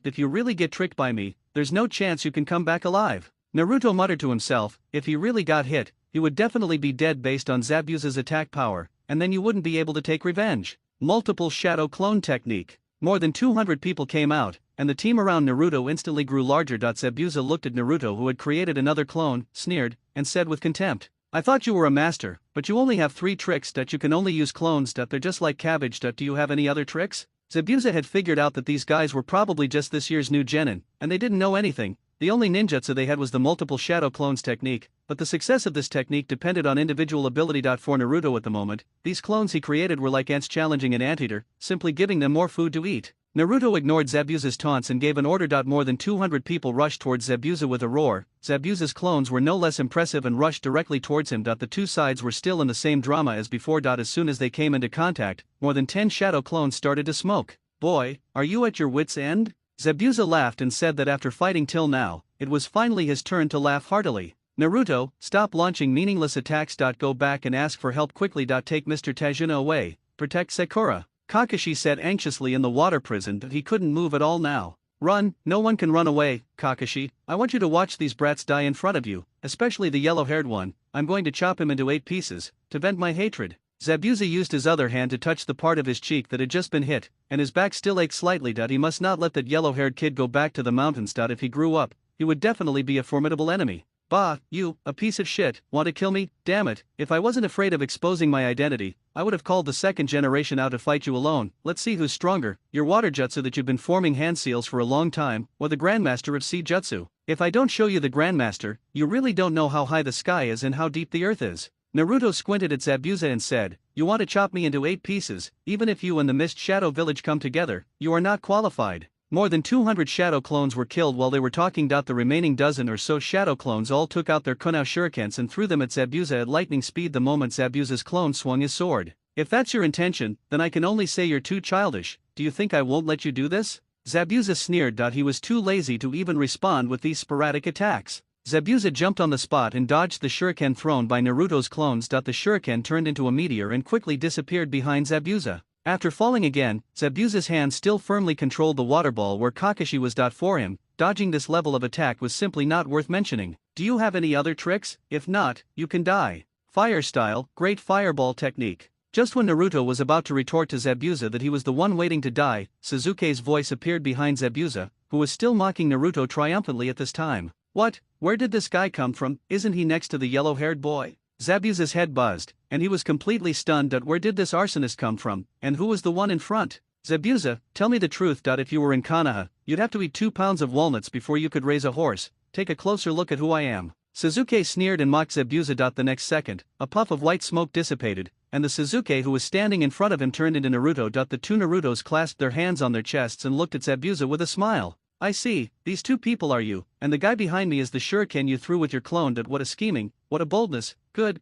If you really get tricked by me, there's no chance you can come back alive." Naruto muttered to himself, if he really got hit, he would definitely be dead based on Zabuza's attack power, and then you wouldn't be able to take revenge. Multiple shadow clone technique. More than 200 people came out, and the team around Naruto instantly grew larger. Zabuza looked at Naruto, who had created another clone, sneered, and said with contempt, "I thought you were a master, but you only have 3 tricks. You can only use clones. They're just like cabbage. Do you have any other tricks?" Zabuza had figured out that these guys were probably just this year's new genin, and they didn't know anything. The only ninjutsu they had was the multiple shadow clones technique, but the success of this technique depended on individual ability. For Naruto at the moment, these clones he created were like ants challenging an anteater, simply giving them more food to eat. Naruto ignored Zabuza's taunts and gave an order. More than 200 people rushed towards Zabuza with a roar. Zabuza's clones were no less impressive and rushed directly towards him. The two sides were still in the same drama as before. As soon as they came into contact, more than 10 shadow clones started to smoke. "Boy, are you at your wits' end?" Zabuza laughed and said that after fighting till now, it was finally his turn to laugh heartily. "Naruto, stop launching meaningless attacks. Go back and ask for help quickly. Take Mr. Tajuna away. Protect Sakura." Kakashi said anxiously in the water prison that he couldn't move at all now. "Run, no one can run away, Kakashi. I want you to watch these brats die in front of you, especially the yellow-haired one. I'm going to chop him into 8 pieces, to vent my hatred." Zabuza used his other hand to touch the part of his cheek that had just been hit, and his back still ached slightly. He must not let that yellow-haired kid go back to the mountains. If he grew up, he would definitely be a formidable enemy. "Bah, you, a piece of shit, want to kill me? Damn it, if I wasn't afraid of exposing my identity, I would have called the second generation out to fight you alone. Let's see who's stronger, your water jutsu that you've been forming hand seals for a long time, or the Grandmaster of Sea Jutsu. If I don't show you the Grandmaster, you really don't know how high the sky is and how deep the earth is." Naruto squinted at Zabuza and said, "You want to chop me into 8 pieces, even if you and the Mist Shadow Village come together, you are not qualified." More than 200 shadow clones were killed while they were talking. The remaining dozen or so shadow clones all took out their kunao shurikens and threw them at Zabuza at lightning speed the moment Zabuza's clone swung his sword. "If that's your intention, then I can only say you're too childish. Do you think I won't let you do this?" Zabuza sneered. He was too lazy to even respond with these sporadic attacks. Zabuza jumped on the spot and dodged the shuriken thrown by Naruto's clones. The shuriken turned into a meteor and quickly disappeared behind Zabuza. After falling again, Zabuza's hand still firmly controlled the water ball where Kakashi was. For him, dodging this level of attack was simply not worth mentioning. "Do you have any other tricks? If not, you can die." Fire style, great fireball technique. Just when Naruto was about to retort to Zabuza that he was the one waiting to die, Sasuke's voice appeared behind Zabuza, who was still mocking Naruto triumphantly at this time. What? Where did this guy come from? Isn't he next to the yellow-haired boy? Zabuza's head buzzed, and he was completely stunned at where did this arsonist come from, and who was the one in front? Zabuza, tell me the truth. If you were in Konoha, you'd have to eat 2 pounds of walnuts before you could raise a horse. Take a closer look at who I am. Sasuke sneered and mocked Zabuza. The next second, a puff of white smoke dissipated, and the Sasuke who was standing in front of him turned into Naruto. The two Narutos clasped their hands on their chests and looked at Zabuza with a smile. I see, these two people are you, and the guy behind me is the shuriken you threw with your clone. What a scheming, what a boldness, good.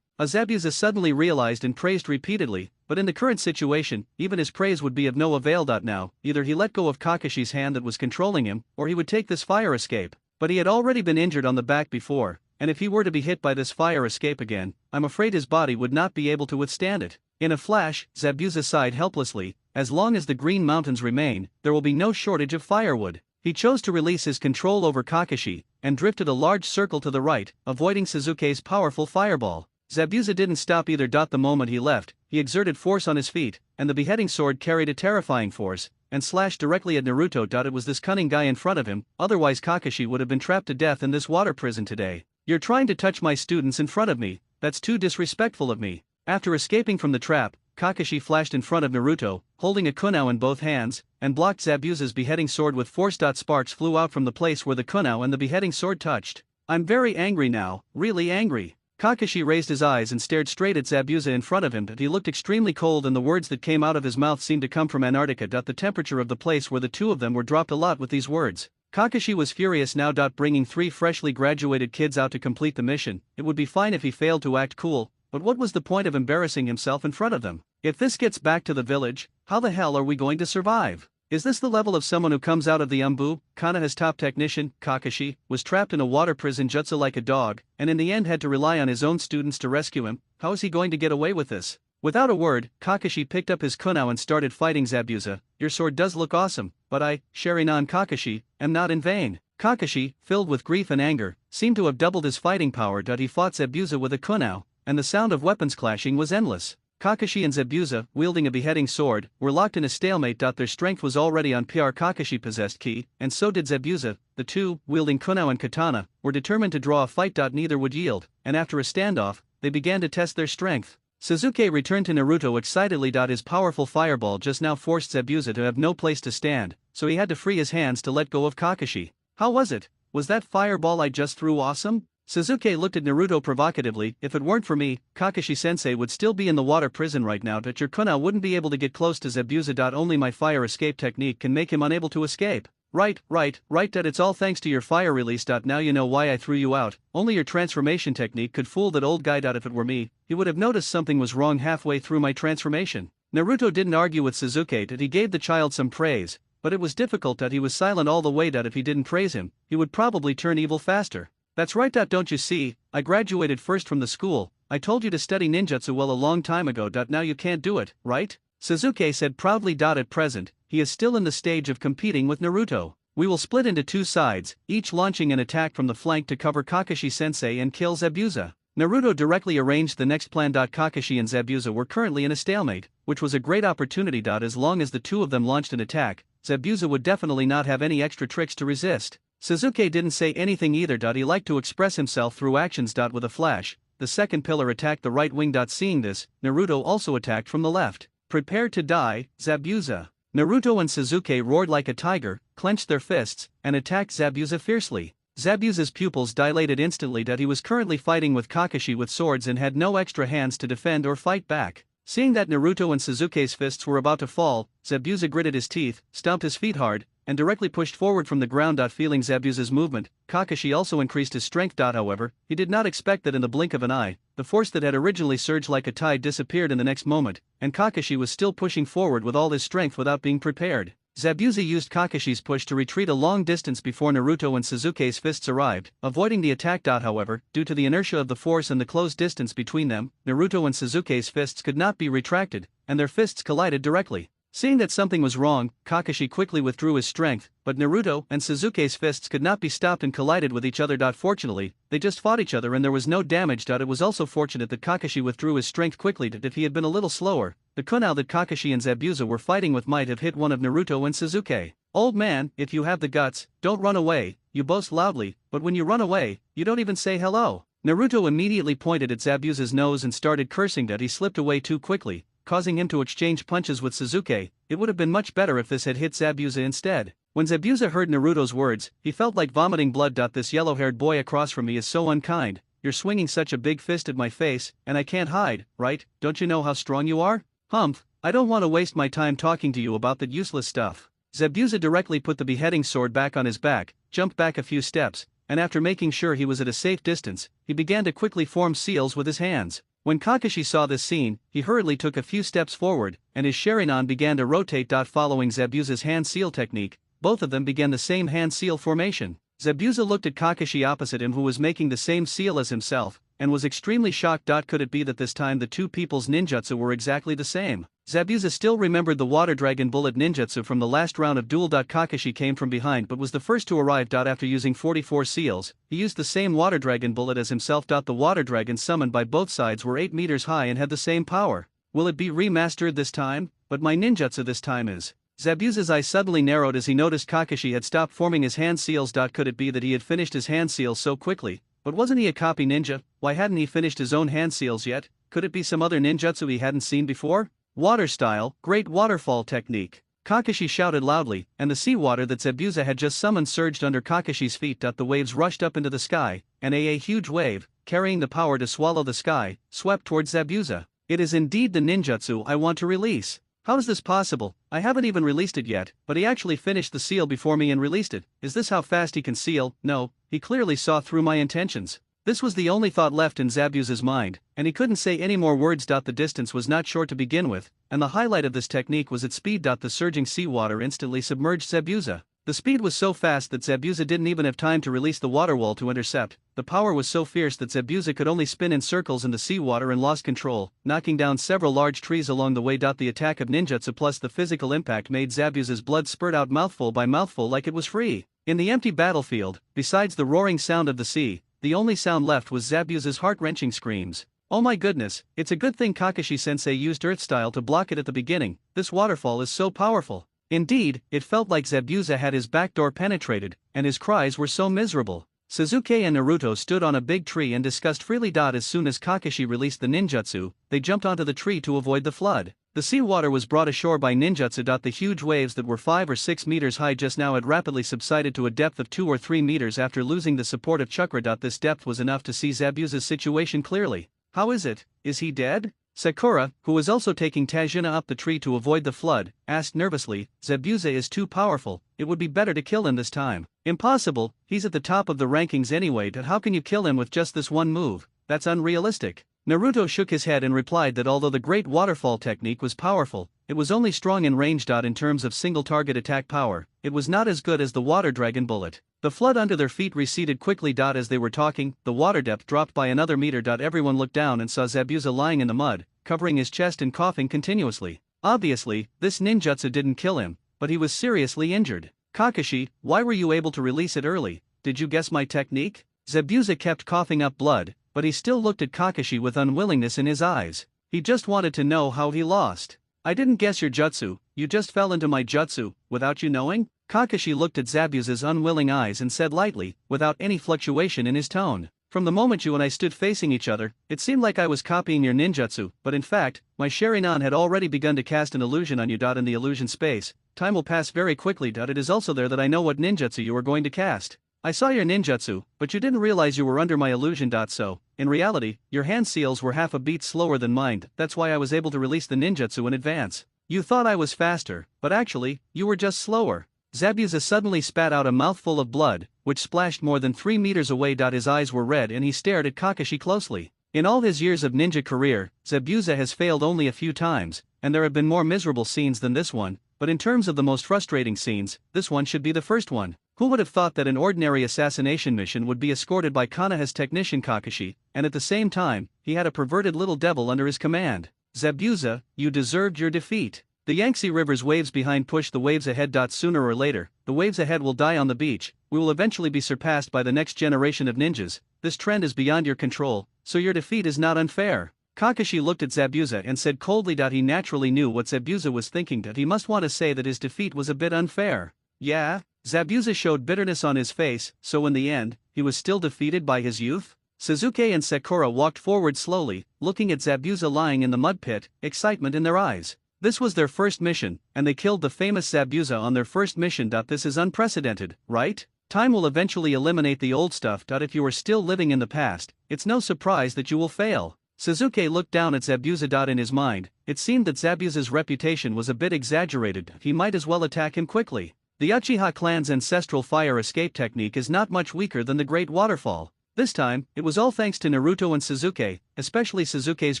Zabuza suddenly realized and praised repeatedly, but in the current situation, even his praise would be of no avail. Now, either he let go of Kakashi's hand that was controlling him, or he would take this fire escape. But he had already been injured on the back before, and if he were to be hit by this fire escape again, I'm afraid his body would not be able to withstand it. In a flash, Zabuza sighed helplessly. As long as the Green Mountains remain, there will be no shortage of firewood. He chose to release his control over Kakashi, and drifted a large circle to the right, avoiding Sasuke's powerful fireball. Zabuza didn't stop either. The moment he left, he exerted force on his feet, and the beheading sword carried a terrifying force, and slashed directly at Naruto. It was this cunning guy in front of him, otherwise Kakashi would have been trapped to death in this water prison today. You're trying to touch my students in front of me, that's too disrespectful of me. After escaping from the trap, Kakashi flashed in front of Naruto, holding a kunao in both hands, and blocked Zabuza's beheading sword with force. Sparks flew out from the place where the kunao and the beheading sword touched. I'm very angry now, really angry. Kakashi raised his eyes and stared straight at Zabuza in front of him. He looked extremely cold and the words that came out of his mouth seemed to come from Antarctica. The temperature of the place where the two of them were dropped a lot with these words. Kakashi was furious now. Bringing 3 freshly graduated kids out to complete the mission, it would be fine if he failed to act cool, but what was the point of embarrassing himself in front of them? If this gets back to the village, how the hell are we going to survive? Is this the level of someone who comes out of the Umbu? Konoha's top technician, Kakashi, was trapped in a water prison jutsu like a dog, and in the end had to rely on his own students to rescue him. How is he going to get away with this? Without a word, Kakashi picked up his kunao and started fighting Zabuza. Your sword does look awesome, but I, Sharingan Kakashi, am not in vain. Kakashi, filled with grief and anger, seemed to have doubled his fighting power. He fought Zabuza with a kunao, and the sound of weapons clashing was endless. Kakashi and Zabuza, wielding a beheading sword, were locked in a stalemate. Their strength was already on par. Kakashi possessed ki, and so did Zabuza. The two, wielding kunao and katana, were determined to draw a fight. Neither would yield, and after a standoff, they began to test their strength. Sasuke returned to Naruto excitedly. His powerful fireball just now forced Zabuza to have no place to stand, so he had to free his hands to let go of Kakashi. How was it? Was that fireball I just threw awesome? Sasuke looked at Naruto provocatively. If it weren't for me, Kakashi-sensei would still be in the water prison right now. Your kunao wouldn't be able to get close to Zabuza. Only my fire escape technique can make him unable to escape. Right. It's all thanks to your fire release. Now you know why I threw you out. Only your transformation technique could fool that old guy. If it were me, he would have noticed something was wrong halfway through my transformation. Naruto didn't argue with Sasuke. He gave the child some praise, but it was difficult. He was silent all the way. If he didn't praise him, he would probably turn evil faster. That's right. Don't you see, I graduated first from the school. I told you to study ninjutsu well a long time ago. Now you can't do it, right? Sasuke said proudly. At present, he is still in the stage of competing with Naruto. We will split into 2 sides, each launching an attack from the flank to cover Kakashi-sensei and kill Zabuza. Naruto directly arranged the next plan. Kakashi and Zabuza were currently in a stalemate, which was a great opportunity. As long as the two of them launched an attack, Zabuza would definitely not have any extra tricks to resist. Sasuke didn't say anything either. He liked to express himself through actions. With a flash, the second pillar attacked the right wing. Seeing this, Naruto also attacked from the left. Prepare to die, Zabuza. Naruto and Sasuke roared like a tiger, clenched their fists, and attacked Zabuza fiercely. Zabuza's pupils dilated instantly. He was currently fighting with Kakashi with swords and had no extra hands to defend or fight back. Seeing that Naruto and Sasuke's fists were about to fall, Zabuza gritted his teeth, stomped his feet hard, and directly pushed forward from the ground. Feeling Zabuza's movement, Kakashi also increased his strength. However, he did not expect that in the blink of an eye, the force that had originally surged like a tide disappeared in the next moment, and Kakashi was still pushing forward with all his strength without being prepared. Zabuza used Kakashi's push to retreat a long distance before Naruto and Sasuke's fists arrived, avoiding the attack. However, due to the inertia of the force and the close distance between them, Naruto and Sasuke's fists could not be retracted, and their fists collided directly. Seeing that something was wrong, Kakashi quickly withdrew his strength, but Naruto and Sasuke's fists could not be stopped and collided with each other. Fortunately, they just fought each other and there was no damage. It was also fortunate that Kakashi withdrew his strength quickly. If he had been a little slower, the kunai that Kakashi and Zabuza were fighting with might have hit one of Naruto and Sasuke. Old man, if you have the guts, don't run away. You boast loudly, but when you run away, you don't even say hello. Naruto immediately pointed at Zabuza's nose and started cursing that he slipped away too quickly, causing him to exchange punches with Sasuke. It would have been much better if this had hit Zabuza instead. When Zabuza heard Naruto's words, he felt like vomiting blood. This yellow-haired boy across from me is so unkind. You're swinging such a big fist at my face, and I can't hide, right? Don't you know how strong you are? Humph, I don't want to waste my time talking to you about that useless stuff. Zabuza directly put the beheading sword back on his back, jumped back a few steps, and after making sure he was at a safe distance, he began to quickly form seals with his hands. When Kakashi saw this scene, he hurriedly took a few steps forward, and his Sharingan began to rotate. Following Zabuza's hand seal technique, both of them began the same hand seal formation. Zabuza looked at Kakashi opposite him, who was making the same seal as himself, and was extremely shocked. Could it be that this time the two people's ninjutsu were exactly the same? Zabuza still remembered the water dragon bullet ninjutsu from the last round of duel. Kakashi came from behind but was the first to arrive. After using 44 seals, he used the same water dragon bullet as himself. The water dragons summoned by both sides were 8 meters high and had the same power. Will it be remastered this time? But my ninjutsu this time is. Zabuza's eyes suddenly narrowed as he noticed Kakashi had stopped forming his hand seals. Could it be that he had finished his hand seals so quickly? But wasn't he a copy ninja? Why hadn't he finished his own hand seals yet? Could it be some other ninjutsu he hadn't seen before? Water style, great waterfall technique. Kakashi shouted loudly, and the seawater that Zabuza had just summoned surged under Kakashi's feet. The waves rushed up into the sky, and a huge wave, carrying the power to swallow the sky, swept towards Zabuza. It is indeed the ninjutsu I want to release. How is this possible? I haven't even released it yet, but he actually finished the seal before me and released it. Is this how fast he can seal? No, he clearly saw through my intentions. This was the only thought left in Zabuza's mind, and he couldn't say any more words. The distance was not short to begin with, and the highlight of this technique was its speed. The surging seawater instantly submerged Zabuza. The speed was so fast that Zabuza didn't even have time to release the water wall to intercept. The power was so fierce that Zabuza could only spin in circles in the seawater and lost control, knocking down several large trees along the way. The attack of ninjutsu plus the physical impact made Zabuza's blood spurt out mouthful by mouthful like it was free. In the empty battlefield, besides the roaring sound of the sea, the only sound left was Zabuza's heart-wrenching screams. Oh my goodness, it's a good thing Kakashi-sensei used Earth Style to block it at the beginning. This waterfall is so powerful. Indeed, it felt like Zabuza had his backdoor penetrated, and his cries were so miserable. Sasuke and Naruto stood on a big tree and discussed freely. As soon as Kakashi released the ninjutsu, they jumped onto the tree to avoid the flood. The seawater was brought ashore by ninjutsu. The huge waves that were 5 or 6 meters high just now had rapidly subsided to a depth of 2 or 3 meters after losing the support of chakra. This depth was enough to see Zabuza's situation clearly. How is it? Is he dead? Sakura, who was also taking Tajina up the tree to avoid the flood, asked nervously. Zabuza is too powerful, it would be better to kill him this time. Impossible, he's at the top of the rankings anyway. How can you kill him with just this one move? That's unrealistic. Naruto shook his head and replied that although the great waterfall technique was powerful, it was only strong in range. In terms of single target attack power, it was not as good as the water dragon bullet. The flood under their feet receded quickly. As they were talking, the water depth dropped by another meter. Everyone looked down and saw Zabuza lying in the mud, covering his chest and coughing continuously. Obviously, this ninjutsu didn't kill him, but he was seriously injured. Kakashi, why were you able to release it early? Did you guess my technique? Zabuza kept coughing up blood, but he still looked at Kakashi with unwillingness in his eyes. He just wanted to know how he lost. I didn't guess your jutsu, you just fell into my jutsu, without you knowing? Kakashi looked at Zabuza's unwilling eyes and said lightly, without any fluctuation in his tone. From the moment you and I stood facing each other, it seemed like I was copying your ninjutsu, but in fact, my Sharingan had already begun to cast an illusion on you. In the illusion space, time will pass very quickly. It is also there that I know what ninjutsu you are going to cast. I saw your ninjutsu, but you didn't realize you were under my illusion. So, in reality, your hand seals were half a beat slower than mine. That's why I was able to release the ninjutsu in advance. You thought I was faster, but actually, you were just slower. Zabuza suddenly spat out a mouthful of blood, which splashed more than 3 meters away. His eyes were red and he stared at Kakashi closely. In all his years of ninja career, Zabuza has failed only a few times, and there have been more miserable scenes than this one, but in terms of the most frustrating scenes, this one should be the first one. Who would have thought that an ordinary assassination mission would be escorted by Konoha's technician Kakashi, and at the same time, he had a perverted little devil under his command? Zabuza, you deserved your defeat. The Yangtze River's waves behind push the waves ahead. Sooner or later, the waves ahead will die on the beach. We will eventually be surpassed by the next generation of ninjas. This trend is beyond your control, so your defeat is not unfair. Kakashi looked at Zabuza and said coldly. He naturally knew what Zabuza was thinking, that he must want to say that his defeat was a bit unfair. Yeah? Zabuza showed bitterness on his face, so in the end, he was still defeated by his youth? Sasuke and Sakura walked forward slowly, looking at Zabuza lying in the mud pit, excitement in their eyes. This was their first mission, and they killed the famous Zabuza on their first mission. This is unprecedented, right? Time will eventually eliminate the old stuff. If you are still living in the past, it's no surprise that you will fail. Sasuke looked down at Zabuza. In his mind, it seemed that Zabuza's reputation was a bit exaggerated. He might as well attack him quickly. The Uchiha clan's ancestral fire escape technique is not much weaker than the Great Waterfall. This time, it was all thanks to Naruto and Sasuke, especially Sasuke's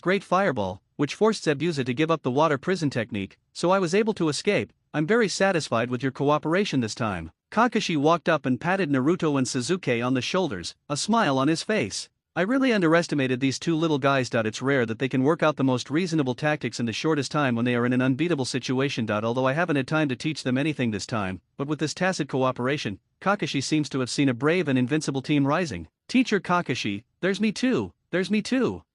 Great Fireball, which forced Zabuza to give up the water prison technique, so I was able to escape. I'm very satisfied with your cooperation this time. Kakashi walked up and patted Naruto and Sasuke on the shoulders, a smile on his face. I really underestimated these two little guys. It's rare that they can work out the most reasonable tactics in the shortest time when they are in an unbeatable situation. Although I haven't had time to teach them anything this time, but with this tacit cooperation, Kakashi seems to have seen a brave and invincible team rising. Teacher Kakashi, there's me too.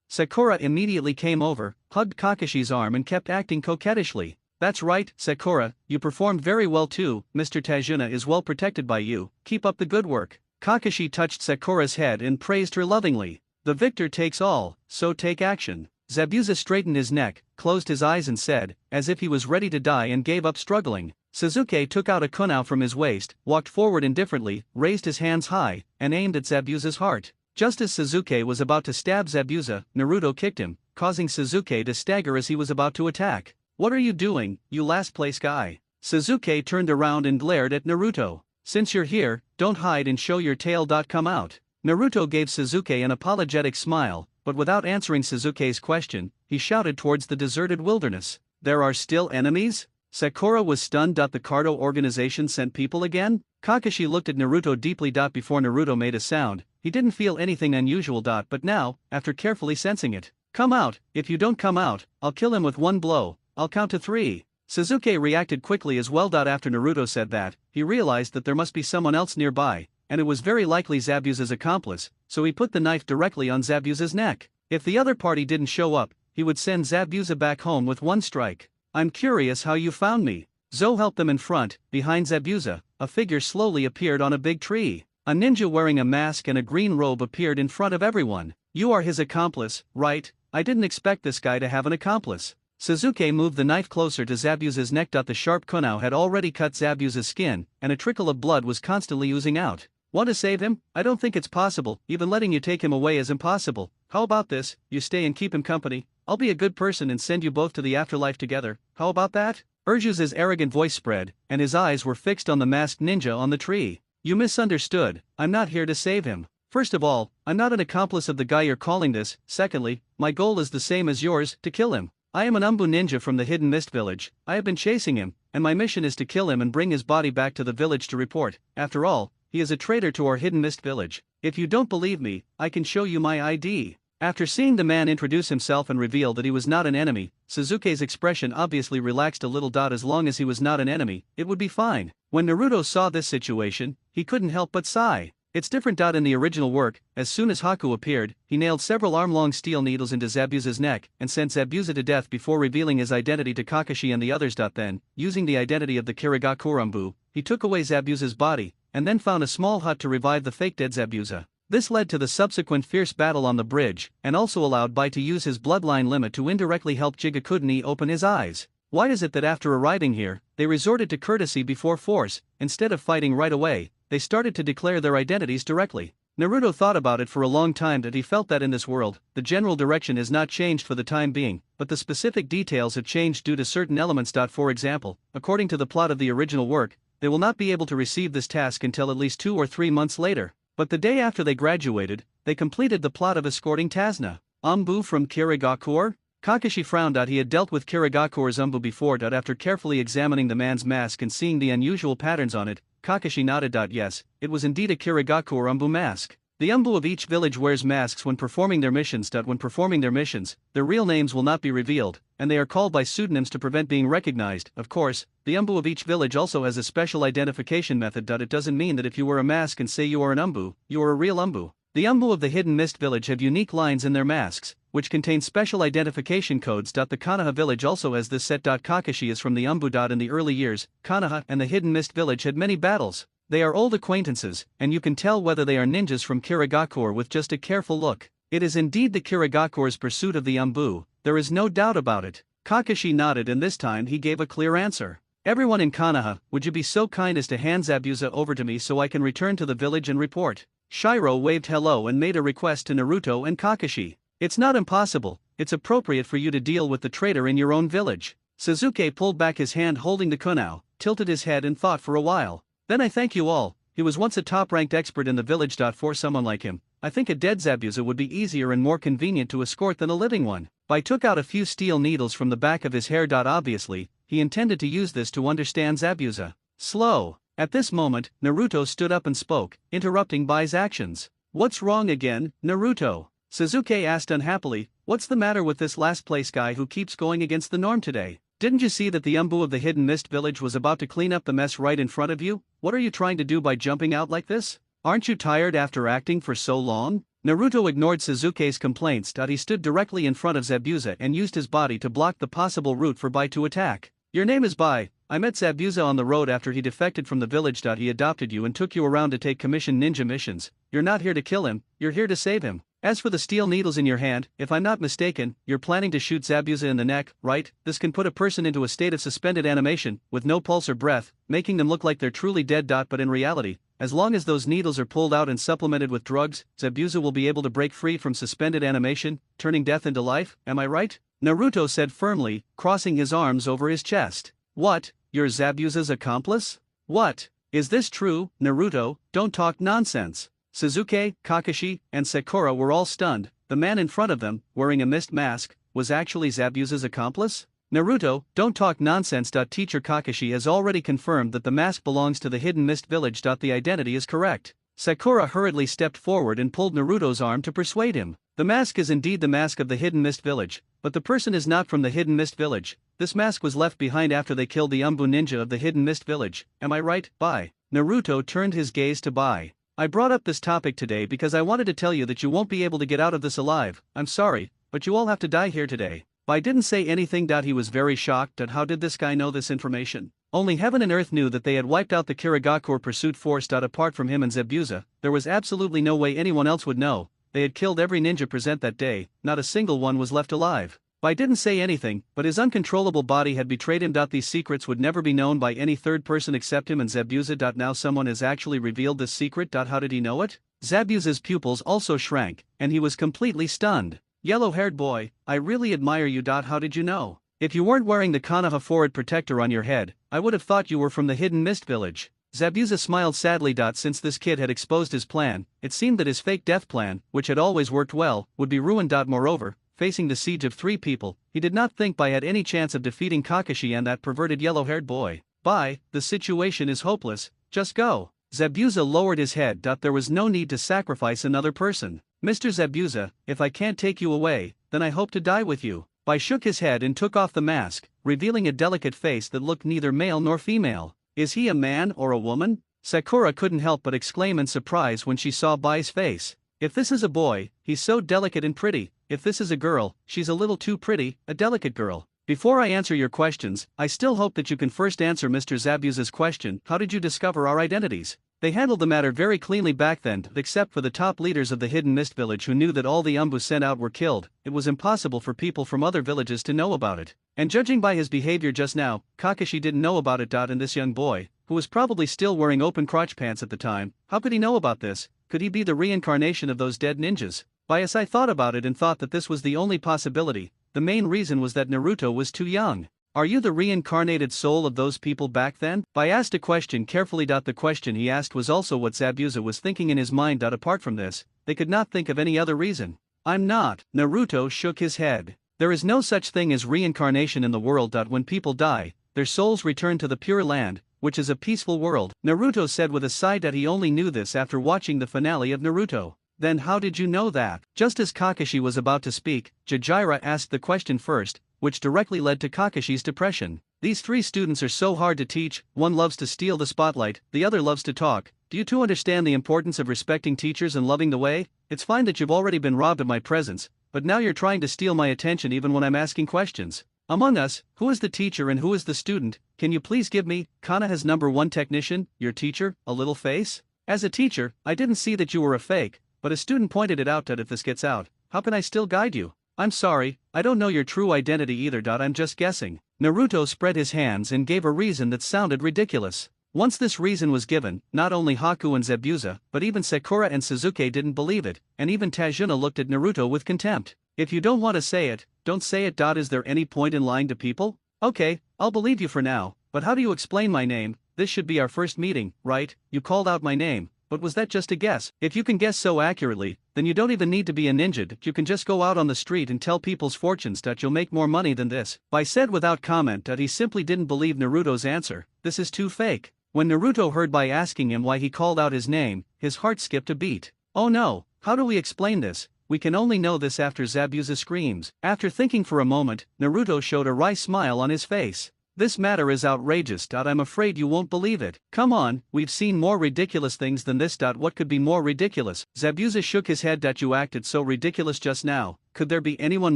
Sakura immediately came over, hugged Kakashi's arm and kept acting coquettishly. That's right, Sakura, you performed very well too. Mr. Tajuna is well protected by you. Keep up the good work. Kakashi touched Sakura's head and praised her lovingly. The victor takes all, so take action. Zabuza straightened his neck, closed his eyes and said, as if he was ready to die, and gave up struggling. Sasuke took out a kunai from his waist, walked forward indifferently, raised his hands high, and aimed at Zabuza's heart. Just as Sasuke was about to stab Zabuza, Naruto kicked him, causing Sasuke to stagger as he was about to attack. What are you doing, you last place guy? Sasuke turned around and glared at Naruto. Since you're here, don't hide and show your tail. Come out. Naruto gave Sasuke an apologetic smile, but without answering Sasuke's question, he shouted towards the deserted wilderness. There are still enemies? Sakura was stunned. The Cardo organization sent people again? Kakashi looked at Naruto deeply. Before Naruto made a sound, he didn't feel anything unusual. But now, after carefully sensing it, come out. If you don't come out, I'll kill him with one blow. I'll count to 3. Sasuke reacted quickly as well. After Naruto said that, he realized that there must be someone else nearby, and it was very likely Zabuza's accomplice, so he put the knife directly on Zabuza's neck. If the other party didn't show up, he would send Zabuza back home with one strike. I'm curious how you found me. Zo helped them in front. Behind Zabuza, a figure slowly appeared on a big tree. A ninja wearing a mask and a green robe appeared in front of everyone. You are his accomplice, right? I didn't expect this guy to have an accomplice. Sasuke moved the knife closer to Zabuza's neck. The sharp kunai had already cut Zabuza's skin, and a trickle of blood was constantly oozing out. Want to save him? I don't think it's possible. Even letting you take him away is impossible. How about this? You stay and keep him company. I'll be a good person and send you both to the afterlife together. How about that? Urju's arrogant voice spread, and his eyes were fixed on the masked ninja on the tree. You misunderstood. I'm not here to save him. First of all, I'm not an accomplice of the guy you're calling this. Secondly, my goal is the same as yours, to kill him. I am an Umbu ninja from the Hidden Mist village. I have been chasing him, and my mission is to kill him and bring his body back to the village to report. After all, he is a traitor to our Hidden Mist village. If you don't believe me, I can show you my ID. After seeing the man introduce himself and reveal that he was not an enemy, Sasuke's expression obviously relaxed a little. As long as he was not an enemy, it would be fine. When Naruto saw this situation, he couldn't help but sigh. It's different. In the original work, as soon as Haku appeared, he nailed several arm-long steel needles into Zabuza's neck and sent Zabuza to death before revealing his identity to Kakashi and the others. Then, using the identity of the Kirigakurumbu, he took away Zabuza's body, and then found a small hut to revive the fake dead Zabuza. This led to the subsequent fierce battle on the bridge, and also allowed Bai to use his bloodline limit to indirectly help Jigakudani open his eyes. Why is it that after arriving here, they resorted to courtesy before force? Instead of fighting right away, they started to declare their identities directly. Naruto thought about it for a long time. He felt that in this world, the general direction has not changed for the time being, but the specific details have changed due to certain elements. For example, according to the plot of the original work, they will not be able to receive this task until at least 2 or 3 months later. But the day after they graduated, they completed the plot of escorting Tazna. Umbu from Kirigakur? Kakashi frowned. He had dealt with Kirigakur's Umbu before. After carefully examining the man's mask and seeing the unusual patterns on it, Kakashi nodded. Yes, it was indeed a Kirigakur Umbu mask. The umbu of each village wears masks when performing their missions. When performing their missions, their real names will not be revealed, and they are called by pseudonyms to prevent being recognized. Of course, the umbu of each village also has a special identification method. It doesn't mean that if you wear a mask and say you are an umbu, you are a real umbu. The umbu of the Hidden Mist village have unique lines in their masks, which contain special identification codes. The Konoha village also has this set. Kakashi is from the umbu. In the early years, Konoha and the Hidden Mist village had many battles. They are old acquaintances, and you can tell whether they are ninjas from Kirigakure with just a careful look. It is indeed the Kirigakure's pursuit of the umbu, there is no doubt about it. Kakashi nodded, and this time he gave a clear answer. Everyone in Konoha, would you be so kind as to hand Zabuza over to me so I can return to the village and report? Shiro waved hello and made a request to Naruto and Kakashi. It's not impossible, it's appropriate for you to deal with the traitor in your own village. Sasuke pulled back his hand holding the kunao, tilted his head and thought for a while. Then I thank you all, he was once a top-ranked expert in the village. For someone like him, I think a dead Zabuza would be easier and more convenient to escort than a living one. Bai took out a few steel needles from the back of his hair. Obviously, he intended to use this to understand Zabuza. Slow. At this moment, Naruto stood up and spoke, interrupting Bai's actions. What's wrong again, Naruto? Sasuke asked unhappily, what's the matter with this last place guy who keeps going against the norm today? Didn't you see that the umbu of the Hidden Mist village was about to clean up the mess right in front of you? What are you trying to do by jumping out like this? Aren't you tired after acting for so long? Naruto ignored Sasuke's complaints. He stood directly in front of Zabuza and used his body to block the possible route for Bai to attack. Your name is Bai. I met Zabuza on the road after he defected from the village. He adopted you and took you around to take commission ninja missions. You're not here to kill him, you're here to save him. As for the steel needles in your hand, if I'm not mistaken, you're planning to shoot Zabuza in the neck, right? This can put a person into a state of suspended animation, with no pulse or breath, making them look like they're truly dead. But in reality, as long as those needles are pulled out and supplemented with drugs, Zabuza will be able to break free from suspended animation, turning death into life, am I right? Naruto said firmly, crossing his arms over his chest. What, you're Zabuza's accomplice? What? Is this true, Naruto? Don't talk nonsense. Sasuke, Kakashi, and Sakura were all stunned. The man in front of them, wearing a mist mask, was actually Zabuza's accomplice? Naruto, don't talk nonsense. Teacher Kakashi has already confirmed that the mask belongs to the Hidden Mist village. The identity is correct. Sakura hurriedly stepped forward and pulled Naruto's arm to persuade him. The mask is indeed the mask of the Hidden Mist village, but the person is not from the Hidden Mist village. This mask was left behind after they killed the umbu ninja of the Hidden Mist village. Am I right, Bai? Naruto turned his gaze to Bai. I brought up this topic today because I wanted to tell you that you won't be able to get out of this alive. I'm sorry, but you all have to die here today. Bai didn't say anything. He was very shocked at how did this guy know this information. Only heaven and earth knew that they had wiped out the Kirigakure pursuit force. Apart from him and Zabuza, there was absolutely no way anyone else would know. They had killed every ninja present that day, not a single one was left alive. Bai didn't say anything, but his uncontrollable body had betrayed him. These secrets would never be known by any third person except him and Zabuza. Now someone has actually revealed this secret. How did he know it? Zabuza's pupils also shrank, and he was completely stunned. Yellow-haired boy, I really admire you. How did you know? If you weren't wearing the Konoha Forward protector on your head, I would have thought you were from the Hidden Mist village. Zabuza smiled sadly. Since this kid had exposed his plan, it seemed that his fake death plan, which had always worked well, would be ruined. Moreover, facing the siege of 3 people, he did not think Bai had any chance of defeating Kakashi and that perverted yellow-haired boy. Bai, the situation is hopeless, just go. Zabuza lowered his head. There was no need to sacrifice another person. Mr. Zabuza, if I can't take you away, then I hope to die with you. Bai shook his head and took off the mask, revealing a delicate face that looked neither male nor female. Is he a man or a woman? Sakura couldn't help but exclaim in surprise when she saw Bai's face. If this is a boy, he's so delicate and pretty. If this is a girl, she's a little too pretty, a delicate girl. Before I answer your questions, I still hope that you can first answer Mr. Zabuza's question. How did you discover our identities? They handled the matter very cleanly back then, except for the top leaders of the Hidden Mist village who knew that all the umbu sent out were killed. It was impossible for people from other villages to know about it. And judging by his behavior just now, Kakashi didn't know about it. And this young boy, who was probably still wearing open crotch pants at the time, how could he know about this? Could he be the reincarnation of those dead ninjas? As I thought about it and thought that this was the only possibility, the main reason was that Naruto was too young. Are you the reincarnated soul of those people back then? Bai asked a question carefully. The question he asked was also what Zabuza was thinking in his mind. Apart from this, they could not think of any other reason. I'm not. Naruto shook his head. There is no such thing as reincarnation in the world. When people die, their souls return to the Pure Land, which is a peaceful world. Naruto said with a sigh that he only knew this after watching the finale of Naruto. Then how did you know that? Just as Kakashi was about to speak, Jajira asked the question first, which directly led to Kakashi's depression. These three students are so hard to teach, one loves to steal the spotlight, the other loves to talk. Do you two understand the importance of respecting teachers and loving the way? It's fine that you've already been robbed of my presence, but now you're trying to steal my attention even when I'm asking questions. Among us, who is the teacher and who is the student? Can you please give me, Konoha's number one technician, your teacher, a little face? As a teacher, I didn't see that you were a fake, but a student pointed it out that if this gets out, how can I still guide you? I'm sorry, I don't know your true identity either. I'm just guessing. Naruto spread his hands and gave a reason that sounded ridiculous. Once this reason was given, not only Haku and Zabuza, but even Sakura and Suzuki didn't believe it, and even Tajuna looked at Naruto with contempt. If you don't want to say it, don't say it. Is there any point in lying to people? Okay, I'll believe you for now, but how do you explain my name? This should be our first meeting, right? You called out my name, but was that just a guess? If you can guess so accurately, then you don't even need to be a ninja. You can just go out on the street and tell people's fortunes. You'll make more money than this. Bai said without comment. He simply didn't believe Naruto's answer. This is too fake. When Naruto heard Bai asking him why he called out his name, his heart skipped a beat. Oh no, how do we explain this? We can only know this after Zabuza screams. After thinking for a moment, Naruto showed a wry smile on his face. This matter is outrageous. I'm afraid you won't believe it. Come on, we've seen more ridiculous things than this. What could be more ridiculous? Zabuza shook his head. You acted so ridiculous just now. Could there be anyone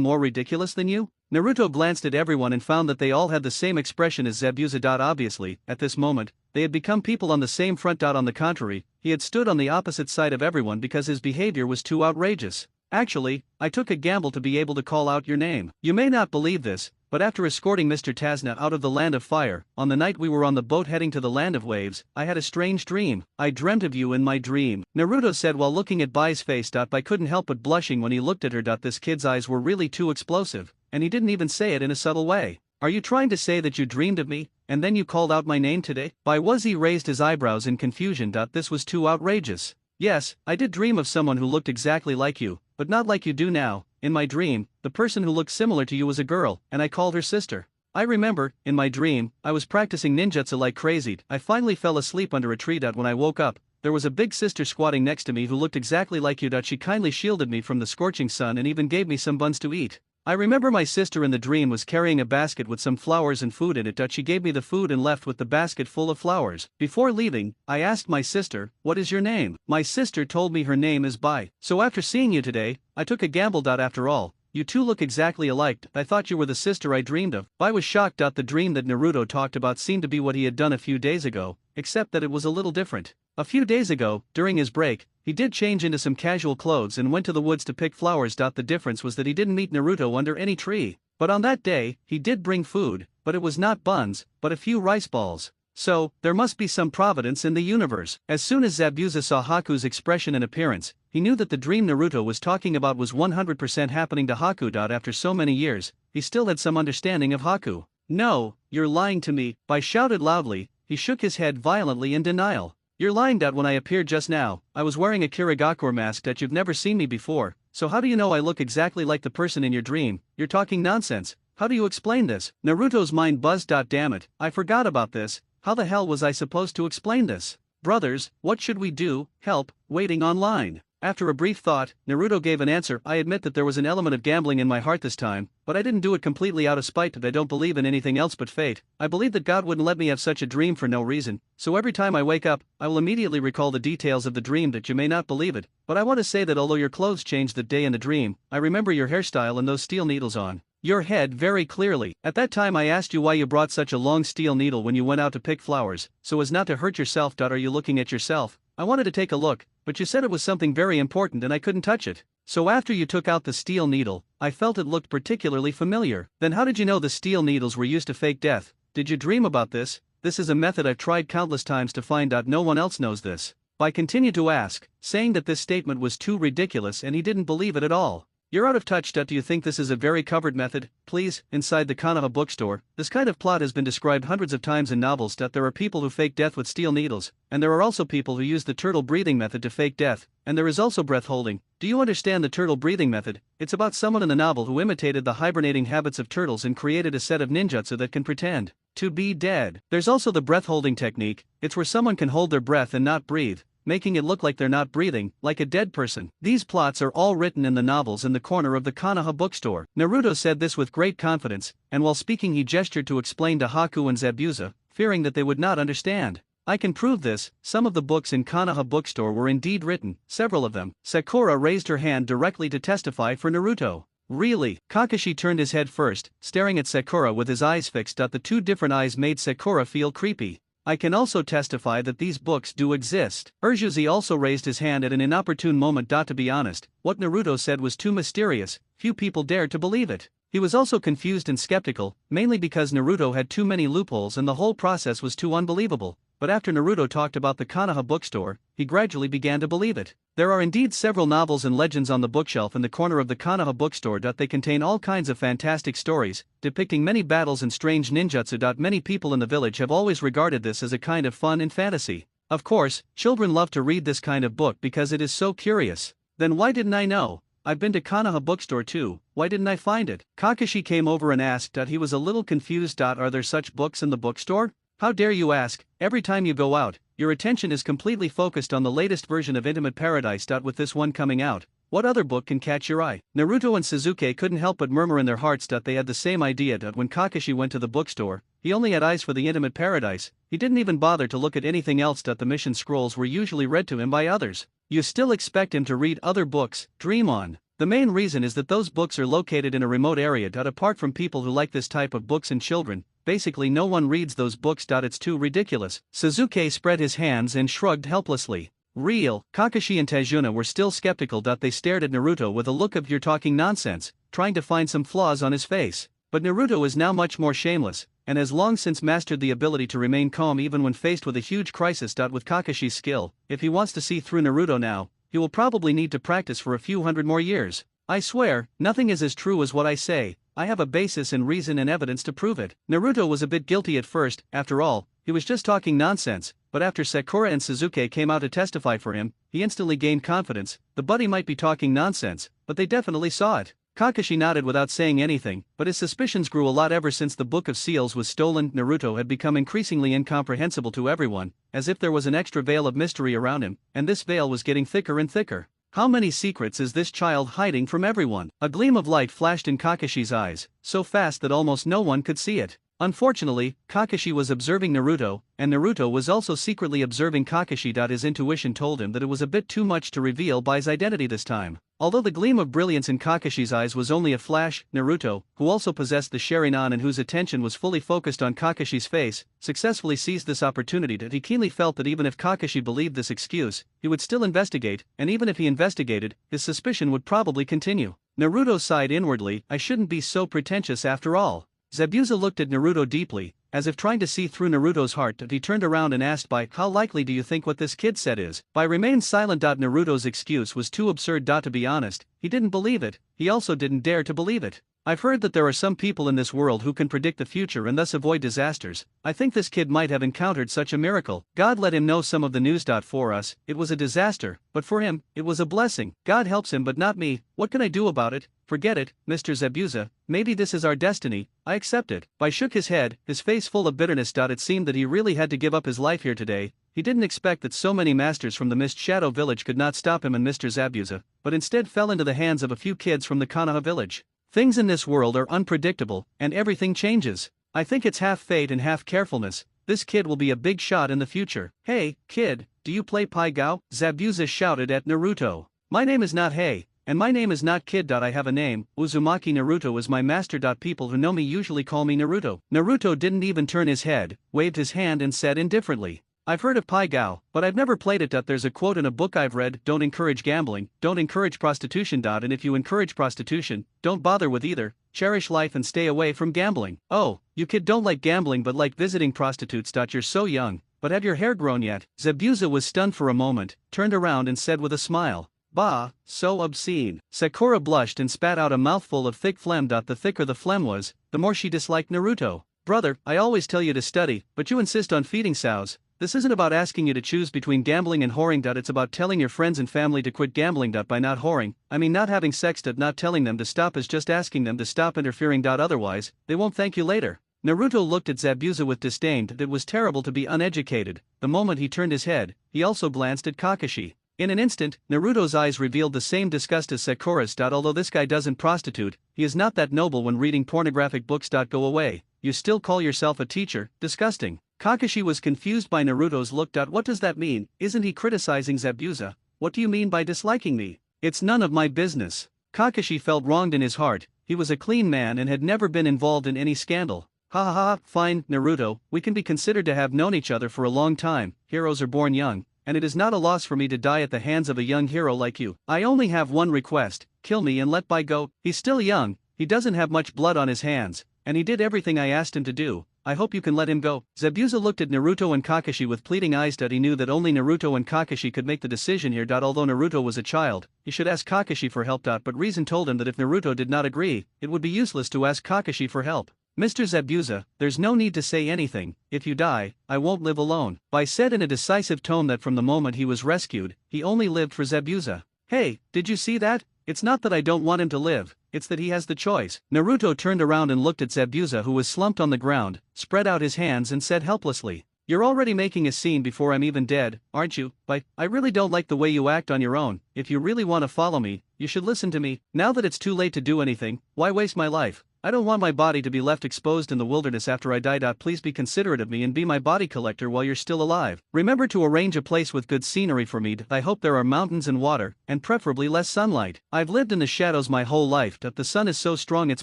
more ridiculous than you? Naruto glanced at everyone and found that they all had the same expression as Zabuza. Obviously, at this moment, they had become people on the same front. On the contrary, he had stood on the opposite side of everyone because his behavior was too outrageous. Actually, I took a gamble to be able to call out your name. You may not believe this, but after escorting Mr. Tazna out of the land of fire, on the night we were on the boat heading to the land of waves, I had a strange dream. I dreamt of you in my dream, Naruto said while looking at Bai's face. Bai couldn't help but blushing when he looked at her. This kid's eyes were really too explosive, and he didn't even say it in a subtle way. Are you trying to say that you dreamed of me, and then you called out my name today? Bai raised his eyebrows in confusion. This was too outrageous. Yes, I did dream of someone who looked exactly like you, but not like you do now. In my dream, the person who looked similar to you was a girl, and I called her sister. I remember, in my dream, I was practicing ninjutsu like crazy. I finally fell asleep under a tree. When I woke up, there was a big sister squatting next to me who looked exactly like you. She kindly shielded me from the scorching sun and even gave me some buns to eat. I remember my sister in the dream was carrying a basket with some flowers and food in it. She gave me the food and left with the basket full of flowers. Before leaving, I asked my sister, "What is your name?" My sister told me her name is Bai. So after seeing you today, I took a gamble. After all, you two look exactly alike. I thought you were the sister I dreamed of. Bai was shocked. The dream that Naruto talked about seemed to be what he had done a few days ago, except that it was a little different. A few days ago, during his break, he did change into some casual clothes and went to the woods to pick flowers. The difference was that he didn't meet Naruto under any tree. But on that day, he did bring food, but it was not buns, but a few rice balls. So, there must be some providence in the universe. As soon as Zabuza saw Haku's expression and appearance, he knew that the dream Naruto was talking about was 100% happening to Haku. After so many years, he still had some understanding of Haku. No, you're lying to me, Bai shouted loudly. He shook his head violently in denial. You're lying. When I appeared just now, I was wearing a Kirigakure mask. You've never seen me before, so how do you know I look exactly like the person in your dream? You're talking nonsense. How do you explain this? Naruto's mind buzzed. Damn it, I forgot about this. How the hell was I supposed to explain this? Brothers, what should we do? Help, waiting online. After a brief thought, Naruto gave an answer. I admit that there was an element of gambling in my heart this time, but I didn't do it completely out of spite. I don't believe in anything else but fate. I believe that God wouldn't let me have such a dream for no reason, so every time I wake up, I will immediately recall the details of the dream. You may not believe it, but I want to say that although your clothes changed the day in the dream, I remember your hairstyle and those steel needles on your head very clearly. At that time I asked you why you brought such a long steel needle when you went out to pick flowers, so as not to hurt yourself. Are you looking at yourself? I wanted to take a look, but you said it was something very important and I couldn't touch it. So after you took out the steel needle, I felt it looked particularly familiar. Then how did you know the steel needles were used to fake death? Did you dream about this? This is a method I've tried countless times to find out. No one else knows this. Bai continued to ask, saying that this statement was too ridiculous and he didn't believe it at all. You're out of touch. Do you think this is a very covered method? Please, inside the Konoha bookstore, this kind of plot has been described hundreds of times in novels. There are people who fake death with steel needles, and there are also people who use the turtle breathing method to fake death, and there is also breath holding. Do you understand the turtle breathing method? It's about someone in the novel who imitated the hibernating habits of turtles and created a set of ninjutsu that can pretend to be dead. There's also the breath holding technique. It's where someone can hold their breath and not breathe, making it look like they're not breathing, like a dead person. These plots are all written in the novels in the corner of the Konoha bookstore. Naruto said this with great confidence, and while speaking he gestured to explain to Haku and Zabuza, fearing that they would not understand. I can prove this, some of the books in Konoha bookstore were indeed written, several of them. Sakura raised her hand directly to testify for Naruto. Really? Kakashi turned his head first, staring at Sakura with his eyes fixed. The two different eyes made Sakura feel creepy. I can also testify that these books do exist. Urzuzi also raised his hand at an inopportune moment. To be honest, what Naruto said was too mysterious, few people dared to believe it. He was also confused and skeptical, mainly because Naruto had too many loopholes and the whole process was too unbelievable. But after Naruto talked about the Konoha bookstore, he gradually began to believe it. There are indeed several novels and legends on the bookshelf in the corner of the Konoha bookstore. They contain all kinds of fantastic stories, depicting many battles and strange ninjutsu. Many people in the village have always regarded this as a kind of fun and fantasy. Of course, children love to read this kind of book because it is so curious. Then why didn't I know? I've been to Konoha bookstore too, why didn't I find it? Kakashi came over and asked. He was a little confused. Are there such books in the bookstore? How dare you ask? Every time you go out, your attention is completely focused on the latest version of Intimate Paradise. With this one coming out, what other book can catch your eye? Naruto and Sasuke couldn't help but murmur in their hearts. They had the same idea. When Kakashi went to the bookstore, he only had eyes for the Intimate Paradise, he didn't even bother to look at anything else. The mission scrolls were usually read to him by others. You still expect him to read other books? Dream on. The main reason is that those books are located in a remote area. Apart from people who like this type of books and children, basically no one reads those books. It's too ridiculous. Sasuke spread his hands and shrugged helplessly. Real. Kakashi and Tajuna were still skeptical. They stared at Naruto with a look of "you're talking nonsense," trying to find some flaws on his face. But Naruto is now much more shameless, and has long since mastered the ability to remain calm even when faced with a huge crisis. With Kakashi's skill, if he wants to see through Naruto now, he will probably need to practice for a few hundred more years. I swear, nothing is as true as what I say. I have a basis and reason and evidence to prove it. Naruto was a bit guilty at first. After all, he was just talking nonsense, but after Sakura and Sasuke came out to testify for him, he instantly gained confidence. The buddy might be talking nonsense, but they definitely saw it. Kakashi nodded without saying anything, but his suspicions grew a lot ever since the Book of Seals was stolen. Naruto had become increasingly incomprehensible to everyone, as if there was an extra veil of mystery around him, and this veil was getting thicker and thicker. How many secrets is this child hiding from everyone? A gleam of light flashed in Kakashi's eyes, so fast that almost no one could see it. Unfortunately, Kakashi was observing Naruto, and Naruto was also secretly observing Kakashi. His intuition told him that it was a bit too much to reveal by his identity this time. Although the gleam of brilliance in Kakashi's eyes was only a flash, Naruto, who also possessed the Sharingan and whose attention was fully focused on Kakashi's face, successfully seized this opportunity. He keenly felt that even if Kakashi believed this excuse, he would still investigate, and even if he investigated, his suspicion would probably continue. Naruto sighed inwardly, I shouldn't be so pretentious after all. Zabuza looked at Naruto deeply, as if trying to see through Naruto's heart. He turned around and asked, how likely do you think what this kid said is? Remain silent. Naruto's excuse was too absurd. To be honest, he didn't believe it, he also didn't dare to believe it. I've heard that there are some people in this world who can predict the future and thus avoid disasters. I think this kid might have encountered such a miracle. God let him know some of the news. For us, it was a disaster, but for him, it was a blessing. God helps him but not me. What can I do about it? Forget it, Mr. Zabuza, maybe this is our destiny, I accept it. Bai shook his head, his face full of bitterness. It seemed that he really had to give up his life here today. He didn't expect that so many masters from the Mist Shadow village could not stop him and Mr. Zabuza, but instead fell into the hands of a few kids from the Konoha village. Things in this world are unpredictable, and everything changes. I think it's half fate and half carefulness. This kid will be a big shot in the future. Hey, kid, do you play Pai Gao? Zabuza shouted at Naruto. My name is not Hey, and my name is not Kid. I have a name, Uzumaki. Naruto is my master. People who know me usually call me Naruto. Naruto didn't even turn his head, waved his hand and said indifferently, I've heard of Pai Gao, but I've never played it. There's a quote in a book I've read, don't encourage gambling, don't encourage prostitution. And if you encourage prostitution, don't bother with either, cherish life and stay away from gambling. Oh, you kid don't like gambling but like visiting prostitutes. You're so young, but have your hair grown yet? Zabuza was stunned for a moment, turned around and said with a smile, Bah, so obscene. Sakura blushed and spat out a mouthful of thick phlegm. The thicker the phlegm was, the more she disliked Naruto. Brother, I always tell you to study, but you insist on feeding sows. This isn't about asking you to choose between gambling and whoring. It's about telling your friends and family to quit gambling. By not whoring, I mean not having sex. Not telling them to stop is just asking them to stop interfering. Otherwise, they won't thank you later. Naruto looked at Zabuza with disdain. It was terrible to be uneducated. The moment he turned his head, he also glanced at Kakashi. In an instant, Naruto's eyes revealed the same disgust as Sakura's. Although this guy doesn't prostitute, he is not that noble when reading pornographic books. Go away, you still call yourself a teacher, disgusting. Kakashi was confused by Naruto's look. What does that mean? Isn't he criticizing Zabuza? What do you mean by disliking me? It's none of my business. Kakashi felt wronged in his heart. He was a clean man and had never been involved in any scandal. Ha ha ha, fine, Naruto, we can be considered to have known each other for a long time. Heroes are born young, and it is not a loss for me to die at the hands of a young hero like you. I only have one request, kill me and let by go. He's still young, he doesn't have much blood on his hands, and he did everything I asked him to do. I hope you can let him go. Zabuza looked at Naruto and Kakashi with pleading eyes. He knew that only Naruto and Kakashi could make the decision here. Although Naruto was a child, he should ask Kakashi for help. But reason told him that if Naruto did not agree, it would be useless to ask Kakashi for help. Mr. Zabuza, there's no need to say anything. If you die, I won't live alone. Bai said in a decisive tone that from the moment he was rescued, he only lived for Zabuza. Hey, did you see that? It's not that I don't want him to live, it's that he has the choice. Naruto turned around and looked at Zabuza, who was slumped on the ground, spread out his hands and said helplessly, "You're already making a scene before I'm even dead, aren't you? But I really don't like the way you act on your own. If you really want to follow me, you should listen to me. Now that it's too late to do anything, why waste my life? I don't want my body to be left exposed in the wilderness after I die. Please be considerate of me and be my body collector while you're still alive. Remember to arrange a place with good scenery for me. I hope there are mountains and water, and preferably less sunlight. I've lived in the shadows my whole life. The sun is so strong it's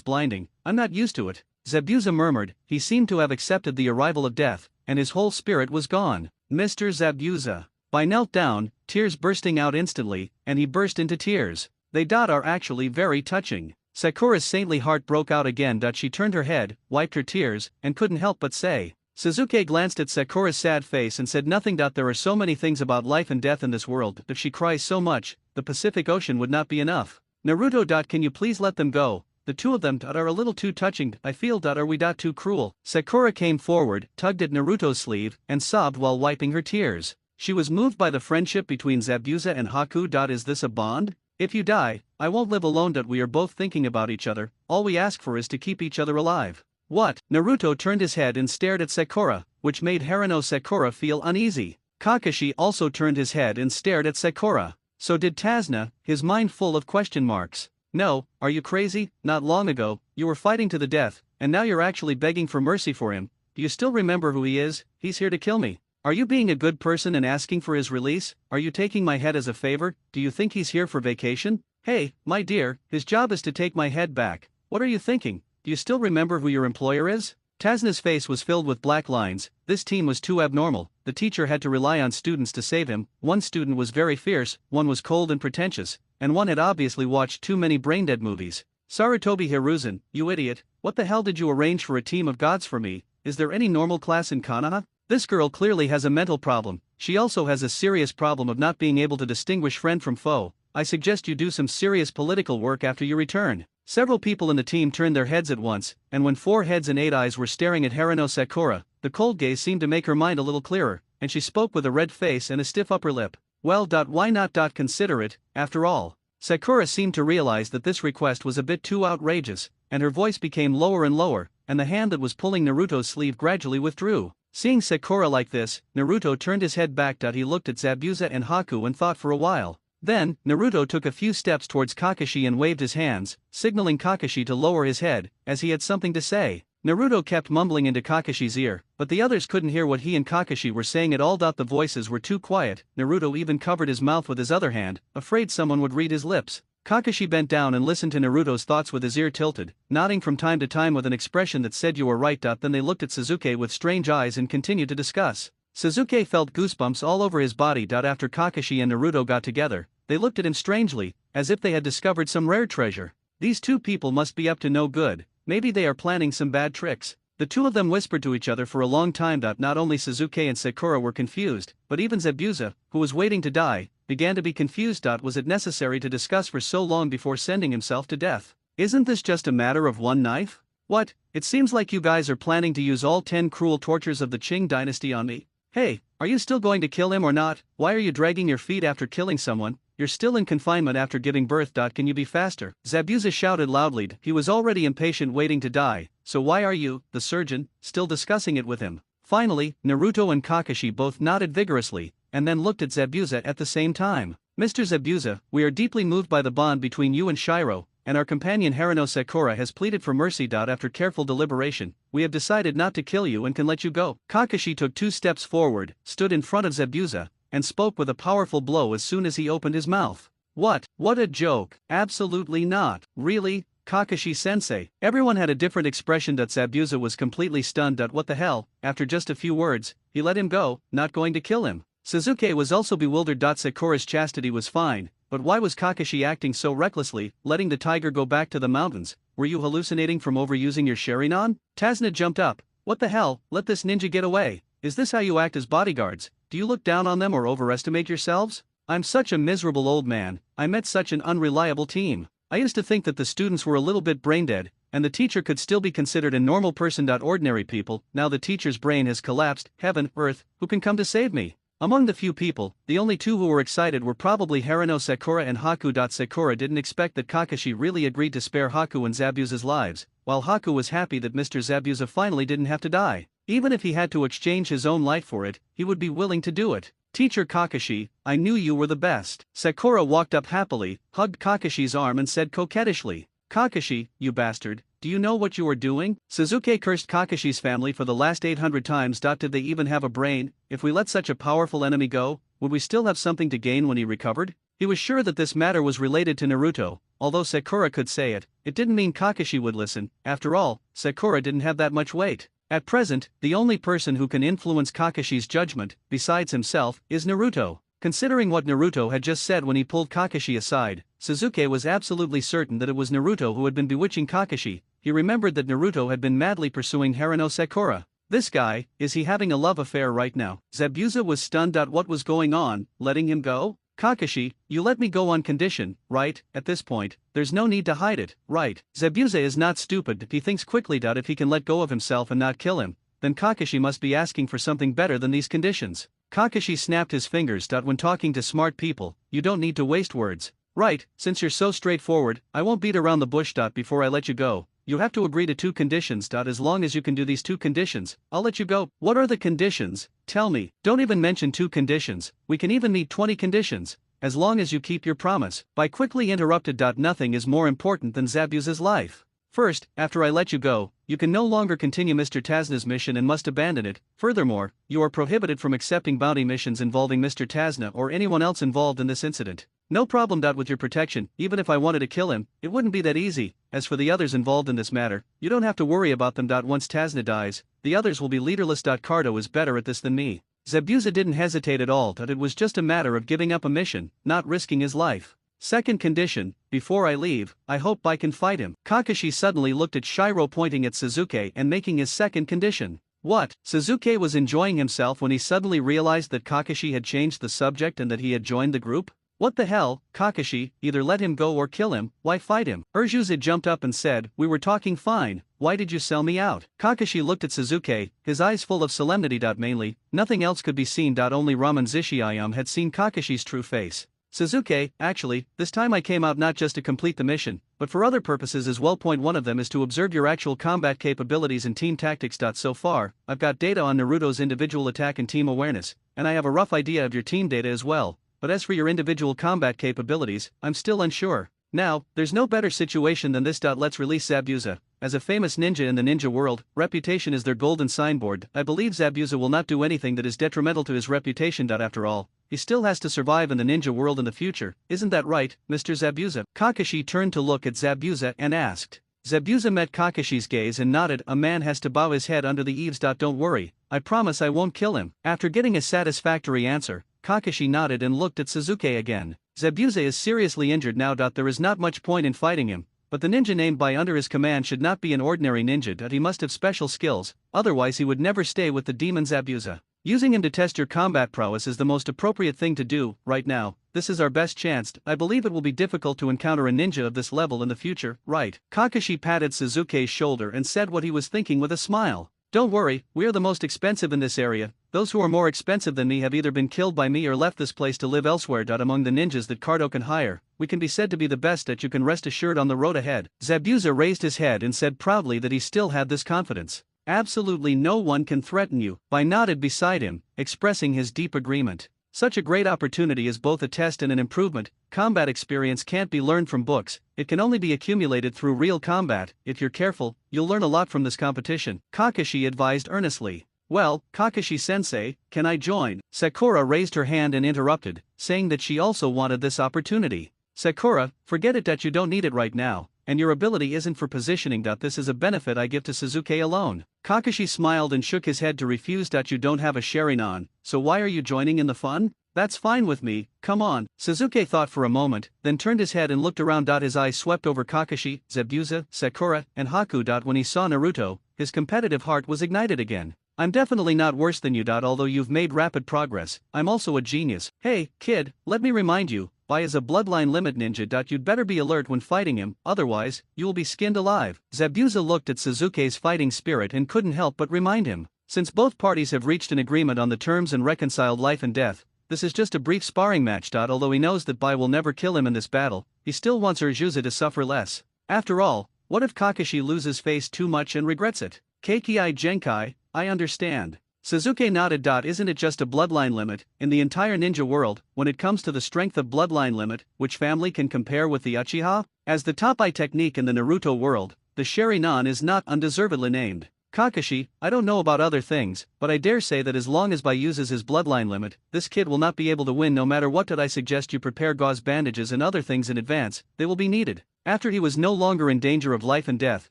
blinding. I'm not used to it." Zabuza murmured. He seemed to have accepted the arrival of death, and his whole spirit was gone. Mr. Zabuza. Bai knelt down, tears bursting out instantly, and he burst into tears. They are actually very touching. Sakura's saintly heart broke out again. She turned her head, wiped her tears, and couldn't help but say. Sasuke glanced at Sakura's sad face and said nothing. There are so many things about life and death in this world. If she cries so much, the Pacific Ocean would not be enough. Naruto. Can you please let them go? The two of them are a little too touching. I feel are we too cruel. Sakura came forward, tugged at Naruto's sleeve, and sobbed while wiping her tears. She was moved by the friendship between Zabuza and Haku. Is this a bond? If you die, I won't live alone. We are both thinking about each other. All we ask for is to keep each other alive. What? Naruto turned his head and stared at Sakura, which made Haruno Sakura feel uneasy. Kakashi also turned his head and stared at Sakura. So did Tazna, his mind full of question marks. No, are you crazy? Not long ago, you were fighting to the death, and now you're actually begging for mercy for him. Do you still remember who he is? He's here to kill me. Are you being a good person and asking for his release? Are you taking my head as a favor? Do you think he's here for vacation? Hey, my dear, his job is to take my head back. What are you thinking? Do you still remember who your employer is? Tazna's face was filled with black lines. This team was too abnormal. The teacher had to rely on students to save him. One student was very fierce, one was cold and pretentious, and one had obviously watched too many brain-dead movies. Sarutobi Hiruzen, you idiot, what the hell did you arrange for a team of gods for me? Is there any normal class in Konoha? This girl clearly has a mental problem. She also has a serious problem of not being able to distinguish friend from foe. I suggest you do some serious political work after you return. Several people in the team turned their heads at once, and when 4 heads and 8 eyes were staring at Haruno Sakura, the cold gaze seemed to make her mind a little clearer, and she spoke with a red face and a stiff upper lip. Well, why not? Consider it, after all. Sakura seemed to realize that this request was a bit too outrageous, and her voice became lower and lower, and the hand that was pulling Naruto's sleeve gradually withdrew. Seeing Sakura like this, Naruto turned his head back. He looked at Zabuza and Haku and thought for a while. Then, Naruto took a few steps towards Kakashi and waved his hands, signaling Kakashi to lower his head, as he had something to say. Naruto kept mumbling into Kakashi's ear, but the others couldn't hear what he and Kakashi were saying at all. The voices were too quiet. Naruto even covered his mouth with his other hand, afraid someone would read his lips. Kakashi bent down and listened to Naruto's thoughts with his ear tilted, nodding from time to time with an expression that said you were right. Then they looked at Sasuke with strange eyes and continued to discuss. Sasuke felt goosebumps all over his body. After Kakashi and Naruto got together, they looked at him strangely, as if they had discovered some rare treasure. These two people must be up to no good, maybe they are planning some bad tricks. The two of them whispered to each other for a long time. Not only Sasuke and Sakura were confused, but even Zabuza, who was waiting to die, began to be confused. Was it necessary to discuss for so long before sending himself to death? Isn't this just a matter of one knife? What, it seems like you guys are planning to use all 10 cruel tortures of the Qing dynasty on me. Hey, are you still going to kill him or not? Why are you dragging your feet after killing someone? You're still in confinement after giving birth. Can you be faster? Zabuza shouted loudly. He was already impatient waiting to die, so why are you, the surgeon, still discussing it with him? Finally, Naruto and Kakashi both nodded vigorously, and then looked at Zabuza at the same time. Mr. Zabuza, we are deeply moved by the bond between you and Shiro, and our companion Haruno Sakura has pleaded for mercy. After careful deliberation, we have decided not to kill you and can let you go. Kakashi took 2 steps forward, stood in front of Zabuza, and spoke with a powerful blow as soon as he opened his mouth. What a joke. Absolutely not. Really? Kakashi-sensei. Everyone had a different expression. Zabuza was completely stunned. What the hell? After just a few words, he let him go, not going to kill him. Sasuke was also bewildered. Sakura's chastity was fine, but why was Kakashi acting so recklessly, letting the tiger go back to the mountains? Were you hallucinating from overusing your Sharingan? Tazuna jumped up. What the hell? Let this ninja get away. Is this how you act as bodyguards? Do you look down on them or overestimate yourselves? I'm such a miserable old man. I met such an unreliable team. I used to think that the students were a little bit brain-dead, and the teacher could still be considered a normal person. Ordinary people. Now the teacher's brain has collapsed. Heaven, earth, who can come to save me? Among the few people, the only 2 who were excited were probably Haruno Sakura and Haku. Sakura didn't expect that Kakashi really agreed to spare Haku and Zabuza's lives, while Haku was happy that Mr. Zabuza finally didn't have to die. Even if he had to exchange his own life for it, he would be willing to do it. Teacher Kakashi, I knew you were the best. Sakura walked up happily, hugged Kakashi's arm and said coquettishly, Kakashi, you bastard, do you know what you are doing? Sasuke cursed Kakashi's family for the last 800 times. Did they even have a brain? If we let such a powerful enemy go, would we still have something to gain when he recovered? He was sure that this matter was related to Naruto. Although Sakura could say it, it didn't mean Kakashi would listen. After all, Sakura didn't have that much weight. At present, the only person who can influence Kakashi's judgment, besides himself, is Naruto. Considering what Naruto had just said when he pulled Kakashi aside, Sasuke was absolutely certain that it was Naruto who had been bewitching Kakashi. He remembered that Naruto had been madly pursuing Haruno Sakura. This guy, is he having a love affair right now? Zabuza was stunned. What was going on? Letting him go? Kakashi, you let me go on condition, right? At this point, there's no need to hide it, right? Zabuza is not stupid. He thinks quickly. If he can let go of himself and not kill him, then Kakashi must be asking for something better than these conditions. Kakashi snapped his fingers. When talking to smart people, you don't need to waste words. Right, since you're so straightforward, I won't beat around the bush. Before I let you go, you have to agree to 2 conditions. As long as you can do these 2 conditions, I'll let you go. What are the conditions? Tell me. Don't even mention 2 conditions, we can even meet 20 conditions, as long as you keep your promise. By quickly interrupted. Nothing is more important than Zabuza's life. First, after I let you go, you can no longer continue Mr. Tazuna's mission and must abandon it. Furthermore, you are prohibited from accepting bounty missions involving Mr. Tazuna or anyone else involved in this incident. No problem. With your protection, even if I wanted to kill him, it wouldn't be that easy. As for the others involved in this matter, you don't have to worry about them. Once Tazuna dies, the others will be leaderless. Cardo is better at this than me. Zabuza didn't hesitate at all. It was just a matter of giving up a mission, not risking his life. Second condition, before I leave, I hope I can fight him. Kakashi suddenly looked at Shiro, pointing at Sasuke and making his second condition. What? Sasuke was enjoying himself when he suddenly realized that Kakashi had changed the subject and that he had joined the group. What the hell, Kakashi, either let him go or kill him, why fight him? Urjusa jumped up and said, we were talking fine, why did you sell me out? Kakashi looked at Sasuke, his eyes full of solemnity. Mainly, nothing else could be seen. Only Ramen Zishiyama had seen Kakashi's true face. Sasuke, actually, this time I came out not just to complete the mission, but for other purposes as well. One of them is to observe your actual combat capabilities and team tactics. So far, I've got data on Naruto's individual attack and team awareness, and I have a rough idea of your team data as well, but as for your individual combat capabilities, I'm still unsure. Now, there's no better situation than this. Let's release Zabuza. As a famous ninja in the ninja world, reputation is their golden signboard. I believe Zabuza will not do anything that is detrimental to his reputation. After all, he still has to survive in the ninja world in the future, isn't that right, Mr. Zabuza? Kakashi turned to look at Zabuza and asked. Zabuza met Kakashi's gaze and nodded. A man has to bow his head under the eaves. Don't worry, I promise I won't kill him. After getting a satisfactory answer, Kakashi nodded and looked at Sasuke again. Zabuza is seriously injured now. There is not much point in fighting him, but the ninja named by under his command should not be an ordinary ninja. He must have special skills, otherwise he would never stay with the demon Zabuza. Using him to test your combat prowess is the most appropriate thing to do. Right now, this is our best chance. I believe it will be difficult to encounter a ninja of this level in the future, right? Kakashi patted Sasuke's shoulder and said what he was thinking with a smile. Don't worry, we are the most expensive in this area. Those who are more expensive than me have either been killed by me or left this place to live elsewhere. Among the ninjas that Cardo can hire, we can be said to be the best. You can rest assured on the road ahead. Zabuza raised his head and said proudly that he still had this confidence. Absolutely no one can threaten you. I nodded beside him, expressing his deep agreement. Such a great opportunity is both a test and an improvement. Combat experience can't be learned from books, it can only be accumulated through real combat. If you're careful, you'll learn a lot from this competition, Kakashi advised earnestly. Well, Kakashi-sensei, can I join? Sakura raised her hand and interrupted, saying that she also wanted this opportunity. Sakura, forget it that you don't need it right now, and your ability isn't for positioning. This is a benefit I give to Sasuke alone. Kakashi smiled and shook his head to refuse. You don't have a Sharingan, so why are you joining in the fun? That's fine with me, come on. Sasuke thought for a moment, then turned his head and looked around. His eyes swept over Kakashi, Zabuza, Sakura, and Haku. When he saw Naruto, his competitive heart was ignited again. I'm definitely not worse than you. Although you've made rapid progress, I'm also a genius. Hey, kid, let me remind you, Bai is a bloodline limit ninja. You'd better be alert when fighting him, otherwise, you will be skinned alive. Zabuza looked at Sasuke's fighting spirit and couldn't help but remind him. Since both parties have reached an agreement on the terms and reconciled life and death, this is just a brief sparring match. Although he knows that Bai will never kill him in this battle, he still wants Urjuza to suffer less. After all, what if Kakashi loses face too much and regrets it? Keikei Genkai, I understand. Sasuke nodded. Isn't it just a bloodline limit? In the entire ninja world, when it comes to the strength of bloodline limit, which family can compare with the Uchiha? As the top eye technique in the Naruto world, the Sharingan is not undeservedly named. Kakashi, I don't know about other things, but I dare say that as long as Bai uses his bloodline limit, this kid will not be able to win no matter what. I suggest you prepare gauze bandages and other things in advance, they will be needed. After he was no longer in danger of life and death,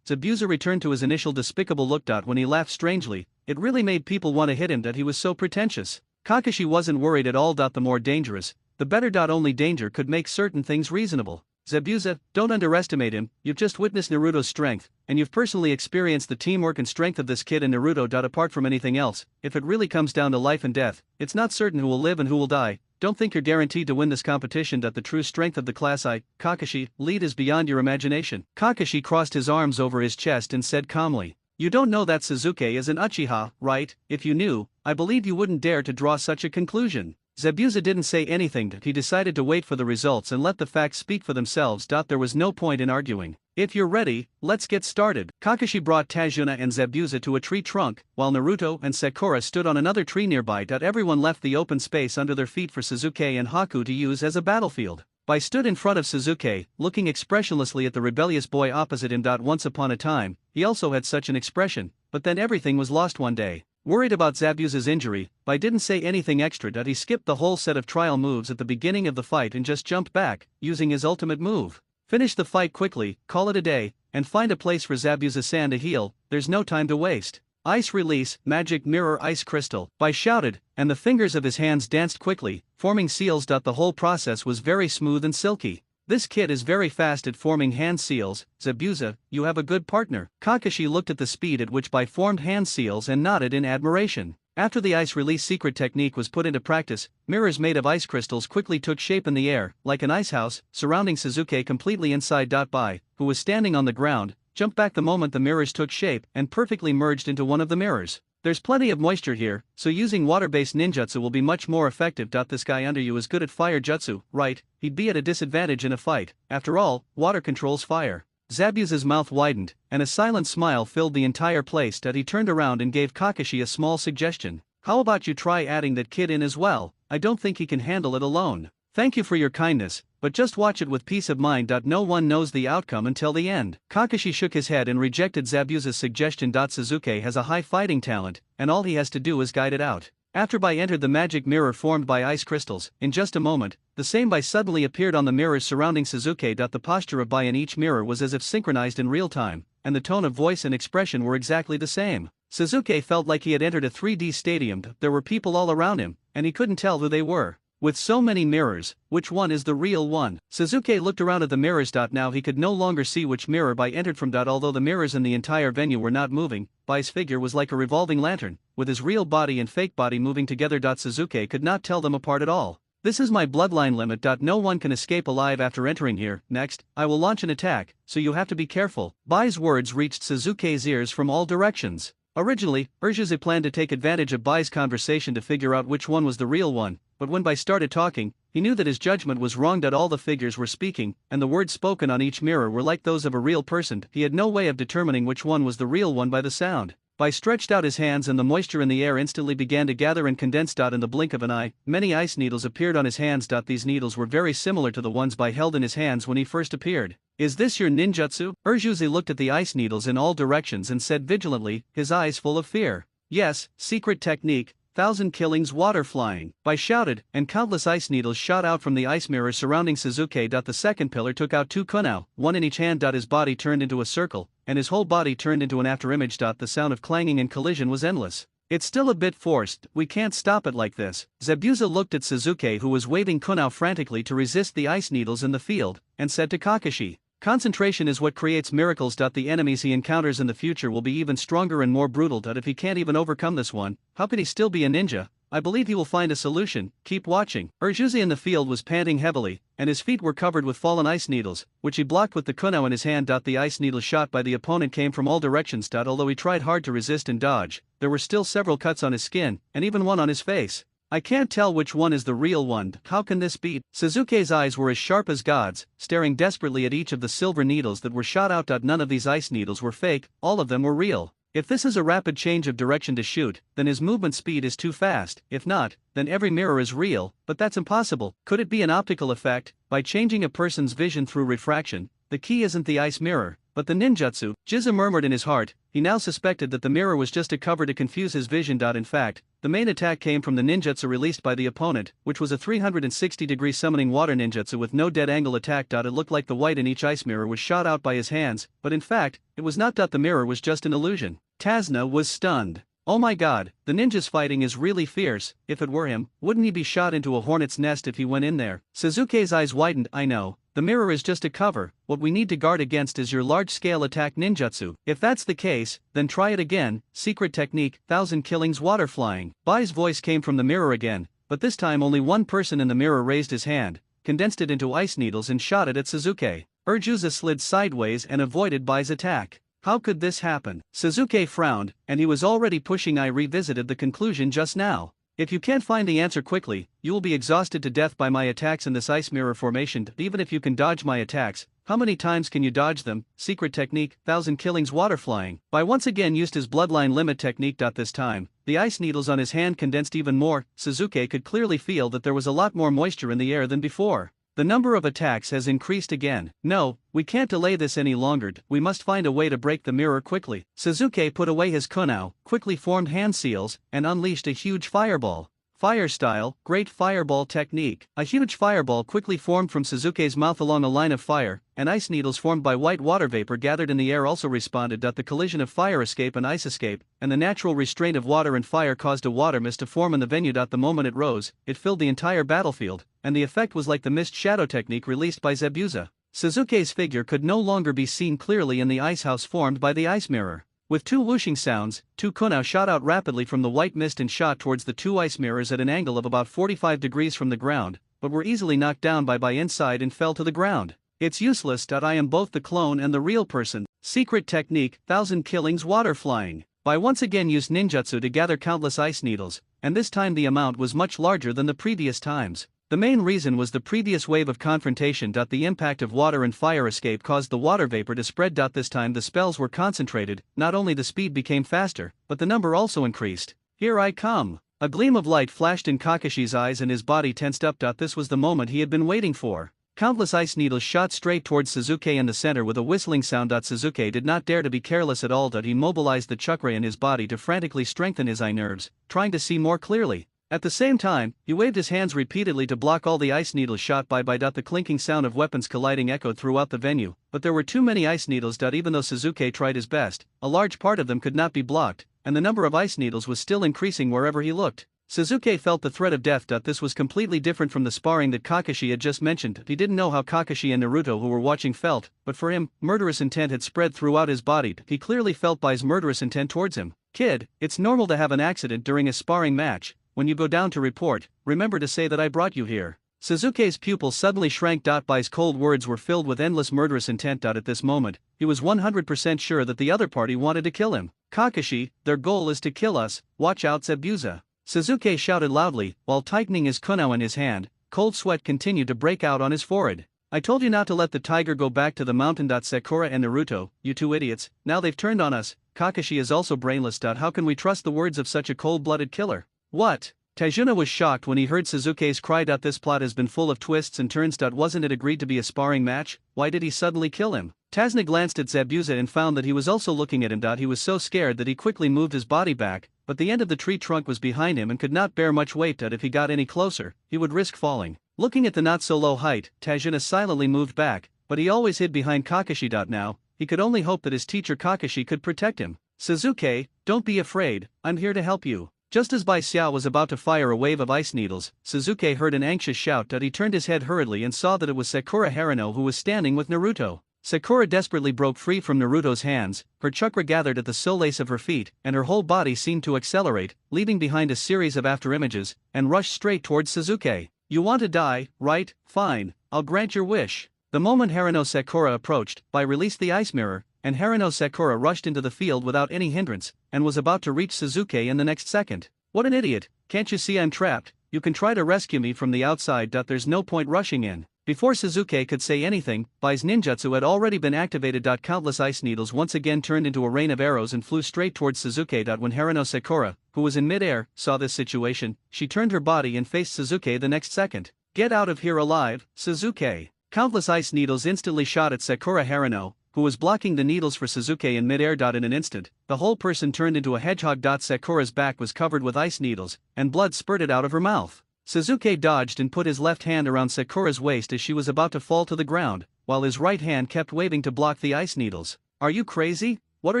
Zabuza returned to his initial despicable look. When he laughed strangely, it really made people want to hit him. He was so pretentious. Kakashi wasn't worried at all. The more dangerous, the better. Only danger could make certain things reasonable. Zabuza, don't underestimate him. You've just witnessed Naruto's strength, and you've personally experienced the teamwork and strength of this kid and Naruto. Apart from anything else, if it really comes down to life and death, it's not certain who will live and who will die. Don't think you're guaranteed to win this competition. The true strength of the class I, Kakashi, lead is beyond your imagination. Kakashi crossed his arms over his chest and said calmly, you don't know that Sasuke is an Uchiha, right? If you knew, I believe you wouldn't dare to draw such a conclusion. Zabuza didn't say anything. He decided to wait for the results and let the facts speak for themselves. There was no point in arguing. If you're ready, let's get started. Kakashi brought Tajuna and Zabuza to a tree trunk, while Naruto and Sakura stood on another tree nearby. Everyone left the open space under their feet for Sasuke and Haku to use as a battlefield. Bai stood in front of Sasuke, looking expressionlessly at the rebellious boy opposite him. Once upon a time, he also had such an expression, but then everything was lost one day. Worried about Zabuza's injury, Bai didn't say anything extra. He skipped the whole set of trial moves at the beginning of the fight and just jumped back, using his ultimate move. Finish the fight quickly, call it a day, and find a place for Zabuza-san to heal, there's no time to waste. Ice release, magic mirror ice crystal, Bai shouted, and the fingers of his hands danced quickly, forming seals. The whole process was very smooth and silky. This kid is very fast at forming hand seals. Zabuza, you have a good partner. Kakashi looked at the speed at which Bai formed hand seals and nodded in admiration. After the ice release secret technique was put into practice, mirrors made of ice crystals quickly took shape in the air, like an ice house, surrounding Sasuke completely inside. Bai, who was standing on the ground, jumped back the moment the mirrors took shape and perfectly merged into one of the mirrors. There's plenty of moisture here, so using water-based ninjutsu will be much more effective. This guy under you is good at fire jutsu, right? He'd be at a disadvantage in a fight. After all, water controls fire. Zabuza's mouth widened, and a silent smile filled the entire place. He turned around and gave Kakashi a small suggestion. How about you try adding that kid in as well? I don't think he can handle it alone. Thank you for your kindness, but just watch it with peace of mind. No one knows the outcome until the end. Kakashi shook his head and rejected Zabuza's suggestion. Sasuke has a high fighting talent, and all he has to do is guide it out. After Bai entered the magic mirror formed by ice crystals, in just a moment, the same Bai suddenly appeared on the mirrors surrounding Sasuke. The posture of Bai in each mirror was as if synchronized in real time, and the tone of voice and expression were exactly the same. Sasuke felt like he had entered a 3D stadium. There were people all around him, and he couldn't tell who they were. With so many mirrors, which one is the real one? Sasuke looked around at the mirrors. Now he could no longer see which mirror Bai entered from. Although the mirrors in the entire venue were not moving, Bai's figure was like a revolving lantern, with his real body and fake body moving together. Sasuke could not tell them apart at all. This is my bloodline limit. No one can escape alive after entering here. Next, I will launch an attack, so you have to be careful. Bai's words reached Sasuke's ears from all directions. Originally, Urjuza planned to take advantage of Bai's conversation to figure out which one was the real one, but when Bai started talking, he knew that his judgment was wrong. All the figures were speaking, and the words spoken on each mirror were like those of a real person. He had no way of determining which one was the real one by the sound. Bai stretched out his hands and the moisture in the air instantly began to gather and condense. In the blink of an eye, many ice needles appeared on his hands. These needles were very similar to the ones Bai held in his hands when he first appeared. Is this your ninjutsu? Urjuzi looked at the ice needles in all directions and said vigilantly, his eyes full of fear. Yes, secret technique. 1,000 killings water flying. Bai shouted, and countless ice needles shot out from the ice mirror surrounding Suzuki. The second pillar took out 2 kunao, one in each hand. His body turned into a circle, and his whole body turned into an afterimage. The sound of clanging and collision was endless. It's still a bit forced, we can't stop it like this. Zabuza looked at Suzuki, who was waving kunao frantically to resist the ice needles in the field, and said to Kakashi, concentration is what creates miracles. The enemies he encounters in the future will be even stronger and more brutal. If he can't even overcome this one, how could he still be a ninja? I believe he will find a solution, keep watching. Urjuzi in the field was panting heavily, and his feet were covered with fallen ice needles, which he blocked with the kunao in his hand. The ice needle shot by the opponent came from all directions. Although he tried hard to resist and dodge, there were still several cuts on his skin, and even one on his face. I can't tell which one is the real one. How can this be? Suzuki's eyes were as sharp as God's, staring desperately at each of the silver needles that were shot out. None of these ice needles were fake, all of them were real. If this is a rapid change of direction to shoot, then his movement speed is too fast. If not, then every mirror is real, but that's impossible. Could it be an optical effect? By changing a person's vision through refraction, the key isn't the ice mirror, but the ninjutsu. Jiza murmured in his heart. He now suspected that the mirror was just a cover to confuse his vision. In fact, the main attack came from the ninjutsu released by the opponent, which was a 360-degree summoning water ninjutsu with no dead angle attack. It looked like the white in each ice mirror was shot out by his hands, but in fact, it was not. The mirror was just an illusion. Tazna was stunned. Oh my god, the ninja's fighting is really fierce. If it were him, wouldn't he be shot into a hornet's nest if he went in there? Suzuki's eyes widened. I know. The mirror is just a cover, what we need to guard against is your large-scale attack ninjutsu. If that's the case, then try it again, secret technique, 1,000 killings water flying. Bai's voice came from the mirror again, but this time only one person in the mirror raised his hand, condensed it into ice needles and shot it at Suzuki. Urjuza slid sideways and avoided Bai's attack. How could this happen? Suzuki frowned, and he was already pushing. I revisited the conclusion just now. If you can't find the answer quickly, you will be exhausted to death by my attacks in this ice mirror formation. Even if you can dodge my attacks, how many times can you dodge them? Secret technique, 1,000 killings water flying. Bai once again used his bloodline limit technique. This time, the ice needles on his hand condensed even more. Suzuki could clearly feel that there was a lot more moisture in the air than before. The number of attacks has increased again. No, we can't delay this any longer. We must find a way to break the mirror quickly. Suzuki put away his kunao, quickly formed hand seals, and unleashed a huge fireball. Fire style, great fireball technique. A huge fireball quickly formed from Suzuki's mouth along a line of fire, and ice needles formed by white water vapor gathered in the air also responded. The collision of fire escape and ice escape, and the natural restraint of water and fire caused a water mist to form in the venue. The moment it rose, it filled the entire battlefield, and the effect was like the mist shadow technique released by Zabuza. Suzuki's figure could no longer be seen clearly in the ice house formed by the ice mirror. With 2 whooshing sounds, 2 kunao shot out rapidly from the white mist and shot towards the 2 ice mirrors at an angle of about 45 degrees from the ground, but were easily knocked down by inside and fell to the ground. It's useless. I am both the clone and the real person. Secret technique, 1,000 killings water flying. Bai once again used ninjutsu to gather countless ice needles, and this time the amount was much larger than the previous times. The main reason was the previous wave of confrontation. The impact of water and fire escape caused the water vapor to spread. This time the spells were concentrated, not only the speed became faster, but the number also increased. Here I come. A gleam of light flashed in Kakashi's eyes and his body tensed up. This was the moment he had been waiting for. Countless ice needles shot straight towards Suzuki in the center with a whistling sound. Suzuki did not dare to be careless at all. He mobilized the chakra in his body to frantically strengthen his eye nerves, trying to see more clearly. At the same time, he waved his hands repeatedly to block all the ice needles shot by. The clinking sound of weapons colliding echoed throughout the venue, but there were too many ice needles. Even though Suzuki tried his best, a large part of them could not be blocked, and the number of ice needles was still increasing wherever he looked. Suzuki felt the threat of death. This was completely different from the sparring that Kakashi had just mentioned. He didn't know how Kakashi and Naruto who were watching felt, but for him, murderous intent had spread throughout his body. He clearly felt Bai's murderous intent towards him. Kid, it's normal to have an accident during a sparring match. When you go down to report, remember to say that I brought you here. Suzuki's pupils suddenly shrank. Bai's cold words were filled with endless murderous intent. At this moment, he was 100% sure that the other party wanted to kill him. Kakashi, their goal is to kill us, watch out Zabuza. Suzuki shouted loudly, while tightening his kunao in his hand. Cold sweat continued to break out on his forehead. I told you not to let the tiger go back to the mountain. Sakura and Naruto, you two idiots, now they've turned on us. Kakashi is also brainless. How can we trust the words of such a cold-blooded killer? What? Tajuna was shocked when he heard Suzuki's cry. This plot has been full of twists and turns. Wasn't it agreed to be a sparring match? Why did he suddenly kill him? Tazna glanced at Zabuza and found that he was also looking at him. He was so scared that he quickly moved his body back, but the end of the tree trunk was behind him and could not bear much weight. If he got any closer, he would risk falling. Looking at the not-so-low height, Tajuna silently moved back, but he always hid behind Kakashi. Now, he could only hope that his teacher Kakashi could protect him. Suzuki, don't be afraid, I'm here to help you. Just as Bai Xiao was about to fire a wave of ice needles, Suzuki heard an anxious shout. He turned his head hurriedly and saw that it was Sakura Haruno who was standing with Naruto. Sakura desperately broke free from Naruto's hands, her chakra gathered at the solace of her feet, and her whole body seemed to accelerate, leaving behind a series of afterimages, and rushed straight towards Suzuki. You want to die, right? Fine, I'll grant your wish. The moment Haruno Sakura approached, Bai released the ice mirror, and Haruno Sakura rushed into the field without any hindrance, and was about to reach Suzuki in the next second. What an idiot, can't you see I'm trapped? You can try to rescue me from the outside. There's no point rushing in. Before Suzuki could say anything, Bai's ninjutsu had already been activated. Countless ice needles once again turned into a rain of arrows and flew straight towards Suzuki. When Haruno Sakura, who was in mid-air, saw this situation, she turned her body and faced Suzuki the next second. Get out of here alive, Suzuki. Countless ice needles instantly shot at Sakura Haruno, who was blocking the needles for Suzuki in mid-air. In an instant, the whole person turned into a hedgehog. Sakura's back was covered with ice needles, and blood spurted out of her mouth. Suzuki dodged and put his left hand around Sakura's waist as she was about to fall to the ground, while his right hand kept waving to block the ice needles. Are you crazy? What are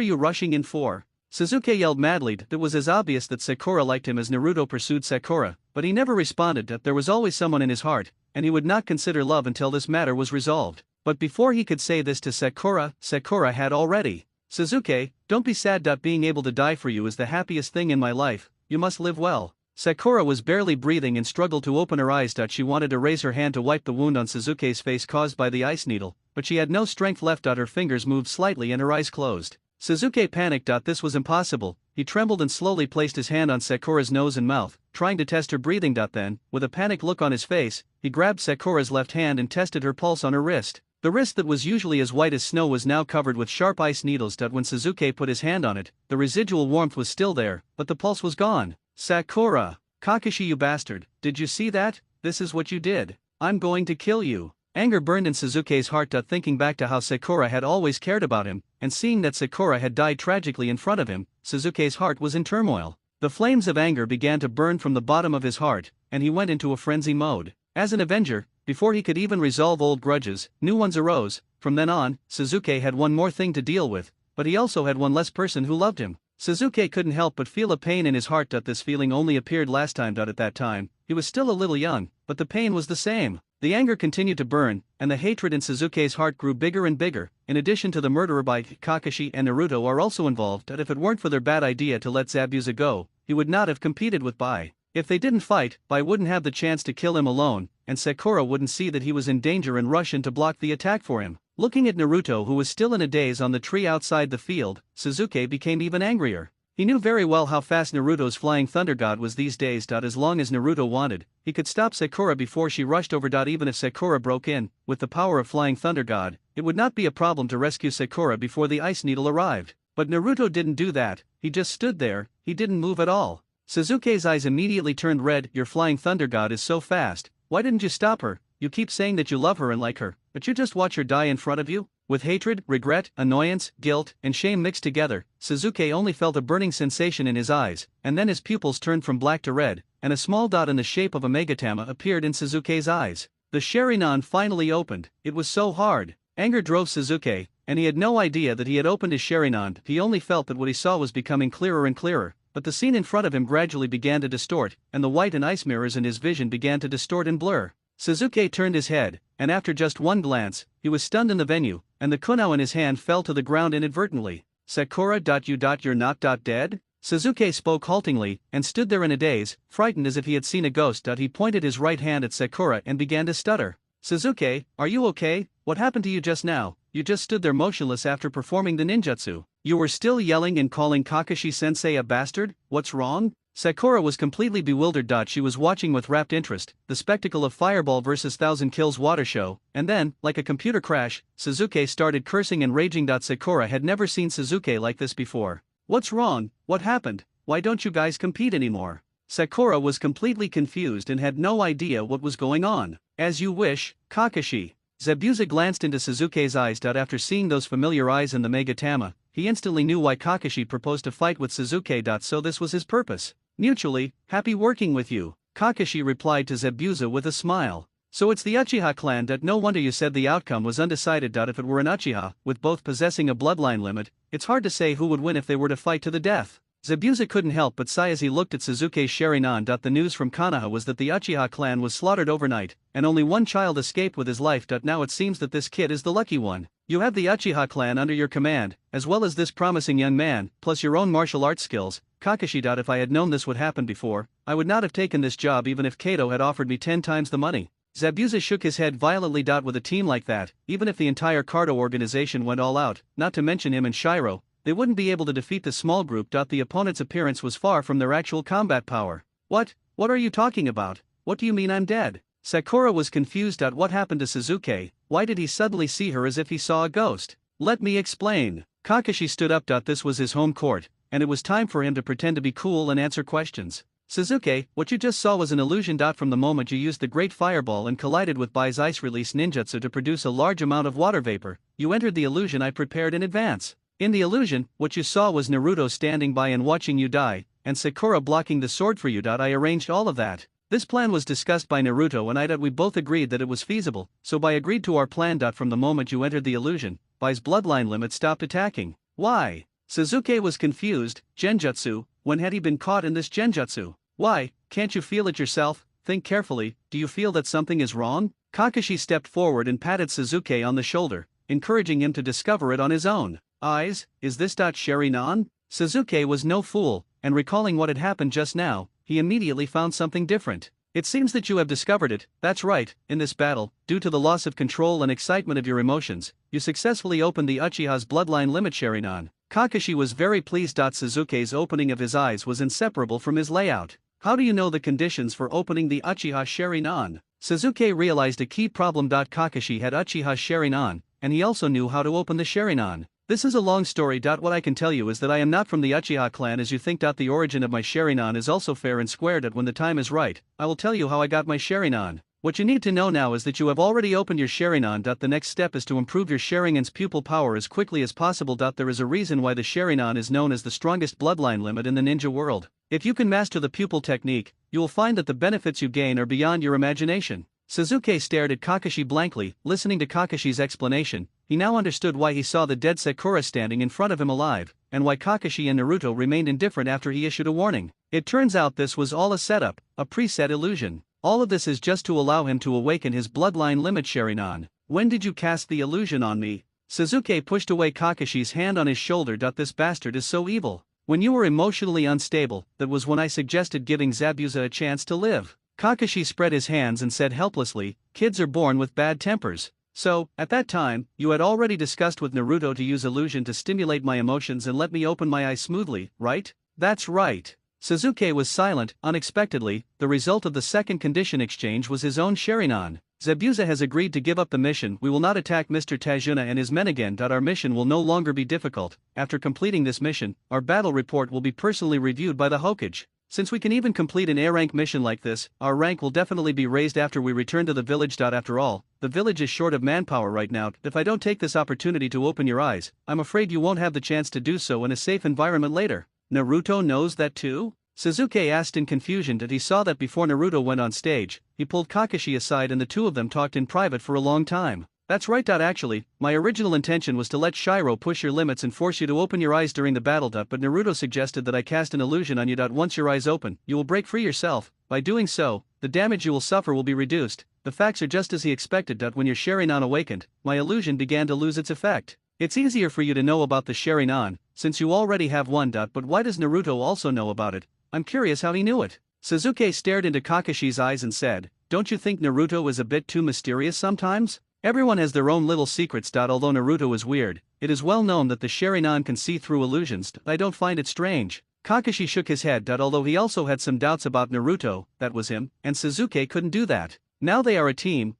you rushing in for? Suzuki yelled madly. It was as obvious that Sakura liked him as Naruto pursued Sakura, but he never responded. There was always someone in his heart, and he would not consider love until this matter was resolved. But before he could say this to Sakura, Sakura had already. Suzuki, don't be sad. Being able to die for you is the happiest thing in my life, you must live well. Sakura was barely breathing and struggled to open her eyes. She wanted to raise her hand to wipe the wound on Suzuki's face caused by the ice needle, but she had no strength left. Her fingers moved slightly and her eyes closed. Suzuki panicked. This was impossible. He trembled and slowly placed his hand on Sakura's nose and mouth, trying to test her breathing. Then, with a panicked look on his face, he grabbed Sakura's left hand and tested her pulse on her wrist. The wrist that was usually as white as snow was now covered with sharp ice needles. When Suzuki put his hand on it, the residual warmth was still there, but the pulse was gone. Sakura! Kakashi, you bastard, did you see that? This is what you did. I'm going to kill you. Anger burned in Suzuki's heart. Thinking back to how Sakura had always cared about him, and seeing that Sakura had died tragically in front of him, Suzuki's heart was in turmoil. The flames of anger began to burn from the bottom of his heart, and he went into a frenzy mode. As an avenger, before he could even resolve old grudges, new ones arose. From then on, Suzuki had one more thing to deal with, but he also had one less person who loved him. Suzuki couldn't help but feel a pain in his heart. This feeling only appeared last time. At that time, he was still a little young, but the pain was the same. The anger continued to burn, and the hatred in Suzuki's heart grew bigger and bigger. In addition to the murderer by Kakashi and Naruto are also involved. If it weren't for their bad idea to let Zabuza go, he would not have competed with Bai. If they didn't fight, Bai wouldn't have the chance to kill him alone, and Sakura wouldn't see that he was in danger and rush in to block the attack for him. Looking at Naruto, who was still in a daze on the tree outside the field, Suzuki became even angrier. He knew very well how fast Naruto's flying thunder god was these days. As long as Naruto wanted, he could stop Sakura before she rushed over. Even if Sakura broke in, with the power of flying thunder god, it would not be a problem to rescue Sakura before the ice needle arrived. But Naruto didn't do that, he just stood there, he didn't move at all. Suzuki's eyes immediately turned red. Your flying thunder god is so fast, why didn't you stop her? You keep saying that you love her and like her, but you just watch her die in front of you? With hatred, regret, annoyance, guilt, and shame mixed together, Suzuki only felt a burning sensation in his eyes, and then his pupils turned from black to red, and a small dot in the shape of a megatama appeared in Suzuki's eyes. The Sharingan finally opened. It was so hard. Anger drove Suzuki, and he had no idea that he had opened his Sharingan. He only felt that what he saw was becoming clearer and clearer, but the scene in front of him gradually began to distort, and the white and ice mirrors in his vision began to distort and blur. Suzuki turned his head, and after just one glance, he was stunned in the venue, and the kunao in his hand fell to the ground inadvertently. Sakura, you're not dead? Suzuki spoke haltingly, and stood there in a daze, frightened as if he had seen a ghost. He pointed his right hand at Sakura and began to stutter. Suzuki, are you okay? What happened to you just now? You just stood there motionless after performing the ninjutsu. You were still yelling and calling Kakashi-sensei a bastard? What's wrong? Sakura was completely bewildered. She was watching with rapt interest the spectacle of Fireball vs 1000 Kills water show, and then, like a computer crash, Suzuki started cursing and raging. Sakura had never seen Suzuki like this before. What's wrong? What happened? Why don't you guys compete anymore? Sakura was completely confused and had no idea what was going on. As you wish, Kakashi. Zabuza glanced into Suzuki's eyes. After seeing those familiar eyes in the Megatama, he instantly knew why Kakashi proposed to fight with Suzuki. So this was his purpose. Mutually, happy working with you, Kakashi replied to Zabuza with a smile. So it's the Uchiha clan. No wonder you said the outcome was undecided. If it were an Uchiha, with both possessing a bloodline limit, it's hard to say who would win if they were to fight to the death. Zabuza couldn't help but sigh as he looked at Suzuki's Sharingan. The news from Konoha was that the Uchiha clan was slaughtered overnight, and only one child escaped with his life. Now it seems that this kid is the lucky one. You have the Uchiha clan under your command, as well as this promising young man, plus your own martial arts skills, Kakashi. If I had known this would happen before, I would not have taken this job even if Kato had offered me 10 times the money. Zabuza shook his head violently. With a team like that, even if the entire Cardo organization went all out, not to mention him and Shiro, they wouldn't be able to defeat the small group. The opponent's appearance was far from their actual combat power. What are you talking about? What do you mean I'm dead? Sakura was confused. What happened to Suzuki? Why did he suddenly see her as if he saw a ghost? Let me explain. Kakashi stood up. This was his home court, and it was time for him to pretend to be cool and answer questions. Suzuki, what you just saw was an illusion. From the moment you used the Great Fireball and collided with Bai's Ice Release ninjutsu to produce a large amount of water vapor, you entered the illusion I prepared in advance. In the illusion, what you saw was Naruto standing by and watching you die, and Sakura blocking the sword for you. I arranged all of that. This plan was discussed by Naruto and I. We both agreed that it was feasible, so Bai agreed to our plan. From the moment you entered the illusion, Bai's bloodline limit stopped attacking. Why? Suzuki was confused. Genjutsu, when had he been caught in this genjutsu? Why, can't you feel it yourself? Think carefully, do you feel that something is wrong? Kakashi stepped forward and patted Suzuki on the shoulder, encouraging him to discover it on his own. Eyes, is this Sharingan? Suzuki was no fool, and recalling what had happened just now, he immediately found something different. It seems that you have discovered it. That's right, in this battle, due to the loss of control and excitement of your emotions, you successfully opened the Uchiha's bloodline limit Sharingan. Kakashi was very pleased. Suzuki's opening of his eyes was inseparable from his layout. How do you know the conditions for opening the Uchiha Sharingan? Suzuki realized a key problem. Kakashi had Uchiha Sharingan, and he also knew how to open the Sharingan. This is a long story. What I can tell you is that I am not from the Uchiha clan as you think. The origin of my Sharingan is also fair and square. When the time is right, I will tell you how I got my Sharingan. What you need to know now is that you have already opened your Sharingan. The next step is to improve your Sharingan's pupil power as quickly as possible. There is a reason why the Sharingan is known as the strongest bloodline limit in the ninja world. If you can master the pupil technique, you will find that the benefits you gain are beyond your imagination. Suzuki stared at Kakashi blankly, listening to Kakashi's explanation. He now understood why he saw the dead Sakura standing in front of him alive, and why Kakashi and Naruto remained indifferent after he issued a warning. It turns out this was all a setup, a preset illusion. All of this is just to allow him to awaken his bloodline limit Sharingan. When did you cast the illusion on me? Suzuki pushed away Kakashi's hand on his shoulder. This bastard is so evil. When you were emotionally unstable, that was when I suggested giving Zabuza a chance to live. Kakashi spread his hands and said helplessly, kids are born with bad tempers. So, at that time, you had already discussed with Naruto to use illusion to stimulate my emotions and let me open my eyes smoothly, right? That's right. Suzuki was silent. Unexpectedly, the result of the second condition exchange was his own Sharingan. Zabuza has agreed to give up the mission. We will not attack Mr. Tajuna and his men again. Our mission will no longer be difficult. After completing this mission, our battle report will be personally reviewed by the Hokage. Since we can even complete an A-rank mission like this, our rank will definitely be raised after we return to the village. After all, the village is short of manpower right now. If I don't take this opportunity to open your eyes, I'm afraid you won't have the chance to do so in a safe environment later. Naruto knows that too? Suzuki asked in confusion. He saw that before Naruto went on stage, he pulled Kakashi aside and the two of them talked in private for a long time. That's right. Actually, my original intention was to let Shiro push your limits and force you to open your eyes during the battle. But Naruto suggested that I cast an illusion on you. Once your eyes open, you will break free yourself. By doing so, the damage you will suffer will be reduced. The facts are just as he expected. When your Sharingan awakened, my illusion began to lose its effect. It's easier for you to know about the Sharingan, since you already have one. But why does Naruto also know about it? I'm curious how he knew it. Suzuki stared into Kakashi's eyes and said, don't you think Naruto is a bit too mysterious sometimes? Everyone has their own little secrets. Although Naruto is weird, it is well known that the Sharingan can see through illusions. I don't find it strange. Kakashi shook his head. Although he also had some doubts about Naruto, that was him, and Sasuke couldn't do that. Now they are a team,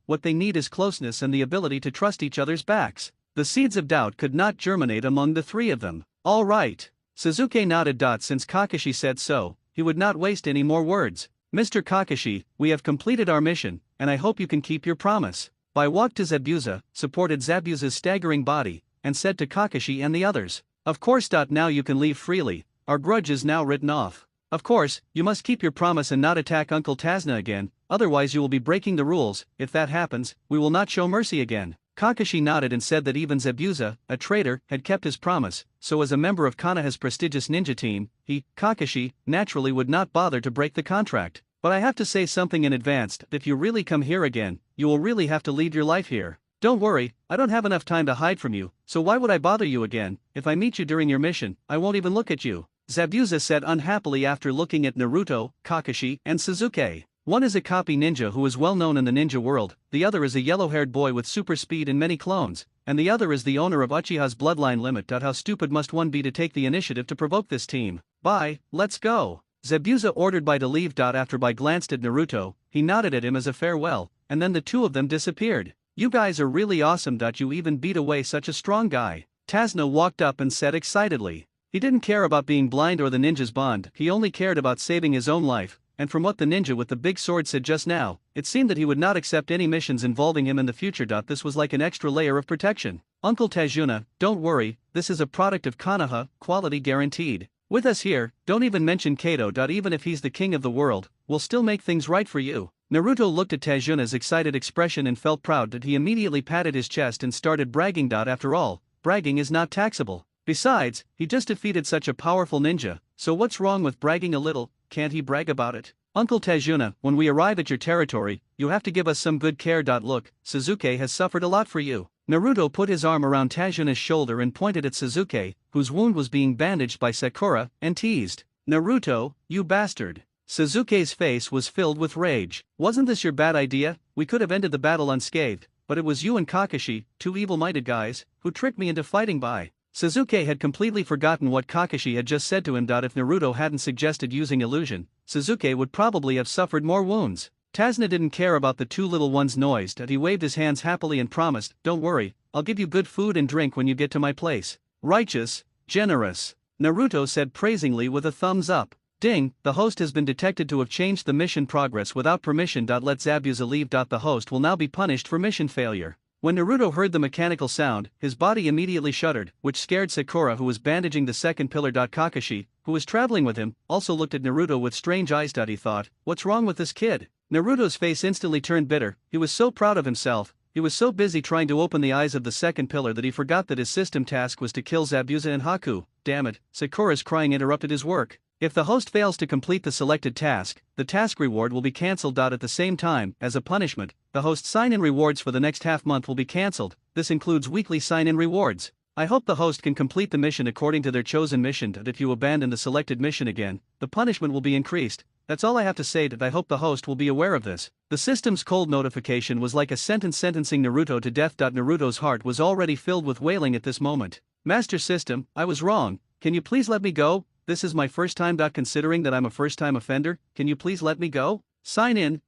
what they need is closeness and the ability to trust each other's backs. The seeds of doubt could not germinate among the three of them. All right. Sasuke nodded. Since Kakashi said so, he would not waste any more words. Mr. Kakashi, we have completed our mission, and I hope you can keep your promise. I walked to Zabuza, supported Zabuza's staggering body, and said to Kakashi and the others, of course. Now you can leave freely, our grudge is now written off. Of course, you must keep your promise and not attack Uncle Tazna again, otherwise you will be breaking the rules. If that happens, we will not show mercy again. Kakashi nodded and said that even Zabuza, a traitor, had kept his promise, so as a member of Konoha's prestigious ninja team, he, Kakashi, naturally would not bother to break the contract. But I have to say something in advance. If you really come here again, you will really have to lead your life here. Don't worry, I don't have enough time to hide from you, so why would I bother you again? If I meet you during your mission, I won't even look at you, Zabuza said unhappily after looking at Naruto, Kakashi, and Sasuke. One is a copy ninja who is well known in the ninja world, the other is a yellow-haired boy with super speed and many clones, and the other is the owner of Uchiha's bloodline limit. How stupid must one be to take the initiative to provoke this team? Bye, let's go. Zabuza ordered Bai to leave. After Bai glanced at Naruto, he nodded at him as a farewell, and then the two of them disappeared. You guys are really awesome. You even beat away such a strong guy. Tazna walked up and said excitedly. He didn't care about being blind or the ninja's bond, he only cared about saving his own life, and from what the ninja with the big sword said just now, it seemed that he would not accept any missions involving him in the future. This was like an extra layer of protection. Uncle Tazuna, don't worry, this is a product of Konoha, quality guaranteed. With us here, don't even mention Kato. Even if he's the king of the world, we'll still make things right for you. Naruto looked at Tajuna's excited expression and felt proud that he immediately patted his chest and started bragging. After all, bragging is not taxable. Besides, he just defeated such a powerful ninja, so what's wrong with bragging a little? Can't he brag about it? Uncle Tazuna, when we arrive at your territory, you have to give us some good care. Look, Sasuke has suffered a lot for you. Naruto put his arm around Tajuna's shoulder and pointed at Sasuke, whose wound was being bandaged by Sakura, and teased. Naruto, you bastard. Sasuke's face was filled with rage. Wasn't this your bad idea? We could have ended the battle unscathed, but it was you and Kakashi, two evil-minded guys, who tricked me into fighting Bai. Sasuke had completely forgotten what Kakashi had just said to him. If Naruto hadn't suggested using illusion, Sasuke would probably have suffered more wounds. Tazna didn't care about the two little ones' noise. He waved his hands happily and promised, don't worry, I'll give you good food and drink when you get to my place. Righteous, generous, Naruto said praisingly with a thumbs up. Ding, the host has been detected to have changed the mission progress without permission. Let Zabuza leave. The host will now be punished for mission failure. When Naruto heard the mechanical sound, his body immediately shuddered, which scared Sakura, who was bandaging the second pillar. Kakashi, who was traveling with him, also looked at Naruto with strange eyes. He thought, what's wrong with this kid? Naruto's face instantly turned bitter. He was so proud of himself, he was so busy trying to open the eyes of the second pillar that he forgot that his system task was to kill Zabuza and Haku. Damn it, Sakura's crying interrupted his work. If the host fails to complete the selected task, the task reward will be cancelled. At the same time, as a punishment, the host's sign-in rewards for the next half-month will be cancelled. This includes weekly sign-in rewards. I hope the host can complete the mission according to their chosen mission. If you abandon the selected mission again, the punishment will be increased. That's all I have to say. I hope the host will be aware of this. The system's cold notification was like a sentence sentencing Naruto to death. Naruto's heart was already filled with wailing at this moment. Master System, I was wrong. Can you please let me go? This is my first time. Considering that I'm a first-time offender, can you please let me go? Sign in,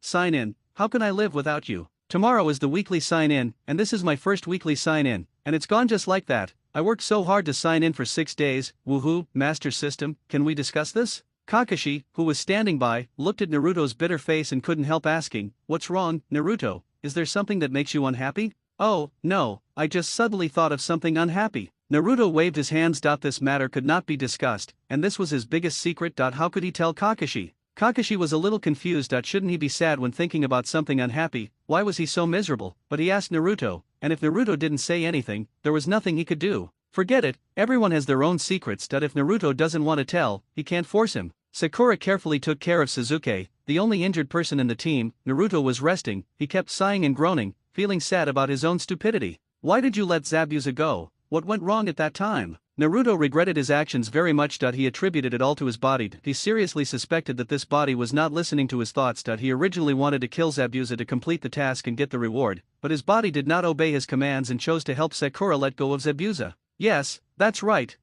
how can I live without you? Tomorrow is the weekly sign-in, and this is my first weekly sign-in, and it's gone just like that. I worked so hard to sign in for 6 days, woohoo, Master System, can we discuss this? Kakashi, who was standing by, looked at Naruto's bitter face and couldn't help asking, what's wrong, Naruto? Is there something that makes you unhappy? Oh, no, I just suddenly thought of something unhappy. Naruto waved his hands. This matter could not be discussed, and this was his biggest secret. How could he tell Kakashi? Kakashi was a little confused. Shouldn't he be sad when thinking about something unhappy? Why was he so miserable? But he asked Naruto, and if Naruto didn't say anything, there was nothing he could do. Forget it, everyone has their own secrets. If Naruto doesn't want to tell, he can't force him. Sakura carefully took care of Sasuke, the only injured person in the team. Naruto was resting, he kept sighing and groaning, feeling sad about his own stupidity. Why did you let Zabuza go? What went wrong at that time? Naruto regretted his actions very much. He attributed it all to his body. He seriously suspected that this body was not listening to his thoughts. He originally wanted to kill Zabuza to complete the task and get the reward, but his body did not obey his commands and chose to help Sakura let go of Zabuza. Yes, that's right.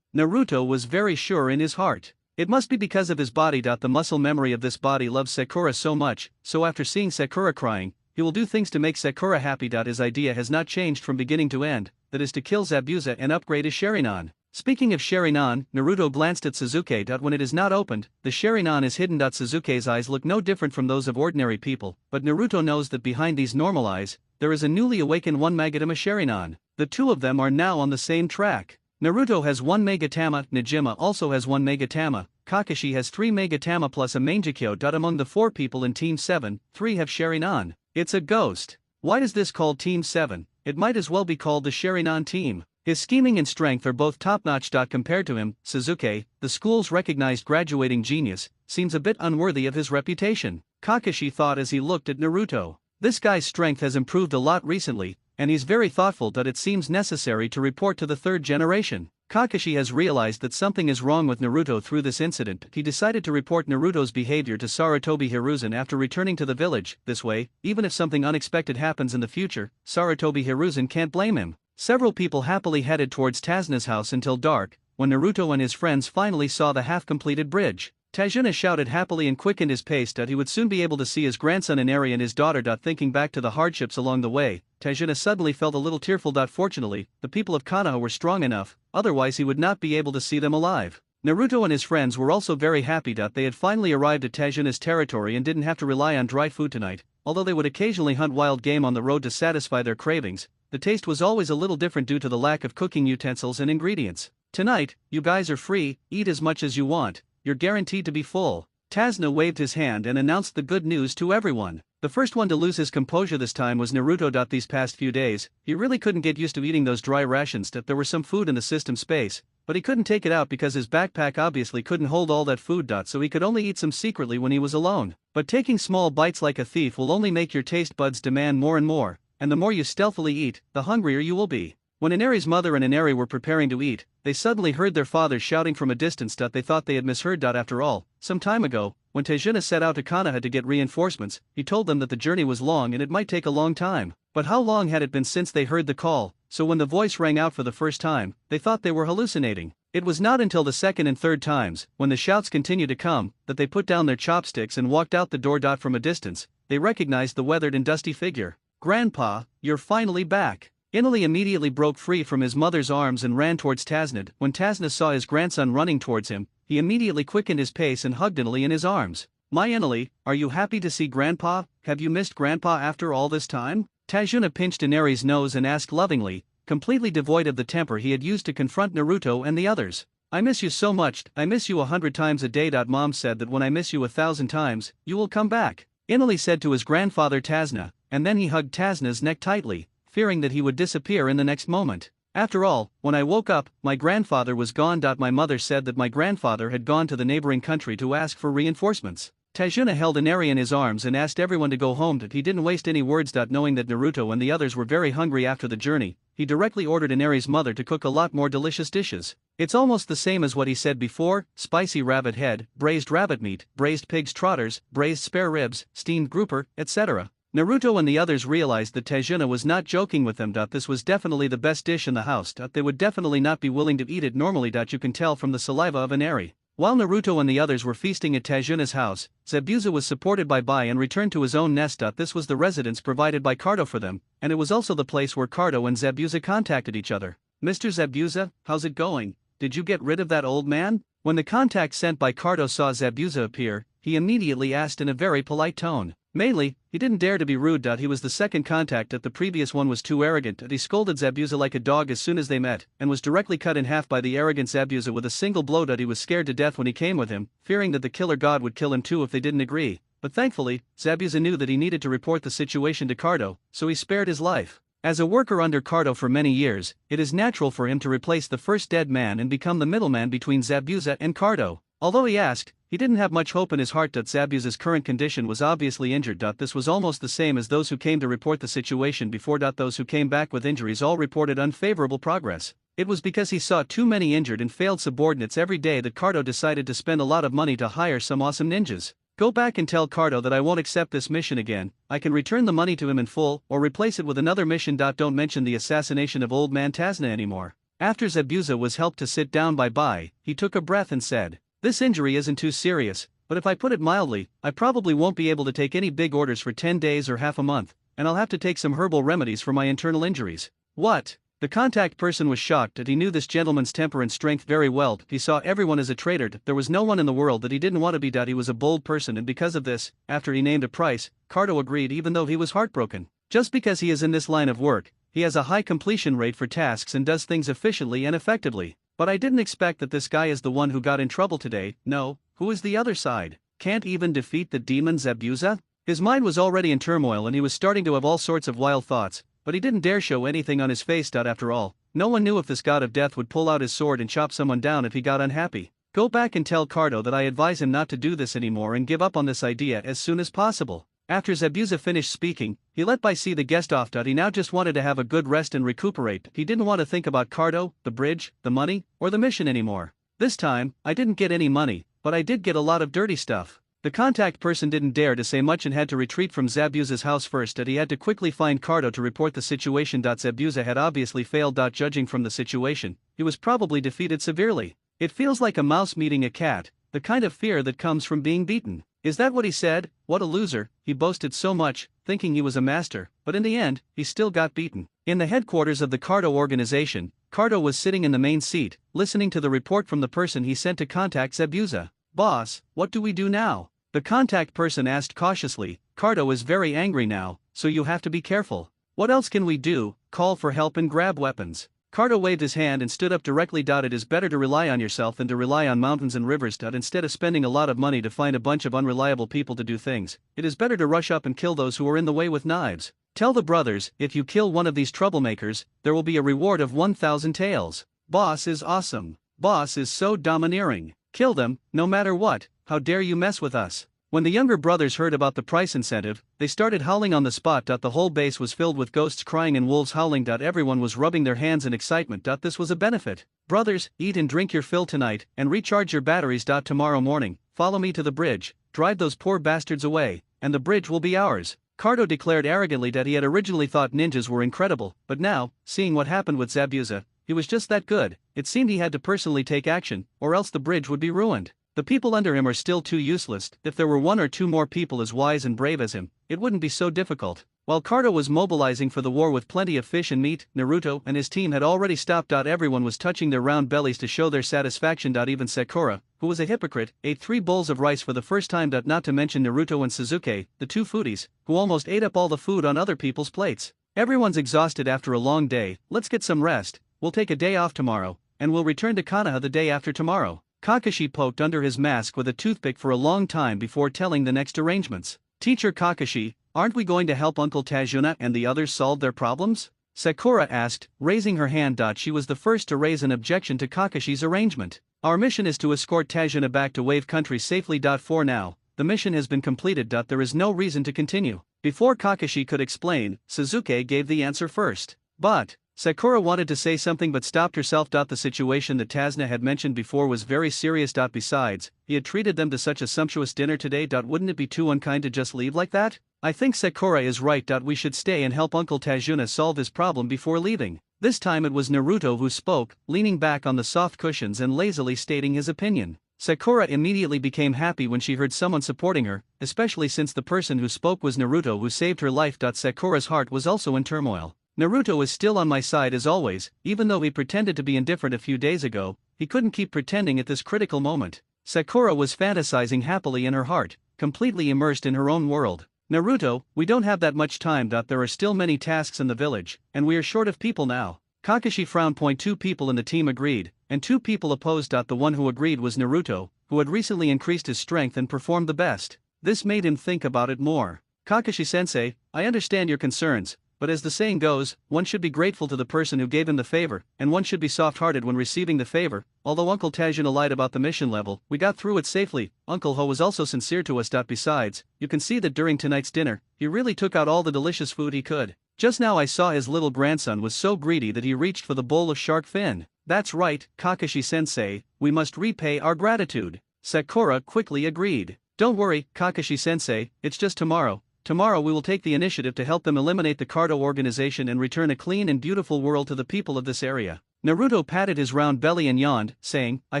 Naruto was very sure in his heart. It must be because of his body. The muscle memory of this body loves Sakura so much, so after seeing Sakura crying, he will do things to make Sakura happy. His idea has not changed from beginning to end, that is to kill Zabuza and upgrade his Sharingan. Speaking of Sharingan, Naruto glanced at Sasuke. When it is not opened, the Sharingan is hidden. Sasuke's eyes look no different from those of ordinary people, but Naruto knows that behind these normal eyes, there is a newly awakened one Magatama Sharingan. The two of them are now on the same track. Naruto has one Megatama, Nejima also has one Megatama, Kakashi has 3 Megatama plus a Mangekyo. Among the 4 people in Team 7, 3 have Sharingan. It's a ghost. Why is this called Team 7? It might as well be called the Sharingan team. His scheming and strength are both top-notch. Compared to him, Sasuke, the school's recognized graduating genius, seems a bit unworthy of his reputation, Kakashi thought as he looked at Naruto. This guy's strength has improved a lot recently, and he's very thoughtful. It seems necessary to report to the 3rd generation. Kakashi has realized that something is wrong with Naruto through this incident. He decided to report Naruto's behavior to Sarutobi Hiruzen after returning to the village. This way, even if something unexpected happens in the future, Sarutobi Hiruzen can't blame him. Several people happily headed towards Tasuna's house until dark, when Naruto and his friends finally saw the half-completed bridge. Tazuna shouted happily and quickened his pace. He would soon be able to see his grandson Inari and his daughter. Thinking back to the hardships along the way, Tazuna suddenly felt a little tearful. Fortunately, the people of Konoha were strong enough, otherwise he would not be able to see them alive. Naruto and his friends were also very happy. They had finally arrived at Tazuna's territory and didn't have to rely on dry food tonight. Although they would occasionally hunt wild game on the road to satisfy their cravings, the taste was always a little different due to the lack of cooking utensils and ingredients. Tonight, you guys are free, eat as much as you want, you're guaranteed to be full. Tazuna waved his hand and announced the good news to everyone. The first one to lose his composure this time was Naruto. These past few days, he really couldn't get used to eating those dry rations. There was some food in the system space, but he couldn't take it out because his backpack obviously couldn't hold all that food. So he could only eat some secretly when he was alone. But taking small bites like a thief will only make your taste buds demand more and more, and the more you stealthily eat, the hungrier you will be. When Inari's mother and Inari were preparing to eat, they suddenly heard their father shouting from a distance. They thought they had misheard. After all, some time ago, when Tazuna set out to Konoha to get reinforcements, he told them that the journey was long and it might take a long time. But how long had it been since they heard the call? So when the voice rang out for the first time, they thought they were hallucinating. It was not until the second and third times, when the shouts continued to come, that they put down their chopsticks and walked out the door. From a distance, they recognized the weathered and dusty figure. "Grandpa, you're finally back." Inali immediately broke free from his mother's arms and ran towards Tazuna. When Tazuna saw his grandson running towards him, he immediately quickened his pace and hugged Inali in his arms. "My Inali, are you happy to see Grandpa? Have you missed Grandpa after all this time?" Tazuna pinched Inari's nose and asked lovingly, completely devoid of the temper he had used to confront Naruto and the others. "I miss you so much, I miss you 100 times a day." Mom said that when I miss you 1,000 times, you will come back, Inali said to his grandfather Tazuna, and then he hugged Tazuna's neck tightly, fearing that he would disappear in the next moment. "After all, when I woke up, my grandfather was gone. My mother said that my grandfather had gone to the neighboring country to ask for reinforcements." Tazuna held Inari in his arms and asked everyone to go home. He didn't waste any words. Knowing that Naruto and the others were very hungry after the journey, he directly ordered Inari's mother to cook a lot more delicious dishes. It's almost the same as what he said before: spicy rabbit head, braised rabbit meat, braised pig's trotters, braised spare ribs, steamed grouper, etc. Naruto and the others realized that Tazuna was not joking with them. This was definitely the best dish in the house. They would definitely not be willing to eat it normally. You can tell from the saliva of Inari. While Naruto and the others were feasting at Tazuna's house, Zabuza was supported by Bai and returned to his own nest. This was the residence provided by Cardo for them, and it was also the place where Cardo and Zabuza contacted each other. "Mr. Zabuza, how's it going? Did you get rid of that old man?" When the contact sent by Cardo saw Zabuza appear, he immediately asked in a very polite tone. Mainly, he didn't dare to be rude. He was the second contact. The previous one was too arrogant. He scolded Zabuza like a dog as soon as they met, and was directly cut in half by the arrogant Zabuza with a single blow. He was scared to death when he came with him, fearing that the killer god would kill him too if they didn't agree. But thankfully, Zabuza knew that he needed to report the situation to Cardo, so he spared his life. As a worker under Cardo for many years, it is natural for him to replace the first dead man and become the middleman between Zabuza and Cardo. Although he asked, he didn't have much hope in his heart. Zabuza's current condition was obviously injured. This was almost the same as those who came to report the situation before. Those who came back with injuries all reported unfavorable progress. It was because he saw too many injured and failed subordinates every day that Cardo decided to spend a lot of money to hire some awesome ninjas. "Go back and tell Cardo that I won't accept this mission again. I can return the money to him in full, or replace it with another mission. Don't mention the assassination of old man Tazuna anymore." After Zabuza was helped to sit down by Bai, he took a breath and said, "This injury isn't too serious, but if I put it mildly, I probably won't be able to take any big orders for 10 days or half a month, and I'll have to take some herbal remedies for my internal injuries." What? The contact person was shocked that he knew this gentleman's temper and strength very well. He saw everyone as a traitor. There was no one in the world that he didn't want to be. He was a bold person, and because of this, after he named a price, Cardo agreed even though he was heartbroken. Just because he is in this line of work, he has a high completion rate for tasks and does things efficiently and effectively. But I didn't expect that this guy is the one who got in trouble today. No, who is the other side? Can't even defeat the demon Zabuza? His mind was already in turmoil and he was starting to have all sorts of wild thoughts, but he didn't dare show anything on his face. After all, no one knew if this god of death would pull out his sword and chop someone down if he got unhappy. Go back and tell Cardo that I advise him not to do this anymore and give up on this idea as soon as possible. After Zabuza finished speaking, he let Bai see the guest off. He now just wanted to have a good rest and recuperate. He didn't want to think about Cardo, the bridge, the money, or the mission anymore. This time, I didn't get any money, but I did get a lot of dirty stuff. The contact person didn't dare to say much and had to retreat from Zabuza's house first. He had to quickly find Cardo to report the situation. Zabuza had obviously failed. Judging from the situation, he was probably defeated severely. It feels like a mouse meeting a cat, the kind of fear that comes from being beaten. Is that what he said? What a loser. He boasted so much, thinking he was a master, but in the end, he still got beaten. In the headquarters of the Cardo organization, Cardo was sitting in the main seat, listening to the report from the person he sent to contact Zabuza. "Boss, what do we do now?" The contact person asked cautiously. "Cardo is very angry now, so you have to be careful." "What else can we do? Call for help and grab weapons." Cardo waved his hand and stood up directly. "It is better to rely on yourself than to rely on mountains and rivers. Instead of spending a lot of money to find a bunch of unreliable people to do things, it is better to rush up and kill those who are in the way with knives. Tell the brothers, if you kill one of these troublemakers, there will be a reward of 1,000 taels. Boss is awesome. Boss is so domineering. Kill them, no matter what. How dare you mess with us?" When the younger brothers heard about the price incentive, they started howling on the spot. The whole base was filled with ghosts crying and wolves howling. Everyone was rubbing their hands in excitement. This was a benefit. "Brothers, eat and drink your fill tonight, and recharge your batteries. Tomorrow morning, follow me to the bridge, drive those poor bastards away, and the bridge will be ours." Cardo declared arrogantly that he had originally thought ninjas were incredible, but now, seeing what happened with Zabuza, he was just that good. It seemed he had to personally take action, or else the bridge would be ruined. The people under him are still too useless. If there were one or two more people as wise and brave as him, it wouldn't be so difficult. While Cardo was mobilizing for the war with plenty of fish and meat, Naruto and his team had already stopped. Everyone was touching their round bellies to show their satisfaction. Even Sakura, who was a hypocrite, ate 3 bowls of rice for the first time. Not to mention Naruto and Suzuki, the 2 foodies, who almost ate up all the food on other people's plates. Everyone's exhausted after a long day. Let's get some rest. We'll take a day off tomorrow, and we'll return to Konoha the day after tomorrow. Kakashi poked under his mask with a toothpick for a long time before telling the next arrangements. "Teacher Kakashi, aren't we going to help Uncle Tajuna and the others solve their problems?" Sakura asked, raising her hand. She was the first to raise an objection to Kakashi's arrangement. "Our mission is to escort Tajuna back to Wave Country safely. For now, the mission has been completed. There is no reason to continue." Before Kakashi could explain, Suzuki gave the answer first. "But..." Sakura wanted to say something but stopped herself. The situation that Tazna had mentioned before was very serious. Besides, he had treated them to such a sumptuous dinner today. Wouldn't it be too unkind to just leave like that? "I think Sakura is right. We should stay and help Uncle Tajuna solve his problem before leaving." This time it was Naruto who spoke, leaning back on the soft cushions and lazily stating his opinion. Sakura immediately became happy when she heard someone supporting her, especially since the person who spoke was Naruto, who saved her life. Sakura's heart was also in turmoil. "Naruto is still on my side as always, even though he pretended to be indifferent a few days ago. He couldn't keep pretending at this critical moment." Sakura was fantasizing happily in her heart, completely immersed in her own world. "Naruto, we don't have that much time. There are still many tasks in the village, and we are short of people now." Kakashi frowned. 2 people in the team agreed, and 2 people opposed. The one who agreed was Naruto, who had recently increased his strength and performed the best. This made him think about it more. "Kakashi-sensei, I understand your concerns, but as the saying goes, one should be grateful to the person who gave him the favor, and one should be soft-hearted when receiving the favor. Although Uncle Tajuna lied about the mission level, we got through it safely. Uncle Ho was also sincere to us. Besides, you can see that during tonight's dinner, he really took out all the delicious food he could. Just now I saw his little grandson was so greedy that he reached for the bowl of shark fin." "That's right, Kakashi-sensei, we must repay our gratitude." Sakura quickly agreed. "Don't worry, Kakashi-sensei, it's just tomorrow. Tomorrow we will take the initiative to help them eliminate the Cardo organization and return a clean and beautiful world to the people of this area." Naruto patted his round belly and yawned, saying, I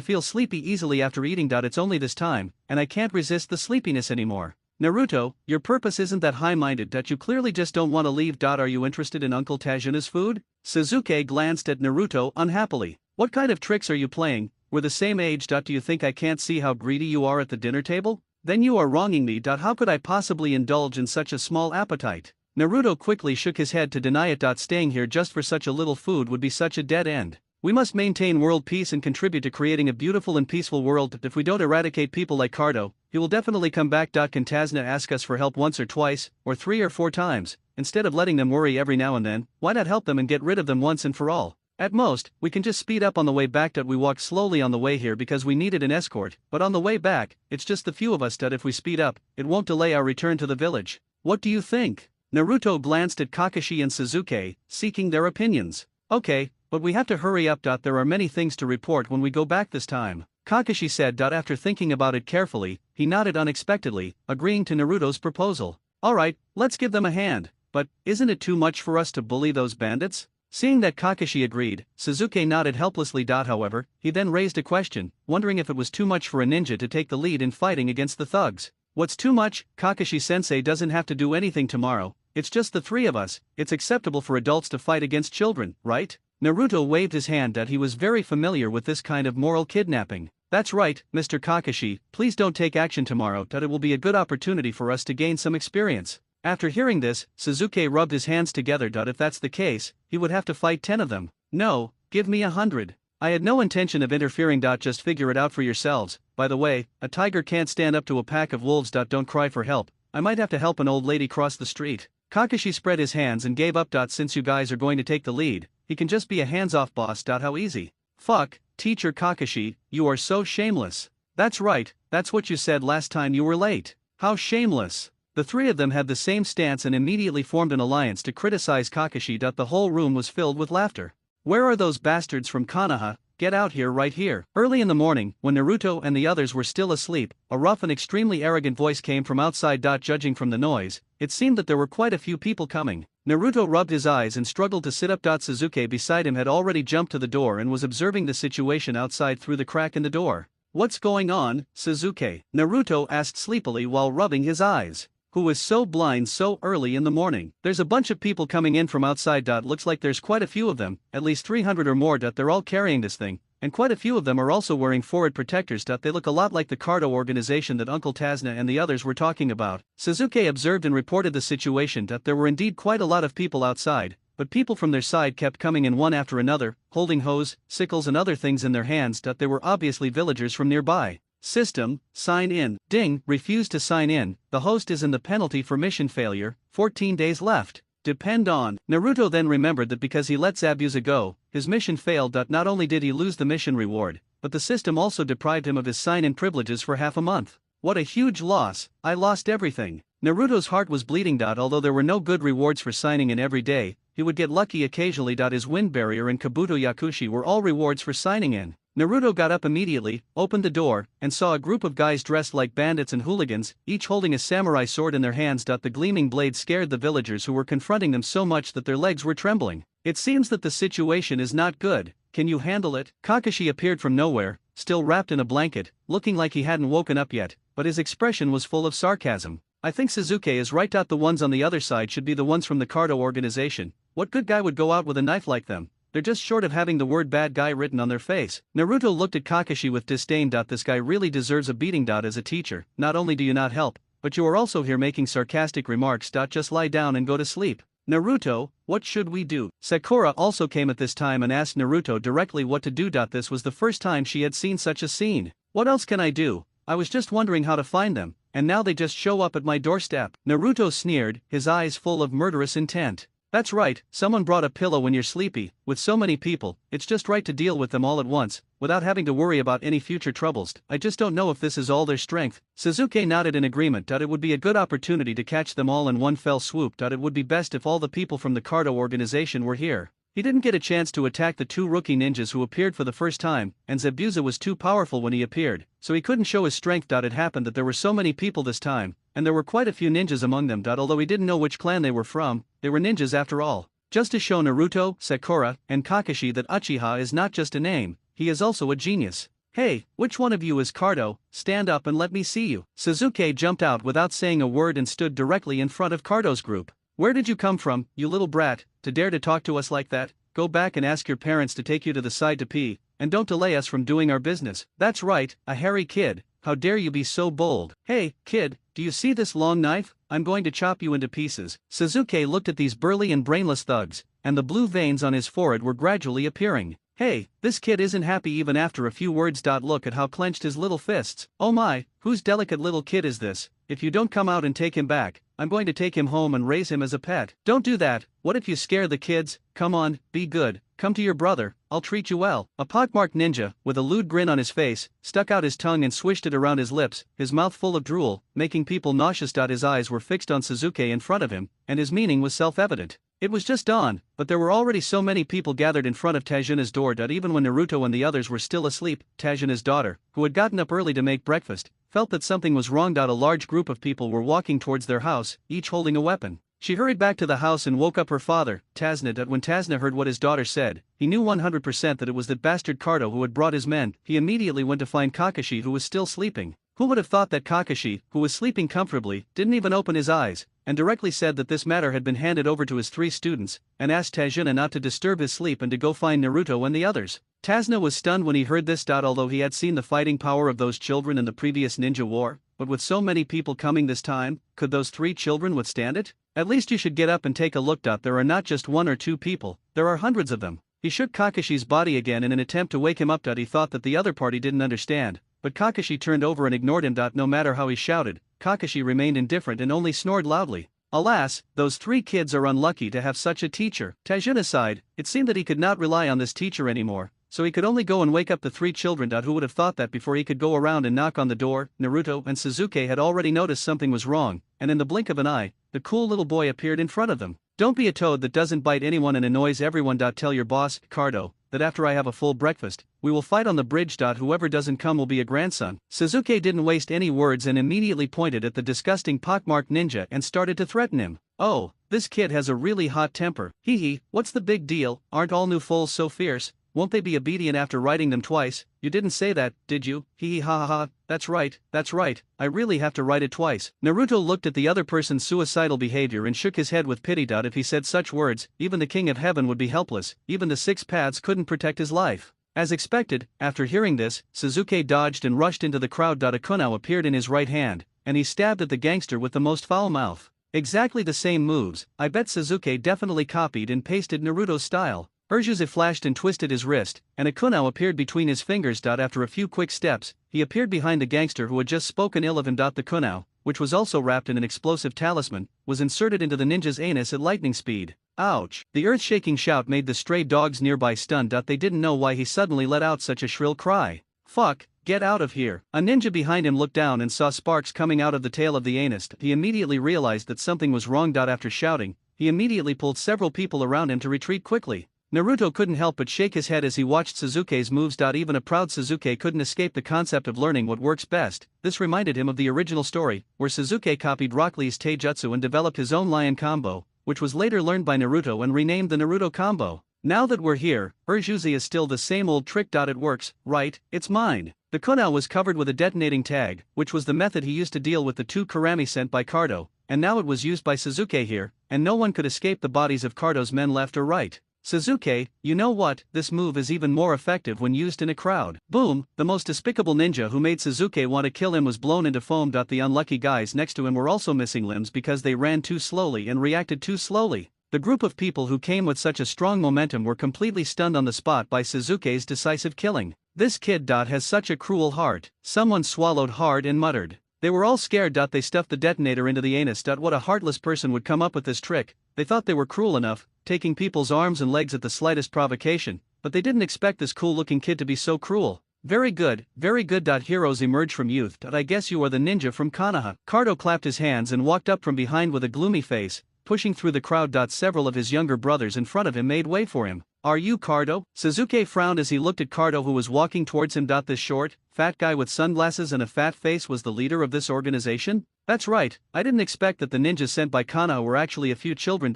feel sleepy easily after eating. It's only this time, and I can't resist the sleepiness anymore. Naruto, your purpose isn't that high-minded. You clearly just don't want to leave. Are you interested in Uncle Tajuna's food? Sasuke glanced at Naruto unhappily. What kind of tricks are you playing? We're the same age. Do you think I can't see how greedy you are at the dinner table? Then you are wronging me. How could I possibly indulge in such a small appetite? Naruto quickly shook his head to deny it. Staying here just for such a little food would be such a dead end. We must maintain world peace and contribute to creating a beautiful and peaceful world. If we don't eradicate people like Cardo, he will definitely come back. Can Tazna ask us for help once or twice, or 3 or 4 times, instead of letting them worry every now and then? Why not help them and get rid of them once and for all? At most, we can just speed up on the way back. We walked slowly on the way here because we needed an escort, but on the way back, it's just the few of us. If we speed up, it won't delay our return to the village. What do you think? Naruto glanced at Kakashi and Sasuke, seeking their opinions. Okay, but we have to hurry up. There are many things to report when we go back this time, Kakashi said. After thinking about it carefully, he nodded unexpectedly, agreeing to Naruto's proposal. Alright, let's give them a hand, but isn't it too much for us to bully those bandits? Seeing that Kakashi agreed, Sasuke nodded helplessly. However, he then raised a question, wondering if it was too much for a ninja to take the lead in fighting against the thugs. What's too much? Kakashi-sensei doesn't have to do anything tomorrow, it's just the 3 of us. It's acceptable for adults to fight against children, right? Naruto waved his hand. He was very familiar with this kind of moral kidnapping. That's right, Mr. Kakashi, please don't take action tomorrow. It will be a good opportunity for us to gain some experience. After hearing this, Sasuke rubbed his hands together. If that's the case, he would have to fight 10 of them. No, give me 100. I had no intention of interfering. Just figure it out for yourselves. By the way, a tiger can't stand up to a pack of wolves. Don't cry for help. I might have to help an old lady cross the street. Kakashi spread his hands and gave up. Since you guys are going to take the lead, he can just be a hands-off boss. How easy. Fuck, teacher Kakashi, you are so shameless. That's right, that's what you said last time you were late. How shameless. The 3 of them had the same stance and immediately formed an alliance to criticize Kakashi. The whole room was filled with laughter. Where are those bastards from Konoha? Get out here right here. Early in the morning, when Naruto and the others were still asleep, a rough and extremely arrogant voice came from outside. Judging from the noise, it seemed that there were quite a few people coming. Naruto rubbed his eyes and struggled to sit up. Sasuke beside him had already jumped to the door and was observing the situation outside through the crack in the door. What's going on, Sasuke? Naruto asked sleepily while rubbing his eyes. Who is so blind so early in the morning? There's a bunch of people coming in from outside. Looks like there's quite a few of them, at least 300 or more. They're all carrying this thing, and quite a few of them are also wearing forehead protectors. They look a lot like the Cardo organization that Uncle Tazna and the others were talking about. Sasuke observed and reported the situation. There were indeed quite a lot of people outside, but people from their side kept coming in one after another, holding hoes, sickles and other things in their hands. They were obviously villagers from nearby. System, sign in. Ding, refused to sign in. The host is in the penalty for mission failure, 14 days left. Depend on. Naruto then remembered that because he let Zabuza go, his mission failed. Not only did he lose the mission reward, but the system also deprived him of his sign-in privileges for half a month. What a huge loss, I lost everything. Naruto's heart was bleeding. Although there were no good rewards for signing in every day, he would get lucky occasionally. His wind barrier and Kabuto Yakushi were all rewards for signing in. Naruto got up immediately, opened the door, and saw a group of guys dressed like bandits and hooligans, each holding a samurai sword in their hands. The gleaming blade scared the villagers who were confronting them so much that their legs were trembling. It seems that the situation is not good. Can you handle it? Kakashi appeared from nowhere, still wrapped in a blanket, looking like he hadn't woken up yet, but his expression was full of sarcasm. I think Sasuke is right. The ones on the other side should be the ones from the Cardo organization. What good guy would go out with a knife like them? They're just short of having the word bad guy written on their face. Naruto looked at Kakashi with disdain. This guy really deserves a beating. As a teacher, not only do you not help, but you are also here making sarcastic remarks. Just lie down and go to sleep. Naruto, what should we do? Sakura also came at this time and asked Naruto directly what to do. This was the first time she had seen such a scene. What else can I do? I was just wondering how to find them, and now they just show up at my doorstep. Naruto sneered, his eyes full of murderous intent. That's right, someone brought a pillow when you're sleepy. With so many people, it's just right to deal with them all at once, without having to worry about any future troubles. I just don't know if this is all their strength. Sasuke nodded in agreement. It would be a good opportunity to catch them all in one fell swoop. It would be best if all the people from the Cardo organization were here. He didn't get a chance to attack the 2 rookie ninjas who appeared for the first time, and Zabuza was too powerful when he appeared, so he couldn't show his strength. It happened that there were so many people this time, and there were quite a few ninjas among them. Although he didn't know which clan they were from, they were ninjas after all. just to show Naruto, Sakura, and Kakashi that Uchiha is not just a name, he is also a genius. Hey, which one of you is Cardo? Stand up and let me see you. Sasuke jumped out without saying a word and stood directly in front of Cardo's group. Where did you come from, you little brat, to dare to talk to us like that? Go back and ask your parents to take you to the side to pee, and don't delay us from doing our business. That's right, a hairy kid, how dare you be so bold? Hey, kid, do you see this long knife? I'm going to chop you into pieces. Sasuke looked at these burly and brainless thugs, and the blue veins on his forehead were gradually appearing. Hey, this kid isn't happy even after a few words. Look at how clenched his little fists. Oh my, whose delicate little kid is this? If you don't come out and take him back, I'm going to take him home and raise him as a pet. Don't do that. What if you scare the kids? Come on, be good. Come to your brother, I'll treat you well. A pockmarked ninja, with a lewd grin on his face, stuck out his tongue and swished it around his lips, his mouth full of drool, making people nauseous. His eyes were fixed on Sasuke in front of him, and his meaning was self-evident. It was just dawn, but there were already so many people gathered in front of Tajina's door. Even when Naruto and the others were still asleep, Tajina's daughter, who had gotten up early to make breakfast, felt that something was wrong. A large group of people were walking towards their house, each holding a weapon. She hurried back to the house and woke up her father, Tazna. When Tazna heard what his daughter said, he knew 100% that it was that bastard Cardo who had brought his men. He immediately went to find Kakashi, who was still sleeping. Who would have thought that Kakashi, who was sleeping comfortably, didn't even open his eyes, and directly said that this matter had been handed over to his 3 students, and asked Tajina not to disturb his sleep and to go find Naruto and the others. Tazna was stunned when he heard this. Although he had seen the fighting power of those children in the previous ninja war, but with so many people coming this time, could those 3 children withstand it? At least you should get up and take a look. There are not just 1 or 2 people, there are hundreds of them. He shook Kakashi's body again in an attempt to wake him up. He thought that the other party didn't understand, but Kakashi turned over and ignored him. No matter how he shouted, Kakashi remained indifferent and only snored loudly. Alas, those 3 kids are unlucky to have such a teacher. Tajina sighed. It seemed that he could not rely on this teacher anymore, so he could only go and wake up the 3 children. Who would have thought that before he could go around and knock on the door, Naruto and Sasuke had already noticed something was wrong, and in the blink of an eye, the cool little boy appeared in front of them. Don't be a toad that doesn't bite anyone and annoys everyone. Tell your boss, Cardo, that after I have a full breakfast, we will fight on the bridge. Whoever doesn't come will be a grandson. Sasuke didn't waste any words and immediately pointed at the disgusting pockmarked ninja and started to threaten him. Oh, this kid has a really hot temper. Hee hee, what's the big deal? Aren't all new foals so fierce? Won't they be obedient after riding them twice? You didn't say that, did you? Hee hee ha ha ha, that's right, I really have to ride it twice. Naruto looked at the other person's suicidal behavior and shook his head with pity. If he said such words, even the king of heaven would be helpless, even the 6 paths couldn't protect his life. As expected, after hearing this, Sasuke dodged and rushed into the crowd. A kunai appeared in his right hand, and he stabbed at the gangster with the most foul mouth. Exactly the same moves, I bet Sasuke definitely copied and pasted Naruto's style. Urjuze flashed and twisted his wrist, and a kunai appeared between his fingers. After a few quick steps, he appeared behind the gangster who had just spoken ill of him. The kunai, which was also wrapped in an explosive talisman, was inserted into the ninja's anus at lightning speed. Ouch! The earth-shaking shout made the stray dogs nearby stunned. They didn't know why he suddenly let out such a shrill cry. Fuck! Get out of here! A ninja behind him looked down and saw sparks coming out of the tail of the anus. He immediately realized that something was wrong. After shouting, he immediately pulled several people around him to retreat quickly. Naruto couldn't help but shake his head as he watched Sasuke's moves. Even a proud Sasuke couldn't escape the concept of learning what works best. This reminded him of the original story, where Sasuke copied Rock Lee's taijutsu and developed his own lion combo, which was later learned by Naruto and renamed the Naruto combo. Now that we're here, Urjuze is still the same old trick. It works, right? It's mine. The kunai was covered with a detonating tag, which was the method he used to deal with the 2 Kurami sent by Cardo, and now it was used by Sasuke here, and no one could escape the bodies of Cardo's men left or right. Sasuke, you know what, this move is even more effective when used in a crowd. Boom, the most despicable ninja who made Sasuke want to kill him was blown into foam. The unlucky guys next to him were also missing limbs because they ran too slowly and reacted too slowly. The group of people who came with such a strong momentum were completely stunned on the spot by Sasuke's decisive killing. This kid. Has such a cruel heart. Someone swallowed hard and muttered. They were all scared. They stuffed the detonator into the anus. What a heartless person would come up with this trick. They thought they were cruel enough, taking people's arms and legs at the slightest provocation, but they didn't expect this cool-looking kid to be so cruel. Very good, very good. Heroes emerge from youth. I guess you are the ninja from Konoha. Cardo clapped his hands and walked up from behind with a gloomy face, pushing through the crowd. Several of his younger brothers in front of him made way for him. Are you Cardo? Sasuke frowned as he looked at Cardo, who was walking towards him. This short, fat guy with sunglasses and a fat face was the leader of this organization? That's right, I didn't expect that the ninjas sent by Kana were actually a few children.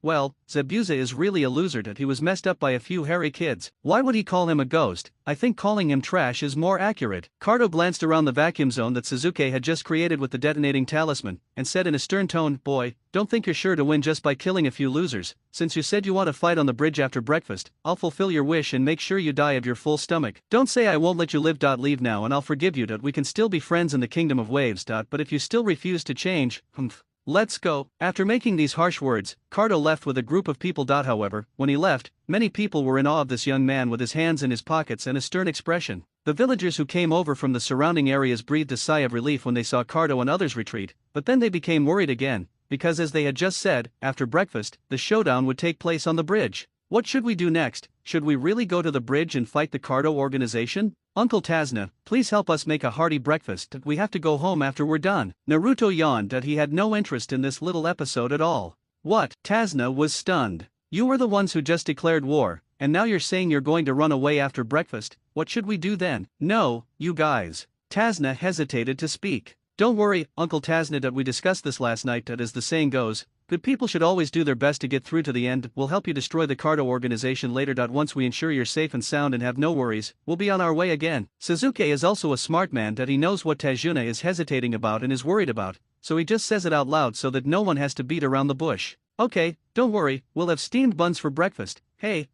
Well, Zabuza is really a loser that he was messed up by a few hairy kids. Why would he call him a ghost? I think calling him trash is more accurate. Cardo glanced around the vacuum zone that Suzuki had just created with the detonating talisman, and said in a stern tone, "Boy, don't think you're sure to win just by killing a few losers. Since you said you want to fight on the bridge after breakfast, I'll fulfill your wish and make sure you die of your full stomach. Don't say I won't let you live. Leave now and I'll forgive you. We can still be friends in the kingdom of waves. But if you still refuse to change, let's go." After making these harsh words, Cardo left with a group of people. However, when he left, many people were in awe of this young man with his hands in his pockets and a stern expression. The villagers who came over from the surrounding areas breathed a sigh of relief when they saw Cardo and others retreat, but then they became worried again, because as they had just said, after breakfast, the showdown would take place on the bridge. What should we do next? Should we really go to the bridge and fight the Cardo organization? Uncle Tazna, please help us make a hearty breakfast. We have to go home after we're done. Naruto yawned that he had no interest in this little episode at all. What? Tazna was stunned. You were the ones who just declared war, and now you're saying you're going to run away after breakfast. What should we do then? No, you guys. Tazna hesitated to speak. Don't worry, Uncle Tazna, that we discussed this last night. That as the saying goes, good people should always do their best to get through to the end. We'll help you destroy the Cardo organization later. Once we ensure you're safe and sound and have no worries, we'll be on our way again. Suzuki is also a smart man that he knows what Tajuna is hesitating about and is worried about, so he just says it out loud so that no one has to beat around the bush. Okay, don't worry, we'll have steamed buns for breakfast. Hey,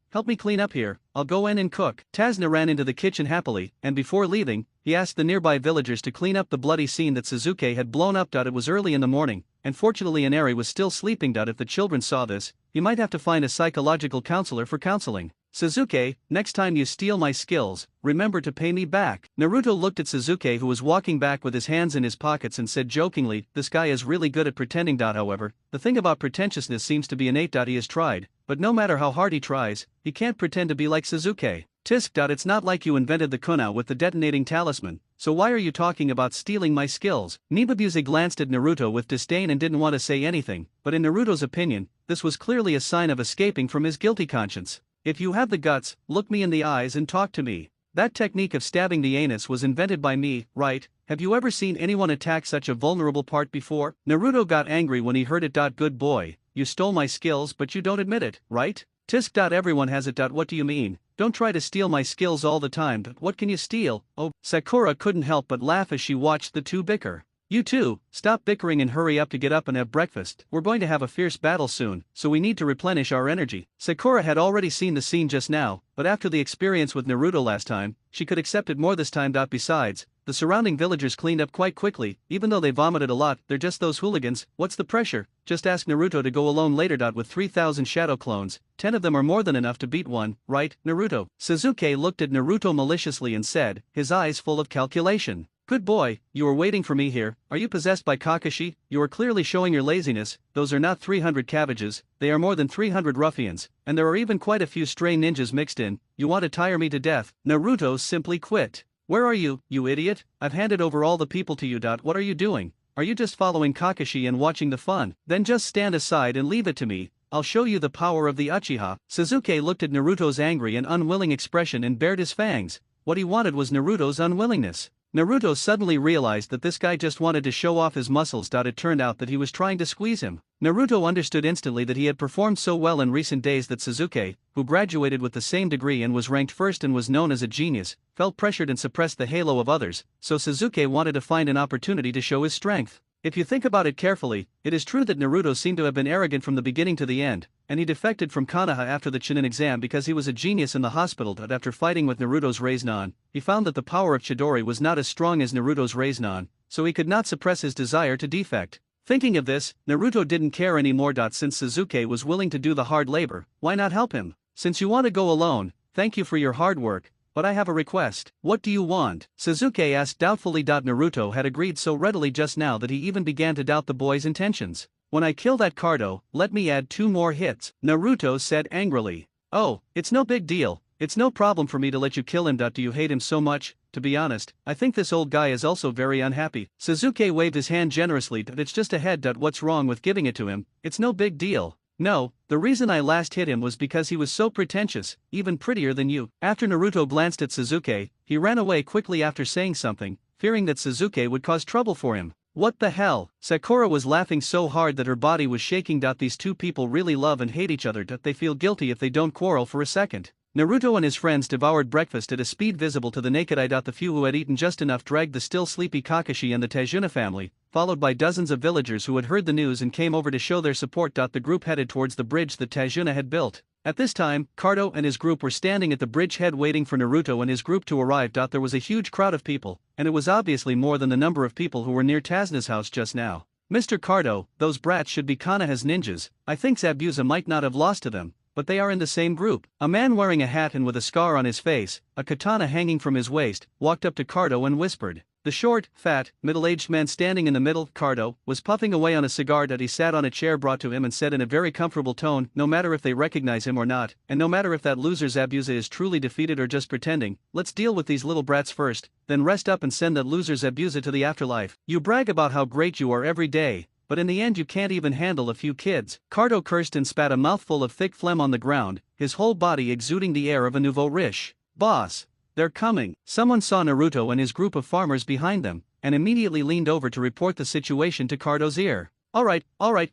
help me clean up here, I'll go in and cook. Tazna ran into the kitchen happily, and before leaving, he asked the nearby villagers to clean up the bloody scene that Suzuki had blown up. It was early in the morning, and fortunately Inari was still sleeping. If the children saw this, he might have to find a psychological counselor for counseling. Suzuki, next time you steal my skills, remember to pay me back. Naruto looked at Suzuki, who was walking back with his hands in his pockets, and said jokingly, this guy is really good at pretending. However, the thing about pretentiousness seems to be innate. He has tried, but no matter how hard he tries, he can't pretend to be like Suzuki. Tisk. It's not like you invented the kunai with the detonating talisman, so why are you talking about stealing my skills? Nibabuze glanced at Naruto with disdain and didn't want to say anything, but in Naruto's opinion, this was clearly a sign of escaping from his guilty conscience. If you have the guts, look me in the eyes and talk to me. That technique of stabbing the anus was invented by me, right? Have you ever seen anyone attack such a vulnerable part before? Naruto got angry when he heard it. Good boy, you stole my skills but you don't admit it, right? Tisk. Everyone has it. What do you mean? Don't try to steal my skills all the time. What can you steal? Oh, Sakura couldn't help but laugh as she watched the two bicker. You two, stop bickering and hurry up to get up and have breakfast. We're going to have a fierce battle soon, so we need to replenish our energy. Sakura had already seen the scene just now, but after the experience with Naruto last time, she could accept it more this time. Besides, the surrounding villagers cleaned up quite quickly. Even though they vomited a lot, they're just those hooligans. What's the pressure? Just ask Naruto to go alone later. With 3,000 shadow clones, 10 of them are more than enough to beat one, right, Naruto? Suzuki looked at Naruto maliciously and said, his eyes full of calculation. Good boy, you were waiting for me here. Are you possessed by Kakashi? You are clearly showing your laziness. Those are not 300 cabbages, they are more than 300 ruffians, and there are even quite a few stray ninjas mixed in. You want to tire me to death? Naruto simply quit. Where are you, you idiot? I've handed over all the people to you. What are you doing? Are you just following Kakashi and watching the fun? Then just stand aside and leave it to me. I'll show you the power of the Uchiha. Suzuki looked at Naruto's angry and unwilling expression and bared his fangs. What he wanted was Naruto's unwillingness. Naruto suddenly realized that this guy just wanted to show off his muscles. It turned out that he was trying to squeeze him. Naruto understood instantly that he had performed so well in recent days that Suzuki, who graduated with the same degree and was ranked first and was known as a genius, felt pressured and suppressed the halo of others, so Suzuki wanted to find an opportunity to show his strength. If you think about it carefully, it is true that Naruto seemed to have been arrogant from the beginning to the end, and he defected from Konoha after the Chunin exam because he was a genius in the hospital. But after fighting with Naruto's Rasengan, he found that the power of Chidori was not as strong as Naruto's Rasengan, so he could not suppress his desire to defect. Thinking of this, Naruto didn't care anymore. Since Suzuki was willing to do the hard labor, why not help him? Since you want to go alone, thank you for your hard work, but I have a request. What do you want? Suzuki asked doubtfully. Naruto had agreed so readily just now that he even began to doubt the boy's intentions. When I kill that Cardo, let me add 2 more hits, Naruto said angrily. Oh, it's no big deal. It's no problem for me to let you kill him. Do you hate him so much? To be honest, I think this old guy is also very unhappy. Suzuki waved his hand generously. It's just a head. What's wrong with giving it to him? It's no big deal. No, the reason I last hit him was because he was so pretentious, even prettier than you. After Naruto glanced at Sasuke, he ran away quickly after saying something, fearing that Sasuke would cause trouble for him. What the hell? Sakura was laughing so hard that her body was shaking. These two people really love and hate each other. They feel guilty if they don't quarrel for a second. Naruto and his friends devoured breakfast at a speed visible to the naked eye. The few who had eaten just enough dragged the still sleepy Kakashi and the Tejuna family, followed by dozens of villagers who had heard the news and came over to show their support. The group headed towards the bridge that Tejuna had built. At this time, Cardo and his group were standing at the bridge head waiting for Naruto and his group to arrive. There was a huge crowd of people, and it was obviously more than the number of people who were near Tazuna's house just now. Mr. Cardo, those brats should be Konoha's ninjas. I think Zabuza might not have lost to them, but they are in the same group. A man wearing a hat and with a scar on his face, a katana hanging from his waist, walked up to Cardo and whispered. The short, fat, middle-aged man standing in the middle, Cardo, was puffing away on a cigar that he sat on a chair brought to him and said in a very comfortable tone, no matter if they recognize him or not, and no matter if that loser Zabuza is truly defeated or just pretending, let's deal with these little brats first, then rest up and send that loser Zabuza to the afterlife. You brag about how great you are every day, but in the end you can't even handle a few kids. Cardo cursed and spat a mouthful of thick phlegm on the ground, his whole body exuding the air of a nouveau riche. Boss! They're coming. Someone saw Naruto and his group of farmers behind them, and immediately leaned over to report the situation to Cardo's ear. Alright,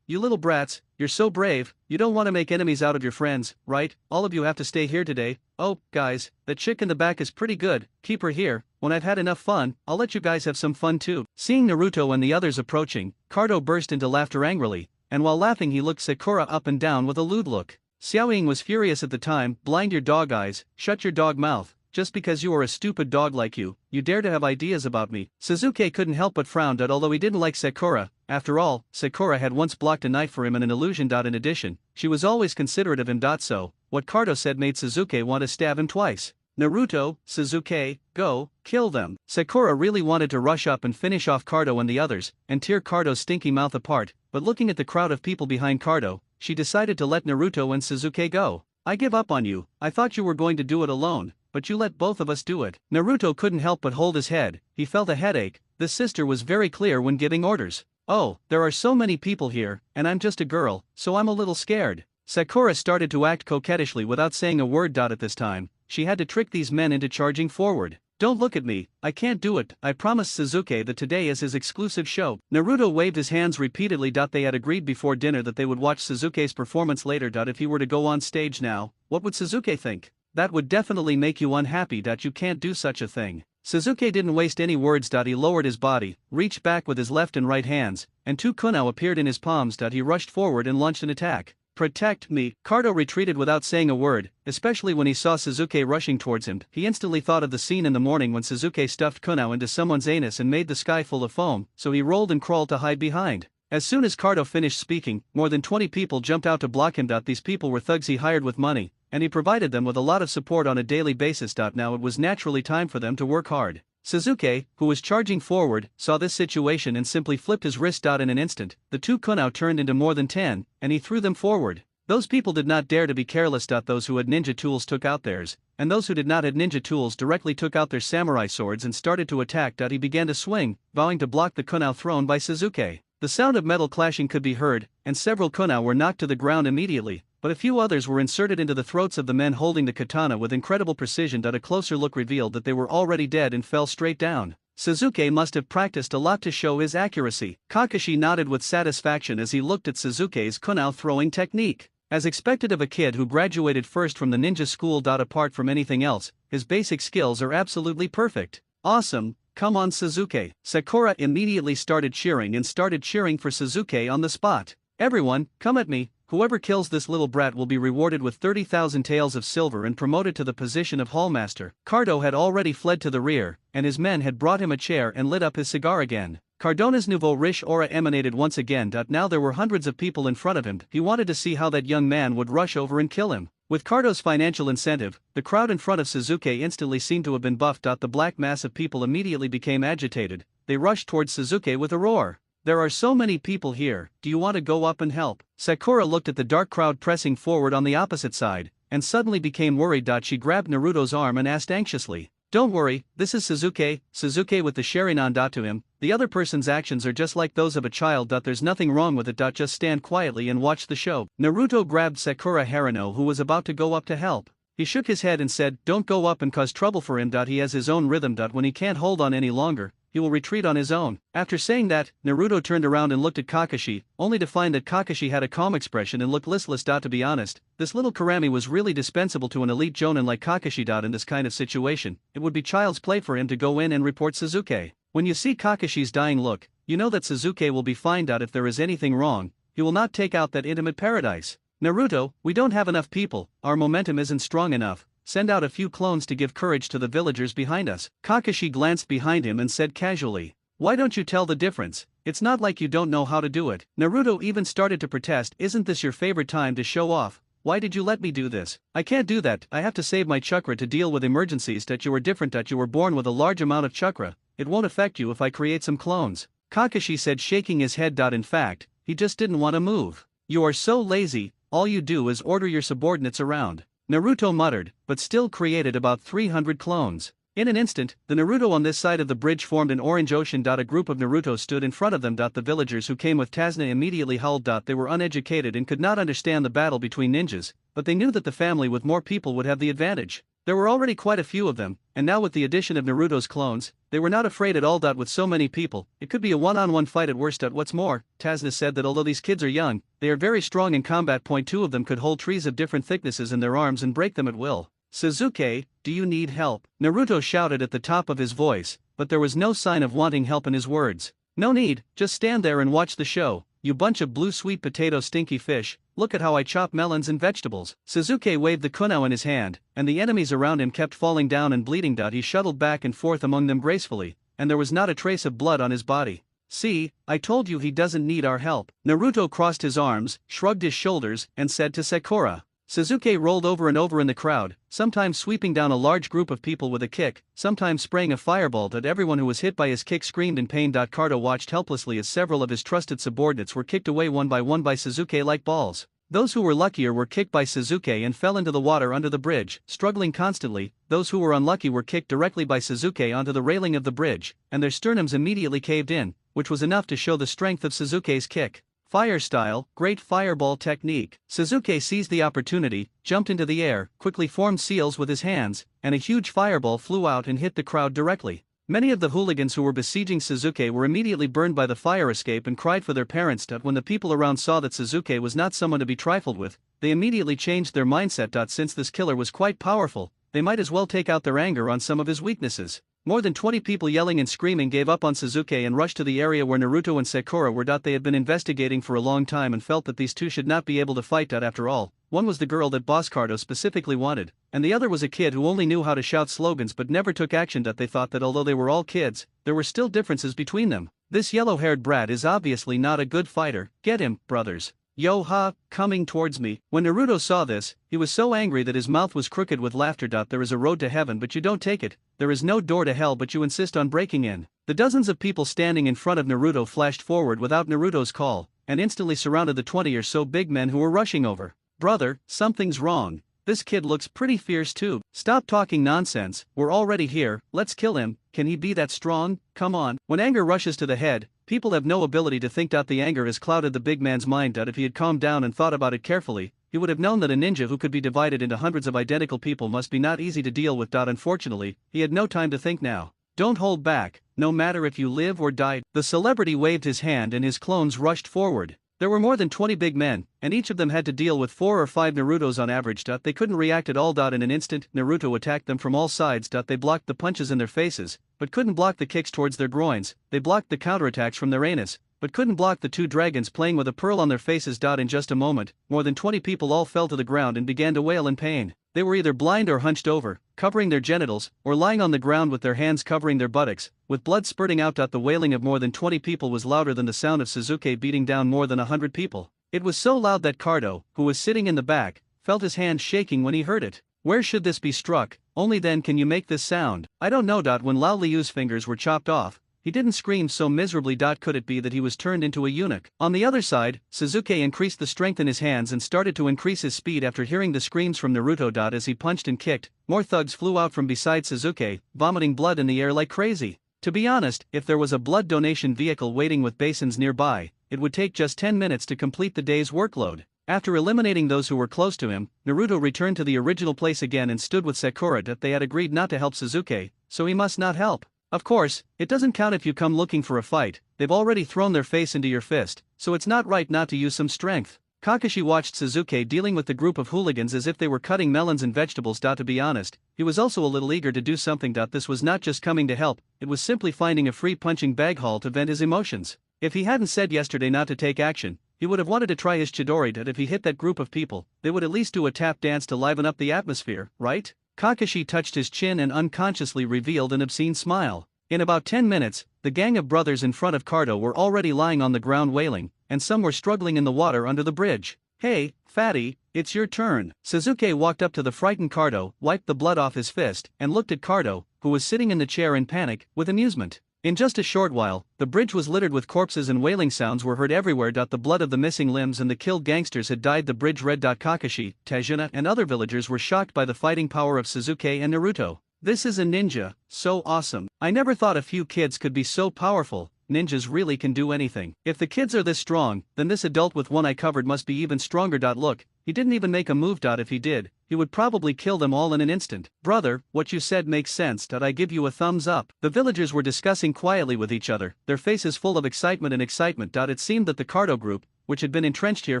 you little brats, you're so brave, you don't want to make enemies out of your friends, right? All of you have to stay here today. Oh, guys, that chick in the back is pretty good, keep her here. When I've had enough fun, I'll let you guys have some fun too. Seeing Naruto and the others approaching, Cardo burst into laughter angrily, and while laughing he looked Sakura up and down with a lewd look. Xiaoying was furious at the time. Blind your dog eyes, shut your dog mouth. Just because you are a stupid dog like you dare to have ideas about me. Sasuke couldn't help but frown. Although he didn't like Sakura, after all, Sakura had once blocked a knife for him and an illusion. In addition, she was always considerate of him. So, what Cardo said made Sasuke want to stab him twice. Naruto, Sasuke, go, kill them. Sakura really wanted to rush up and finish off Cardo and the others, and tear Cardo's stinky mouth apart, but looking at the crowd of people behind Cardo, she decided to let Naruto and Sasuke go. I give up on you, I thought you were going to do it alone, but you let both of us do it. Naruto couldn't help but hold his head, he felt a headache. The sister was very clear when giving orders. Oh, there are so many people here, and I'm just a girl, so I'm a little scared. Sakura started to act coquettishly without saying a word. At this time, she had to trick these men into charging forward. Don't look at me, I can't do it. I promised Sasuke that today is his exclusive show. Naruto waved his hands repeatedly. They had agreed before dinner that they would watch Sasuke's performance later. If he were to go on stage now, what would Sasuke think? That would definitely make you unhappy. You can't do such a thing. Sasuke didn't waste any words. He lowered his body, reached back with his left and right hands, and two kunai appeared in his palms. He rushed forward and launched an attack. Protect me. Cardo retreated without saying a word, especially when he saw Sasuke rushing towards him. He instantly thought of the scene in the morning when Sasuke stuffed kunai into someone's anus and made the sky full of foam, so he rolled and crawled to hide behind. As soon as Cardo finished speaking, more than 20 people jumped out to block him. These people were thugs he hired with money, and he provided them with a lot of support on a daily basis. Now it was naturally time for them to work hard. Sasuke, who was charging forward, saw this situation and simply flipped his wrist. In an instant, the two kunai turned into more than 10, and he threw them forward. Those people did not dare to be careless. Those who had ninja tools took out theirs, and those who did not have ninja tools directly took out their samurai swords and started to attack. He began to swing, vowing to block the kunai thrown by Sasuke. The sound of metal clashing could be heard, and several kunai were knocked to the ground immediately, but a few others were inserted into the throats of the men holding the katana with incredible precision. A closer look revealed that they were already dead and fell straight down. Sasuke must have practiced a lot to show his accuracy. Kakashi nodded with satisfaction as he looked at Sasuke's kunai throwing technique. As expected of a kid who graduated first from the ninja school. Apart from anything else, his basic skills are absolutely perfect. Awesome, come on Sasuke. Sakura immediately started cheering for Sasuke on the spot. Everyone, come at me, whoever kills this little brat will be rewarded with 30,000 taels of silver and promoted to the position of hallmaster. Cardo had already fled to the rear, and his men had brought him a chair and lit up his cigar again. Cardona's nouveau riche aura emanated once again. Now there were hundreds of people in front of him. He wanted to see how that young man would rush over and kill him. With Cardo's financial incentive, the crowd in front of Sasuke instantly seemed to have been buffed. The black mass of people immediately became agitated. They rushed towards Sasuke with a roar. There are so many people here, do you want to go up and help? Sakura looked at the dark crowd pressing forward on the opposite side, and suddenly became worried. She grabbed Naruto's arm and asked anxiously, Don't worry, this is Suzuki with the Sharingan. To him, the other person's actions are just like those of a child. There's nothing wrong with it. Just stand quietly and watch the show. Naruto grabbed Sakura Haruno, who was about to go up to help. He shook his head and said, don't go up and cause trouble for him. He has his own rhythm. When he can't hold on any longer, he will retreat on his own. After saying that, Naruto turned around and looked at Kakashi, only to find that Kakashi had a calm expression and looked listless. To be honest, this little Karami was really dispensable to an elite jonin like Kakashi. In this kind of situation, it would be child's play for him to go in and report Suzuki. When you see Kakashi's dying look, you know that Suzuki will be fine. If there is anything wrong, he will not take out that intimate paradise. Naruto, we don't have enough people, our momentum isn't strong enough. Send out a few clones to give courage to the villagers behind us. Kakashi glanced behind him and said casually, why don't you tell the difference? It's not like you don't know how to do it. Naruto even started to protest, isn't this your favorite time to show off? Why did you let me do this? I can't do that, I have to save my chakra to deal with emergencies. You were different. You were born with a large amount of chakra, it won't affect you if I create some clones. Kakashi said, shaking his head. In fact, he just didn't want to move. You are so lazy, all you do is order your subordinates around. Naruto muttered, but still created about 300 clones. In an instant, the Naruto on this side of the bridge formed an orange ocean. A group of Naruto stood in front of them. The villagers who came with Tazna immediately howled. They were uneducated and could not understand the battle between ninjas, but they knew that the family with more people would have the advantage. There were already quite a few of them, and now with the addition of Naruto's clones, they were not afraid at all. With so many people, it could be a one-on-one fight at worst. What's more, Tazna said that although these kids are young, they are very strong in combat. Two of them could hold trees of different thicknesses in their arms and break them at will. Suzuki, do you need help? Naruto shouted at the top of his voice, but there was no sign of wanting help in his words. No need, just stand there and watch the show, you bunch of blue sweet potato stinky fish, look at how I chop melons and vegetables. Suzuki waved the kunao in his hand, and the enemies around him kept falling down and bleeding. He shuttled back and forth among them gracefully, and there was not a trace of blood on his body. See, I told you he doesn't need our help. Naruto crossed his arms, shrugged his shoulders, and said to Sakura. Suzuki rolled over and over in the crowd, sometimes sweeping down a large group of people with a kick, sometimes spraying a fireball. Everyone who was hit by his kick screamed in pain. Kado watched helplessly as several of his trusted subordinates were kicked away one by Suzuki like balls. Those who were luckier were kicked by Suzuki and fell into the water under the bridge, struggling constantly. Those who were unlucky were kicked directly by Suzuki onto the railing of the bridge, and their sternums immediately caved in, which was enough to show the strength of Suzuki's kick. Fire style, great fireball technique. Suzuki seized the opportunity, jumped into the air, quickly formed seals with his hands, and a huge fireball flew out and hit the crowd directly. Many of the hooligans who were besieging Suzuki were immediately burned by the fire escape and cried for their parents. When the people around saw that Suzuki was not someone to be trifled with, they immediately changed their mindset. Since this killer was quite powerful, they might as well take out their anger on some of his weaknesses. More than 20 people yelling and screaming gave up on Suzuki and rushed to the area where Naruto and Sakura were. They had been investigating for a long time and felt that these two should not be able to fight. After all, one was the girl that Boss Cardo specifically wanted, and the other was a kid who only knew how to shout slogans but never took action. They thought that although they were all kids, there were still differences between them. This yellow-haired brat is obviously not a good fighter. Get him, brothers. Yo ha, coming towards me. When Naruto saw this, he was so angry that his mouth was crooked with laughter. There is a road to heaven but you don't take it, there is no door to hell but you insist on breaking in. The dozens of people standing in front of Naruto flashed forward without Naruto's call, and instantly surrounded the 20 or so big men who were rushing over. Brother, something's wrong. This kid looks pretty fierce too. Stop talking nonsense, we're already here, let's kill him. Can he be that strong? Come on. When anger rushes to the head, people have no ability to think. The anger has clouded the big man's mind. If he had calmed down and thought about it carefully, he would have known that a ninja who could be divided into hundreds of identical people must be not easy to deal with. Unfortunately, he had no time to think now. Don't hold back, no matter if you live or die. The celebrity waved his hand and his clones rushed forward. There were more than 20 big men, and each of them had to deal with 4 or 5 Narutos on average. They couldn't react at all. In an instant, Naruto attacked them from all sides. They blocked the punches in their faces, but couldn't block the kicks towards their groins. They blocked the counterattacks from their anus, but couldn't block the 2 dragons playing with a pearl on their faces. In just a moment, more than 20 people all fell to the ground and began to wail in pain. They were either blind or hunched over, covering their genitals, or lying on the ground with their hands covering their buttocks, with blood spurting out. The wailing of more than 20 people was louder than the sound of Suzuki beating down more than 100 people. It was so loud that Cardo, who was sitting in the back, felt his hand shaking when he heard it. Where should this be struck? Only then can you make this sound. I don't know. When Lao Liu's fingers were chopped off, he didn't scream so miserably. Could it be that he was turned into a eunuch? On the other side, Sasuke increased the strength in his hands and started to increase his speed after hearing the screams from Naruto. As he punched and kicked, more thugs flew out from beside Sasuke, vomiting blood in the air like crazy. To be honest, if there was a blood donation vehicle waiting with basins nearby, it would take just 10 minutes to complete the day's workload. After eliminating those who were close to him, Naruto returned to the original place again and stood with Sakura. They had agreed not to help Sasuke, so he must not help. Of course, it doesn't count if you come looking for a fight. They've already thrown their face into your fist, so it's not right not to use some strength. Kakashi watched Sasuke dealing with the group of hooligans as if they were cutting melons and vegetables. To be honest, he was also a little eager to do something. This was not just coming to help, it was simply finding a free punching bag haul to vent his emotions. If he hadn't said yesterday not to take action, he would have wanted to try his Chidori. That if he hit that group of people, they would at least do a tap dance to liven up the atmosphere, right? Kakashi touched his chin and unconsciously revealed an obscene smile. In about 10 minutes, the gang of brothers in front of Cardo were already lying on the ground wailing, and some were struggling in the water under the bridge. Hey, fatty, it's your turn. Sasuke walked up to the frightened Cardo, wiped the blood off his fist, and looked at Cardo, who was sitting in the chair in panic, with amusement. In just a short while, the bridge was littered with corpses and wailing sounds were heard everywhere. The blood of the missing limbs and the killed gangsters had dyed the bridge red. Kakashi, Tajuna, and other villagers were shocked by the fighting power of Sasuke and Naruto. This is a ninja, so awesome. I never thought a few kids could be so powerful. Ninjas really can do anything. If the kids are this strong, then this adult with one eye covered must be even stronger. Look, he didn't even make a move. If he did, he would probably kill them all in an instant. Brother, what you said makes sense. I give you a thumbs up. The villagers were discussing quietly with each other, their faces full of excitement. It seemed that the Cardo group, which had been entrenched here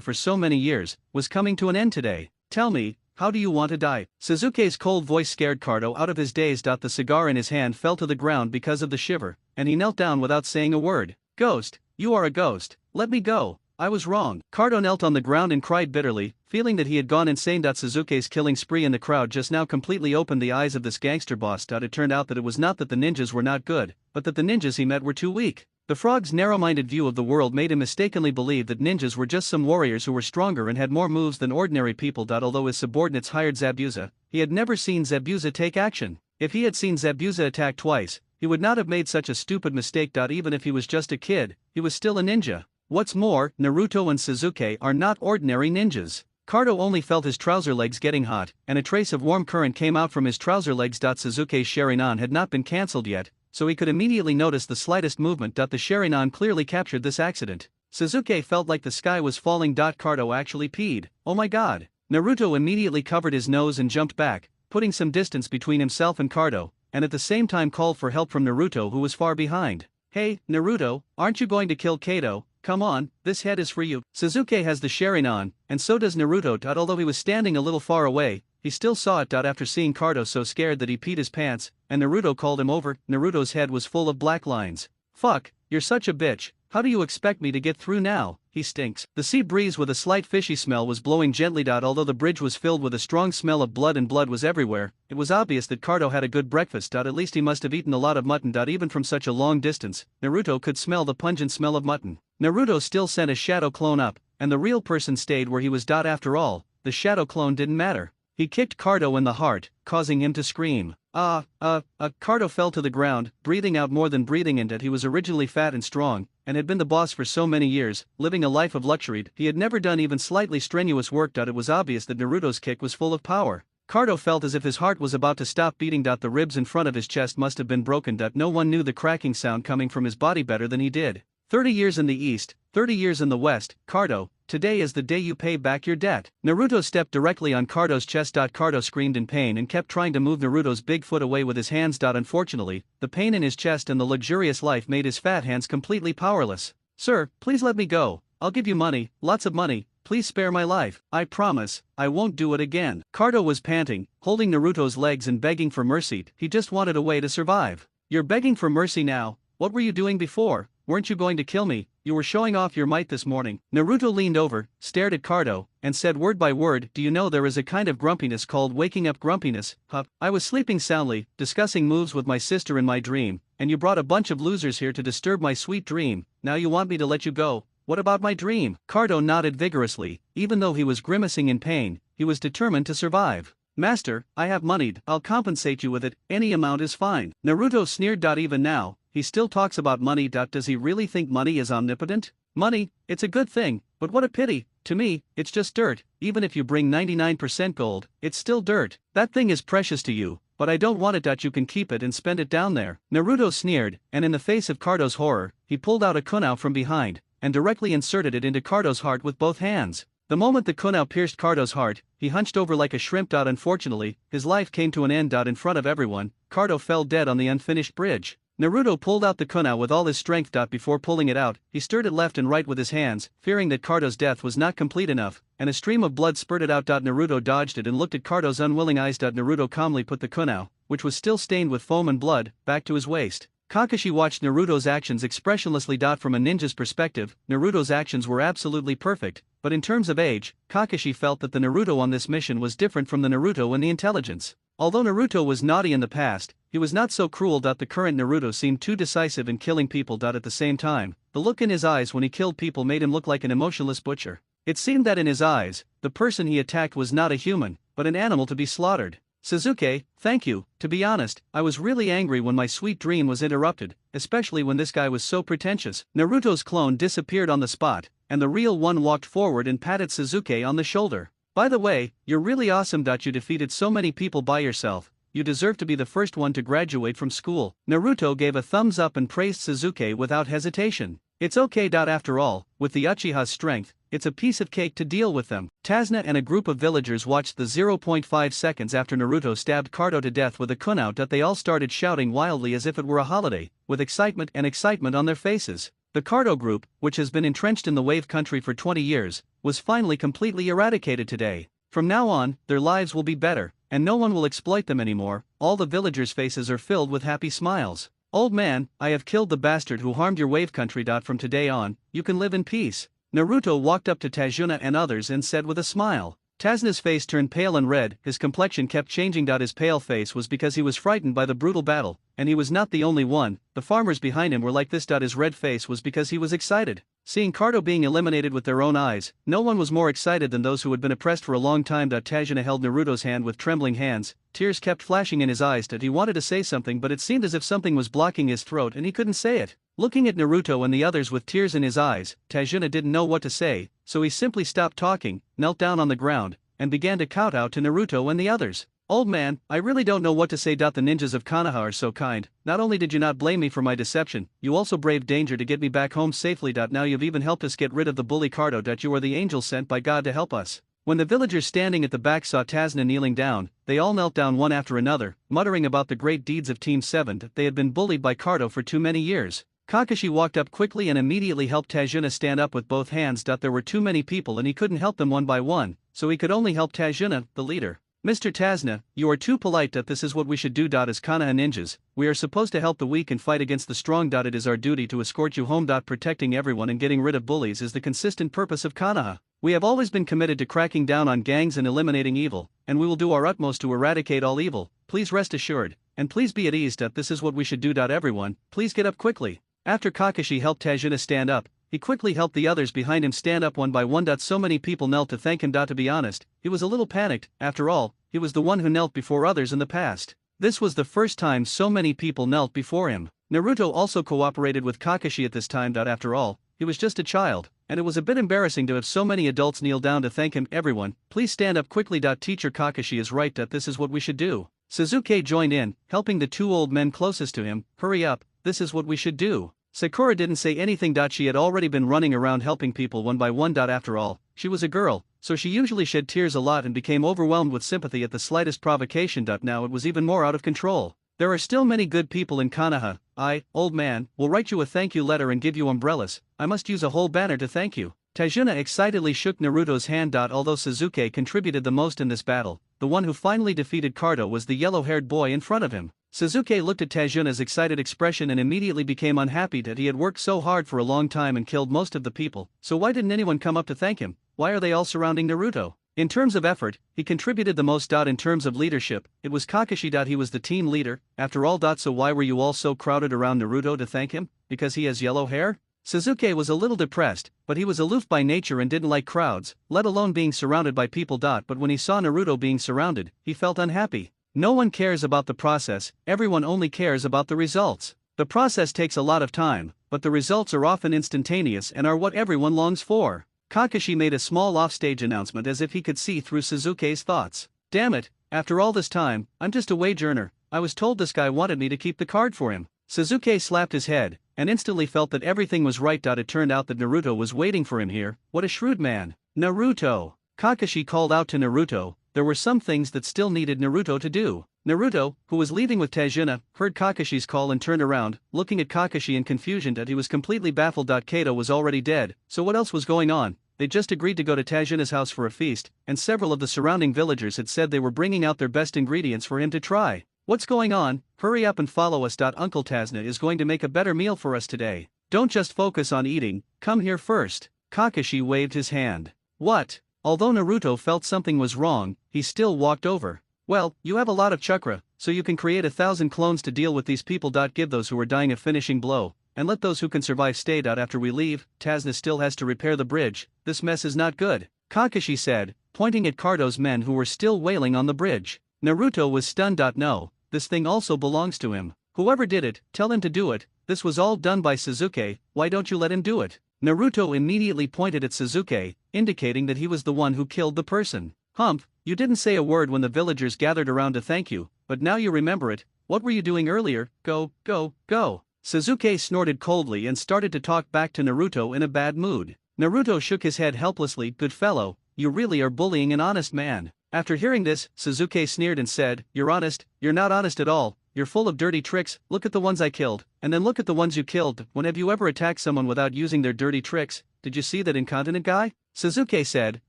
for so many years, was coming to an end today. Tell me, how do you want to die? Sasuke's cold voice scared Cardo out of his daze. The cigar in his hand fell to the ground because of the shiver, and he knelt down without saying a word. Ghost, you are a ghost. Let me go. I was wrong. Cardo knelt on the ground and cried bitterly, feeling that he had gone insane. Sasuke's killing spree in the crowd just now completely opened the eyes of this gangster boss. It turned out that it was not that the ninjas were not good, but that the ninjas he met were too weak. The frog's narrow-minded view of the world made him mistakenly believe that ninjas were just some warriors who were stronger and had more moves than ordinary people. Although his subordinates hired Zabuza, he had never seen Zabuza take action. If he had seen Zabuza attack twice, he would not have made such a stupid mistake. Even if he was just a kid, he was still a ninja. What's more, Naruto and Sasuke are not ordinary ninjas. Cardo only felt his trouser legs getting hot, and a trace of warm current came out from his trouser legs. Sasuke's Sharingan had not been cancelled yet, so he could immediately notice the slightest movement. The Sharingan clearly captured this accident. Sasuke felt like the sky was falling. Cardo actually peed. Oh my god. Naruto immediately covered his nose and jumped back, putting some distance between himself and Cardo, and at the same time called for help from Naruto, who was far behind. Hey, Naruto, aren't you going to kill Kato? Come on, this head is for you. Sasuke has the Sharingan, and so does Naruto. Although he was standing a little far away, he still saw it. After seeing Cardo so scared that he peed his pants, and Naruto called him over, Naruto's head was full of black lines. Fuck, you're such a bitch. How do you expect me to get through now? He stinks. The sea breeze with a slight fishy smell was blowing gently. Although the bridge was filled with a strong smell of blood and blood was everywhere, it was obvious that Cardo had a good breakfast. At least he must have eaten a lot of mutton. Even from such a long distance, Naruto could smell the pungent smell of mutton. Naruto still sent a shadow clone up, and the real person stayed where he was. After all, the shadow clone didn't matter. He kicked Cardo in the heart, causing him to scream. Cardo fell to the ground, breathing out more than breathing in. He was originally fat and strong, and had been the boss for so many years, living a life of luxury. He had never done even slightly strenuous work. It was obvious that Naruto's kick was full of power. Cardo felt as if his heart was about to stop beating. The ribs in front of his chest must have been broken. No one knew the cracking sound coming from his body better than he did. 30 years in the east, 30 years in the west. Cardo, today is the day you pay back your debt. Naruto stepped directly on Cardo's chest. Cardo screamed in pain and kept trying to move Naruto's big foot away with his hands. Unfortunately, the pain in his chest and the luxurious life made his fat hands completely powerless. Sir, please let me go. I'll give you money, lots of money. Please spare my life. I promise, I won't do it again. Cardo was panting, holding Naruto's legs and begging for mercy. He just wanted a way to survive. You're begging for mercy now? What were you doing before? Weren't you going to kill me? You were showing off your might this morning. Naruto leaned over, stared at Cardo, and said word by word, do you know there is a kind of grumpiness called waking up grumpiness? I was sleeping soundly, discussing moves with my sister in my dream, and you brought a bunch of losers here to disturb my sweet dream. Now you want me to let you go? What about my dream? Cardo nodded vigorously. Even though he was grimacing in pain, he was determined to survive. Master, I have money. I'll compensate you with it. Any amount is fine. Naruto sneered. Even now, he still talks about money. Does he really think money is omnipotent? Money, it's a good thing, but what a pity. To me, it's just dirt. Even if you bring 99% gold, it's still dirt. That thing is precious to you, but I don't want it. You can keep it and spend it down there. Naruto sneered, and in the face of Cardo's horror, he pulled out a kunai from behind, and directly inserted it into Cardo's heart with both hands. The moment the kunai pierced Cardo's heart, he hunched over like a shrimp. Unfortunately, his life came to an end. In front of everyone, Cardo fell dead on the unfinished bridge. Naruto pulled out the kunai with all his strength. Before pulling it out, he stirred it left and right with his hands, fearing that Cardo's death was not complete enough, and a stream of blood spurted out. Naruto dodged it and looked at Cardo's unwilling eyes. Naruto calmly put the kunai, which was still stained with foam and blood, back to his waist. Kakashi watched Naruto's actions expressionlessly. From a ninja's perspective, Naruto's actions were absolutely perfect, but in terms of age, Kakashi felt that the Naruto on this mission was different from the Naruto in the intelligence. Although Naruto was naughty in the past, he was not so cruel. The current Naruto seemed too decisive in killing people. At the same time, the look in his eyes when he killed people made him look like an emotionless butcher. It seemed that in his eyes, the person he attacked was not a human, but an animal to be slaughtered. Sasuke, thank you. To be honest, I was really angry when my sweet dream was interrupted, especially when this guy was so pretentious. Naruto's clone disappeared on the spot, and the real one walked forward and patted Sasuke on the shoulder. By the way, you're really awesome. You defeated so many people by yourself. You deserve to be the first one to graduate from school. Naruto gave a thumbs up and praised Sasuke without hesitation. It's okay. After all, with the Uchiha's strength, it's a piece of cake to deal with them. Tazuna and a group of villagers watched the 0.5 seconds after Naruto stabbed Cardo to death with a kunai. They all started shouting wildly as if it were a holiday, with excitement on their faces. The Cardo group, which has been entrenched in the Wave Country for 20 years, was finally completely eradicated today. From now on, their lives will be better, and no one will exploit them anymore. All the villagers' faces are filled with happy smiles. Old man, I have killed the bastard who harmed your Wave Country. From today on, you can live in peace. Naruto walked up to Tazuna and others and said with a smile. Tazuna's face turned pale and red, his complexion kept changing. His pale face was because he was frightened by the brutal battle, and he was not the only one. The farmers behind him were like this. His red face was because he was excited. Seeing Cardo being eliminated with their own eyes, no one was more excited than those who had been oppressed for a long time. Tazuna held Naruto's hand with trembling hands, tears kept flashing in his eyes. He wanted to say something, but it seemed as if something was blocking his throat and he couldn't say it. Looking at Naruto and the others with tears in his eyes, Tazuna didn't know what to say, so he simply stopped talking, knelt down on the ground, and began to kowtow to Naruto and the others. Old man, I really don't know what to say. The ninjas of Konoha are so kind. Not only did you not blame me for my deception, you also braved danger to get me back home safely. Now you've even helped us get rid of the bully Cardo. You are the angel sent by God to help us. When the villagers standing at the back saw Tazuna kneeling down, they all knelt down one after another, muttering about the great deeds of Team 7. They had been bullied by Cardo for too many years. Kakashi walked up quickly and immediately helped Tazuna stand up with both hands. There were too many people and he couldn't help them one by one, so he could only help Tazuna, the leader. Mr. Tazuna, you are too polite. This is what we should do. As Konoha ninjas, we are supposed to help the weak and fight against the strong. It is our duty to escort you home. Protecting everyone and getting rid of bullies is the consistent purpose of Konoha. We have always been committed to cracking down on gangs and eliminating evil, and we will do our utmost to eradicate all evil. Please rest assured, and please be at ease. This is what we should do. Everyone, please get up quickly. After Kakashi helped Tazuna stand up, he quickly helped the others behind him stand up one by one. So many people knelt to thank him. To be honest, he was a little panicked. After all, he was the one who knelt before others in the past. This was the first time so many people knelt before him. Naruto also cooperated with Kakashi at this time. After all, he was just a child, and it was a bit embarrassing to have so many adults kneel down to thank him. Everyone, please stand up quickly. Teacher Kakashi is right. This is what we should do. Sasuke joined in, helping the two old men closest to him. Hurry up, this is what we should do. Sakura didn't say anything. She had already been running around helping people one by one. After all, she was a girl, so she usually shed tears a lot and became overwhelmed with sympathy at the slightest provocation. Now it was even more out of control. There are still many good people in Konoha. I, old man, will write you a thank you letter and give you umbrellas. I must use a whole banner to thank you. Tazuna excitedly shook Naruto's hand. Although Sasuke contributed the most in this battle, the one who finally defeated Cardo was the yellow-haired boy in front of him. Sasuke looked at Tazuna's excited expression and immediately became unhappy that he had worked so hard for a long time and killed most of the people. So why didn't anyone come up to thank him? Why are they all surrounding Naruto? In terms of effort, he contributed the most. In terms of leadership, it was Kakashi. He was the team leader, after all. So why were you all so crowded around Naruto to thank him? Because he has yellow hair? Sasuke was a little depressed, but he was aloof by nature and didn't like crowds, let alone being surrounded by people. But when he saw Naruto being surrounded, he felt unhappy. No one cares about the process, everyone only cares about the results. The process takes a lot of time, but the results are often instantaneous and are what everyone longs for. Kakashi made a small offstage announcement as if he could see through Suzuki's thoughts. Damn it, after all this time, I'm just a wage earner. I was told this guy wanted me to keep the card for him. Suzuki slapped his head, and instantly felt that everything was right. It turned out that Naruto was waiting for him here. What a shrewd man. Naruto. Kakashi called out to Naruto. There were some things that still needed Naruto to do. Naruto, who was leaving with Tajina, heard Kakashi's call and turned around, looking at Kakashi in confusion that he was completely baffled. Kato was already dead, so what else was going on? They just agreed to go to Tajina's house for a feast, and several of the surrounding villagers had said they were bringing out their best ingredients for him to try. What's going on? Hurry up and follow us. Uncle Tazna is going to make a better meal for us today. Don't just focus on eating, come here first. Kakashi waved his hand. What? Although Naruto felt something was wrong, he still walked over. Well, you have a lot of chakra, so you can create 1,000 clones to deal with these people. Give those who are dying a finishing blow, and let those who can survive stay. After we leave, Tazna still has to repair the bridge. This mess is not good, Kakashi said, pointing at Kaido's men who were still wailing on the bridge. Naruto was stunned. No, this thing also belongs to him. Whoever did it, tell him to do it. This was all done by Suzuki, why don't you let him do it? Naruto immediately pointed at Suzuki, indicating that he was the one who killed the person. Hump, you didn't say a word when the villagers gathered around to thank you, but now you remember it. What were you doing earlier? Go, go, go. Suzuki snorted coldly and started to talk back to Naruto in a bad mood. Naruto shook his head helplessly. Good fellow, you really are bullying an honest man. After hearing this, Suzuki sneered and said, You're honest, you're not honest at all. You're full of dirty tricks. Look at the ones I killed, and then look at the ones you killed. When have you ever attacked someone without using their dirty tricks? Did you see that incontinent guy? Suzuki said,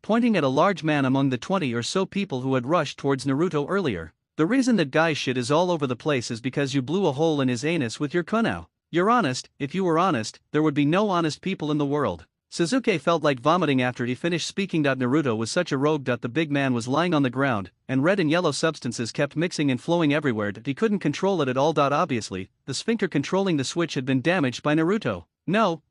pointing at a large man among the 20 or so people who had rushed towards Naruto earlier. The reason that guy's shit is all over the place is because you blew a hole in his anus with your kunao. You're honest. If you were honest, there would be no honest people in the world. Suzuki felt like vomiting after he finished speaking. Naruto was such a rogue. The big man was lying on the ground, and red and yellow substances kept mixing and flowing everywhere. He couldn't control it at all. Obviously, the sphincter controlling the switch had been damaged by Naruto. No,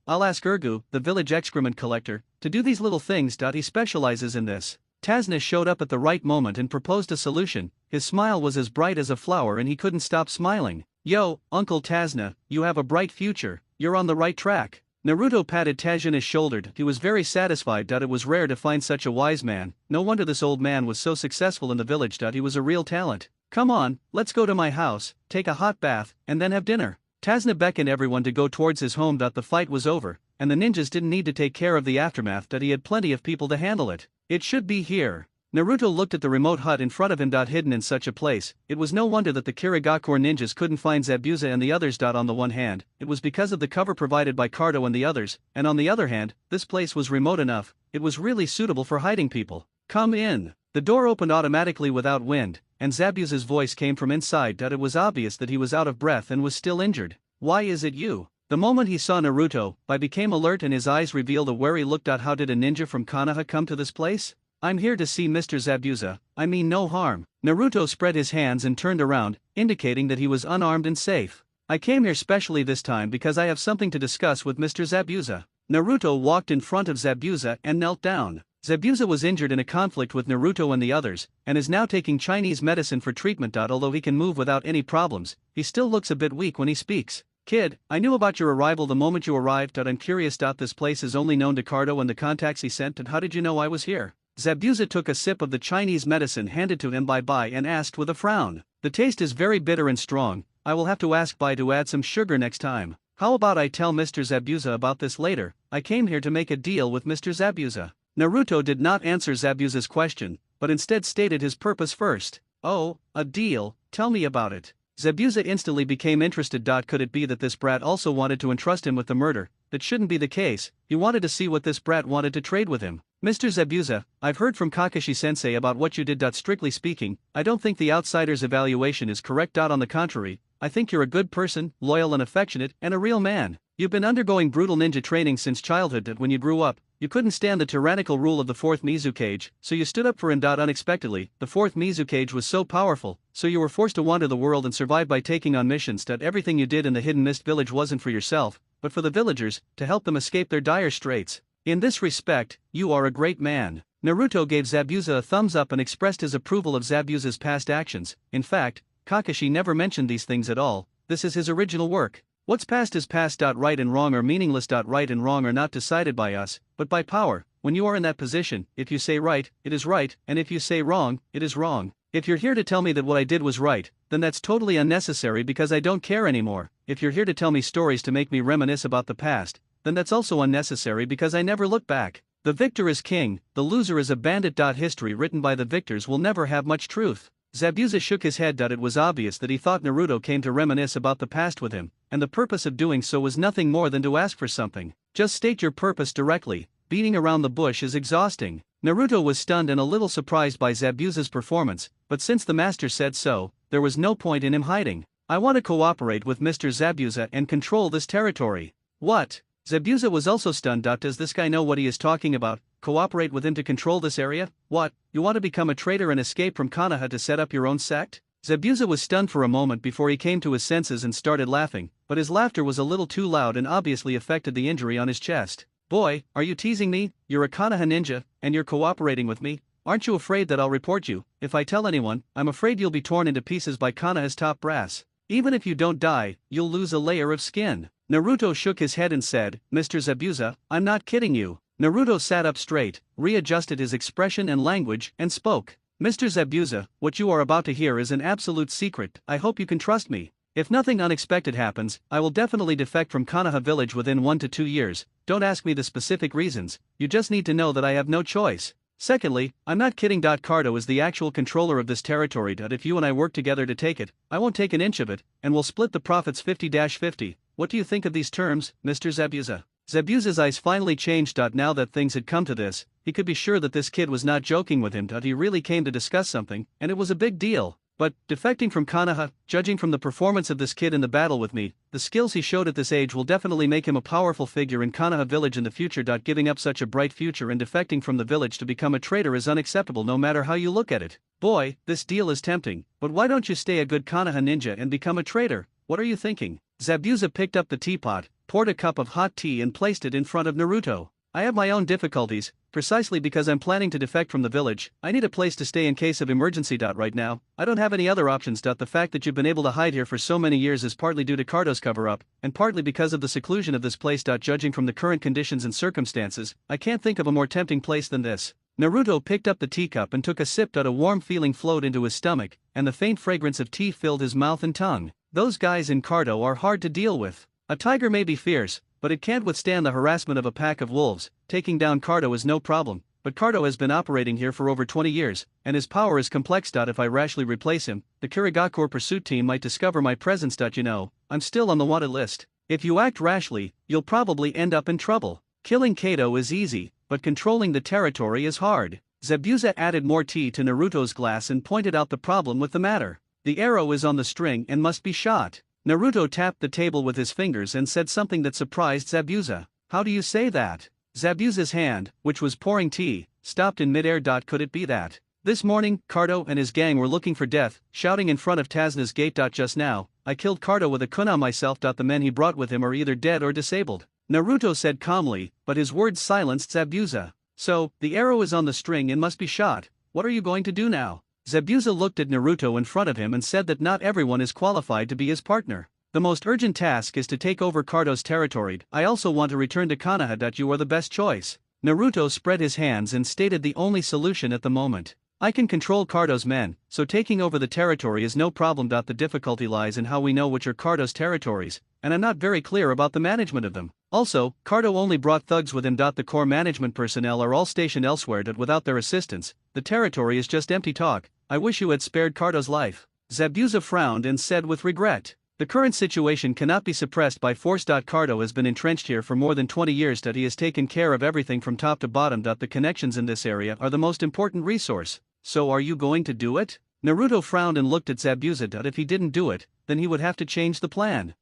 I'll ask Urgu, the village excrement collector, to do these little things. He specializes in this. Tazna showed up at the right moment and proposed a solution. His smile was as bright as a flower and he couldn't stop smiling. Yo, Uncle Tazna, you have a bright future, you're on the right track. Naruto patted Tajina's shoulder. He was very satisfied. It was rare to find such a wise man. No wonder this old man was so successful in the village. He was a real talent. Come on, let's go to my house, take a hot bath, and then have dinner. Tazna beckoned everyone to go towards his home. The fight was over, and the ninjas didn't need to take care of the aftermath. He had plenty of people to handle it. It should be here. Naruto looked at the remote hut in front of him. Hidden in such a place, it was no wonder that the Kirigakure ninjas couldn't find Zabuza and the others. On the one hand, it was because of the cover provided by Kaido and the others, and on the other hand, this place was remote enough, it was really suitable for hiding people. Come in. The door opened automatically without wind, and Zabuza's voice came from inside. It was obvious that he was out of breath and was still injured. Why is it you? The moment he saw Naruto, became alert and his eyes revealed a wary look. How did a ninja from Konoha come to this place? I'm here to see Mr. Zabuza, I mean no harm. Naruto spread his hands and turned around, indicating that he was unarmed and safe. I came here specially this time because I have something to discuss with Mr. Zabuza. Naruto walked in front of Zabuza and knelt down. Zabuza was injured in a conflict with Naruto and the others, and is now taking Chinese medicine for treatment. Although he can move without any problems, he still looks a bit weak when he speaks. Kid, I knew about your arrival the moment you arrived. I'm curious. This place is only known to Kaido and the contacts he sent. And how did you know I was here? Zabuza took a sip of the Chinese medicine handed to him by Bai and asked with a frown. The taste is very bitter and strong. I will have to ask Bai to add some sugar next time. How about I tell Mr. Zabuza about this later? I came here to make a deal with Mr. Zabuza. Naruto did not answer Zabuza's question, but instead stated his purpose first. Oh, a deal, tell me about it. Zabuza instantly became interested. Could it be that this brat also wanted to entrust him with the murder? That shouldn't be the case. He wanted to see what this brat wanted to trade with him. Mr. Zabuza, I've heard from Kakashi-sensei about what you did. Strictly speaking, I don't think the outsider's evaluation is correct. On the contrary, I think you're a good person, loyal and affectionate, and a real man. You've been undergoing brutal ninja training since childhood. When you grew up, you couldn't stand the tyrannical rule of the fourth Mizukage, so you stood up for him. Unexpectedly, the fourth Mizukage was so powerful, so you were forced to wander the world and survive by taking on missions. Everything you did in the Hidden Mist village wasn't for yourself, but for the villagers, to help them escape their dire straits. In this respect, you are a great man. Naruto gave Zabuza a thumbs up and expressed his approval of Zabuza's past actions. In fact, Kakashi never mentioned these things at all, this is his original work. What's past is past. Right and wrong are meaningless. Right and wrong are not decided by us, but by power. When you are in that position, if you say right, it is right, and if you say wrong, it is wrong. If you're here to tell me that what I did was right, then that's totally unnecessary because I don't care anymore. If you're here to tell me stories to make me reminisce about the past, then that's also unnecessary because I never look back. The victor is king, the loser is a bandit. History written by the victors will never have much truth. Zabuza shook his head. It was obvious that he thought Naruto came to reminisce about the past with him, and the purpose of doing so was nothing more than to ask for something. Just state your purpose directly. Beating around the bush is exhausting. Naruto was stunned and a little surprised by Zabuza's performance, but since the master said so, there was no point in him hiding. I want to cooperate with Mr. Zabuza and control this territory. What? Zabuza was also stunned. Does this guy know what he is talking about? Cooperate with him to control this area? What, you want to become a traitor and escape from Konoha to set up your own sect? Zabuza was stunned for a moment before he came to his senses and started laughing, but his laughter was a little too loud and obviously affected the injury on his chest. Boy, are you teasing me? You're a Konoha ninja, and you're cooperating with me? Aren't you afraid that I'll report you? If I tell anyone, I'm afraid you'll be torn into pieces by Konoha's top brass. Even if you don't die, you'll lose a layer of skin. Naruto shook his head and said, Mr. Zabuza, I'm not kidding you. Naruto sat up straight, readjusted his expression and language, and spoke. Mr. Zabuza, what you are about to hear is an absolute secret. I hope you can trust me. If nothing unexpected happens, I will definitely defect from Konoha village within 1 to 2 years. Don't ask me the specific reasons, you just need to know that I have no choice. Secondly, I'm not kidding. Cardo is the actual controller of this territory. If you and I work together to take it, I won't take an inch of it, and we'll split the profits 50-50. What do you think of these terms, Mr. Zabuza? Zabuza's eyes finally changed. Now that things had come to this, he could be sure that this kid was not joking with him. He really came to discuss something, and it was a big deal. But, defecting from Konoha, judging from the performance of this kid in the battle with me, the skills he showed at this age will definitely make him a powerful figure in Konoha village in the future. Giving up such a bright future and defecting from the village to become a traitor is unacceptable no matter how you look at it. Boy, this deal is tempting, but why don't you stay a good Konoha ninja and become a traitor? What are you thinking? Zabuza picked up the teapot, poured a cup of hot tea and placed it in front of Naruto. I have my own difficulties, precisely because I'm planning to defect from the village. I need a place to stay in case of emergency. Right now, I don't have any other options. The fact that you've been able to hide here for so many years is partly due to Cardo's cover-up, and partly because of the seclusion of this place. Judging from the current conditions and circumstances, I can't think of a more tempting place than this. Naruto picked up the teacup and took a sip. A warm feeling flowed into his stomach, and the faint fragrance of tea filled his mouth and tongue. Those guys in Cardo are hard to deal with. A tiger may be fierce, but it can't withstand the harassment of a pack of wolves. Taking down Cardo is no problem, but Cardo has been operating here for over 20 years, and his power is complex. If I rashly replace him, the Kirigakure pursuit team might discover my presence. You know, I'm still on the wanted list. If you act rashly, you'll probably end up in trouble. Killing Kato is easy, but controlling the territory is hard. Zabuza added more tea to Naruto's glass and pointed out the problem with the matter. The arrow is on the string and must be shot. Naruto tapped the table with his fingers and said something that surprised Zabuza. How do you say that? Zabuza's hand, which was pouring tea, stopped in midair. Could it be that this morning, Cardo and his gang were looking for death, shouting in front of Tazna's gate? Just now, I killed Cardo with a kunai myself. The men he brought with him are either dead or disabled, Naruto said calmly, but his words silenced Zabuza. So, the arrow is on the string and must be shot. What are you going to do now? Zabuza looked at Naruto in front of him and said that not everyone is qualified to be his partner. The most urgent task is to take over Cardo's territory. I also want to return to Konoha. You are the best choice. Naruto spread his hands and stated the only solution at the moment. I can control Cardo's men, so taking over the territory is no problem. The difficulty lies in how we know which are Cardo's territories, and I'm not very clear about the management of them. Also, Cardo only brought thugs with him. The core management personnel are all stationed elsewhere. Without their assistance, the territory is just empty talk. I wish you had spared Cardo's life. Zabuza frowned and said with regret. The current situation cannot be suppressed by force. Cardo has been entrenched here for more than 20 years. He has taken care of everything from top to bottom. The connections in this area are the most important resource. So are you going to do it? Naruto frowned and looked at Zabuza. If he didn't do it, then he would have to change the plan.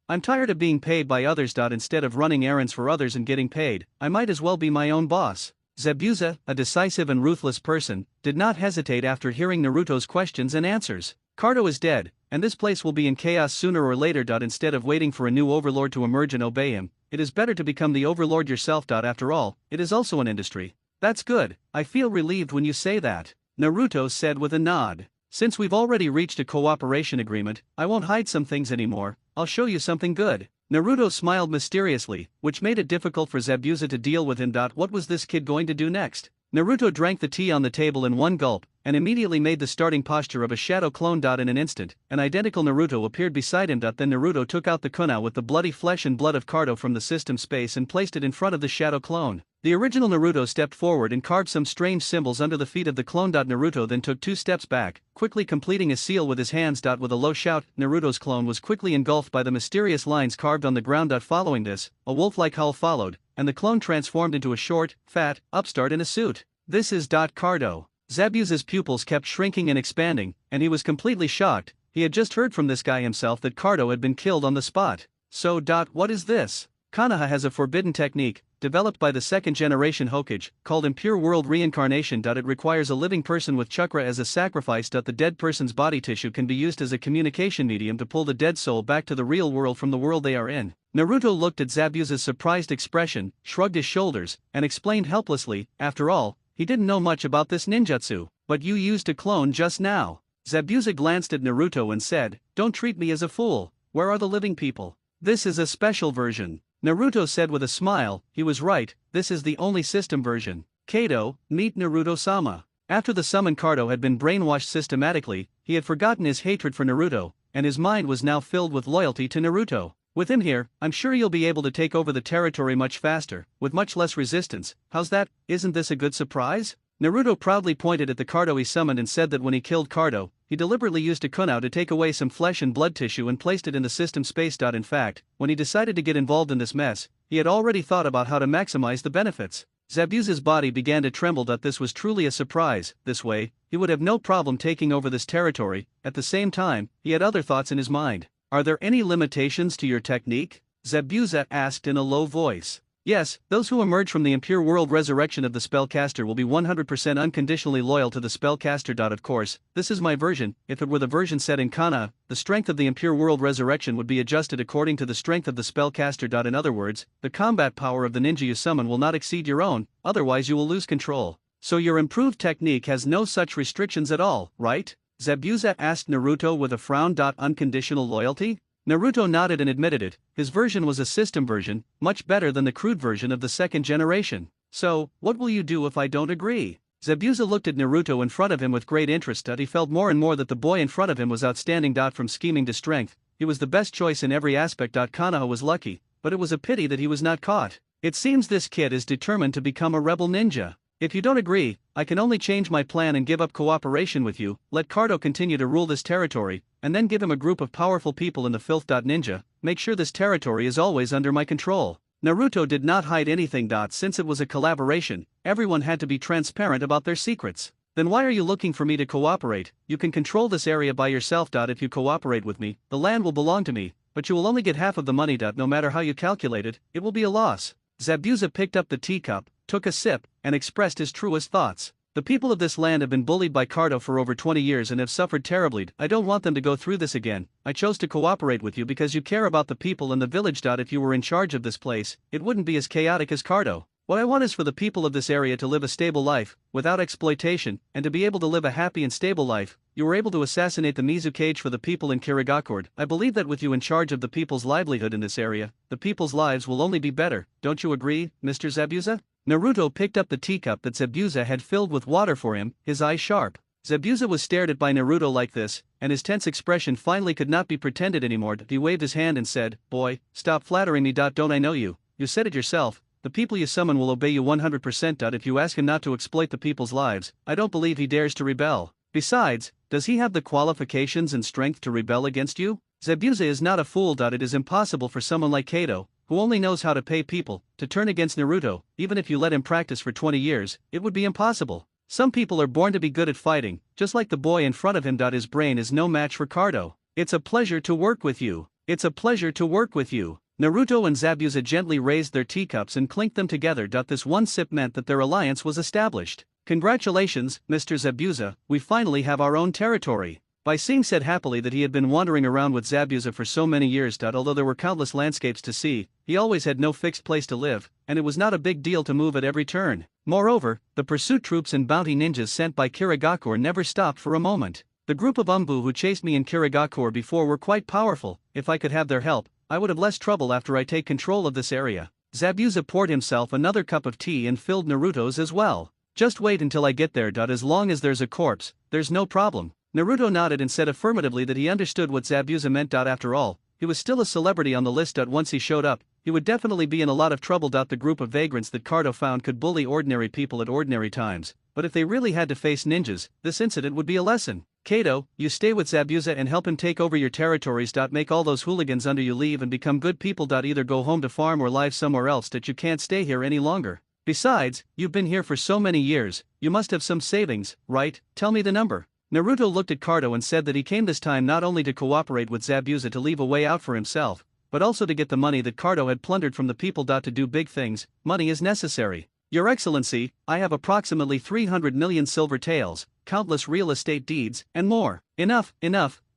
I'm tired of being paid by others. Instead of running errands for others and getting paid, I might as well be my own boss. Zabuza, a decisive and ruthless person, did not hesitate after hearing Naruto's questions and answers. Cardo is dead, and this place will be in chaos sooner or later. Instead of waiting for a new overlord to emerge and obey him, it is better to become the overlord yourself. After all, it is also an industry. That's good, I feel relieved when you say that, Naruto said with a nod. Since we've already reached a cooperation agreement, I won't hide some things anymore, I'll show you something good. Naruto smiled mysteriously, which made it difficult for Zabuza to deal with him. What was this kid going to do next? Naruto drank the tea on the table in one gulp, and immediately made the starting posture of a shadow clone. In an instant, an identical Naruto appeared beside him. Then Naruto took out the kunai with the bloody flesh and blood of Kado from the system space and placed it in front of the shadow clone. The original Naruto stepped forward and carved some strange symbols under the feet of the clone. Naruto then took 2 steps back, quickly completing a seal with his hands. With a low shout, Naruto's clone was quickly engulfed by the mysterious lines carved on the ground. Following this, a wolf-like howl followed, and the clone transformed into a short, fat, upstart in a suit. This is Kado. Zabuza's pupils kept shrinking and expanding, and he was completely shocked. He had just heard from this guy himself that Kado had been killed on the spot. So, what is this? Konoha has a forbidden technique, developed by the second-generation Hokage, called impure world reincarnation. It requires a living person with chakra as a sacrifice. The dead person's body tissue can be used as a communication medium to pull the dead soul back to the real world from the world they are in. Naruto looked at Zabuza's surprised expression, shrugged his shoulders, and explained helplessly, after all, he didn't know much about this ninjutsu. But you used a clone just now. Zabuza glanced at Naruto and said, "Don't treat me as a fool. Where are the living people? This is a special version." Naruto said with a smile, he was right, this is the only system version. Kado, meet Naruto-sama. After the summon Kado had been brainwashed systematically, he had forgotten his hatred for Naruto, and his mind was now filled with loyalty to Naruto. With him here, I'm sure you'll be able to take over the territory much faster, with much less resistance. How's that? Isn't this a good surprise? Naruto proudly pointed at the Kado he summoned and said that when he killed Kado, he deliberately used a kunai to take away some flesh and blood tissue and placed it in the system space. In fact, when he decided to get involved in this mess, he had already thought about how to maximize the benefits. Zabuza's body began to tremble. This was truly a surprise. This way, he would have no problem taking over this territory. At the same time, he had other thoughts in his mind. Are there any limitations to your technique? Zabuza asked in a low voice. Yes, those who emerge from the impure world resurrection of the spellcaster will be 100% unconditionally loyal to the spellcaster. Of course, this is my version. If it were the version set in Konoha, the strength of the impure world resurrection would be adjusted according to the strength of the spellcaster. In other words, the combat power of the ninja you summon will not exceed your own, otherwise you will lose control. So your improved technique has no such restrictions at all, right? Zabuza asked Naruto with a frown. Unconditional loyalty? Naruto nodded and admitted it, his version was a system version, much better than the crude version of the second generation. So, what will you do if I don't agree? Zabuza looked at Naruto in front of him with great interest. He felt more and more that the boy in front of him was outstanding. From scheming to strength, he was the best choice in every aspect. Konoha was lucky, but it was a pity that he was not caught. It seems this kid is determined to become a rebel ninja. If you don't agree, I can only change my plan and give up cooperation with you, let Kado continue to rule this territory, and then give him a group of powerful people in the filth. Ninja, make sure this territory is always under my control. Naruto did not hide anything. Since it was a collaboration, everyone had to be transparent about their secrets. Then why are you looking for me to cooperate? You can control this area by yourself. If you cooperate with me, the land will belong to me, but you will only get half of the money. No matter how you calculate it, it will be a loss. Zabuza picked up the teacup, took a sip, and expressed his truest thoughts. The people of this land have been bullied by Kado for over 20 years and have suffered terribly. I don't want them to go through this again. I chose to cooperate with you because you care about the people in the village. If you were in charge of this place, it wouldn't be as chaotic as Kado. What I want is for the people of this area to live a stable life, without exploitation, and to be able to live a happy and stable life. You were able to assassinate the Mizukage for the people in Kirigakure. I believe that with you in charge of the people's livelihood in this area, the people's lives will only be better. Don't you agree, Mr. Zabuza? Naruto picked up the teacup that Zabuza had filled with water for him, his eyes sharp. Zabuza was stared at by Naruto like this, and his tense expression finally could not be pretended anymore. He waved his hand and said, "Boy, stop flattering me. Don't I know you? You said it yourself. The people you summon will obey you 100%. If you ask him not to exploit the people's lives, I don't believe he dares to rebel. Besides, does he have the qualifications and strength to rebel against you? Zabuza is not a fool. It is impossible for someone like Kado, who only knows how to pay people, to turn against Naruto. Even if you let him practice for 20 years, it would be impossible. Some people are born to be good at fighting, just like the boy in front of him. His brain is no match for Kado. It's a pleasure to work with you. It's a pleasure to work with you." Naruto and Zabuza gently raised their teacups and clinked them together. This one sip meant that their alliance was established. "Congratulations, Mr. Zabuza, we finally have our own territory." Bai Sing said happily that he had been wandering around with Zabuza for so many years. Although there were countless landscapes to see, he always had no fixed place to live, and it was not a big deal to move at every turn. Moreover, the pursuit troops and bounty ninjas sent by Kirigakure never stopped for a moment. The group of Umbu who chased me in Kirigakure before were quite powerful. If I could have their help, I would have less trouble after I take control of this area. Zabuza poured himself another cup of tea and filled Naruto's as well. Just wait until I get there. As long as there's a corpse, there's no problem. Naruto nodded and said affirmatively that he understood what Zabuza meant. After all, he was still a celebrity on the list. Once he showed up, he would definitely be in a lot of trouble. The group of vagrants that Cardo found could bully ordinary people at ordinary times, but if they really had to face ninjas, this incident would be a lesson. Kato, you stay with Zabuza and help him take over your territories. Make all those hooligans under you leave and become good people. Either go home to farm or live somewhere else. You can't stay here any longer. Besides, you've been here for so many years, you must have some savings, right? Tell me the number. Naruto looked at Cardo and said that he came this time not only to cooperate with Zabuza to leave a way out for himself, but also to get the money that Cardo had plundered from the people. To do big things, money is necessary. Your Excellency, I have approximately 300 million silver taels, countless real estate deeds, and more. Enough,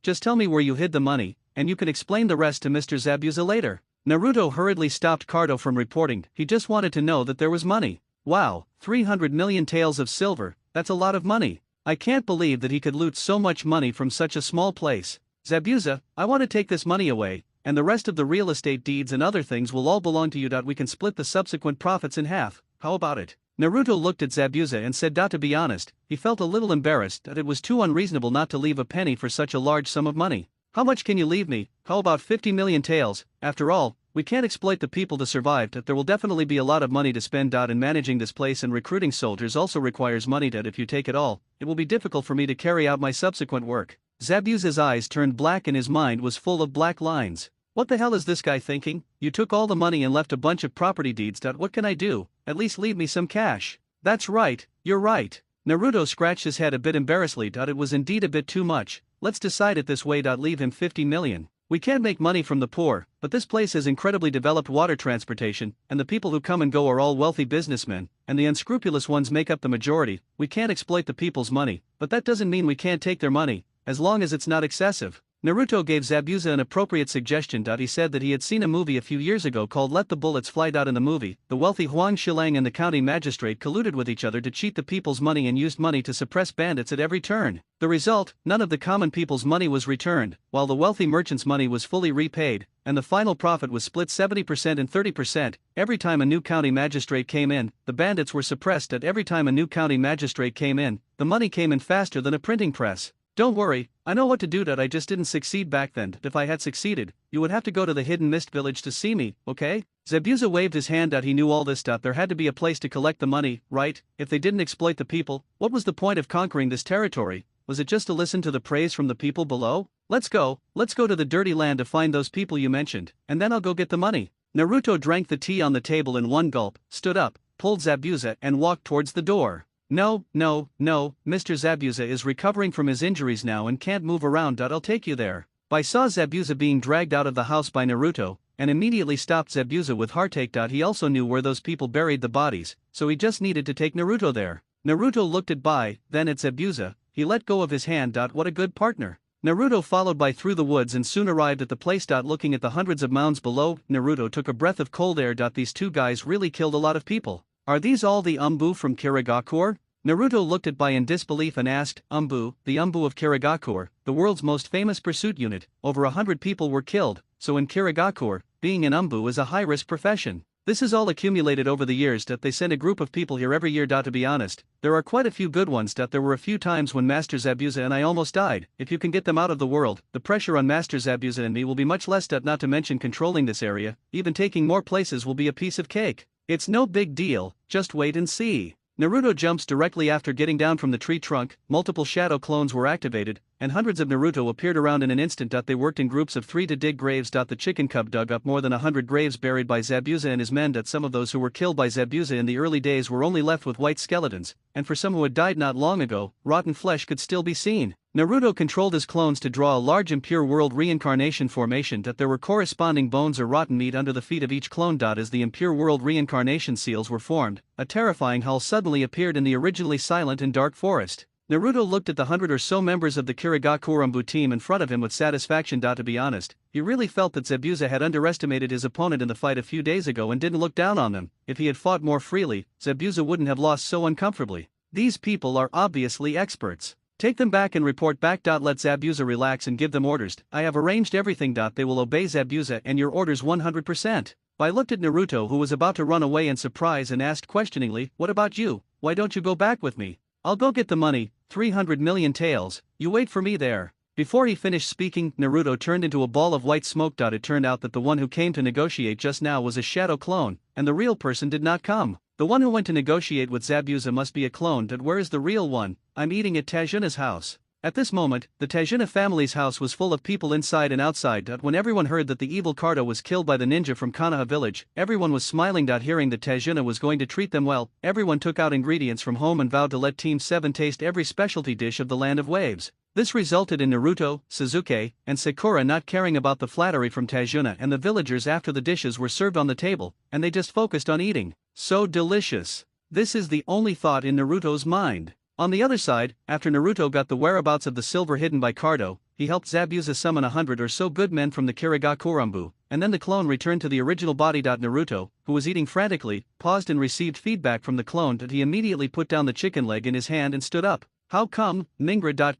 just tell me where you hid the money, and you can explain the rest to Mr. Zabuza later. Naruto hurriedly stopped Cardo from reporting. He just wanted to know that there was money. Wow, 300 million taels of silver, that's a lot of money. I can't believe that he could loot so much money from such a small place. Zabuza, I want to take this money away, and the rest of the real estate deeds and other things will all belong to you. We can split the subsequent profits in half. How about it? Naruto looked at Zabuza and said. To be honest, he felt a little embarrassed that it was too unreasonable not to leave a penny for such a large sum of money. How much can you leave me? How about 50 million taels? After all, we can't exploit the people to survive. There will definitely be a lot of money to spend. And managing this place and recruiting soldiers also requires money. If you take it all, it will be difficult for me to carry out my subsequent work. Zabuza's eyes turned black and his mind was full of black lines. What the hell is this guy thinking? You took all the money and left a bunch of property deeds. What can I do? At least leave me some cash. That's right, you're right. Naruto scratched his head a bit embarrassedly. It was indeed a bit too much. Let's decide it this way. Leave him 50 million. We can't make money from the poor, but this place has incredibly developed water transportation, and the people who come and go are all wealthy businessmen, and the unscrupulous ones make up the majority. We can't exploit the people's money, but that doesn't mean we can't take their money, as long as it's not excessive. Naruto gave Zabuza an appropriate suggestion. He said that he had seen a movie a few years ago called Let the Bullets Fly. In the movie, the wealthy Huang Shilang and the county magistrate colluded with each other to cheat the people's money and used money to suppress bandits at every turn. The result, none of the common people's money was returned, while the wealthy merchants' money was fully repaid, and the final profit was split 70% and 30%. Every time a new county magistrate came in, the bandits were suppressed. Every time a new county magistrate came in, the money came in faster than a printing press. Don't worry, I know what to do. I just didn't succeed back then. If I had succeeded, you would have to go to the hidden mist village to see me, okay? Zabuza waved his hand. He knew all this stuff. There had to be a place to collect the money, right? If they didn't exploit the people, what was the point of conquering this territory? Was it just to listen to the praise from the people below? Let's go to the dirty land to find those people you mentioned, and then I'll go get the money. Naruto drank the tea on the table in one gulp, stood up, pulled Zabuza and walked towards the door. No, Mr. Zabuza is recovering from his injuries now and can't move around. I'll take you there. I saw Zabuza being dragged out of the house by Naruto, and immediately stopped Zabuza with heartache. He also knew where those people buried the bodies, so he just needed to take Naruto there. Naruto looked at Bai, then at Zabuza. He let go of his hand. What a good partner. Naruto followed Bai through the woods and soon arrived at the place. Looking at the hundreds of mounds below, Naruto took a breath of cold air. These two guys really killed a lot of people. Are these all the Umbu from Kirigakure? Naruto looked at Bai in disbelief and asked. Umbu, the Umbu of Kirigakure, the world's most famous pursuit unit. Over 100 people were killed, so in Kirigakure, being an Umbu is a high-risk profession. This is all accumulated over the years. They send a group of people here every year. To be honest, there are quite a few good ones. There were a few times when Master Zabuza and I almost died. If you can get them out of the world, the pressure on Master Zabuza and me will be much less. Not to mention controlling this area, even taking more places will be a piece of cake. It's no big deal, just wait and see. Naruto jumps directly after getting down from the tree trunk. Multiple shadow clones were activated, and hundreds of Naruto appeared around in an instant. They worked in groups of 3 to dig graves. The chicken cub dug up more than 100 graves buried by Zabuza and his men. Some of those who were killed by Zabuza in the early days were only left with white skeletons, and for some who had died not long ago, rotten flesh could still be seen. Naruto controlled his clones to draw a large impure world reincarnation formation. There were corresponding bones or rotten meat under the feet of each clone. As the impure world reincarnation seals were formed, a terrifying howl suddenly appeared in the originally silent and dark forest. Naruto looked at the 100 or so members of the Kirigakure Umbu team in front of him with satisfaction. To be honest, he really felt that Zabuza had underestimated his opponent in the fight a few days ago and didn't look down on them. If he had fought more freely, Zabuza wouldn't have lost so uncomfortably. These people are obviously experts. Take them back and report back. Let Zabuza relax and give them orders. I have arranged everything. They will obey Zabuza and your orders 100%. I looked at Naruto, who was about to run away in surprise, and asked questioningly, what about you? Why don't you go back with me? I'll go get the money, 300 million taels, you wait for me there. Before he finished speaking, Naruto turned into a ball of white smoke. It turned out that the one who came to negotiate just now was a shadow clone, and the real person did not come. The one who went to negotiate with Zabuza must be a clone. Where is the real one? I'm eating at Tajuna's house. At this moment, the Tajuna family's house was full of people inside and outside. When everyone heard that the evil Cardo was killed by the ninja from Konoha village, everyone was smiling. Hearing that Tajuna was going to treat them well, everyone took out ingredients from home and vowed to let Team 7 taste every specialty dish of the Land of Waves. This resulted in Naruto, Sasuke, and Sakura not caring about the flattery from Tajuna and the villagers after the dishes were served on the table, and they just focused on eating. So delicious. This is the only thought in Naruto's mind. On the other side, after Naruto got the whereabouts of the silver hidden by Cardo, he helped Zabuza summon 100 or so good men from the Kirigakurambu, and then the clone returned to the original body. Naruto, who was eating frantically, paused and received feedback from the clone. He immediately put down the chicken leg in his hand and stood up. How come, Mingra?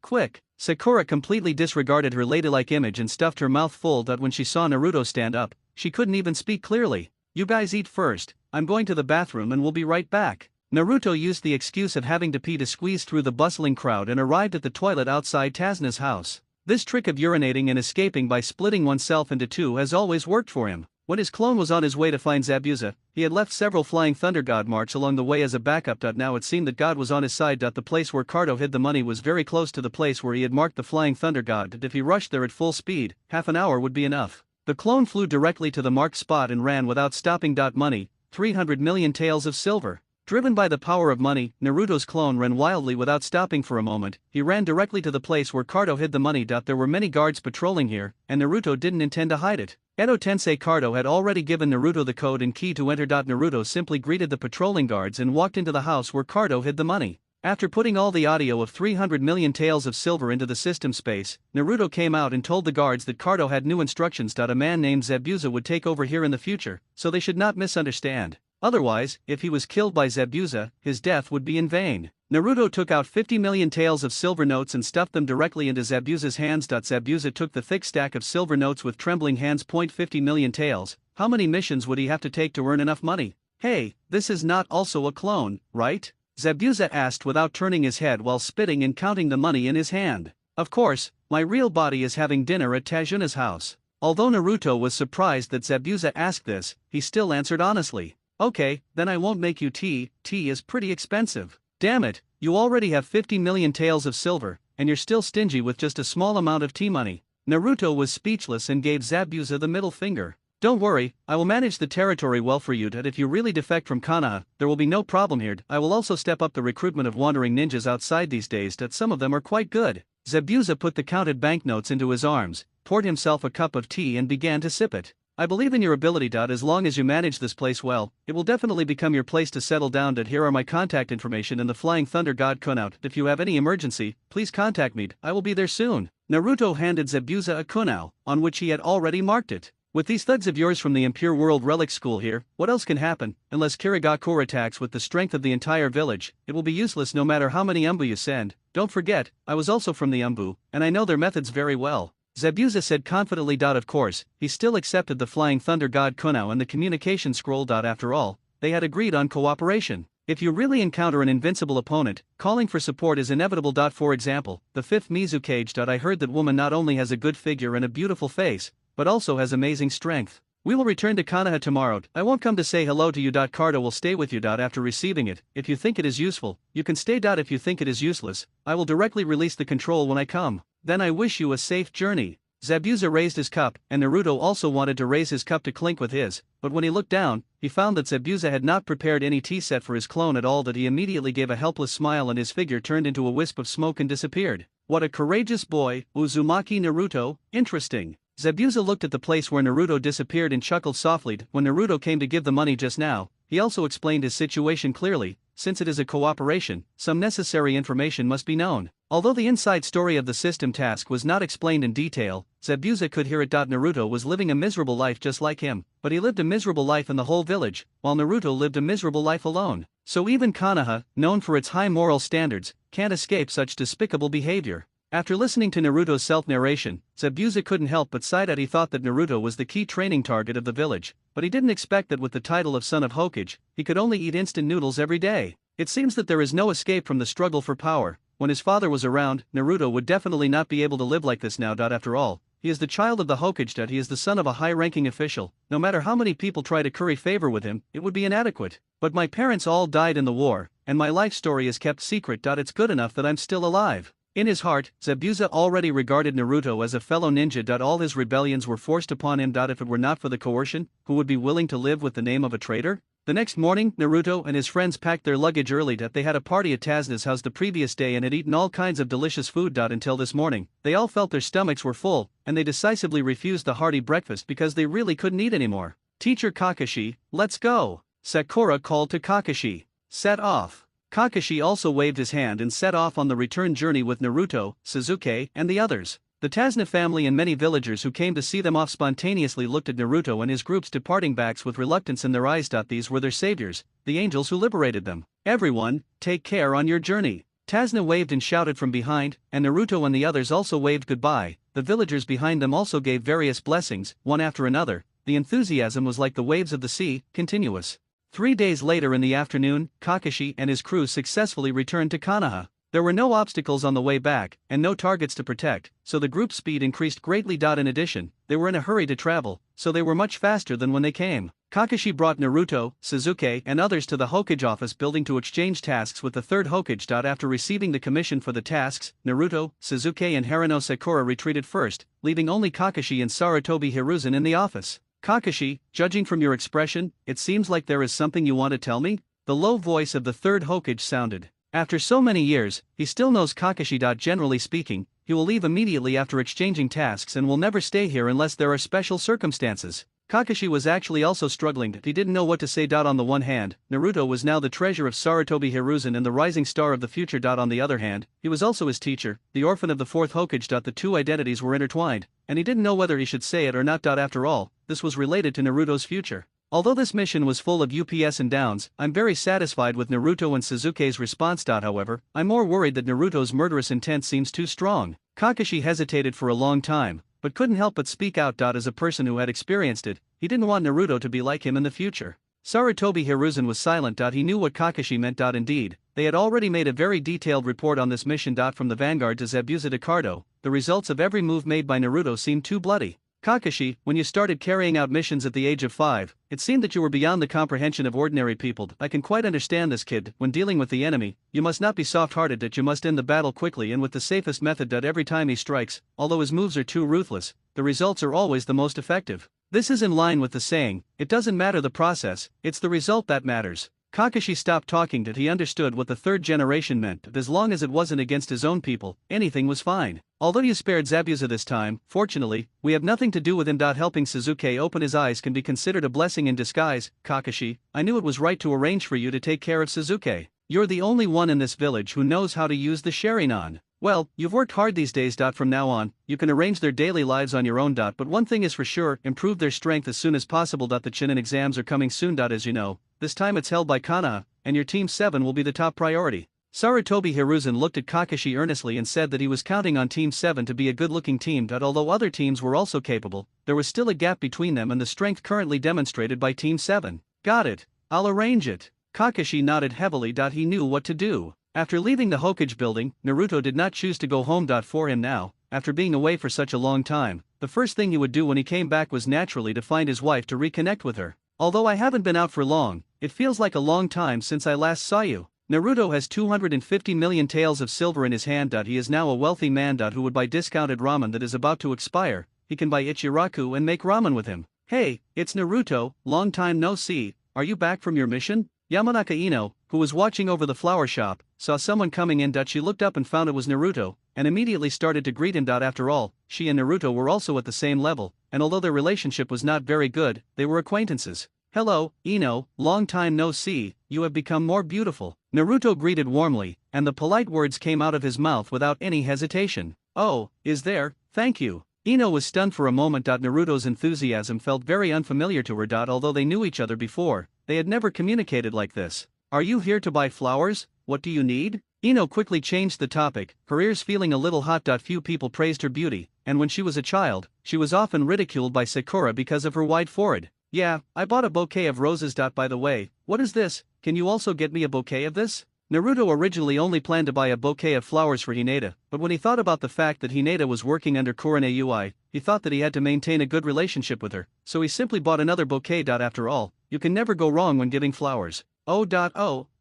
Quick. Sakura completely disregarded her ladylike image and stuffed her mouth full. When she saw Naruto stand up, she couldn't even speak clearly. You guys eat first, I'm going to the bathroom and we'll be right back. Naruto used the excuse of having to pee to squeeze through the bustling crowd and arrived at the toilet outside Tazuna's house. This trick of urinating and escaping by splitting oneself into two has always worked for him. When his clone was on his way to find Zabuza, he had left several Flying Thunder God marks along the way as a backup. Now it seemed that God was on his side. The place where Cardo hid the money was very close to the place where he had marked the Flying Thunder God. If he rushed there at full speed, half an hour would be enough. The clone flew directly to the marked spot and ran without stopping. Money, 300 million taels of silver. Driven by the power of money, Naruto's clone ran wildly without stopping for a moment. He ran directly to the place where Cardo hid the money. There were many guards patrolling here, and Naruto didn't intend to hide it. Edo Tensei Cardo had already given Naruto the code and key to enter. Naruto simply greeted the patrolling guards and walked into the house where Cardo hid the money. After putting all the audio of 300 million taels of silver into the system space, Naruto came out and told the guards that Cardo had new instructions. A man named Zabuza would take over here in the future, so they should not misunderstand. Otherwise, if he was killed by Zabuza, his death would be in vain. Naruto took out 50 million taels of silver notes and stuffed them directly into Zabuza's hands. Zabuza took the thick stack of silver notes with trembling hands. 50 million taels, how many missions would he have to take to earn enough money? Hey, this is not also a clone, right? Zabuza asked without turning his head while spitting and counting the money in his hand. Of course, my real body is having dinner at Tajuna's house. Although Naruto was surprised that Zabuza asked this, he still answered honestly. Okay, then I won't make you tea. Tea is pretty expensive. Damn it, you already have 50 million taels of silver, and you're still stingy with just a small amount of tea money. Naruto was speechless and gave Zabuza the middle finger. Don't worry, I will manage the territory well for you. If you really defect from Konoha, there will be no problem here. I will also step up the recruitment of wandering ninjas outside these days. Some of them are quite good. Zabuza put the counted banknotes into his arms, poured himself a cup of tea and began to sip it. I believe in your ability. As long as you manage this place well, it will definitely become your place to settle down. Here are my contact information and the Flying Thunder God Kunout. If you have any emergency, please contact me. I will be there soon. Naruto handed Zabuza a kunao, on which he had already marked it. With these thugs of yours from the Impure World Relic School here, what else can happen? Unless Kirigakure attacks with the strength of the entire village, it will be useless no matter how many Umbu you send. Don't forget, I was also from the Umbu, and I know their methods very well. Zabuza said confidently. Of course, he still accepted the Flying Thunder God Kunao and the communication scroll. After all, they had agreed on cooperation. If you really encounter an invincible opponent, calling for support is inevitable. For example, the 5th Mizukage. I heard that woman not only has a good figure and a beautiful face, but also has amazing strength. We will return to Konoha tomorrow. I won't come to say hello to you. Cardo will stay with you. After receiving it, if you think it is useful, you can stay. If you think it is useless, I will directly release the control when I come. Then I wish you a safe journey. Zabuza raised his cup, and Naruto also wanted to raise his cup to clink with his, but when he looked down, he found that Zabuza had not prepared any tea set for his clone at all. He immediately gave a helpless smile and his figure turned into a wisp of smoke and disappeared. What a courageous boy, Uzumaki Naruto, interesting. Zabuza looked at the place where Naruto disappeared and chuckled softly. When Naruto came to give the money just now, he also explained his situation clearly. Since it is a cooperation, some necessary information must be known. Although the inside story of the system task was not explained in detail, Zabuza could hear it. Naruto was living a miserable life just like him, but he lived a miserable life in the whole village, while Naruto lived a miserable life alone. So even Konoha, known for its high moral standards, can't escape such despicable behavior. After listening to Naruto's self-narration, Zabuza couldn't help but sigh that he thought that Naruto was the key training target of the village, but he didn't expect that with the title of Son of Hokage, he could only eat instant noodles every day. It seems that there is no escape from the struggle for power. When his father was around, Naruto would definitely not be able to live like this now. After all, he is the child of the Hokage. He is the son of a high-ranking official. No matter how many people try to curry favor with him, it would be inadequate. But my parents all died in the war, and my life story is kept secret. It's good enough that I'm still alive. In his heart, Zabuza already regarded Naruto as a fellow ninja. All his rebellions were forced upon him. If it were not for the coercion, who would be willing to live with the name of a traitor? The next morning, Naruto and his friends packed their luggage early. They had a party at Tazna's house the previous day and had eaten all kinds of delicious food. Until this morning, they all felt their stomachs were full, and they decisively refused the hearty breakfast because they really couldn't eat anymore. Teacher Kakashi, let's go! Sakura called to Kakashi. Set off. Kakashi also waved his hand and set off on the return journey with Naruto, Sasuke, and the others. The Tazna family and many villagers who came to see them off spontaneously looked at Naruto and his group's departing backs with reluctance in their eyes. These were their saviors, the angels who liberated them. Everyone, take care on your journey. Tazna waved and shouted from behind, and Naruto and the others also waved goodbye. The villagers behind them also gave various blessings, one after another. The enthusiasm was like the waves of the sea, continuous. 3 days later in the afternoon, Kakashi and his crew successfully returned to Konoha. There were no obstacles on the way back, and no targets to protect, so the group's speed increased greatly. In addition, they were in a hurry to travel, so they were much faster than when they came. Kakashi brought Naruto, Sasuke, and others to the Hokage office building to exchange tasks with the third Hokage. After receiving the commission for the tasks, Naruto, Sasuke, and Haruno Sakura retreated first, leaving only Kakashi and Sarutobi Hiruzen in the office. Kakashi, judging from your expression, it seems like there is something you want to tell me? The low voice of the third Hokage sounded. After so many years, he still knows Kakashi. Generally speaking, he will leave immediately after exchanging tasks and will never stay here unless there are special circumstances. Kakashi was actually also struggling. He didn't know what to say. On the one hand, Naruto was now the treasure of Sarutobi Hiruzen and the rising star of the future. On the other hand, he was also his teacher, the orphan of the fourth Hokage. The two identities were intertwined, and he didn't know whether he should say it or not. After all, this was related to Naruto's future. Although this mission was full of ups and downs, I'm very satisfied with Naruto and Sasuke's response. However, I'm more worried that Naruto's murderous intent seems too strong. Kakashi hesitated for a long time, but couldn't help but speak out. As a person who had experienced it, he didn't want Naruto to be like him in the future. Sarutobi Hiruzen was silent. He knew what Kakashi meant. Indeed, they had already made a very detailed report on this mission. From the vanguard to Zabuza to Cardo, the results of every move made by Naruto seemed too bloody. Kakashi, when you started carrying out missions at the age of 5, it seemed that you were beyond the comprehension of ordinary people. I can quite understand this, kid. When dealing with the enemy, you must not be soft-hearted. You must end the battle quickly and with the safest method. Every time he strikes, although his moves are too ruthless, the results are always the most effective. This is in line with the saying, it doesn't matter the process, it's the result that matters. Kakashi stopped talking. He understood what the third generation meant. As long as it wasn't against his own people, anything was fine. Although you spared Zabuza this time, fortunately, we have nothing to do with him. Helping Sasuke open his eyes can be considered a blessing in disguise. Kakashi, I knew it was right to arrange for you to take care of Sasuke. You're the only one in this village who knows how to use the Sharingan. Well, you've worked hard these days. From now on, you can arrange their daily lives on your own. But one thing is for sure, improve their strength as soon as possible. The Chunin exams are coming soon. As you know, this time it's held by Konoha, and your Team 7 will be the top priority. Sarutobi Hiruzen looked at Kakashi earnestly and said that he was counting on Team 7 to be a good-looking team. Although other teams were also capable, there was still a gap between them and the strength currently demonstrated by Team 7. Got it. I'll arrange it. Kakashi nodded heavily. He knew what to do. After leaving the Hokage building, Naruto did not choose to go home. For him now, after being away for such a long time, the first thing he would do when he came back was naturally to find his wife to reconnect with her. Although I haven't been out for long, it feels like a long time since I last saw you. Naruto has 250 million taels of silver in his hand. He is now a wealthy man who would buy discounted ramen that is about to expire. He can buy Ichiraku and make ramen with him. Hey, it's Naruto, long time no see, are you back from your mission? Yamanaka Ino, who was watching over the flower shop, saw someone coming in. She looked up and found it was Naruto, and immediately started to greet him. After all, she and Naruto were also at the same level, and although their relationship was not very good, they were acquaintances. Hello, Ino, long time no see, you have become more beautiful. Naruto greeted warmly, and the polite words came out of his mouth without any hesitation. Oh, is there, thank you. Ino was stunned for a moment. Naruto's enthusiasm felt very unfamiliar to her. Although they knew each other before, they had never communicated like this. Are you here to buy flowers? What do you need? Ino quickly changed the topic, her ears feeling a little hot. Few people praised her beauty, and when she was a child, she was often ridiculed by Sakura because of her wide forehead. Yeah, I bought a bouquet of roses. By the way, what is this? Can you also get me a bouquet of this? Naruto originally only planned to buy a bouquet of flowers for Hinata, but when he thought about the fact that Hinata was working under Kurane Ui, he thought that he had to maintain a good relationship with her, so he simply bought another bouquet. After all, you can never go wrong when giving flowers. Oh,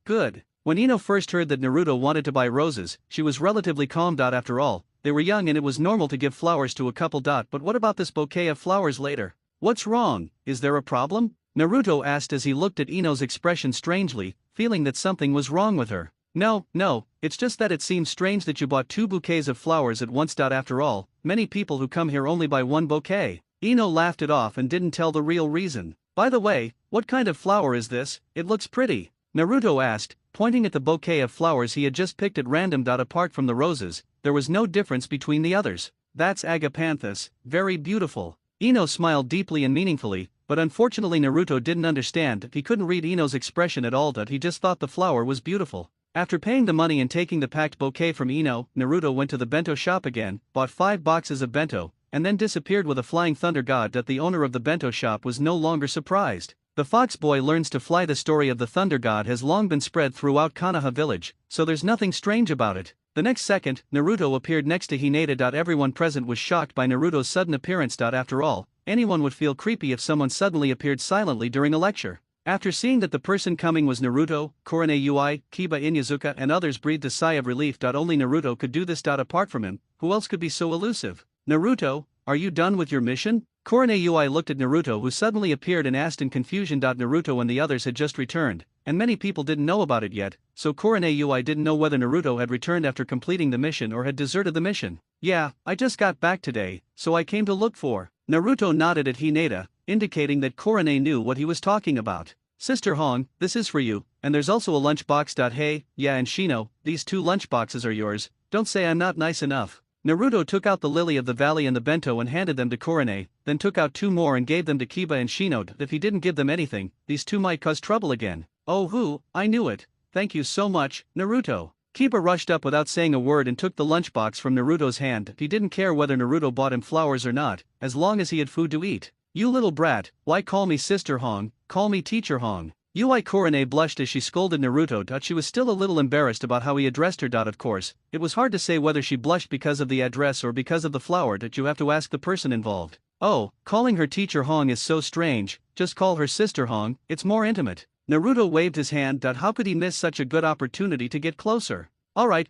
good. When Ino first heard that Naruto wanted to buy roses, she was relatively calm. After all, they were young and it was normal to give flowers to a couple. But what about this bouquet of flowers later? What's wrong? Is there a problem? Naruto asked as he looked at Ino's expression strangely, feeling that something was wrong with her. No, it's just that it seems strange that you bought 2 bouquets of flowers at once. After all, many people who come here only buy 1 bouquet. Ino laughed it off and didn't tell the real reason. By the way, what kind of flower is this? It looks pretty. Naruto asked, pointing at the bouquet of flowers he had just picked at random. Apart from the roses, there was no difference between the others. That's agapanthus, very beautiful. Ino smiled deeply and meaningfully, but unfortunately Naruto didn't understand. He couldn't read Ino's expression at all. He just thought the flower was beautiful. After paying the money and taking the packed bouquet from Ino, Naruto went to the bento shop again, bought 5 boxes of bento, and then disappeared with a flying thunder god. The owner of the bento shop was no longer surprised. The Fox Boy learns to fly. The story of the thunder god has long been spread throughout Konoha village, so there's nothing strange about it. The next second, Naruto appeared next to Hinata. Everyone present was shocked by Naruto's sudden appearance. After all, anyone would feel creepy if someone suddenly appeared silently during a lecture. After seeing that the person coming was Naruto, Kurane Ui, Kiba Inyazuka and others breathed a sigh of relief. Only Naruto could do this. Apart from him, who else could be so elusive? Naruto, are you done with your mission? Kurane Ui looked at Naruto, who suddenly appeared, and asked in confusion. Naruto and the others had just returned, and many people didn't know about it yet, so Kurane Ui didn't know whether Naruto had returned after completing the mission or had deserted the mission. Yeah, I just got back today, so I came to look for. Naruto nodded at Hinata, indicating that Kurane knew what he was talking about. Sister Hong, this is for you, and there's also a lunchbox. Hey, yeah, and Shino, these 2 lunchboxes are yours. Don't say I'm not nice enough. Naruto took out the lily of the valley and the bento and handed them to Kurane, then took out 2 more and gave them to Kiba and Shino. If he didn't give them anything, these 2 might cause trouble again. Oh, I knew it. Thank you so much, Naruto. Kiba rushed up without saying a word and took the lunchbox from Naruto's hand. He didn't care whether Naruto bought him flowers or not, as long as he had food to eat. You little brat, why call me Sister Hong, call me Teacher Hong. Ui Kurane blushed as she scolded Naruto. She was still a little embarrassed about how he addressed her. Of course, it was hard to say whether she blushed because of the address or because of the flower. You have to ask the person involved. Oh, calling her Teacher Hong is so strange, just call her Sister Hong, it's more intimate. Naruto waved his hand. How could he miss such a good opportunity to get closer? Alright,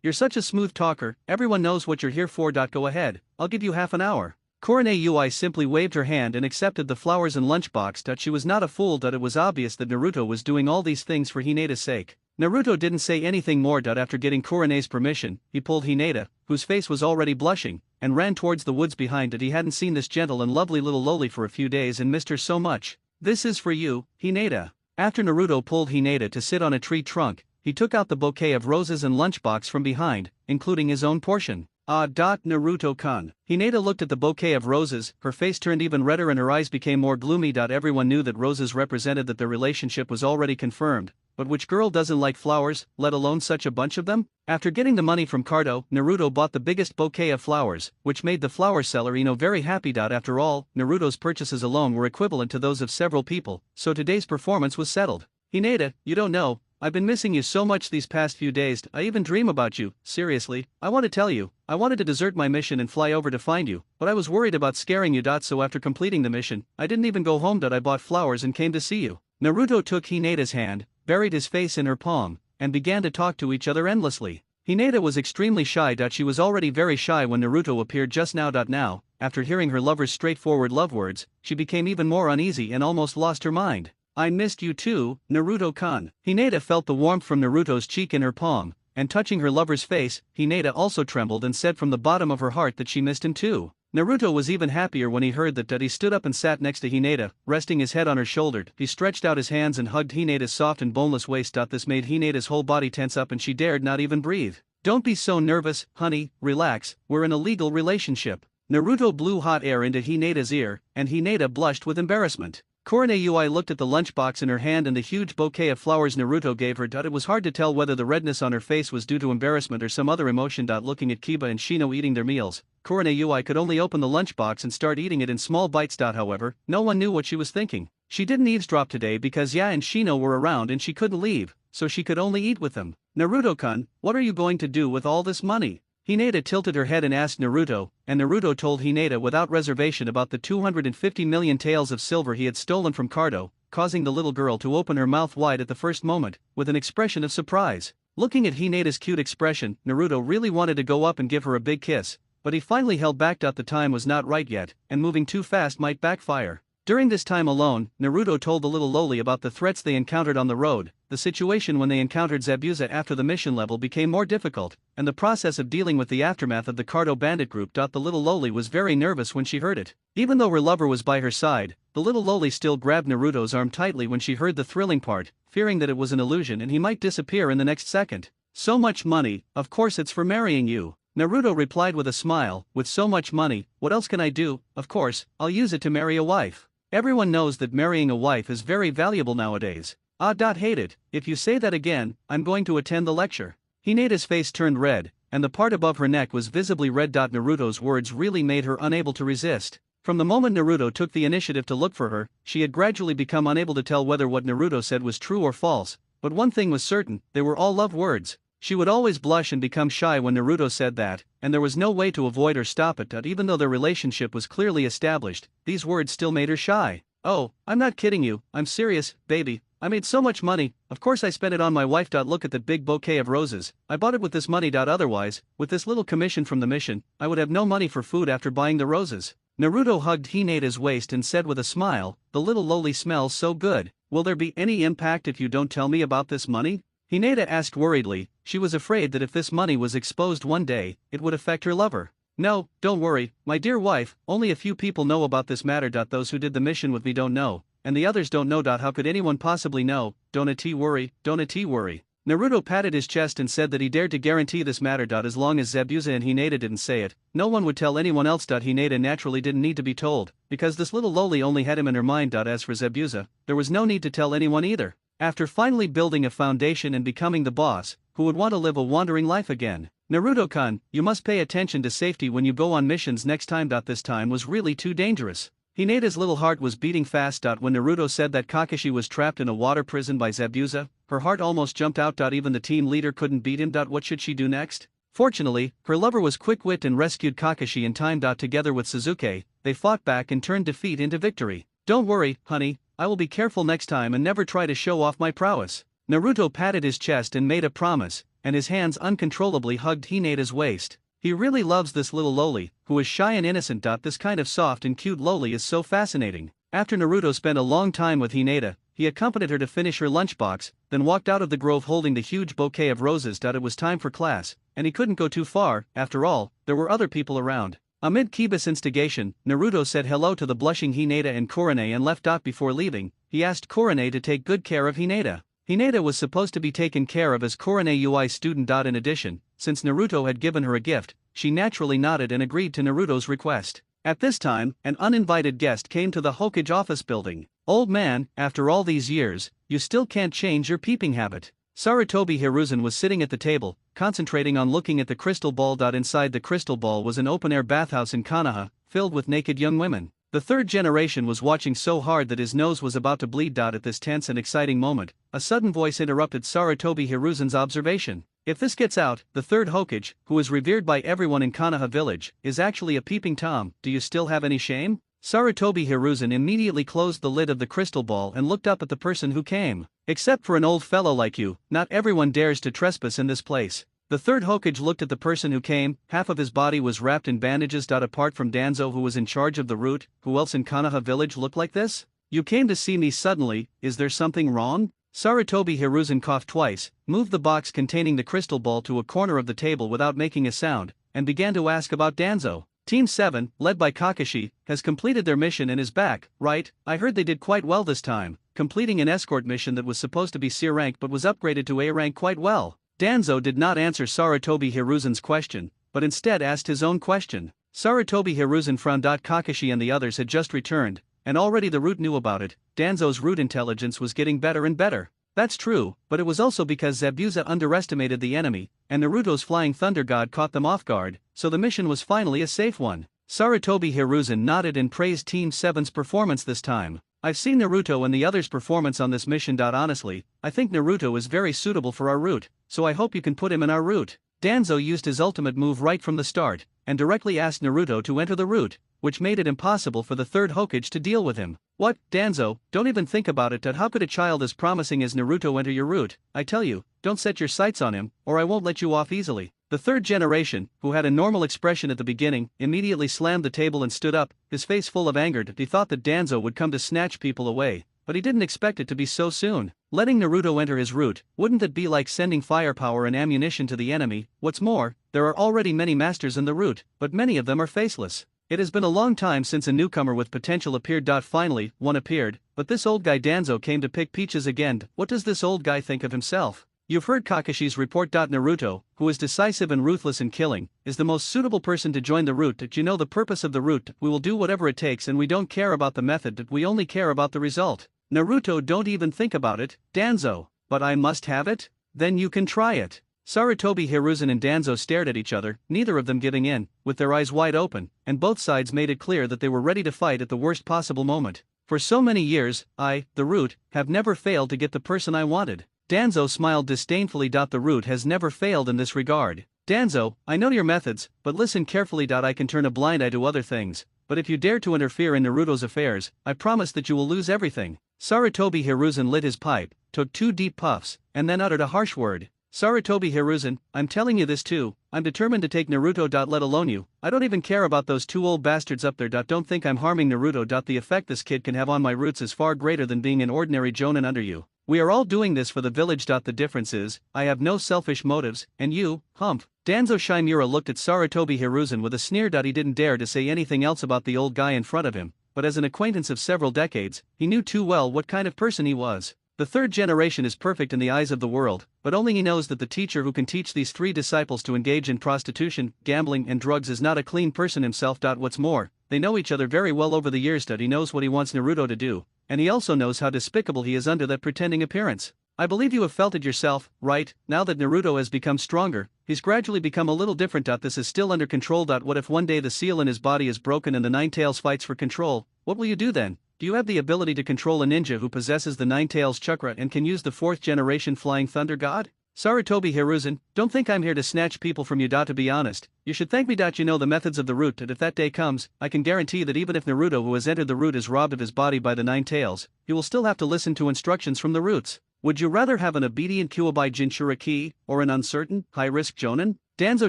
you're such a smooth talker, everyone knows what you're here for. Go ahead, I'll give you half an hour. Kurane Ui simply waved her hand and accepted the flowers and lunchbox. She was not a fool. It was obvious that Naruto was doing all these things for Hinata's sake. Naruto didn't say anything more. After getting Kurane's permission, he pulled Hinata, whose face was already blushing, and ran towards the woods behind it. He hadn't seen this gentle and lovely little loli for a few days and missed her so much. This is for you, Hinata. After Naruto pulled Hinata to sit on a tree trunk, he took out the bouquet of roses and lunchbox from behind, including his own portion. Naruto-kun. Hinata looked at the bouquet of roses, her face turned even redder and her eyes became more gloomy. Everyone knew that roses represented that their relationship was already confirmed, but which girl doesn't like flowers, let alone such a bunch of them? After getting the money from Cardo, Naruto bought the biggest bouquet of flowers, which made the flower seller Ino very happy. After all, Naruto's purchases alone were equivalent to those of several people, so today's performance was settled. Hinata, you don't know, I've been missing you so much these past few days. I even dream about you. Seriously, I want to tell you, I wanted to desert my mission and fly over to find you, but I was worried about scaring you. So after completing the mission, I didn't even go home. I bought flowers and came to see you. Naruto took Hinata's hand, buried his face in her palm, and began to talk to each other endlessly. Hinata was extremely shy. She was already very shy when Naruto appeared just now. Now, after hearing her lover's straightforward love words, she became even more uneasy and almost lost her mind. I missed you too, Naruto-kun. Hinata felt the warmth from Naruto's cheek in her palm, and touching her lover's face, Hinata also trembled and said from the bottom of her heart that she missed him too. Naruto was even happier when he heard that. He stood up and sat next to Hinata, resting his head on her shoulder. He stretched out his hands and hugged Hinata's soft and boneless waist. This made Hinata's whole body tense up and she dared not even breathe. Don't be so nervous, honey, relax, we're in a legal relationship. Naruto blew hot air into Hinata's ear, and Hinata blushed with embarrassment. Korone Ui looked at the lunchbox in her hand and the huge bouquet of flowers Naruto gave her. It was hard to tell whether the redness on her face was due to embarrassment or some other emotion. Looking at Kiba and Shino eating their meals, Korone Ui could only open the lunchbox and start eating it in small bites. However, no one knew what she was thinking. She didn't eavesdrop today because Ya and Shino were around and she couldn't leave, so she could only eat with them. Naruto-kun, what are you going to do with all this money? Hinata tilted her head and asked Naruto, and Naruto told Hinata without reservation about the 250 million taels of silver he had stolen from Cardo, causing the little girl to open her mouth wide at the first moment, with an expression of surprise. Looking at Hinata's cute expression, Naruto really wanted to go up and give her a big kiss, but he finally held back. The time was not right yet, and moving too fast might backfire. During this time alone, Naruto told the little loli about the threats they encountered on the road. The situation when they encountered Zabuza after the mission level became more difficult, and the process of dealing with the aftermath of the Cardo bandit group. The little loli was very nervous when she heard it. Even though her lover was by her side, the little loli still grabbed Naruto's arm tightly when she heard the thrilling part, fearing that it was an illusion and he might disappear in the next second. So much money, of course it's for marrying you. Naruto replied with a smile, with so much money, what else can I do? Of course, I'll use it to marry a wife. Everyone knows that marrying a wife is very valuable nowadays. Hate it, if you say that again, I'm going to attend the lecture. Hinata's face turned red, and the part above her neck was visibly red. Naruto's words really made her unable to resist. From the moment Naruto took the initiative to look for her, she had gradually become unable to tell whether what Naruto said was true or false, but one thing was certain, they were all love words. She would always blush and become shy when Naruto said that, and there was no way to avoid or stop it. Even though their relationship was clearly established, these words still made her shy. Oh, I'm not kidding you, I'm serious, baby. I made so much money, of course I spent it on my wife. Look at that big bouquet of roses, I bought it with this money. Otherwise, with this little commission from the mission, I would have no money for food after buying the roses. Naruto hugged Hinata's waist and said with a smile, the little loli smells so good. Will there be any impact if you don't tell me about this money? Hinata asked worriedly. She was afraid that if this money was exposed one day, it would affect her lover. No, don't worry, my dear wife, only a few people know about this matter. Those who did the mission with me don't know, and the others don't know. How could anyone possibly know? Don't worry, don't worry. Naruto patted his chest and said that he dared to guarantee this matter. As long as Zabuza and Hinata didn't say it, no one would tell anyone else. Hinata naturally didn't need to be told, because this little loli only had him in her mind. As for Zabuza, there was no need to tell anyone either. After finally building a foundation and becoming the boss, who would want to live a wandering life again? Naruto-kun, you must pay attention to safety when you go on missions next time. This time was really too dangerous. Hinata's little heart was beating fast. When Naruto said that Kakashi was trapped in a water prison by Zabuza, her heart almost jumped out. Even the team leader couldn't beat him. What should she do next? Fortunately, her lover was quick-wit and rescued Kakashi in time. Together with Suzuki, they fought back and turned defeat into victory. Don't worry, honey, I will be careful next time and never try to show off my prowess. Naruto patted his chest and made a promise, and his hands uncontrollably hugged Hinata's waist. He really loves this little loli, who is shy and innocent. This kind of soft and cute loli is so fascinating. After Naruto spent a long time with Hinata, he accompanied her to finish her lunchbox, then walked out of the grove holding the huge bouquet of roses. It was time for class, and he couldn't go too far. After all, there were other people around. Amid Kiba's instigation, Naruto said hello to the blushing Hinata and Korone and left. Before leaving, he asked Korone to take good care of Hinata. Hinata was supposed to be taken care of as Korone Ui's student. In addition, since Naruto had given her a gift, she naturally nodded and agreed to Naruto's request. At this time, an uninvited guest came to the Hokage office building. Old man, after all these years, you still can't change your peeping habit. Sarutobi Hiruzen was sitting at the table, concentrating on looking at the crystal ball. Inside the crystal ball was an open-air bathhouse in Konoha, filled with naked young women. The third generation was watching so hard that his nose was about to bleed. At this tense and exciting moment, a sudden voice interrupted Sarutobi Hiruzen's observation. If this gets out, the third Hokage, who is revered by everyone in Konoha village, is actually a peeping Tom. Do you still have any shame? Sarutobi Hiruzen immediately closed the lid of the crystal ball and looked up at the person who came. Except for an old fellow like you, not everyone dares to trespass in this place. The third Hokage looked at the person who came. Half of his body was wrapped in bandages. Apart from Danzo, who was in charge of the route, who else in Konoha village looked like this? You came to see me suddenly, is there something wrong? Sarutobi Hiruzen coughed twice, moved the box containing the crystal ball to a corner of the table without making a sound, and began to ask about Danzo. Team 7, led by Kakashi, has completed their mission and is back, right? I heard they did quite well this time, completing an escort mission that was supposed to be C rank but was upgraded to A rank quite well. Danzo did not answer Sarutobi Hiruzen's question, but instead asked his own question. Sarutobi Hiruzen frowned. Kakashi and the others had just returned, and already the root knew about it. Danzo's root intelligence was getting better and better. That's true, but it was also because Zabuza underestimated the enemy, and Naruto's flying thunder god caught them off guard, so the mission was finally a safe one. Sarutobi Hiruzen nodded and praised Team 7's performance this time. I've seen Naruto and the others' performance on this mission. Honestly, I think Naruto is very suitable for our route, so I hope you can put him in our route. Danzo used his ultimate move right from the start, and directly asked Naruto to enter the route, which made it impossible for the third Hokage to deal with him. What, Danzo, don't even think about it. How could a child as promising as Naruto enter your route? I tell you, don't set your sights on him, or I won't let you off easily. The third generation, who had a normal expression at the beginning, immediately slammed the table and stood up, his face full of anger. He thought that Danzo would come to snatch people away, but he didn't expect it to be so soon. Letting Naruto enter his route, wouldn't it be like sending firepower and ammunition to the enemy? What's more, there are already many masters in the route, but many of them are faceless. It has been a long time since a newcomer with potential appeared. Finally, one appeared, but this old guy Danzo came to pick peaches again. What does this old guy think of himself? You've heard Kakashi's report. Naruto, who is decisive and ruthless in killing, is the most suitable person to join the route. You know the purpose of the route. We will do whatever it takes and we don't care about the method. We only care about the result. Naruto, don't even think about it, Danzo. But I must have it? Then you can try it. Sarutobi Hiruzen and Danzo stared at each other, neither of them giving in, with their eyes wide open, and both sides made it clear that they were ready to fight at the worst possible moment. For so many years, I, the root, have never failed to get the person I wanted. Danzo smiled disdainfully. The root has never failed in this regard. Danzo, I know your methods, but listen carefully. I can turn a blind eye to other things, but if you dare to interfere in Naruto's affairs, I promise that you will lose everything. Sarutobi Hiruzen lit his pipe, took 2 deep puffs, and then uttered a harsh word. Sarutobi Hiruzen, I'm telling you this too, I'm determined to take Naruto. Let alone you. I don't even care about those 2 old bastards up there. Don't think I'm harming Naruto. The effect this kid can have on my roots is far greater than being an ordinary jonin under you. We are all doing this for the village. The difference is, I have no selfish motives, and you, humph. Danzo Shimura looked at Sarutobi Hiruzen with a sneer. He didn't dare to say anything else about the old guy in front of him, but as an acquaintance of several decades, he knew too well what kind of person he was. The third generation is perfect in the eyes of the world, but only he knows that the teacher who can teach these 3 disciples to engage in prostitution, gambling and drugs is not a clean person himself. What's more, they know each other very well over the years. He knows what he wants Naruto to do, and he also knows how despicable he is under that pretending appearance. I believe you have felt it yourself, right? Now that Naruto has become stronger, he's gradually become a little different. This is still under control. What if one day the seal in his body is broken and the Nine Tails fights for control? What will you do then? Do you have the ability to control a ninja who possesses the Nine Tails chakra and can use the 4th generation flying thunder god? Sarutobi Hiruzen, don't think I'm here to snatch people from you. To be honest, you should thank me. You know the methods of the root. If that day comes, I can guarantee that even if Naruto who has entered the root is robbed of his body by the Nine Tails, he will still have to listen to instructions from the roots. Would you rather have an obedient Kuwabai Jinchuriki, or an uncertain, high-risk jonin? Danzo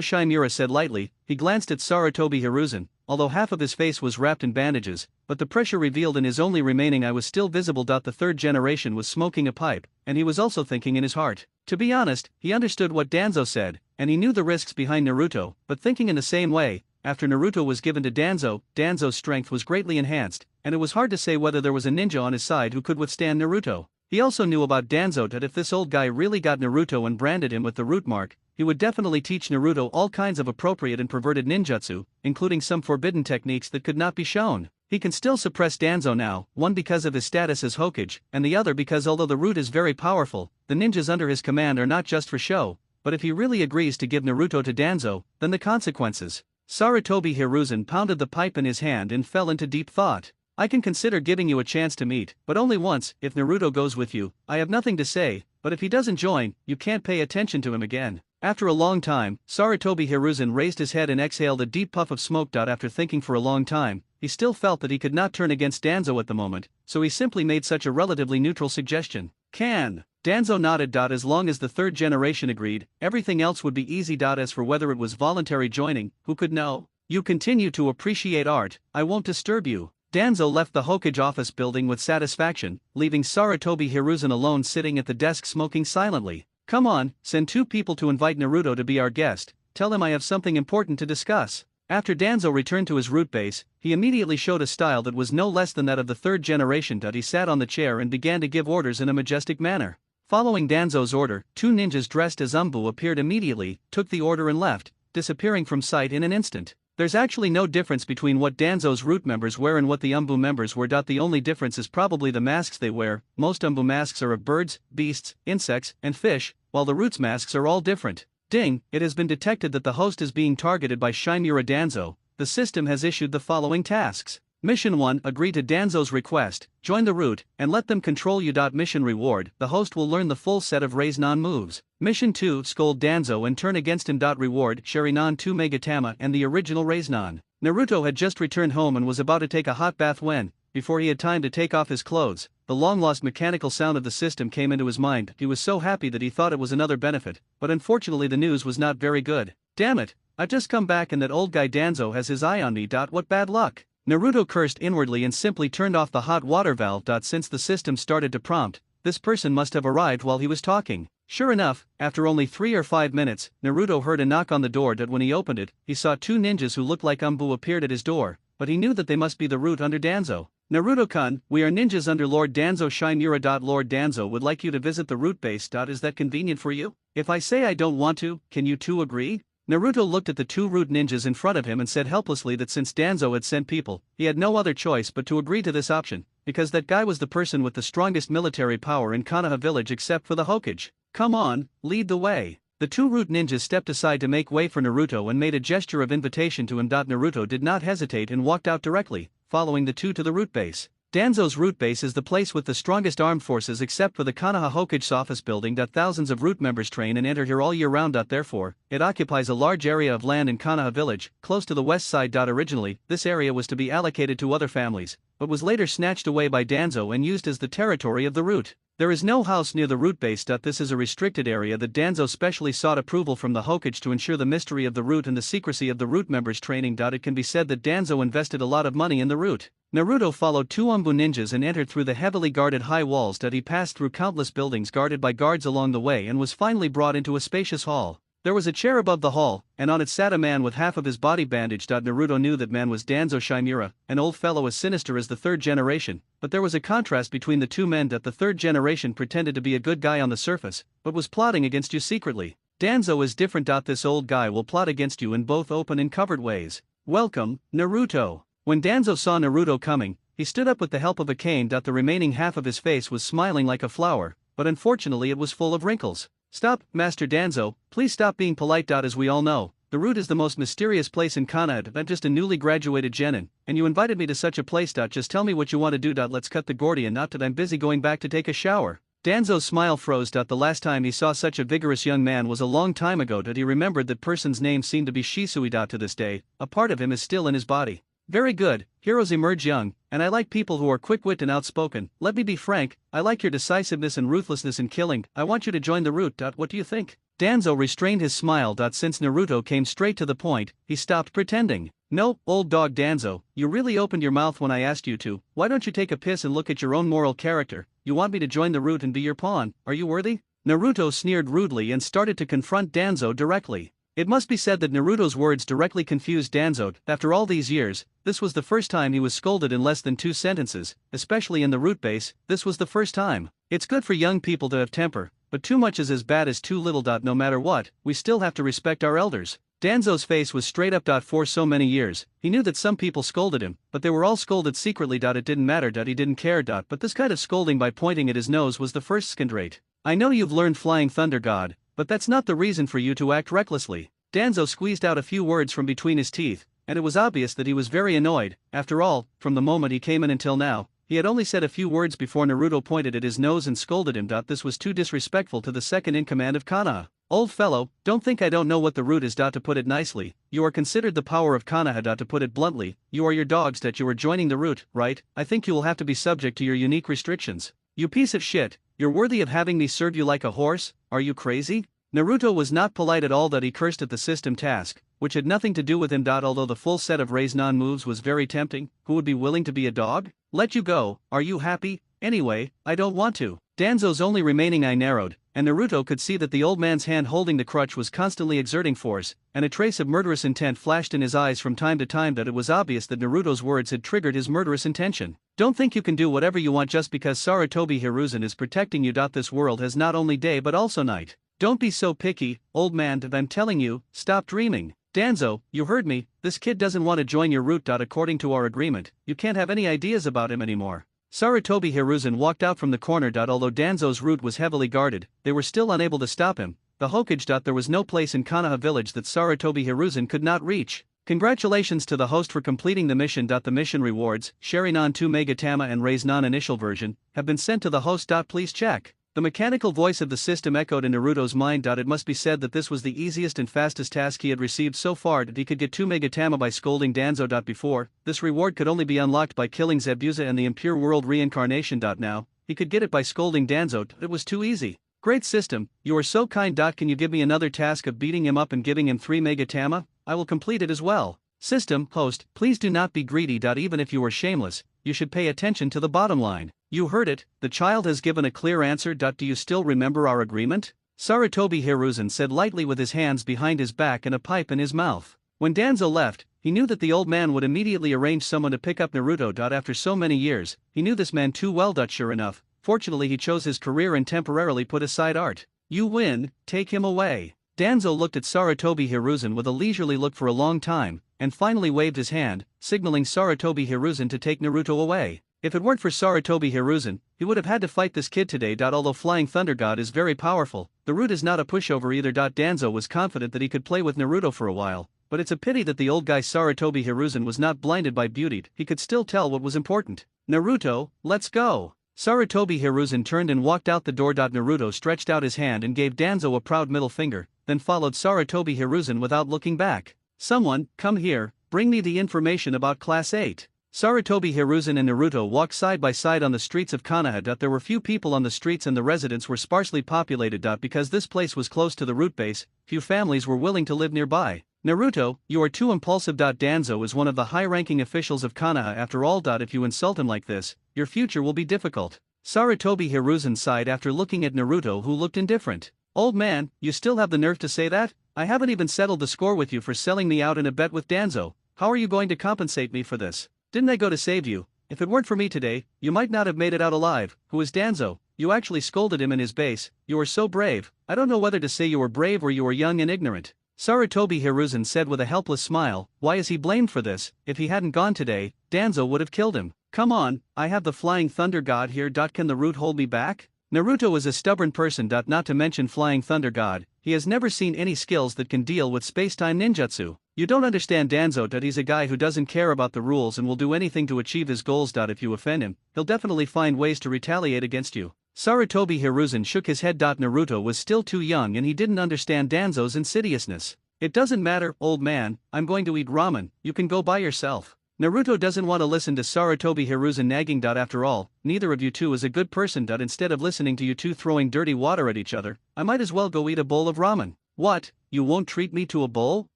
Shimura said lightly. He glanced at Sarutobi Hiruzen, although half of his face was wrapped in bandages, but the pressure revealed in his only remaining eye was still visible. The third generation was smoking a pipe, and he was also thinking in his heart. To be honest, he understood what Danzo said, and he knew the risks behind Naruto, but thinking in the same way, after Naruto was given to Danzo, Danzo's strength was greatly enhanced, and it was hard to say whether there was a ninja on his side who could withstand Naruto. He also knew about Danzo that if this old guy really got Naruto and branded him with the root mark, he would definitely teach Naruto all kinds of appropriate and perverted ninjutsu, including some forbidden techniques that could not be shown. He can still suppress Danzo now, one because of his status as Hokage, and the other because although the root is very powerful, the ninjas under his command are not just for show, but if he really agrees to give Naruto to Danzo, then the consequences. Sarutobi Hiruzen pounded the pipe in his hand and fell into deep thought. I can consider giving you a chance to meet, but only once. If Naruto goes with you, I have nothing to say, but if he doesn't join, you can't pay attention to him again. After a long time, Sarutobi Hiruzen raised his head and exhaled a deep puff of smoke. After thinking for a long time, he still felt that he could not turn against Danzo at the moment, so he simply made such a relatively neutral suggestion. Can. Danzo nodded. As long as the third generation agreed, everything else would be easy. As for whether it was voluntary joining, who could know? You continue to appreciate art, I won't disturb you. Danzo left the Hokage office building with satisfaction, leaving Sarutobi Hiruzen alone sitting at the desk smoking silently. Come on, send 2 people to invite Naruto to be our guest, tell him I have something important to discuss. After Danzo returned to his root base, he immediately showed a style that was no less than that of the third generation. He sat on the chair and began to give orders in a majestic manner. Following Danzo's order, 2 ninjas dressed as Umbu appeared immediately, took the order and left, disappearing from sight in an instant. There's actually no difference between what Danzo's root members wear and what the Umbu members wear. The only difference is probably the masks they wear. Most Umbu masks are of birds, beasts, insects, and fish, while the roots masks are all different. Ding, it has been detected that the host is being targeted by Chimera Danzo. The system has issued the following tasks. Mission 1, agree to Danzo's request, join the root, and let them control you. Mission reward, the host will learn the full set of Raise-Non moves. Mission 2, scold Danzo and turn against him. Reward, Sharinon 2 Megatama and the original Raise-Non. Naruto had just returned home and was about to take a hot bath when, before he had time to take off his clothes, the long-lost mechanical sound of the system came into his mind. He was so happy that he thought it was another benefit, but unfortunately the news was not very good. Damn it, I've just come back and that old guy Danzo has his eye on me. What bad luck. Naruto cursed inwardly and simply turned off the hot water valve. Since the system started to prompt, this person must have arrived while he was talking. Sure enough, after only 3 or 5 minutes, Naruto heard a knock on the door. When he opened it, he saw 2 ninjas who looked like Umbu appeared at his door, but he knew that they must be the root under Danzo. Naruto-kun, we are ninjas under Lord Danzo Chimera. Lord Danzo would like you to visit the root base. Is that convenient for you? If I say I don't want to, can you two agree? Naruto looked at the 2 root ninjas in front of him and said helplessly that since Danzo had sent people, he had no other choice but to agree to this option, because that guy was the person with the strongest military power in Konoha village except for the Hokage. Come on, lead the way. The 2 root ninjas stepped aside to make way for Naruto and made a gesture of invitation to him. Naruto did not hesitate and walked out directly, following the 2 to the root base. Danzo's root base is the place with the strongest armed forces except for the Konoha Hokage's office building. Thousands of root members train and enter here all year round. Therefore, it occupies a large area of land in Konoha village, close to the west side. Originally, this area was to be allocated to other families, but was later snatched away by Danzo and used as the territory of the root. There is no house near the root base. This is a restricted area that Danzo specially sought approval from the Hokage to ensure the mystery of the root and the secrecy of the root members' training. It can be said that Danzo invested a lot of money in the root. Naruto followed 2 Umbu ninjas and entered through the heavily guarded high walls. He passed through countless buildings guarded by guards along the way and was finally brought into a spacious hall. There was a chair above the hall, and on it sat a man with half of his body bandaged. Naruto knew that man was Danzo Chimera, an old fellow as sinister as the 3rd generation, but there was a contrast between the 2 men. The 3rd generation pretended to be a good guy on the surface, but was plotting against you secretly. Danzo is different. This old guy will plot against you in both open and covered ways. Welcome, Naruto. When Danzo saw Naruto coming, he stood up with the help of a cane. The remaining half of his face was smiling like a flower, but unfortunately it was full of wrinkles. Stop, Master Danzo, please stop being polite. As we all know, the root is the most mysterious place in Konoha. I'm just a newly graduated genin, and you invited me to such a place. Just tell me what you want to do. Let's cut the Gordian knot. I'm busy going back to take a shower. Danzo's smile froze. The last time he saw such a vigorous young man was a long time ago. He remembered that person's name seemed to be Shisui. To this day, a part of him is still in his body. Very good, heroes emerge young, and I like people who are quick-witted and outspoken. Let me be frank, I like your decisiveness and ruthlessness in killing. I want you to join the root. What do you think? Danzo restrained his smile. Since Naruto came straight to the point, he stopped pretending. No, old dog Danzo, you really opened your mouth when I asked you to. Why don't you take a piss and look at your own moral character? You want me to join the root and be your pawn, are you worthy? Naruto sneered rudely and started to confront Danzo directly. It must be said that Naruto's words directly confused Danzo. After all these years, this was the first time he was scolded in less than 2 sentences, especially in the root base. This was the first time. It's good for young people to have temper, but too much is as bad as too little. No matter what, we still have to respect our elders. Danzo's face was straight up. For so many years, he knew that some people scolded him, but they were all scolded secretly. It didn't matter. He didn't care. But this kind of scolding by pointing at his nose was the first second-rate. I know you've learned Flying Thunder God, but that's not the reason for you to act recklessly. Danzo squeezed out a few words from between his teeth, and it was obvious that he was very annoyed. After all, from the moment he came in until now, he had only said a few words before Naruto pointed at his nose and scolded him. This was too disrespectful to the second-in-command of Konoha. Old fellow, don't think I don't know what the root is. To put it nicely, you are considered the power of Konoha. To put it bluntly, you are your dogs. You are joining the root, right? I think you will have to be subject to your unique restrictions. You piece of shit, you're worthy of having me serve you like a horse? Are you crazy? Naruto was not polite at all. He cursed at the system task, which had nothing to do with him. Although the full set of Raise-Non moves was very tempting, who would be willing to be a dog? Let you go, are you happy? Anyway, I don't want to. Danzo's only remaining eye narrowed, and Naruto could see that the old man's hand holding the crutch was constantly exerting force, and a trace of murderous intent flashed in his eyes from time to time. It was obvious that Naruto's words had triggered his murderous intention. Don't think you can do whatever you want just because Sarutobi Hiruzen is protecting you. This world has not only day but also night. Don't be so picky, old man. I'm telling you, stop dreaming. Danzo, you heard me, this kid doesn't want to join your route. According to our agreement, you can't have any ideas about him anymore. Sarutobi Hiruzen walked out from the corner. Although Danzo's route was heavily guarded, they were still unable to stop him. The Hokage. There was no place in Konoha village that Sarutobi Hiruzen could not reach. Congratulations to the host for completing the mission. The mission rewards, Sharingan 2 Megatama and Rei's non-initial version, have been sent to the host. Please check. The mechanical voice of the system echoed in Naruto's mind. It must be said that this was the easiest and fastest task he had received so far. He could get 2 Megatama by scolding Danzo. Before, this reward could only be unlocked by killing Zabuza and the impure world reincarnation. Now, he could get it by scolding Danzo. It was too easy. Great system, you are so kind. Can you give me another task of beating him up and giving him 3 Megatama? I will complete it as well. System, host, please do not be greedy. Even if you are shameless, you should pay attention to the bottom line. You heard it, the child has given a clear answer. Do you still remember our agreement? Sarutobi Hiruzen said lightly with his hands behind his back and a pipe in his mouth. When Danzo left, he knew that the old man would immediately arrange someone to pick up Naruto. After so many years, he knew this man too well. Sure enough, fortunately he chose his career and temporarily put aside art. You win, take him away. Danzo looked at Sarutobi Hiruzen with a leisurely look for a long time, and finally waved his hand, signaling Sarutobi Hiruzen to take Naruto away. If it weren't for Sarutobi Hiruzen, he would have had to fight this kid today. Although Flying Thunder God is very powerful, the route is not a pushover either. Danzo was confident that he could play with Naruto for a while, but it's a pity that the old guy Sarutobi Hiruzen was not blinded by beauty. He could still tell what was important. Naruto, let's go. Sarutobi Hiruzen turned and walked out the door. Naruto stretched out his hand and gave Danzo a proud middle finger, then followed Sarutobi Hiruzen without looking back. Someone, come here, bring me the information about Class 8. Sarutobi Hiruzen and Naruto walked side by side on the streets of Konoha. There were few people on the streets and the residents were sparsely populated. Because this place was close to the route base, few families were willing to live nearby. Naruto, you are too impulsive. Danzo is one of the high-ranking officials of Konoha after all. If you insult him like this, your future will be difficult. Sarutobi Hiruzen sighed after looking at Naruto, who looked indifferent. Old man, you still have the nerve to say that? I haven't even settled the score with you for selling me out in a bet with Danzo. How are you going to compensate me for this? Didn't I go to save you? If it weren't for me today, you might not have made it out alive. Who is Danzo? You actually scolded him in his base. You are so brave. I don't know whether to say you were brave or you were young and ignorant. Sarutobi Hiruzen said with a helpless smile. Why is he blamed for this? If he hadn't gone today, Danzo would have killed him. Come on, I have the Flying Thunder God here. Can the root hold me back? Naruto is a stubborn person. Not to mention Flying Thunder God, he has never seen any skills that can deal with space-time ninjutsu. You don't understand Danzo. He's a guy who doesn't care about the rules and will do anything to achieve his goals. If you offend him, he'll definitely find ways to retaliate against you. Sarutobi Hiruzen shook his head. Naruto was still too young and he didn't understand Danzo's insidiousness. It doesn't matter, old man, I'm going to eat ramen, you can go by yourself. Naruto doesn't want to listen to Sarutobi Hiruzen nagging. After all, neither of you two is a good person. Instead of listening to you two throwing dirty water at each other, I might as well go eat a bowl of ramen. What, you won't treat me to a bowl?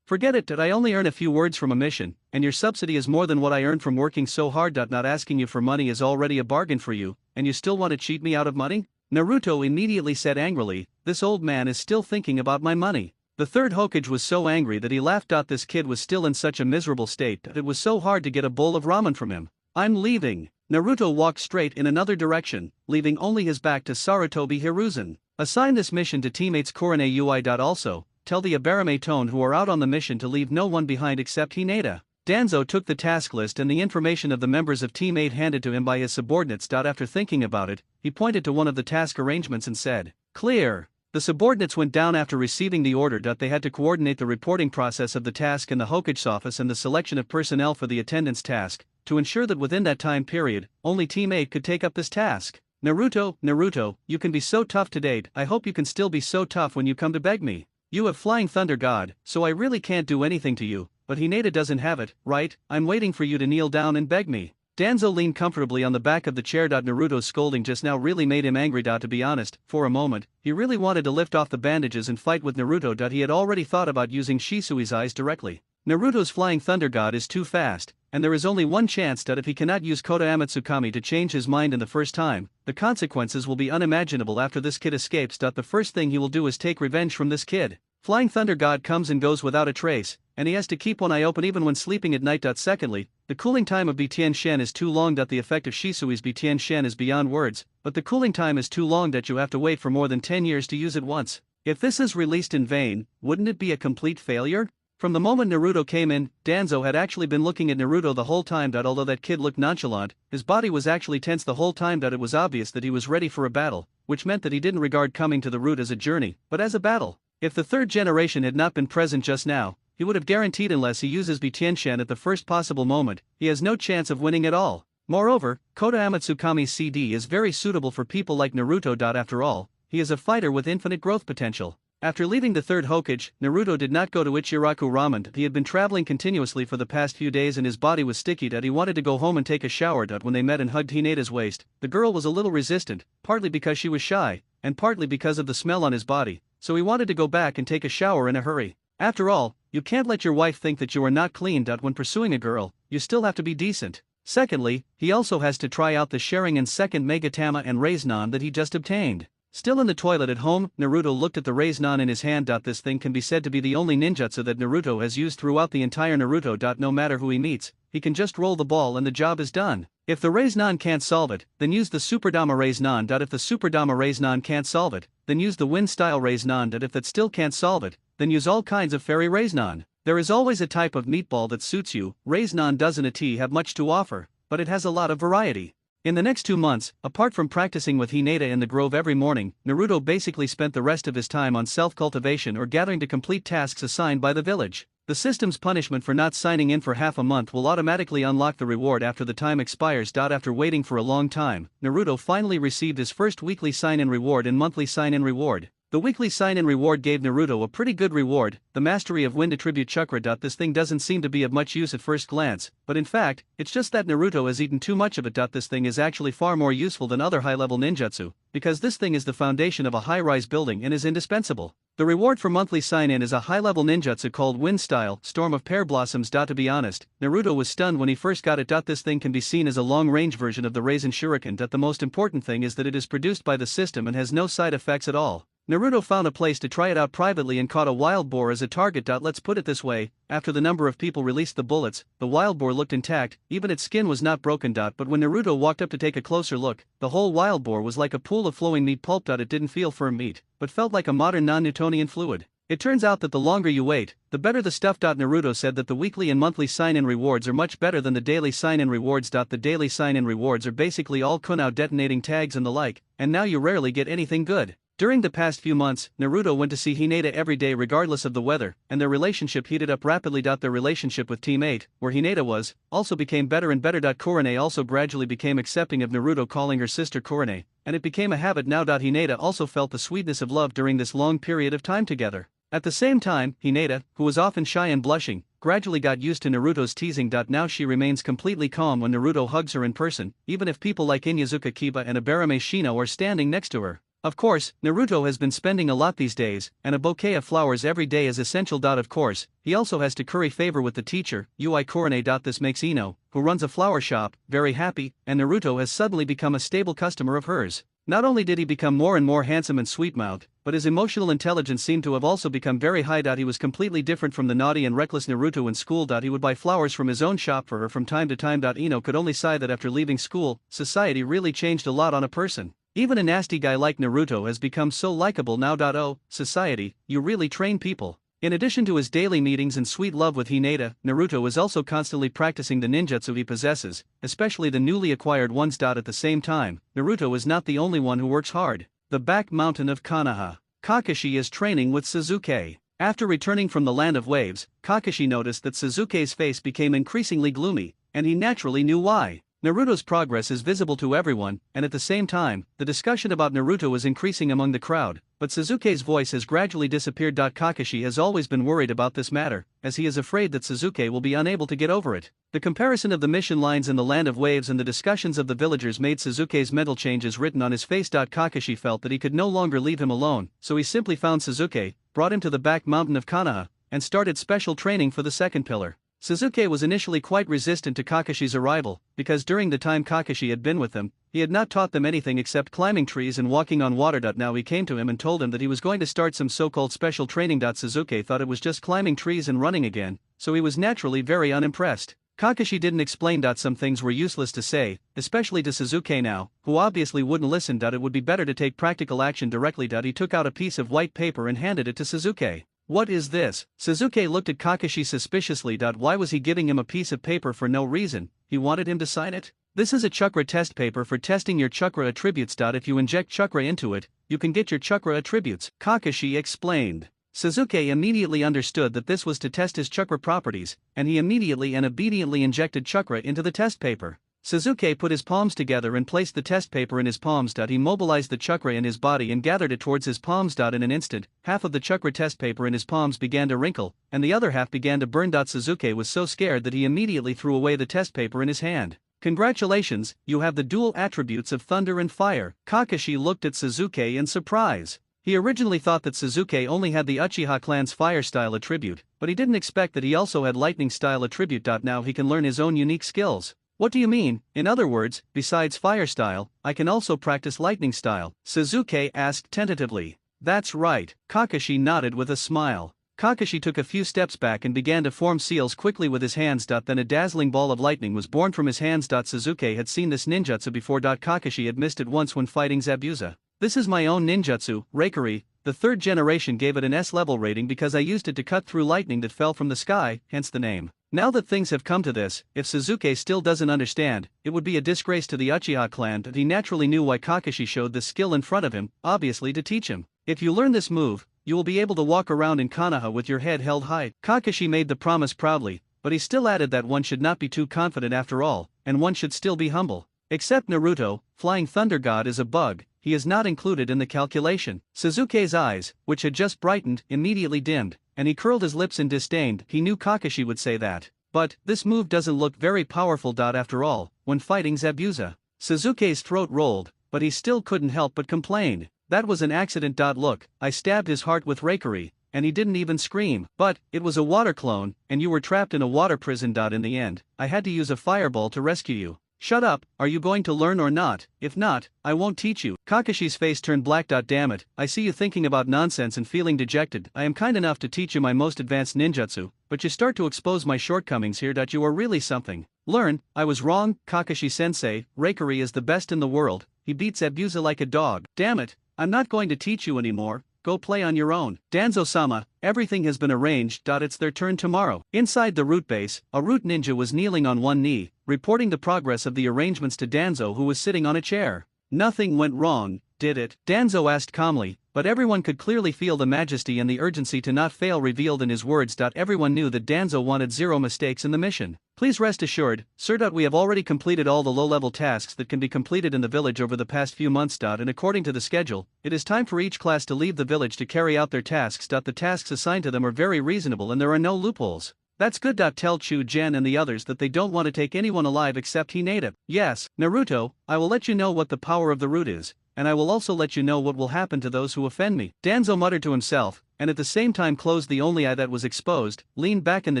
Forget it. I only earn a few words from a mission, and your subsidy is more than what I earn from working so hard. Not asking you for money is already a bargain for you, and you still want to cheat me out of money? Naruto immediately said angrily, this old man is still thinking about my money. The third Hokage was so angry that he laughed. This kid was still in such a miserable state that it was so hard to get a bowl of ramen from him. I'm leaving. Naruto walked straight in another direction, leaving only his back to Sarutobi Hiruzen. Assign this mission to teammates Korone UI. Also, tell the Abarame Tone who are out on the mission to leave no one behind except Hinata. Danzo took the task list and the information of the members of Team 8 handed to him by his subordinates. After thinking about it, he pointed to one of the task arrangements and said, clear. The subordinates went down after receiving the order. They had to coordinate the reporting process of the task in the Hokage's office and the selection of personnel for the attendance task, to ensure that within that time period, only Team 8 could take up this task. Naruto, you can be so tough today. I hope you can still be so tough when you come to beg me. You have Flying Thunder God, so I really can't do anything to you, but Hinata doesn't have it, right? I'm waiting for you to kneel down and beg me. Danzo leaned comfortably on the back of the chair. Naruto's scolding just now really made him angry. To be honest, for a moment, he really wanted to lift off the bandages and fight with Naruto. He had already thought about using Shisui's eyes directly. Naruto's Flying Thunder God is too fast, and there is only one chance that if he cannot use Koda Amatsukami to change his mind in the first time, the consequences will be unimaginable after this kid escapes. The first thing he will do is take revenge from this kid. Flying Thunder God comes and goes without a trace, and he has to keep one eye open even when sleeping at night. Secondly, the cooling time of Bitian Shen is too long. The effect of Shisui's Bitian Shen is beyond words, but the cooling time is too long that you have to wait for more than 10 years to use it once. If this is released in vain, wouldn't it be a complete failure? From the moment Naruto came in, Danzo had actually been looking at Naruto the whole time. Although that kid looked nonchalant, his body was actually tense the whole time. It was obvious that he was ready for a battle, which meant that he didn't regard coming to the route as a journey, but as a battle. If the third generation had not been present just now, he would have guaranteed unless he uses Bitianshan at the first possible moment, he has no chance of winning at all. Moreover, Kota Amatsukami's CD is very suitable for people like Naruto. After all, he is a fighter with infinite growth potential. After leaving the third Hokage, Naruto did not go to Ichiraku Ramen. He had been traveling continuously for the past few days and his body was sticky. He wanted to go home and take a shower. When they met and hugged Hinata's waist, the girl was a little resistant, partly because she was shy, and partly because of the smell on his body, so he wanted to go back and take a shower in a hurry. After all, you can't let your wife think that you are not clean. When pursuing a girl, you still have to be decent. Secondly, he also has to try out the Sharingan second Megatama and Rasengan that he just obtained. Still in the toilet at home, Naruto looked at the Rasengan in his hand. This thing can be said to be the only ninjutsu that Naruto has used throughout the entire Naruto. No matter who he meets, he can just roll the ball and the job is done. If the Rasengan can't solve it, then use the Superdama Rasengan. If the Superdama Rasengan can't solve it, then use the Wind-style Rasengan. If that still can't solve it, then use all kinds of fairy Rasengan. There is always a type of meatball that suits you. Rasengan doesn't have much to offer, but it has a lot of variety. In the next 2 months, apart from practicing with Hinata in the grove every morning, Naruto basically spent the rest of his time on self-cultivation or gathering to complete tasks assigned by the village. The system's punishment for not signing in for half a month will automatically unlock the reward after the time expires. After waiting for a long time, Naruto finally received his first weekly sign-in reward and monthly sign-in reward. The weekly sign-in reward gave Naruto a pretty good reward, the mastery of Wind Attribute Chakra. This thing doesn't seem to be of much use at first glance, but in fact, it's just that Naruto has eaten too much of it. This thing is actually far more useful than other high-level ninjutsu, because this thing is the foundation of a high-rise building and is indispensable. The reward for monthly sign-in is a high-level ninjutsu called Wind Style, Storm of Pear Blossoms. To be honest, Naruto was stunned when he first got it. This thing can be seen as a long-range version of the Rasen Shuriken. The most important thing is that it is produced by the system and has no side effects at all. Naruto found a place to try it out privately and caught a wild boar as a target. Let's put it this way, after the number of people released the bullets, the wild boar looked intact, even its skin was not broken. But when Naruto walked up to take a closer look, the whole wild boar was like a pool of flowing meat pulp. It didn't feel firm meat, but felt like a modern non-Newtonian fluid. It turns out that the longer you wait, the better the stuff. Naruto said that the weekly and monthly sign-in rewards are much better than the daily sign-in rewards. The daily sign-in rewards are basically all kunao detonating tags and the like, and now you rarely get anything good. During the past few months, Naruto went to see Hinata every day regardless of the weather, and their relationship heated up rapidly. Their relationship with Team 8, where Hinata was, also became better and better. Kurone also gradually became accepting of Naruto calling her sister Kurone, and it became a habit now. Hinata also felt the sweetness of love during this long period of time together. At the same time, Hinata, who was often shy and blushing, gradually got used to Naruto's teasing. Now she remains completely calm when Naruto hugs her in person, even if people like Inyazuka Kiba and Abarame Shino are standing next to her. Of course, Naruto has been spending a lot these days, and a bouquet of flowers every day is essential. Of course, he also has to curry favor with the teacher, Ui Kurone. This makes Ino, who runs a flower shop, very happy, and Naruto has suddenly become a stable customer of hers. Not only did he become more and more handsome and sweet-mouthed, but his emotional intelligence seemed to have also become very high. He was completely different from the naughty and reckless Naruto in school. He would buy flowers from his own shop for her from time to time. Ino could only sigh that after leaving school, society really changed a lot on a person. Even a nasty guy like Naruto has become so likable now. Oh, society, you really train people. In addition to his daily meetings and sweet love with Hinata, Naruto is also constantly practicing the ninjutsu he possesses, especially the newly acquired ones. At the same time, Naruto is not the only one who works hard. The back mountain of Konoha. Kakashi is training with Sasuke. After returning from the land of waves, Kakashi noticed that Sasuke's face became increasingly gloomy, and he naturally knew why. Naruto's progress is visible to everyone, and at the same time, the discussion about Naruto is increasing among the crowd, but Sasuke's voice has gradually disappeared. Kakashi has always been worried about this matter, as he is afraid that Sasuke will be unable to get over it. The comparison of the mission lines in the Land of Waves and the discussions of the villagers made Sasuke's mental changes written on his face. Kakashi felt that he could no longer leave him alone, so he simply found Sasuke, brought him to the back mountain of Konoha, and started special training for the second pillar. Sasuke was initially quite resistant to Kakashi's arrival, because during the time Kakashi had been with them, he had not taught them anything except climbing trees and walking on water. Now he came to him and told him that he was going to start some so-called special training. Sasuke thought it was just climbing trees and running again, so he was naturally very unimpressed. Kakashi didn't explain. Some things were useless to say, especially to Sasuke now, who obviously wouldn't listen. It would be better to take practical action directly. He took out a piece of white paper and handed it to Sasuke. What is this? Sasuke looked at Kakashi suspiciously. Why was he giving him a piece of paper for no reason? He wanted him to sign it? This is a chakra test paper for testing your chakra attributes. If you inject chakra into it, you can get your chakra attributes, Kakashi explained. Sasuke immediately understood that this was to test his chakra properties, and he immediately and obediently injected chakra into the test paper. Sasuke put his palms together and placed the test paper in his palms. He mobilized the chakra in his body and gathered it towards his palms. In an instant, half of the chakra test paper in his palms began to wrinkle, and the other half began to burn. Sasuke was so scared that he immediately threw away the test paper in his hand. Congratulations, you have the dual attributes of thunder and fire. Kakashi looked at Sasuke in surprise. He originally thought that Sasuke only had the Uchiha clan's fire style attribute, but he didn't expect that he also had lightning style attribute. Now he can learn his own unique skills. What do you mean? In other words, besides fire style, I can also practice lightning style? Sasuke asked tentatively. That's right, Kakashi nodded with a smile. Kakashi took a few steps back and began to form seals quickly with his hands. Then a dazzling ball of lightning was born from his hands. Sasuke had seen this ninjutsu before. Kakashi had missed it once when fighting Zabuza. This is my own ninjutsu, Reikari. The third generation gave it an S-level rating because I used it to cut through lightning that fell from the sky, hence the name. Now that things have come to this, if Sasuke still doesn't understand, it would be a disgrace to the Uchiha clan. He naturally knew why Kakashi showed this skill in front of him, obviously to teach him. If you learn this move, you will be able to walk around in Konoha with your head held high. Kakashi made the promise proudly, but he still added that one should not be too confident after all, and one should still be humble. Except Naruto, Flying Thunder God is a bug, he is not included in the calculation. Sasuke's eyes, which had just brightened, immediately dimmed, and he curled his lips in disdain. He knew Kakashi would say that. But, this move doesn't look very powerful. After all, when fighting Zabuza, Sasuke's throat rolled, but he still couldn't help but complain. That was an accident. Look, I stabbed his heart with Reikari, and he didn't even scream. But, it was a water clone, and you were trapped in a water prison. In the end, I had to use a fireball to rescue you. Shut up, are you going to learn or not? If not, I won't teach you. Kakashi's face turned black. Damn it, I see you thinking about nonsense and feeling dejected. I am kind enough to teach you my most advanced ninjutsu, but you start to expose my shortcomings here. You are really something. Learn, I was wrong, Kakashi-sensei, Reikari is the best in the world, he beats Zabuza like a dog. Damn it, I'm not going to teach you anymore. Go play on your own. Danzo-sama, everything has been arranged. It's their turn tomorrow. Inside the root base, a root ninja was kneeling on one knee, reporting the progress of the arrangements to Danzo, who was sitting on a chair. Nothing went wrong, did it? Danzo asked calmly, but everyone could clearly feel the majesty and the urgency to not fail revealed in his words. Everyone knew that Danzo wanted zero mistakes in the mission. Please rest assured, sir. We have already completed all the low-level tasks that can be completed in the village over the past few months. And according to the schedule, it is time for each class to leave the village to carry out their tasks. The tasks assigned to them are very reasonable and there are no loopholes. That's good. Tell Chu-Gen and the others that they don't want to take anyone alive except Hinata. Yes, Naruto, I will let you know what the power of the root is, and I will also let you know what will happen to those who offend me. Danzo muttered to himself, and at the same time closed the only eye that was exposed, leaned back in the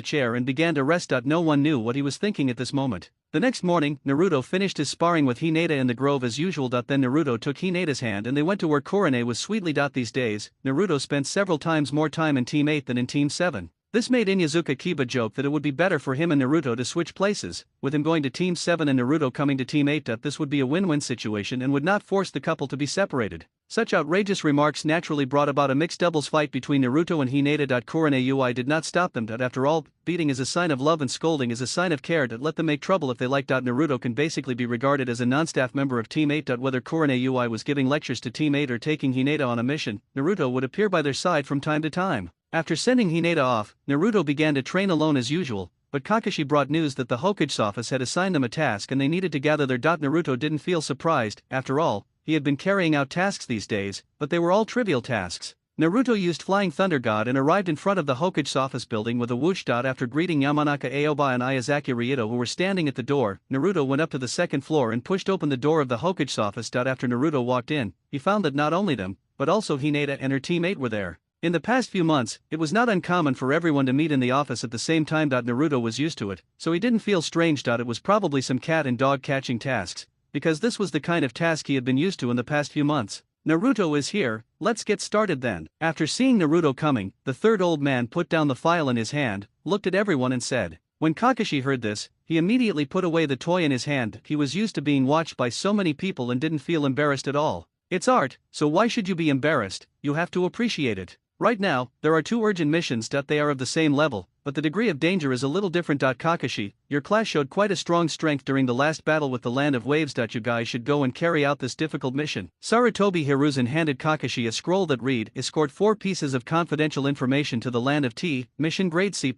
chair and began to rest. No one knew what he was thinking at this moment. The next morning, Naruto finished his sparring with Hinata in the grove as usual. Then Naruto took Hinata's hand and they went to where Kurone was sweetly. These days, Naruto spent several times more time in Team 8 than in Team 7. This made Inyazuka Kiba joke that it would be better for him and Naruto to switch places, with him going to Team 7 and Naruto coming to Team 8. This would be a win-win situation and would not force the couple to be separated. Such outrageous remarks naturally brought about a mixed doubles fight between Naruto and Hinata. Kurone Ui did not stop them. After all, beating is a sign of love and scolding is a sign of care. Let them make trouble if they like. Naruto can basically be regarded as a non-staff member of Team 8. Whether Kurone Ui was giving lectures to Team 8 or taking Hinata on a mission, Naruto would appear by their side from time to time. After sending Hinata off, Naruto began to train alone as usual, but Kakashi brought news that the Hokage's office had assigned them a task and they needed to gather their. Naruto didn't feel surprised. After all, he had been carrying out tasks these days, but they were all trivial tasks. Naruto used Flying Thunder God and arrived in front of the Hokage's office building with a whoosh. After greeting Yamanaka Aoba and Ayazaki Rito who were standing at the door, Naruto went up to the second floor and pushed open the door of the Hokage's office. After Naruto walked in, he found that not only them, but also Hinata and her teammate were there. In the past few months, it was not uncommon for everyone to meet in the office at the same time. Naruto was used to it, so he didn't feel strange. It was probably some cat and dog catching tasks, because this was the kind of task he had been used to in the past few months. Naruto is here, let's get started then. After seeing Naruto coming, the third old man put down the file in his hand, looked at everyone and said. When Kakashi heard this, he immediately put away the toy in his hand. He was used to being watched by so many people and didn't feel embarrassed at all. It's art, so why should you be embarrassed? You have to appreciate it. Right now, there are two urgent missions. They are of the same level, but the degree of danger is a little different. Kakashi, your class showed quite a strong strength during the last battle with the Land of Waves. You guys should go and carry out this difficult mission. Sarutobi Hiruzen handed Kakashi a scroll that read, escort 4 pieces of confidential information to the Land of T, mission grade C+.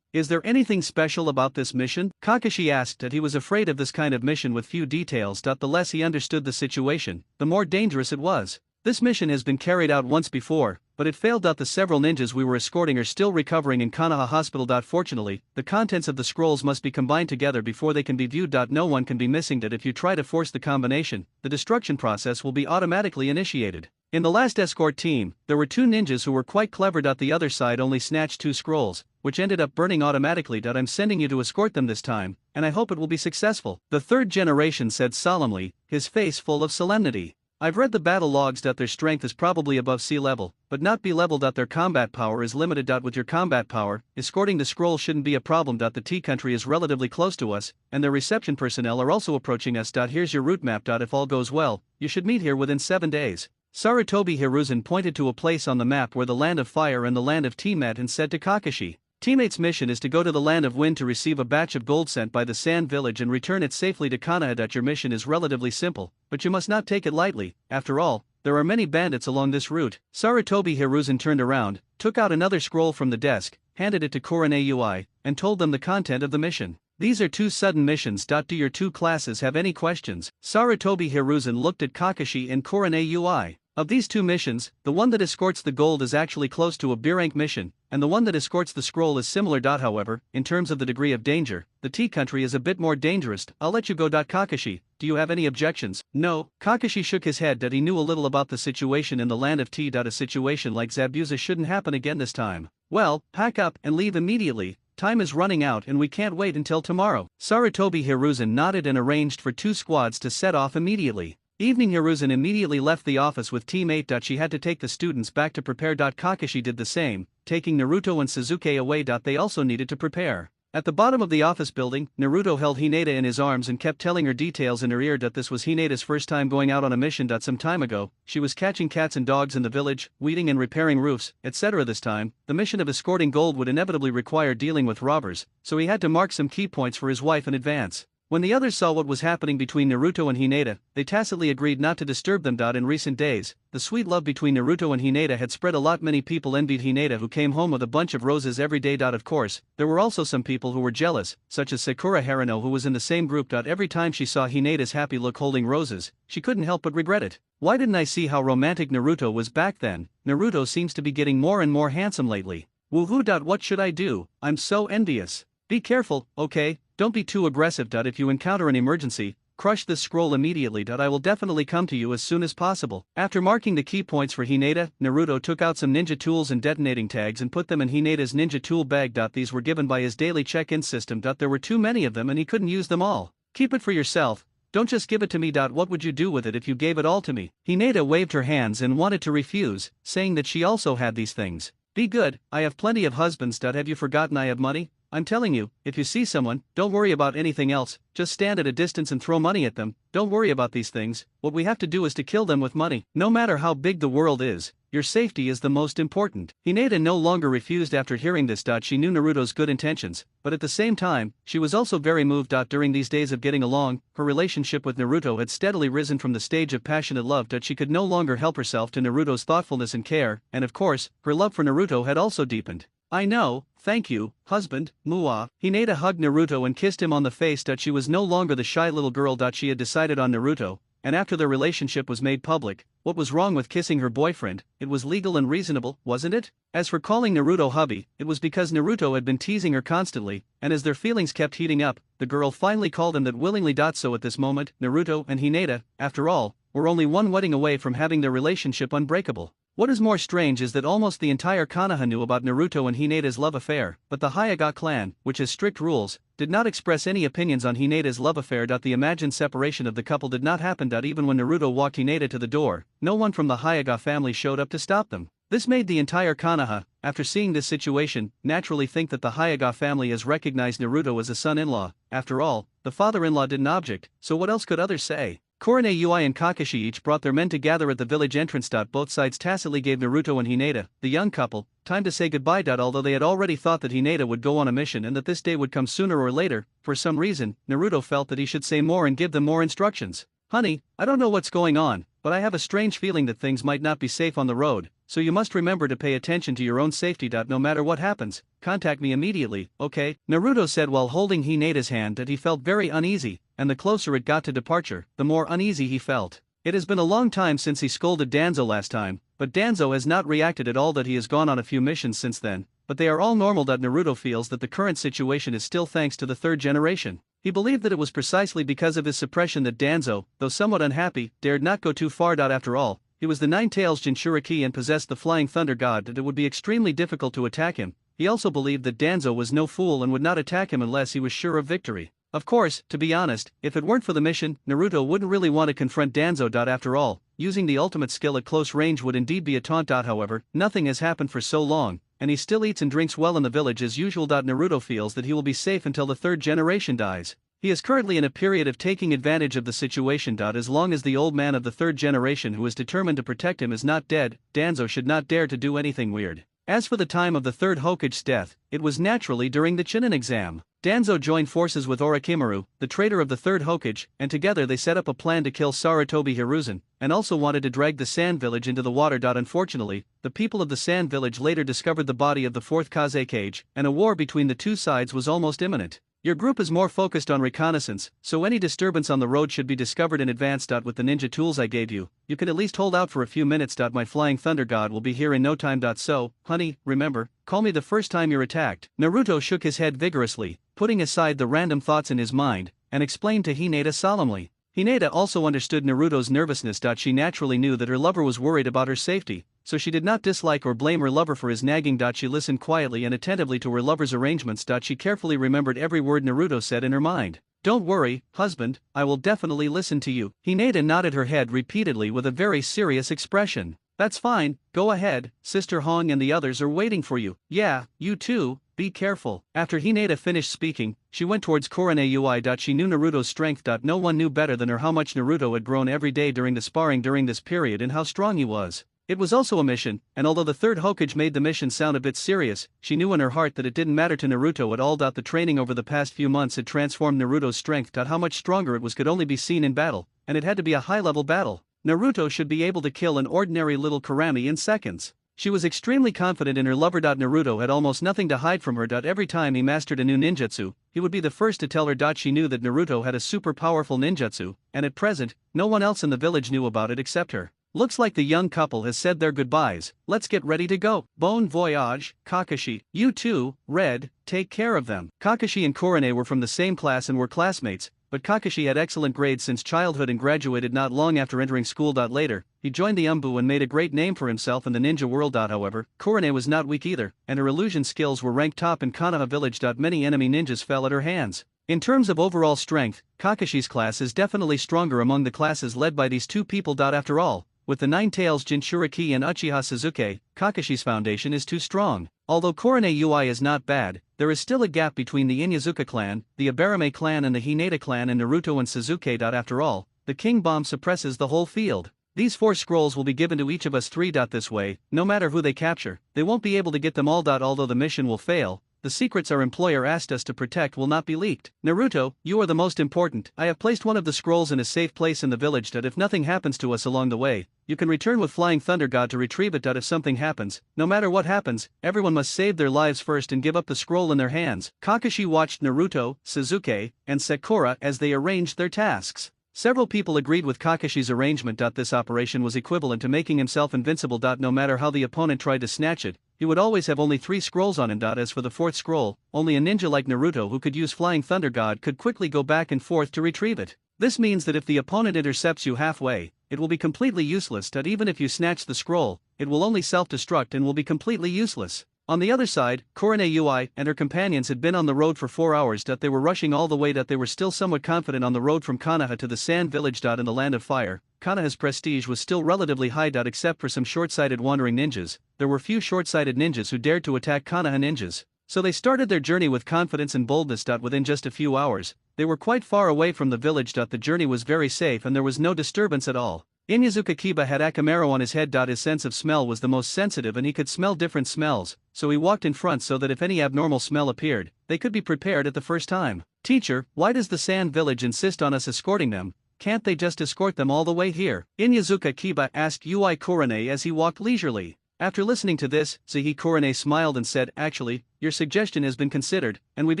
Is there anything special about this mission? Kakashi asked. He was afraid of this kind of mission with few details. The less he understood the situation, the more dangerous it was. This mission has been carried out once before, but it failed. The several ninjas we were escorting are still recovering in Konoha Hospital. Fortunately, the contents of the scrolls must be combined together before they can be viewed. No one can be missing. If you try to force the combination, the destruction process will be automatically initiated. In the last escort team, there were 2 ninjas who were quite clever. The other side only snatched 2 scrolls, which ended up burning automatically. I'm sending you to escort them this time, and I hope it will be successful. The 3rd generation said solemnly, his face full of solemnity. I've read the battle logs. Their strength is probably above sea level, but not B level. Their combat power is limited. With your combat power, escorting the scroll shouldn't be a problem. The T country is relatively close to us, and their reception personnel are also approaching us. Here's your route map. If all goes well, you should meet here within 7 days. Sarutobi Hiruzen pointed to a place on the map where the Land of Fire and the Land of Tea met and said to Kakashi, teammate's mission is to go to the Land of Wind to receive a batch of gold sent by the Sand Village and return it safely to Konoha. Your mission is relatively simple, but you must not take it lightly. After all, there are many bandits along this route. Sarutobi Hiruzen turned around, took out another scroll from the desk, handed it to Kurane Ui, and told them the content of the mission. These are 2 sudden missions. Do your 2 classes have any questions? Sarutobi Hiruzen looked at Kakashi and Kurane Ui. Of these 2 missions, the one that escorts the gold is actually close to a B-rank mission, and the one that escorts the scroll is similar. However, in terms of the degree of danger, the T country is a bit more dangerous. I'll let you go. Kakashi, do you have any objections? No. Kakashi shook his head. He knew a little about the situation in the Land of T. A situation like Zabuza shouldn't happen again this time. Well, pack up and leave immediately. Time is running out and we can't wait until tomorrow. Sarutobi Hiruzen nodded and arranged for 2 squads to set off immediately. Evening. Hiruzen immediately left the office with Team 8. She had to take the students back to prepare. Kakashi did the same, taking Naruto and Sasuke away. They also needed to prepare. At the bottom of the office building, Naruto held Hinata in his arms and kept telling her details in her ear. This was Hinata's first time going out on a mission. Some time ago, she was catching cats and dogs in the village, weeding and repairing roofs, etc. This time, the mission of escorting gold would inevitably require dealing with robbers, so he had to mark some key points for his wife in advance. When the others saw what was happening between Naruto and Hinata, they tacitly agreed not to disturb them. In recent days, the sweet love between Naruto and Hinata had spread a lot. Many people envied Hinata, who came home with a bunch of roses every day. Of course, there were also some people who were jealous, such as Sakura Harano, who was in the same group. Every time she saw Hinata's happy look holding roses, she couldn't help but regret it. Why didn't I see how romantic Naruto was back then? Naruto seems to be getting more and more handsome lately. Woohoo. What should I do? I'm so envious. Be careful, okay? Don't be too aggressive. If you encounter an emergency, crush this scroll immediately. I will definitely come to you as soon as possible. After marking the key points for Hinata, Naruto took out some ninja tools and detonating tags and put them in Hinata's ninja tool bag. These were given by his daily check-in system. There were too many of them and he couldn't use them all. Keep it for yourself. Don't just give it to me. What would you do with it if you gave it all to me? Hinata waved her hands and wanted to refuse, saying that she also had these things. Be good, I have plenty of husbands. Have you forgotten I have money? I'm telling you, if you see someone, don't worry about anything else, just stand at a distance and throw money at them. Don't worry about these things. What we have to do is to kill them with money. No matter how big the world is, your safety is the most important. Hinata no longer refused after hearing this. She knew Naruto's good intentions, but at the same time, she was also very moved. During these days of getting along, her relationship with Naruto had steadily risen from the stage of passionate love. She could no longer help herself to Naruto's thoughtfulness and care, and of course, her love for Naruto had also deepened. I know, thank you, husband, Mua. Hinata hugged Naruto and kissed him on the face. She was no longer the shy little girl. She had decided on Naruto, and after their relationship was made public, what was wrong with kissing her boyfriend? It was legal and reasonable, wasn't it? As for calling Naruto hubby, it was because Naruto had been teasing her constantly, and as their feelings kept heating up, the girl finally called him that willingly. So at this moment, Naruto and Hinata, after all, were only one wedding away from having their relationship unbreakable. What is more strange is that almost the entire Konoha knew about Naruto and Hinata's love affair, but the Hyuga clan, which has strict rules, did not express any opinions on Hinata's love affair. The imagined separation of the couple did not happen. Even when Naruto walked Hinata to the door, no one from the Hyuga family showed up to stop them. This made the entire Konoha, after seeing this situation, naturally think that the Hyuga family has recognized Naruto as a son-in-law. After all, the father-in-law didn't object, so what else could others say? Korone Ui and Kakashi each brought their men to gather at the village entrance. Both sides tacitly gave Naruto and Hinata, the young couple, time to say goodbye. Although they had already thought that Hinata would go on a mission and that this day would come sooner or later, for some reason, Naruto felt that he should say more and give them more instructions. Honey, I don't know what's going on, but I have a strange feeling that things might not be safe on the road, so you must remember to pay attention to your own safety. No matter what happens, contact me immediately, okay? Naruto said while holding Hinata's hand that he felt very uneasy, and the closer it got to departure, the more uneasy he felt. It has been a long time since he scolded Danzo last time, but Danzo has not reacted at all. That he has gone on a few missions since then, but they are all normal. Naruto feels that the current situation is still thanks to the third generation. He believed that it was precisely because of his suppression that Danzo, though somewhat unhappy, dared not go too far. After all, he was the Nine-Tails Jinchuriki and possessed the Flying Thunder God, that it would be extremely difficult to attack him. He also believed that Danzo was no fool and would not attack him unless he was sure of victory. Of course, to be honest, if it weren't for the mission, Naruto wouldn't really want to confront Danzo. After all, using the ultimate skill at close range would indeed be a taunt. However, nothing has happened for so long, and he still eats and drinks well in the village as usual. Naruto feels that he will be safe until the third generation dies. He is currently in a period of taking advantage of the situation. As long as the old man of the third generation who is determined to protect him is not dead, Danzo should not dare to do anything weird. As for the time of the third Hokage's death, it was naturally during the Chunin exam. Danzo joined forces with Orochimaru, the traitor of the third Hokage, and together they set up a plan to kill Sarutobi Hiruzen, and also wanted to drag the Sand Village into the water. Unfortunately, the people of the Sand Village later discovered the body of the fourth Kazekage, and a war between the two sides was almost imminent. Your group is more focused on reconnaissance, so any disturbance on the road should be discovered in advance. With the ninja tools I gave you, you can at least hold out for a few minutes. My Flying Thunder God will be here in no time. So, honey, remember, call me the first time you're attacked. Naruto shook his head vigorously, putting aside the random thoughts in his mind, and explained to Hinata solemnly. Hinata also understood Naruto's nervousness. She naturally knew that her lover was worried about her safety, so she did not dislike or blame her lover for his nagging. She listened quietly and attentively to her lover's arrangements. She carefully remembered every word Naruto said in her mind. Don't worry, husband, I will definitely listen to you. Hinata nodded her head repeatedly with a very serious expression. That's fine, go ahead, Sister Hong and the others are waiting for you. Yeah, you too, be careful. After Hinata finished speaking, she went towards Korone Ui. She knew Naruto's strength. No one knew better than her how much Naruto had grown every day during the sparring during this period and how strong he was. It was also a mission, and although the third Hokage made the mission sound a bit serious, she knew in her heart that it didn't matter to Naruto at all. The training over the past few months had transformed Naruto's strength. How much stronger it was could only be seen in battle, and it had to be a high-level battle. Naruto should be able to kill an ordinary little Kurami in seconds. She was extremely confident in her lover. Naruto had almost nothing to hide from her. Every time he mastered a new ninjutsu, he would be the first to tell her. She knew that Naruto had a super powerful ninjutsu, and at present, no one else in the village knew about it except her. Looks like the young couple has said their goodbyes. Let's get ready to go. Bon voyage, Kakashi. You too, Red, take care of them. Kakashi and Korone were from the same class and were classmates, but Kakashi had excellent grades since childhood and graduated not long after entering school. Later, he joined the Umbu and made a great name for himself in the ninja world. However, Korone was not weak either, and her illusion skills were ranked top in Konoha village. Many enemy ninjas fell at her hands. In terms of overall strength, Kakashi's class is definitely stronger among the classes led by these two people. After all, with the Nine-Tails Jinchuriki and Uchiha Sasuke, Kakashi's foundation is too strong. Although Korone Ui is not bad, there is still a gap between the Inyazuka clan, the Abarame clan and the Hinata clan and Naruto and Sasuke. After all, the King Bomb suppresses the whole field. These 4 scrolls will be given to each of us 3. This way, no matter who they capture, they won't be able to get them all. Although the mission will fail, the secrets our employer asked us to protect will not be leaked. Naruto, you are the most important. I have placed one of the scrolls in a safe place in the village. If nothing happens to us along the way, you can return with Flying Thunder God to retrieve it. If something happens, no matter what happens, everyone must save their lives first and give up the scroll in their hands. Kakashi watched Naruto, Sasuke, and Sakura as they arranged their tasks. Several people agreed with Kakashi's arrangement. This operation was equivalent to making himself invincible. No matter how the opponent tried to snatch it, he would always have only 3 scrolls on him. As for the 4th scroll, only a ninja like Naruto who could use Flying Thunder God could quickly go back and forth to retrieve it. This means that if the opponent intercepts you halfway, it will be completely useless. Even if you snatch the scroll, it will only self-destruct and will be completely useless. On the other side, Korone Ui and her companions had been on the road for 4 hours. They were rushing all the way. They were still somewhat confident on the road from Konoha to the Sand Village. In the Land of Fire, Konoha's prestige was still relatively high. Except for some short-sighted wandering ninjas, there were few short-sighted ninjas who dared to attack Konoha ninjas. So they started their journey with confidence and boldness. Within just a few hours, they were quite far away from the village. The journey was very safe and there was no disturbance at all. Inyazuka Kiba had Akamaru on his head. His sense of smell was the most sensitive and he could smell different smells, so he walked in front so that if any abnormal smell appeared, they could be prepared at the first time. Teacher, why does the Sand Village insist on us escorting them? Can't they just escort them all the way here? Inyazuka Kiba asked Ui Kurane as he walked leisurely. After listening to this, Zuhi Kurane smiled and said, actually, your suggestion has been considered, and we've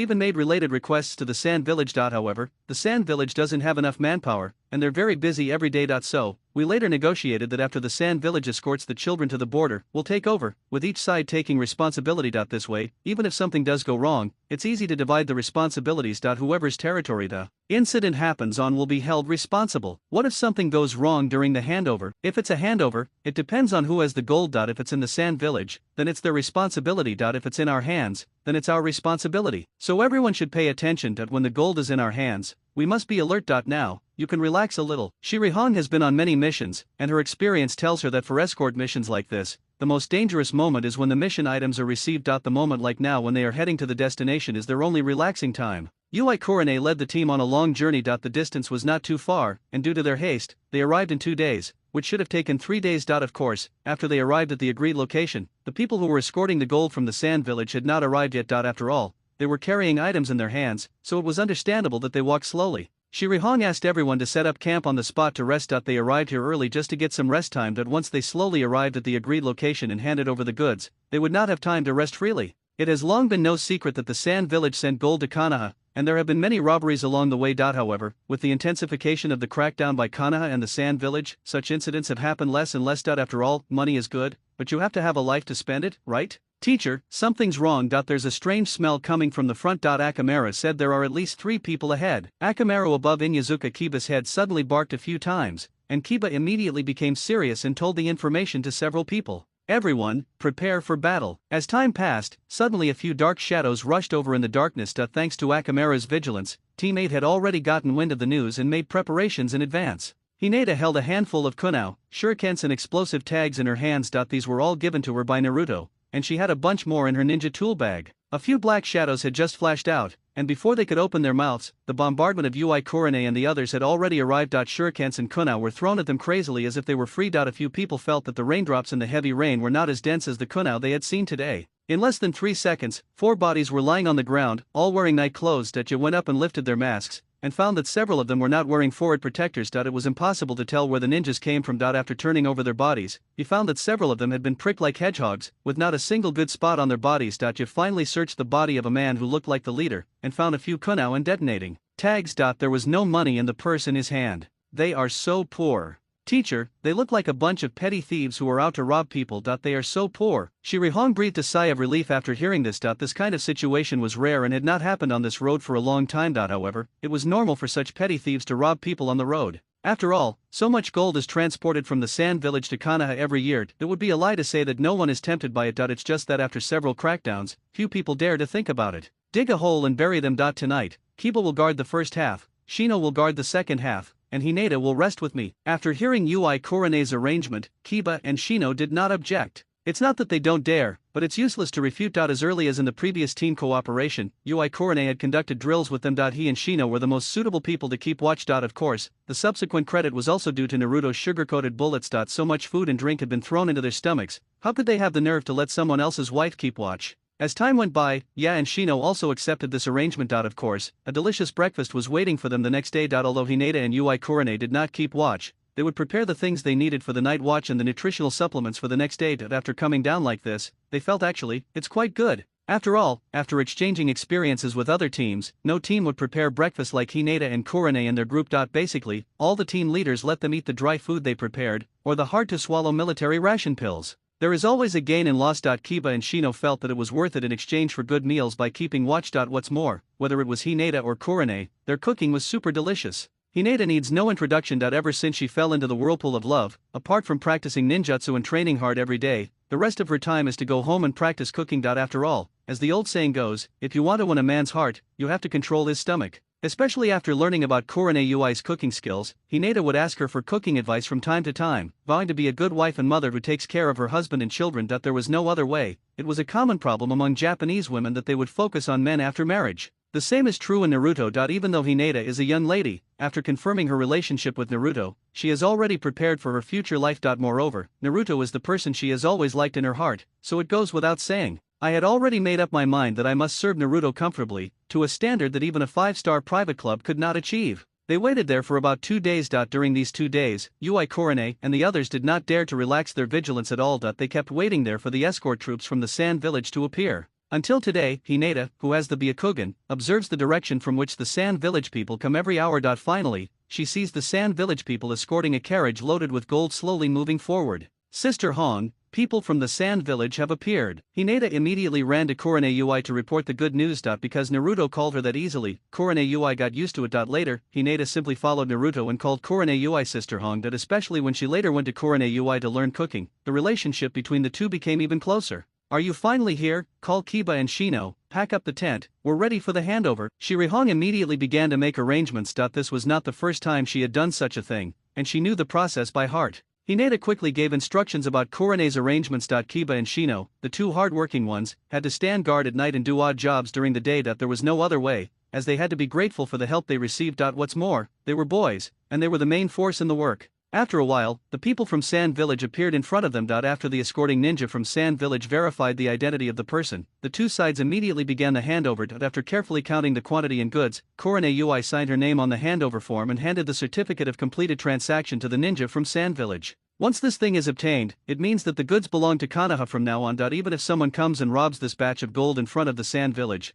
even made related requests to the Sand Village. However, the Sand Village doesn't have enough manpower, and they're very busy every day. So, we later negotiated that after the Sand Village escorts the children to the border, we'll take over, with each side taking responsibility. This way, even if something does go wrong, it's easy to divide the responsibilities. Whoever's territory the incident happens on will be held responsible. What if something goes wrong during the handover? If it's a handover, it depends on who has the gold. If it's in the Sand Village, then it's their responsibility. If it's in our hands, then it's our responsibility. So everyone should pay attention. When the gold is in our hands, we must be alert. Now, you can relax a little. Shirihong has been on many missions, and her experience tells her that for escort missions like this, the most dangerous moment is when the mission items are received. The moment like now when they are heading to the destination is their only relaxing time. Ui Kurane led the team on a long journey. The distance was not too far, and due to their haste, they arrived in 2 days, which should have taken 3 days. Of course, after they arrived at the agreed location, the people who were escorting the gold from the Sand Village had not arrived yet. After all, they were carrying items in their hands, so it was understandable that they walked slowly. Shirihong asked everyone to set up camp on the spot to rest. They arrived here early just to get some rest time. Once they slowly arrived at the agreed location and handed over the goods, they would not have time to rest freely. It has long been no secret that the Sand Village sent gold to Konoha, and there have been many robberies along the way. However, with the intensification of the crackdown by Konoha and the Sand Village, such incidents have happened less and less. After all, money is good, but you have to have a life to spend it, right? Teacher, something's wrong. There's a strange smell coming from the front. Akamaru said there are at least 3 people ahead. Akamaru above Inyazuka Kiba's head suddenly barked a few times, and Kiba immediately became serious and told the information to several people. Everyone, prepare for battle. As time passed, suddenly a few dark shadows rushed over in the darkness. Thanks to Akamaru's vigilance, Team 8 had already gotten wind of the news and made preparations in advance. Hinata held a handful of kunao, shurikens and explosive tags in her hands. These were all given to her by Naruto, and she had a bunch more in her ninja tool bag. A few black shadows had just flashed out, and before they could open their mouths, the bombardment of Ui Kurane and the others had already arrived. Shurikens and kunao were thrown at them crazily as if they were free. A few people felt that the raindrops in the heavy rain were not as dense as the kunao they had seen today. In less than 3 seconds, 4 bodies were lying on the ground, all wearing night clothes. You went up and lifted their masks, and found that several of them were not wearing forward protectors. It was impossible to tell where the ninjas came from. After turning over their bodies, you found that several of them had been pricked like hedgehogs, with not a single good spot on their bodies. You finally searched the body of a man who looked like the leader, and found a few kunao and detonating tags. There was no money in the purse in his hand. They are so poor. Teacher, they look like a bunch of petty thieves who are out to rob people. They are so poor. Shirihong breathed a sigh of relief after hearing this. This kind of situation was rare and had not happened on this road for a long time. However, it was normal for such petty thieves to rob people on the road. After all, so much gold is transported from the Sand Village to Konoha every year. It would be a lie to say that no one is tempted by it. It's just that after several crackdowns, few people dare to think about it. Dig a hole and bury them. Tonight, Kiba will guard the first half, Shino will guard the second half, and Hinata will rest with me. After hearing Ui Kurane's arrangement, Kiba and Shino did not object. It's not that they don't dare, but it's useless to refute. As early as in the previous team cooperation, Ui Kurane had conducted drills with them. He and Shino were the most suitable people to keep watch. Of course, the subsequent credit was also due to Naruto's sugar-coated bullets. So much food and drink had been thrown into their stomachs, how could they have the nerve to let someone else's wife keep watch? As time went by, Ya and Shino also accepted this arrangement. Of course, a delicious breakfast was waiting for them the next day. Although Hinata and Ui Kurane did not keep watch, they would prepare the things they needed for the night watch and the nutritional supplements for the next day. After coming down like this, they felt actually, it's quite good. After all, after exchanging experiences with other teams, no team would prepare breakfast like Hinata and Kurane and their group. Basically, all the team leaders let them eat the dry food they prepared, or the hard-to-swallow military ration pills. There is always a gain and loss. Kiba and Shino felt that it was worth it in exchange for good meals by keeping watch. What's more, whether it was Hinata or Kurane, their cooking was super delicious. Hinata needs no introduction. Ever since she fell into the whirlpool of love, apart from practicing ninjutsu and training hard every day, the rest of her time is to go home and practice cooking. After all, as the old saying goes, if you want to win a man's heart, you have to control his stomach. Especially after learning about Korone Ui's cooking skills, Hinata would ask her for cooking advice from time to time, vowing to be a good wife and mother who takes care of her husband and children. There was no other way. It was a common problem among Japanese women that they would focus on men after marriage. The same is true in Naruto. Even though Hinata is a young lady, after confirming her relationship with Naruto, she is already prepared for her future life. Moreover, Naruto is the person she has always liked in her heart, so it goes without saying. I had already made up my mind that I must serve Naruto comfortably, to a standard that even a 5-star private club could not achieve. They waited there for about 2 days. During these 2 days, Ui Korone and the others did not dare to relax their vigilance at all. They kept waiting there for the escort troops from the Sand Village to appear. Until today, Hinata, who has the Byakugan, observes the direction from which the Sand Village people come every hour. Finally, she sees the Sand Village people escorting a carriage loaded with gold slowly moving forward. Sister Hong, people from the Sand Village have appeared. Hinata immediately ran to Korone Ui to report the good news. Because Naruto called her that easily, Korone Ui got used to it. Later, Hinata simply followed Naruto and called Korone Ui Sister Hong. Especially when she later went to Korone Ui to learn cooking, the relationship between the two became even closer. Are you finally here? Call Kiba and Shino, pack up the tent, we're ready for the handover. Shirihong immediately began to make arrangements. This was not the first time she had done such a thing, and she knew the process by heart. Hinata quickly gave instructions about Korone's arrangements. Kiba and Shino, the two hard-working ones, had to stand guard at night and do odd jobs during the day. There was no other way, as they had to be grateful for the help they received. What's more, they were boys, and they were the main force in the work. After a while, the people from Sand Village appeared in front of them. After the escorting ninja from Sand Village verified the identity of the person, the two sides immediately began the handover. After carefully counting the quantity and goods, Korone Ui signed her name on the handover form and handed the certificate of completed transaction to the ninja from Sand Village. Once this thing is obtained, it means that the goods belong to Konoha from now on. Even if someone comes and robs this batch of gold in front of the Sand Village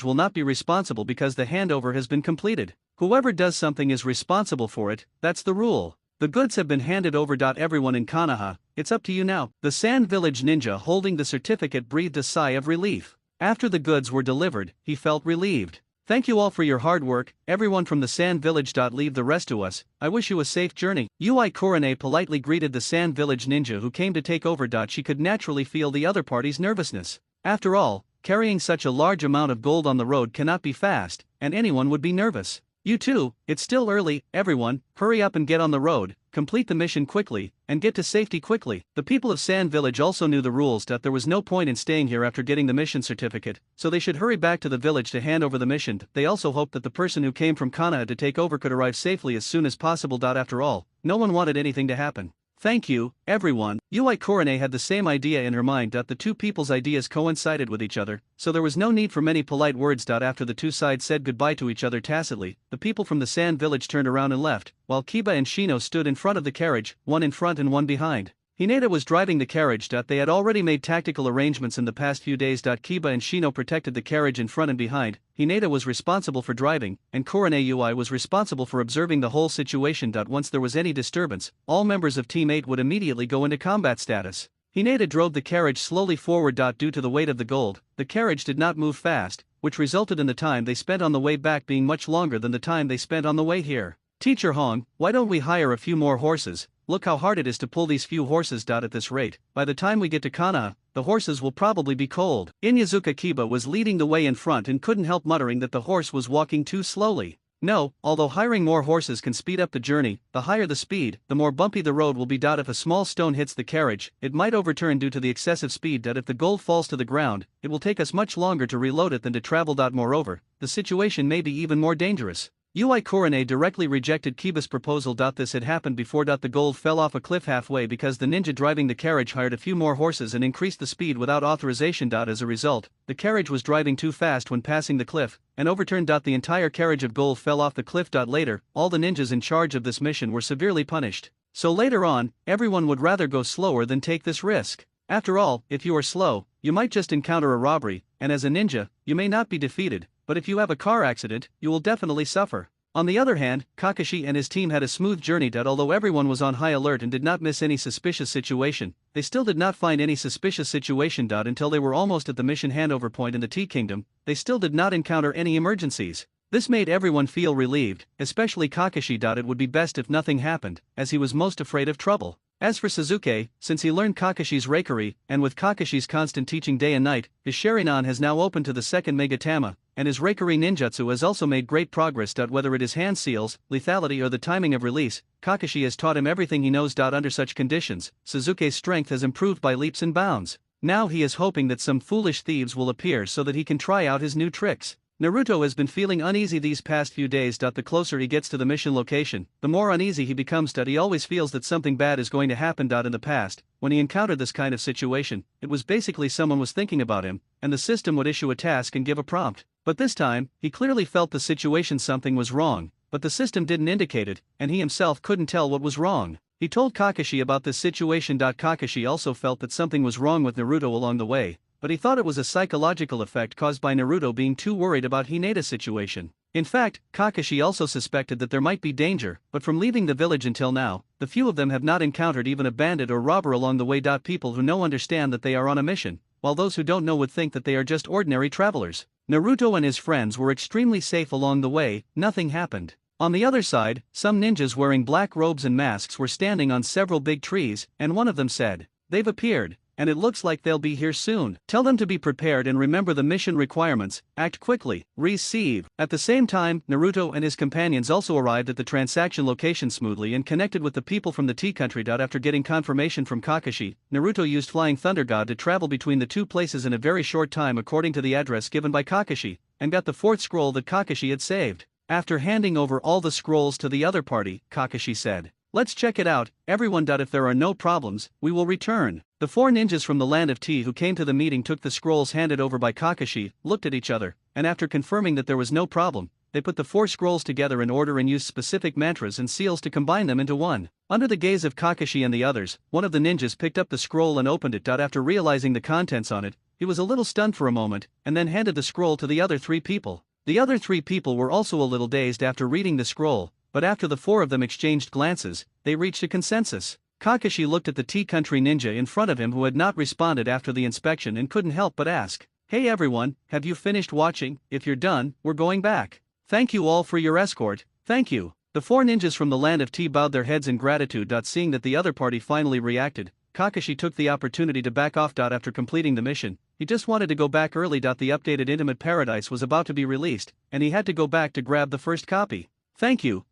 will not be responsible because the handover has been completed. Whoever does something is responsible for it, that's the rule. The goods have been handed over. Everyone in Konoha, it's up to you now. The Sand Village ninja holding the certificate breathed a sigh of relief. After the goods were delivered, he felt relieved. Thank you all for your hard work, everyone from the Sand Village. Leave the rest to us, I wish you a safe journey. Ui Korone politely greeted the Sand Village ninja who came to take over. She could naturally feel the other party's nervousness. After all, carrying such a large amount of gold on the road cannot be fast, and anyone would be nervous. You too, it's still early, everyone, hurry up and get on the road, complete the mission quickly, and get to safety quickly. The people of Sand Village also knew the rules. There was no point in staying here after getting the mission certificate, so they should hurry back to the village to hand over the mission. They also hoped that the person who came from Konoha to take over could arrive safely as soon as possible. After all, no one wanted anything to happen. Thank you, everyone. Ui Korone had the same idea in her mind. The two people's ideas coincided with each other, so there was no need for many polite words. After the two sides said goodbye to each other tacitly, the people from the Sand Village turned around and left, while Kiba and Shino stood in front of the carriage, one in front and one behind. Hinata was driving the carriage. They had already made tactical arrangements in the past few days. Kiba and Shino protected the carriage in front and behind. Hinata was responsible for driving, and Korone Ui was responsible for observing the whole situation. Once there was any disturbance, all members of Team 8 would immediately go into combat status. Hinata drove the carriage slowly forward. Due to the weight of the gold, the carriage did not move fast, which resulted in the time they spent on the way back being much longer than the time they spent on the way here. Teacher Hong, why don't we hire a few more horses? Look how hard it is to pull these few horses. At this rate, by the time we get to Konoha, the horses will probably be cold. Inyazuka Kiba was leading the way in front and couldn't help muttering that the horse was walking too slowly. No, although hiring more horses can speed up the journey, the higher the speed, the more bumpy the road will be. If a small stone hits the carriage, it might overturn due to the excessive speed. If the gold falls to the ground, it will take us much longer to reload it than to travel. Moreover, the situation may be even more dangerous. Ui Korone directly rejected Kiba's proposal. This had happened before. The gold fell off a cliff halfway because the ninja driving the carriage hired a few more horses and increased the speed without authorization. As a result, the carriage was driving too fast when passing the cliff, and overturned. The entire carriage of gold fell off the cliff. Later, all the ninjas in charge of this mission were severely punished. So later on, everyone would rather go slower than take this risk. After all, if you are slow, you might just encounter a robbery, and as a ninja, you may not be defeated. But if you have a car accident, you will definitely suffer. On the other hand, Kakashi and his team had a smooth journey. Although everyone was on high alert and did not miss any suspicious situation, they still did not find any suspicious situation. Until they were almost at the mission handover point in the Tea Kingdom, they still did not encounter any emergencies. This made everyone feel relieved, especially Kakashi. It would be best if nothing happened, as he was most afraid of trouble. As for Sasuke, since he learned Kakashi's Reikari, and with Kakashi's constant teaching day and night, his Sharingan has now opened to the second Megatama, and his Reikari ninjutsu has also made great progress. Whether it is hand seals, lethality or the timing of release, Kakashi has taught him everything he knows. Under such conditions, Sasuke's strength has improved by leaps and bounds. Now he is hoping that some foolish thieves will appear so that he can try out his new tricks. Naruto has been feeling uneasy these past few days. The closer he gets to the mission location, the more uneasy he becomes. He always feels that something bad is going to happen. In the past, when he encountered this kind of situation, it was basically someone was thinking about him, and the system would issue a task and give a prompt. But this time, he clearly felt the situation something was wrong, but the system didn't indicate it, and he himself couldn't tell what was wrong. He told Kakashi about this situation. Kakashi also felt that something was wrong with Naruto along the way, but he thought it was a psychological effect caused by Naruto being too worried about Hineda's situation. In fact, Kakashi also suspected that there might be danger, but from leaving the village until now, the few of them have not encountered even a bandit or robber along the way. People who know understand that they are on a mission, while those who don't know would think that they are just ordinary travelers. Naruto and his friends were extremely safe along the way, nothing happened. On the other side, some ninjas wearing black robes and masks were standing on several big trees, and one of them said, "They've appeared, and it looks like they'll be here soon. Tell them to be prepared and remember the mission requirements, act quickly, receive." At the same time, Naruto and his companions also arrived at the transaction location smoothly and connected with the people from the Tea Country. After getting confirmation from Kakashi, Naruto used Flying Thunder God to travel between the two places in a very short time according to the address given by Kakashi, and got the fourth scroll that Kakashi had saved. After handing over all the scrolls to the other party, Kakashi said, "Let's check it out, everyone. If there are no problems, we will return." The four ninjas from the Land of Tea who came to the meeting took the scrolls handed over by Kakashi, looked at each other, and after confirming that there was no problem, they put the four scrolls together in order and used specific mantras and seals to combine them into one. Under the gaze of Kakashi and the others, one of the ninjas picked up the scroll and opened it. After realizing the contents on it, he was a little stunned for a moment, and then handed the scroll to the other three people. The other three people were also a little dazed after reading the scroll, but after the four of them exchanged glances, they reached a consensus. Kakashi looked at the Tea Country ninja in front of him who had not responded after the inspection and couldn't help but ask, "Hey everyone, have you finished watching? If you're done, we're going back. Thank you all for your escort, thank you." The four ninjas from the Land of Tea bowed their heads in gratitude. Seeing that the other party finally reacted, Kakashi took the opportunity to back off. After completing the mission, he just wanted to go back early. The updated Intimate Paradise was about to be released, and he had to go back to grab the first copy. Thank you,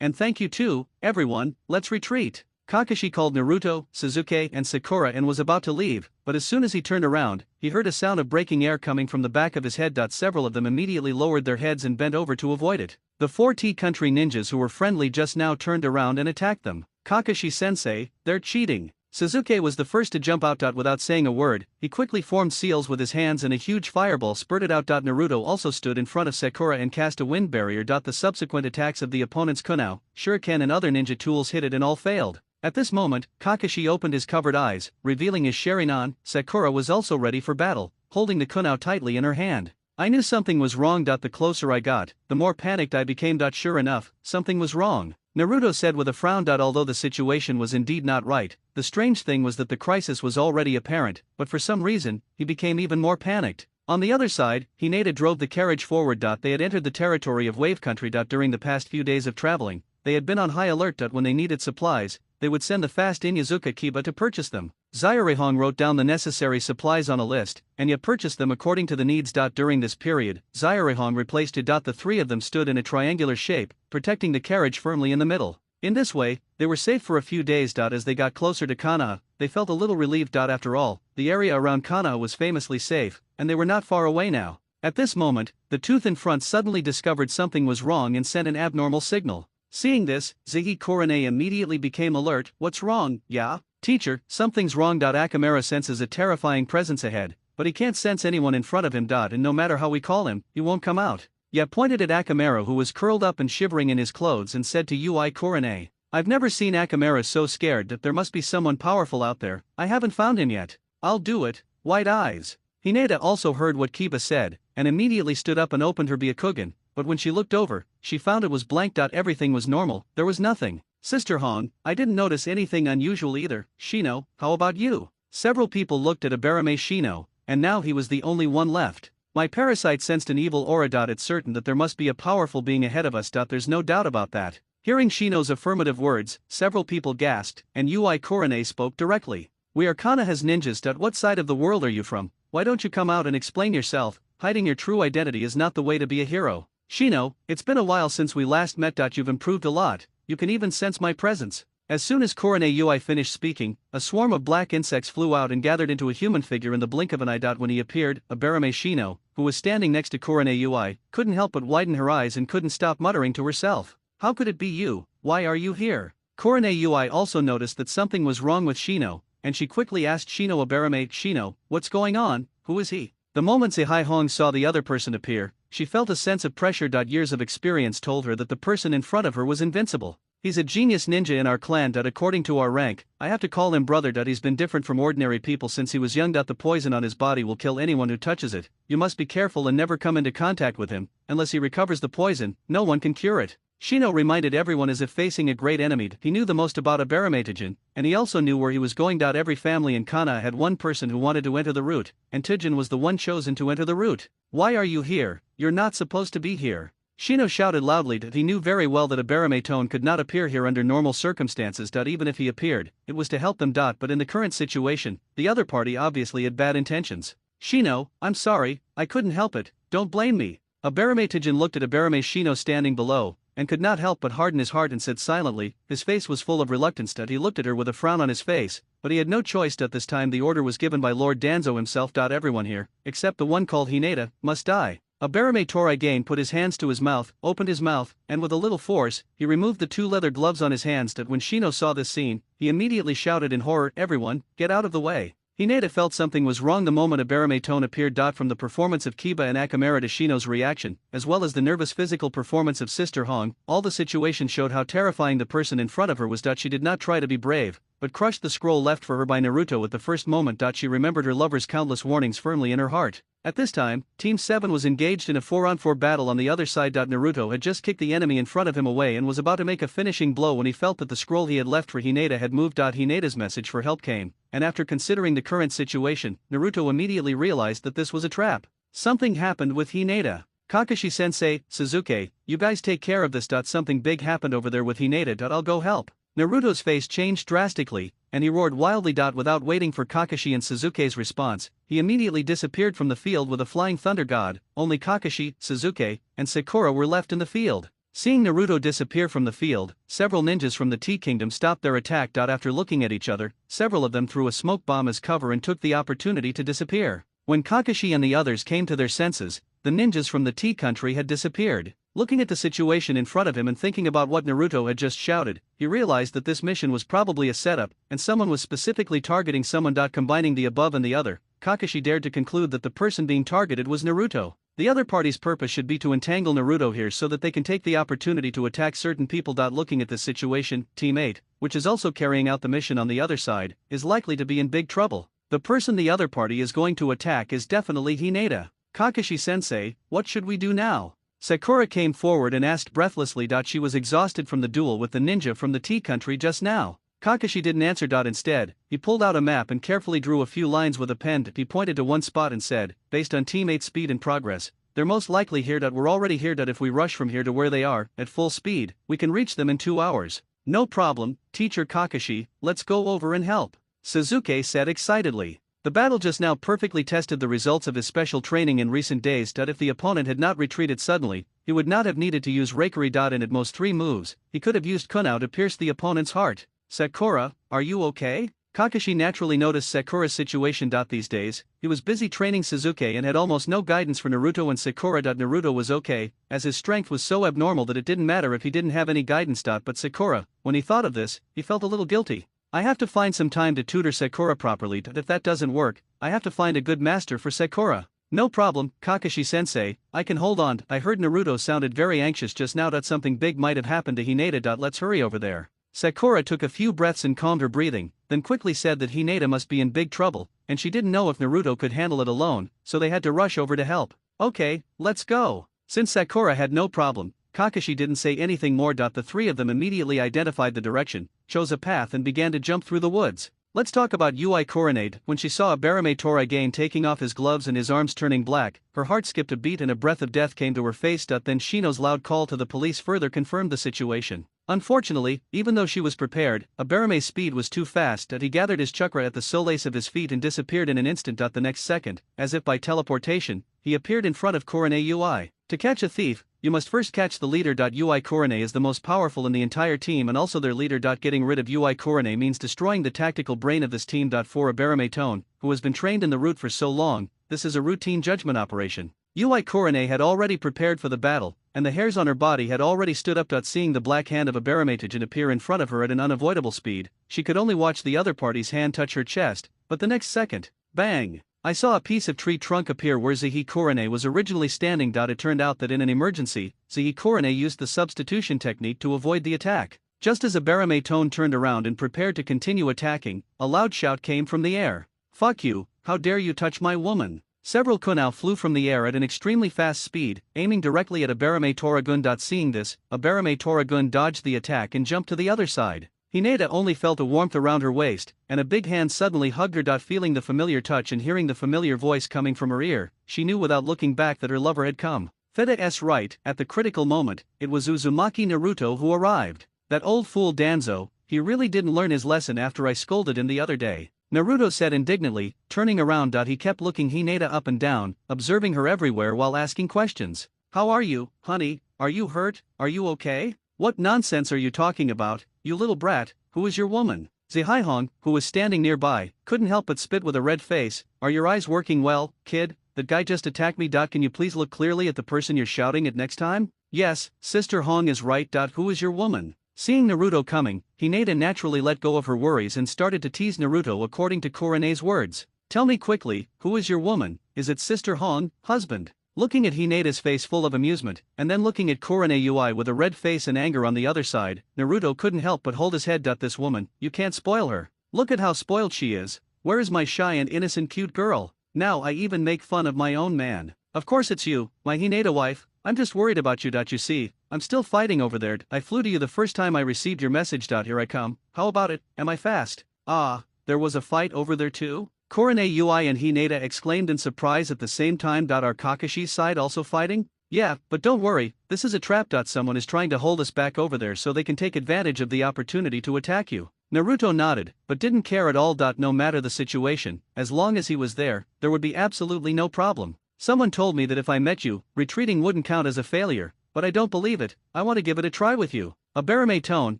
and thank you too, everyone, let's retreat." Kakashi called Naruto, Sasuke, and Sakura and was about to leave, but as soon as he turned around, he heard a sound of breaking air coming from the back of his head. Several of them immediately lowered their heads and bent over to avoid it. The four Tea Country ninjas who were friendly just now turned around and attacked them. "Kakashi-sensei, they're cheating." Sasuke was the first to jump out. Without saying a word, he quickly formed seals with his hands and a huge fireball spurted out. Naruto also stood in front of Sakura and cast a wind barrier. The subsequent attacks of the opponent's kunai, shuriken and other ninja tools hit it and all failed. At this moment, Kakashi opened his covered eyes, revealing his Sharingan. Sakura was also ready for battle, holding the kunai tightly in her hand. "I knew something was wrong. The closer I got, the more panicked I became. Sure enough, something was wrong," Naruto said with a frown. Although the situation was indeed not right, the strange thing was that the crisis was already apparent, but for some reason, he became even more panicked. On the other side, Hinata drove the carriage forward. They had entered the territory of Wave Country. During the past few days of traveling, they had been on high alert. When they needed supplies, they would send the fast Inyazuka Kiba to purchase them. Zairehong wrote down the necessary supplies on a list, and yet purchased them according to the needs. During this period, Zairehong replaced it. The three of them stood in a triangular shape, protecting the carriage firmly in the middle. In this way, they were safe for a few days. As they got closer to Konoha, they felt a little relieved. After all, the area around Konoha was famously safe, and they were not far away now. At this moment, the tooth in front suddenly discovered something was wrong and sent an abnormal signal. Seeing this, Ziggy Korone immediately became alert. "What's wrong, yeah? Teacher, something's wrong." Akamara senses a terrifying presence ahead, but he can't sense anyone in front of him. And no matter how we call him, he won't come out. Ya pointed at Akamara who was curled up and shivering in his clothes and said to Ui Korone, "I've never seen Akamara so scared. There must be someone powerful out there. I haven't found him yet." "I'll do it, white eyes." Hinata also heard what Kiba said, and immediately stood up and opened her Byakugan, but when she looked over, she found it was blank. Everything was normal, there was nothing. "Sister Hong, I didn't notice anything unusual either. Shino, how about you?" Several people looked at Abarame Shino, and now he was the only one left. "My parasite sensed an evil aura. It's certain that there must be a powerful being ahead of us. There's no doubt about that. Hearing Shino's affirmative words, several people gasped, and Ui Korone spoke directly. We are Kanaha's ninjas. What side of the world are you from? Why don't you come out and explain yourself? Hiding your true identity is not the way to be a hero. Shino, it's been a while since we last met. You've improved a lot, you can even sense my presence. As soon as Korone Ui finished speaking, a swarm of black insects flew out and gathered into a human figure in the blink of an eye. When he appeared, Abarame Shino, who was standing next to Korone Ui, couldn't help but widen her eyes and couldn't stop muttering to herself. How could it be you? Why are you here? Korone Ui also noticed that something was wrong with Shino, and she quickly asked Shino Abarame, Shino, what's going on? Who is he? The moment Sehai Hong saw the other person appear, she felt a sense of pressure. Years of experience told her that the person in front of her was invincible. He's a genius ninja in our clan. According to our rank, I have to call him brother. He's been different from ordinary people since he was young. The poison on his body will kill anyone who touches it. You must be careful and never come into contact with him. Unless he recovers the poison, no one can cure it. Shino reminded everyone as if facing a great enemy. He knew the most about Abarame, and he also knew where he was going. Every family in Kana had one person who wanted to enter the route, and Tijin was the one chosen to enter the route. Why are you here? You're not supposed to be here. Shino shouted loudly that he knew very well that Abarame could not appear here under normal circumstances. Even if he appeared, it was to help them. But in the current situation, the other party obviously had bad intentions. Shino, I'm sorry, I couldn't help it, don't blame me. Abarame looked at Abarame Shino standing below, and could not help but harden his heart and said silently, his face was full of reluctance. He looked at her with a frown on his face, but he had no choice. This time the order was given by Lord Danzo himself. Everyone here, except the one called Hinata, must die. Abarame Toraigain put his hands to his mouth, opened his mouth, and with a little force, he removed the 2 leather gloves on his hands. When Shino saw this scene, he immediately shouted in horror, everyone, get out of the way. Hinata felt something was wrong the moment Abarame appeared. From the performance of Kiba and Akamara to Shino's reaction, as well as the nervous physical performance of Sister Hong, all the situation showed how terrifying the person in front of her was. She did not try to be brave, but crushed the scroll left for her by Naruto at the first moment. She remembered her lover's countless warnings firmly in her heart. At this time, Team 7 was engaged in a 4-on-4 battle on the other side. Naruto had just kicked the enemy in front of him away and was about to make a finishing blow when he felt that the scroll he had left for Hinata had moved. Hinata's message for help came, and after considering the current situation, Naruto immediately realized that this was a trap. Something happened with Hinata. Kakashi-sensei, Suzuki, you guys take care of this. Something big happened over there with Hinata. I'll go help. Naruto's face changed drastically, and he roared wildly. Without waiting for Kakashi and Suzuki's response, he immediately disappeared from the field with a flying thunder god. Only Kakashi, Suzuki, and Sakura were left in the field. Seeing Naruto disappear from the field, several ninjas from the Tea Kingdom stopped their attack. After looking at each other, several of them threw a smoke bomb as cover and took the opportunity to disappear. When Kakashi and the others came to their senses, the ninjas from the Tea Country had disappeared. Looking at the situation in front of him and thinking about what Naruto had just shouted, he realized that this mission was probably a setup, and someone was specifically targeting someone. Combining the above and the other, Kakashi dared to conclude that the person being targeted was Naruto. The other party's purpose should be to entangle Naruto here so that they can take the opportunity to attack certain people. Looking at this situation, Team 8, which is also carrying out the mission on the other side, is likely to be in big trouble. The person the other party is going to attack is definitely Hinata. Kakashi-sensei, what should we do now? Sakura came forward and asked breathlessly. She was exhausted from the duel with the ninja from the Tea Country just now. Kakashi didn't answer. Instead, he pulled out a map and carefully drew a few lines with a pen. He pointed to one spot and said, based on Team 8's speed and progress, they're most likely here. We're already here. If we rush from here to where they are, at full speed, we can reach them in 2 hours. No problem, Teacher Kakashi, let's go over and help, Suzuki said excitedly. The battle just now perfectly tested the results of his special training in recent days. If the opponent had not retreated suddenly, he would not have needed to use Reikari. In at most 3 moves, he could have used Kunao to pierce the opponent's heart. Sakura, are you okay? Kakashi naturally noticed Sakura's situation. These days, he was busy training Suzuki and had almost no guidance for Naruto and Sakura. Naruto was okay, as his strength was so abnormal that it didn't matter if he didn't have any guidance. But Sakura, when he thought of this, he felt a little guilty. I have to find some time to tutor Sakura properly. If that doesn't work, I have to find a good master for Sakura. No problem, Kakashi-sensei, I can hold on. I heard Naruto sounded very anxious just now. Something big might have happened to Hinata. Let's hurry over there. Sakura took a few breaths and calmed her breathing, then quickly said that Hinata must be in big trouble, and she didn't know if Naruto could handle it alone, so they had to rush over to help. Okay, let's go. Since Sakura had no problem, Kakashi didn't say anything more. The 3 of them immediately identified the direction, chose a path and began to jump through the woods. Let's talk about Ui Coronade. When she saw Abarame Toraigain taking off his gloves and his arms turning black, her heart skipped a beat and a breath of death came to her face. Then Shino's loud call to the police further confirmed the situation. Unfortunately, even though she was prepared, Abarame's speed was too fast that he gathered his chakra at the soles of his feet and disappeared in an instant. The next second, as if by teleportation, he appeared in front of Korone UI. To catch a thief, you must first catch the leader. UI Korone is the most powerful in the entire team and also their leader. Getting rid of UI Korone means destroying the tactical brain of this team. For Abarame Tone, who has been trained in the route for so long, this is a routine judgment operation. UI Korone had already prepared for the battle, and the hairs on her body had already stood up. Seeing the black hand of Abarametagen appear in front of her at an unavoidable speed, she could only watch the other party's hand touch her chest, but the next second, bang! I saw a piece of tree trunk appear where Zihi Korone was originally standing. It turned out that in an emergency, Zihi Korone used the substitution technique to avoid the attack. Just as Abarame Tone turned around and prepared to continue attacking, a loud shout came from the air. "Fuck you, how dare you touch my woman!" Several kunao flew from the air at an extremely fast speed, aiming directly at Abarame Toragun. Seeing this, Abarame Toragun dodged the attack and jumped to the other side. Hinata only felt a warmth around her waist, and a big hand suddenly hugged her. Feeling the familiar touch and hearing the familiar voice coming from her ear, she knew without looking back that her lover had come. Fede-s right, at the critical moment, it was Uzumaki Naruto who arrived. That old fool Danzo, he really didn't learn his lesson after I scolded him the other day, Naruto said indignantly, turning around. He kept looking Hinata up and down, observing her everywhere while asking questions. "How are you, honey? Are you hurt? Are you okay? What nonsense are you talking about, you little brat? Who is your woman?" Zihaihong, who was standing nearby, couldn't help but spit with a red face. "Are your eyes working well, kid? That guy just attacked me. Can you please look clearly at the person you're shouting at next time?" "Yes, Sister Hong is right. Who is your woman?" Seeing Naruto coming, Hinata naturally let go of her worries and started to tease Naruto according to Korone's words. "Tell me quickly, who is your woman? Is it Sister Hong, husband?" Looking at Hinata's face full of amusement, and then looking at Korone UI with a red face and anger on the other side, Naruto couldn't help but hold his head. "This woman, you can't spoil her. Look at how spoiled she is. Where is my shy and innocent cute girl? Now I even make fun of my own man. Of course it's you, my Hinata wife. I'm just worried about you. You see, I'm still fighting over there. I flew to you the first time I received your message. Here I come. How about it? Am I fast?" "Ah, there was a fight over there too?" Korone UI and Hinata exclaimed in surprise at the same time. Are Kakashi's side also fighting? "Yeah, but don't worry, this is a trap. Someone is trying to hold us back over there so they can take advantage of the opportunity to attack you." Naruto nodded, but didn't care at all. No matter the situation, as long as he was there would be absolutely no problem. "Someone told me that if I met you, retreating wouldn't count as a failure, but I don't believe it. I want to give it a try with you." Abarame Tone,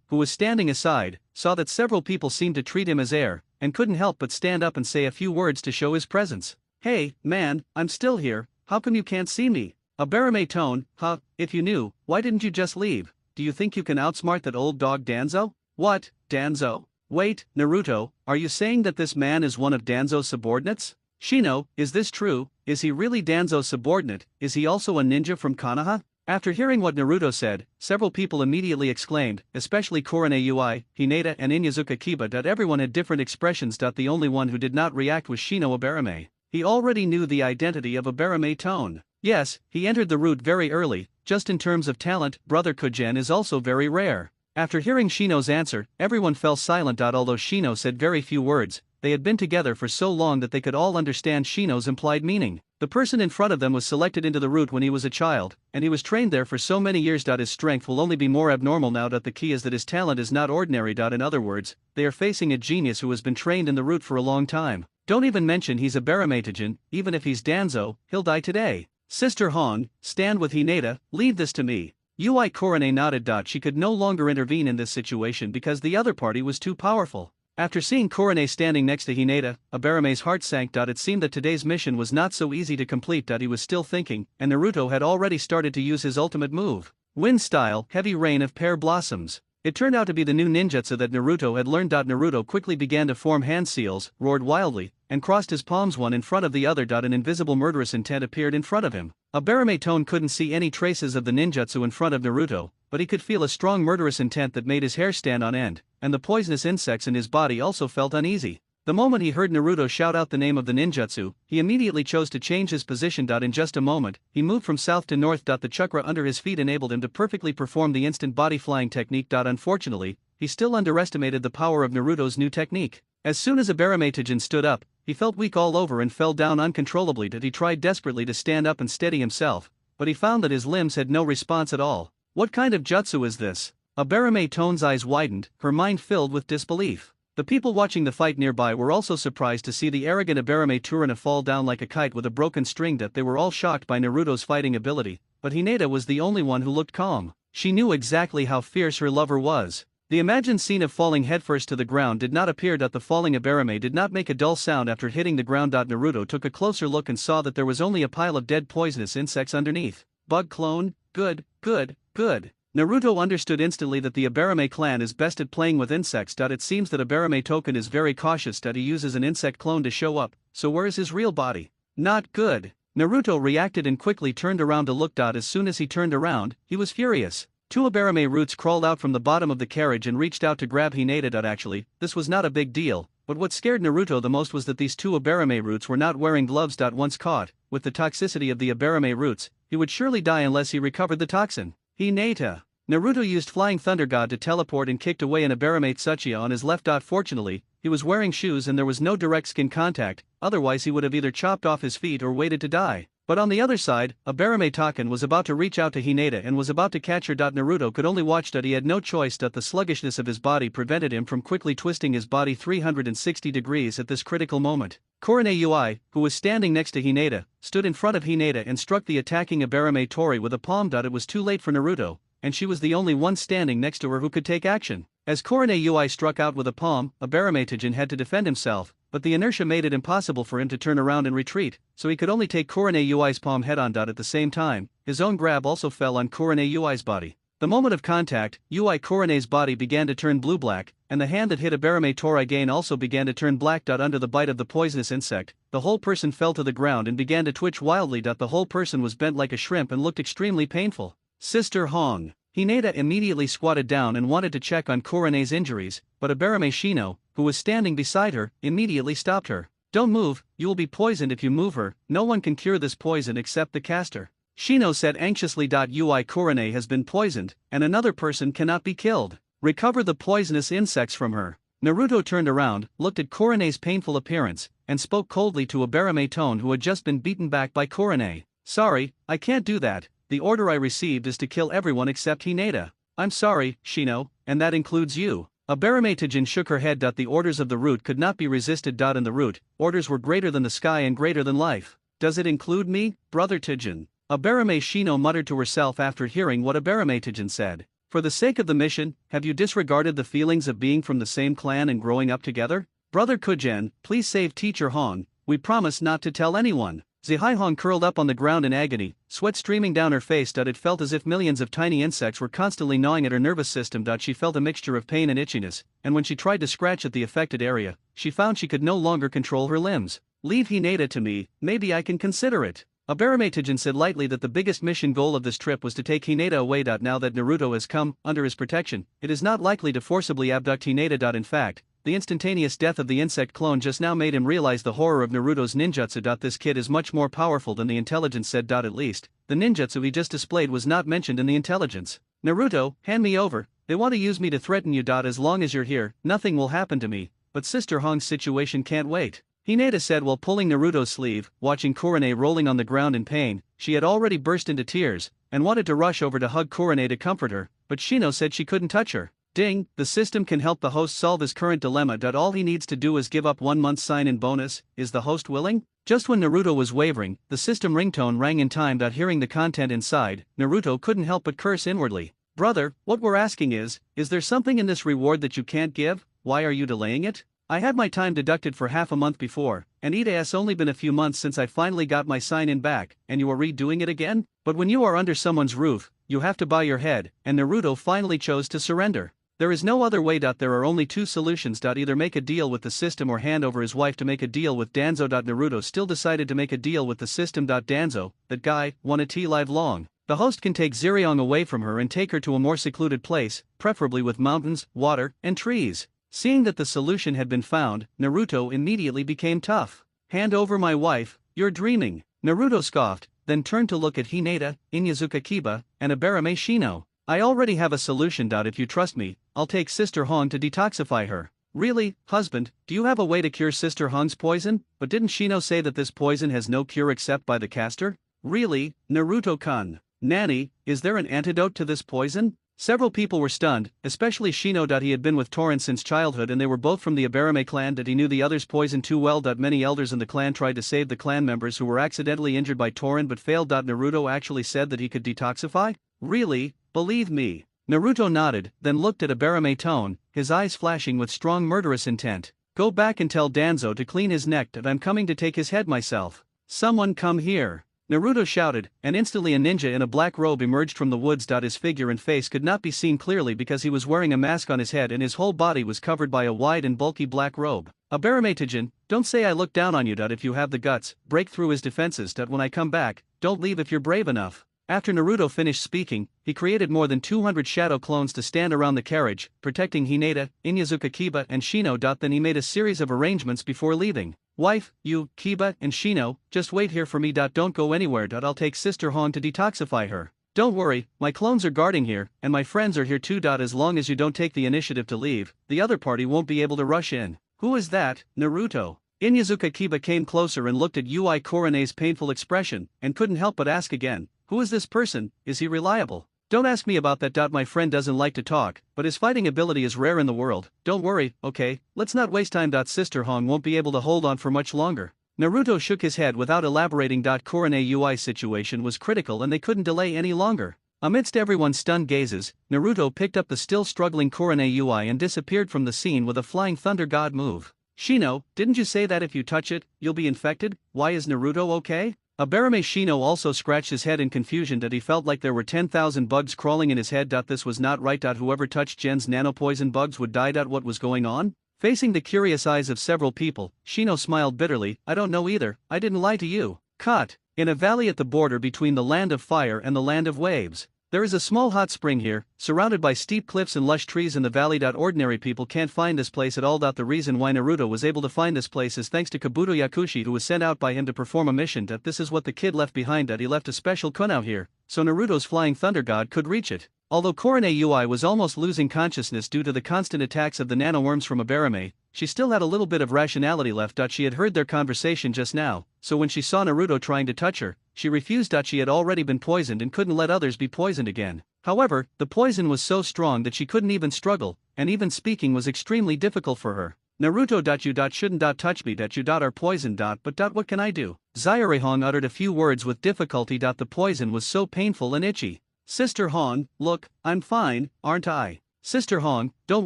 who was standing aside, saw that several people seemed to treat him as air, and couldn't help but stand up and say a few words to show his presence. "Hey, man, I'm still here. How come you can't see me?" Abarame Tone, "Huh, if you knew, why didn't you just leave? Do you think you can outsmart that old dog Danzo?" "What, Danzo? Wait, Naruto, are you saying that this man is one of Danzo's subordinates?" "Shino, is this true? Is he really Danzo's subordinate? Is he also a ninja from Konoha?" After hearing what Naruto said, several people immediately exclaimed, especially Korone UI, Hinata and Inyazuka Kiba. Everyone had different expressions. The only one who did not react was Shino Abarame. He already knew the identity of Abarame Tone. Yes, he entered the route very early. Just in terms of talent, Brother Kogen is also very rare. After hearing Shino's answer, everyone fell silent. Although Shino said very few words, they had been together for so long that they could all understand Shino's implied meaning. The person in front of them was selected into the route when he was a child, and he was trained there for so many years. His strength will only be more abnormal now. The key is that his talent is not ordinary. In other words, they are facing a genius who has been trained in the route for a long time. Don't even mention he's a Barametagen. Even if he's Danzo, he'll die today. "Sister Hong, stand with Hinata, leave this to me." UI Korone nodded. She could no longer intervene in this situation because the other party was too powerful. After seeing Korone standing next to Hinata, Abarame's heart sank. It seemed that today's mission was not so easy to complete. He was still thinking, and Naruto had already started to use his ultimate move. Wind Style, Heavy Rain of Pear Blossoms. It turned out to be the new ninjutsu that Naruto had learned. Naruto quickly began to form hand seals, roared wildly, and crossed his palms one in front of the other. An invisible murderous intent appeared in front of him. Abarame Tone couldn't see any traces of the ninjutsu in front of Naruto, but he could feel a strong murderous intent that made his hair stand on end, and the poisonous insects in his body also felt uneasy. The moment he heard Naruto shout out the name of the ninjutsu, he immediately chose to change his position. In just a moment, he moved from south to north. The chakra under his feet enabled him to perfectly perform the instant body flying technique. Unfortunately, he still underestimated the power of Naruto's new technique. As soon as Abarametagen stood up, he felt weak all over and fell down uncontrollably. He tried desperately to stand up and steady himself, but he found that his limbs had no response at all. What kind of jutsu is this? Aberame Tone's eyes widened, her mind filled with disbelief. The people watching the fight nearby were also surprised to see the arrogant Aberame Turina fall down like a kite with a broken string. That they were all shocked by Naruto's fighting ability, but Hinata was the only one who looked calm. She knew exactly how fierce her lover was. The imagined scene of falling headfirst to the ground did not appear. The falling Aberame did not make a dull sound after hitting the ground. Naruto took a closer look and saw that there was only a pile of dead poisonous insects underneath. Bug clone? Good, good, good. Naruto understood instantly that the Aberame clan is best at playing with insects. It seems that Aberame Token is very cautious. He uses an insect clone to show up, so where is his real body? Not good. Naruto reacted and quickly turned around to look. As soon as he turned around, he was furious. Two Aberame roots crawled out from the bottom of the carriage and reached out to grab Hinata. Actually, this was not a big deal, but what scared Naruto the most was that these two Aberame roots were not wearing gloves. Once caught, with the toxicity of the Aberame roots, he would surely die unless he recovered the toxin. Hinata. Naruto used Flying Thunder God to teleport and kicked away an Aberame Tsuchiya on his left. Fortunately, he was wearing shoes and there was no direct skin contact, otherwise he would have either chopped off his feet or waited to die. But on the other side, Aberame Token was about to reach out to Hinata and was about to catch her. Naruto could only watch. He had no choice. The sluggishness of his body prevented him from quickly twisting his body 360 degrees at this critical moment. Korone Ui, who was standing next to Hinata, stood in front of Hinata and struck the attacking Aberame Tori with a palm. It was too late for Naruto, and she was the only one standing next to her who could take action. As Korone Ui struck out with a palm, Aberame Token had to defend himself, but the inertia made it impossible for him to turn around and retreat, so he could only take Korone Ui's palm head-on. At the same time, his own grab also fell on Korone Ui's body. The moment of contact, Ui Korone's body began to turn blue-black, and the hand that hit Aberame Tori again also began to turn black. Under the bite of the poisonous insect, the whole person fell to the ground and began to twitch wildly. The whole person was bent like a shrimp and looked extremely painful. Sister Hong. Hinata immediately squatted down and wanted to check on Korone's injuries, but Aberame Shino, who was standing beside her, immediately stopped her. Don't move, you will be poisoned if you move her, no one can cure this poison except the caster. Shino said anxiously. Ui Korone has been poisoned, and another person cannot be killed. Recover the poisonous insects from her. Naruto turned around, looked at Korone's painful appearance, and spoke coldly to Aberame Tone, who had just been beaten back by Korone. Sorry, I can't do that. The order I received is to kill everyone except Hinata. I'm sorry, Shino, and that includes you. Aberame Token shook her head. The orders of the root could not be resisted. In the root, orders were greater than the sky and greater than life. Does it include me, Brother Token? Aberame Shino muttered to herself after hearing what Aberame Token said. For the sake of the mission, have you disregarded the feelings of being from the same clan and growing up together? Brother Kujen, please save Teacher Hong, we promise not to tell anyone. Zihai Hong curled up on the ground in agony, sweat streaming down her face. It felt as if millions of tiny insects were constantly gnawing at her nervous system. She felt a mixture of pain and itchiness, and when she tried to scratch at the affected area, she found she could no longer control her limbs. Leave Hinata to me, maybe I can consider it. Aberame Token said lightly that the biggest mission goal of this trip was to take Hinata away. Now that Naruto has come under his protection, it is not likely to forcibly abduct Hinata. In fact, the instantaneous death of the insect clone just now made him realize the horror of Naruto's ninjutsu. This kid is much more powerful than the intelligence said. At least, the ninjutsu he just displayed was not mentioned in the intelligence. Naruto, hand me over, they want to use me to threaten you. As long as you're here, nothing will happen to me, but Sister Hong's situation can't wait. Hinata said while pulling Naruto's sleeve. Watching Korone rolling on the ground in pain, she had already burst into tears, and wanted to rush over to hug Korone to comfort her, but Shino said she couldn't touch her. Ding, the system can help the host solve his current dilemma. All he needs to do is give up 1 month's sign-in bonus. Is the host willing? Just when Naruto was wavering, the system ringtone rang in time. Hearing the content inside, Naruto couldn't help but curse inwardly. Brother, what we're asking is there something in this reward that you can't give? Why are you delaying it? I had my time deducted for half a month before, and it has only been a few months since I finally got my sign-in back, and you are redoing it again? But when you are under someone's roof, you have to buy your head, and Naruto finally chose to surrender. There is no other way. There are only two solutions. Either make a deal with the system or hand over his wife to make a deal with Danzo. Naruto still decided to make a deal with the system. Danzo, that guy, wanted to live long. The host can take Ziriong away from her and take her to a more secluded place, preferably with mountains, water, and trees. Seeing that the solution had been found, Naruto immediately became tough. Hand over my wife, you're dreaming. Naruto scoffed, then turned to look at Hinata, Inyazuka Kiba, and Aberame Shino. I already have a solution. If you trust me, I'll take Sister Hong to detoxify her. Really, husband, do you have a way to cure Sister Hong's poison? But didn't Shino say that this poison has no cure except by the caster? Really, Naruto-kun? Nanny, is there an antidote to this poison? Several people were stunned, especially Shino. He had been with Torin since childhood and they were both from the Aberame clan. He knew the other's poison too well. Many elders in the clan tried to save the clan members who were accidentally injured by Torin but failed. Naruto actually said that he could detoxify? Really? Believe me. Naruto nodded, then looked at Aberame Tone, his eyes flashing with strong murderous intent. Go back and tell Danzo to clean his neck that I'm coming to take his head myself. Someone come here. Naruto shouted, and instantly a ninja in a black robe emerged from the woods. His figure and face could not be seen clearly because he was wearing a mask on his head and his whole body was covered by a wide and bulky black robe. Aberame-Tajin, don't say I look down on you. If you have the guts, break through his defenses. When I come back, don't leave if you're brave enough. After Naruto finished speaking, he created more than 200 shadow clones to stand around the carriage, protecting Hinata, Inyazuka Kiba and Shino. Then he made a series of arrangements before leaving. Wife, you, Kiba, and Shino, just wait here for me. Don't go anywhere. I'll take Sister Hong to detoxify her. Don't worry, my clones are guarding here, and my friends are here too. As long as you don't take the initiative to leave, the other party won't be able to rush in. Who is that, Naruto? Inyazuka Kiba came closer and looked at Ui Korone's painful expression, and couldn't help but ask again, who is this person, is he reliable? Don't ask me about that. My friend doesn't like to talk, but his fighting ability is rare in the world. Don't worry, okay, let's not waste time. Sister Hong won't be able to hold on for much longer. Naruto shook his head without elaborating. Korone Ui's situation was critical and they couldn't delay any longer. Amidst everyone's stunned gazes, Naruto picked up the still struggling Korone Ui and disappeared from the scene with a flying thunder god move. Shino, didn't you say that if you touch it, you'll be infected? Why is Naruto okay? Aberame Shino also scratched his head in confusion that he felt like there were 10,000 bugs crawling in his head. This was not right. Whoever touched Gen's nanopoison bugs would die. What was going on? Facing the curious eyes of several people, Shino smiled bitterly, I don't know either, I didn't lie to you. Cut. In a valley at the border between the land of fire and the land of waves. There is a small hot spring here, surrounded by steep cliffs and lush trees in the valley. Ordinary people can't find this place at all. The reason why Naruto was able to find this place is thanks to Kabuto Yakushi, who was sent out by him to perform a mission. This is what the kid left behind. He left a special kunao here, so Naruto's flying thunder god could reach it. Although Korone Ui was almost losing consciousness due to the constant attacks of the nanoworms from Aberame, she still had a little bit of rationality left. She had heard their conversation just now, so when she saw Naruto trying to touch her, she refused. She had already been poisoned and couldn't let others be poisoned again. However, the poison was so strong that she couldn't even struggle, and even speaking was extremely difficult for her. Naruto. You shouldn't touch me. You are poisoned. But what can I do? Zaire Hong uttered a few words with difficulty. The poison was so painful and itchy. Sister Hong, look, I'm fine, aren't I? Sister Hong, don't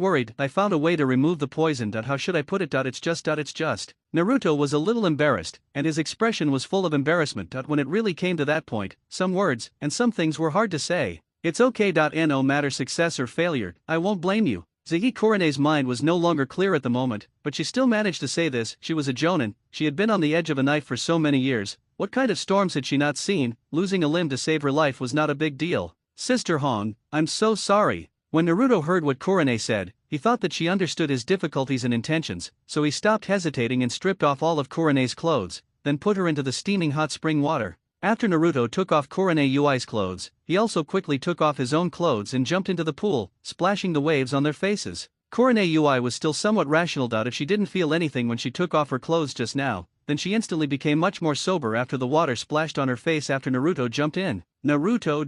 worry, I found a way to remove the poison. How should I put it? It's just. Naruto was a little embarrassed, and his expression was full of embarrassment. When it really came to that point, some words and some things were hard to say. It's okay. No matter success or failure, I won't blame you. Zigi Korone's mind was no longer clear at the moment, but she still managed to say this. She was a jonin, she had been on the edge of a knife for so many years. What kind of storms had she not seen? Losing a limb to save her life was not a big deal. Sister Hong, I'm so sorry. When Naruto heard what Korone said, he thought that she understood his difficulties and intentions, so he stopped hesitating and stripped off all of Korone's clothes, then put her into the steaming hot spring water. After Naruto took off Korone Ui's clothes, he also quickly took off his own clothes and jumped into the pool, splashing the waves on their faces. Korone Ui was still somewhat rational. If she didn't feel anything when she took off her clothes just now, then she instantly became much more sober after the water splashed on her face after Naruto jumped in. Naruto.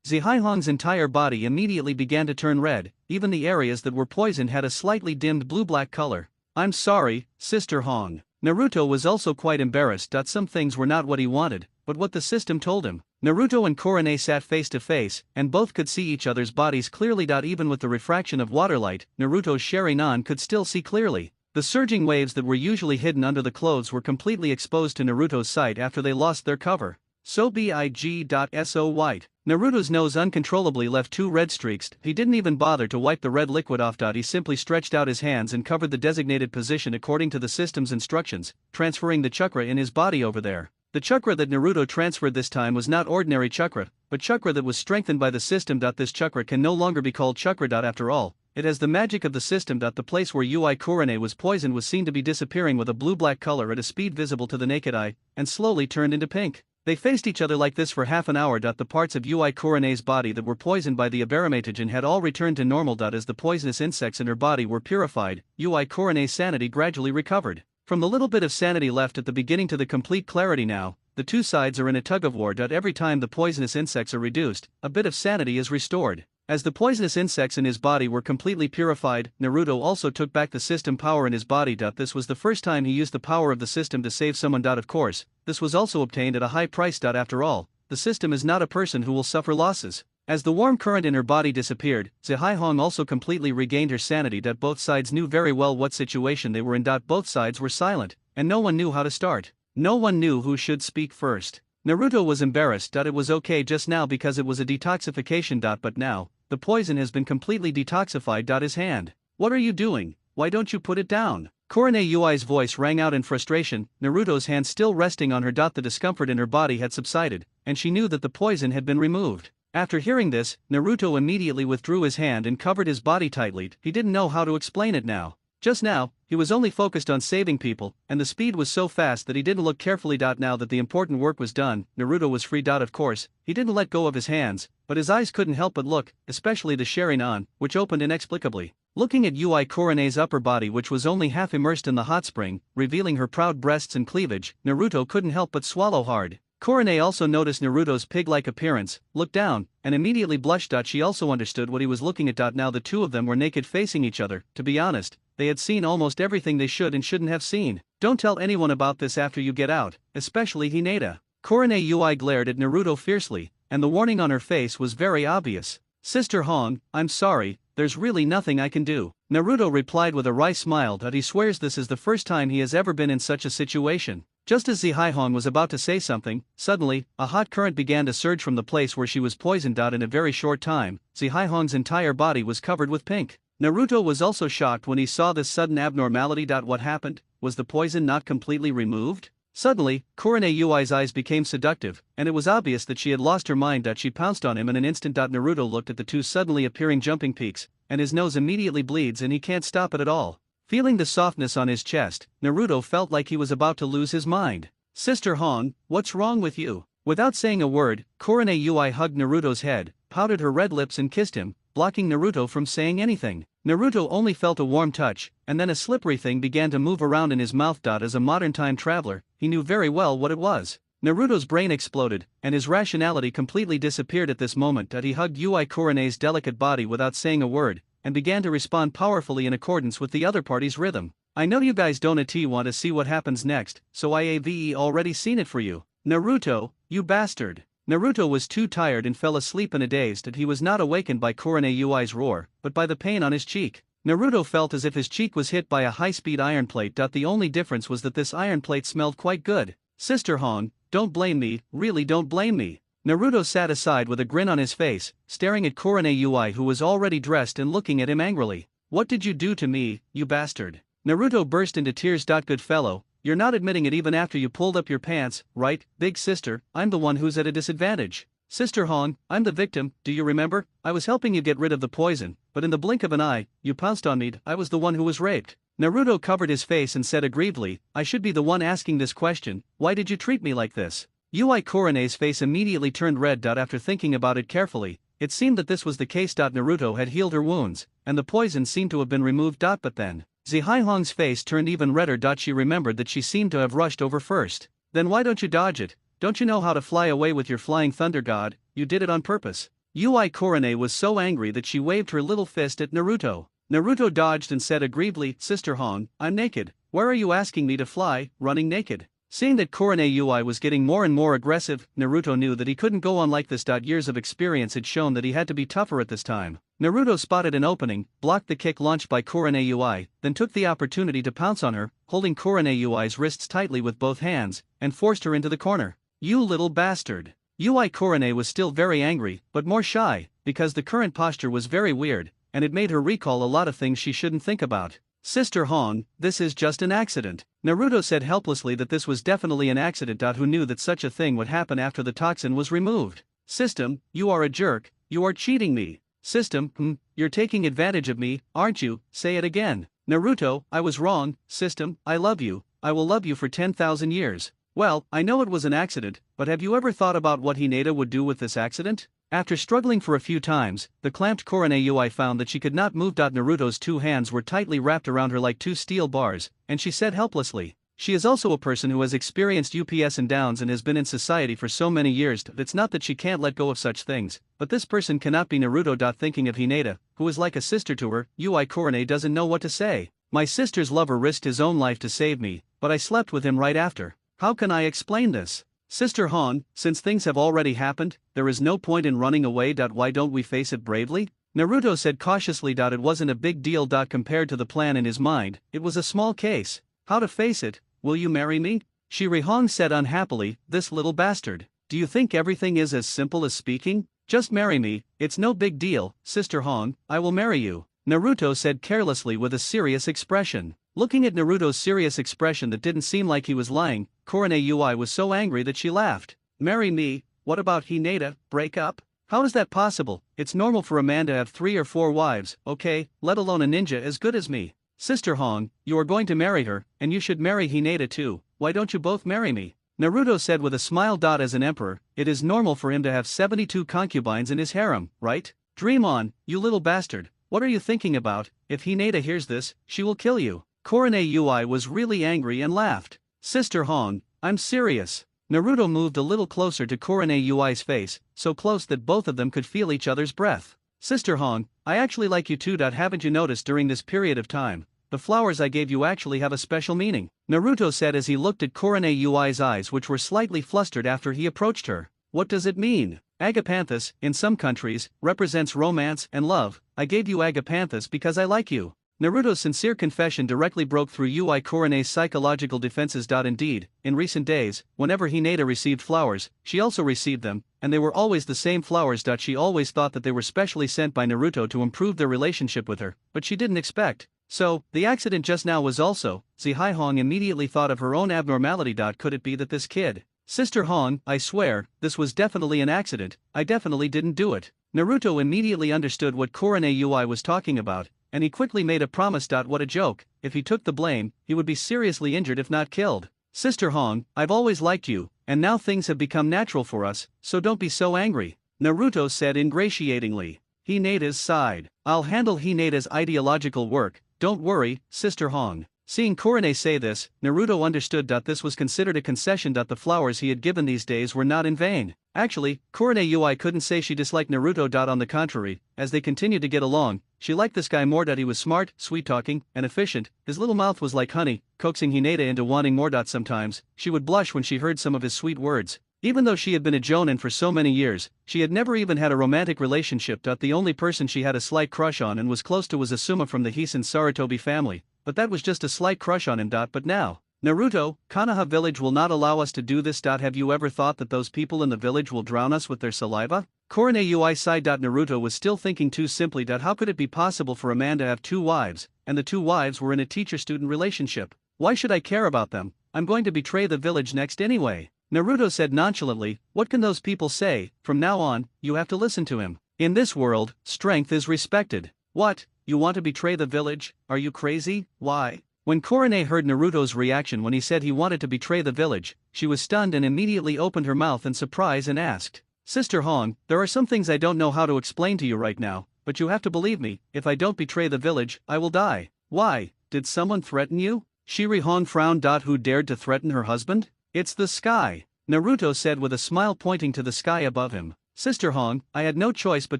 Zihaihong's entire body immediately began to turn red, even the areas that were poisoned had a slightly dimmed blue-black color. I'm sorry, Sister Hong. Naruto was also quite embarrassed. Some things were not what he wanted, but what the system told him. Naruto and Korone sat face to face, and both could see each other's bodies clearly. Even with the refraction of waterlight, Naruto's Sharingan could still see clearly. The surging waves that were usually hidden under the clothes were completely exposed to Naruto's sight after they lost their cover. So white. Naruto's nose uncontrollably left 2 red streaks. He didn't even bother to wipe the red liquid off. He simply stretched out his hands and covered the designated position according to the system's instructions, transferring the chakra in his body over there. The chakra that Naruto transferred this time was not ordinary chakra, but chakra that was strengthened by the system. This chakra can no longer be called chakra. After all, it has the magic of the system. The place where Ui Korone was poisoned was seen to be disappearing with a blue-black color at a speed visible to the naked eye, and slowly turned into pink. They faced each other like this for half an hour. The parts of Ui Korone's body that were poisoned by the Aberame-Tajin had all returned to normal. As the poisonous insects in her body were purified, Ui Korone's sanity gradually recovered. From the little bit of sanity left at the beginning to the complete clarity now, the two sides are in a tug-of-war. Every time the poisonous insects are reduced, a bit of sanity is restored. As the poisonous insects in his body were completely purified, Naruto also took back the system power in his body. This was the first time he used the power of the system to save someone. Of course, this was also obtained at a high price. After all, the system is not a person who will suffer losses. As the warm current in her body disappeared, Zihai also completely regained her sanity. Both sides knew very well what situation they were in. Both sides were silent, and no one knew how to start. No one knew who should speak first. Naruto was embarrassed. It was okay just now because it was a detoxification. But now, the poison has been completely detoxified. His hand. What are you doing? Why don't you put it down? Kurone Yui's voice rang out in frustration, Naruto's hand still resting on her. The discomfort in her body had subsided, and she knew that the poison had been removed. After hearing this, Naruto immediately withdrew his hand and covered his body tightly. He didn't know how to explain it now. Just now, he was only focused on saving people, and the speed was so fast that he didn't look carefully. Now that the important work was done, Naruto was free. Of course, he didn't let go of his hands, but his eyes couldn't help but look, especially the Sharingan, which opened inexplicably. Looking at Yui Kurene's upper body, which was only half immersed in the hot spring, revealing her proud breasts and cleavage, Naruto couldn't help but swallow hard. Kurone also noticed Naruto's pig-like appearance, looked down, and immediately blushed. She also understood what he was looking at. Now the two of them were naked facing each other. To be honest, they had seen almost everything they should and shouldn't have seen. Don't tell anyone about this after you get out, especially Hinata. Kurone Yui glared at Naruto fiercely, and the warning on her face was very obvious. Sister Hong, I'm sorry, there's really nothing I can do. Naruto replied with a wry smile. He swears this is the first time he has ever been in such a situation. Just as Zihai was about to say something, suddenly, a hot current began to surge from the place where she was poisoned. In a very short time, Zihai's entire body was covered with pink. Naruto was also shocked when he saw this sudden abnormality. What happened? Was the poison not completely removed? Suddenly, Kurone Yui's eyes became seductive, and it was obvious that she had lost her mind. She pounced on him in an instant. Naruto looked at the two suddenly appearing jumping peaks, and his nose immediately bleeds and he can't stop it at all. Feeling the softness on his chest, Naruto felt like he was about to lose his mind. Sister Hong, what's wrong with you? Without saying a word, Kurone Yui hugged Naruto's head, pouted her red lips and kissed him, blocking Naruto from saying anything. Naruto only felt a warm touch, and then a slippery thing began to move around in his mouth. As a modern time traveler, he knew very well what it was. Naruto's brain exploded, and his rationality completely disappeared at this moment. He hugged Yui Kurene's delicate body without saying a word, and began to respond powerfully in accordance with the other party's rhythm. I know you guys don't want to see what happens next, so I have already seen it for you. Naruto, you bastard. Naruto was too tired and fell asleep in a daze. He was not awakened by Kurone Yui's roar, but by the pain on his cheek. Naruto felt as if his cheek was hit by a high-speed iron plate. The only difference was that this iron plate smelled quite good. Sister Hong, don't blame me, really don't blame me. Naruto sat aside with a grin on his face, staring at Kurone Yui, who was already dressed and looking at him angrily. What did you do to me, you bastard? Naruto burst into tears. Good fellow, you're not admitting it even after you pulled up your pants, right, big sister? I'm the one who's at a disadvantage. Sister Hong, I'm the victim, do you remember? I was helping you get rid of the poison, but in the blink of an eye, you pounced on me. I was the one who was raped. Naruto covered his face and said aggrievedly, I should be the one asking this question, why did you treat me like this? Yui Kurene's face immediately turned red. After thinking about it carefully, it seemed that this was the case. Naruto had healed her wounds, and the poison seemed to have been removed. But then, Zihai face turned even redder. She remembered that she seemed to have rushed over first. Then why don't you dodge it? Don't you know how to fly away with your flying thunder god? You did it on purpose. Yui Kurene was so angry that she waved her little fist at Naruto. Naruto dodged and said aggrievedly, Sister Hong, I'm naked. Where are you asking me to fly, running naked? Seeing that Kurone Yui was getting more and more aggressive, Naruto knew that he couldn't go on like this. Years of experience had shown that he had to be tougher at this time. Naruto spotted an opening, blocked the kick launched by Kurone Yui, then took the opportunity to pounce on her, holding Kurone Yui's wrists tightly with both hands, and forced her into the corner. You little bastard. Yui Kurone was still very angry, but more shy, because the current posture was very weird, and it made her recall a lot of things she shouldn't think about. Sister Hong, this is just an accident. Naruto said helplessly that this was definitely an accident. Who knew that such a thing would happen after the toxin was removed? System, you are a jerk, you are cheating me. System, you're taking advantage of me, aren't you? Say it again. Naruto, I was wrong. System, I love you, I will love you for 10,000 years. Well, I know it was an accident, but have you ever thought about what Hinata would do with this accident? After struggling for a few times, the clamped Kurone Yui found that she could not move. Naruto's two hands were tightly wrapped around her like two steel bars, and she said helplessly, She is also a person who has experienced ups and downs and has been in society for so many years that it's not that she can't let go of such things, but this person cannot be Naruto. Thinking of Hinata, who is like a sister to her, Korone doesn't know what to say. My sister's lover risked his own life to save me, but I slept with him right after. How can I explain this? Sister Han, since things have already happened, there is no point in running away. Why don't we face it bravely? Naruto said cautiously. It wasn't a big deal. Compared to the plan in his mind, it was a small case. How to face it? Will you marry me? Shirihong said unhappily, this little bastard. Do you think everything is as simple as speaking? Just marry me, it's no big deal, Sister Hong, I will marry you. Naruto said carelessly with a serious expression. Looking at Naruto's serious expression that didn't seem like he was lying, Korone Ui was so angry that she laughed. Marry me? What about Hinata? Break up? How is that possible? It's normal for a man to have 3 or 4 wives, okay, let alone a ninja as good as me. Sister Hong, you are going to marry her, and you should marry Hinata too. Why don't you both marry me? Naruto said with a smile. As an emperor, it is normal for him to have 72 concubines in his harem, right? Dream on, you little bastard. What are you thinking about? If Hinata hears this, she will kill you. Korone Ui was really angry and laughed. Sister Hong, I'm serious. Naruto moved a little closer to Korone Ui's face, so close that both of them could feel each other's breath. Sister Hong, I actually like you too. Haven't you noticed during this period of time, the flowers I gave you actually have a special meaning? Naruto said as he looked at Korone Ui's eyes, which were slightly flustered after he approached her. What does it mean? Agapanthus, in some countries, represents romance and love. I gave you Agapanthus because I like you. Naruto's sincere confession directly broke through Ui Korone's psychological defenses. Indeed, in recent days, whenever Hinata received flowers, she also received them, and they were always the same flowers. She always thought that they were specially sent by Naruto to improve their relationship with her, but she didn't expect. So, the accident just now was also, Zihai Hong immediately thought of her own abnormality. Could it be that this kid? Sister Hong, I swear, this was definitely an accident, I definitely didn't do it. Naruto immediately understood what Korone Ui was talking about, and he quickly made a promise. What a joke, if he took the blame, he would be seriously injured if not killed. Sister Hong, I've always liked you, and now things have become natural for us, so don't be so angry. Naruto said ingratiatingly. Hinata sighed. I'll handle Hinata's ideological work, don't worry, Sister Hong. Seeing Korone say this, Naruto understood. This was considered a concession. The flowers he had given these days were not in vain. Actually, Korone Ui couldn't say she disliked Naruto. On the contrary, as they continued to get along, she liked this guy more. He was smart, sweet-talking, and efficient. His little mouth was like honey, coaxing Hinata into wanting more. Sometimes, she would blush when she heard some of his sweet words. Even though she had been a jonin for so many years, she had never even had a romantic relationship. The only person she had a slight crush on and was close to was Asuma from the Hisan Sarutobi family, but that was just a slight crush on him. But now, Naruto, Konoha village will not allow us to do this. Have you ever thought that those people in the village will drown us with their saliva? Korone Ui sighed. Naruto was still thinking too simply. How could it be possible for a man to have 2 wives, and the 2 wives were in a teacher-student relationship? Why should I care about them? I'm going to betray the village next anyway. Naruto said nonchalantly, what can those people say? From now on, you have to listen to him. In this world, strength is respected. What? You want to betray the village? Are you crazy? Why? When Korone heard Naruto's reaction when he said he wanted to betray the village, she was stunned and immediately opened her mouth in surprise and asked, Sister Hong, there are some things I don't know how to explain to you right now, but you have to believe me, if I don't betray the village, I will die. Why? Did someone threaten you? Shirihong frowned. Who dared to threaten her husband? It's the sky, Naruto said with a smile pointing to the sky above him. Sister Hong, I had no choice but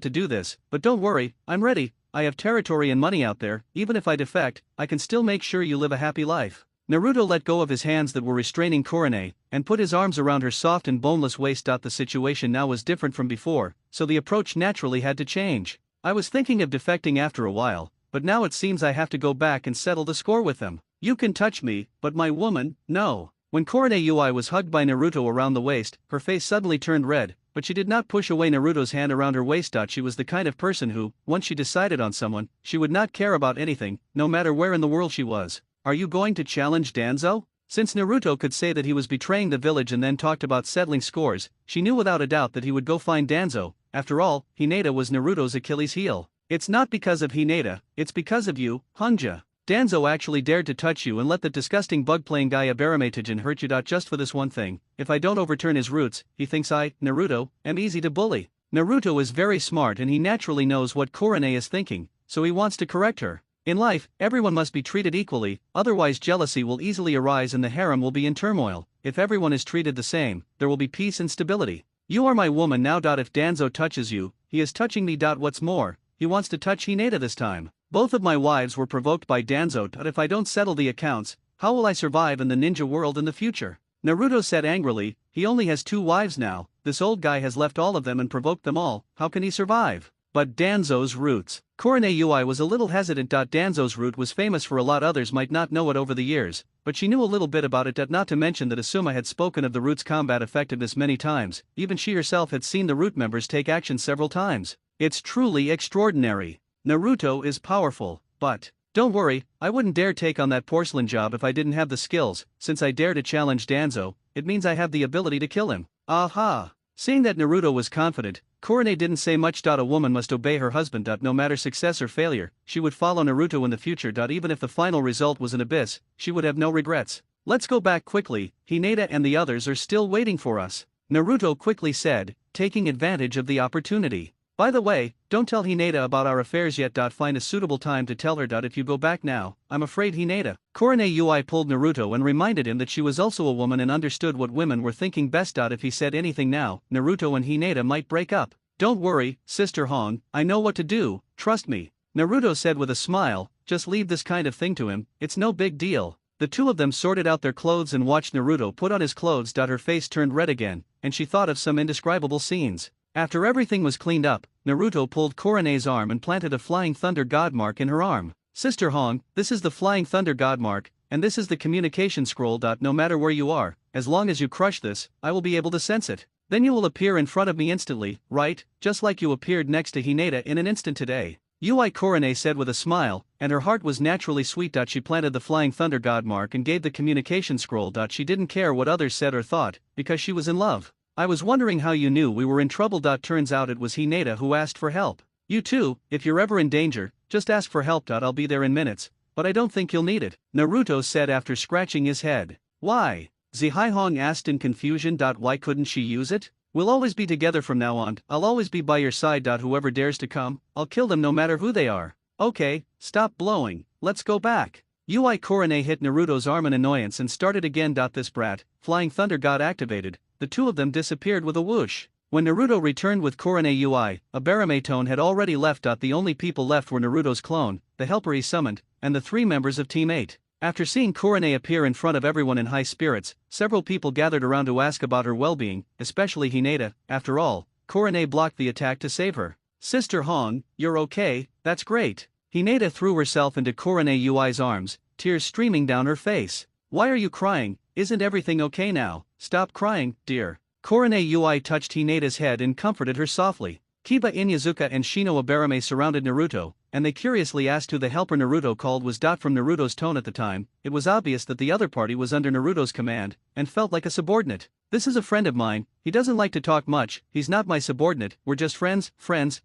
to do this, but don't worry, I'm ready. I have territory and money out there. Even if I defect, I can still make sure you live a happy life. Naruto let go of his hands that were restraining Korone, and put his arms around her soft and boneless waist. The situation now was different from before, so the approach naturally had to change. I was thinking of defecting after a while, but now it seems I have to go back and settle the score with them. You can touch me, but my woman, no. When Korone Ui was hugged by Naruto around the waist, her face suddenly turned red, but she did not push away Naruto's hand around her waist. She was the kind of person who, once she decided on someone, she would not care about anything, no matter where in the world she was. Are you going to challenge Danzo? Since Naruto could say that he was betraying the village and then talked about settling scores, she knew without a doubt that he would go find Danzo. After all, Hinata was Naruto's Achilles heel. It's not because of Hinata, it's because of you, Hongja. Danzo actually dared to touch you and let the disgusting bug-playing guy Abarametagen hurt you. Just for this one thing, if I don't overturn his roots, he thinks I, Naruto, am easy to bully. Naruto is very smart and he naturally knows what Korone is thinking, so he wants to correct her. In life, everyone must be treated equally, otherwise jealousy will easily arise and the harem will be in turmoil. If everyone is treated the same, there will be peace and stability. You are my woman now. If Danzo touches you, he is touching me. What's more, he wants to touch Hinata this time. Both of my wives were provoked by Danzo. If I don't settle the accounts, how will I survive in the ninja world in the future? Naruto said angrily, he only has 2 wives now, this old guy has left all of them and provoked them all, how can he survive? But Danzo's roots. Korone Ui was a little hesitant. Danzo's root was famous for a lot, others might not know it over the years, but she knew a little bit about it. Not to mention that Asuma had spoken of the root's combat effectiveness many times, even she herself had seen the root members take action several times. It's truly extraordinary. Naruto is powerful, but don't worry, I wouldn't dare take on that porcelain job if I didn't have the skills. Since I dare to challenge Danzo, it means I have the ability to kill him. Aha! Seeing that Naruto was confident, Korone didn't say much. A woman must obey her husband. No matter success or failure, she would follow Naruto in the future. Even if the final result was an abyss, she would have no regrets. Let's go back quickly, Hinata and the others are still waiting for us, Naruto quickly said, taking advantage of the opportunity. By the way, don't tell Hinata about our affairs yet. Find a suitable time to tell her. If you go back now, I'm afraid Hinata. Korone Ui pulled Naruto and reminded him that she was also a woman and understood what women were thinking best. If he said anything now, Naruto and Hinata might break up. Don't worry, Sister Hong, I know what to do, trust me, Naruto said with a smile, just leave this kind of thing to him, it's no big deal. The two of them sorted out their clothes and watched Naruto put on his clothes. Her face turned red again, and she thought of some indescribable scenes. After everything was cleaned up, Naruto pulled Korone's arm and planted a Flying Thunder God mark in her arm. Sister Hong, this is the Flying Thunder God mark, and this is the communication scroll. No matter where you are, as long as you crush this, I will be able to sense it. Then you will appear in front of me instantly, right, just like you appeared next to Hinata in an instant today. Ui Korone said with a smile, and her heart was naturally sweet. She planted the Flying Thunder God mark and gave the communication scroll. She didn't care what others said or thought, because she was in love. I was wondering how you knew we were in trouble. Turns out it was Hinata who asked for help. You too, if you're ever in danger, just ask for help. I'll be there in minutes, but I don't think you'll need it, Naruto said after scratching his head. Why? Zihaihong asked in confusion. Why couldn't she use it? We'll always be together from now on, I'll always be by your side. Whoever dares to come, I'll kill them no matter who they are. Okay, stop blowing, let's go back. Ui Korone hit Naruto's arm in annoyance and started again. This brat, Flying Thunder God activated, the two of them disappeared with a whoosh. When Naruto returned with Korone Ui, Abaramedon had already left. The only people left were Naruto's clone, the helper he summoned, and the 3 members of Team 8. After seeing Korone appear in front of everyone in high spirits, several people gathered around to ask about her well-being, especially Hinata. After all, Korone blocked the attack to save her. Sister Hong, you're okay, that's great. Hinata threw herself into Korone Ui's arms, tears streaming down her face. Why are you crying? Isn't everything okay now? Stop crying, dear. Korone Ui touched Hinata's head and comforted her softly. Kiba Inyazuka and Shino Abarame surrounded Naruto, and they curiously asked who the helper Naruto called was. From Naruto's tone at the time, it was obvious that the other party was under Naruto's command, and felt like a subordinate. This is a friend of mine, he doesn't like to talk much, he's not my subordinate, we're just friends,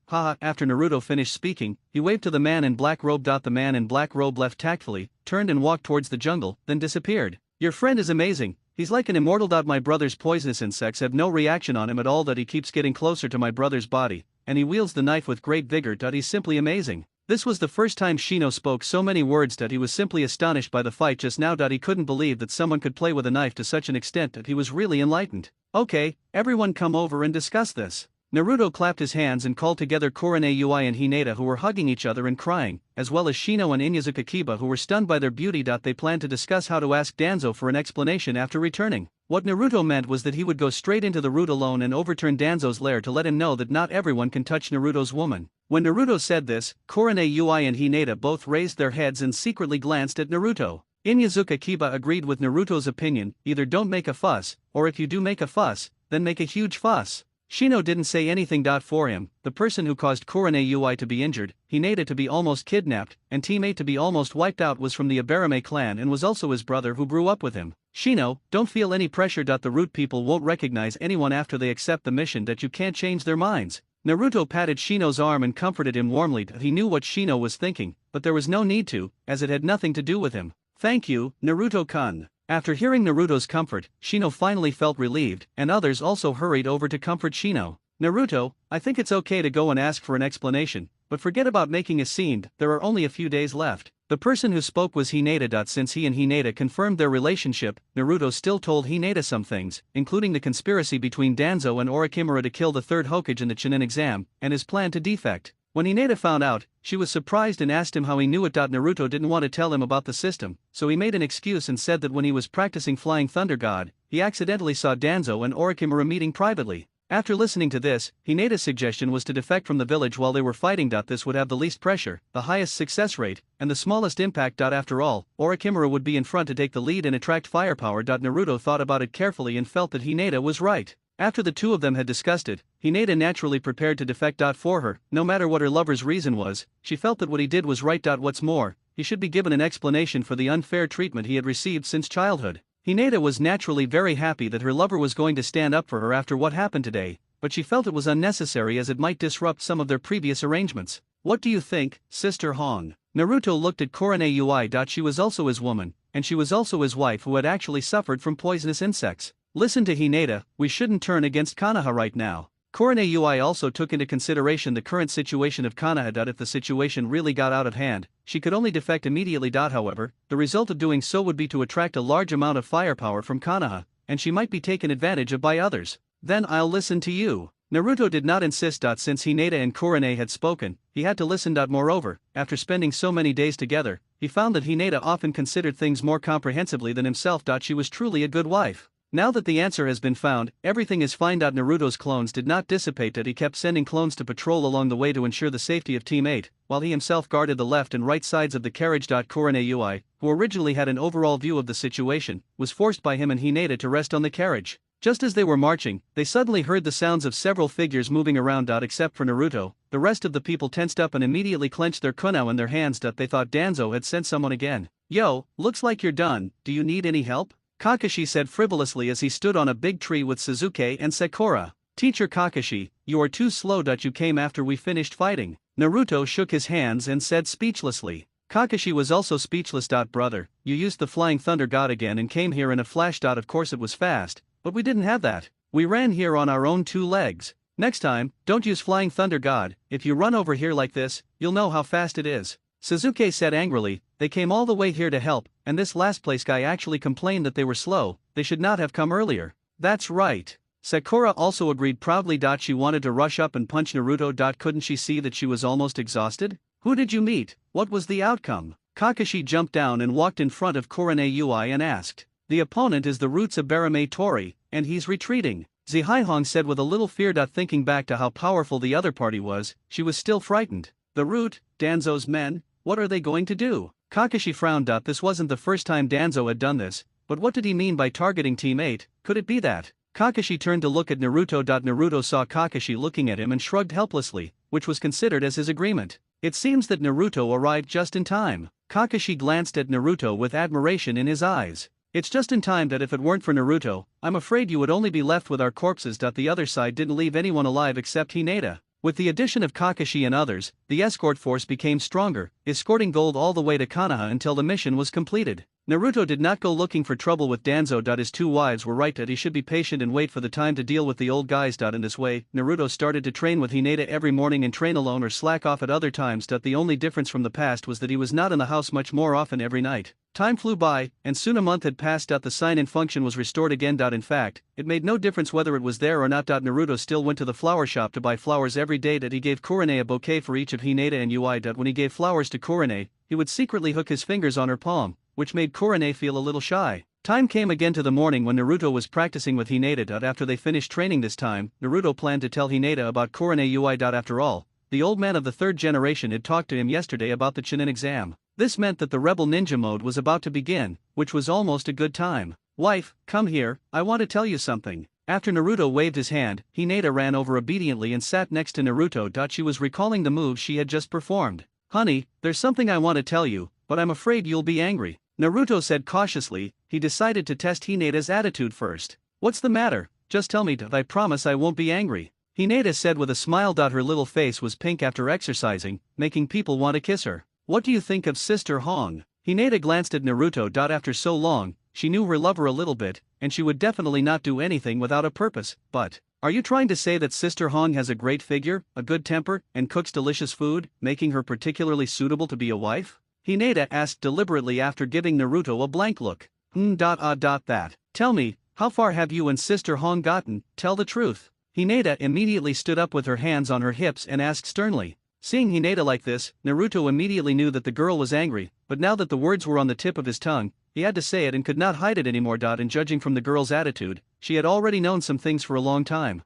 haha. After Naruto finished speaking, he waved to the man in black robe. The man in black robe left tactfully, turned and walked towards the jungle, then disappeared. Your friend is amazing, he's like an immortal. My brother's poisonous insects have no reaction on him at all. He keeps getting closer to my brother's body, and he wields the knife with great vigor. He's simply amazing. This was the first time Shino spoke so many words. He was simply astonished by the fight just now. He couldn't believe that someone could play with a knife to such an extent that he was really enlightened. Okay, everyone come over and discuss this. Naruto clapped his hands and called together Korone Ui and Hinata, who were hugging each other and crying, as well as Shino and Inyazuka Kiba, who were stunned by their beauty. They planned to discuss how to ask Danzo for an explanation after returning. What Naruto meant was that he would go straight into the root alone and overturn Danzo's lair to let him know that not everyone can touch Naruto's woman. When Naruto said this, Korone Ui and Hinata both raised their heads and secretly glanced at Naruto. Inyazuka Kiba agreed with Naruto's opinion, either don't make a fuss, or if you do make a fuss, then make a huge fuss. Shino didn't say anything. For him, the person who caused Korone Ui to be injured, Hinata to be almost kidnapped, and Team 8 to be almost wiped out was from the Abarame clan and was also his brother who grew up with him. Shino, don't feel any pressure. The root people won't recognize anyone after they accept the mission. You can't change their minds. Naruto patted Shino's arm and comforted him warmly. He knew what Shino was thinking, but there was no need to, as it had nothing to do with him. Thank you, Naruto-kun. After hearing Naruto's comfort, Shino finally felt relieved, and others also hurried over to comfort Shino. Naruto, I think it's okay to go and ask for an explanation, but forget about making a scene, there are only a few days left. The person who spoke was Hinata. Since he and Hinata confirmed their relationship, Naruto still told Hinata some things, including the conspiracy between Danzo and Orochimaru to kill the third Hokage in the Chunin exam, and his plan to defect. When Hinata found out, she was surprised and asked him how he knew it. Naruto didn't want to tell him about the system, so he made an excuse and said that when he was practicing Flying Thunder God, he accidentally saw Danzo and Orochimaru meeting privately. After listening to this, Hinata's suggestion was to defect from the village while they were fighting. This would have the least pressure, the highest success rate, and the smallest impact. After all, Orochimaru would be in front to take the lead and attract firepower. Naruto thought about it carefully and felt that Hinata was right. After the two of them had discussed it, Hinata naturally prepared to defect. For her, no matter what her lover's reason was, she felt that what he did was right. What's more, he should be given an explanation for the unfair treatment he had received since childhood. Hinata was naturally very happy that her lover was going to stand up for her after what happened today, but she felt it was unnecessary as it might disrupt some of their previous arrangements. What do you think, Sister Hong? Naruto looked at Korone Ui. She was also his woman, and she was also his wife who had actually suffered from poisonous insects. Listen to Hinata, we shouldn't turn against Konoha right now. Korone Ui also took into consideration the current situation of Konoha. If the situation really got out of hand, she could only defect immediately. However, the result of doing so would be to attract a large amount of firepower from Konoha, and she might be taken advantage of by others. Then I'll listen to you. Naruto did not insist. Since Hinata and Korone had spoken, he had to listen. Moreover, after spending so many days together, he found that Hinata often considered things more comprehensively than himself. She was truly a good wife. Now that the answer has been found, everything is fine. Naruto's clones did not dissipate. He kept sending clones to patrol along the way to ensure the safety of Team 8, while he himself guarded the left and right sides of the carriage. Korone Ui, who originally had an overall view of the situation, was forced by him and Hinata to rest on the carriage. Just as they were marching, they suddenly heard the sounds of several figures moving around. Except for Naruto, the rest of the people tensed up and immediately clenched their kunao in their hands. They thought Danzo had sent someone again. Yo, looks like you're done, do you need any help? Kakashi said frivolously as he stood on a big tree with Sasuke and Sakura. Teacher Kakashi, you are too slow. You came after we finished fighting. Naruto shook his hands and said speechlessly. Kakashi was also speechless. Brother, you used the Flying Thunder God again and came here in a flash. Of course it was fast, but we didn't have that. We ran here on our own two legs. Next time, don't use Flying Thunder God. If you run over here like this, you'll know how fast it is. Sasuke said angrily, they came all the way here to help, and this last place guy actually complained that they were slow, they should not have come earlier. That's right. Sakura also agreed proudly. She wanted to rush up and punch Naruto. Couldn't she see that she was almost exhausted? Who did you meet? What was the outcome? Kakashi jumped down and walked in front of Korone Ui and asked. The opponent is the Roots of Barame Tori, and he's retreating. Zihaihong said with a little fear. Thinking back to how powerful the other party was, she was still frightened. The Root, Danzo's men? What are they going to do? Kakashi frowned. This wasn't the first time Danzo had done this, but what did he mean by targeting Team 8? Could it be that? Kakashi turned to look at Naruto. Naruto saw Kakashi looking at him and shrugged helplessly, which was considered as his agreement. It seems that Naruto arrived just in time. Kakashi glanced at Naruto with admiration in his eyes. It's just in time. If it weren't for Naruto, I'm afraid you would only be left with our corpses. The other side didn't leave anyone alive except Hinata. With the addition of Kakashi and others, the escort force became stronger, escorting gold all the way to Konoha until the mission was completed. Naruto did not go looking for trouble with Danzo. His two wives were right that he should be patient and wait for the time to deal with the old guys. In this way, Naruto started to train with Hinata every morning and train alone or slack off at other times. The only difference from the past was that he was not in the house much more often every night. Time flew by, and soon a month had passed. The sign-in function was restored again. In fact, it made no difference whether it was there or not. Naruto still went to the flower shop to buy flowers every day. He gave Korone a bouquet for each of Hinata and Ui. When he gave flowers to Korone, he would secretly hook his fingers on her palm, which made Korone feel a little shy. Time came again to the morning when Naruto was practicing with Hinata. After they finished training this time, Naruto planned to tell Hinata about Korone Ui. After all, the old man of the third generation had talked to him yesterday about the Chunin exam. This meant that the rebel ninja mode was about to begin, which was almost a good time. Wife, come here, I want to tell you something. After Naruto waved his hand, Hinata ran over obediently and sat next to Naruto. She was recalling the moves she had just performed. Honey, there's something I want to tell you, but I'm afraid you'll be angry. Naruto said cautiously. He decided to test Hinata's attitude first. What's the matter? Just tell me. I promise I won't be angry. Hinata said with a smile. Her little face was pink after exercising, making people want to kiss her. What do you think of Sister Hong? Hinata glanced at Naruto. After so long, she knew her lover a little bit, and she would definitely not do anything without a purpose, but Are you trying to say that Sister Hong has a great figure, a good temper, and cooks delicious food, making her particularly suitable to be a wife? Hinata asked deliberately after giving Naruto a blank look. That. Tell me, how far have you and Sister Hong gotten, tell the truth. Hinata immediately stood up with her hands on her hips and asked sternly. Seeing Hinata like this, Naruto immediately knew that the girl was angry, but now that the words were on the tip of his tongue, he had to say it and could not hide it anymore. And judging from the girl's attitude, she had already known some things for a long time.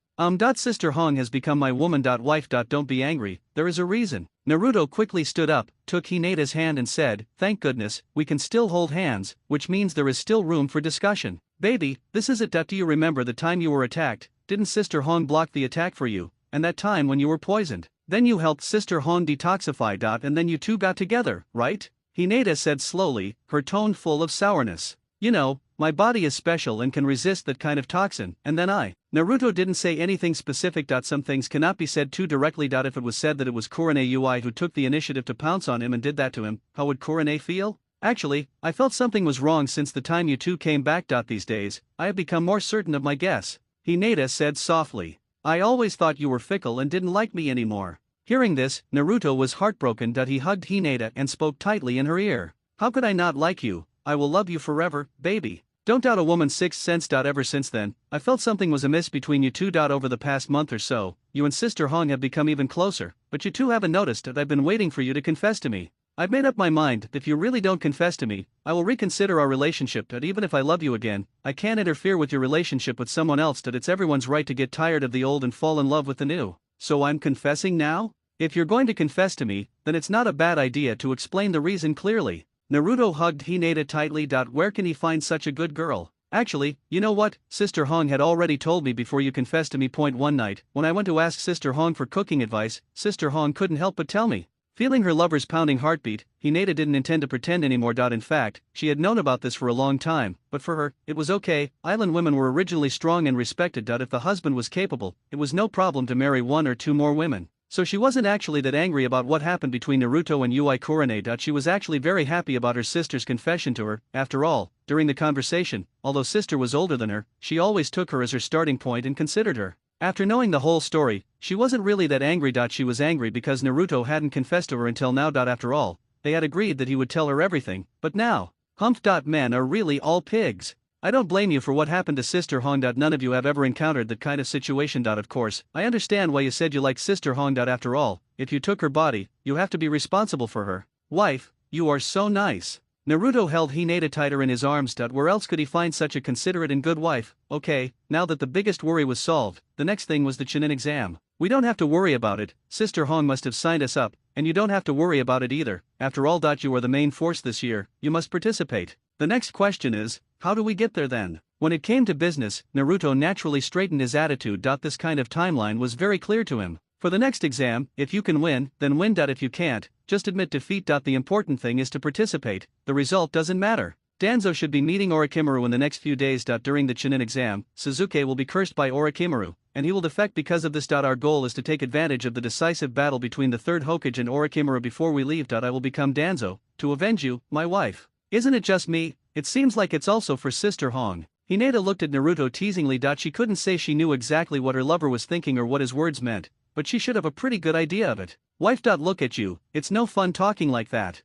Sister Hong has become my woman. Wife. Don't be angry, there is a reason. Naruto quickly stood up, took Hinata's hand and said, thank goodness, we can still hold hands, which means there is still room for discussion. Baby, this is it. Do you remember the time you were attacked? Didn't Sister Hong block the attack for you? And that time when you were poisoned? Then you helped Sister Hong detoxify. And then you two got together, right? Hinata said slowly, her tone full of sourness. You know, my body is special and can resist that kind of toxin, and then Naruto didn't say anything specific. Some things cannot be said too directly. If it was said that it was Kurane who took the initiative to pounce on him and did that to him, how would Kurane feel? Actually, I felt something was wrong since the time you two came back. These days, I have become more certain of my guess. Hinata said softly. I always thought you were fickle and didn't like me anymore. Hearing this, Naruto was heartbroken. He hugged Hinata and spoke tightly in her ear. How could I not like you? I will love you forever, baby. Don't doubt a woman's sixth sense. Ever since then, I felt something was amiss between you two. Over the past month or so, you and Sister Hong have become even closer, but you two haven't noticed that I've been waiting for you to confess to me. I've made up my mind that if you really don't confess to me, I will reconsider our relationship. Even if I love you again, I can't interfere with your relationship with someone else. It's everyone's right to get tired of the old and fall in love with the new. So I'm confessing now? If you're going to confess to me, then it's not a bad idea to explain the reason clearly. Naruto hugged Hinata tightly. Where can he find such a good girl? Actually, you know what? Sister Hong had already told me before you confessed to me. One night, when I went to ask Sister Hong for cooking advice, Sister Hong couldn't help but tell me. Feeling her lover's pounding heartbeat, Hinata didn't intend to pretend anymore. In fact, she had known about this for a long time, but for her, it was okay. Island women were originally strong and respected. If the husband was capable, it was no problem to marry one or two more women. So she wasn't actually that angry about what happened between Naruto and Kurane. She was actually very happy about her sister's confession to her. After all, during the conversation, although sister was older than her, she always took her as her starting point and considered her. After knowing the whole story, she wasn't really that angry. She was angry because Naruto hadn't confessed to her until now. After all, they had agreed that he would tell her everything, but now, humped. Men are really all pigs. I don't blame you for what happened to Sister Hong. None of you have ever encountered that kind of situation. Of course, I understand why you said you like Sister Hong. After all, if you took her body, you have to be responsible for her. Wife, you are so nice. Naruto held Hinata tighter in his arms. Where else could he find such a considerate and good wife? Okay, now that the biggest worry was solved, the next thing was the Chunin exam. We don't have to worry about it, Sister Hong must have signed us up, and you don't have to worry about it either. After all, you are the main force this year, you must participate. The next question is, how do we get there then? When it came to business, Naruto naturally straightened his attitude. This kind of timeline was very clear to him. For the next exam, if you can win, then win. If you can't, just admit defeat. The important thing is to participate, the result doesn't matter. Danzo should be meeting Orochimaru in the next few days. During the Chunin exam, Sasuke will be cursed by Orochimaru, and he will defect because of this. Our goal is to take advantage of the decisive battle between the third Hokage and Orochimaru before we leave. I will become Danzo, to avenge you, my wife. Isn't it just me? It seems like it's also for Sister Hong. Hinata looked at Naruto teasingly. She couldn't say she knew exactly what her lover was thinking or what his words meant, but she should have a pretty good idea of it. Wife. Look at you, it's no fun talking like that.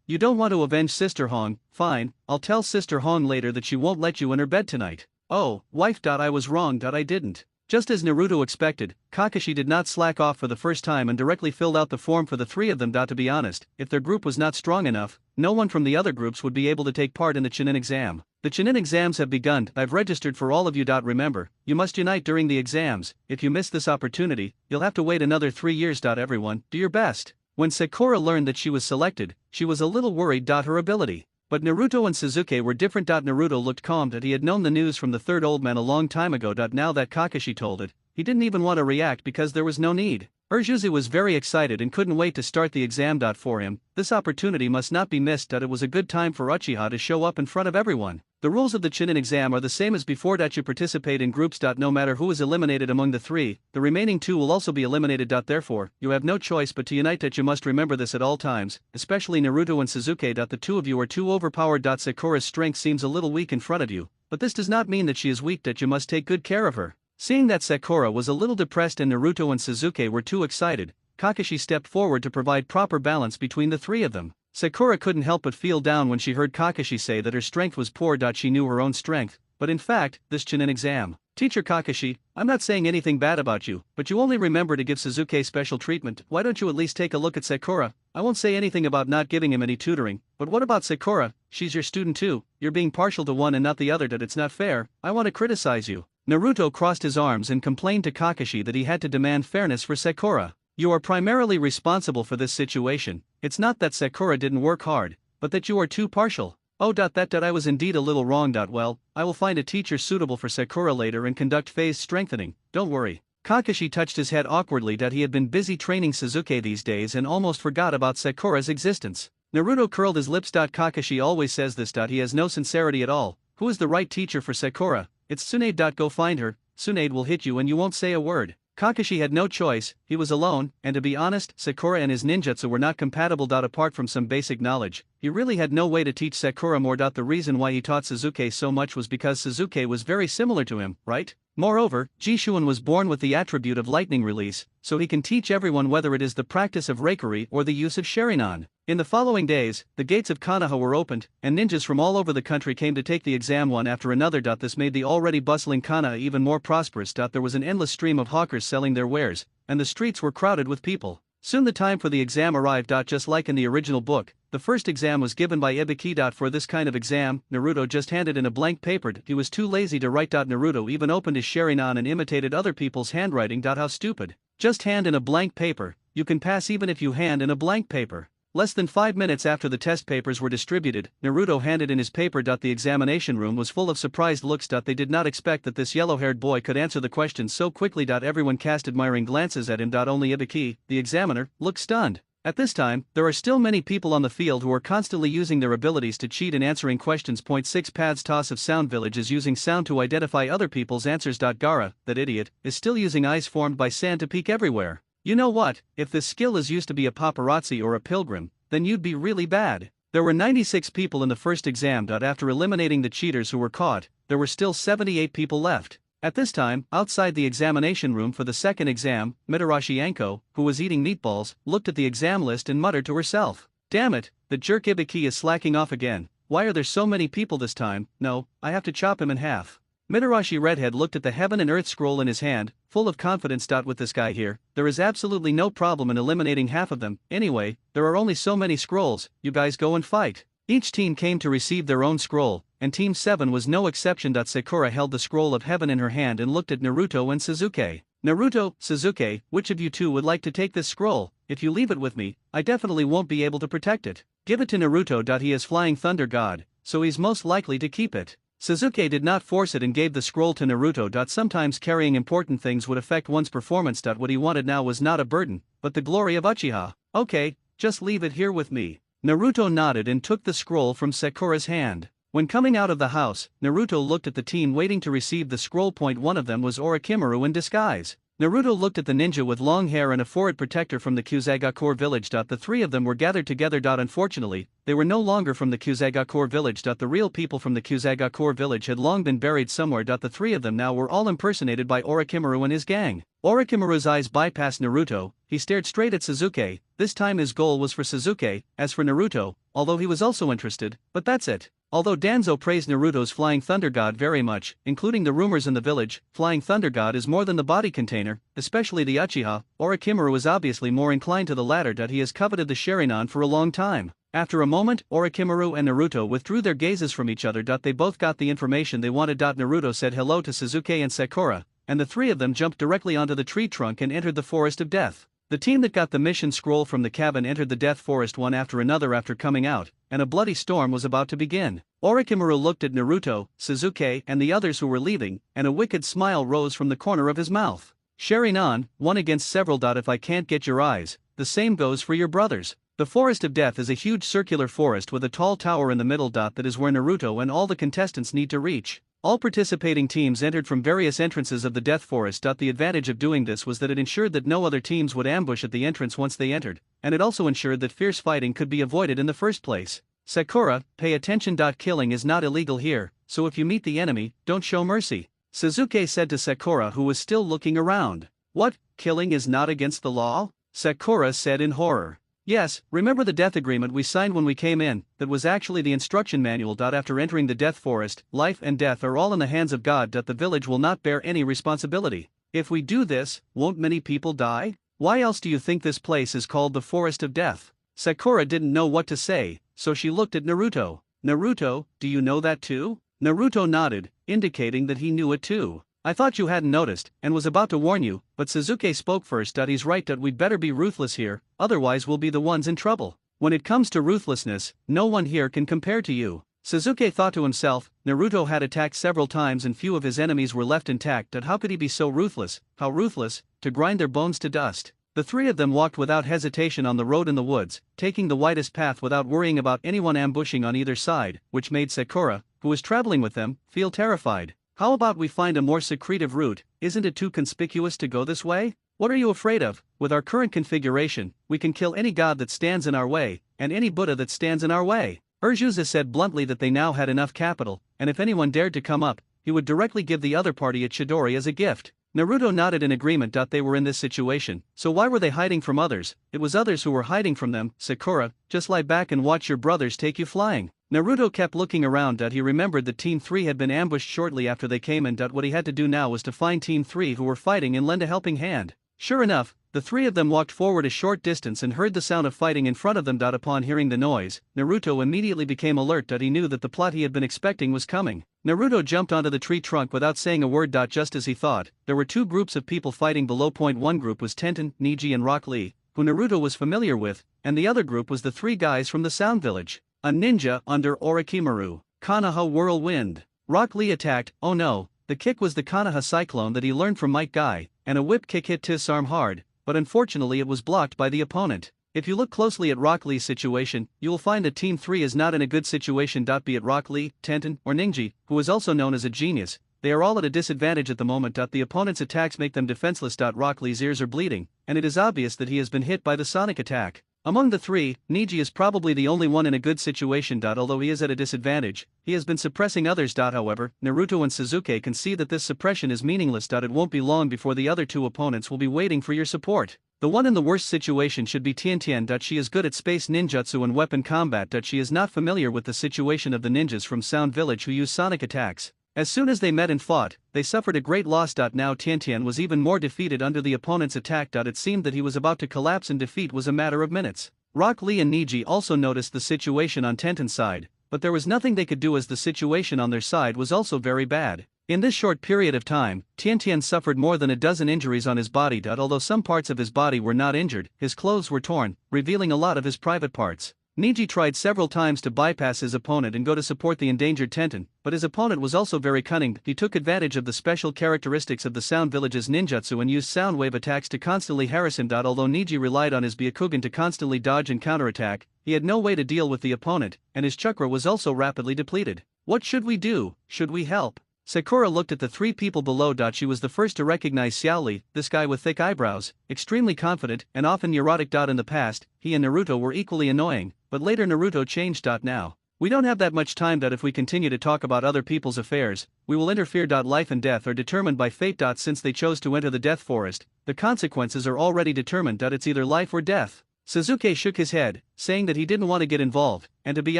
You don't want to avenge Sister Hong, fine, I'll tell Sister Hong later that she won't let you in her bed tonight. Oh, wife. I was wrong. I didn't. Just as Naruto expected, Kakashi did not slack off for the first time and directly filled out the form for the three of them. To be honest, if their group was not strong enough, no one from the other groups would be able to take part in the Chunin exam. The Chunin exams have begun. I've registered for all of you. Remember, you must unite during the exams. If you miss this opportunity, you'll have to wait another 3 years. Everyone, do your best. When Sakura learned that she was selected, she was a little worried. Her ability. But Naruto and Sasuke were different. Naruto looked calm. He had known the news from the third old man a long time ago. Now that Kakashi told it, he didn't even want to react because there was no need. Urjuzu was very excited and couldn't wait to start the exam. For him, this opportunity must not be missed. It was a good time for Uchiha to show up in front of everyone. The rules of the Chunin exam are the same as before. You participate in groups. No matter who is eliminated among the three, the remaining two will also be eliminated. Therefore, you have no choice but to unite. You must remember this at all times, especially Naruto and Sasuke. The two of you are too overpowered. Sakura's strength seems a little weak in front of you, but this does not mean that she is weak. You must take good care of her. Seeing that Sakura was a little depressed and Naruto and Sasuke were too excited, Kakashi stepped forward to provide proper balance between the three of them. Sakura couldn't help but feel down when she heard Kakashi say that her strength was poor. She knew her own strength, but in fact, this Chunin exam. Teacher Kakashi, I'm not saying anything bad about you, but you only remember to give Sasuke special treatment. Why don't you at least take a look at Sakura? I won't say anything about not giving him any tutoring, but what about Sakura? She's your student too. You're being partial to one and not the other. That it's not fair. I want to criticize you. Naruto crossed his arms and complained to Kakashi that he had to demand fairness for Sakura. You are primarily responsible for this situation. It's not that Sakura didn't work hard, but that you are too partial. Oh, I was indeed a little wrong. Well, I will find a teacher suitable for Sakura later and conduct phase strengthening, don't worry. Kakashi touched his head awkwardly. He had been busy training Sasuke these days and almost forgot about Sakura's existence. Naruto curled his lips. Kakashi always says this. He has no sincerity at all. Who is the right teacher for Sakura? It's Tsunade. Go find her. Tsunade will hit you and you won't say a word. Kakashi had no choice, he was alone, and to be honest, Sakura and his ninjutsu were not compatible. Apart from some basic knowledge, he really had no way to teach Sakura more. The reason why he taught Sasuke so much was because Sasuke was very similar to him, right? Moreover, Jishuin was born with the attribute of lightning release, so he can teach everyone whether it is the practice of Reikari or the use of Sharingan. In the following days, the gates of Konoha were opened, and ninjas from all over the country came to take the exam one after another. This made the already bustling Konoha even more prosperous. There was an endless stream of hawkers selling their wares, and the streets were crowded with people. Soon the time for the exam arrived. Just like in the original book, the first exam was given by Ibiki. For this kind of exam, Naruto just handed in a blank paper. He was too lazy to write. Naruto even opened his Sharingan and imitated other people's handwriting. How stupid. Just hand in a blank paper, you can pass even if you hand in a blank paper. Less than 5 minutes after the test papers were distributed, Naruto handed in his paper. The examination room was full of surprised looks. They did not expect that this yellow-haired boy could answer the questions so quickly. Everyone cast admiring glances at him. Only Ibiki, the examiner, looked stunned. At this time, there are still many people on the field who are constantly using their abilities to cheat in answering questions. Point 6 Paths Toss of Sound Village is using sound to identify other people's answers. Gara, that idiot, is still using eyes formed by sand to peek everywhere. You know what, if this skill is used to be a paparazzi or a pilgrim, then you'd be really bad. There were 96 people in the first exam. After eliminating the cheaters who were caught, there were still 78 people left. At this time, outside the examination room for the second exam, Mitarashi Anko, who was eating meatballs, looked at the exam list and muttered to herself, "Damn it, the jerk Ibiki is slacking off again. Why are there so many people this time? No, I have to chop him in half." Mitarashi Redhead looked at the Heaven and Earth scroll in his hand, full of confidence. With this guy here, there is absolutely no problem in eliminating half of them. Anyway, there are only so many scrolls, you guys go and fight. Each team came to receive their own scroll, and Team 7 was no exception. Sakura held the scroll of heaven in her hand and looked at Naruto and Sasuke. Naruto, Sasuke, which of you two would like to take this scroll? If you leave it with me, I definitely won't be able to protect it. Give it to Naruto. He is Flying Thunder God, so he's most likely to keep it. Sasuke did not force it and gave the scroll to Naruto. Sometimes carrying important things would affect one's performance. What he wanted now was not a burden, but the glory of Uchiha. Okay, just leave it here with me. Naruto nodded and took the scroll from Sakura's hand. When coming out of the house, Naruto looked at the team waiting to receive the scroll. One of them was Orochimaru in disguise. Naruto looked at the ninja with long hair and a forehead protector from the Kusagakure village. The three of them were gathered together. Unfortunately, they were no longer from the Kusagakure village. The real people from the Kusagakure village had long been buried somewhere. The three of them now were all impersonated by Orochimaru and his gang. Orochimaru's eyes bypassed Naruto, he stared straight at Sasuke. This time his goal was for Sasuke. As for Naruto, although he was also interested, but that's it. Although Danzo praised Naruto's Flying Thunder God very much, including the rumors in the village, Flying Thunder God is more than the body container, especially the Uchiha. Orochimaru is obviously more inclined to the latter. He has coveted the Sharingan for a long time. After a moment, Orochimaru and Naruto withdrew their gazes from each other. They both got the information they wanted. Naruto said hello to Sasuke and Sakura, and the three of them jumped directly onto the tree trunk and entered the Forest of Death. The team that got the mission scroll from the cabin entered the Death Forest one after another after coming out, and a bloody storm was about to begin. Orochimaru looked at Naruto, Sasuke, and the others who were leaving, and a wicked smile rose from the corner of his mouth. Sharingan, one against several. If I can't get your eyes, the same goes for your brothers. The Forest of Death is a huge circular forest with a tall tower in the middle. That is where Naruto and all the contestants need to reach. All participating teams entered from various entrances of the Death Forest. The advantage of doing this was that it ensured that no other teams would ambush at the entrance once they entered, and it also ensured that fierce fighting could be avoided in the first place. Sakura, pay attention. Killing is not illegal here, so if you meet the enemy, don't show mercy. Sasuke said to Sakura, who was still looking around. What, killing is not against the law? Sakura said in horror. Yes, remember the death agreement we signed when we came in, that was actually the instruction manual. After entering the death forest, life and death are all in the hands of God. The village will not bear any responsibility. If we do this, won't many people die? Why else do you think this place is called the Forest of Death? Sakura didn't know what to say, so she looked at Naruto. Naruto, do you know that too? Naruto nodded, indicating that he knew it too. I thought you hadn't noticed, and was about to warn you, but Sasuke spoke first. He's right. We'd better be ruthless here, otherwise we'll be the ones in trouble. When it comes to ruthlessness, no one here can compare to you. Sasuke thought to himself. Naruto had attacked several times and few of his enemies were left intact. How could he be so ruthless? How ruthless? To grind their bones to dust. The three of them walked without hesitation on the road in the woods, taking the widest path without worrying about anyone ambushing on either side, which made Sakura, who was traveling with them, feel terrified. How about we find a more secretive route? Isn't it too conspicuous to go this way? What are you afraid of? With our current configuration, we can kill any god that stands in our way, and any Buddha that stands in our way. Urjusa said bluntly that they now had enough capital, and if anyone dared to come up, he would directly give the other party a Chidori as a gift. Naruto nodded in agreement. They were in this situation, so why were they hiding from others? It was others who were hiding from them. Sakura, just lie back and watch your brothers take you flying. Naruto kept looking around. He remembered that Team 3 had been ambushed shortly after they came in. What he had to do now was to find Team 3 who were fighting and lend a helping hand. Sure enough, the three of them walked forward a short distance and heard the sound of fighting in front of them. Upon hearing the noise, Naruto immediately became alert. He knew that the plot he had been expecting was coming. Naruto jumped onto the tree trunk without saying a word. Just as he thought, there were two groups of people fighting below. One group was Tenten, Neji and Rock Lee, who Naruto was familiar with, and the other group was the three guys from the Sound Village. A ninja under Orochimaru. Konoha Whirlwind. Rock Lee attacked. Oh no, the kick was the Konoha Cyclone that he learned from Might Guy, and a whip kick hit Tiss' arm hard, but unfortunately it was blocked by the opponent. If you look closely at Rock Lee's situation, you will find that Team 3 is not in a good situation. Be it Rock Lee, Tenten, or Ninji, who is also known as a genius, they are all at a disadvantage at the moment. The opponent's attacks make them defenseless. Rock Lee's ears are bleeding, and it is obvious that he has been hit by the sonic attack. Among the three, Neji is probably the only one in a good situation. Although he is at a disadvantage, he has been suppressing others. However, Naruto and Sasuke can see that this suppression is meaningless. It won't be long before the other two opponents will be waiting for your support. The one in the worst situation should be Tian. She is good at space ninjutsu and weapon combat. She is not familiar with the situation of the ninjas from Sound Village who use sonic attacks. As soon as they met and fought, they suffered a great loss. Now Tian was even more defeated under the opponent's attack. It seemed that he was about to collapse and defeat was a matter of minutes. Rock Lee and Neji also noticed the situation on Tenten's side, but there was nothing they could do as the situation on their side was also very bad. In this short period of time, Tian suffered more than a dozen injuries on his body. Although some parts of his body were not injured, his clothes were torn, revealing a lot of his private parts. Neji tried several times to bypass his opponent and go to support the endangered Tenten, but his opponent was also very cunning. He took advantage of the special characteristics of the Sound Village's ninjutsu and used sound wave attacks to constantly harass him. Although Neji relied on his Byakugan to constantly dodge and counterattack, he had no way to deal with the opponent, and his chakra was also rapidly depleted. What should we do? Should we help? Sakura looked at the three people below. She was the first to recognize Xiaoli, this guy with thick eyebrows, extremely confident and often neurotic. In the past, he and Naruto were equally annoying, but later Naruto changed. Now, we don't have that much time. If we continue to talk about other people's affairs, we will interfere. Life and death are determined by fate. Since they chose to enter the death forest, the consequences are already determined. It's either life or death. Sasuke shook his head, saying that he didn't want to get involved, and to be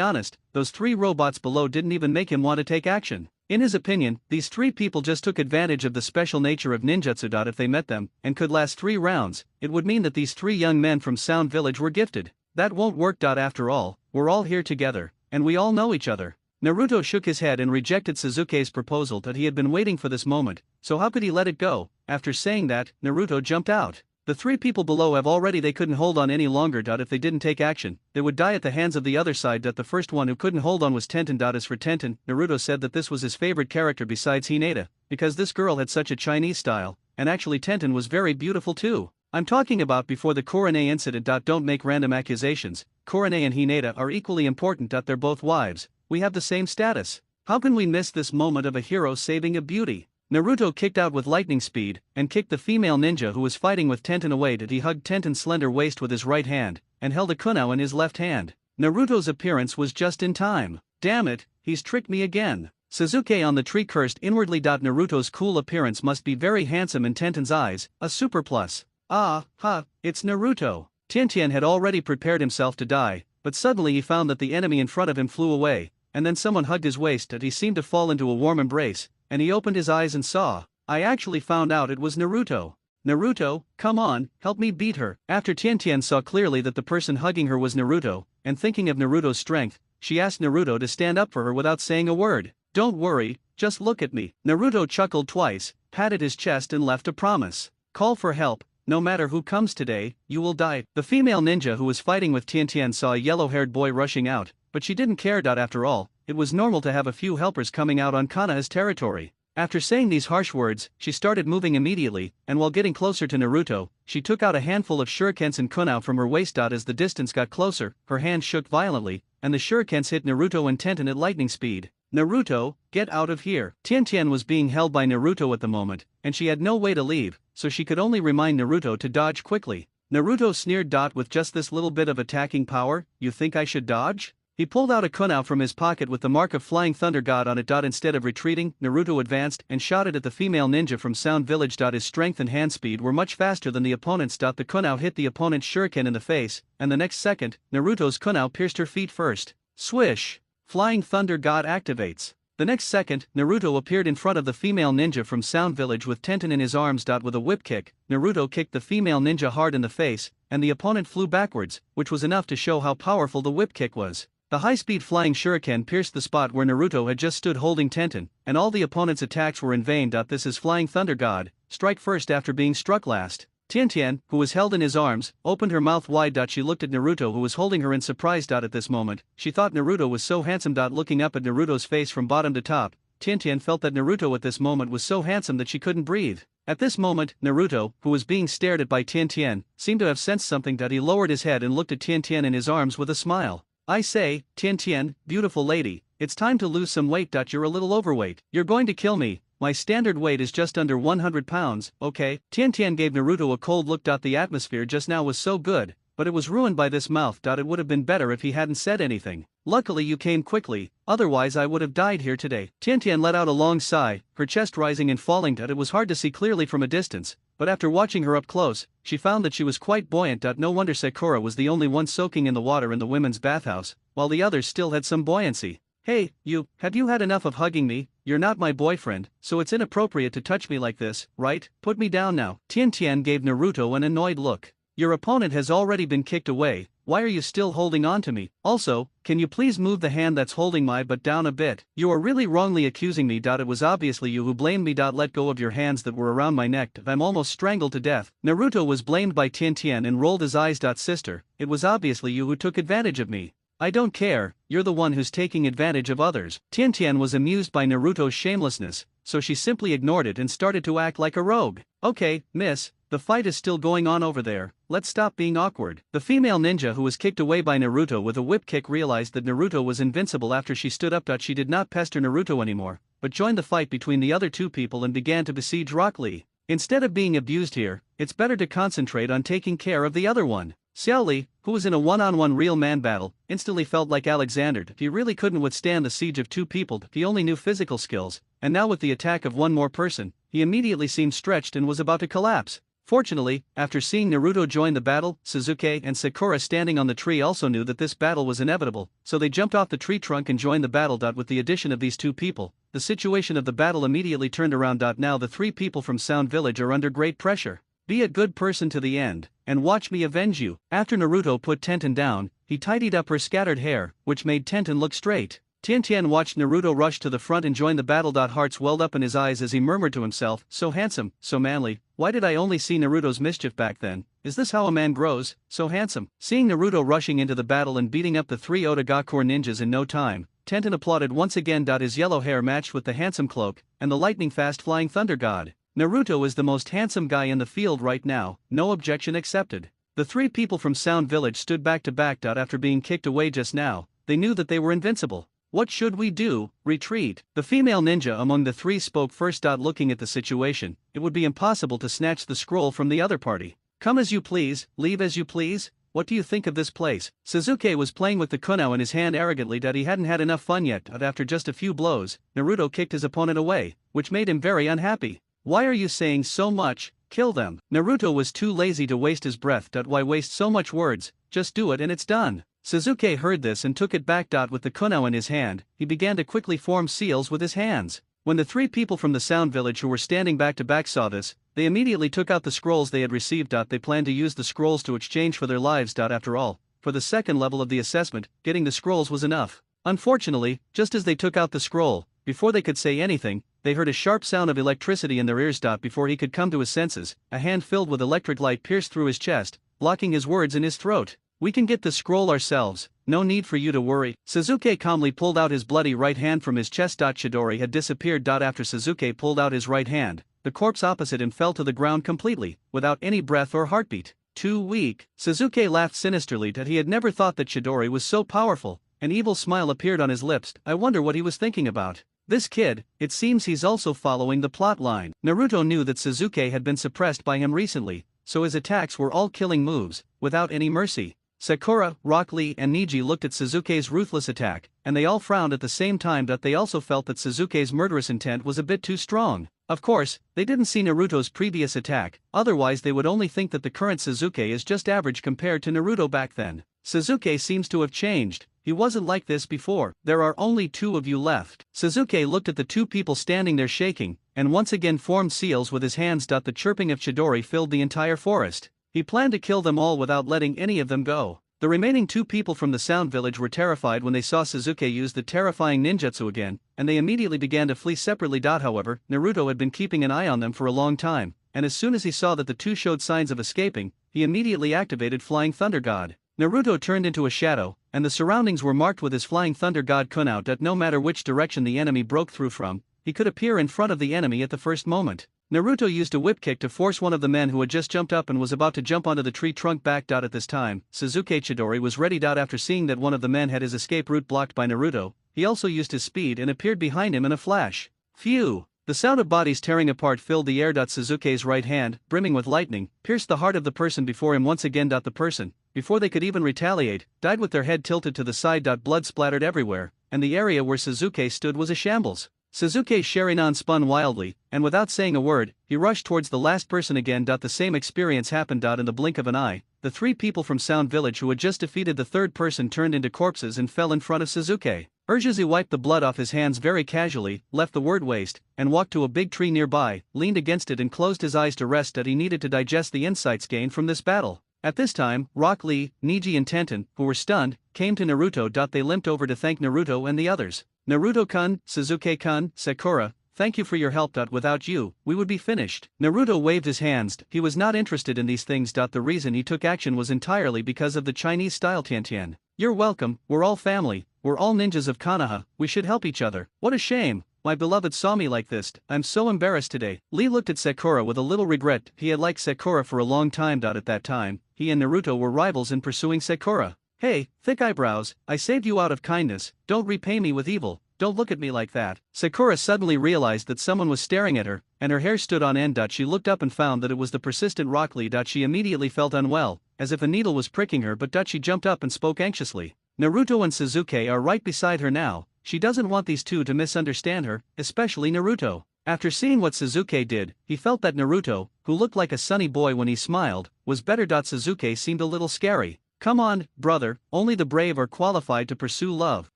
honest, those three robots below didn't even make him want to take action. In his opinion, these three people just took advantage of the special nature of ninjutsu. If they met them, and could last 3 rounds, it would mean that these three young men from Sound Village were gifted. That won't work. After all, we're all here together, and we all know each other. Naruto shook his head and rejected Sasuke's proposal. He had been waiting for this moment, so how could he let it go? After saying that, Naruto jumped out. The three people below have already they couldn't hold on any longer. If they didn't take action, they would die at the hands of the other side. The first one who couldn't hold on was Tenten. As for Tenten, Naruto said that this was his favorite character besides Hinata, because this girl had such a Chinese style, and actually Tenten was very beautiful too. I'm talking about before the Korone incident. Don't make random accusations. Korone and Hinata are equally important. They're both wives. We have the same status. How can we miss this moment of a hero saving a beauty? Naruto kicked out with lightning speed, and kicked the female ninja who was fighting with Tenten away. He hugged Tenten's slender waist with his right hand, and held a kunao in his left hand. Naruto's appearance was just in time. Damn it, he's tricked me again. Sasuke on the tree cursed inwardly. Naruto's cool appearance must be very handsome in Tenten's eyes, a super plus. Ah, ha, it's Naruto. Tien had already prepared himself to die, but suddenly he found that the enemy in front of him flew away, and then someone hugged his waist and he seemed to fall into a warm embrace, and he opened his eyes and saw. I actually found out it was Naruto. Naruto, come on, help me beat her. After Tien saw clearly that the person hugging her was Naruto, and thinking of Naruto's strength, she asked Naruto to stand up for her without saying a word. Don't worry, just look at me. Naruto chuckled twice, patted his chest and left a promise. Call for help. No matter who comes today, you will die. The female ninja who was fighting with Tien saw a yellow-haired boy rushing out, but she didn't care. After all, it was normal to have a few helpers coming out on Konoha's territory. After saying these harsh words, she started moving immediately, and while getting closer to Naruto, she took out a handful of shurikens and kunai from her waist. As the distance got closer, her hand shook violently, and the shurikens hit Naruto and Tenten at lightning speed. Naruto, get out of here. Tien was being held by Naruto at the moment, and she had no way to leave, so she could only remind Naruto to dodge quickly. Naruto sneered. With just this little bit of attacking power, you think I should dodge? He pulled out a kunai from his pocket with the mark of Flying Thunder God on it. Instead of retreating, Naruto advanced and shot it at the female ninja from Sound Village. His strength and hand speed were much faster than the opponent's. The kunai hit the opponent's shuriken in the face, and the next second, Naruto's kunai pierced her feet first. Swish! Flying Thunder God activates. The next second, Naruto appeared in front of the female ninja from Sound Village with Tenten in his arms. With a whip kick, Naruto kicked the female ninja hard in the face, and the opponent flew backwards, which was enough to show how powerful the whip kick was. The high-speed flying shuriken pierced the spot where Naruto had just stood holding Tenten, and all the opponent's attacks were in vain. This is Flying Thunder God, strike first after being struck last. Tien, who was held in his arms, opened her mouth wide. She looked at Naruto, who was holding her in surprise. At this moment, she thought Naruto was so handsome. Looking up at Naruto's face from bottom to top, Tien felt that Naruto at this moment was so handsome that she couldn't breathe. At this moment, Naruto, who was being stared at by Tien, seemed to have sensed something. He lowered his head and looked at Tien in his arms with a smile. I say, Tien, beautiful lady, it's time to lose some weight. You're a little overweight. You're going to kill me. My standard weight is just under 100 pounds, okay? Tien gave Naruto a cold look. The atmosphere just now was so good, but it was ruined by this mouth. It would have been better if he hadn't said anything. Luckily you came quickly, otherwise I would have died here today. Tien let out a long sigh, her chest rising and falling. It was hard to see clearly from a distance, but after watching her up close, she found that she was quite buoyant. No wonder Sakura was the only one soaking in the water in the women's bathhouse, while the others still had some buoyancy. Hey, have you had enough of hugging me? You're not my boyfriend, so it's inappropriate to touch me like this, right? Put me down now. Tien gave Naruto an annoyed look. Your opponent has already been kicked away, why are you still holding on to me? Also, can you please move the hand that's holding my butt down a bit? You are really wrongly accusing me. It was obviously you who blamed me. Let go of your hands that were around my neck. I'm almost strangled to death. Naruto was blamed by Tien and rolled his eyes. Sister, it was obviously you who took advantage of me. I don't care, you're the one who's taking advantage of others. Tien was amused by Naruto's shamelessness, so she simply ignored it and started to act like a rogue. Okay, miss, the fight is still going on over there, let's stop being awkward. The female ninja who was kicked away by Naruto with a whip kick realized that Naruto was invincible after she stood up. She did not pester Naruto anymore, but joined the fight between the other two people and began to besiege Rock Lee. Instead of being abused here, it's better to concentrate on taking care of the other one. Xiao Li, who was in a one-on-one real man battle, instantly felt like Alexander. He really couldn't withstand the siege of two people. He only knew physical skills, and now with the attack of one more person, he immediately seemed stretched and was about to collapse. Fortunately, after seeing Naruto join the battle, Sasuke and Sakura standing on the tree also knew that this battle was inevitable, so they jumped off the tree trunk and joined the battle. With the addition of these two people, the situation of the battle immediately turned around. Now the three people from Sound Village are under great pressure. Be a good person to the end, and watch me avenge you. After Naruto put Tenten down, he tidied up her scattered hair, which made Tenten look straight. Tien watched Naruto rush to the front and join the battle. Hearts welled up in his eyes as he murmured to himself, so handsome, so manly, why did I only see Naruto's mischief back then? Is this how a man grows, so handsome? Seeing Naruto rushing into the battle and beating up the three Otagakure ninjas in no time, Tenten applauded once again. His yellow hair matched with the handsome cloak, and the lightning-fast flying thunder god. Naruto is the most handsome guy in the field right now, no objection accepted. The three people from Sound Village stood back to back. After being kicked away just now, they knew that they were invincible. What should we do? Retreat. The female ninja among the three spoke first. Looking at the situation, it would be impossible to snatch the scroll from the other party. Come as you please, leave as you please. what do you think of this place? Sasuke was playing with the kunao in his hand arrogantly that he hadn't had enough fun yet, but after just a few blows, Naruto kicked his opponent away, which made him very unhappy. Why are you saying so much? Kill them. Naruto was too lazy to waste his breath. Why waste so much words, just do it and it's done. Sasuke heard this and took it back. With the kunao in his hand, he began to quickly form seals with his hands. When the three people from the Sound Village who were standing back to back saw this, they immediately took out the scrolls they had received. They planned to use the scrolls to exchange for their lives. After all, for the second level of the assessment, getting the scrolls was enough. Unfortunately, just as they took out the scroll, before they could say anything, they heard a sharp sound of electricity in their ears. Before he could come to his senses, a hand filled with electric light pierced through his chest, blocking his words in his throat. We can get the scroll ourselves, no need for you to worry. Sasuke calmly pulled out his bloody right hand from his chest. Chidori had disappeared. After Sasuke pulled out his right hand, the corpse opposite him fell to the ground completely, without any breath or heartbeat. Too weak. Sasuke laughed sinisterly that he had never thought that Chidori was so powerful. An evil smile appeared on his lips. I wonder what he was thinking about. This kid, it seems he's also following the plot line. Naruto knew that Sasuke had been suppressed by him recently, so his attacks were all killing moves, without any mercy. Sakura, Rock Lee and Neji looked at Sasuke's ruthless attack, and they all frowned at the same time. They also felt that Sasuke's murderous intent was a bit too strong. Of course, they didn't see Naruto's previous attack, otherwise they would only think that the current Sasuke is just average compared to Naruto back then. Sasuke seems to have changed. He wasn't like this before. There are only two of you left. Sasuke looked at the two people standing there shaking, and once again formed seals with his hands. The chirping of Chidori filled the entire forest. He planned to kill them all without letting any of them go. The remaining two people from the Sound Village were terrified when they saw Sasuke use the terrifying ninjutsu again, and they immediately began to flee separately. However, Naruto had been keeping an eye on them for a long time, and as soon as he saw that the two showed signs of escaping, he immediately activated Flying Thunder God. Naruto turned into a shadow, and the surroundings were marked with his Flying Thunder God kunao. No matter which direction the enemy broke through from, he could appear in front of the enemy at the first moment. Naruto used a whip kick to force one of the men who had just jumped up and was about to jump onto the tree trunk back. At this time, Sasuke Chidori was ready. After seeing that one of the men had his escape route blocked by Naruto, he also used his speed and appeared behind him in a flash. Phew! The sound of bodies tearing apart filled the air. Sasuke's right hand, brimming with lightning, pierced the heart of the person before him once again. The person, before they could even retaliate, died with their head tilted to the side. Blood splattered everywhere, and the area where Sasuke stood was a shambles. Sasuke's Sharingan spun wildly, and without saying a word, he rushed towards the last person again. The same experience happened. In the blink of an eye, the three people from Sound Village who had just defeated the third person turned into corpses and fell in front of Sasuke. Urgezi wiped the blood off his hands very casually, left the word waste, and walked to a big tree nearby, leaned against it and closed his eyes to rest. He needed to digest the insights gained from this battle. At this time, Rock Lee, Neji and Tenten, who were stunned, came to Naruto. They limped over to thank Naruto and the others. Naruto-kun, Sasuke-kun, Sakura, thank you for your help. Without you, we would be finished. Naruto waved his hands. He was not interested in these things. The reason he took action was entirely because of the Chinese style Tian. You're welcome, we're all family, we're all ninjas of Konoha, we should help each other. What a shame, my beloved saw me like this, I'm so embarrassed today. Lee looked at Sakura with a little regret. He had liked Sakura for a long time. At that time, he and Naruto were rivals in pursuing Sakura. Hey, thick eyebrows, I saved you out of kindness, don't repay me with evil, don't look at me like that. Sakura suddenly realized that someone was staring at her, and her hair stood on end. She looked up and found that it was the persistent Rock Lee. She immediately felt unwell, as if a needle was pricking her, but she jumped up and spoke anxiously. Naruto and Sasuke are right beside her now, she doesn't want these two to misunderstand her, especially Naruto. After seeing what Sasuke did, he felt that Naruto, who looked like a sunny boy when he smiled, was better. Sasuke seemed a little scary. Come on, brother, only the brave are qualified to pursue love.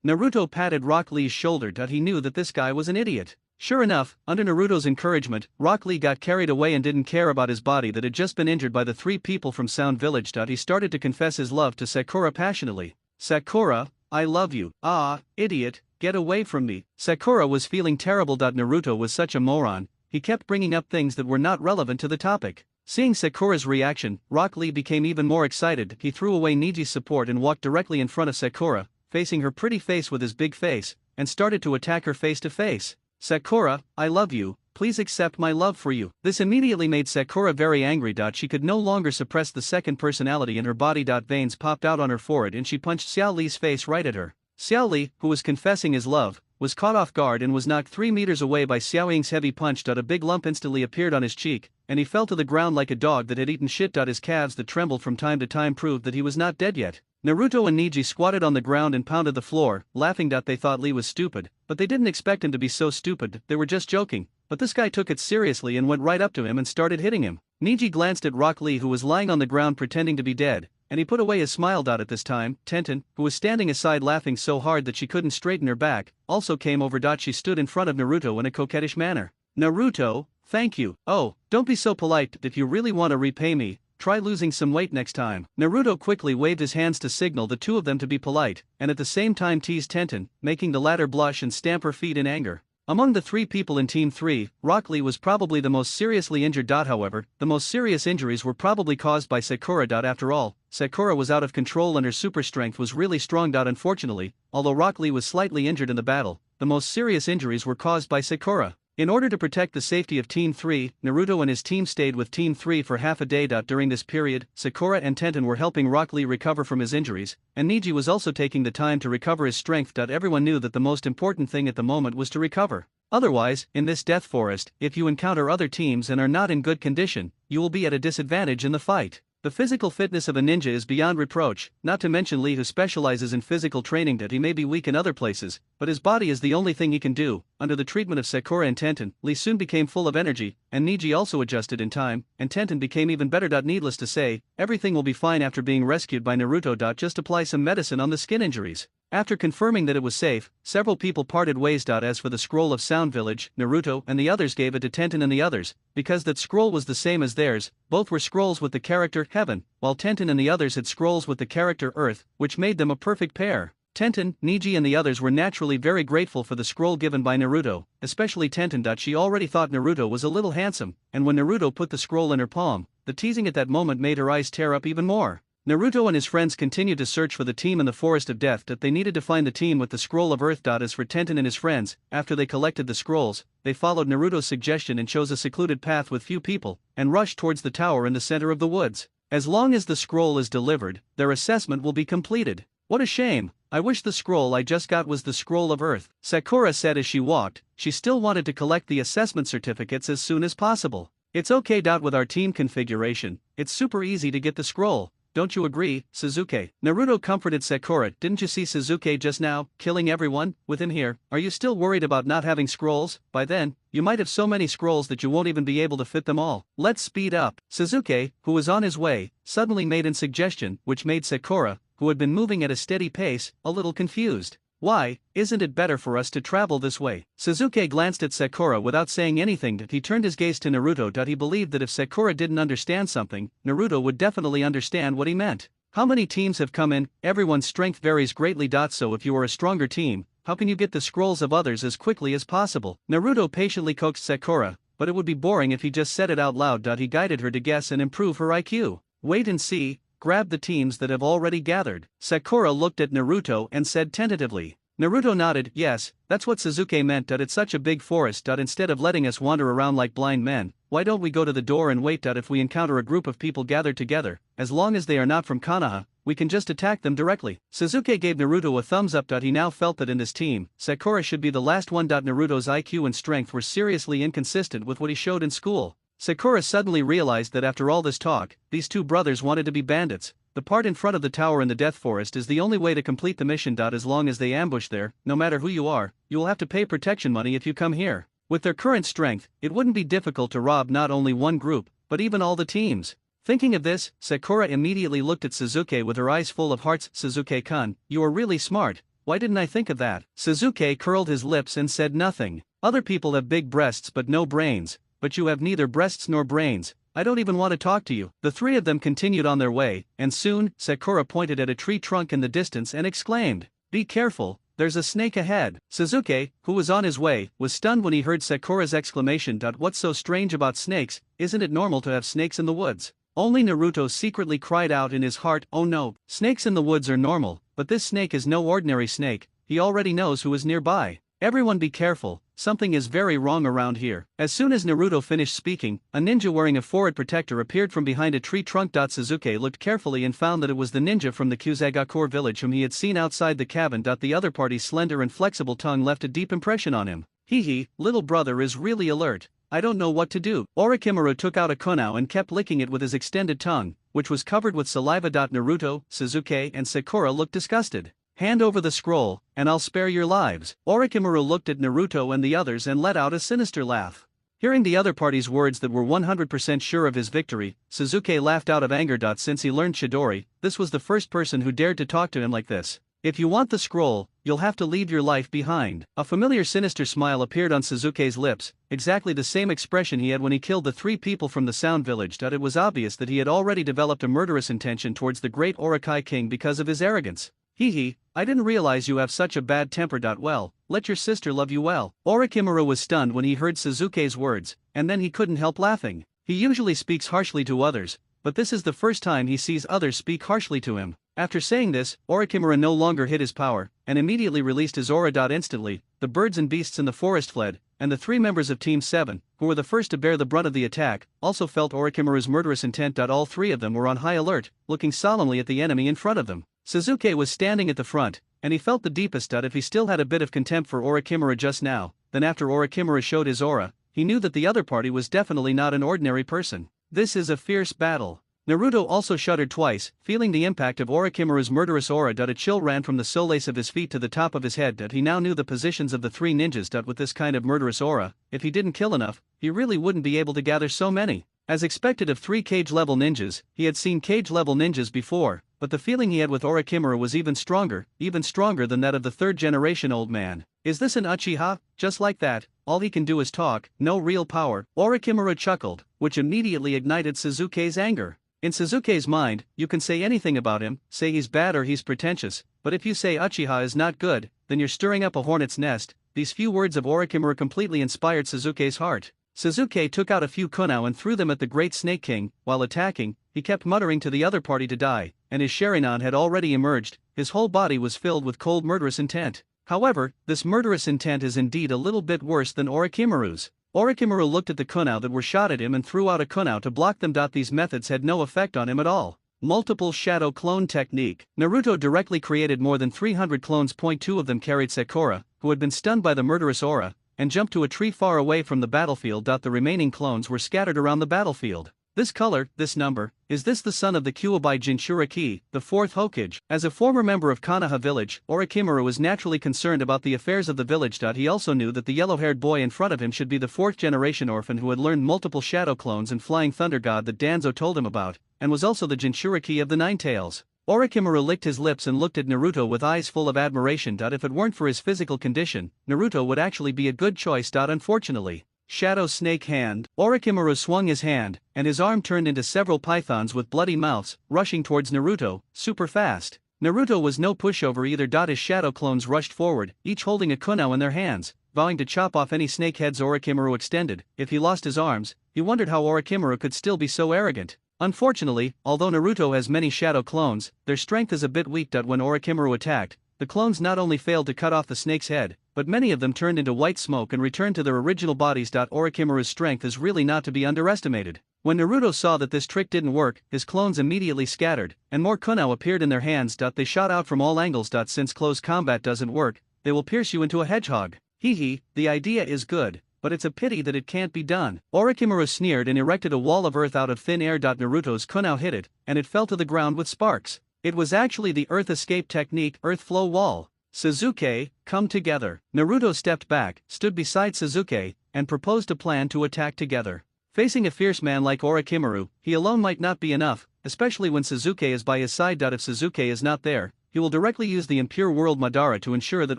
Naruto patted Rock Lee's shoulder. He knew that this guy was an idiot. Sure enough, under Naruto's encouragement, Rock Lee got carried away and didn't care about his body that had just been injured by the three people from Sound Village. He started to confess his love to Sakura passionately. Sakura, I love you. Ah, idiot, get away from me. Sakura was feeling terrible. Naruto was such a moron, he kept bringing up things that were not relevant to the topic. Seeing Sakura's reaction, Rock Lee became even more excited. He threw away Niji's support and walked directly in front of Sakura, facing her pretty face with his big face, and started to attack her face to face. Sakura, I love you, please accept my love for you. This immediately made Sakura very angry. She could no longer suppress the second personality in her body. Veins popped out on her forehead and she punched Xiao Li's face right at her. Xiao Li, who was confessing his love, was caught off guard and was knocked 3 meters away by Xiaoying's heavy punch. A big lump instantly appeared on his cheek, and he fell to the ground like a dog that had eaten shit. His calves that trembled from time to time proved that he was not dead yet. Naruto and Neji squatted on the ground and pounded the floor, laughing. They thought Lee was stupid, but they didn't expect him to be so stupid. They were just joking, but this guy took it seriously and went right up to him and started hitting him. Neji glanced at Rock Lee, who was lying on the ground pretending to be dead, and he put away his smile. At this time, Tenten, who was standing aside laughing so hard that she couldn't straighten her back, also came over. She stood in front of Naruto in a coquettish manner. "Naruto, thank you. Oh, don't be so polite. If you really want to repay me, try losing some weight next time." Naruto quickly waved his hands to signal the two of them to be polite, and at the same time teased Tenten, making the latter blush and stamp her feet in anger. Among the 3 people in Team 3, Rock Lee was probably the most seriously injured. However, the most serious injuries were probably caused by Sakura. After all, Sakura was out of control and her super strength was really strong. Unfortunately, although Rock Lee was slightly injured in the battle, the most serious injuries were caused by Sakura. In order to protect the safety of Team 3, Naruto and his team stayed with Team 3 for half a day. During this period, Sakura and Tenten were helping Rock Lee recover from his injuries, and Neji was also taking the time to recover his strength. Everyone knew that the most important thing at the moment was to recover. Otherwise, in this death forest, if you encounter other teams and are not in good condition, you will be at a disadvantage in the fight. The physical fitness of a ninja is beyond reproach, not to mention Lee, who specializes in physical training. He may be weak in other places, but his body is the only thing he can do. Under the treatment of Sakura and Tenten, Lee soon became full of energy, and Neji also adjusted in time, and Tenten became even better. Needless to say, everything will be fine after being rescued by Naruto. Just apply some medicine on the skin injuries. After confirming that it was safe, several people parted ways. As for the scroll of Sound Village, Naruto and the others gave it to Tenten and the others, because that scroll was the same as theirs. Both were scrolls with the character Heaven, while Tenten and the others had scrolls with the character Earth, which made them a perfect pair. Tenten, Neji and the others were naturally very grateful for the scroll given by Naruto, especially Tenten. She already thought Naruto was a little handsome, and when Naruto put the scroll in her palm, the teasing at that moment made her eyes tear up even more. Naruto and his friends continued to search for the team in the Forest of Death. They needed to find the team with the Scroll of Earth. As for Tenten and his friends, after they collected the scrolls, they followed Naruto's suggestion and chose a secluded path with few people, and rushed towards the tower in the center of the woods. As long as the scroll is delivered, their assessment will be completed. What a shame! I wish the scroll I just got was the Scroll of Earth, Sakura said as she walked. She still wanted to collect the assessment certificates as soon as possible. It's okay. With our team configuration, it's super easy to get the scroll. Don't you agree, Sasuke? Naruto comforted Sakura. Didn't you see Sasuke just now, killing everyone, with him here? Are you still worried about not having scrolls? By then, you might have so many scrolls that you won't even be able to fit them all. Let's speed up. Sasuke, who was on his way, suddenly made a suggestion, which made Sakura, who had been moving at a steady pace, a little confused. Why, isn't it better for us to travel this way? Sasuke glanced at Sakura without saying anything. He turned his gaze to Naruto. He believed that if Sakura didn't understand something, Naruto would definitely understand what he meant. How many teams have come in? Everyone's strength varies greatly. So if you are a stronger team, how can you get the scrolls of others as quickly as possible? Naruto patiently coaxed Sakura, but it would be boring if he just said it out loud. He guided her to guess and improve her IQ. Wait and see. Grab the teams that have already gathered. Sakura looked at Naruto and said tentatively. Naruto nodded. Yes, that's what Sasuke meant. It's such a big forest. Instead of letting us wander around like blind men, why don't we go to the door and wait? If we encounter a group of people gathered together, as long as they are not from Konoha, we can just attack them directly. Sasuke gave Naruto a thumbs up. He now felt that in this team, Sakura should be the last one. Naruto's IQ and strength were seriously inconsistent with what he showed in school. Sakura suddenly realized that after all this talk, these two brothers wanted to be bandits. The part in front of the tower in the Death Forest is the only way to complete the mission. As long as they ambush there, no matter who you are, you will have to pay protection money if you come here. With their current strength, it wouldn't be difficult to rob not only one group, but even all the teams. Thinking of this, Sakura immediately looked at Sasuke with her eyes full of hearts. Sasuke-kun, you are really smart. Why didn't I think of that? Sasuke curled his lips and said nothing. Other people have big breasts but no brains. But you have neither breasts nor brains. I don't even want to talk to you. The three of them continued on their way, and soon, Sakura pointed at a tree trunk in the distance and exclaimed, "Be careful, there's a snake ahead." Sasuke, who was on his way, was stunned when he heard Sakura's exclamation. What's so strange about snakes? Isn't it normal to have snakes in the woods? Only Naruto secretly cried out in his heart, "Oh no, snakes in the woods are normal, but this snake is no ordinary snake." He already knows who is nearby. Everyone be careful, something is very wrong around here. As soon as Naruto finished speaking, a ninja wearing a forehead protector appeared from behind a tree trunk. Sasuke looked carefully and found that it was the ninja from the Kusagakure village whom he had seen outside the cabin. The other party's slender and flexible tongue left a deep impression on him. Hee, little brother is really alert. I don't know what to do. Orochimaru took out a kunao and kept licking it with his extended tongue, which was covered with saliva. Naruto, Sasuke, and Sakura looked disgusted. Hand over the scroll, and I'll spare your lives. Orochimaru looked at Naruto and the others and let out a sinister laugh. Hearing the other party's words that were 100% sure of his victory, Sasuke laughed out of anger. Since he learned Chidori, this was the first person who dared to talk to him like this. If you want the scroll, you'll have to leave your life behind. A familiar sinister smile appeared on Sasuke's lips, exactly the same expression he had when he killed the 3 people from the Sound Village. It was obvious that he had already developed a murderous intention towards the great Orokai king because of his arrogance. I didn't realize you have such a bad temper. Well, let your sister love you well. Orochimaru was stunned when he heard Sasuke's words, and then he couldn't help laughing. He usually speaks harshly to others, but this is the first time he sees others speak harshly to him. After saying this, Orochimaru no longer hid his power, and immediately released his aura. Instantly, the birds and beasts in the forest fled, and the 3 members of Team 7, who were the first to bear the brunt of the attack, also felt Orochimaru's murderous intent. All 3 of them were on high alert, looking solemnly at the enemy in front of them. Sasuke was standing at the front, and he felt the deepest if he still had a bit of contempt for Orochimaru just now. Then after Orochimaru showed his aura, he knew that the other party was definitely not an ordinary person. This is a fierce battle. Naruto also shuddered twice, feeling the impact of Orochimaru's murderous aura. A chill ran from the solace of his feet to the top of his head. He now knew the positions of the 3 ninjas. With this kind of murderous aura, if he didn't kill enough, he really wouldn't be able to gather so many. As expected of 3 cage-level ninjas, he had seen cage-level ninjas before, but the feeling he had with Orochimaru was even stronger than that of the 3rd-generation old man. Is this an Uchiha? Just like that, all he can do is talk, no real power. Orochimaru chuckled, which immediately ignited Sasuke's anger. In Sasuke's mind, you can say anything about him, say he's bad or he's pretentious, but if you say Uchiha is not good, then you're stirring up a hornet's nest. These few words of Orochimaru completely inspired Sasuke's heart. Sasuke took out a few kunao and threw them at the great Snake King. While attacking, he kept muttering to the other party to die, and his Sharingan had already emerged. His whole body was filled with cold murderous intent. However, this murderous intent is indeed a little bit worse than Orochimaru's. Orochimaru looked at the kunao that were shot at him and threw out a kunao to block them. These methods had no effect on him at all. Multiple shadow clone technique. Naruto directly created more than 300 clones. 2 of them carried Sakura, who had been stunned by the murderous aura, and jumped to a tree far away from the battlefield. The remaining clones were scattered around the battlefield. This color, this number, is this the son of the Kyuubi Jinchuriki, the 4th Hokage? As a former member of Konoha village, Orochimaru was naturally concerned about the affairs of the village. He also knew that the yellow-haired boy in front of him should be the 4th-generation orphan who had learned multiple shadow clones and flying thunder god that Danzo told him about, and was also the Jinchuriki of the Nine Tails. Orochimaru licked his lips and looked at Naruto with eyes full of admiration. If it weren't for his physical condition, Naruto would actually be a good choice. Unfortunately. Shadow Snake Hand. Orochimaru swung his hand, and his arm turned into several pythons with bloody mouths, rushing towards Naruto, super fast. Naruto was no pushover either. His shadow clones rushed forward, each holding a kunao in their hands, vowing to chop off any snake heads Orochimaru extended. If he lost his arms, he wondered how Orochimaru could still be so arrogant. Unfortunately, although Naruto has many shadow clones, their strength is a bit weak. When Orochimaru attacked, the clones not only failed to cut off the snake's head, but many of them turned into white smoke and returned to their original bodies. Orochimaru's strength is really not to be underestimated. When Naruto saw that this trick didn't work, his clones immediately scattered, and more kunao appeared in their hands. They shot out from all angles. Since close combat doesn't work, they will pierce you into a hedgehog. The idea is good, but it's a pity that it can't be done. Orochimaru sneered and erected a wall of earth out of thin air. Naruto's kunao hit it, and it fell to the ground with sparks. It was actually the Earth Escape technique, Earth Flow Wall. Sasuke, come together. Naruto stepped back, stood beside Sasuke, and proposed a plan to attack together. Facing a fierce man like Orochimaru, he alone might not be enough, especially when Sasuke is by his side. If Sasuke is not there, he will directly use the impure world Madara to ensure that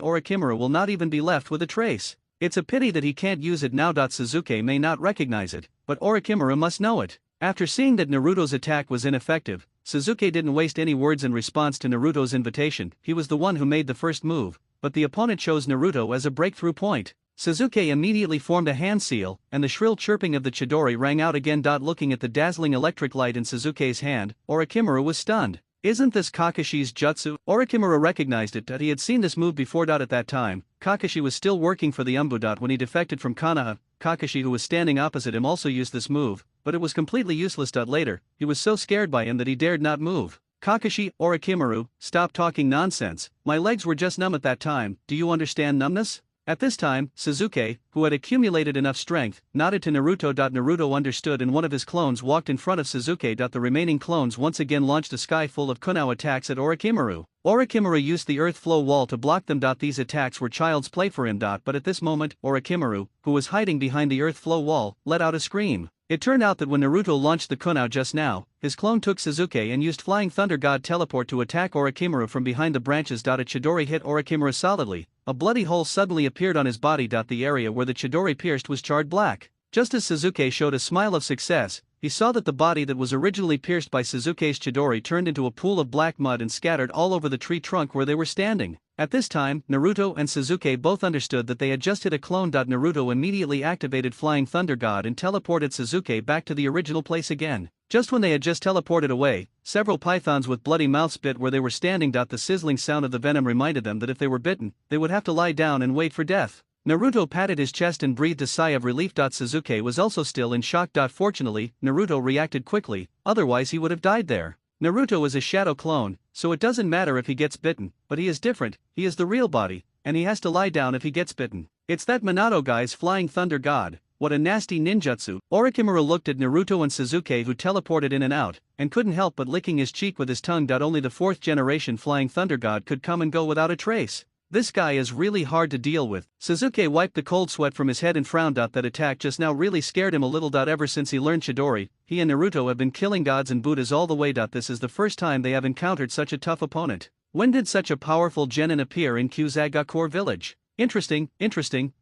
Orochimaru will not even be left with a trace. It's a pity that he can't use it now. Sasuke may not recognize it, but Orochimaru must know it. After seeing that Naruto's attack was ineffective, Sasuke didn't waste any words in response to Naruto's invitation. He was the one who made the first move, but the opponent chose Naruto as a breakthrough point. Sasuke immediately formed a hand seal, and the shrill chirping of the Chidori rang out again. Looking at the dazzling electric light in Sasuke's hand, Orochimaru was stunned. Isn't this Kakashi's jutsu? Orochimaru recognized it. He had seen this move before. At that time, Kakashi was still working for the Umbu. When he defected from Konoha, Kakashi, who was standing opposite him, also used this move, but it was completely useless. Later, he was so scared by him that he dared not move. Kakashi, Orochimaru, stop talking nonsense, my legs were just numb at that time, do you understand numbness? At this time, Sasuke, who had accumulated enough strength, nodded to Naruto. Naruto understood and one of his clones walked in front of Sasuke. The remaining clones once again launched a sky full of kunai attacks at Orochimaru. Orochimaru used the earth flow wall to block them. These attacks were child's play for him. But at this moment, Orochimaru, who was hiding behind the earth flow wall, let out a scream. It turned out that when Naruto launched the kunai just now, his clone took Sasuke and used Flying Thunder God teleport to attack Orochimaru from behind the branches. A Chidori hit Orochimaru solidly. A bloody hole suddenly appeared on his body. The area where the Chidori pierced was charred black. Just as Sasuke showed a smile of success, he saw that the body that was originally pierced by Sasuke's Chidori turned into a pool of black mud and scattered all over the tree trunk where they were standing. At this time, Naruto and Sasuke both understood that they had just hit a clone. Naruto immediately activated Flying Thunder God and teleported Sasuke back to the original place again. Just when they had just teleported away, several pythons with bloody mouths bit where they were standing. The sizzling sound of the venom reminded them that if they were bitten, they would have to lie down and wait for death. Naruto patted his chest and breathed a sigh of relief. Sasuke was also still in shock. Fortunately, Naruto reacted quickly, otherwise he would have died there. Naruto is a shadow clone, so it doesn't matter if he gets bitten, but he is different, he is the real body, and he has to lie down if he gets bitten. It's that Minato guy's Flying Thunder God, what a nasty ninjutsu. Orochimaru looked at Naruto and Sasuke, who teleported in and out, and couldn't help but licking his cheek with his tongue. Only the 4th generation Flying Thunder God could come and go without a trace. This guy is really hard to deal with. Sasuke wiped the cold sweat from his head and frowned. That attack just now really scared him a little. Ever since he learned Chidori, he and Naruto have been killing gods and Buddhas all the way. This is the first time they have encountered such a tough opponent. When did such a powerful genin appear in Kusagakure village? Interesting,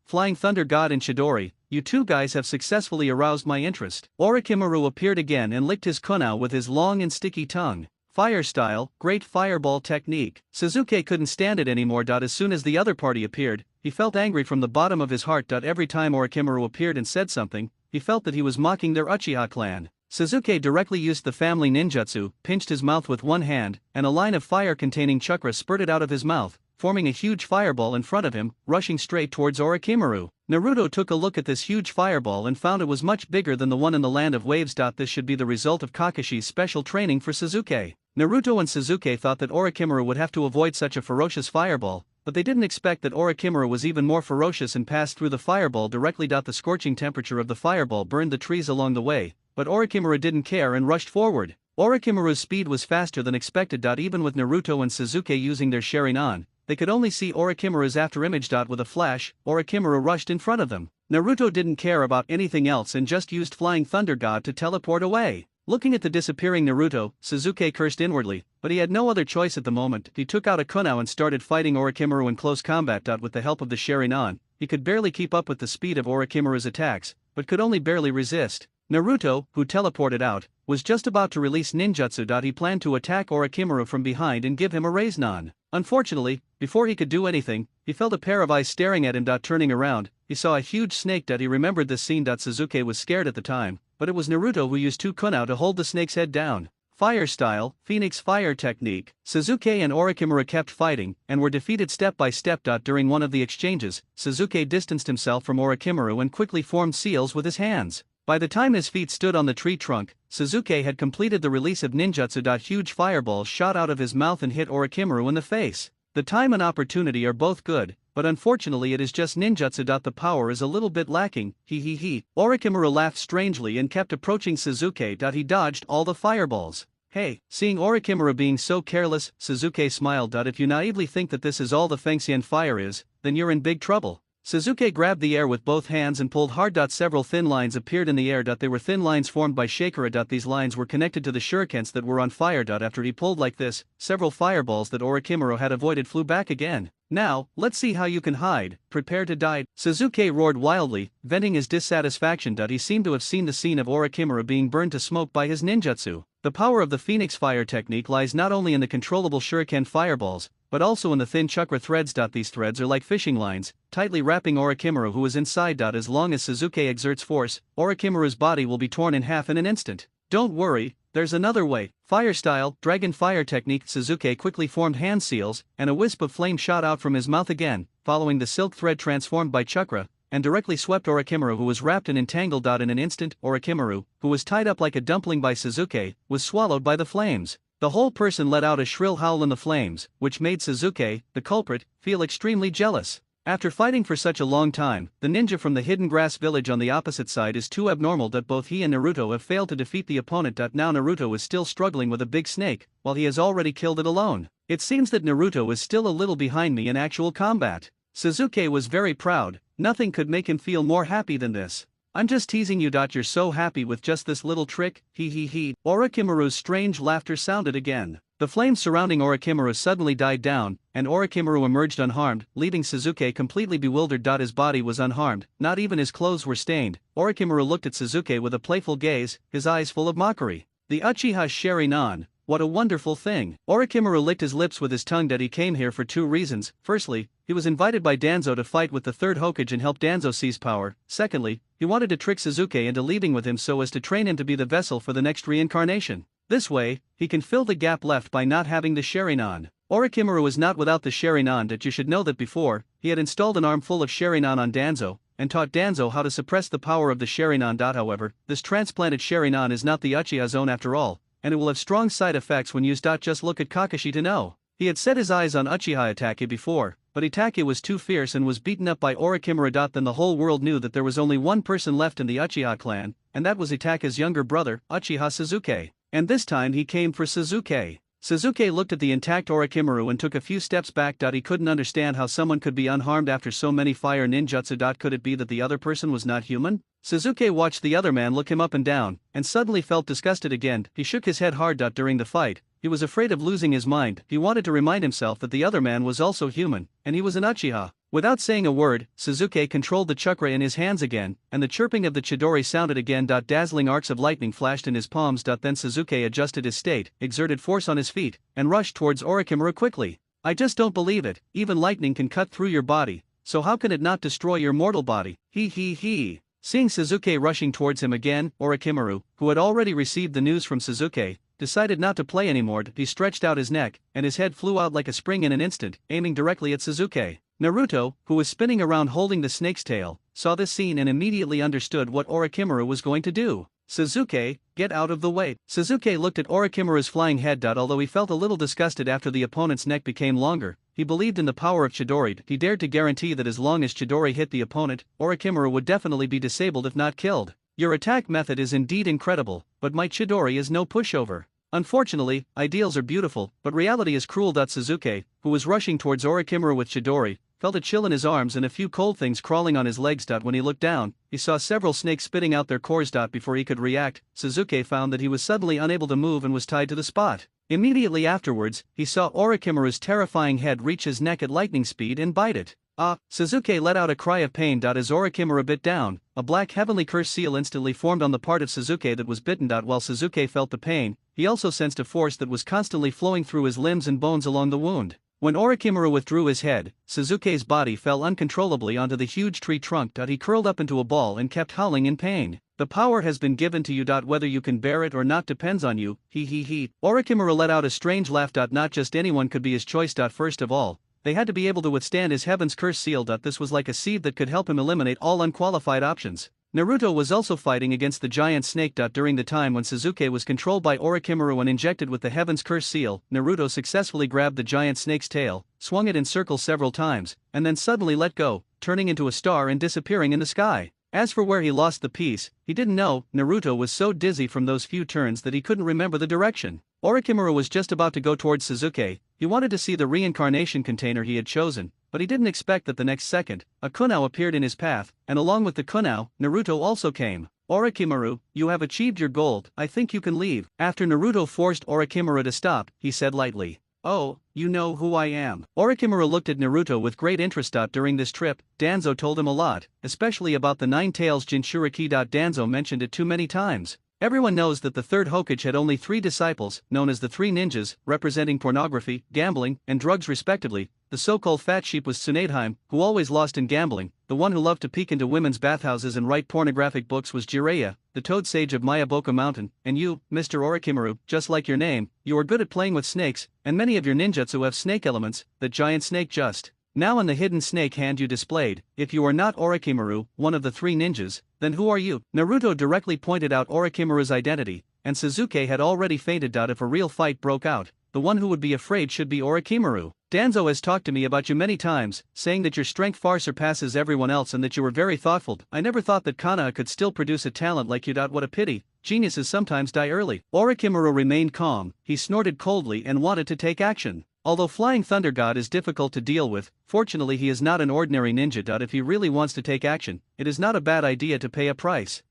Flying Thunder God and Chidori, you two guys have successfully aroused my interest. Orochimaru appeared again and licked his kunai with his long and sticky tongue. Fire style, great fireball technique. Sasuke couldn't stand it anymore. As soon as the other party appeared, he felt angry from the bottom of his heart. Every time Orochimaru appeared and said something, he felt that he was mocking their Uchiha clan. Sasuke directly used the family ninjutsu, pinched his mouth with one hand, and a line of fire containing chakra spurted out of his mouth, forming a huge fireball in front of him, rushing straight towards Orochimaru. Naruto took a look at this huge fireball and found it was much bigger than the one in the Land of Waves. This should be the result of Kakashi's special training for Sasuke. Naruto and Sasuke thought that Orochimaru would have to avoid such a ferocious fireball, but they didn't expect that Orochimaru was even more ferocious and passed through the fireball directly. The scorching temperature of the fireball burned the trees along the way, but Orochimaru didn't care and rushed forward. Orochimaru's speed was faster than expected. Even with Naruto and Sasuke using their Sharingan, they could only see Orochimaru's afterimage. With a flash, Orochimaru rushed in front of them. Naruto didn't care about anything else and just used Flying Thunder God to teleport away. Looking at the disappearing Naruto, Sasuke cursed inwardly, but he had no other choice at the moment. He took out a kunai and started fighting Orochimaru in close combat. With the help of the Sharingan, he could barely keep up with the speed of Orochimaru's attacks, but could only barely resist. Naruto, who teleported out, was just about to release ninjutsu. He planned to attack Orochimaru from behind and give him a Rasengan. Unfortunately, before he could do anything, he felt a pair of eyes staring at him. Turning around, he saw a huge snake. He remembered this scene. Sasuke was scared at the time, but it was Naruto who used two kunai to hold the snake's head down. Fire style, Phoenix fire technique. Sasuke and Orochimaru kept fighting, and were defeated step by step. During one of the exchanges, Sasuke distanced himself from Orochimaru and quickly formed seals with his hands. By the time his feet stood on the tree trunk, Sasuke had completed the release of ninjutsu. Huge fireballs shot out of his mouth and hit Orochimaru in the face. The time and opportunity are both good, but unfortunately it is just ninjutsu. The power is a little bit lacking, he. Orochimaru laughed strangely and kept approaching Sasuke. He dodged all the fireballs. Hey, seeing Orochimaru being so careless, Sasuke smiled. If you naively think that this is all the Fengxian fire is, then you're in big trouble. Sasuke grabbed the air with both hands and pulled hard. Several thin lines appeared in the air. They were thin lines formed by Shakura. These lines were connected to the shurikens that were on fire. After he pulled like this, several fireballs that Orochimaru had avoided flew back again. Now, let's see how you can hide, prepare to die. Sasuke roared wildly, venting his dissatisfaction. He seemed to have seen the scene of Orochimaru being burned to smoke by his ninjutsu. The power of the Phoenix fire technique lies not only in the controllable shuriken fireballs, but also in the thin chakra threads. These threads are like fishing lines, tightly wrapping Orochimaru who is inside. As long as Sasuke exerts force, Orochimaru's body will be torn in half in an instant. Don't worry, there's another way. Fire style, dragon fire technique. Sasuke quickly formed hand seals, and a wisp of flame shot out from his mouth again. following the silk thread transformed by chakra, and directly swept Orochimaru, who was wrapped and entangled. In an instant, Orochimaru, who was tied up like a dumpling by Sasuke, was swallowed by the flames. The whole person let out a shrill howl in the flames, which made Sasuke, the culprit, feel extremely jealous. After fighting for such a long time, the ninja from the hidden grass village on the opposite side is too abnormal that both he and Naruto have failed to defeat the opponent. Now Naruto is still struggling with a big snake, while he has already killed it alone. It seems that Naruto is still a little behind me in actual combat. Sasuke was very proud. Nothing could make him feel more happy than this. I'm just teasing you. You're so happy with just this little trick, he he he. Orochimaru's strange laughter sounded again. The flames surrounding Orochimaru suddenly died down, and Orochimaru emerged unharmed, leaving Sasuke completely bewildered. His body was unharmed, not even his clothes were stained. Orochimaru looked at Sasuke with a playful gaze, his eyes full of mockery. The Uchiha Sharingan. What a wonderful thing. Orochimaru licked his lips with his tongue. He came here for two reasons. Firstly, he was invited by Danzo to fight with the third Hokage and help Danzo seize power. Secondly, he wanted to trick Sasuke into leaving with him so as to train him to be the vessel for the next reincarnation. This way, he can fill the gap left by not having the Sharingan. Orochimaru was not without the Sharingan. That you should know that before, he had installed an armful of Sharingan on Danzo, and taught Danzo how to suppress the power of the Sharingan. However, this transplanted Sharingan is not the Uchiha's own after all, and it will have strong side effects when used. Just look at Kakashi to know. He had set his eyes on Uchiha Itachi before, but Itachi was too fierce and was beaten up by Orochimaru. Then the whole world knew that there was only one person left in the Uchiha clan, and that was Itachi's younger brother, Uchiha Sasuke. And this time he came for Sasuke. Sasuke looked at the intact Orochimaru and took a few steps back. He couldn't understand how someone could be unharmed after so many fire ninjutsu. Could it be that the other person was not human? Sasuke watched the other man look him up and down, and suddenly felt disgusted again. He shook his head hard. During the fight, he was afraid of losing his mind. He wanted to remind himself that the other man was also human, and he was an Uchiha. Without saying a word, Sasuke controlled the chakra in his hands again, and the chirping of the Chidori sounded again. Dazzling arcs of lightning flashed in his palms. Then Sasuke adjusted his state, exerted force on his feet, and rushed towards Orochimaru quickly. I just don't believe it. Even lightning can cut through your body, so how can it not destroy your mortal body? He he he. Seeing Sasuke rushing towards him again, Orochimaru, who had already received the news from Sasuke, decided not to play anymore. He stretched out his neck, and his head flew out like a spring in an instant, aiming directly at Sasuke. Naruto, who was spinning around holding the snake's tail, saw this scene and immediately understood what Orochimaru was going to do. Sasuke, get out of the way. Sasuke looked at Orochimaru's flying head. Although he felt a little disgusted after the opponent's neck became longer, he believed in the power of Chidori. He dared to guarantee that as long as Chidori hit the opponent, Orochimaru would definitely be disabled if not killed. Your attack method is indeed incredible, but my Chidori is no pushover. Unfortunately, ideals are beautiful, but reality is cruel. Sasuke, who was rushing towards Orochimaru with Chidori, felt a chill in his arms and a few cold things crawling on his legs. When he looked down, he saw several snakes spitting out their cores. Before he could react, Sasuke found that he was suddenly unable to move and was tied to the spot. Immediately afterwards, he saw Orochimaru's terrifying head reach his neck at lightning speed and bite it. Sasuke let out a cry of pain. As Orochimaru bit down, a black heavenly curse seal instantly formed on the part of Sasuke that was bitten. While Sasuke felt the pain, he also sensed a force that was constantly flowing through his limbs and bones along the wound. When Orochimaru withdrew his head, Sasuke's body fell uncontrollably onto the huge tree trunk. He curled up into a ball and kept howling in pain. The power has been given to you. Whether you can bear it or not depends on you, he he he. Orochimaru let out a strange laugh. Not just anyone could be his choice. First of all, they had to be able to withstand his heaven's curse seal. This was like a seed that could help him eliminate all unqualified options. Naruto was also fighting against the giant snake. During the time when Sasuke was controlled by Orochimaru and injected with the Heaven's Curse seal, Naruto successfully grabbed the giant snake's tail, swung it in circles several times, and then suddenly let go, turning into a star and disappearing in the sky. As for where he lost the piece, he didn't know. Naruto was so dizzy from those few turns that he couldn't remember the direction. Orochimaru was just about to go towards Sasuke. He wanted to see the reincarnation container he had chosen, but he didn't expect that the next second, a kunao appeared in his path, and along with the kunao, Naruto also came. Orochimaru, you have achieved your goal, I think you can leave. After Naruto forced Orochimaru to stop, he said lightly, "Oh, you know who I am." Orochimaru looked at Naruto with great interest. During this trip, Danzo told him a lot, especially about the Nine Tails Jinchuriki. Danzo mentioned it too many times. Everyone knows that the third Hokage had only 3 disciples, known as the 3 ninjas, representing pornography, gambling, and drugs respectively. The so-called fat sheep was Tsunadeheim, who always lost in gambling. The one who loved to peek into women's bathhouses and write pornographic books was Jiraiya, the toad sage of Mayaboka Mountain. And you, Mr. Orochimaru, just like your name, you are good at playing with snakes, and many of your ninjutsu have snake elements. That giant snake just Now in the hidden snake hand you displayed, if you are not Orochimaru, one of the three ninjas, then who are you? Naruto directly pointed out Orochimaru's identity, and Sasuke had already fainted. If a real fight broke out, the one who would be afraid should be Orochimaru. Danzo has talked to me about you many times, saying that your strength far surpasses everyone else and that you were very thoughtful. I never thought that Konoha could still produce a talent like you. What a pity, geniuses sometimes die early. Orochimaru remained calm, he snorted coldly and wanted to take action. Although Flying Thunder God is difficult to deal with, fortunately he is not an ordinary ninja. If he really wants to take action, it is not a bad idea to pay a price.